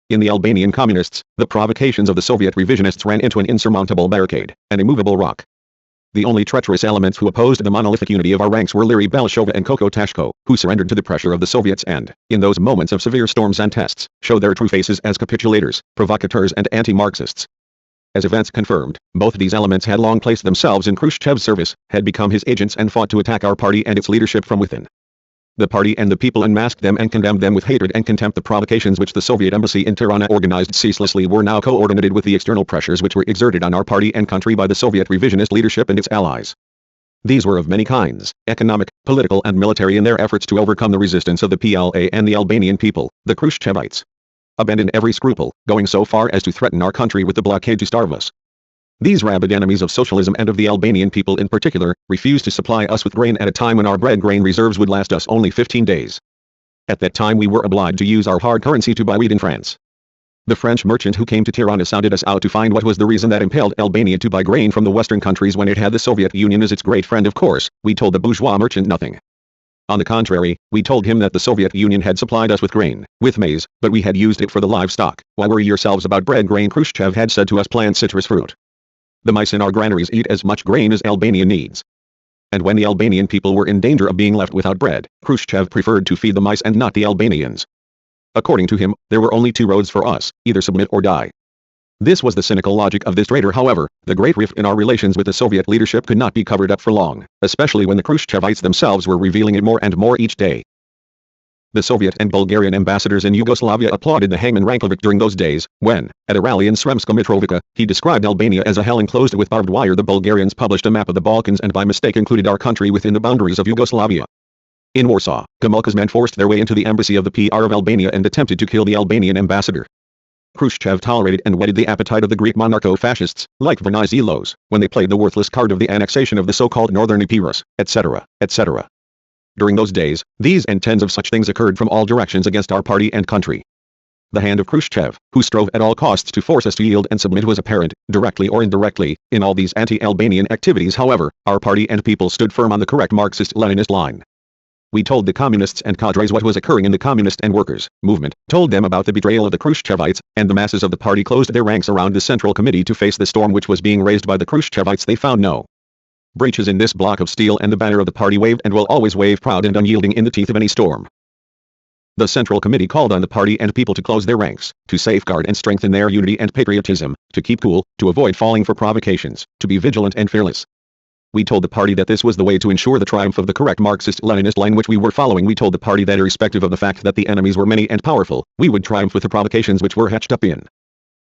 [SPEAKER 1] In the Albanian communists, the provocations of the Soviet revisionists ran into an insurmountable barricade, an immovable rock. The only treacherous elements who opposed the monolithic unity of our ranks were Liri Belshova and Koko Tashko, who surrendered to the pressure of the Soviets and, in those moments of severe storms and tests, showed their true faces as capitulators, provocateurs and anti-Marxists. As events confirmed, both these elements had long placed themselves in Khrushchev's service, had become his agents and fought to attack our party and its leadership from within. The party and the people unmasked them and condemned them with hatred and contempt. The provocations which the Soviet embassy in Tirana organized ceaselessly were now coordinated with the external pressures which were exerted on our party and country by the Soviet revisionist leadership and its allies. These were of many kinds, economic, political and military. In their efforts to overcome the resistance of the PLA and the Albanian people, the Khrushchevites abandoned every scruple, going so far as to threaten our country with the blockade to starve us. These rabid enemies of socialism and of the Albanian people in particular, refused to supply us with grain at a time when our bread grain reserves would last us only 15 days. At that time we were obliged to use our hard currency to buy wheat in France. The French merchant who came to Tirana sounded us out to find what was the reason that impelled Albania to buy grain from the Western countries when it had the Soviet Union as its great friend. Of course, we told the bourgeois merchant nothing. On the contrary, we told him that the Soviet Union had supplied us with grain, with maize, but we had used it for the livestock. Why worry yourselves about bread grain? Khrushchev had said to us, plant citrus fruit. The mice in our granaries eat as much grain as Albania needs. And when the Albanian people were in danger of being left without bread, Khrushchev preferred to feed the mice and not the Albanians. According to him, there were only two roads for us, either submit or die. This was the cynical logic of this traitor. However, the great rift in our relations with the Soviet leadership could not be covered up for long, especially when the Khrushchevites themselves were revealing it more and more each day. The Soviet and Bulgarian ambassadors in Yugoslavia applauded the hangman Rankovic during those days, when, at a rally in Sremska Mitrovica, he described Albania as a hell enclosed with barbed wire. The Bulgarians published a map of the Balkans and by mistake included our country within the boundaries of Yugoslavia. In Warsaw, Gomulka's men forced their way into the embassy of the PR of Albania and attempted to kill the Albanian ambassador. Khrushchev tolerated and whetted the appetite of the Greek monarcho-fascists, like Venizelos, when they played the worthless card of the annexation of the so-called Northern Epirus, etc., etc. During those days, these and tens of such things occurred from all directions against our party and country. The hand of Khrushchev, who strove at all costs to force us to yield and submit, was apparent, directly or indirectly, in all these anti-Albanian activities. However, our party and people stood firm on the correct Marxist-Leninist line. We told the communists and cadres what was occurring in the communist and workers' movement, told them about the betrayal of the Khrushchevites, and the masses of the party closed their ranks around the Central Committee to face the storm which was being raised by the Khrushchevites. They found no breaches in this block of steel, and the banner of the party waved and will always wave proud and unyielding in the teeth of any storm. The Central Committee called on the party and people to close their ranks, to safeguard and strengthen their unity and patriotism, to keep cool, to avoid falling for provocations, to be vigilant and fearless. We told the party that this was the way to ensure the triumph of the correct Marxist-Leninist line which we were following. We told the party that irrespective of the fact that the enemies were many and powerful, we would triumph with the provocations which were hatched up in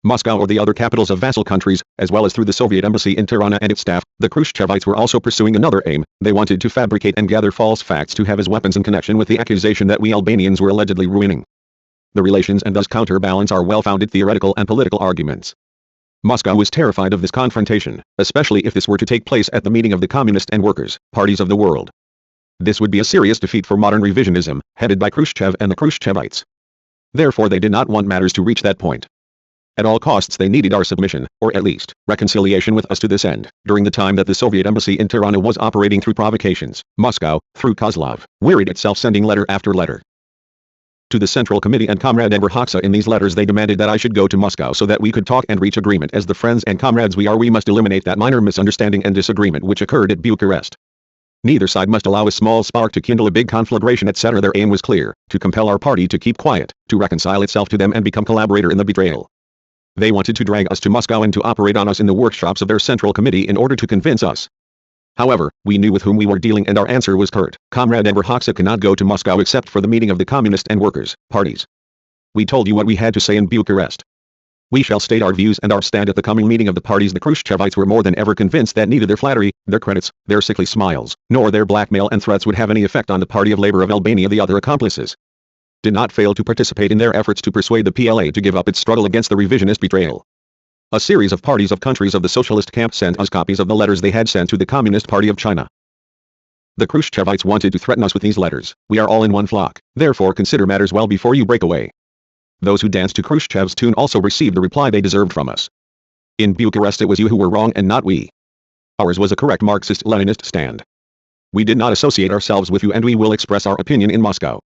[SPEAKER 1] Moscow or the other capitals of vassal countries, as well as through the Soviet embassy in Tirana and its staff. The Khruschevites were also pursuing another aim. They wanted to fabricate and gather false facts to have as weapons in connection with the accusation that we Albanians were allegedly ruining the relations and thus counterbalance our well-founded theoretical and political arguments. Moscow was terrified of this confrontation, especially if this were to take place at the meeting of the Communist and Workers' parties of the world. This would be a serious defeat for modern revisionism, headed by Khrushchev and the Khruschevites. Therefore they did not want matters to reach that point. At all costs they needed our submission, or at least, reconciliation with us to this end. During the time that the Soviet embassy in Tirana was operating through provocations, Moscow, through Kozlov, wearied itself sending letter after letter to the Central Committee and Comrade Enver Hoxha. In these letters they demanded that I should go to Moscow so that we could talk and reach agreement. As the friends and comrades we are, we must eliminate that minor misunderstanding and disagreement which occurred at Bucharest. Neither side must allow a small spark to kindle a big conflagration, etc. Their aim was clear: to compel our party to keep quiet, to reconcile itself to them and become collaborator in the betrayal. They wanted to drag us to Moscow and to operate on us in the workshops of their Central Committee in order to convince us. However, we knew with whom we were dealing and our answer was curt. Comrade Enver Hoxha cannot go to Moscow except for the meeting of the Communist and Workers' parties. We told you what we had to say in Bucharest. We shall state our views and our stand at the coming meeting of the parties. The Khruschevites were more than ever convinced that neither their flattery, their credits, their sickly smiles, nor their blackmail and threats would have any effect on the Party of Labor of Albania. The other accomplices did not fail to participate in their efforts to persuade the PLA to give up its struggle against the revisionist betrayal. A series of parties of countries of the socialist camp sent us copies of the letters they had sent to the Communist Party of China. The Khruschevites wanted to threaten us with these letters. We are all in one flock, therefore consider matters well before you break away. Those who danced to Khrushchev's tune also received the reply they deserved from us. In Bucharest it was you who were wrong and not we. Ours was a correct Marxist-Leninist stand. We did not associate ourselves with you and we will express our opinion in Moscow.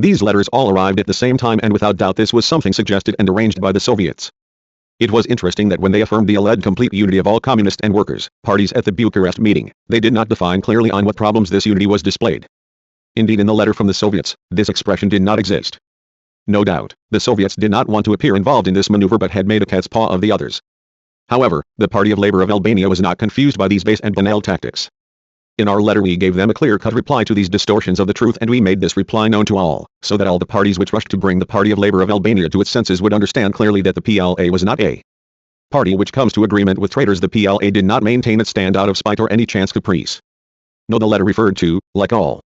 [SPEAKER 1] These letters all arrived at the same time and without doubt this was something suggested and arranged by the Soviets. It was interesting that when they affirmed the alleged complete unity of all communist and workers' parties at the Bucharest meeting, they did not define clearly on what problems this unity was displayed. Indeed, in the letter from the Soviets, this expression did not exist. No doubt, the Soviets did not want to appear involved in this maneuver but had made a cat's paw of the others. However, the Party of Labor of Albania was not confused by these base and banal tactics. In our letter we gave them a clear-cut reply to these distortions of the truth, and we made this reply known to all, so that all the parties which rushed to bring the Party of Labor of Albania to its senses would understand clearly that the PLA was not a party which comes to agreement with traitors. The PLA did not maintain its stand out of spite or any chance caprice. No, the letter referred to, like all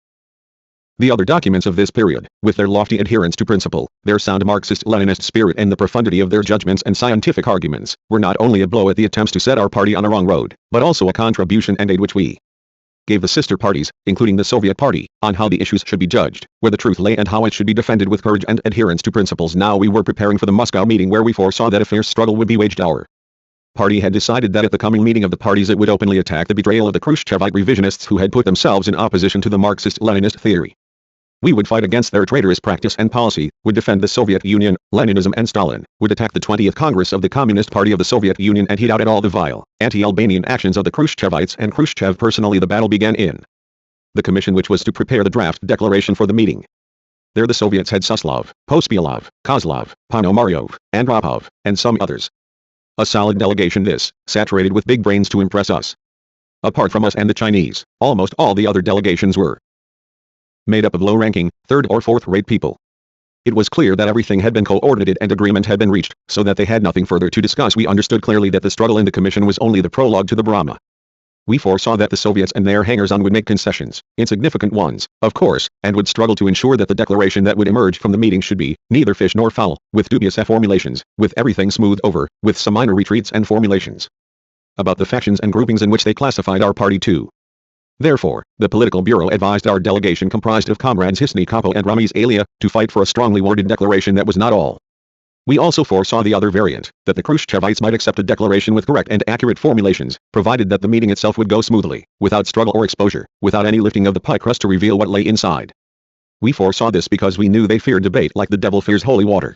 [SPEAKER 1] the other documents of this period, with their lofty adherence to principle, their sound Marxist-Leninist spirit and the profundity of their judgments and scientific arguments, were not only a blow at the attempts to set our party on a wrong road, but also a contribution and aid which we gave the sister parties, including the Soviet Party, on how the issues should be judged, where the truth lay and how it should be defended with courage and adherence to principles. Now we were preparing for the Moscow meeting where we foresaw that a fierce struggle would be waged. Our party had decided that at the coming meeting of the parties it would openly attack the betrayal of the Khrushchevite revisionists who had put themselves in opposition to the Marxist-Leninist theory. We would fight against their traitorous practice and policy, would defend the Soviet Union, Leninism and Stalin, would attack the 20th Congress of the Communist Party of the Soviet Union and heat out at all the vile, anti-Albanian actions of the Khruschevites and Khrushchev personally. The battle began in the commission which was to prepare the draft declaration for the meeting. There the Soviets had Suslov, Pospelov, Kozlov, Ponomaryov, Andropov, and some others. A solid delegation this, saturated with big brains to impress us. Apart from us and the Chinese, almost all the other delegations were made up of low-ranking, third or fourth-rate people. It was clear that everything had been coordinated and agreement had been reached, so that they had nothing further to discuss. We understood clearly that the struggle in the commission was only the prologue to the Brahma. We foresaw that the Soviets and their hangers-on would make concessions, insignificant ones, of course, and would struggle to ensure that the declaration that would emerge from the meeting should be neither fish nor fowl, with dubious formulations, with everything smoothed over, with some minor retreats and formulations about the factions and groupings in which they classified our party too. Therefore, the Political Bureau advised our delegation, comprised of comrades Hisni Kapo and Ramis Alia, to fight for a strongly worded declaration. That was not all. We also foresaw the other variant, that the Khruschevites might accept a declaration with correct and accurate formulations, provided that the meeting itself would go smoothly, without struggle or exposure, without any lifting of the pie crust to reveal what lay inside. We foresaw this because we knew they feared debate like the devil fears holy water.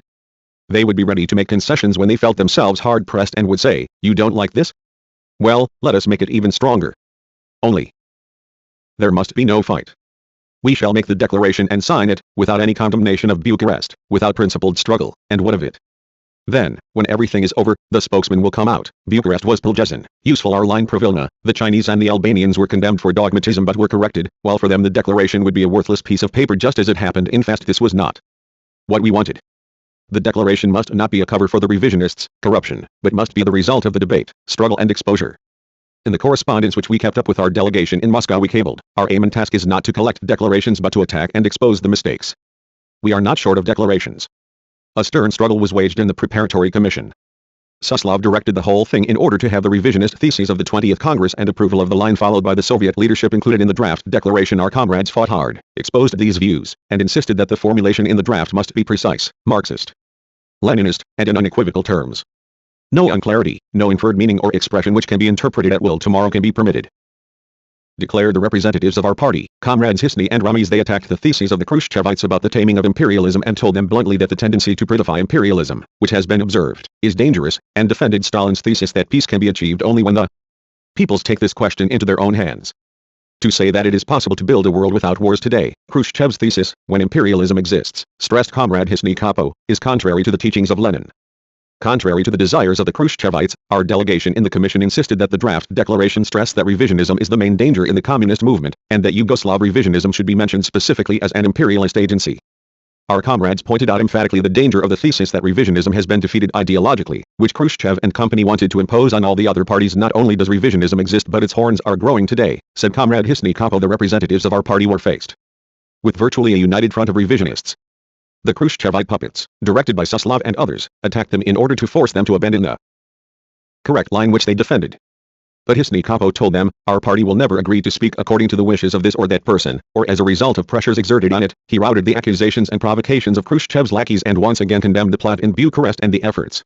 [SPEAKER 1] They would be ready to make concessions when they felt themselves hard-pressed and would say, "You don't like this? Well, let us make it even stronger. Only there must be no fight. We shall make the declaration and sign it, without any condemnation of Bucharest, without principled struggle, and what of it? Then, when everything is over, the spokesman will come out. Bucharest was Piljesan. Useful our line Provilna. The Chinese and the Albanians were condemned for dogmatism but were corrected, while for them the declaration would be a worthless piece of paper just as it happened. In fact, this was not what we wanted. The declaration must not be a cover for the revisionists' corruption, but must be the result of the debate, struggle and exposure. In the correspondence which we kept up with our delegation in Moscow we cabled, our aim and task is not to collect declarations but to attack and expose the mistakes. We are not short of declarations. A stern struggle was waged in the preparatory commission. Suslov directed the whole thing in order to have the revisionist theses of the 20th Congress and approval of the line followed by the Soviet leadership included in the draft declaration. Our comrades fought hard, exposed these views, and insisted that the formulation in the draft must be precise, Marxist, Leninist, and in unequivocal terms. No unclarity, no inferred meaning or expression which can be interpreted at will tomorrow can be permitted. Declared the representatives of our party, comrades Hisny and Ramis. They attacked the theses of the Khruschevites about the taming of imperialism and told them bluntly that the tendency to prettify imperialism, which has been observed, is dangerous, and defended Stalin's thesis that peace can be achieved only when the peoples take this question into their own hands. To say that it is possible to build a world without wars today, Khrushchev's thesis, when imperialism exists, stressed comrade Hisny Kapo, is contrary to the teachings of Lenin. Contrary to the desires of the Khruschevites, our delegation in the commission insisted that the draft declaration stress that revisionism is the main danger in the communist movement, and that Yugoslav revisionism should be mentioned specifically as an imperialist agency. Our comrades pointed out emphatically the danger of the thesis that revisionism has been defeated ideologically, which Khrushchev and company wanted to impose on all the other parties. Not only does revisionism exist but its horns are growing today, said comrade Hisny Kapo. The representatives of our party were faced with virtually a united front of revisionists. The Khrushchevite puppets, directed by Suslov and others, attacked them in order to force them to abandon the correct line which they defended. But Hisny Kapo told them, our party will never agree to speak according to the wishes of this or that person, or as a result of pressures exerted on it. He routed the accusations and provocations of Khrushchev's lackeys and once again condemned the plot in Bucharest and the efforts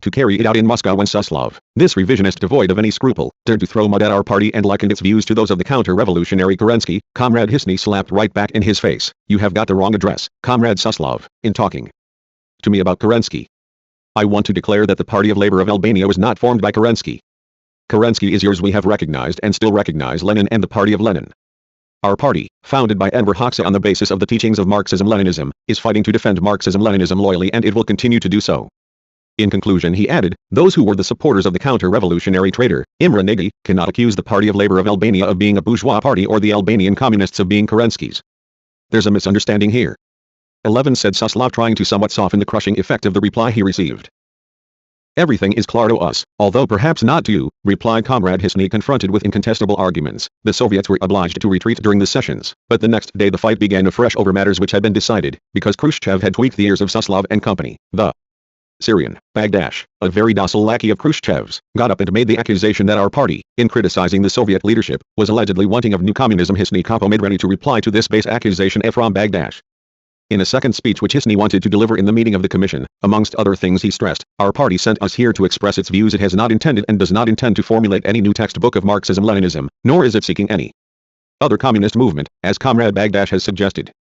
[SPEAKER 1] to carry it out in Moscow. When Suslov, this revisionist devoid of any scruple, dared to throw mud at our party and likened its views to those of the counter-revolutionary Kerensky, comrade Hisny slapped right back in his face. You have got the wrong address, comrade Suslov, in talking to me about Kerensky. I want to declare that the Party of Labor of Albania was not formed by Kerensky. Kerensky is yours. We have recognized and still recognize Lenin and the Party of Lenin. Our party, founded by Enver Hoxha on the basis of the teachings of Marxism-Leninism, is fighting to defend Marxism-Leninism loyally, and it will continue to do so. In conclusion, he added, those who were the supporters of the counter-revolutionary traitor, Imre Nagy, cannot accuse the Party of Labor of Albania of being a bourgeois party or the Albanian communists of being Kerensky's. There's a misunderstanding here. 11 said Suslov, trying to somewhat soften the crushing effect of the reply he received. Everything is clear to us, although perhaps not to you, replied comrade Hisny. Confronted with incontestable arguments, the Soviets were obliged to retreat during the sessions, but the next day the fight began afresh over matters which had been decided, because Khrushchev had tweaked the ears of Suslov and company. The Syrian, Bagdash, a very docile lackey of Khrushchev's, got up and made the accusation that our party, in criticizing the Soviet leadership, was allegedly wanting of new communism. Hisny Kapo made ready to reply to this base accusation from Bagdash. In a second speech which Hisny wanted to deliver in the meeting of the commission, amongst other things he stressed, our party sent us here to express its views. It has not intended and does not intend to formulate any new textbook of Marxism-Leninism, nor is it seeking any other communist movement, as comrade Bagdash has suggested.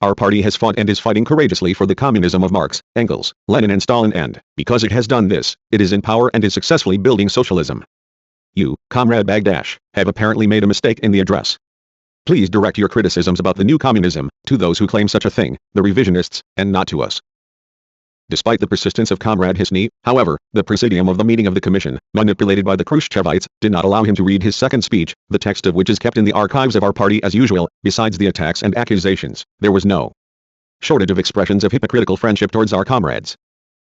[SPEAKER 1] Our party has fought and is fighting courageously for the communism of Marx, Engels, Lenin and Stalin, and, because it has done this, it is in power and is successfully building socialism. You, comrade Bagdash, have apparently made a mistake in the address. Please direct your criticisms about the new communism to those who claim such a thing, the revisionists, and not to us. Despite the persistence of comrade Hisny, however, the presidium of the meeting of the commission, manipulated by the Khrushchevites, did not allow him to read his second speech, the text of which is kept in the archives of our party as usual. Besides the attacks and accusations, there was no shortage of expressions of hypocritical friendship towards our comrades.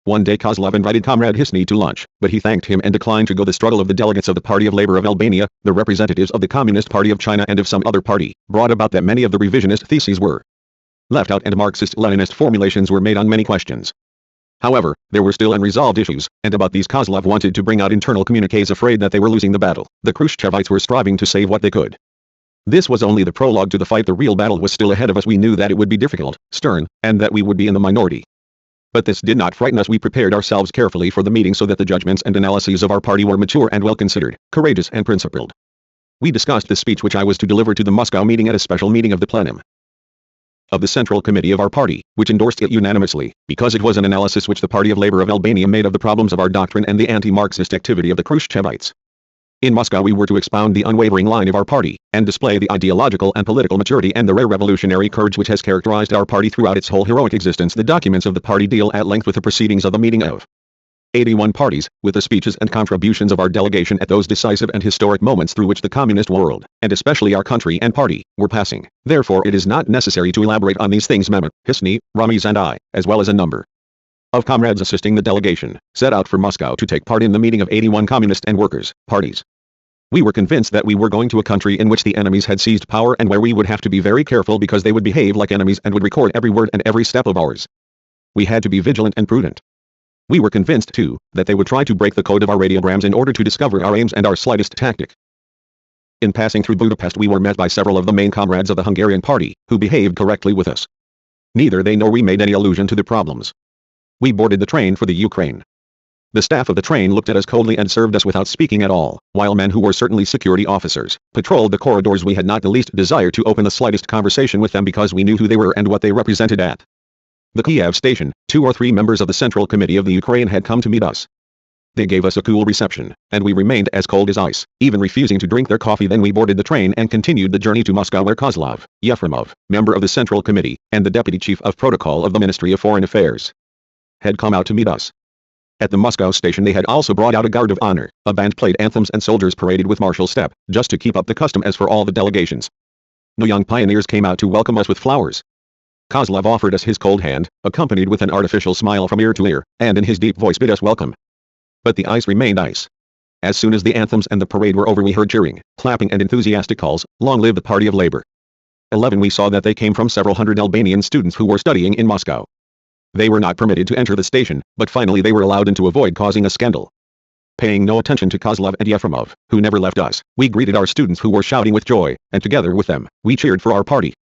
[SPEAKER 1] One day Kozlov invited comrade Hisny to lunch, but he thanked him and declined to go. The struggle of the delegates of the Party of Labor of Albania, the representatives of the Communist Party of China and of some other party, brought about that many of the revisionist theses were left out and Marxist-Leninist formulations were made on many questions. However, there were still unresolved issues, and about these Kozlov wanted to bring out internal communiques, afraid that they were losing the battle. The Khrushchevites were striving to save what they could. This was only the prologue to the fight. The real battle was still ahead of us. We knew that it would be difficult, stern, and that we would be in the minority. But this did not frighten us. We prepared ourselves carefully for the meeting so that the judgments and analyses of our party were mature and well considered, courageous and principled. We discussed the speech which I was to deliver to the Moscow meeting at a special meeting of the plenum of the Central Committee of our party, which endorsed it unanimously, because it was an analysis which the Party of Labor of Albania made of the problems of our doctrine and the anti-Marxist activity of the Khrushchevites. In Moscow we were to expound the unwavering line of our party, and display the ideological and political maturity and the rare revolutionary courage which has characterized our party throughout its whole heroic existence. The documents of the party deal at length with the proceedings of the meeting of 81 parties, with the speeches and contributions of our delegation at those decisive and historic moments through which the communist world, and especially our country and party, were passing. Therefore it is not necessary to elaborate on these things. Mehmet, Hisni, Ramiz and I, as well as a number of comrades assisting the delegation, set out for Moscow to take part in the meeting of 81 communist and workers' parties. We were convinced that we were going to a country in which the enemies had seized power and where we would have to be very careful because they would behave like enemies and would record every word and every step of ours. We had to be vigilant and prudent. We were convinced, too, that they would try to break the code of our radiograms in order to discover our aims and our slightest tactic. In passing through Budapest we were met by several of the main comrades of the Hungarian party, who behaved correctly with us. Neither they nor we made any allusion to the problems. We boarded the train for the Ukraine. The staff of the train looked at us coldly and served us without speaking at all, while men who were certainly security officers patrolled the corridors. We had not the least desire to open the slightest conversation with them because we knew who they were and what they represented at the Kiev station. 2 or 3 members of the Central Committee of the Ukraine had come to meet us. They gave us a cool reception, and we remained as cold as ice, even refusing to drink their coffee. Then we boarded the train and continued the journey to Moscow, where Kozlov, Yefremov, member of the Central Committee, and the Deputy Chief of Protocol of the Ministry of Foreign Affairs, had come out to meet us. At the Moscow station they had also brought out a guard of honor, a band played anthems and soldiers paraded with martial step, just to keep up the custom as for all the delegations. No young pioneers came out to welcome us with flowers. Kozlov offered us his cold hand, accompanied with an artificial smile from ear to ear, and in his deep voice bid us welcome. But the ice remained ice. As soon as the anthems and the parade were over we heard cheering, clapping and enthusiastic calls, "Long live the Party of Labor!" 11 We saw that they came from several hundred Albanian students who were studying in Moscow. They were not permitted to enter the station, but finally they were allowed in to avoid causing a scandal. Paying no attention to Kozlov and Yefremov, who never left us, we greeted our students who were shouting with joy, and together with them, we cheered for our party.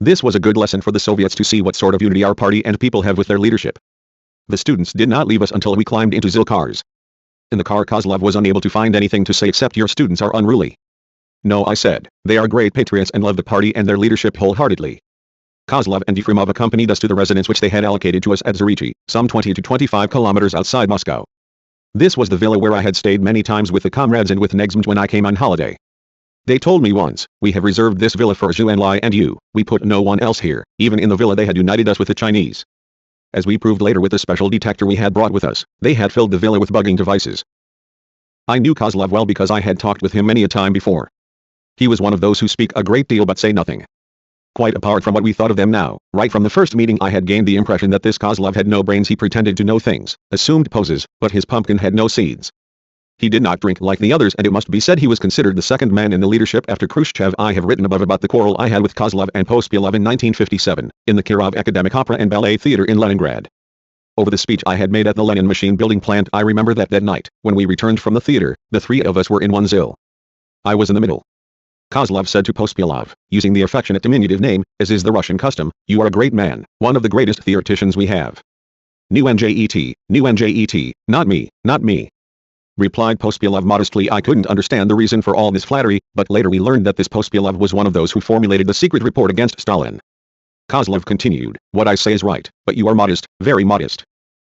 [SPEAKER 1] This was a good lesson for the Soviets to see what sort of unity our party and people have with their leadership. The students did not leave us until we climbed into Zil cars. In the car Kozlov was unable to find anything to say except "Your students are unruly." "No," I said, "they are great patriots and love the party and their leadership wholeheartedly." Kozlov and Yefremov accompanied us to the residence which they had allocated to us at Zarichi, some 20 to 25 kilometers outside Moscow. This was the villa where I had stayed many times with the comrades and with Negzmt when I came on holiday. They told me once, "We have reserved this villa for Zhu Enlai and you, we put no one else here." Even in the villa they had united us with the Chinese. As we proved later with the special detector we had brought with us, they had filled the villa with bugging devices. I knew Kozlov well because I had talked with him many a time before. He was one of those who speak a great deal but say nothing. Quite apart from what we thought of them now, right from the first meeting I had gained the impression that this Kozlov had no brains. He pretended to know things, assumed poses, but his pumpkin had no seeds. He did not drink like the others, and it must be said he was considered the second man in the leadership after Khrushchev. I have written above about the quarrel I had with Kozlov and Pospelov in 1957, in the Kirov Academic Opera and Ballet Theatre in Leningrad. Over the speech I had made at the Lenin machine building plant I remember that night, when we returned from the theatre, the 3 of us were in one Zil. I was in the middle. Kozlov said to Pospelov, using the affectionate diminutive name, as is the Russian custom, "You are a great man, one of the greatest theoreticians we have." "New NJET, not me, not me," replied Pospelov modestly. I couldn't understand the reason for all this flattery, but later we learned that this Pospelov was one of those who formulated the secret report against Stalin. Kozlov continued, "What I say is right, but you are modest, very modest."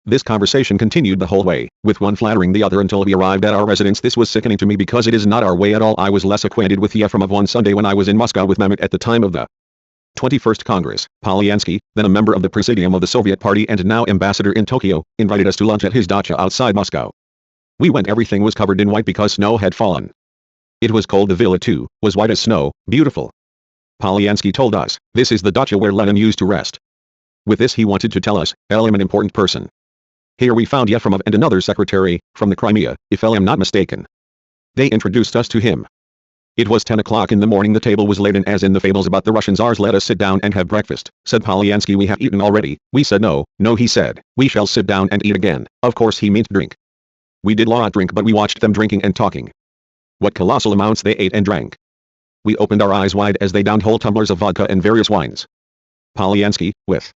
[SPEAKER 1] This conversation continued the whole way, with one flattering the other until we arrived at our residence. This was sickening to me because it is not our way at all. I was less acquainted with Yefremov one Sunday when I was in Moscow with Mehmet at the time of the 21st Congress. Polyansky, then a member of the Presidium of the Soviet Party and now ambassador in Tokyo, invited us to lunch at his dacha outside Moscow. We went. Everything was covered in white because snow had fallen. It was cold. The villa too, was white as snow, beautiful. Polyansky told us, "This is the dacha where Lenin used to rest." With this he wanted to tell us, "I'm an important person." Here we found Yefremov and another secretary, from the Crimea, if I am not mistaken. They introduced us to him. It was 10 o'clock in the morning. The table was laid, and as in the fables about the Russian Tsars, "Let us sit down and have breakfast," said Polyansky. "We have eaten already." We said no, he said, "We shall sit down and eat again." Of course he meant drink. We did not drink, but we watched them drinking and talking. What colossal amounts they ate and drank. We opened our eyes wide as they downed whole tumblers of vodka and various wines. Polyansky, with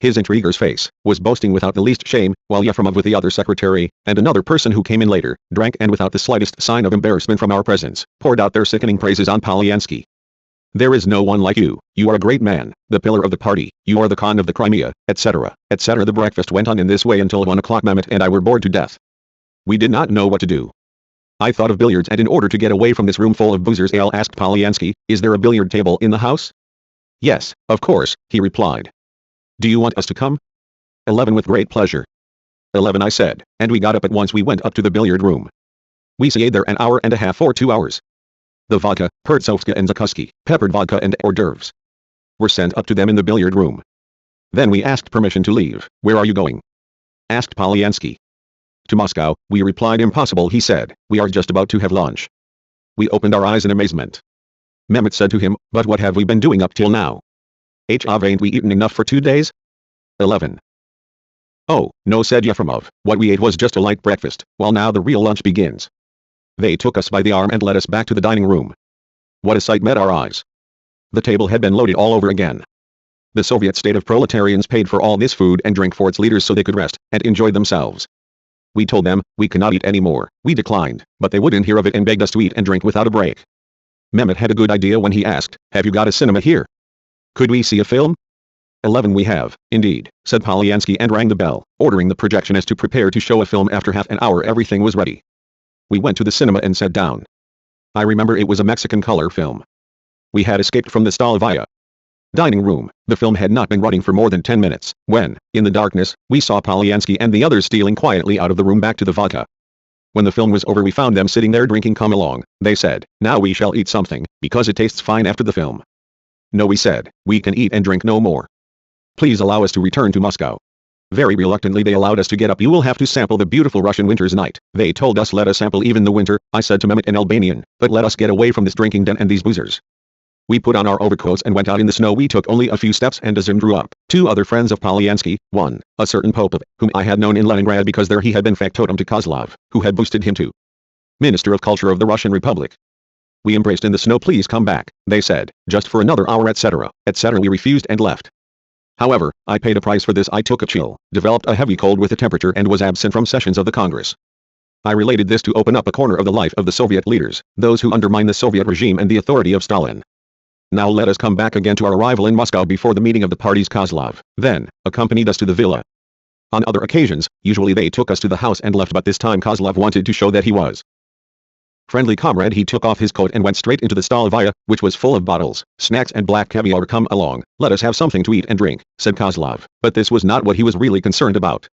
[SPEAKER 1] his intriguer's face, was boasting without the least shame, while Yefremov, with the other secretary, and another person who came in later, drank and without the slightest sign of embarrassment from our presence, poured out their sickening praises on Polyansky. "There is no one like you, you are a great man, the pillar of the party, you are the Khan of the Crimea," etc., etc. The breakfast went on in this way until 1 o'clock. Mehmet and I were bored to death. We did not know what to do. I thought of billiards, and in order to get away from this room full of boozers, Al asked Polyansky, is there a billiard table in the house? Yes, of course, he replied. Do you want us to come? 11 With great pleasure. 11 I said, and we got up at once. We went up to the billiard room. We stayed there an hour and a half or 2 hours. The vodka, Pertsovska and Zakuski, peppered vodka and hors d'oeuvres were sent up to them in the billiard room. Then we asked permission to leave. Where are you going? Asked Polyansky. To Moscow, we replied. Impossible, he said, we are just about to have lunch. We opened our eyes in amazement. Mehmet said to him, but what have we been doing up till now? Haven't we eaten enough for 2 days? 11. Oh, no, said Yefremov, what we ate was just a light breakfast, while now the real lunch begins. They took us by the arm and led us back to the dining room. What a sight met our eyes. The table had been loaded all over again. The Soviet state of proletarians paid for all this food and drink for its leaders so they could rest and enjoy themselves. We told them, we cannot eat anymore. We declined, but they wouldn't hear of it and begged us to eat and drink without a break. Mehmet had a good idea when he asked, have you got a cinema here? Could we see a film? 11 We have, indeed, said Polyansky and rang the bell, ordering the projectionist to prepare to show a film. After half an hour everything was ready. We went to the cinema and sat down. I remember it was a Mexican color film. We had escaped from the Stolovaya dining room. The film had not been running for more than 10 minutes, when, in the darkness, we saw Polyansky and the others stealing quietly out of the room back to the vodka. When the film was over we found them sitting there drinking. Come along, they said, now we shall eat something, because it tastes fine after the film. No, we said, we can eat and drink no more. Please allow us to return to Moscow. Very reluctantly they allowed us to get up. You will have to sample the beautiful Russian winter's night. They told us let us sample even the winter. I said to Mehmet in Albanian, but let us get away from this drinking den and these boozers. We put on our overcoats and went out in the snow. We took only a few steps and Azim drew up. 2 other friends of Polyansky, one, a certain Popov, whom I had known in Leningrad because there he had been factotum to Kozlov, who had boosted him to Minister of Culture of the Russian Republic. We embraced in the snow. Please come back, they said, just for another hour, etc., etc. We refused and left. However, I paid a price for this. I took a chill, developed a heavy cold with a temperature, and was absent from sessions of the Congress. I related this to open up a corner of the life of the Soviet leaders, those who undermine the Soviet regime and the authority of Stalin. Now let us come back again to our arrival in Moscow before the meeting of the parties. Kozlov, then, accompanied us to the villa. On other occasions, usually they took us to the house and left, but this time Kozlov wanted to show that he was friendly comrade. He took off his coat and went straight into the Stolovaya, which was full of bottles, snacks and black caviar. Come along, let us have something to eat and drink, said Kozlov, but this was not what he was really concerned about.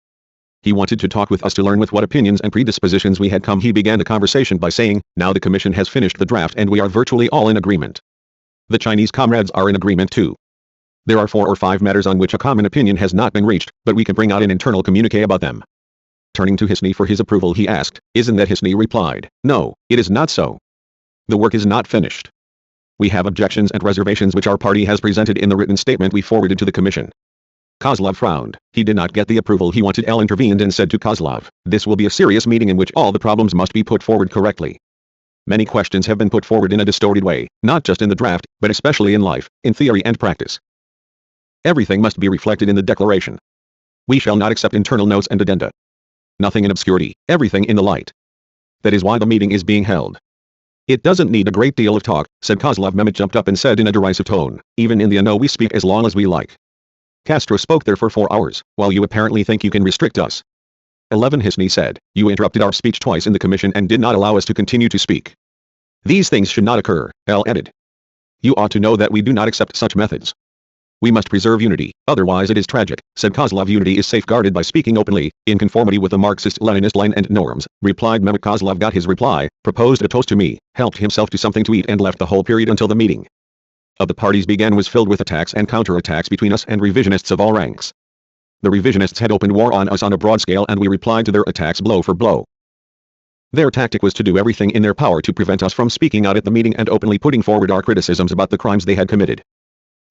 [SPEAKER 1] He wanted to talk with us to learn with what opinions and predispositions we had come. He began the conversation by saying, now the commission has finished the draft and we are virtually all in agreement. The Chinese comrades are in agreement too. There are 4 or 5 matters on which a common opinion has not been reached, but we can bring out an internal communique about them. Turning to Hisny for his approval he asked, isn't that? Hisny replied, no, it is not so. The work is not finished. We have objections and reservations which our party has presented in the written statement we forwarded to the commission. Kozlov frowned. He did not get the approval he wanted. El intervened and said to Kozlov, this will be a serious meeting in which all the problems must be put forward correctly. Many questions have been put forward in a distorted way, not just in the draft, but especially in life, in theory and practice. Everything must be reflected in the declaration. We shall not accept internal notes and addenda. Nothing in obscurity, everything in the light. That is why the meeting is being held. It doesn't need a great deal of talk, said Kozlov. Mehmet jumped up and said in a derisive tone, even in the ANO we speak as long as we like. Castro spoke there for 4 hours, while you apparently think you can restrict us. 11 Hisny said, you interrupted our speech twice in the commission and did not allow us to continue to speak. These things should not occur, El added. You ought to know that we do not accept such methods. We must preserve unity, otherwise it is tragic, said Kozlov. Unity is safeguarded by speaking openly, in conformity with the Marxist-Leninist line and norms, replied Mehmet. Kozlov got his reply, proposed a toast to me, helped himself to something to eat and left. The whole period until the meeting of the parties began was filled with attacks and counterattacks between us and revisionists of all ranks. The revisionists had opened war on us on a broad scale and we replied to their attacks blow for blow. Their tactic was to do everything in their power to prevent us from speaking out at the meeting and openly putting forward our criticisms about the crimes they had committed.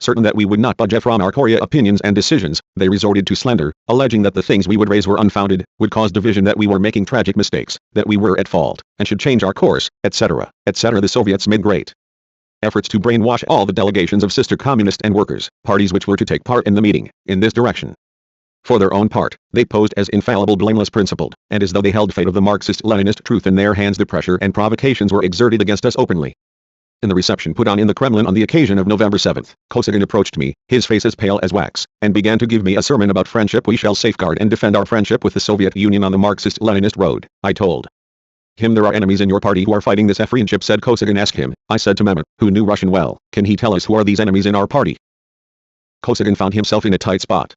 [SPEAKER 1] Certain that we would not budge from our Korea opinions and decisions, they resorted to slander, alleging that the things we would raise were unfounded, would cause division, that we were making tragic mistakes, that we were at fault, and should change our course, etc., etc. The Soviets made great efforts to brainwash all the delegations of sister communist and workers' parties which were to take part in the meeting, in this direction. For their own part, they posed as infallible, blameless, principled, and as though they held fate of the Marxist-Leninist truth in their hands. The pressure and provocations were exerted against us openly. In the reception put on in the Kremlin on the occasion of November 7th, Kosygin approached me, his face as pale as wax, and began to give me a sermon about friendship. We shall safeguard and defend our friendship with the Soviet Union on the Marxist-Leninist road, I told There are enemies in your party who are fighting this friendship, said Kosygin. Ask him, I said to Mehmet, who knew Russian well. Can he tell us who are these enemies in our party? Kosygin found himself in a tight spot.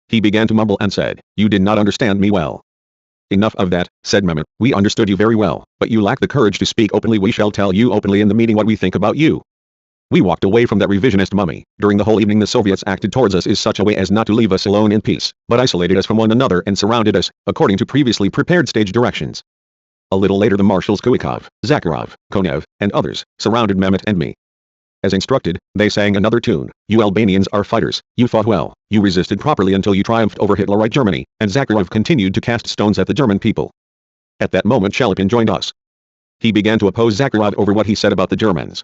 [SPEAKER 1] He began to mumble and said, you did not understand me well. Enough of that, said Mehmet, we understood you very well, but you lack the courage to speak openly. We shall tell you openly in the meeting what we think about you. We walked away from that revisionist mummy. During the whole evening the Soviets acted towards us in such a way as not to leave us alone in peace, but isolated us from one another and surrounded us, according to previously prepared stage directions. A little later the marshals Kuikov, Zakharov, Konev, and others, surrounded Mehmet and me. As instructed, they sang another tune. You Albanians are fighters, you fought well, you resisted properly until you triumphed over Hitlerite Germany, and Zakharov continued to cast stones at the German people. At that moment Shelepin joined us. He began to oppose Zakharov over what he said about the Germans.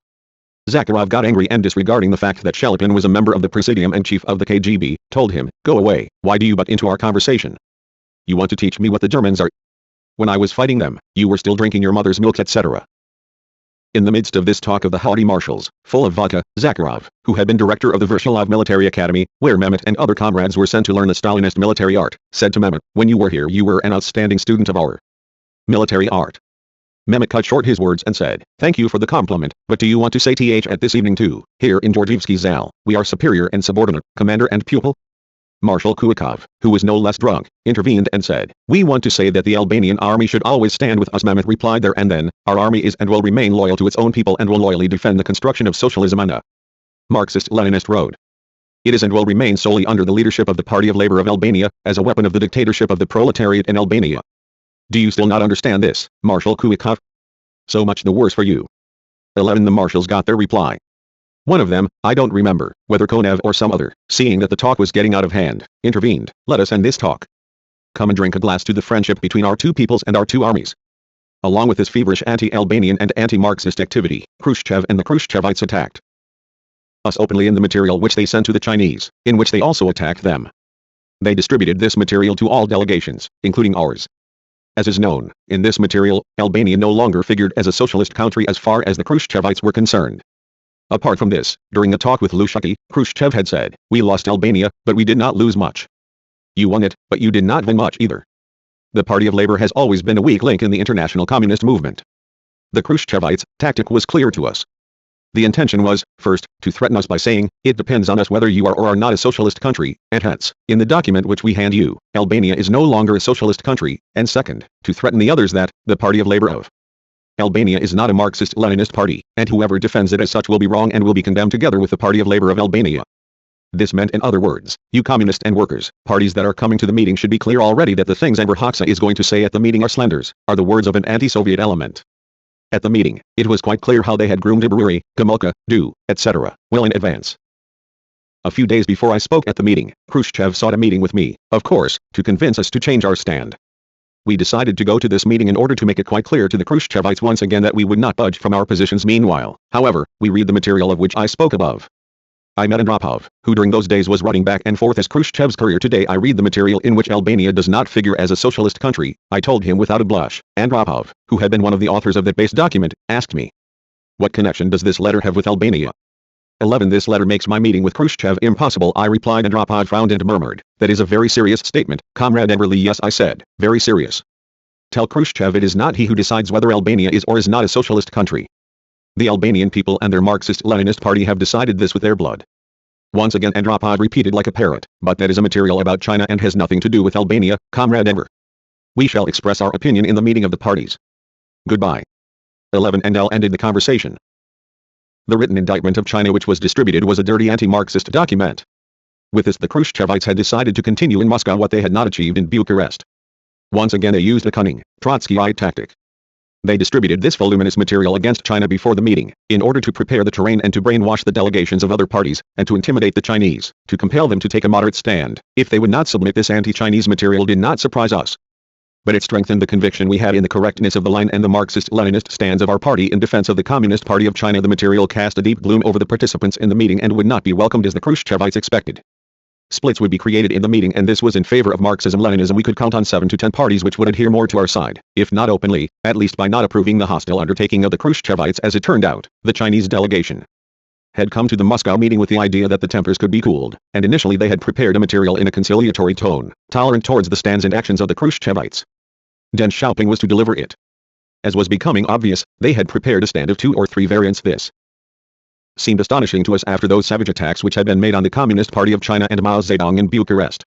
[SPEAKER 1] Zakharov got angry and, disregarding the fact that Shelepin was a member of the Presidium and chief of the KGB, told him, go away, why do you butt into our conversation? You want to teach me what the Germans are? When I was fighting them, you were still drinking your mother's milk, etc. In the midst of this talk of the haughty marshals, full of vodka, Zakharov, who had been director of the Vershilov Military Academy, where Mehmet and other comrades were sent to learn the Stalinist military art, said to Mehmet, when you were here you were an outstanding student of our military art. Mehmet cut short his words and said, thank you for the compliment, but do you want to say at this evening too, here in Georgievsky Zal, we are superior and subordinate, commander and pupil? Marshal Kuikov, who was no less drunk, intervened and said, we want to say that the Albanian army should always stand with us. Mehmet replied, there and then, our army is and will remain loyal to its own people and will loyally defend the construction of socialism on a Marxist-Leninist road. It is and will remain solely under the leadership of the Party of Labor of Albania, as a weapon of the dictatorship of the proletariat in Albania. Do you still not understand this, Marshal Kuikov? So much the worse for you. 11 The marshals got their reply. One of them, I don't remember, whether Konev or some other, seeing that the talk was getting out of hand, intervened, let us end this talk. Come and drink a glass to the friendship between our two peoples and our two armies. Along with this feverish anti-Albanian and anti-Marxist activity, Khrushchev and the Khruschevites attacked us openly in the material which they sent to the Chinese, in which they also attacked them. They distributed this material to all delegations, including ours. As is known, in this material, Albania no longer figured as a socialist country as far as the Khruschevites were concerned. Apart from this, during a talk with Lushaky, Khrushchev had said, we lost Albania, but we did not lose much. You won it, but you did not win much either. The Party of Labor has always been a weak link in the international communist movement. The Khruschevites' tactic was clear to us. The intention was, first, to threaten us by saying, it depends on us whether you are or are not a socialist country, and hence, in the document which we hand you, Albania is no longer a socialist country, and second, to threaten the others that, the Party of Labor of Albania is not a Marxist-Leninist party, and whoever defends it as such will be wrong and will be condemned together with the Party of Labor of Albania. This meant, in other words, you communist and workers, parties that are coming to the meeting should be clear already that the things Enver Hoxha is going to say at the meeting are slanders, are the words of an anti-Soviet element. At the meeting, it was quite clear how they had groomed Ibruri, Gomulka, Du, etc., well in advance. A few days before I spoke at the meeting, Khrushchev sought a meeting with me, of course, to convince us to change our stand. We decided to go to this meeting in order to make it quite clear to the Khruschevites once again that we would not budge from our positions. Meanwhile, however, we read the material of which I spoke above. I met Andropov, who during those days was running back and forth as Khrushchev's courier. Today I read the material in which Albania does not figure as a socialist country. I told him without a blush. Andropov, who had been one of the authors of that base document, asked me, what connection does this letter have with Albania? 11 This letter makes my meeting with Khrushchev impossible, I replied. Andropov frowned and murmured, that is a very serious statement, Comrade Enver. Yes, I said, very serious. Tell Khrushchev it is not he who decides whether Albania is or is not a socialist country. The Albanian people and their Marxist-Leninist party have decided this with their blood. Once again Andropov repeated like a parrot, but that is a material about China and has nothing to do with Albania, Comrade Enver. We shall express our opinion in the meeting of the parties. Goodbye. 11 NL ended the conversation. The written indictment of China which was distributed was a dirty anti-Marxist document. With this the Khruschevites had decided to continue in Moscow what they had not achieved in Bucharest. Once again they used a cunning, Trotskyite tactic. They distributed this voluminous material against China before the meeting, in order to prepare the terrain and to brainwash the delegations of other parties, and to intimidate the Chinese, to compel them to take a moderate stand. If they would not submit, this anti-Chinese material did not surprise us. But it strengthened the conviction we had in the correctness of the line and the Marxist-Leninist stands of our party in defense of the Communist Party of China. The material cast a deep gloom over the participants in the meeting and would not be welcomed as the Khruschevites expected. Splits would be created in the meeting, and this was in favor of Marxism-Leninism. We could count on 7 to 10 parties which would adhere more to our side, if not openly, at least by not approving the hostile undertaking of the Khruschevites. As it turned out, the Chinese delegation had come to the Moscow meeting with the idea that the tempers could be cooled, and initially they had prepared a material in a conciliatory tone, tolerant towards the stands and actions of the Khruschevites. Deng Xiaoping was to deliver it. As was becoming obvious, they had prepared a stand of 2 or 3 variants. This seemed astonishing to us after those savage attacks which had been made on the Communist Party of China and Mao Zedong in Bucharest.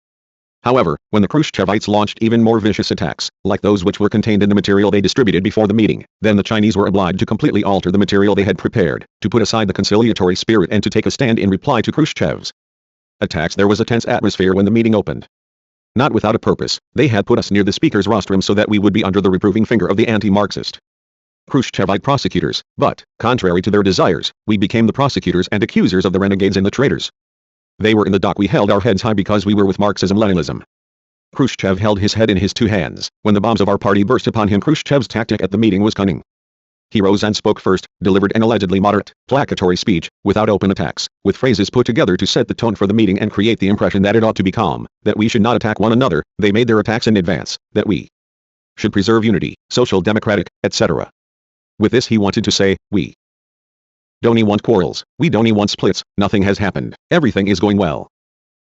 [SPEAKER 1] However, when the Khruschevites launched even more vicious attacks, like those which were contained in the material they distributed before the meeting, then the Chinese were obliged to completely alter the material they had prepared, to put aside the conciliatory spirit and to take a stand in reply to Khrushchev's attacks. There was a tense atmosphere when the meeting opened. Not without a purpose, they had put us near the speaker's rostrum so that we would be under the reproving finger of the anti-Marxist Khrushchevite prosecutors, but, contrary to their desires, we became the prosecutors and accusers of the renegades and the traitors. They were in the dock. We held our heads high because we were with Marxism-Leninism. Khrushchev held his head in his 2 hands. When the bombs of our party burst upon him, Khrushchev's tactic at the meeting was cunning. He rose and spoke first, delivered an allegedly moderate, placatory speech, without open attacks, with phrases put together to set the tone for the meeting and create the impression that it ought to be calm, that we should not attack one another. They made their attacks in advance, that we should preserve unity, social democratic, etc. With this he wanted to say, we don't want quarrels, we don't want splits, nothing has happened, everything is going well.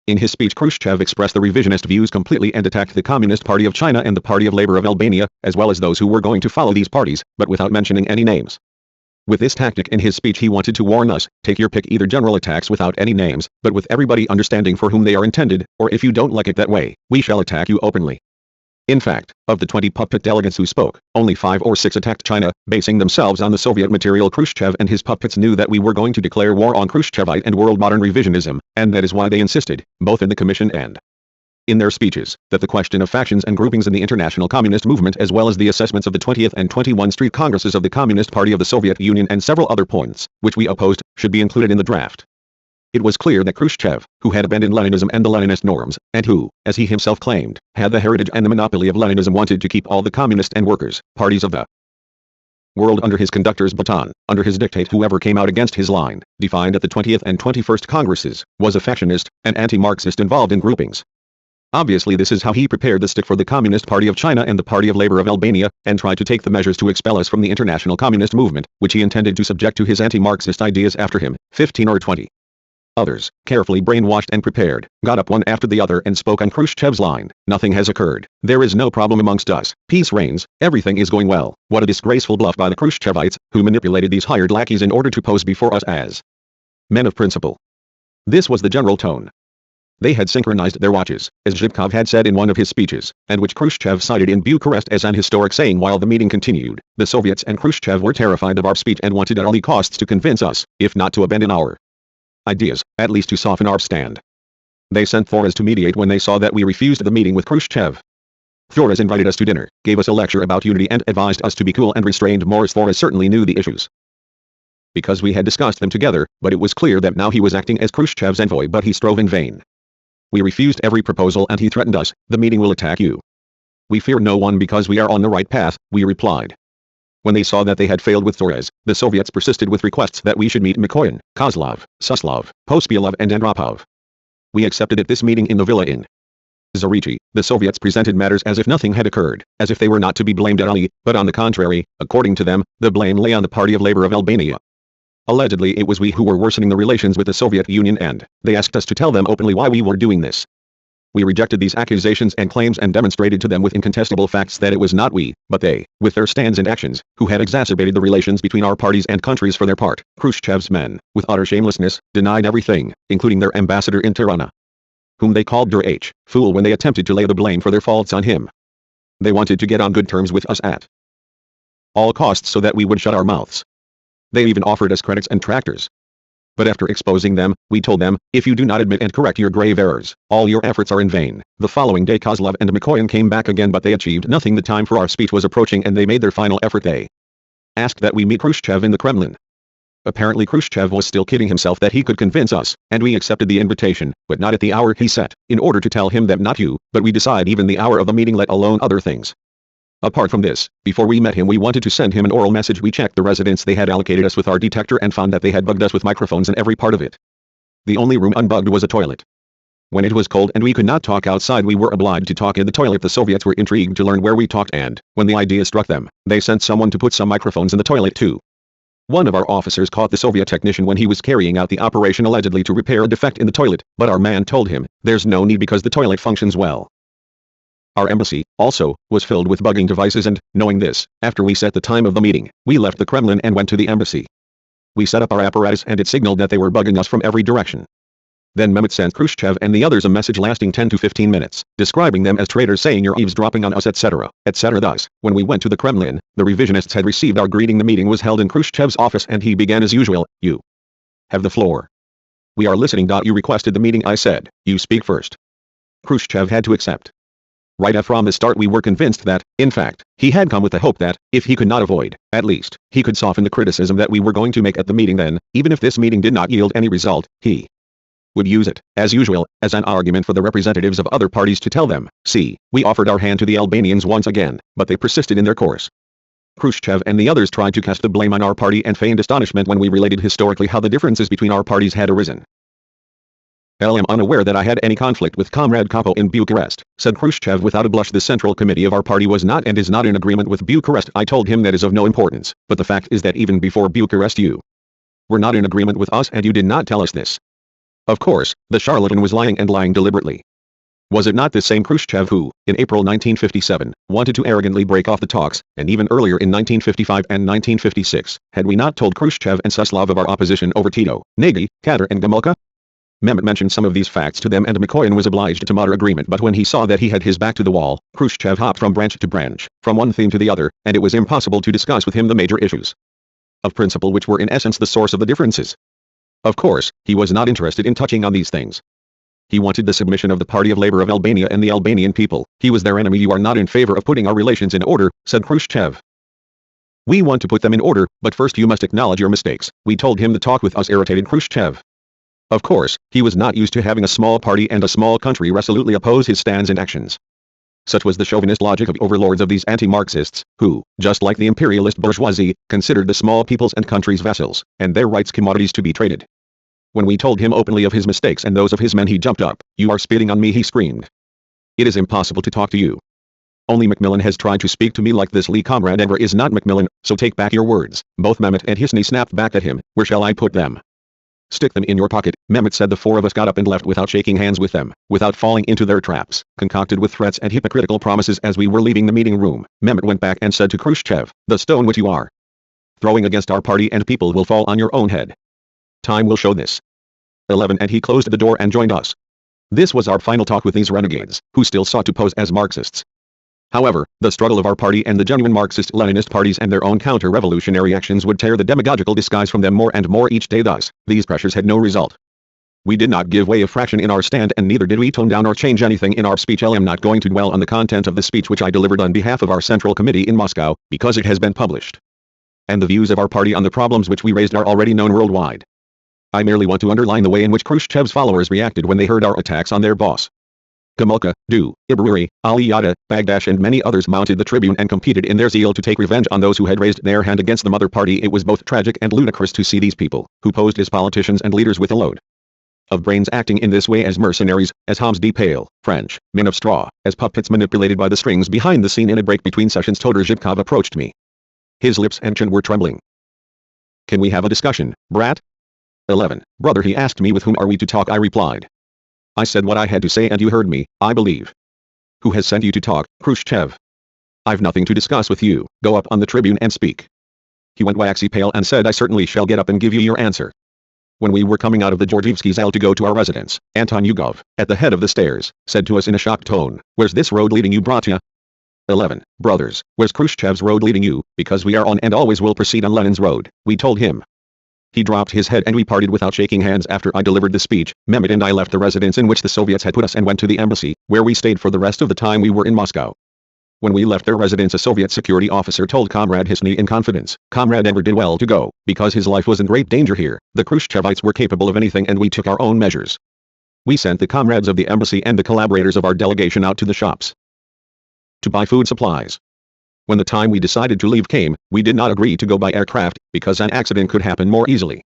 [SPEAKER 1] In his speech Khrushchev expressed the revisionist views completely and attacked the Communist Party of China and the Party of Labor of Albania, as well as those who were going to follow these parties, but without mentioning any names. With this tactic in his speech he wanted to warn us, take your pick, either general attacks without any names, but with everybody understanding for whom they are intended, or if you don't like it that way, we shall attack you openly. In fact, of the 20 puppet delegates who spoke, only 5 or 6 attacked China, basing themselves on the Soviet material. Khrushchev and his puppets knew that we were going to declare war on Khrushchevite and world modern revisionism, and that is why they insisted, both in the commission and in their speeches, that the question of factions and groupings in the international communist movement, as well as the assessments of the 20th and 21 Street Congresses of the Communist Party of the Soviet Union and several other points, which we opposed, should be included in the draft. It was clear that Khrushchev, who had abandoned Leninism and the Leninist norms, and who, as he himself claimed, had the heritage and the monopoly of Leninism, wanted to keep all the communist and workers' parties of the world under his conductor's baton, under his dictate. Whoever came out against his line, defined at the 20th and 21st Congresses, was a factionist, an anti-Marxist involved in groupings. Obviously this is how he prepared the stick for the Communist Party of China and the Party of Labor of Albania, and tried to take the measures to expel us from the international communist movement, which he intended to subject to his anti-Marxist ideas. After him, 15 or 20 others, carefully brainwashed and prepared, got up one after the other and spoke on Khrushchev's line. Nothing has occurred. There is no problem amongst us. Peace reigns. Everything is going well. What a disgraceful bluff by the Khrushchevites, who manipulated these hired lackeys in order to pose before us as men of principle. This was the general tone. They had synchronized their watches, as Zhivkov had said in one of his speeches, and which Khrushchev cited in Bucharest as an historic saying while the meeting continued. The Soviets and Khrushchev were terrified of our speech and wanted at all costs to convince us, if not to abandon our ideas, at least to soften our stand. They sent Thorez to mediate when they saw that we refused the meeting with Khrushchev. Thorez invited us to dinner, gave us a lecture about unity and advised us to be cool and restrained. Morris Thorez certainly knew the issues, because we had discussed them together, but it was clear that now he was acting as Khrushchev's envoy, but he strove in vain. We refused every proposal and he threatened us, the meeting will attack you. We fear no one because we are on the right path, we replied. When they saw that they had failed with Thorez, the Soviets persisted with requests that we should meet Mikoyan, Kozlov, Suslov, Pospelov and Andropov. We accepted at this meeting in the villa in Zarichi. The Soviets presented matters as if nothing had occurred, as if they were not to be blamed at all, but on the contrary, according to them, the blame lay on the Party of Labor of Albania. Allegedly it was we who were worsening the relations with the Soviet Union, and they asked us to tell them openly why we were doing this. We rejected these accusations and claims and demonstrated to them with incontestable facts that it was not we, but they, with their stands and actions, who had exacerbated the relations between our parties and countries. For their part, Khrushchev's men, with utter shamelessness, denied everything, including their ambassador in Tirana, whom they called fool when they attempted to lay the blame for their faults on him. They wanted to get on good terms with us at all costs so that we would shut our mouths. They even offered us credits and tractors. But after exposing them, we told them, if you do not admit and correct your grave errors, all your efforts are in vain. The following day Kozlov and Mikoyan came back again, but they achieved nothing. The time for our speech was approaching and they made their final effort. They asked that we meet Khrushchev in the Kremlin. Apparently Khrushchev was still kidding himself that he could convince us, and we accepted the invitation, but not at the hour he set, in order to tell him that not you, but we decide even the hour of the meeting, let alone other things. Apart from this, before we met him we wanted to send him an oral message. We checked the residence they had allocated us with our detector and found that they had bugged us with microphones in every part of it. The only room unbugged was a toilet. When it was cold and we could not talk outside, we were obliged to talk in the toilet. The Soviets were intrigued to learn where we talked, and, when the idea struck them, they sent someone to put some microphones in the toilet too. One of our officers caught the Soviet technician when he was carrying out the operation allegedly to repair a defect in the toilet, but our man told him, there's no need because the toilet functions well. Our embassy, also, was filled with bugging devices and, knowing this, after we set the time of the meeting, we left the Kremlin and went to the embassy. We set up our apparatus and it signaled that they were bugging us from every direction. Then Mehmet sent Khrushchev and the others a message lasting 10 to 15 minutes, describing them as traitors, saying you're eavesdropping on us, etc., etc. Thus, when we went to the Kremlin, the revisionists had received our greeting. The meeting was held in Khrushchev's office and he began as usual, "You have the floor. We are listening. You requested the meeting," I said. "You speak first." Khrushchev had to accept. Right from the start we were convinced that, in fact, he had come with the hope that, if he could not avoid, at least, he could soften the criticism that we were going to make at the meeting. Then, even if this meeting did not yield any result, he would use it, as usual, as an argument for the representatives of other parties to tell them, "See, we offered our hand to the Albanians once again, but they persisted in their course." Khrushchev and the others tried to cast the blame on our party and feigned astonishment when we related historically how the differences between our parties had arisen. "I am unaware that I had any conflict with Comrade Capo in Bucharest," said Khrushchev without a blush. "The Central Committee of our party was not and is not in agreement with Bucharest." I told him that is of no importance, but the fact is that even before Bucharest you were not in agreement with us and you did not tell us this. Of course, the charlatan was lying and lying deliberately. Was it not this same Khrushchev who, in April 1957, wanted to arrogantly break off the talks, and even earlier in 1955 and 1956, had we not told Khrushchev and Suslov of our opposition over Tito, Nagy, Kadar and Gomulka? Mehmet mentioned some of these facts to them and Mikoyan was obliged to mutter agreement, but when he saw that he had his back to the wall, Khrushchev hopped from branch to branch, from one theme to the other, and it was impossible to discuss with him the major issues of principle which were in essence the source of the differences. Of course, he was not interested in touching on these things. He wanted the submission of the Party of Labor of Albania and the Albanian people. He was their enemy. "You are not in favor of putting our relations in order," said Khrushchev. "We want to put them in order, but first you must acknowledge your mistakes." We told him the talk with us irritated Khrushchev. Of course, he was not used to having a small party and a small country resolutely oppose his stands and actions. Such was the chauvinist logic of overlords of these anti-Marxists, who, just like the imperialist bourgeoisie, considered the small peoples and countries vassals, and their rights commodities to be traded. When we told him openly of his mistakes and those of his men, he jumped up. "You are spitting on me," he screamed. "It is impossible to talk to you. Only Macmillan has tried to speak to me like this. Comrade Enver is not Macmillan, so take back your words." Both Mehmet and Hisni snapped back at him. "Where shall I put them?" "Stick them in your pocket," Mehmet said. The four of us got up and left without shaking hands with them, without falling into their traps, concocted with threats and hypocritical promises. As we were leaving the meeting room, Mehmet went back and said to Khrushchev, "The stone which you are throwing against our party and people will fall on your own head. Time will show this." 11 And he closed the door and joined us. This was our final talk with these renegades, who still sought to pose as Marxists. However, the struggle of our party and the genuine Marxist-Leninist parties and their own counter-revolutionary actions would tear the demagogical disguise from them more and more each day. Thus, these pressures had no result. We did not give way a fraction in our stand, and neither did we tone down or change anything in our speech. I am not going to dwell on the content of the speech which I delivered on behalf of our Central Committee in Moscow, because it has been published. And the views of our party on the problems which we raised are already known worldwide. I merely want to underline the way in which Khrushchev's followers reacted when they heard our attacks on their boss. Gomulka, Ibaruri, Aliyada, Bagdash and many others mounted the tribune and competed in their zeal to take revenge on those who had raised their hand against the mother party. It was both tragic and ludicrous to see these people, who posed as politicians and leaders with a load of brains, acting in this way as mercenaries, as Homs de Pale, French, men of straw, as puppets manipulated by the strings behind the scene. In a break between sessions, Todor Zhivkov approached me. His lips and chin were trembling. "Can we have a discussion, brat?" 11. "Brother," he asked me, "with whom are we to talk?" I replied. "I said what I had to say and you heard me, I believe." "Who has sent you to talk, Khrushchev?" "I've nothing to discuss with you. Go up on the tribune and speak." He went waxy pale and said, "I certainly shall get up and give you your answer." When we were coming out of the Georgievsky Zal to go to our residence, Anton Yugov, at the head of the stairs, said to us in a shocked tone, "Where's this road leading you, bratya?" 11. "Brothers, where's Khrushchev's road leading you? Because we are on and always will proceed on Lenin's road," we told him. He dropped his head and we parted without shaking hands. After I delivered the speech, Mehmet and I left the residence in which the Soviets had put us and went to the embassy, where we stayed for the rest of the time we were in Moscow. When we left their residence, a Soviet security officer told Comrade Hisny in confidence, "Comrade Enver did well to go, because his life was in great danger here. The Khrushchevites were capable of anything and we took our own measures." We sent the comrades of the embassy and the collaborators of our delegation out to the shops to buy food supplies. When the time we decided to leave came, we did not agree to go by aircraft, because an accident could happen more easily.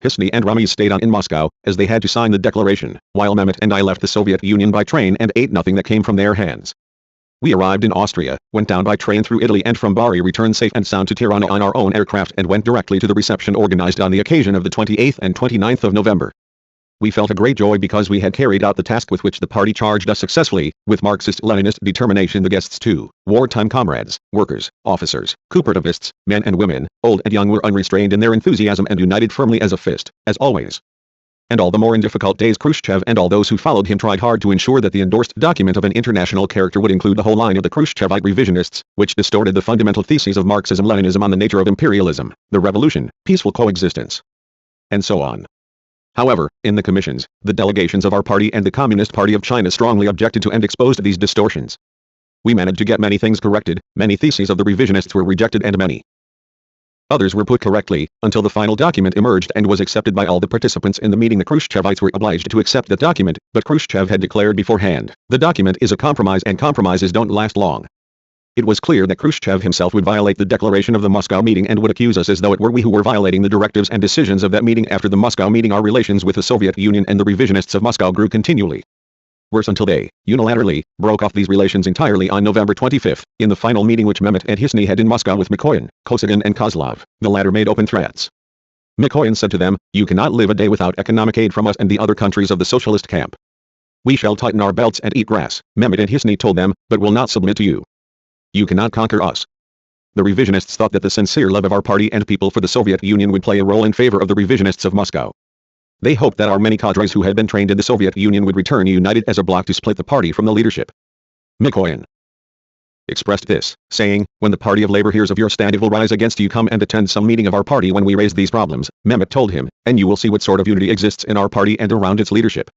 [SPEAKER 1] Hisny and Ramiz stayed on in Moscow, as they had to sign the declaration, while Mehmet and I left the Soviet Union by train and ate nothing that came from their hands. We arrived in Austria, went down by train through Italy and from Bari returned safe and sound to Tirana on our own aircraft and went directly to the reception organized on the occasion of the 28th and 29th of November. We felt a great joy because we had carried out the task with which the party charged us successfully. With Marxist-Leninist determination, the guests too, wartime comrades, workers, officers, cooperativists, men and women, old and young, were unrestrained in their enthusiasm and united firmly as a fist, as always. And all the more in difficult days, Khrushchev and all those who followed him tried hard to ensure that the endorsed document of an international character would include the whole line of the Khrushchevite revisionists, which distorted the fundamental theses of Marxism-Leninism on the nature of imperialism, the revolution, peaceful coexistence, and so on. However, in the commissions, the delegations of our party and the Communist Party of China strongly objected to and exposed these distortions. We managed to get many things corrected, many theses of the revisionists were rejected and many others were put correctly, until the final document emerged and was accepted by all the participants in the meeting. The Khrushchevites were obliged to accept that document, but Khrushchev had declared beforehand, the document is a compromise and compromises don't last long. It was clear that Khrushchev himself would violate the declaration of the Moscow meeting and would accuse us as though it were we who were violating the directives and decisions of that meeting. After the Moscow meeting, our relations with the Soviet Union and the revisionists of Moscow grew continually worse until they, unilaterally, broke off these relations entirely on November 25, in the final meeting which Mehmet and Hisny had in Moscow with Mikoyan, Kosygin and Kozlov. The latter made open threats. Mikoyan said to them, "You cannot live a day without economic aid from us and the other countries of the socialist camp. We shall tighten our belts and eat grass." Mehmet and Hisny told them, "But will not submit to you. You cannot conquer us." The revisionists thought that the sincere love of our party and people for the Soviet Union would play a role in favor of the revisionists of Moscow. They hoped that our many cadres who had been trained in the Soviet Union would return united as a bloc to split the party from the leadership. Mikoyan expressed this, saying, "When the Party of Labor hears of your stand, it will rise against you. Come and attend some meeting of our party when we raise these problems." Mehmet told him, "And you will see what sort of unity exists in our party and around its leadership."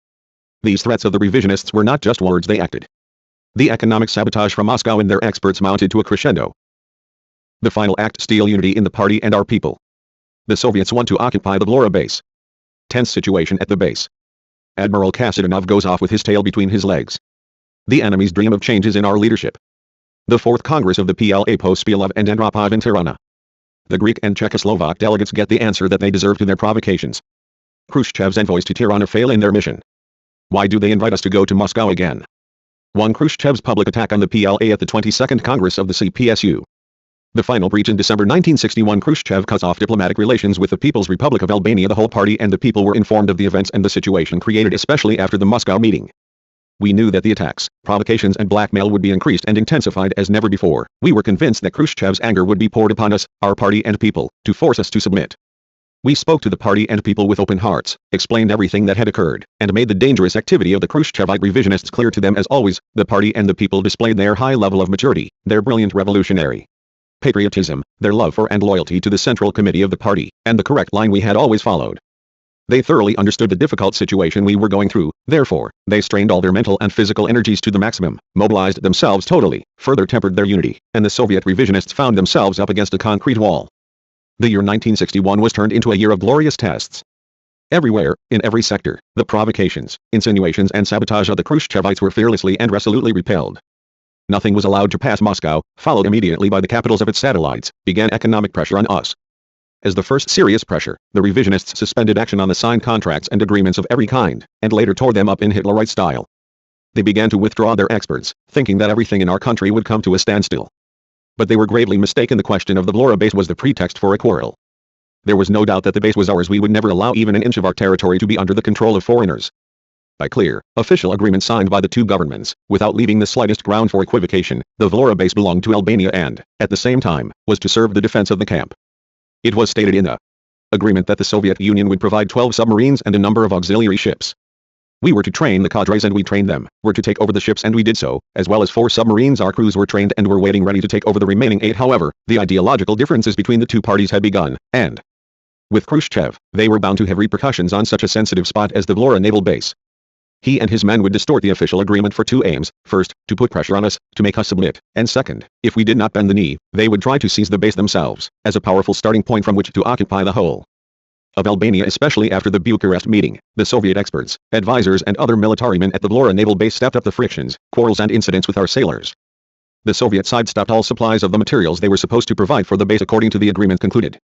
[SPEAKER 1] These threats of the revisionists were not just words, they acted. The economic sabotage from Moscow and their experts mounted to a crescendo. The final act: steal unity in the party and our people. The Soviets want to occupy the Vlora base. Tense situation at the base. Admiral Kasatonov goes off with his tail between his legs. The enemy's dream of changes in our leadership. The 4th Congress of the PLA Pospilov and Andropov in Tirana. The Greek and Czechoslovak delegates get the answer that they deserve to their provocations. Khrushchev's envoys to Tirana fail in their mission. Why do they invite us to go to Moscow again? 1. Khrushchev's public attack on the PLA at the 22nd Congress of the CPSU. The final breach in December 1961. Khrushchev cuts off diplomatic relations with the People's Republic of Albania. The whole party and the people were informed of the events and the situation created, especially after the Moscow meeting. We knew that the attacks, provocations and blackmail would be increased and intensified as never before. We were convinced that Khrushchev's anger would be poured upon us, our party and people, to force us to submit. We spoke to the party and people with open hearts, explained everything that had occurred, and made the dangerous activity of the Khrushchevite revisionists clear to them. As always, the party and the people displayed their high level of maturity, their brilliant revolutionary patriotism, their love for and loyalty to the Central Committee of the party, and the correct line we had always followed. They thoroughly understood the difficult situation we were going through, therefore, they strained all their mental and physical energies to the maximum, mobilized themselves totally, further tempered their unity, and the Soviet revisionists found themselves up against a concrete wall. The year 1961 was turned into a year of glorious tests. Everywhere, in every sector, the provocations, insinuations and sabotage of the Khrushchevites were fearlessly and resolutely repelled. Nothing was allowed to pass Moscow, followed immediately by the capitals of its satellites, began economic pressure on us. As the first serious pressure, the revisionists suspended action on the signed contracts and agreements of every kind, and later tore them up in Hitlerite style. They began to withdraw their experts, thinking that everything in our country would come to a standstill. But they were gravely mistaken. The question of the Vlora base was the pretext for a quarrel. There was no doubt that the base was ours. We would never allow even an inch of our territory to be under the control of foreigners. By clear, official agreement signed by the two governments, without leaving the slightest ground for equivocation, the Vlora base belonged to Albania and, at the same time, was to serve the defense of the camp. It was stated in the agreement that the Soviet Union would provide 12 submarines and a number of auxiliary ships. We were to train the cadres and we trained them, were to take over the ships and we did so, as well as 4 submarines. Our crews were trained and were waiting ready to take over the remaining 8. However, the ideological differences between the two parties had begun, and with Khrushchev, they were bound to have repercussions on such a sensitive spot as the Vlora naval base. He and his men would distort the official agreement for 2 aims: first, to put pressure on us, to make us submit, and second, if we did not bend the knee, they would try to seize the base themselves, as a powerful starting point from which to occupy the whole of Albania. Especially after the Bucharest meeting, the Soviet experts, advisors and other military men at the Vlora naval base stepped up the frictions, quarrels and incidents with our sailors. The Soviet side stopped all supplies of the materials they were supposed to provide for the base according to the agreement concluded.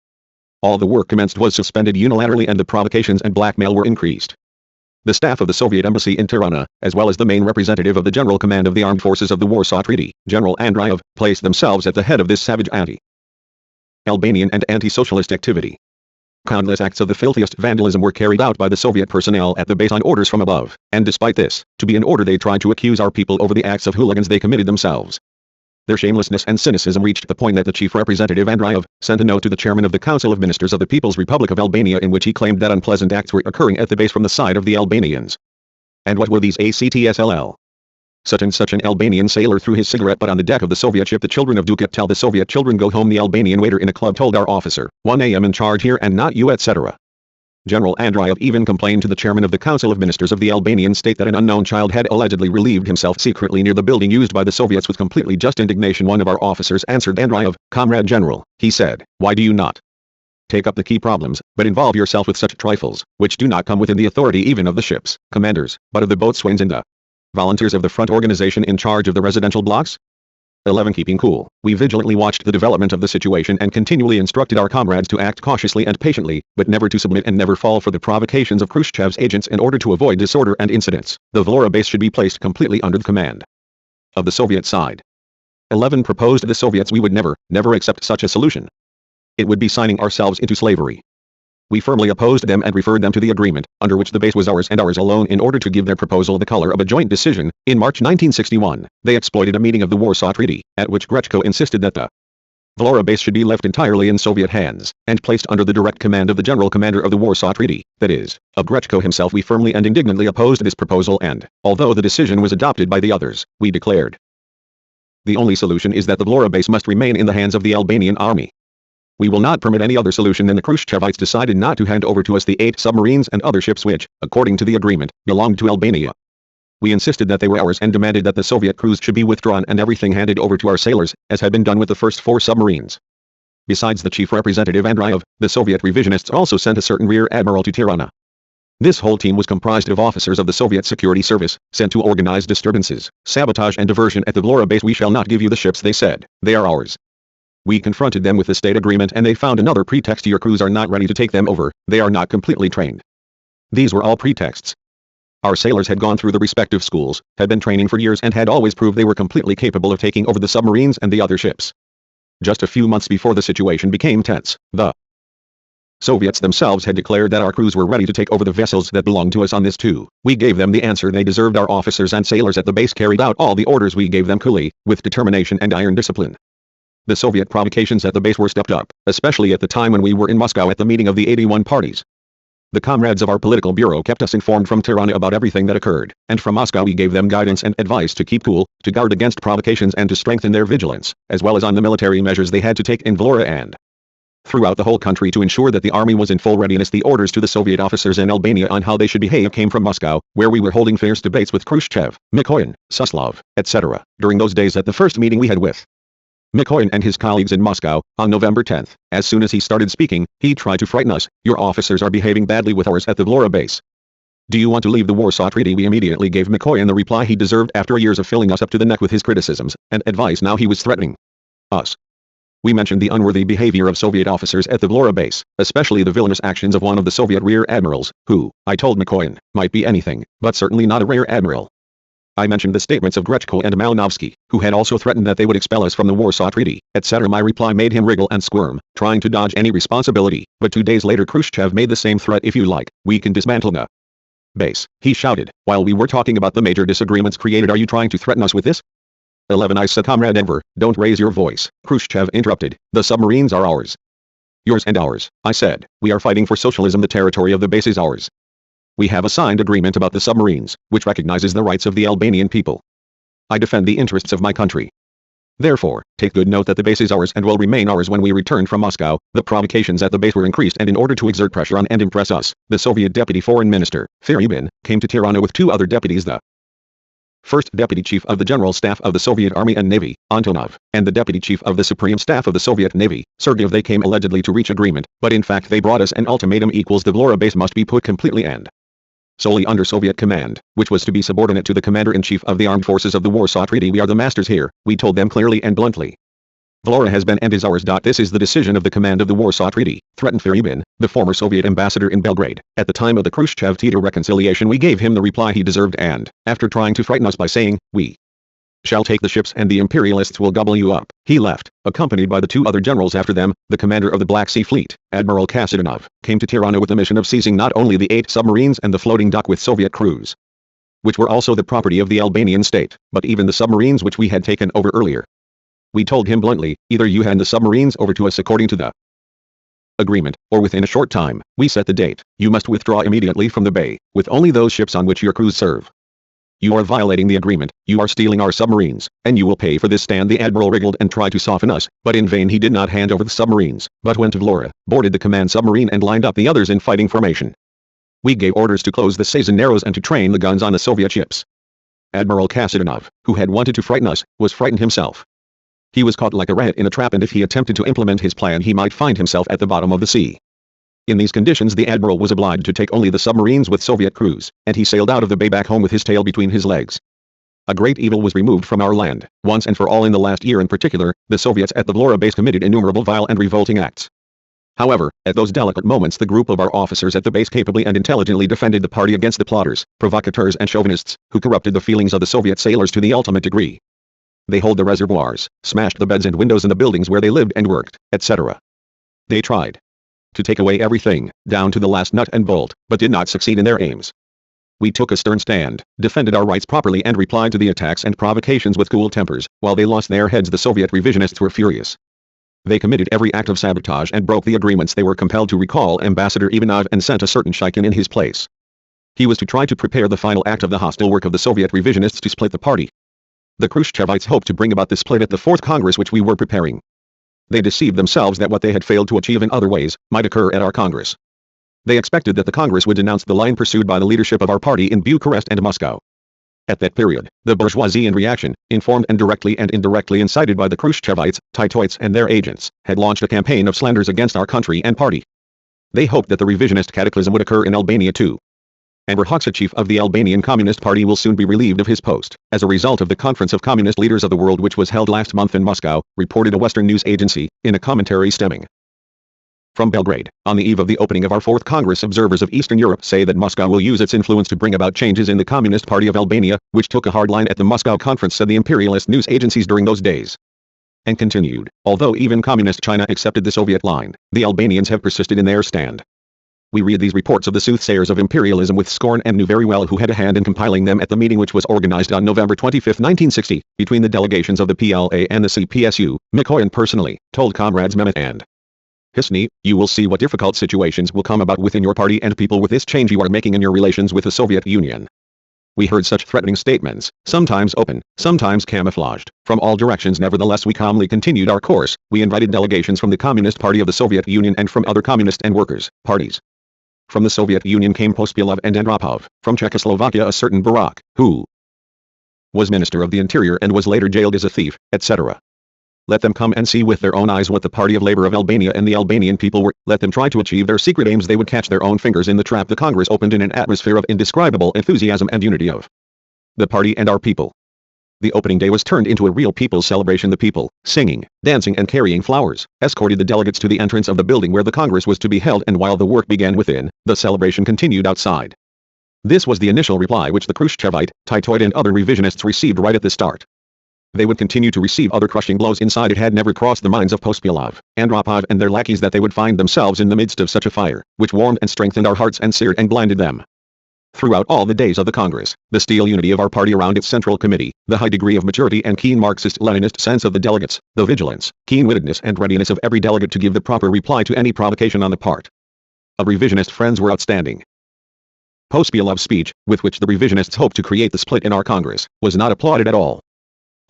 [SPEAKER 1] All the work commenced was suspended unilaterally and the provocations and blackmail were increased. The staff of the Soviet embassy in Tirana, as well as the main representative of the General Command of the Armed Forces of the Warsaw Treaty, General Andreev, placed themselves at the head of this savage anti-Albanian and anti-socialist activity. Countless acts of the filthiest vandalism were carried out by the Soviet personnel at the base on orders from above, and despite this, to be in order they tried to accuse our people over the acts of hooligans they committed themselves. Their shamelessness and cynicism reached the point that the chief representative Andreev sent a note to the chairman of the Council of Ministers of the People's Republic of Albania in which he claimed that unpleasant acts were occurring at the base from the side of the Albanians. And what were these ACTSLL? Such and such an Albanian sailor threw his cigarette butt on the deck of the Soviet ship. The children of Dukat tell the Soviet children go home. The Albanian waiter in a club told our officer, 1 a.m. in charge here and not you, etc. General Andreev even complained to the chairman of the Council of Ministers of the Albanian state that an unknown child had allegedly relieved himself secretly near the building used by the Soviets with completely just indignation. One of our officers answered Andreev, Comrade General, he said, why do you not take up the key problems, but involve yourself with such trifles, which do not come within the authority even of the ship's commanders, but of the boatswains and the volunteers of the front organization in charge of the residential blocks? 11. Keeping cool, we vigilantly watched the development of the situation and continually instructed our comrades to act cautiously and patiently, but never to submit and never fall for the provocations of Khrushchev's agents in order to avoid disorder and incidents. The Vlora base should be placed completely under the command of the Soviet side. 11. Proposed the Soviets we would never accept such a solution. It would be signing ourselves into slavery. We firmly opposed them and referred them to the agreement, under which the base was ours and ours alone in order to give their proposal the color of a joint decision. In March 1961, they exploited a meeting of the Warsaw Treaty, at which Grechko insisted that the Vlora base should be left entirely in Soviet hands, and placed under the direct command of the General Commander of the Warsaw Treaty, that is, of Grechko himself. We firmly and indignantly opposed this proposal and, although the decision was adopted by the others, we declared, the only solution is that the Vlora base must remain in the hands of the Albanian army. We will not permit any other solution. Then the Khruschevites decided not to hand over to us the 8 submarines and other ships which, according to the agreement, belonged to Albania. We insisted that they were ours and demanded that the Soviet crews should be withdrawn and everything handed over to our sailors, as had been done with the first 4 submarines. Besides the chief representative Andreev, the Soviet revisionists also sent a certain rear admiral to Tirana. This whole team was comprised of officers of the Soviet security service, sent to organize disturbances, sabotage and diversion at the Vlora base. We shall not give you the ships, they said, they are ours. We confronted them with the state agreement and they found another pretext. Your crews are not ready to take them over, they are not completely trained. These were all pretexts. Our sailors had gone through the respective schools, had been training for years and had always proved they were completely capable of taking over the submarines and the other ships. Just a few months before the situation became tense, the Soviets themselves had declared that our crews were ready to take over the vessels that belonged to us. On this too, we gave them the answer they deserved. Our officers and sailors at the base carried out all the orders we gave them coolly, with determination and iron discipline. The Soviet provocations at the base were stepped up, especially at the time when we were in Moscow at the meeting of the 81 parties. The comrades of our political bureau kept us informed from Tirana about everything that occurred, and from Moscow we gave them guidance and advice to keep cool, to guard against provocations and to strengthen their vigilance, as well as on the military measures they had to take in Vlora and throughout the whole country to ensure that the army was in full readiness. The orders to the Soviet officers in Albania on how they should behave came from Moscow, where we were holding fierce debates with Khrushchev, Mikoyan, Suslov, etc. During those days at the first meeting we had with Mikoyan and his colleagues in Moscow, on November 10, as soon as he started speaking, he tried to frighten us. Your officers are behaving badly with ours at the Vlora base. Do you want to leave the Warsaw Treaty? We immediately gave Mikoyan the reply he deserved after years of filling us up to the neck with his criticisms and advice. Now he was threatening us. We mentioned the unworthy behavior of Soviet officers at the Vlora base, especially the villainous actions of one of the Soviet rear admirals, who, I told Mikoyan, might be anything, but certainly not a rear admiral. I mentioned the statements of Grechko and Malinovsky, who had also threatened that they would expel us from the Warsaw Treaty, etc. My reply made him wriggle and squirm, trying to dodge any responsibility, but 2 days later Khrushchev made the same threat. If you like, we can dismantle the base, he shouted, while we were talking about the major disagreements created. Are you trying to threaten us with this? 11. I said, Comrade Enver, don't raise your voice. Khrushchev interrupted, the submarines are ours. Yours and ours, I said, we are fighting for socialism. The territory of the base is ours. We have a signed agreement about the submarines, which recognizes the rights of the Albanian people. I defend the interests of my country. Therefore, take good note that the base is ours and will remain ours. When we returned from Moscow, the provocations at the base were increased, and in order to exert pressure on and impress us, the Soviet Deputy Foreign Minister, Feryubin, came to Tirana with 2 other deputies, the First Deputy Chief of the General Staff of the Soviet Army and Navy, Antonov, and the Deputy Chief of the Supreme Staff of the Soviet Navy, Sergeyev. They came allegedly to reach agreement, but in fact they brought us an ultimatum equals the Vlora base must be put completely and solely under Soviet command, which was to be subordinate to the Commander-in-Chief of the Armed Forces of the Warsaw Treaty. We are the masters here, we told them clearly and bluntly. Vlora has been and is ours. This is the decision of the command of the Warsaw Treaty, threatened Feryubin, the former Soviet ambassador in Belgrade. At the time of the Khrushchev-Tito reconciliation we gave him the reply he deserved, and, after trying to frighten us by saying, we shall take the ships and the imperialists will gobble you up, he left. Accompanied by the two other generals after them, the commander of the Black Sea Fleet, Admiral Khruschev, came to Tirana with the mission of seizing not only the 8 submarines and the floating dock with Soviet crews, which were also the property of the Albanian state, but even the submarines which we had taken over earlier. We told him bluntly, either you hand the submarines over to us according to the agreement, or within a short time, we set the date, you must withdraw immediately from the bay, with only those ships on which your crews serve. You are violating the agreement, you are stealing our submarines, and you will pay for this. The admiral wriggled and tried to soften us, but in vain. He did not hand over the submarines, but went to Vlora, boarded the command submarine and lined up the others in fighting formation. We gave orders to close the Sazan Narrows and to train the guns on the Soviet ships. Admiral Khruschev, who had wanted to frighten us, was frightened himself. He was caught like a rat in a trap, and if he attempted to implement his plan he might find himself at the bottom of the sea. In these conditions the admiral was obliged to take only the submarines with Soviet crews, and he sailed out of the bay back home with his tail between his legs. A great evil was removed from our land, once and for all. In the last year in particular, the Soviets at the Vlora base committed innumerable vile and revolting acts. However, at those delicate moments the group of our officers at the base capably and intelligently defended the party against the plotters, provocateurs and chauvinists, who corrupted the feelings of the Soviet sailors to the ultimate degree. They holed the reservoirs, smashed the beds and windows in the buildings where they lived and worked, etc. They tried to take away everything, down to the last nut and bolt, but did not succeed in their aims. We took a stern stand, defended our rights properly and replied to the attacks and provocations with cool tempers. While they lost their heads the Soviet revisionists were furious. They committed every act of sabotage and broke the agreements. They were compelled to recall Ambassador Ivanov and sent a certain Shaikin in his place. He was to try to prepare the final act of the hostile work of the Soviet revisionists to split the party. The Khruschevites hoped to bring about the split at the 4th Congress which we were preparing. They deceived themselves that what they had failed to achieve in other ways might occur at our Congress. They expected that the Congress would denounce the line pursued by the leadership of our party in Bucharest and Moscow. At that period, the bourgeoisie in reaction, informed and directly and indirectly incited by the Khruschevites, Titoites and their agents, had launched a campaign of slanders against our country and party. They hoped that the revisionist cataclysm would occur in Albania too. Enver Hoxha, chief of the Albanian Communist Party, will soon be relieved of his post, as a result of the Conference of Communist Leaders of the World which was held last month in Moscow, reported a Western news agency, in a commentary stemming from Belgrade. On the eve of the opening of our 4th Congress, observers of Eastern Europe say that Moscow will use its influence to bring about changes in the Communist Party of Albania, which took a hard line at the Moscow conference, said the imperialist news agencies during those days. And continued, although even Communist China accepted the Soviet line, the Albanians have persisted in their stand. We read these reports of the soothsayers of imperialism with scorn and knew very well who had a hand in compiling them at the meeting which was organized on November 25, 1960, between the delegations of the PLA and the CPSU. Mikoyan personally told comrades Mehmet and Hisni, you will see what difficult situations will come about within your party and people with this change you are making in your relations with the Soviet Union. We heard such threatening statements, sometimes open, sometimes camouflaged, from all directions. Nevertheless we calmly continued our course. We invited delegations from the Communist Party of the Soviet Union and from other communist and workers' parties. From the Soviet Union came Pospelov and Andropov, from Czechoslovakia a certain Barak, who was Minister of the Interior and was later jailed as a thief, etc. Let them come and see with their own eyes what the Party of Labor of Albania and the Albanian people were. Let them try to achieve their secret aims. They would catch their own fingers in the trap the Congress opened in an atmosphere of indescribable enthusiasm and unity of the party and our people. The opening day was turned into a real people's celebration. The people, singing, dancing and carrying flowers, escorted the delegates to the entrance of the building where the Congress was to be held, and while the work began within, the celebration continued outside. This was the initial reply which the Khrushchevite, Titoid and other revisionists received right at the start. They would continue to receive other crushing blows inside. It had never crossed the minds of Pospelov, Andropov and their lackeys that they would find themselves in the midst of such a fire, which warmed and strengthened our hearts and seared and blinded them. Throughout all the days of the Congress, the steel unity of our party around its central committee, the high degree of maturity and keen Marxist-Leninist sense of the delegates, the vigilance, keen-wittedness and readiness of every delegate to give the proper reply to any provocation on the part of revisionist friends were outstanding. Pospelov's speech, with which the revisionists hoped to create the split in our Congress, was not applauded at all.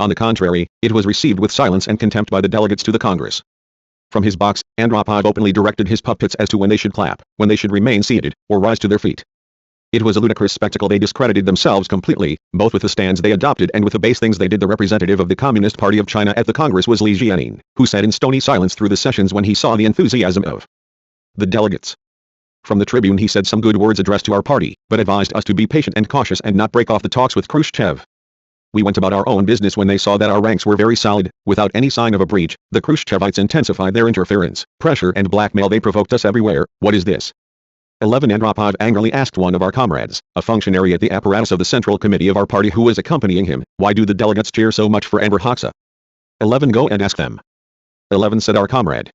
[SPEAKER 1] On the contrary, it was received with silence and contempt by the delegates to the Congress. From his box, Andropov openly directed his puppets as to when they should clap, when they should remain seated, or rise to their feet. It was a ludicrous spectacle. They discredited themselves completely, both with the stands they adopted and with the base things they did. The representative of the Communist Party of China at the Congress was Li Jianin, who sat in stony silence through the sessions when he saw the enthusiasm of the delegates. From the tribune he said some good words addressed to our party, but advised us to be patient and cautious and not break off the talks with Khrushchev. We went about our own business. When they saw that our ranks were very solid, without any sign of a breach, the Khrushchevites intensified their interference, pressure and blackmail. They provoked us everywhere. What is this? 11 Andropov angrily asked one of our comrades, a functionary at the apparatus of the Central Committee of our party who was accompanying him, why do the delegates cheer so much for Enver Hoxha? 11 Go and ask them. 11 said our comrade.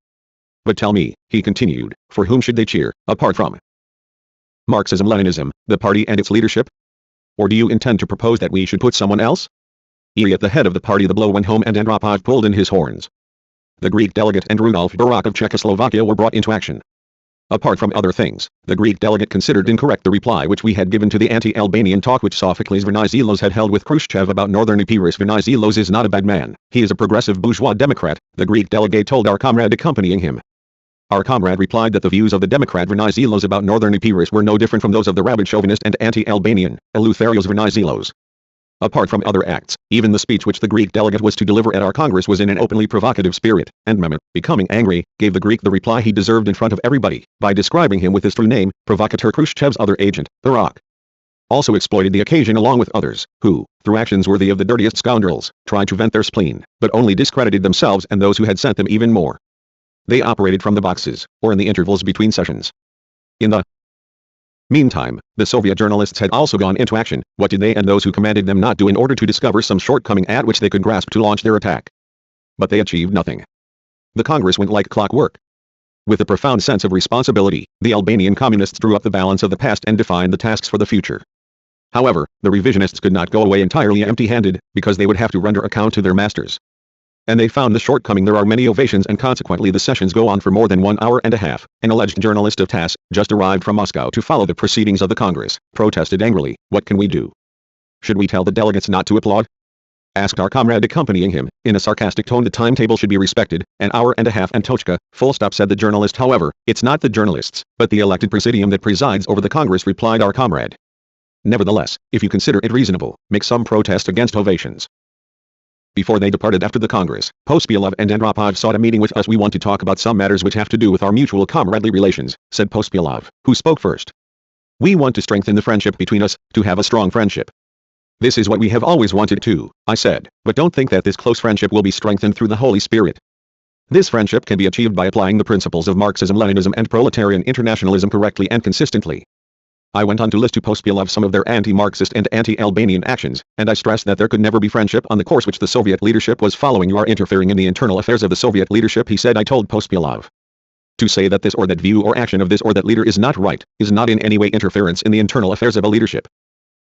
[SPEAKER 1] But tell me, he continued, for whom should they cheer, apart from Marxism-Leninism, the party and its leadership? Or do you intend to propose that we should put someone else? At the head of the party the blow went home and Andropov pulled in his horns. The Greek delegate and Rudolf Barak of Czechoslovakia were brought into action. Apart from other things, the Greek delegate considered incorrect the reply which we had given to the anti-Albanian talk which Sophocles Venizelos had held with Khrushchev about northern Epirus. Venizelos is not a bad man, he is a progressive bourgeois Democrat, the Greek delegate told our comrade accompanying him. Our comrade replied that the views of the Democrat Venizelos about northern Epirus were no different from those of the rabid chauvinist and anti-Albanian, Eleutherios Venizelos. Apart from other acts, even the speech which the Greek delegate was to deliver at our Congress was in an openly provocative spirit, and Mehmet, becoming angry, gave the Greek the reply he deserved in front of everybody, by describing him with his true name, provocateur Khrushchev's other agent, Barak. Also exploited the occasion along with others, who, through actions worthy of the dirtiest scoundrels, tried to vent their spleen, but only discredited themselves and those who had sent them even more. They operated from the boxes, or in the intervals between sessions. In the meantime, the Soviet journalists had also gone into action. What did they and those who commanded them not do in order to discover some shortcoming at which they could grasp to launch their attack? But they achieved nothing. The Congress went like clockwork. With a profound sense of responsibility, the Albanian communists drew up the balance of the past and defined the tasks for the future. However, the revisionists could not go away entirely empty-handed, because they would have to render account to their masters. And they found the shortcoming. There are many ovations and consequently the sessions go on for more than 1 hour and a half. An alleged journalist of TASS, just arrived from Moscow to follow the proceedings of the Congress, protested angrily, "What can we do? Should we tell the delegates not to applaud?" Asked our comrade accompanying him, in a sarcastic tone. The timetable should be respected, 1 hour and a half and Tochka, full stop, said the journalist. However, it's not the journalists, but the elected presidium that presides over the Congress, replied our comrade. Nevertheless, if you consider it reasonable, make some protest against ovations. Before they departed after the Congress, Pospelov and Andropov sought a meeting with us. "We want to talk about some matters which have to do with our mutual comradely relations," said Pospelov, who spoke first. "We want to strengthen the friendship between us, to have a strong friendship." "This is what we have always wanted too," I said, "but don't think that this close friendship will be strengthened through the Holy Spirit. This friendship can be achieved by applying the principles of Marxism-Leninism and proletarian internationalism correctly and consistently." I went on to list to Pospelov some of their anti-Marxist and anti-Albanian actions, and I stressed that there could never be friendship on the course which the Soviet leadership was following. "You are interfering in the internal affairs of the Soviet leadership," he said. I told Pospelov. "To say that this or that view or action of this or that leader is not right, is not in any way interference in the internal affairs of a leadership.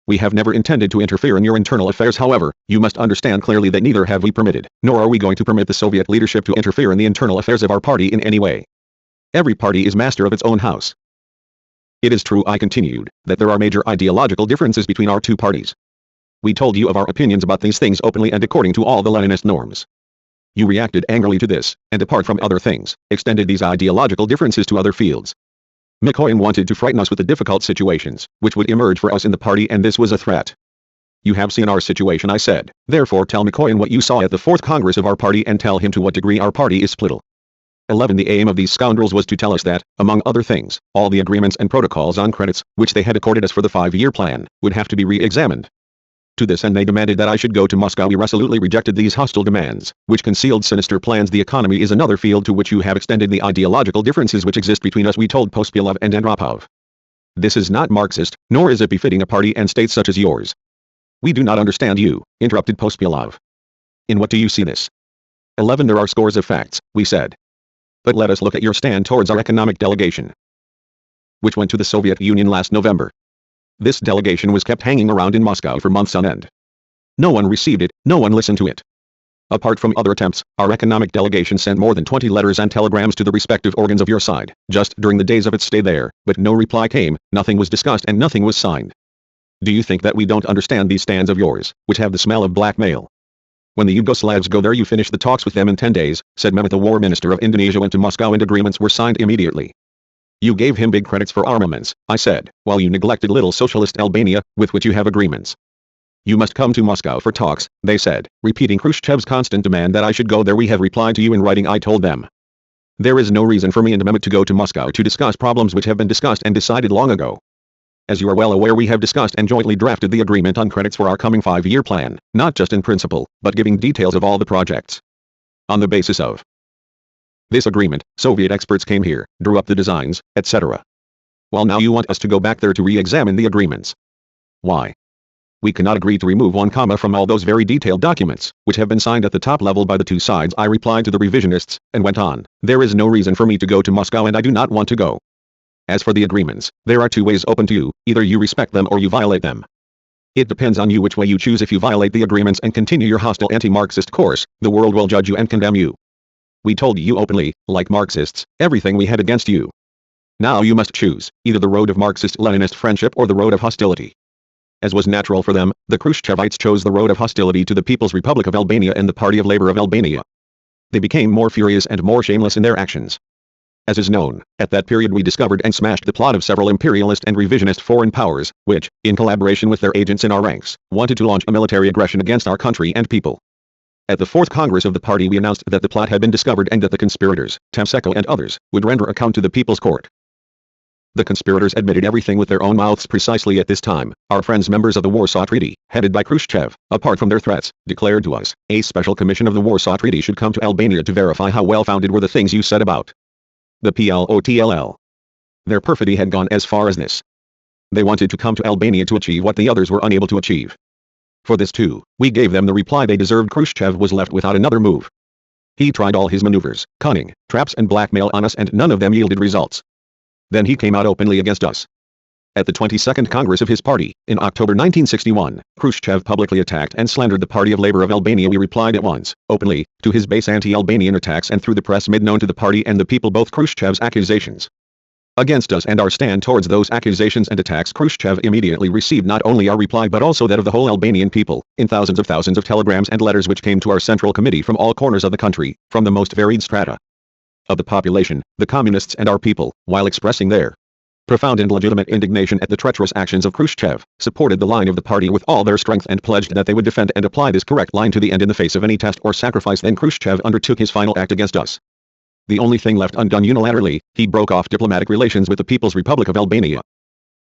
[SPEAKER 1] We have never intended to interfere in your internal affairs. However, you must understand clearly that neither have we permitted, nor are we going to permit the Soviet leadership to interfere in the internal affairs of our party in any way. Every party is master of its own house. It is true," I continued, "that there are major ideological differences between our two parties. We told you of our opinions about these things openly and according to all the Leninist norms. You reacted angrily to this, and apart from other things, extended these ideological differences to other fields. Mikoyan wanted to frighten us with the difficult situations, which would emerge for us in the party, and this was a threat. You have seen our situation," I said, "therefore tell Mikoyan what you saw at the 4th Congress of our party and tell him to what degree our party is split." 11. The aim of these scoundrels was to tell us that, among other things, all the agreements and protocols on credits, which they had accorded us for the 5-year plan, would have to be re-examined. To this end they demanded that I should go to Moscow. We resolutely rejected these hostile demands, which concealed sinister plans. "The economy is another field to which you have extended the ideological differences which exist between us," we told Pospelov and Andropov. "This is not Marxist, nor is it befitting a party and state such as yours." "We do not understand you," interrupted Pospelov. "In what do you see this?" 11. There are scores of facts, we said. But let us look at your stand towards our economic delegation, which went to the Soviet Union last November. This delegation was kept hanging around in Moscow for months on end. No one received it, no one listened to it. Apart from other attempts, our economic delegation sent more than 20 letters and telegrams to the respective organs of your side, just during the days of its stay there, but no reply came, nothing was discussed and nothing was signed. Do you think that we don't understand these stands of yours, which have the smell of blackmail? When the Yugoslavs go there you finish the talks with them in 10 days, said Mehmet. The war minister of Indonesia went to Moscow and agreements were signed immediately. You gave him big credits for armaments, I said, while you neglected little socialist Albania, with which you have agreements. You must come to Moscow for talks, they said, repeating Khrushchev's constant demand that I should go there. We have replied to you in writing, I told them. There is no reason for me and Mehmet to go to Moscow to discuss problems which have been discussed and decided long ago. As you are well aware, we have discussed and jointly drafted the agreement on credits for our coming 5-year plan, not just in principle, but giving details of all the projects. On the basis of this agreement, Soviet experts came here, drew up the designs, etc. Well, now you want us to go back there to re-examine the agreements. Why? We cannot agree to remove one comma from all those very detailed documents, which have been signed at the top level by the two sides. I replied to the revisionists, and went on, there is no reason for me to go to Moscow and I do not want to go. As for the agreements, there are two ways open to you, either you respect them or you violate them. It depends on you which way you choose. If you violate the agreements and continue your hostile anti-Marxist course, the world will judge you and condemn you. We told you openly, like Marxists, everything we had against you. Now you must choose, either the road of Marxist-Leninist friendship or the road of hostility. As was natural for them, the Khruschevites chose the road of hostility to the People's Republic of Albania and the Party of Labour of Albania. They became more furious and more shameless in their actions. As is known, at that period we discovered and smashed the plot of several imperialist and revisionist foreign powers, which, in collaboration with their agents in our ranks, wanted to launch a military aggression against our country and people. At the fourth Congress of the party we announced that the plot had been discovered and that the conspirators, Tamseko and others, would render account to the People's Court. The conspirators admitted everything with their own mouths. Precisely at this time, our friends members of the Warsaw Treaty, headed by Khrushchev, apart from their threats, declared to us, a special commission of the Warsaw Treaty should come to Albania to verify how well-founded were the things you said about the PLOTLL. Their perfidy had gone as far as this. They wanted to come to Albania to achieve what the others were unable to achieve. For this too, we gave them the reply they deserved. Khrushchev was left without another move. He tried all his maneuvers, cunning, traps and blackmail on us and none of them yielded results. Then he came out openly against us. At the 22nd Congress of his party, in October 1961, Khrushchev publicly attacked and slandered the Party of Labour of Albania. We replied at once, openly, to his base anti-Albanian attacks and through the press made known to the party and the people both Khrushchev's accusations against us and our stand towards those accusations and attacks. Khrushchev immediately received not only our reply but also that of the whole Albanian people, in thousands of telegrams and letters which came to our Central Committee from all corners of the country, from the most varied strata of the population, the communists and our people, while expressing their profound and legitimate indignation at the treacherous actions of Khrushchev, supported the line of the party with all their strength and pledged that they would defend and apply this correct line to the end in the face of any test or sacrifice. Then Khrushchev undertook his final act against us. The only thing left undone unilaterally, he broke off diplomatic relations with the People's Republic of Albania.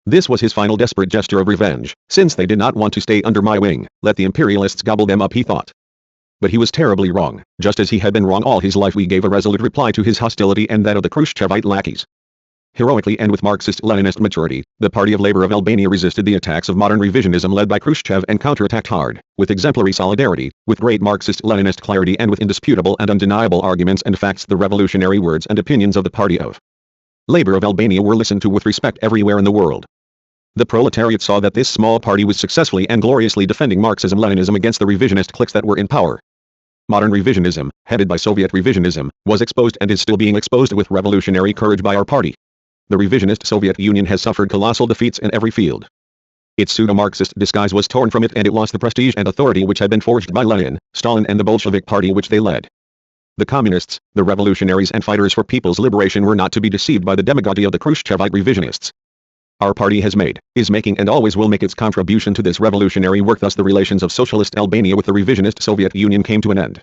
[SPEAKER 1] This was his final desperate gesture of revenge, since they did not want to stay under my wing, let the imperialists gobble them up, he thought. But he was terribly wrong, just as he had been wrong all his life. We gave a resolute reply to his hostility and that of the Khrushchevite lackeys. Heroically and with Marxist-Leninist maturity, the Party of Labour of Albania resisted the attacks of modern revisionism led by Khrushchev and counterattacked hard, with exemplary solidarity, with great Marxist-Leninist clarity and with indisputable and undeniable arguments and facts. The revolutionary words and opinions of the Party of Labour of Albania were listened to with respect everywhere in the world. The proletariat saw that this small party was successfully and gloriously defending Marxism-Leninism against the revisionist cliques that were in power. Modern revisionism, headed by Soviet revisionism, was exposed and is still being exposed with revolutionary courage by our party. The revisionist Soviet Union has suffered colossal defeats in every field. Its pseudo-Marxist disguise was torn from it and it lost the prestige and authority which had been forged by Lenin, Stalin and the Bolshevik Party which they led. The communists, the revolutionaries and fighters for people's liberation were not to be deceived by the demagoguery of the Khrushchevite revisionists. Our party has made, is making and always will make its contribution to this revolutionary work. Thus the relations of socialist Albania with the revisionist Soviet Union came to an end.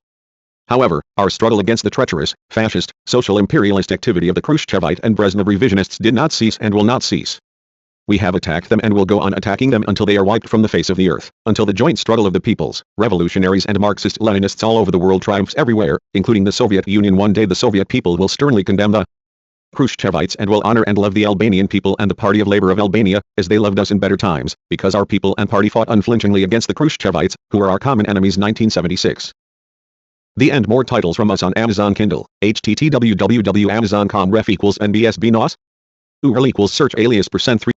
[SPEAKER 1] However, our struggle against the treacherous, fascist, social imperialist activity of the Khrushchevite and Brezhnev revisionists did not cease and will not cease. We have attacked them and will go on attacking them until they are wiped from the face of the earth, until the joint struggle of the peoples, revolutionaries and Marxist-Leninists all over the world triumphs everywhere, including the Soviet Union. One day the Soviet people will sternly condemn the Khrushchevites and will honor and love the Albanian people and the Party of Labour of Albania, as they loved us in better times, because our people and party fought unflinchingly against the Khrushchevites, who are our common enemies. 1976. The end. More titles from us on Amazon Kindle. http://www.amazon.com ref =NBSB NOS. URL =search alias %3